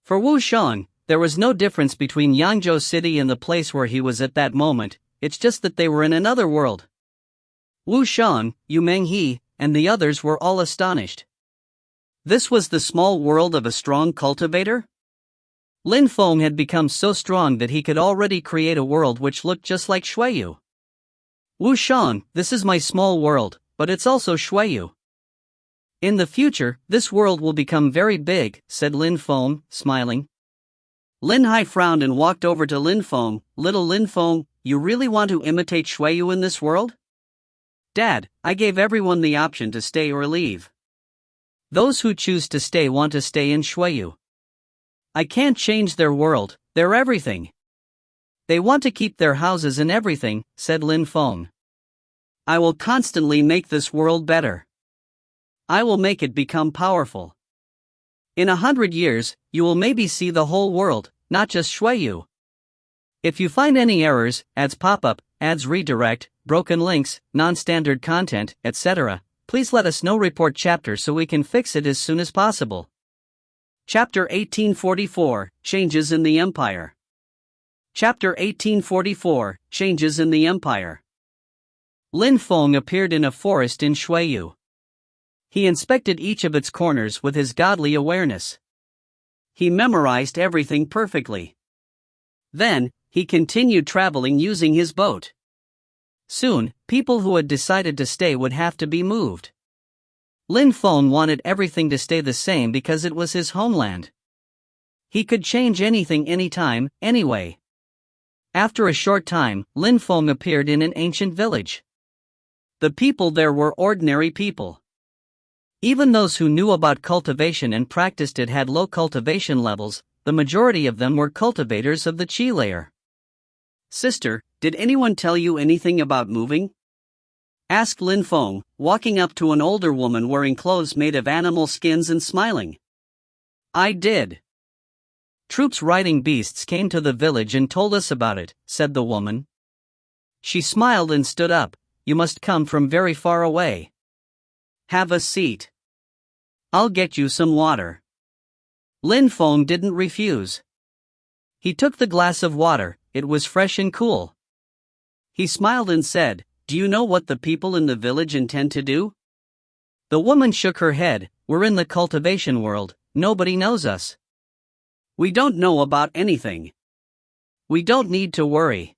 [SPEAKER 2] For Wushang, there was no difference between Yangzhou City and the place where he was at that moment, it's just that they were in another world. Wushang, Yu Menghe, and the others were all astonished. This was the small world of a strong cultivator? Lin Feng had become so strong that he could already create a world which looked just like Shuiyu. "Wushang, this is my small world, but it's also Shuiyu. In the future, this world will become very big," said Lin Feng, smiling. Lin Hai frowned and walked over to Lin Feng. "Little Lin Feng, you really want to imitate Shuiyu in this world?" "Dad, I gave everyone the option to stay or leave. Those who choose to stay want to stay in Shuiyu. I can't change their world, they're everything. They want to keep their houses and everything," said Lin Feng. "I will constantly make this world better. I will make it become powerful. In 100 years, you will maybe see the whole world, not just Shuiyu. If you find any errors, ads pop up, ads redirect, broken links, non-standard content, etc., please let us know. Report chapter so we can fix it as soon as possible." Chapter 1844, Changes in the Empire. Chapter 1844, Changes in the Empire. Lin Feng appeared in a forest in Shuiyu. He inspected each of its corners with his godly awareness. He memorized everything perfectly. Then, he continued traveling using his boat. Soon, people who had decided to stay would have to be moved. Lin Feng wanted everything to stay the same because it was his homeland. He could change anything anytime, anyway. After a short time, Lin Feng appeared in an ancient village. The people there were ordinary people. Even those who knew about cultivation and practiced it had low cultivation levels. The majority of them were cultivators of the Qi layer. "Sister, did anyone tell you anything about moving?" asked Lin Feng, walking up to an older woman wearing clothes made of animal skins and smiling. "I did. Troops riding beasts came to the village and told us about it," said the woman. She smiled and stood up. "You must come from very far away. Have a seat. I'll get you some water." Lin Feng didn't refuse. He took the glass of water. It was fresh and cool. He smiled and said, "Do you know what the people in the village intend to do?" The woman shook her head. "We're in the cultivation world, nobody knows us. We don't know about anything. We don't need to worry.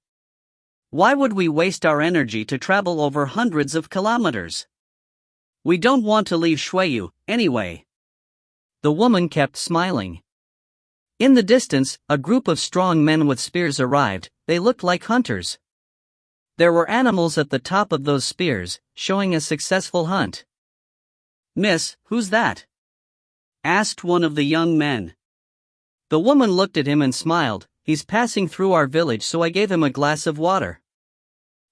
[SPEAKER 2] Why would we waste our energy to travel over hundreds of kilometers? We don't want to leave Shuiyu, anyway." The woman kept smiling. In the distance, a group of strong men with spears arrived. They looked like hunters. There were animals at the top of those spears, showing a successful hunt. "Miss, who's that?" asked one of the young men. The woman looked at him and smiled. "He's passing through our village, so I gave him a glass of water."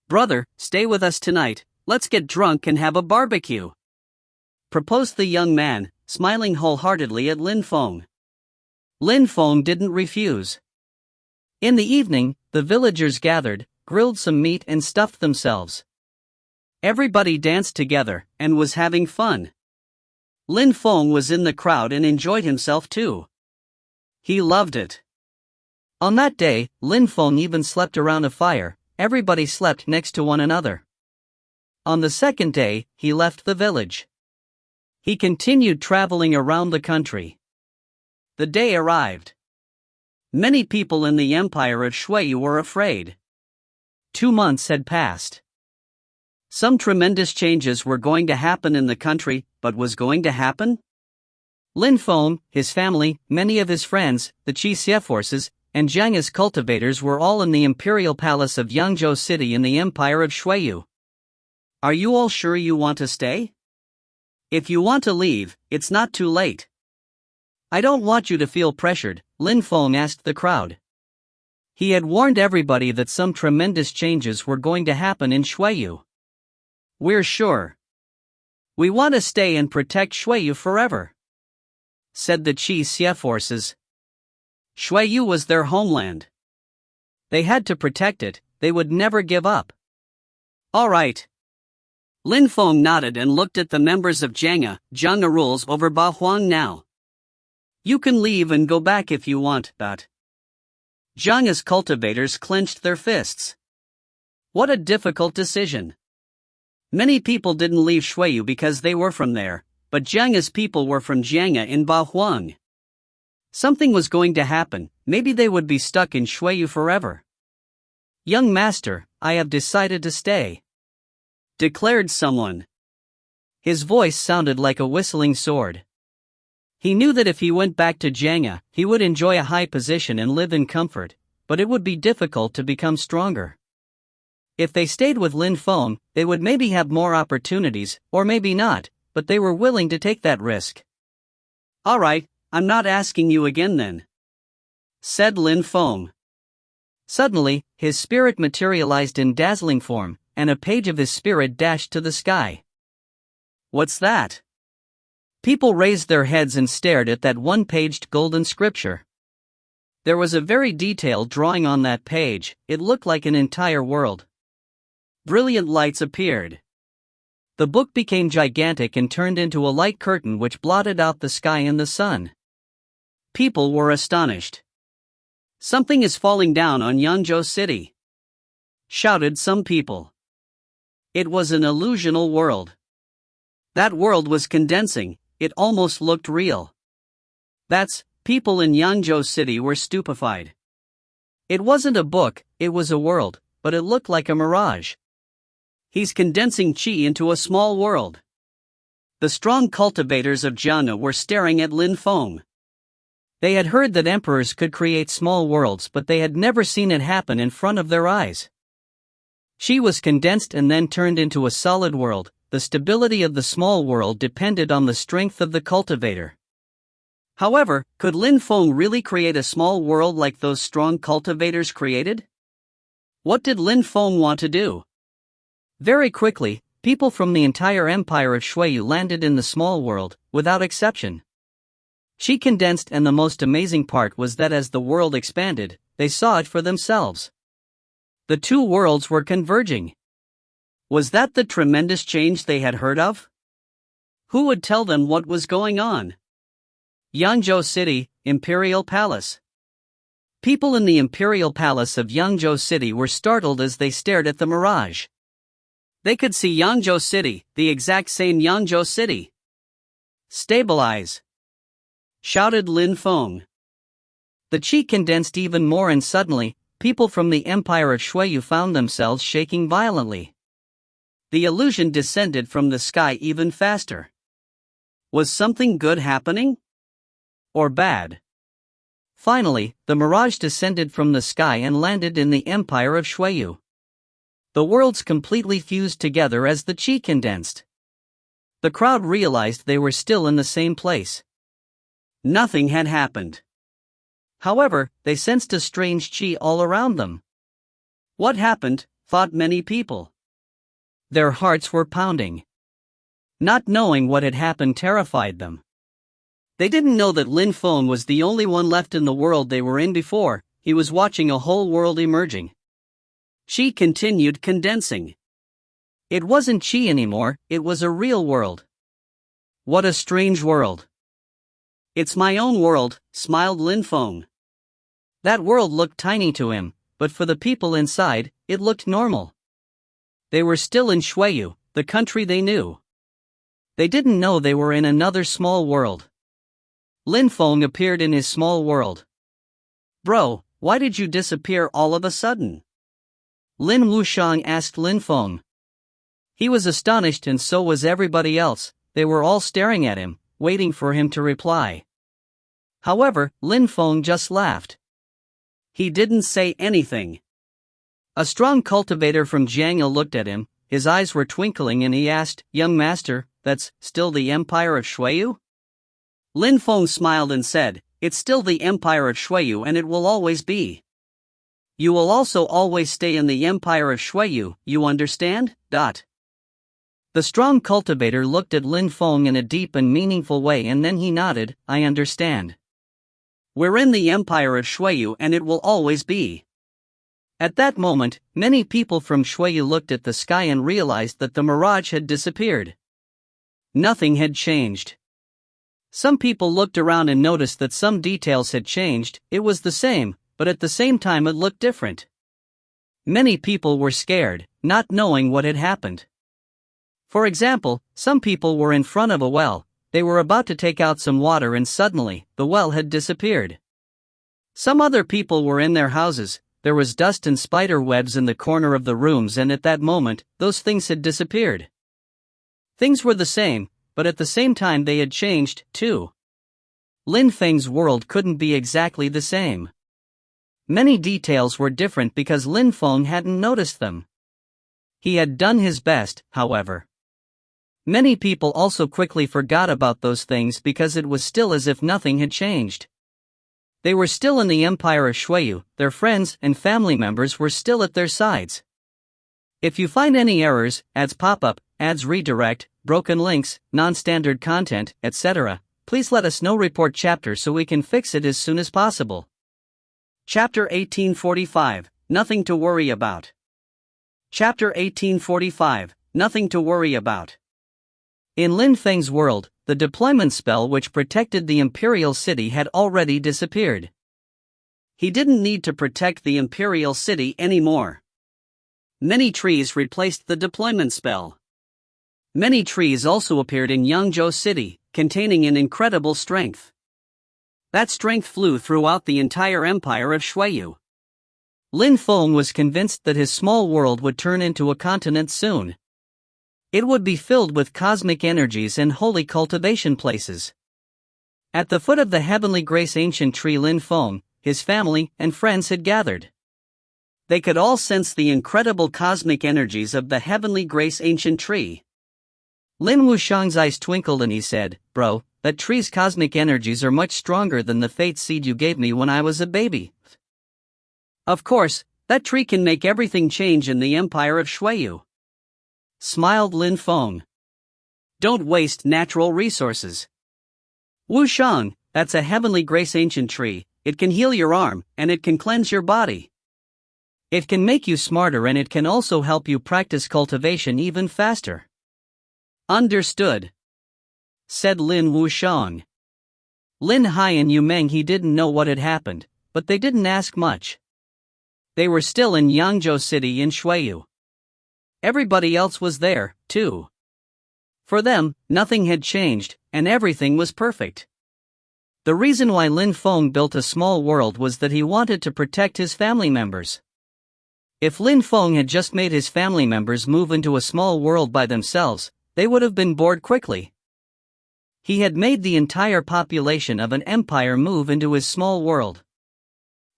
[SPEAKER 2] "Brother, stay with us tonight, let's get drunk and have a barbecue," proposed the young man, smiling wholeheartedly at Lin Feng. Lin Feng didn't refuse. In the evening, the villagers gathered, grilled some meat and stuffed themselves. Everybody danced together, and was having fun. Lin Feng was in the crowd and enjoyed himself too. He loved it. On that day, Lin Feng even slept around a fire. Everybody slept next to one another. On the second day, he left the village. He continued traveling around the country.
[SPEAKER 1] The day arrived. Many people in the empire of Shui were afraid.
[SPEAKER 2] 2 months had passed.
[SPEAKER 1] Some tremendous changes were going to happen in the country, but was going to happen?
[SPEAKER 2] Lin Feng, his family, many of his friends, the Qi Xie forces, and Zhang's cultivators were all in the imperial palace of Yangzhou City in the empire of Shuiyu.
[SPEAKER 1] Are you all sure you want to stay? If you want to leave, it's not too late.
[SPEAKER 2] I don't want you to feel pressured, Lin Feng asked the crowd. He had warned everybody that some tremendous changes were going to happen in Shuiyu.
[SPEAKER 1] We're sure. We want to stay and protect Shuiyu forever, said the Qi Xie forces. Shuiyu was their homeland.
[SPEAKER 2] They had to protect it, they would never give up.
[SPEAKER 1] All right. Lin Feng nodded and looked at the members of Zhang rules over Ba Huang now. You can leave and go back if you want, but Zhang's cultivators clenched their fists. What a difficult decision. Many people didn't leave Shuiyu because they were from there, but Zhang's people were from Jiang in Ba Huang. Something was going to happen, maybe they would be stuck in Shuiyu forever.
[SPEAKER 2] Young master, I have decided to stay,
[SPEAKER 1] declared someone.
[SPEAKER 2] His voice sounded like a whistling sword. He knew that if he went back to Jiang, he would enjoy a high position and live in comfort, but it would be difficult to become stronger. If they stayed with Lin Feng, they would maybe have more opportunities, or maybe not, but they were willing to take that risk.
[SPEAKER 1] All right, I'm not asking you again then, said Lin Feng.
[SPEAKER 2] Suddenly, his spirit materialized in dazzling form, and a page of his spirit dashed to the sky.
[SPEAKER 1] What's that?
[SPEAKER 2] People raised their heads and stared at that one-paged golden scripture. There was a very detailed drawing on that page, it looked like an entire world.
[SPEAKER 1] Brilliant lights appeared.
[SPEAKER 2] The book became gigantic and turned into a light curtain which blotted out the sky and the sun.
[SPEAKER 1] People were astonished. Something is falling down on Yangzhou City, shouted some people. It was an illusional world. That world was condensing, it almost looked real. People in Yangzhou City were stupefied. It wasn't a book, it was a world, but it looked like a mirage. He's condensing qi into a small world. The strong cultivators of Jiang were staring at Lin Feng.
[SPEAKER 2] They had heard that emperors could create small worlds, but they had never seen it happen in front of their eyes. Qi was condensed and then turned into a solid world. The stability of the small world depended on the strength of the cultivator.
[SPEAKER 1] However, could Lin Feng really create a small world like those strong cultivators created? What did Lin Feng want to do?
[SPEAKER 2] Very quickly, people from the entire empire of Shuiyu landed in the small world, without exception. Qi condensed, and the most amazing part was that as the world expanded, they saw it for themselves. The two worlds were converging. Was that the tremendous change they had heard of? Who would tell them what was going on? Yangzhou City, Imperial Palace. People in the Imperial Palace of Yangzhou City were startled as they stared at the mirage. They could see Yangzhou City, the exact same Yangzhou City. Stabilize! Shouted Lin Feng. The qi condensed even more, and suddenly, people from the empire of Shuiyu found themselves shaking violently.
[SPEAKER 1] The illusion descended from the sky even faster. Was something good happening? Or bad?
[SPEAKER 2] Finally, the mirage descended from the sky and landed in the empire of Shuiyu. The worlds completely fused together as the qi condensed. The crowd realized they were still in the same place.
[SPEAKER 1] Nothing had happened.
[SPEAKER 2] However, they sensed a strange qi all around them.
[SPEAKER 1] What happened, thought many people.
[SPEAKER 2] Their hearts were pounding. Not knowing what had happened terrified them.
[SPEAKER 1] They didn't know that Lin Feng was the only one left in the world they were in before. He was watching a whole world emerging. Qi continued condensing.
[SPEAKER 2] It wasn't qi anymore, it was a real world.
[SPEAKER 1] What a strange world. It's my own world, smiled Lin Feng.
[SPEAKER 2] That world looked tiny to him, but for the people inside, it looked normal. They were still in Shuiyu, the country they knew. They didn't know they were in another small world. Lin Feng appeared in his small world.
[SPEAKER 1] Bro, why did you disappear all of a sudden?
[SPEAKER 2] Lin Wushang asked Lin Feng. He was astonished and so was everybody else. They were all staring at him, waiting for him to reply. However, Lin Feng just laughed.
[SPEAKER 1] He didn't say anything.
[SPEAKER 2] A strong cultivator from Jianghe looked at him, his eyes were twinkling and he asked, "Young master, that's still the Empire of Shuiyu?"
[SPEAKER 1] Lin Feng smiled and said, "It's still the Empire of Shuiyu and it will always be. You will also always stay in the Empire of Shuiyu, you understand?
[SPEAKER 2] The strong cultivator looked at Lin Feng in a deep and meaningful way and then he nodded, "I understand.
[SPEAKER 1] We're in the Empire of Shuiyu and it will always be."
[SPEAKER 2] At that moment, many people from Shuiyu looked at the sky and realized that the mirage had disappeared. Nothing had changed. Some people looked around and noticed that some details had changed. It was the same, but at the same time it looked different. Many people were scared, not knowing what had happened. For example, some people were in front of a well, they were about to take out some water and suddenly, the well had disappeared. Some other people were in their houses, there was dust and spider webs in the corner of the rooms and at that moment, those things had disappeared. Things were the same, but at the same time they had changed, too. Lin Feng's world couldn't be exactly the same. Many details were different because Lin Feng hadn't noticed them. He had done his best, however. Many people also quickly forgot about those things because it was still as if nothing had changed. They were still in the Empire of Shuiyu, their friends and family members were still at their sides. If you find any errors, ads pop up, ads redirect, broken links, non-standard content, etc., please let us know. Report chapter so we can fix it as soon as possible.
[SPEAKER 1] Chapter 1845, Nothing to Worry About. Chapter 1845, Nothing to Worry About.
[SPEAKER 2] In Lin Feng's world, the deployment spell which protected the Imperial City had already disappeared.
[SPEAKER 1] He didn't need to protect the Imperial City anymore. Many trees replaced the deployment spell. Many trees also appeared in Yangzhou City, containing an incredible strength. That strength flew throughout the entire Empire of Shuiyu.
[SPEAKER 2] Lin Feng was convinced that his small world would turn into a continent soon. It would be filled with cosmic energies and holy cultivation places. At the foot of the Heavenly Grace ancient tree, Lin Feng, his family, and friends had gathered.
[SPEAKER 1] They could all sense the incredible cosmic energies of the Heavenly Grace ancient tree.
[SPEAKER 2] Lin Wushang's eyes twinkled and he said, "Bro, that tree's cosmic energies are much stronger than the fate seed you gave me when I was a baby."
[SPEAKER 1] Of course, that tree can make everything change in the Empire of Shuiyu,
[SPEAKER 2] smiled Lin Feng.
[SPEAKER 1] Don't waste natural resources. Wushang, that's a Heavenly Grace ancient tree, it can heal your arm, and it can cleanse your body.
[SPEAKER 2] It can make you smarter and it can also help you practice cultivation even faster.
[SPEAKER 1] Understood,
[SPEAKER 2] said Lin Wushang. Lin Hai and Yu Meng he didn't know what had happened, but they didn't ask much. They were still in Yangzhou City in Shuiyu. Everybody else was there, too. For them, nothing had changed, and everything was perfect. The reason why Lin Feng built a small world was that he wanted to protect his family members. If Lin Feng had just made his family members move into a small world by themselves, they would have been bored quickly. He had made the entire population of an empire move into his small world.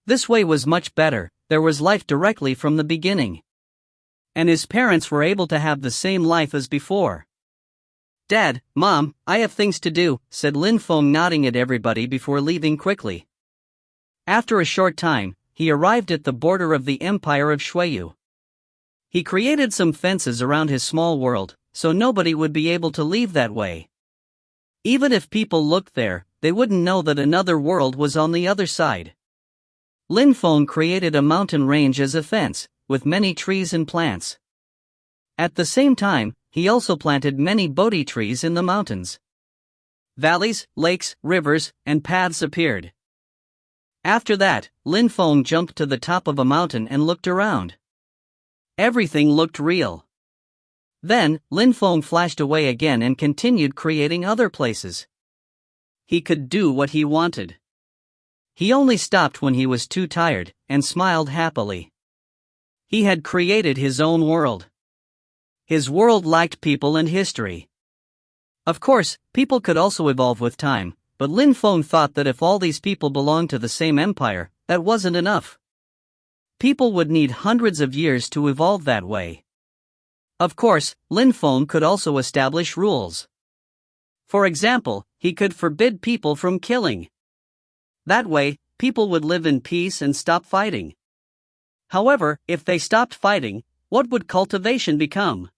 [SPEAKER 2] This way was much better, there was life directly from the beginning. And his parents were able to have the same life as before.
[SPEAKER 1] "Dad, Mom, I have things to do,"
[SPEAKER 2] said Lin Feng, nodding at everybody before leaving quickly. After a short time, he arrived at the border of the Empire of Shuiyu. He created some fences around his small world, so nobody would be able to leave that way. Even if people looked there, they wouldn't know that another world was on the other side. Lin Feng created a mountain range as a fence, with many trees and plants. At the same time, he also planted many Bodhi trees in the mountains. Valleys, lakes, rivers, and paths appeared. After that, Lin Feng jumped to the top of a mountain and looked around. Everything looked real. Then, Lin Feng flashed away again and continued creating other places.
[SPEAKER 1] He could do what he wanted.
[SPEAKER 2] He only stopped when he was too tired, and smiled happily. He had created his own world. His world lacked people and history. Of course, people could also evolve with time, but Lin Feng thought that if all these people belonged to the same empire, that wasn't enough. People would need hundreds of years to evolve that way. Of course, Lin Feng could also establish rules. For example, he could forbid people from killing. That way, people would live in peace and stop fighting. However, if they stopped fighting, what would cultivation become?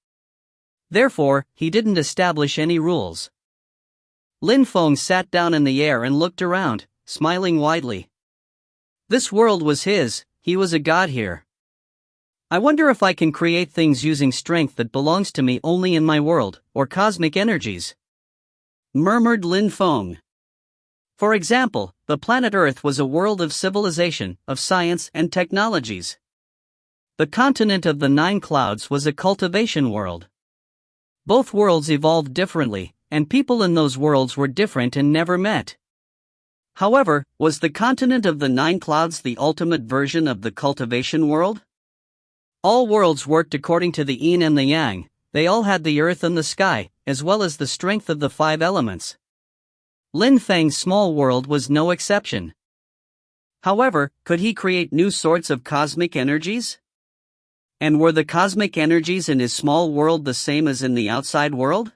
[SPEAKER 2] Therefore, he didn't establish any rules. Lin Feng sat down in the air and looked around, smiling widely. This world was his, he was a god here. I wonder if I can create things using strength that belongs to me only in my world, or cosmic energies,
[SPEAKER 1] murmured Lin Feng. For example, the planet Earth was a world of civilization, of science and technologies. The continent of the 9 clouds was a cultivation world. Both worlds evolved differently, and people in those worlds were different and never met. However, was the continent of the 9 clouds the ultimate version of the cultivation world? All worlds worked according to the yin and the yang. They all had the earth and the sky, as well as the strength of the 5 elements. Lin Feng's small world was no exception. However, could he create new sorts of cosmic energies? And were the cosmic energies in his small world the same as in the outside world?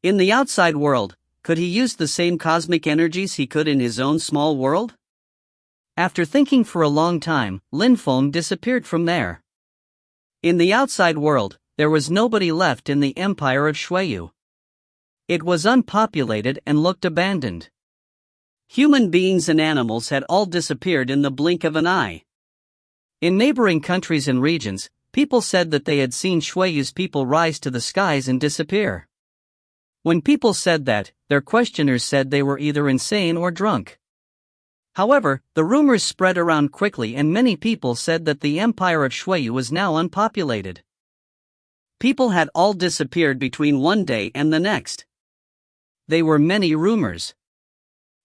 [SPEAKER 1] In the outside world, could he use the same cosmic energies he could in his own small world? After thinking for a long time, Lin Feng disappeared from there. In the outside world, there was nobody left in the empire of Shuiyu. It was unpopulated and looked abandoned. Human beings and animals had all disappeared in the blink of an eye. In neighboring countries and regions, people said that they had seen Shuiyu's people rise to the skies and disappear. When people said that, their questioners said they were either insane or drunk. However, the rumors spread around quickly and many people said that the empire of Shuiyu was now unpopulated. People had all disappeared between one day and the next. They were many rumors.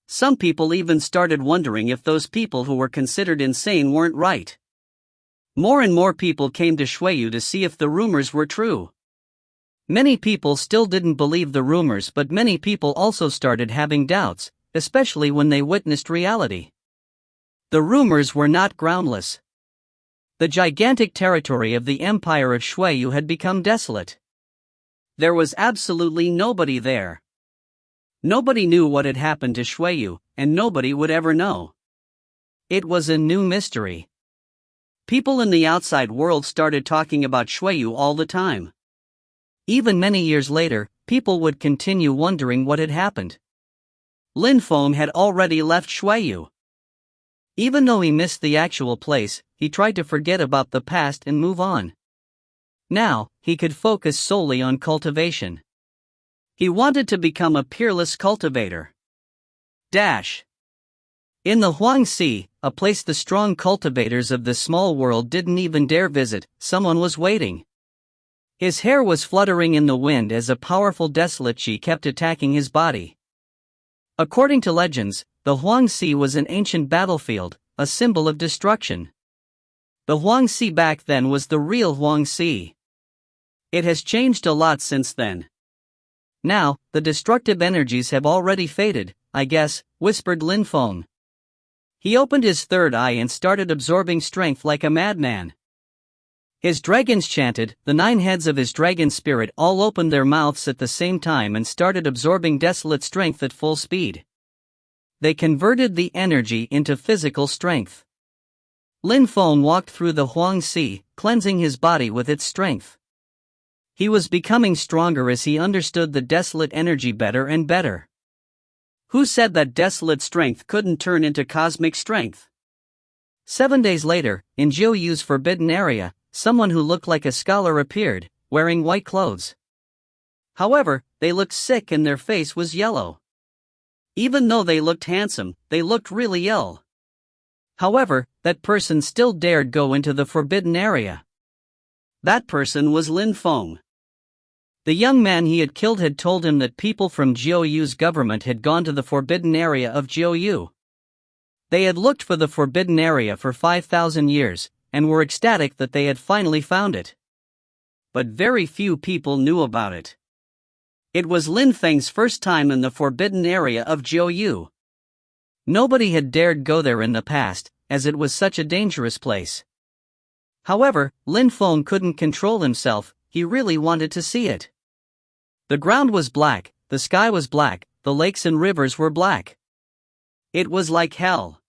[SPEAKER 1] Some people even started wondering if those people who were considered insane weren't right. More and more people came to Shuiyu to see if the rumors were true. Many people still didn't believe the rumors, but many people also started having doubts, especially when they witnessed reality. The rumors were not groundless. The gigantic territory of the empire of Shuiyu had become desolate. There was absolutely nobody there. Nobody knew what had happened to Shuiyu, and nobody would ever know. It was a new mystery. People in the outside world started talking about Shuiyu all the time. Even many years later, people would continue wondering what had happened. Lin Feng had already left Shuiyu. Even though he missed the actual place, he tried to forget about the past and move on. Now, he could focus solely on cultivation. He wanted to become a peerless cultivator. In the Huangxi, a place the strong cultivators of this small world didn't even dare visit, someone was waiting. His hair was fluttering in the wind as a powerful desolate qi kept attacking his body. According to legends, the Huangxi was an ancient battlefield, a symbol of destruction. The Huangxi back then was the real Huangxi. It has changed a lot since then. Now, the destructive energies have already faded, I guess, whispered Lin Feng. He opened his third eye and started absorbing strength like a madman. His dragons chanted, the 9 heads of his dragon spirit all opened their mouths at the same time and started absorbing desolate strength at full speed. They converted the energy into physical strength. Lin Feng walked through the Huangxi, cleansing his body with its strength. He was becoming stronger as he understood the desolate energy better and better. Who said that desolate strength couldn't turn into cosmic strength? 7 days later, in Jiuyu's forbidden area, someone who looked like a scholar appeared, wearing white clothes. However, they looked sick and their face was yellow. Even though they looked handsome, they looked really ill. However, that person still dared go into the forbidden area. That person was Lin Feng.
[SPEAKER 2] The young man he had killed had told him that people from Jiuyu's government had gone to the forbidden area of Jiuyu. They had looked for the forbidden area for 5,000 years, and were ecstatic that they had finally found it. But very few people knew about it. It was Lin Feng's first time in the forbidden area of Jiuyu. Nobody had dared go there in the past, as it was such a dangerous place. However, Lin Feng couldn't control himself, he really wanted to see it. The ground was black, the sky was black, the lakes and rivers were black. It was like hell.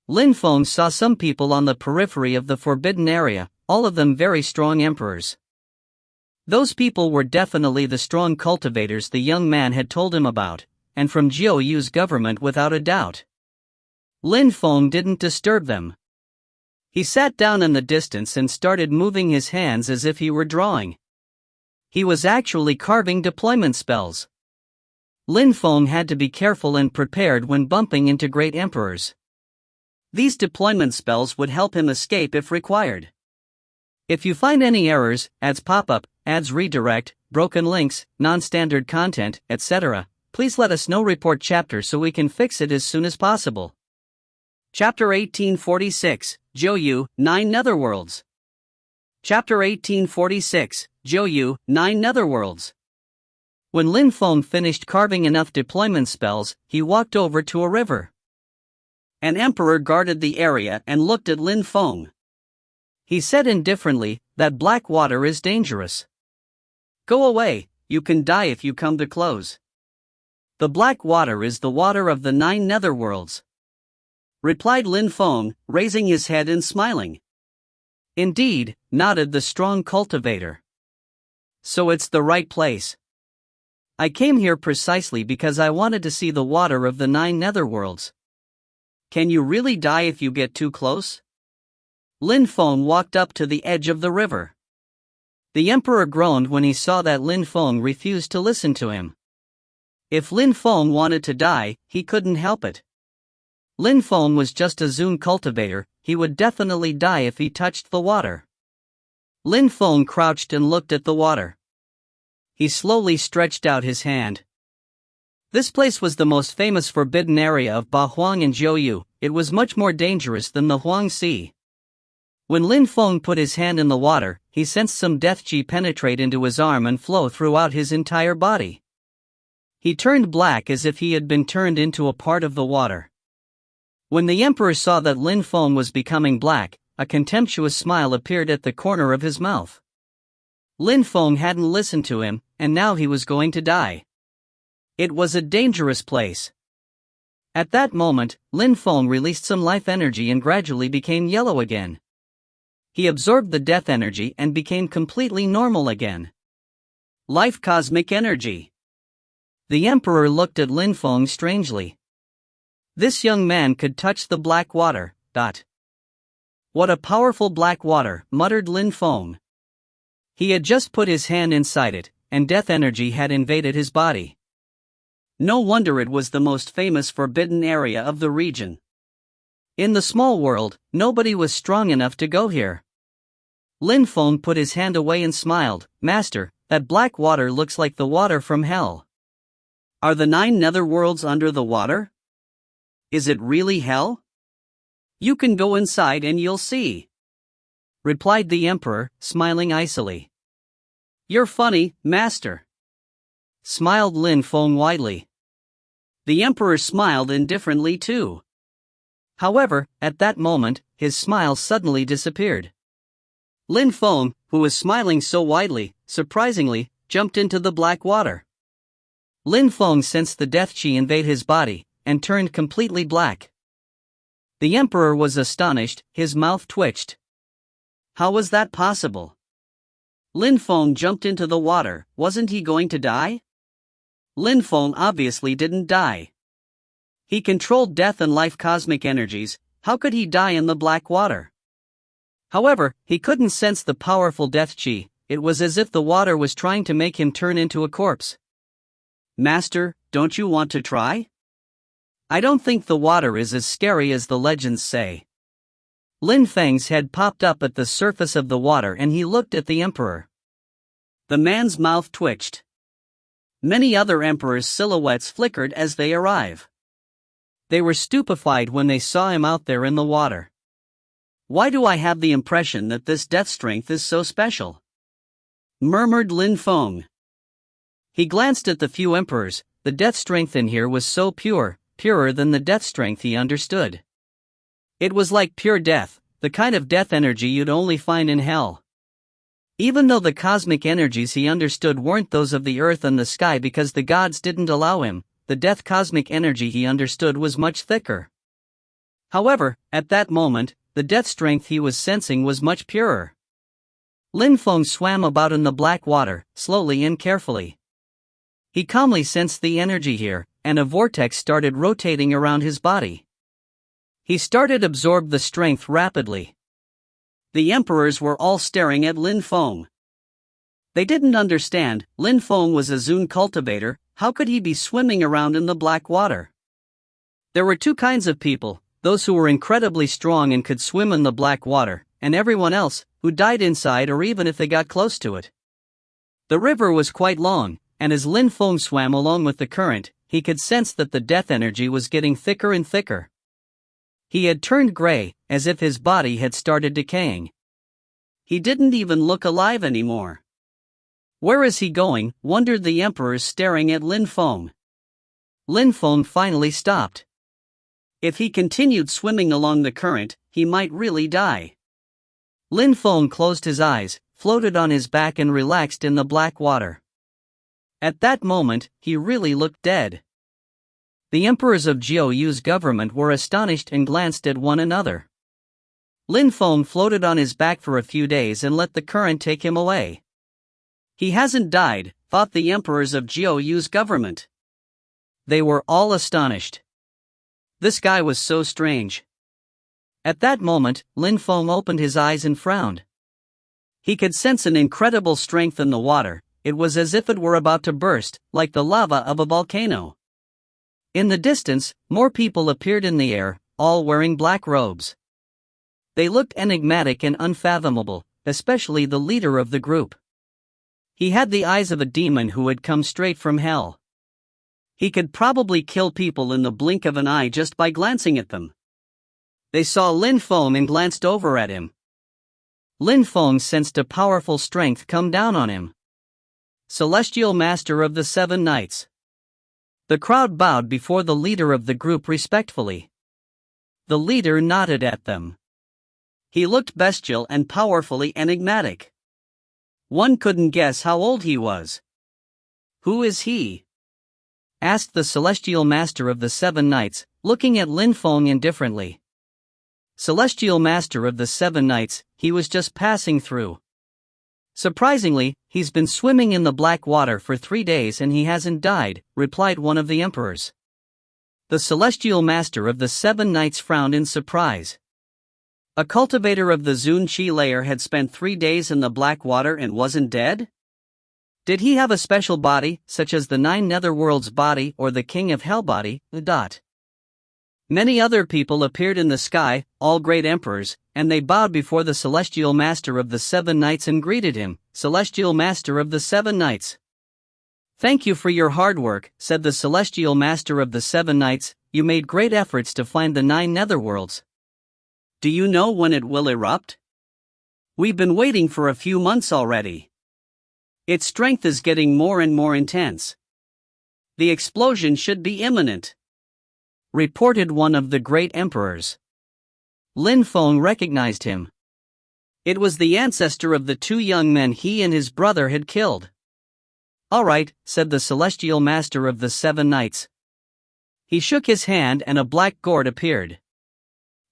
[SPEAKER 2] Lin Feng saw some people on the periphery of the forbidden area, all of them very strong emperors. Those people were definitely the strong cultivators the young man had told him about, and from Jiuyu's government without a doubt. Lin Feng didn't disturb them. He sat down in the distance and started moving his hands as if he were drawing. He was actually carving deployment spells. Lin Feng had to be careful and prepared when bumping into great emperors. These deployment spells would help him escape if required. If you find any errors, ads pop up, ads redirect, broken links, non-standard content, etc., please let us know. Report chapter so we can fix it as soon as possible.
[SPEAKER 1] Chapter 1846, Jiuyu, 9 Netherworlds. Chapter 1846, Jiuyu, 9 Netherworlds.
[SPEAKER 2] When Lin Feng finished carving enough deployment spells, he walked over to a river.
[SPEAKER 1] An emperor guarded the area and looked at Lin Feng.
[SPEAKER 2] He said indifferently, "That black water is dangerous.
[SPEAKER 1] Go away, you can die if you come too close."
[SPEAKER 2] "The black water is the water of the 9 Netherworlds,"
[SPEAKER 1] replied Lin Feng, raising his head and smiling.
[SPEAKER 2] "Indeed," nodded the strong cultivator. "So it's the right place. I came here precisely because I wanted to see the water of the 9 Netherworlds."
[SPEAKER 1] "Can you really die if you get too close?"
[SPEAKER 2] Lin Feng walked up to the edge of the river. The emperor groaned when he saw that Lin Feng refused to listen to him. If Lin Feng wanted to die, he couldn't help it. Lin Feng was just a Zun cultivator, he would definitely die if he touched the water. Lin Feng crouched and looked at the water. He slowly stretched out his hand. This place was the most famous forbidden area of Bahuang and Jiuyu. It was much more dangerous than the Huang Sea. When Lin Feng put his hand in the water, he sensed some death qi penetrate into his arm and flow throughout his entire body. He turned black as if he had been turned into a part of the water. When the emperor saw that Lin Feng was becoming black, a contemptuous smile appeared at the corner of his mouth. Lin Feng hadn't listened to him, and now he was going to die. It was a dangerous place. At that moment, Lin Feng released some life energy and gradually became yellow again. He absorbed the death energy and became completely normal again.
[SPEAKER 1] Life cosmic energy.
[SPEAKER 2] The emperor looked at Lin Feng strangely. This young man could touch the black water. What a powerful black water, muttered Lin Feng. He had just put his hand inside it, and death energy had invaded his body.
[SPEAKER 1] No wonder it was the most famous forbidden area of the region.
[SPEAKER 2] In the small world, nobody was strong enough to go here. Lin Feng put his hand away and smiled. "Master, that black water looks like the water from hell."
[SPEAKER 1] "Are the 9 Netherworlds under the water? Is it really hell? You can go inside and you'll see,"
[SPEAKER 2] replied the emperor, smiling icily.
[SPEAKER 1] "You're funny, master,"
[SPEAKER 2] smiled Lin Feng widely.
[SPEAKER 1] The emperor smiled indifferently too.
[SPEAKER 2] However, at that moment, his smile suddenly disappeared.
[SPEAKER 1] Lin Feng, who was smiling so widely, surprisingly, jumped into the black water.
[SPEAKER 2] Lin Feng sensed the death qi invade his body, and turned completely black. The emperor was astonished, his mouth twitched.
[SPEAKER 1] How was that possible? Lin Feng jumped into the water, wasn't he going to die? Lin Feng obviously didn't die. He controlled death and life cosmic energies, how could he die in the black water? However, he couldn't sense the powerful death qi, it was as if the water was trying to make him turn into a corpse. "Master, don't you want to try?"
[SPEAKER 2] "I don't think the water is as scary as the legends say." Lin Feng's head popped up at the surface of the water and he looked at the emperor.
[SPEAKER 1] The man's mouth twitched. Many other emperors' silhouettes flickered as they arrive. They were stupefied when they saw him out there in the water. Why do I have the impression that this death strength is so special? Murmured Lin Feng. He glanced at the few emperors. The death strength in here was so pure, purer than the death strength he understood. It was like pure death, the kind of death energy you'd only find in hell. Even though the cosmic energies he understood weren't those of the earth and the sky because the gods didn't allow him, the death cosmic energy he understood was much thicker. However, at that moment, the death strength he was sensing was much purer. Lin Feng swam about in the black water, slowly and carefully. He calmly sensed the energy here, and a vortex started rotating around his body. He started to absorb the strength rapidly. The emperors were all staring at Lin Feng. They didn't understand. Lin Feng was a Zun cultivator. How could he be swimming around in the black water? There were two kinds of people, those who were incredibly strong and could swim in the black water, and everyone else, who died inside or even if they got close to it. The river was quite long, and as Lin Feng swam along with the current, he could sense that the death energy was getting thicker and thicker. He had turned gray, as if his body had started decaying. He didn't even look alive anymore. Where is he going? Wondered the emperors staring at Lin Feng. Lin Feng finally stopped. If he continued swimming along the current, he might really die. Lin Feng closed his eyes, floated on his back and relaxed in the black water. At that moment, he really looked dead. The emperors of Jiao Yu's government were astonished and glanced at one another. Lin Feng floated on his back for a few days and let the current take him away. He hasn't died, thought the emperors of Jiao Yu's government. They were all astonished. This guy was so strange. At that moment, Lin Feng opened his eyes and frowned. He could sense an incredible strength in the water. It was as if it were about to burst, like the lava of a volcano. In the distance, more people appeared in the air, all wearing black robes. They looked enigmatic and unfathomable, especially the leader of the group. He had the eyes of a demon who had come straight from hell. He could probably kill people in the blink of an eye just by glancing at them. They saw Lin Feng and glanced over at him. Lin Feng sensed a powerful strength come down on him. Celestial Master of the Seven Knights. The crowd bowed before the leader of the group respectfully. The leader nodded at them. He looked bestial and powerfully enigmatic. One couldn't guess how old he was. Who is he? Asked the Celestial Master of the Seven Knights, looking at Lin Feng indifferently. Celestial Master of the Seven Knights, he was just passing through. Surprisingly, he's been swimming in the black water for 3 days and he hasn't died, replied one of the emperors. The Celestial Master of the Seven Knights frowned in surprise. A cultivator of the Zun Qi layer had spent 3 days in the black water and wasn't dead? Did he have a special body, such as the Nine Netherworlds body or the King of Hell body? Many other people appeared in the sky, all great emperors, and they bowed before the Celestial Master of the Seven Knights and greeted him, Celestial Master of the Seven Knights. Thank you for your hard work, said the Celestial Master of the Seven Knights. You made great efforts to find the Nine Netherworlds. Do you know when it will erupt? We've been waiting for a few months already. Its strength is getting more and more intense. The explosion should be imminent, reported one of the great emperors. Lin Feng recognized him. It was the ancestor of the 2 young men he and his brother had killed. All right, said the Celestial Master of the Seven Knights. He shook his hand and a black gourd appeared.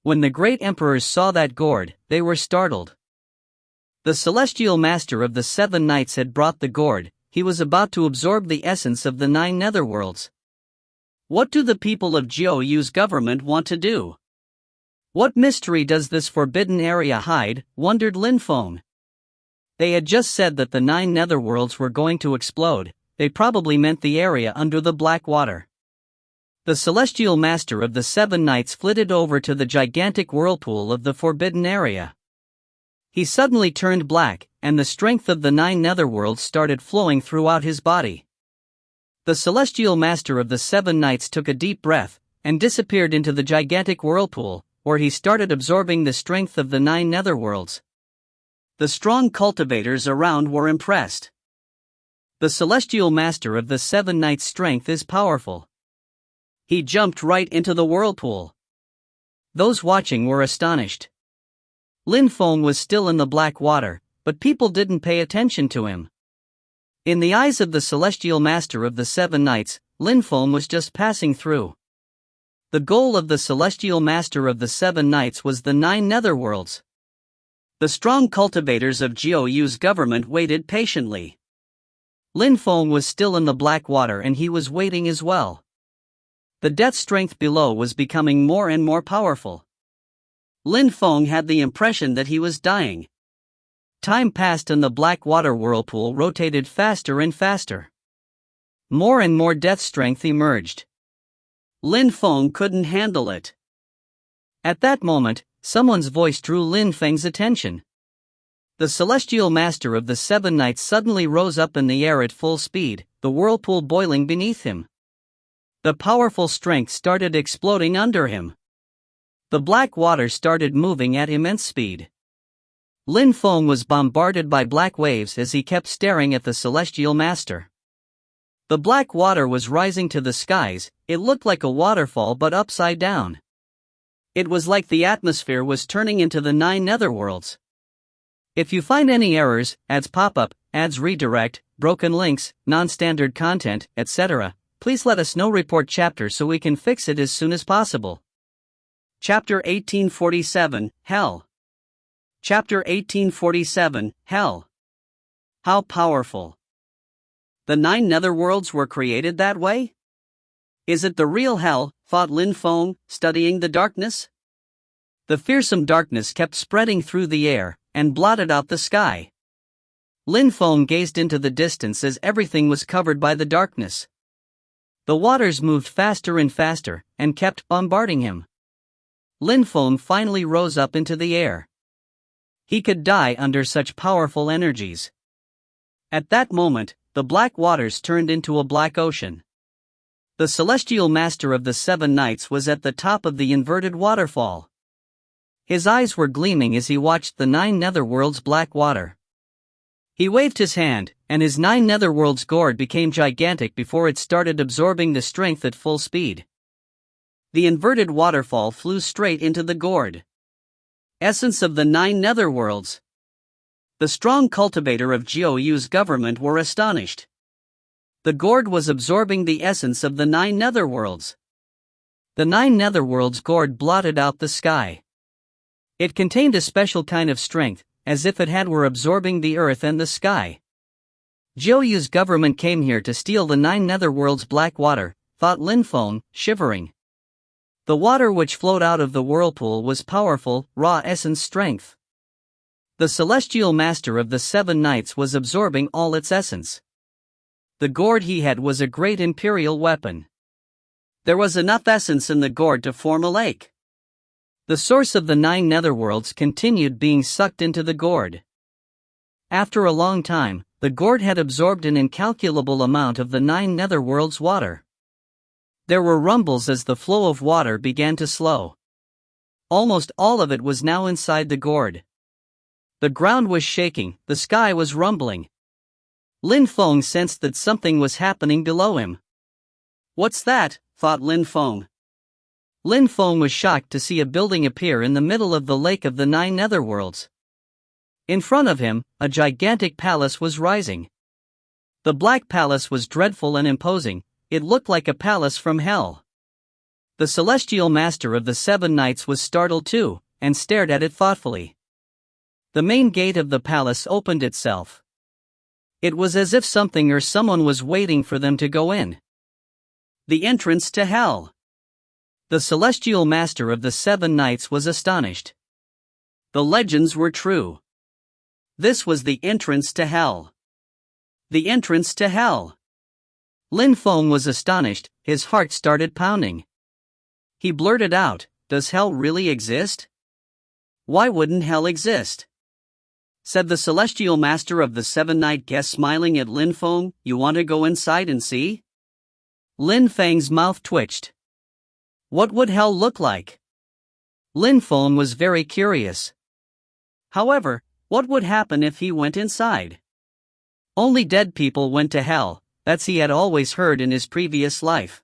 [SPEAKER 1] When the great emperors saw that gourd, they were startled. The Celestial Master of the Seven Knights had brought the gourd. He was about to absorb the essence of the 9 Netherworlds. What do the people of Jiao Yu's government want to do? What mystery does this forbidden area hide? Wondered Lin Feng. They had just said that the 9 Netherworlds were going to explode. They probably meant the area under the black water. The Celestial Master of the Seven Knights flitted over to the gigantic whirlpool of the forbidden area. He suddenly turned black,
[SPEAKER 2] and the strength of the 9 netherworlds started flowing throughout his body. The celestial master of the 7 knights took a deep breath, and disappeared into the gigantic whirlpool, where he started absorbing the strength of the 9 netherworlds.
[SPEAKER 1] The strong cultivators around were impressed.
[SPEAKER 2] The celestial master of the 7 knights' strength is powerful.
[SPEAKER 1] He jumped right into the whirlpool.
[SPEAKER 2] Those watching were astonished. Lin Feng was still in the black water, but people didn't pay attention to him. In the eyes of the celestial master of the 7 knights, Lin Feng was just passing through. The goal of the celestial master of the 7 knights was the 9 netherworlds.
[SPEAKER 1] The strong cultivators of Jiuyu's government waited patiently.
[SPEAKER 2] Lin Feng was still in the black water and he was waiting as well. The death strength below was becoming more and more powerful.
[SPEAKER 1] Lin Feng had the impression that he was dying.
[SPEAKER 2] Time passed and the black water whirlpool rotated faster and faster. More and more death strength emerged.
[SPEAKER 1] Lin Feng couldn't handle it.
[SPEAKER 2] At that moment, someone's voice drew Lin Feng's attention. The celestial master of the 7 knights suddenly rose up in the air at full speed, the whirlpool boiling beneath him. The powerful strength started exploding under him. The black water started moving at immense speed. Lin Feng was bombarded by black waves as he kept staring at the celestial master. The black water was rising to the skies. It looked like a waterfall but upside down.
[SPEAKER 1] It was like the atmosphere was turning into the 9 netherworlds.
[SPEAKER 2] If you find any errors, ads pop up, ads redirect, broken links, non-standard content, etc., please let us know. Report chapter so we can fix it as soon as possible.
[SPEAKER 1] Chapter 1847, Hell. Chapter 1847, Hell. How powerful. The 9 netherworlds were created that way? Is it the real hell, thought Lin Feng, studying the darkness?
[SPEAKER 2] The fearsome darkness kept spreading through the air, and blotted out the sky. Lin Feng gazed into the distance as everything was covered by the darkness. The waters moved faster and faster, and kept bombarding him. Lin Feng finally rose up into the air. He could die under such powerful energies.
[SPEAKER 1] At that moment, the black waters turned into a black ocean.
[SPEAKER 2] The celestial master of the 7 knights was at the top of the inverted waterfall. His eyes were gleaming as he watched the 9 netherworlds' black water. He waved his hand, and his 9 netherworlds gourd became gigantic before it started absorbing the strength at full speed.
[SPEAKER 1] The inverted waterfall flew straight into the gourd. Essence of the 9 netherworlds. The strong cultivator of Jiuyu's government were astonished. The gourd was absorbing the essence of the 9 netherworlds.
[SPEAKER 2] The 9 netherworlds gourd blotted out the sky. It contained a special kind of strength, as if it were absorbing the earth and the sky. Jiuyu's government came here to steal the 9 netherworlds' black water, thought Lin Feng, shivering. The water which flowed out of the whirlpool was powerful, raw essence strength. The celestial master of the 7 knights was absorbing all its essence. The gourd he had was a great imperial weapon.
[SPEAKER 1] There was enough essence in the gourd to form a lake.
[SPEAKER 2] The source of the 9 netherworlds continued being sucked into the gourd. After a long time, the gourd had absorbed an incalculable amount of the 9 netherworlds' water. There were rumbles as the flow of water began to slow. Almost all of it was now inside the gourd. The ground was shaking, the sky was rumbling. Lin Feng sensed that something was happening below him.
[SPEAKER 1] What's that? Thought Lin Feng.
[SPEAKER 2] Lin Feng was shocked to see a building appear in the middle of the lake of the 9 netherworlds. In front of him, a gigantic palace was rising. The black palace was dreadful and imposing. It looked like a palace from hell. The celestial master of the 7 knights was startled too, and stared at it thoughtfully. The main gate of the palace opened itself. It was as if something or someone was waiting for them to go in.
[SPEAKER 1] The entrance to hell.
[SPEAKER 2] The celestial master of the 7 knights was astonished.
[SPEAKER 1] The legends were true. This was the entrance to hell. The entrance to hell.
[SPEAKER 2] Lin Feng was astonished, his heart started pounding.
[SPEAKER 1] He blurted out, "Does hell really exist? Why wouldn't hell exist? said the celestial master of the seven-night guest, smiling at Lin Feng. You want to go inside and see?
[SPEAKER 2] Lin Feng's mouth twitched. What would hell look like? Lin Feng was very curious.
[SPEAKER 1] However, what would happen if he went inside?
[SPEAKER 2] Only dead people went to hell, that's he had always heard in his previous life.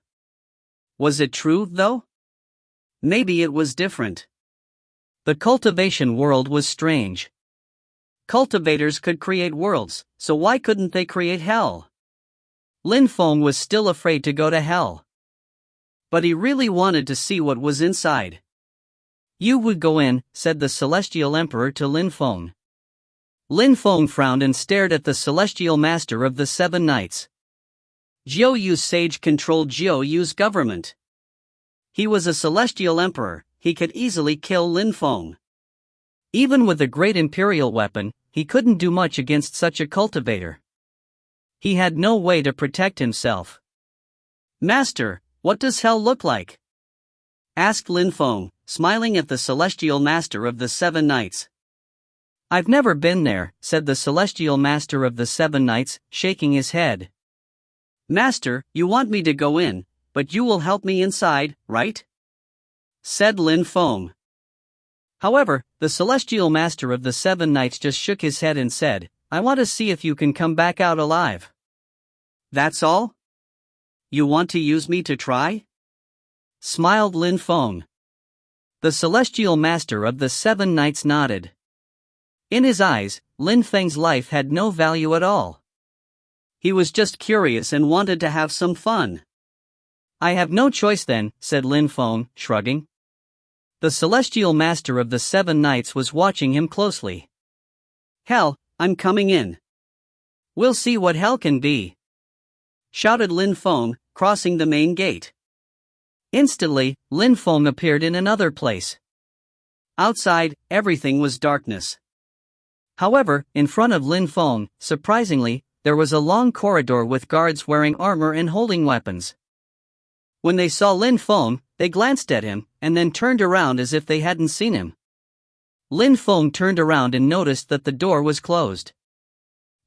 [SPEAKER 1] Was it true, though? Maybe it was different.
[SPEAKER 2] The cultivation world was strange.
[SPEAKER 1] Cultivators could create worlds, so why couldn't they create hell?
[SPEAKER 2] Lin Feng was still afraid to go to hell.
[SPEAKER 1] But he really wanted to see what was inside.
[SPEAKER 2] You would go in, said the Celestial Emperor to Lin Feng. Lin Feng frowned and stared at the Celestial Master of the Seven Knights.
[SPEAKER 1] Jiu Yu's sage controlled Jiu Yu's government. He was a Celestial Emperor, he could easily kill Lin Feng.
[SPEAKER 2] Even with a great imperial weapon, he couldn't do much against such a cultivator. He had no way to protect himself.
[SPEAKER 1] Master, what does hell look like? Asked Lin Feng, smiling at the Celestial Master of the Seven Knights.
[SPEAKER 2] I've never been there, said the Celestial Master of the Seven Knights, shaking his head.
[SPEAKER 1] Master, you want me to go in, but you will help me inside, right? Said Lin Feng.
[SPEAKER 2] However, the Celestial Master of the Seven Knights just shook his head and said, I want to see if you can come back out alive.
[SPEAKER 1] That's all? You want to use me to try?
[SPEAKER 2] Smiled Lin Feng. The Celestial Master of the Seven Knights nodded. In his eyes, Lin Feng's life had no value at all.
[SPEAKER 1] He was just curious and wanted to have some fun.
[SPEAKER 2] I have no choice then, said Lin Feng, shrugging. The Celestial Master of the Seven Knights was watching him closely.
[SPEAKER 1] Hell, I'm coming in.
[SPEAKER 2] We'll see what hell can be,
[SPEAKER 1] shouted Lin Feng, crossing the main gate.
[SPEAKER 2] Instantly, Lin Feng appeared in another place.
[SPEAKER 1] Outside, everything was darkness.
[SPEAKER 2] However, in front of Lin Feng, surprisingly, there was a long corridor with guards wearing armor and holding weapons. When they saw Lin Feng, they glanced at him, and then turned around as if they hadn't seen him. Lin Feng turned around and noticed that the door was closed.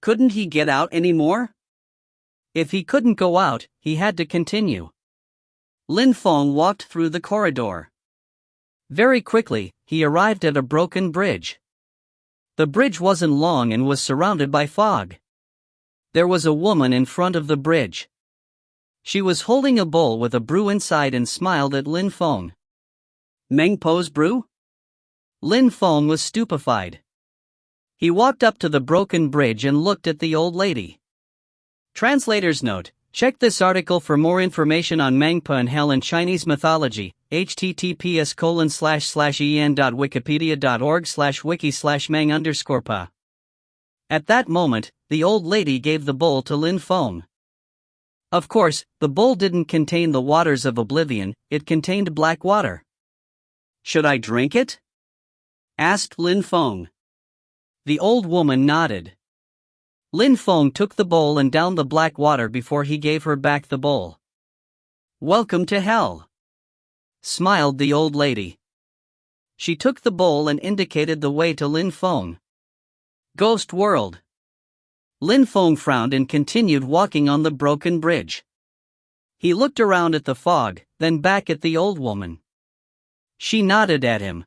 [SPEAKER 1] Couldn't he get out anymore?
[SPEAKER 2] If he couldn't go out, he had to continue.
[SPEAKER 1] Lin Feng walked through the corridor.
[SPEAKER 2] Very quickly, he arrived at a broken bridge. The bridge wasn't long and was surrounded by fog. There was a woman in front of the bridge. She was holding a bowl with a brew inside and smiled at Lin Feng.
[SPEAKER 1] Meng Po's brew?
[SPEAKER 2] Lin Feng was stupefied. He walked up to the broken bridge and looked at the old lady.
[SPEAKER 1] Translator's note: check this article for more information on Mengpa and hell in Chinese mythology. https://en.wikipedia.org/wiki/meng_pa.
[SPEAKER 2] At that moment, the old lady gave the bowl to Lin Feng. Of course, the bowl didn't contain the waters of oblivion, it contained black water.
[SPEAKER 1] Should I drink it? Asked Lin Feng.
[SPEAKER 2] The old woman nodded. Lin Feng took the bowl and downed the black water before he gave her back the bowl.
[SPEAKER 1] Welcome to hell,
[SPEAKER 2] smiled the old lady. She took the bowl and indicated the way to Lin Feng.
[SPEAKER 1] Ghost world.
[SPEAKER 2] Lin Feng frowned and continued walking on the broken bridge. He looked around at the fog, then back at the old woman. She nodded at him.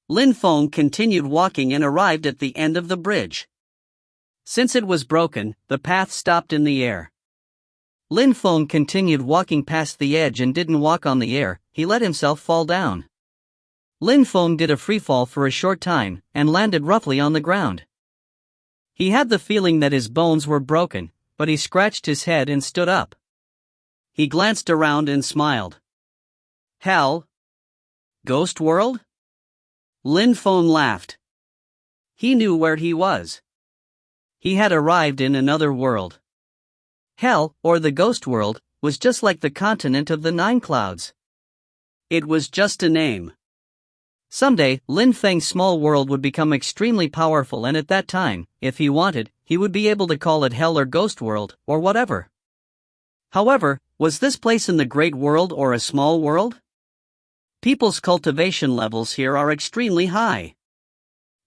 [SPEAKER 1] Lin Feng continued walking and arrived at the end of the bridge. Since it was broken, the path stopped in the air.
[SPEAKER 2] Lin Feng continued walking past the edge and didn't walk on the air, he let himself fall down. Lin Feng did a freefall for a short time, and landed roughly on the ground. He had the feeling that his bones were broken, but he scratched his head and stood up.
[SPEAKER 1] He glanced around and smiled. Hell? Ghost world? Lin Feng laughed. He knew where he was. He had arrived in another world.
[SPEAKER 2] Hell, or the ghost world, was just like the continent of the Nine Clouds.
[SPEAKER 1] It was just a name.
[SPEAKER 2] Someday, Lin Feng's small world would become extremely powerful, and at that time, if he wanted, he would be able to call it Hell or Ghost World, or whatever.
[SPEAKER 1] However, was this place in the Great World or a small world? People's cultivation levels here are extremely high.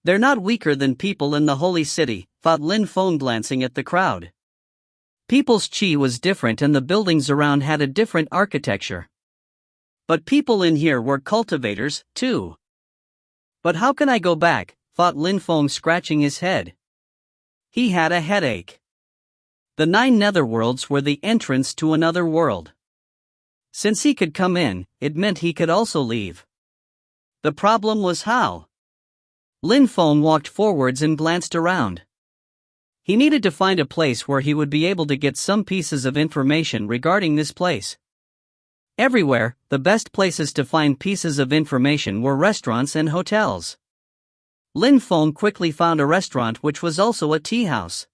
[SPEAKER 1] They're not weaker than people in the holy city, thought Lin Feng glancing at the crowd. People's chi was different and the buildings around had a different architecture. But people in here were cultivators, too. But how can I go back, thought Lin Feng scratching his head. He had a headache. The 9 netherworlds were the entrance to another world. Since he could come in, it meant he could also leave. The problem was how. Lin Feng walked forwards and glanced around. He needed to find a place where he would be able to get some pieces of information regarding this place. Everywhere, the best places to find pieces of information were restaurants and hotels. Lin Feng quickly found a restaurant which was also a tea house.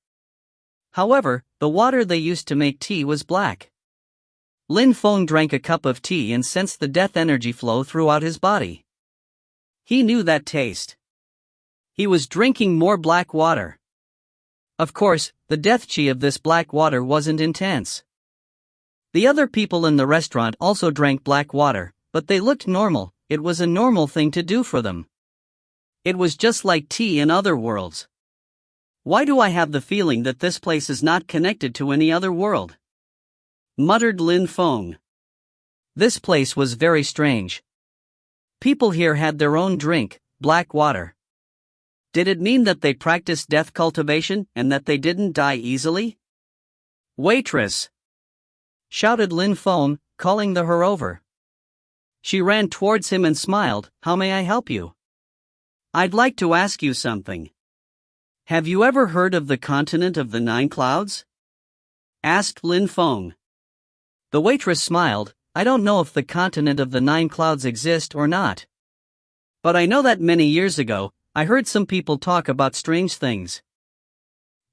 [SPEAKER 1] However, the water they used to make tea was black. Lin Feng drank a cup of tea and sensed the death energy flow throughout his body. He knew that taste. He was drinking more black water. Of course, the death chi of this black water wasn't intense. The other people in the restaurant also drank black water, but they looked normal. It was a normal thing to do for them. It was just like tea in other worlds. Why do I have the feeling that this place is not connected to any other world? Muttered Lin Feng. This place was very strange. People here had their own drink, black water. Did it mean that they practiced death cultivation and that they didn't die easily? Waitress! Shouted Lin Feng, calling her over. She ran towards him and smiled. How may I help you? I'd like to ask you something. Have you ever heard of the continent of the 9 clouds? Asked Lin Feng. The waitress smiled. I don't know if the continent of the 9 clouds exists or not. But I know that many years ago, I heard some people talk about strange things.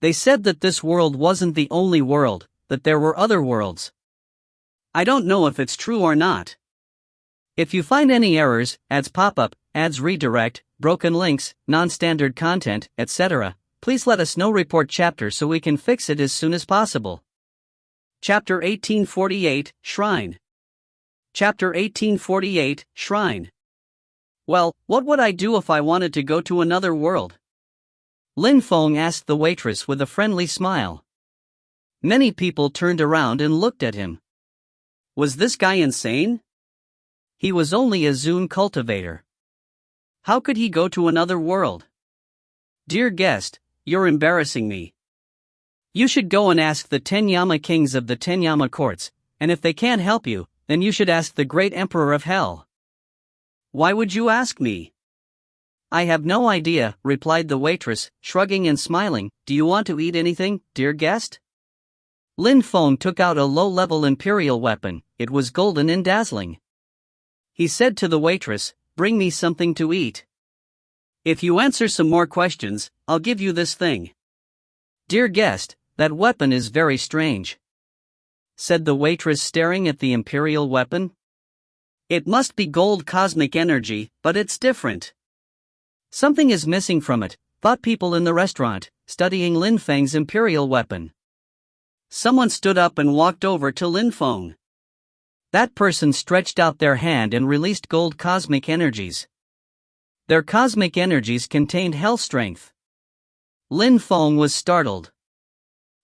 [SPEAKER 1] They said that this world wasn't the only world, that there were other worlds. I don't know if it's true or not. If you find any errors, ads pop up, ads redirect, broken links, non-standard content, etc., please let us know. Report chapter so we can fix it as soon as possible. Chapter 1848, Shrine. Chapter 1848, Shrine. Well, what would I do if I wanted to go to another world? Lin Feng asked the waitress with a friendly smile. Many people turned around and looked at him. Was this guy insane? He was only a Zune cultivator. How could he go to another world? Dear guest, you're embarrassing me. You should go and ask the 10 Yama kings of the 10 Yama courts, and if they can't help you, then you should ask the great emperor of hell. Why would you ask me? I have no idea, replied the waitress, shrugging and smiling. Do you want to eat anything, dear guest? Lin Feng took out a low-level imperial weapon. It was golden and dazzling. He said to the waitress, bring me something to eat. If you answer some more questions, I'll give you this thing. Dear guest, that weapon is very strange, said the waitress, staring at the imperial weapon. It must be gold cosmic energy, but it's different. Something is missing from it, thought people in the restaurant, studying Lin Feng's imperial weapon. Someone stood up and walked over to Lin Feng. That person stretched out their hand and released gold cosmic energies. Their cosmic energies contained hell strength. Lin Feng was startled.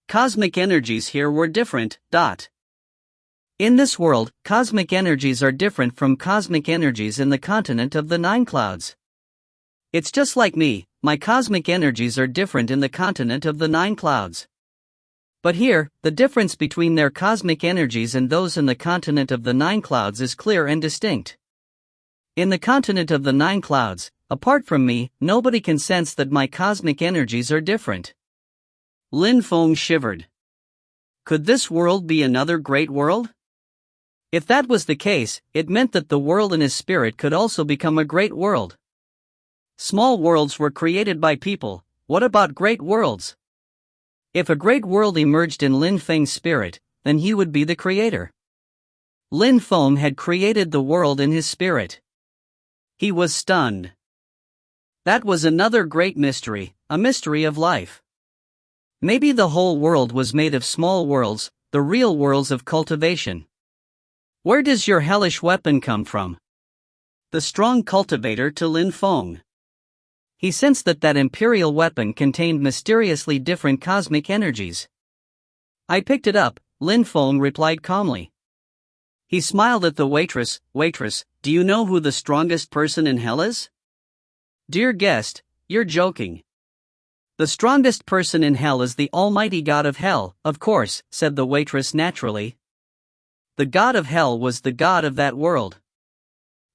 [SPEAKER 1] Cosmic energies here were different. In this world, cosmic energies are different from cosmic energies in the continent of the 9 clouds. It's just like me, my cosmic energies are different in the continent of the 9 clouds. But here, the difference between their cosmic energies and those in the continent of the 9 clouds is clear and distinct. In the continent of the 9 clouds, apart from me, nobody can sense that my cosmic energies are different. Lin Feng shivered. Could this world be another great world? If that was the case, it meant that the world in his spirit could also become a great world. Small worlds were created by people. What about great worlds? If a great world emerged in Lin Feng's spirit, then he would be the creator. Lin Feng had created the world in his spirit. He was stunned. That was another great mystery, a mystery of life. Maybe the whole world was made of small worlds, the real worlds of cultivation. Where does your hellish weapon come from? The strong cultivator to Lin Feng.
[SPEAKER 2] He sensed that imperial weapon contained mysteriously different cosmic energies. "I picked it up," Lin Feng replied calmly.
[SPEAKER 1] He smiled at the waitress. "Waitress, do you know who the strongest person in hell is?"
[SPEAKER 2] "Dear guest, you're joking."
[SPEAKER 1] "The strongest person in hell is the almighty god of hell, of course," said the waitress naturally. The god of hell was the god of that world.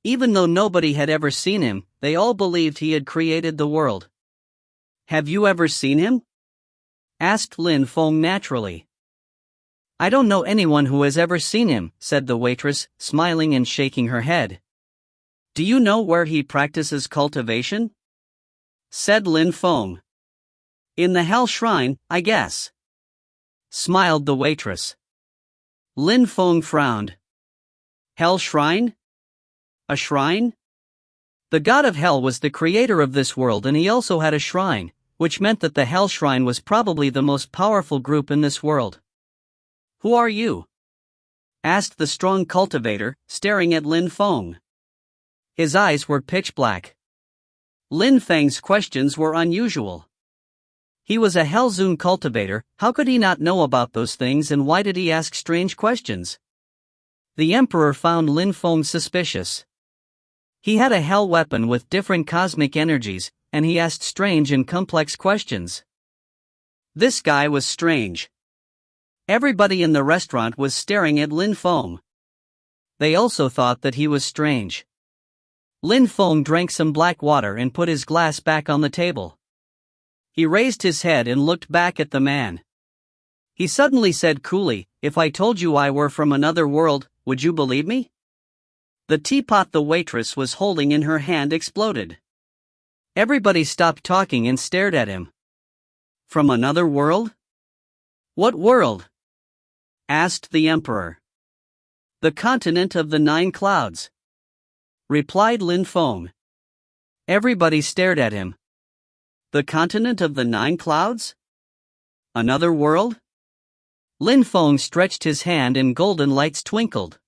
[SPEAKER 1] Even though nobody had ever seen him, they all believed he had created the world. "Have you ever seen him?" asked Lin Feng naturally.
[SPEAKER 2] "I don't know anyone who has ever seen him," said the waitress, smiling and shaking her head.
[SPEAKER 1] "Do you know where he practices cultivation?" said Lin Feng. "In the Hell Shrine, I guess," smiled the waitress. Lin Feng frowned. "Hell Shrine? A shrine?"
[SPEAKER 2] The god of hell was the creator of this world, and he also had a shrine, which meant that the Hell Shrine was probably the most powerful group in this world.
[SPEAKER 1] "Who are you?" asked the strong cultivator, staring at Lin Feng.
[SPEAKER 2] His eyes were pitch black.
[SPEAKER 1] Lin Feng's questions were unusual. He was a Hellzoon cultivator. How could he not know about those things, and why did he ask strange questions?
[SPEAKER 2] The emperor found Lin Feng suspicious. He had a hell weapon with different cosmic energies, and he asked strange and complex questions.
[SPEAKER 1] This guy was strange. Everybody in the restaurant was staring at Lin Feng.
[SPEAKER 2] They also thought that he was strange. Lin Feng drank some black water and put his glass back on the table.
[SPEAKER 1] He raised his head and looked back at the man. He suddenly said coolly, "If I told you I were from another world, would you believe me?" The teapot the waitress was holding in her hand exploded. Everybody stopped talking and stared at him. "From another world? What world?" asked the emperor. "The continent of the 9 clouds," replied Lin Feng. Everybody stared at him. "The continent of the 9 clouds? Another world?"
[SPEAKER 2] Lin Feng stretched his hand and golden lights twinkled.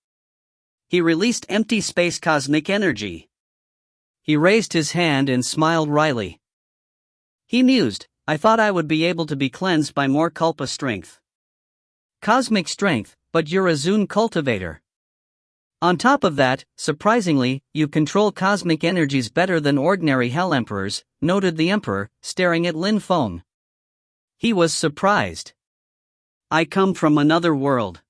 [SPEAKER 1] He released empty space cosmic energy.
[SPEAKER 2] He raised his hand and smiled wryly.
[SPEAKER 1] He mused, "I thought I would be able to be cleansed by more Culpa strength."
[SPEAKER 2] "Cosmic strength, but you're a Zoon cultivator. On top of that, surprisingly, you control cosmic energies better than ordinary Hell Emperors," noted the emperor, staring at Lin Feng.
[SPEAKER 1] He was surprised. "I come from another world.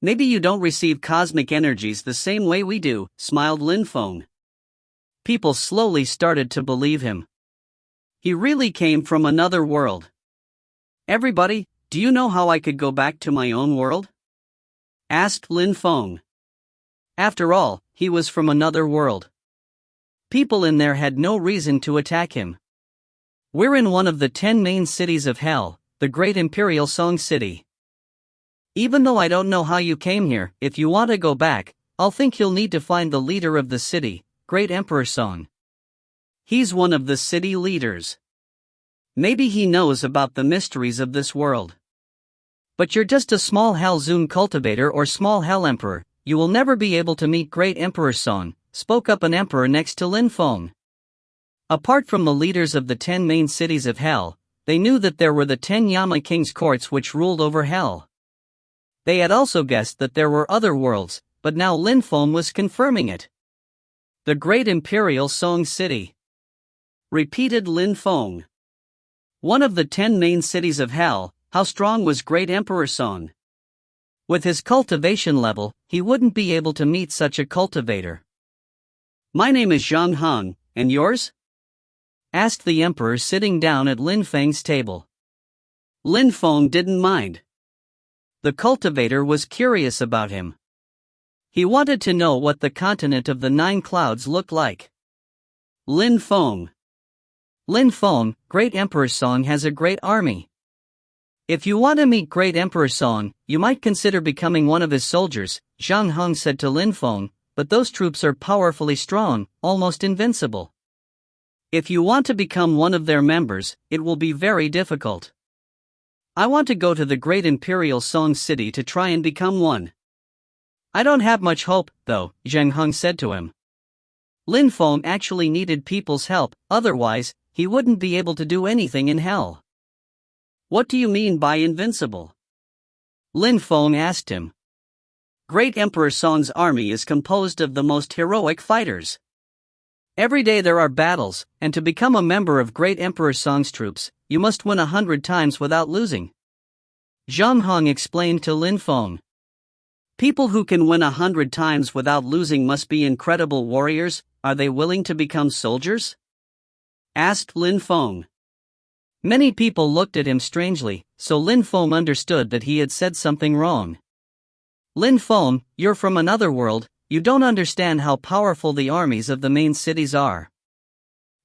[SPEAKER 1] Maybe you don't receive cosmic energies the same way we do," smiled Lin Feng. People slowly started to believe him. He really came from another world. "Everybody, do you know how I could go back to my own world?" asked Lin Feng. After all, he was from another world. People in there had no reason to attack him. "We're in one of the 10 main cities of hell, the Great Imperial Song City. Even though I don't know how you came here, if you want to go back, I'll think you'll need to find the leader of the city, Great Emperor Song. He's one of the city leaders. Maybe he knows about the mysteries of this world. But you're just a small Hell Zoon cultivator or small Hell Emperor, you will never be able to meet Great Emperor Song," spoke up an emperor next to Lin Feng. Apart from the leaders of the 10 main cities of hell, they knew that there were the 10 Yama King's courts which ruled over hell. They had also guessed that there were other worlds, but now Lin Feng was confirming it. "The Great Imperial Song City," repeated Lin Feng. "One of the 10 main cities of hell. How strong was Great Emperor Song?" With his cultivation level, he wouldn't be able to meet such a cultivator. "My name is Zhang Heng, and yours?" asked the emperor sitting down at Lin Feng's table. Lin Feng didn't mind. The cultivator was curious about him. He wanted to know what the continent of the 9 clouds looked like. "Lin Feng." "Lin Feng, Great Emperor Song has a great army. If you want to meet Great Emperor Song, you might consider becoming one of his soldiers," Zhang Heng said to Lin Feng, "but those troops are powerfully strong, almost invincible. If you want to become one of their members, it will be very difficult. I want to go to the Great Imperial Song City to try and become one." "I don't have much hope, though," Zhang Heng said to him.
[SPEAKER 2] Lin Feng actually needed people's help, otherwise, he wouldn't be able to do anything in hell.
[SPEAKER 1] What do you mean by invincible?
[SPEAKER 2] Lin Feng asked him.
[SPEAKER 1] Great Emperor Song's army is composed of the most heroic fighters. Every day there are battles, and to become a member of Great Emperor Song's troops, you must win 100 times without losing.
[SPEAKER 2] Zhang Hong explained to Lin Feng.
[SPEAKER 1] People who can win 100 times without losing must be incredible warriors. Are they willing to become soldiers? Asked Lin Feng.
[SPEAKER 2] Many people looked at him strangely, so Lin Feng understood that he had said something wrong. Lin Feng, you're from another world, you don't understand how powerful the armies of the main cities are.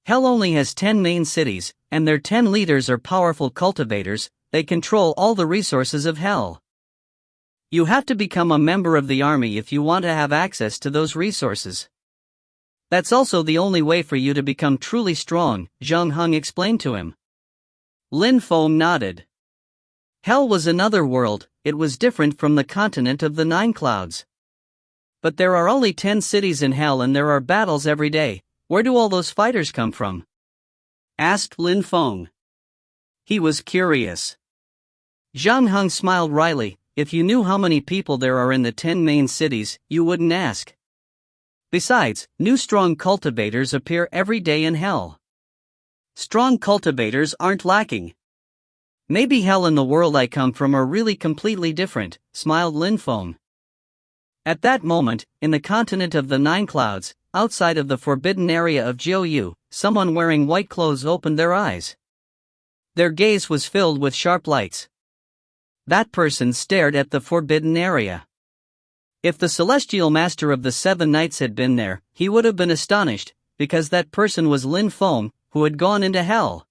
[SPEAKER 2] Hell only has 10 main cities, and their 10 leaders are powerful cultivators. They control all the resources of hell. You have to become a member of the army if you want to have access to those resources. That's also the only way for you to become truly strong, Zhang Hong explained to him.
[SPEAKER 1] Lin Feng nodded.
[SPEAKER 2] Hell was another world, it was different from the continent of the 9 clouds. But there are only 10 cities in hell and there are battles every day. Where do all those fighters come from?
[SPEAKER 1] Asked Lin Feng. He was curious.
[SPEAKER 2] Zhang Hong smiled wryly. If you knew how many people there are in the 10 main cities, you wouldn't ask. Besides, new strong cultivators appear every day in hell.
[SPEAKER 1] Strong cultivators aren't lacking.
[SPEAKER 2] Maybe hell and the world I come from are really completely different, smiled Lin Feng. At that moment, in the continent of the 9 clouds, outside of the forbidden area of Jiuyu, someone wearing white clothes opened their eyes. Their gaze was filled with sharp lights. That person stared at the forbidden area. If the celestial master of the 7 knights had been there, he would have been astonished, because that person was Lin Feng, who had gone into hell.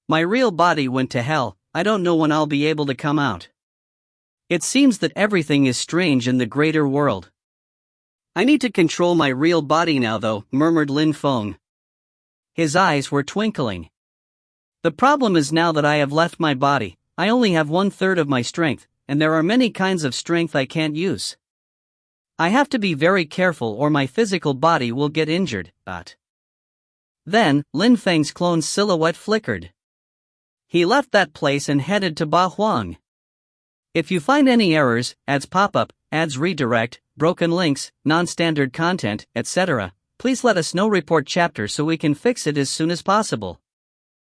[SPEAKER 1] My real body went to hell, I don't know when I'll be able to come out.
[SPEAKER 2] It seems that everything is strange in the greater world.
[SPEAKER 1] I need to control my real body now though, murmured Lin Feng.
[SPEAKER 2] His eyes were twinkling. The problem is now that I have left my body, I only have 1/3 of my strength, and there are many kinds of strength I can't use. I have to be very careful or my physical body will get injured, but... Then, Lin Feng's clone's silhouette flickered. He left that place and headed to Ba Huang. If you find any errors, ads pop up, ads redirect, broken links, non-standard content, etc., please let us know. Report chapter so we can fix it as soon as possible.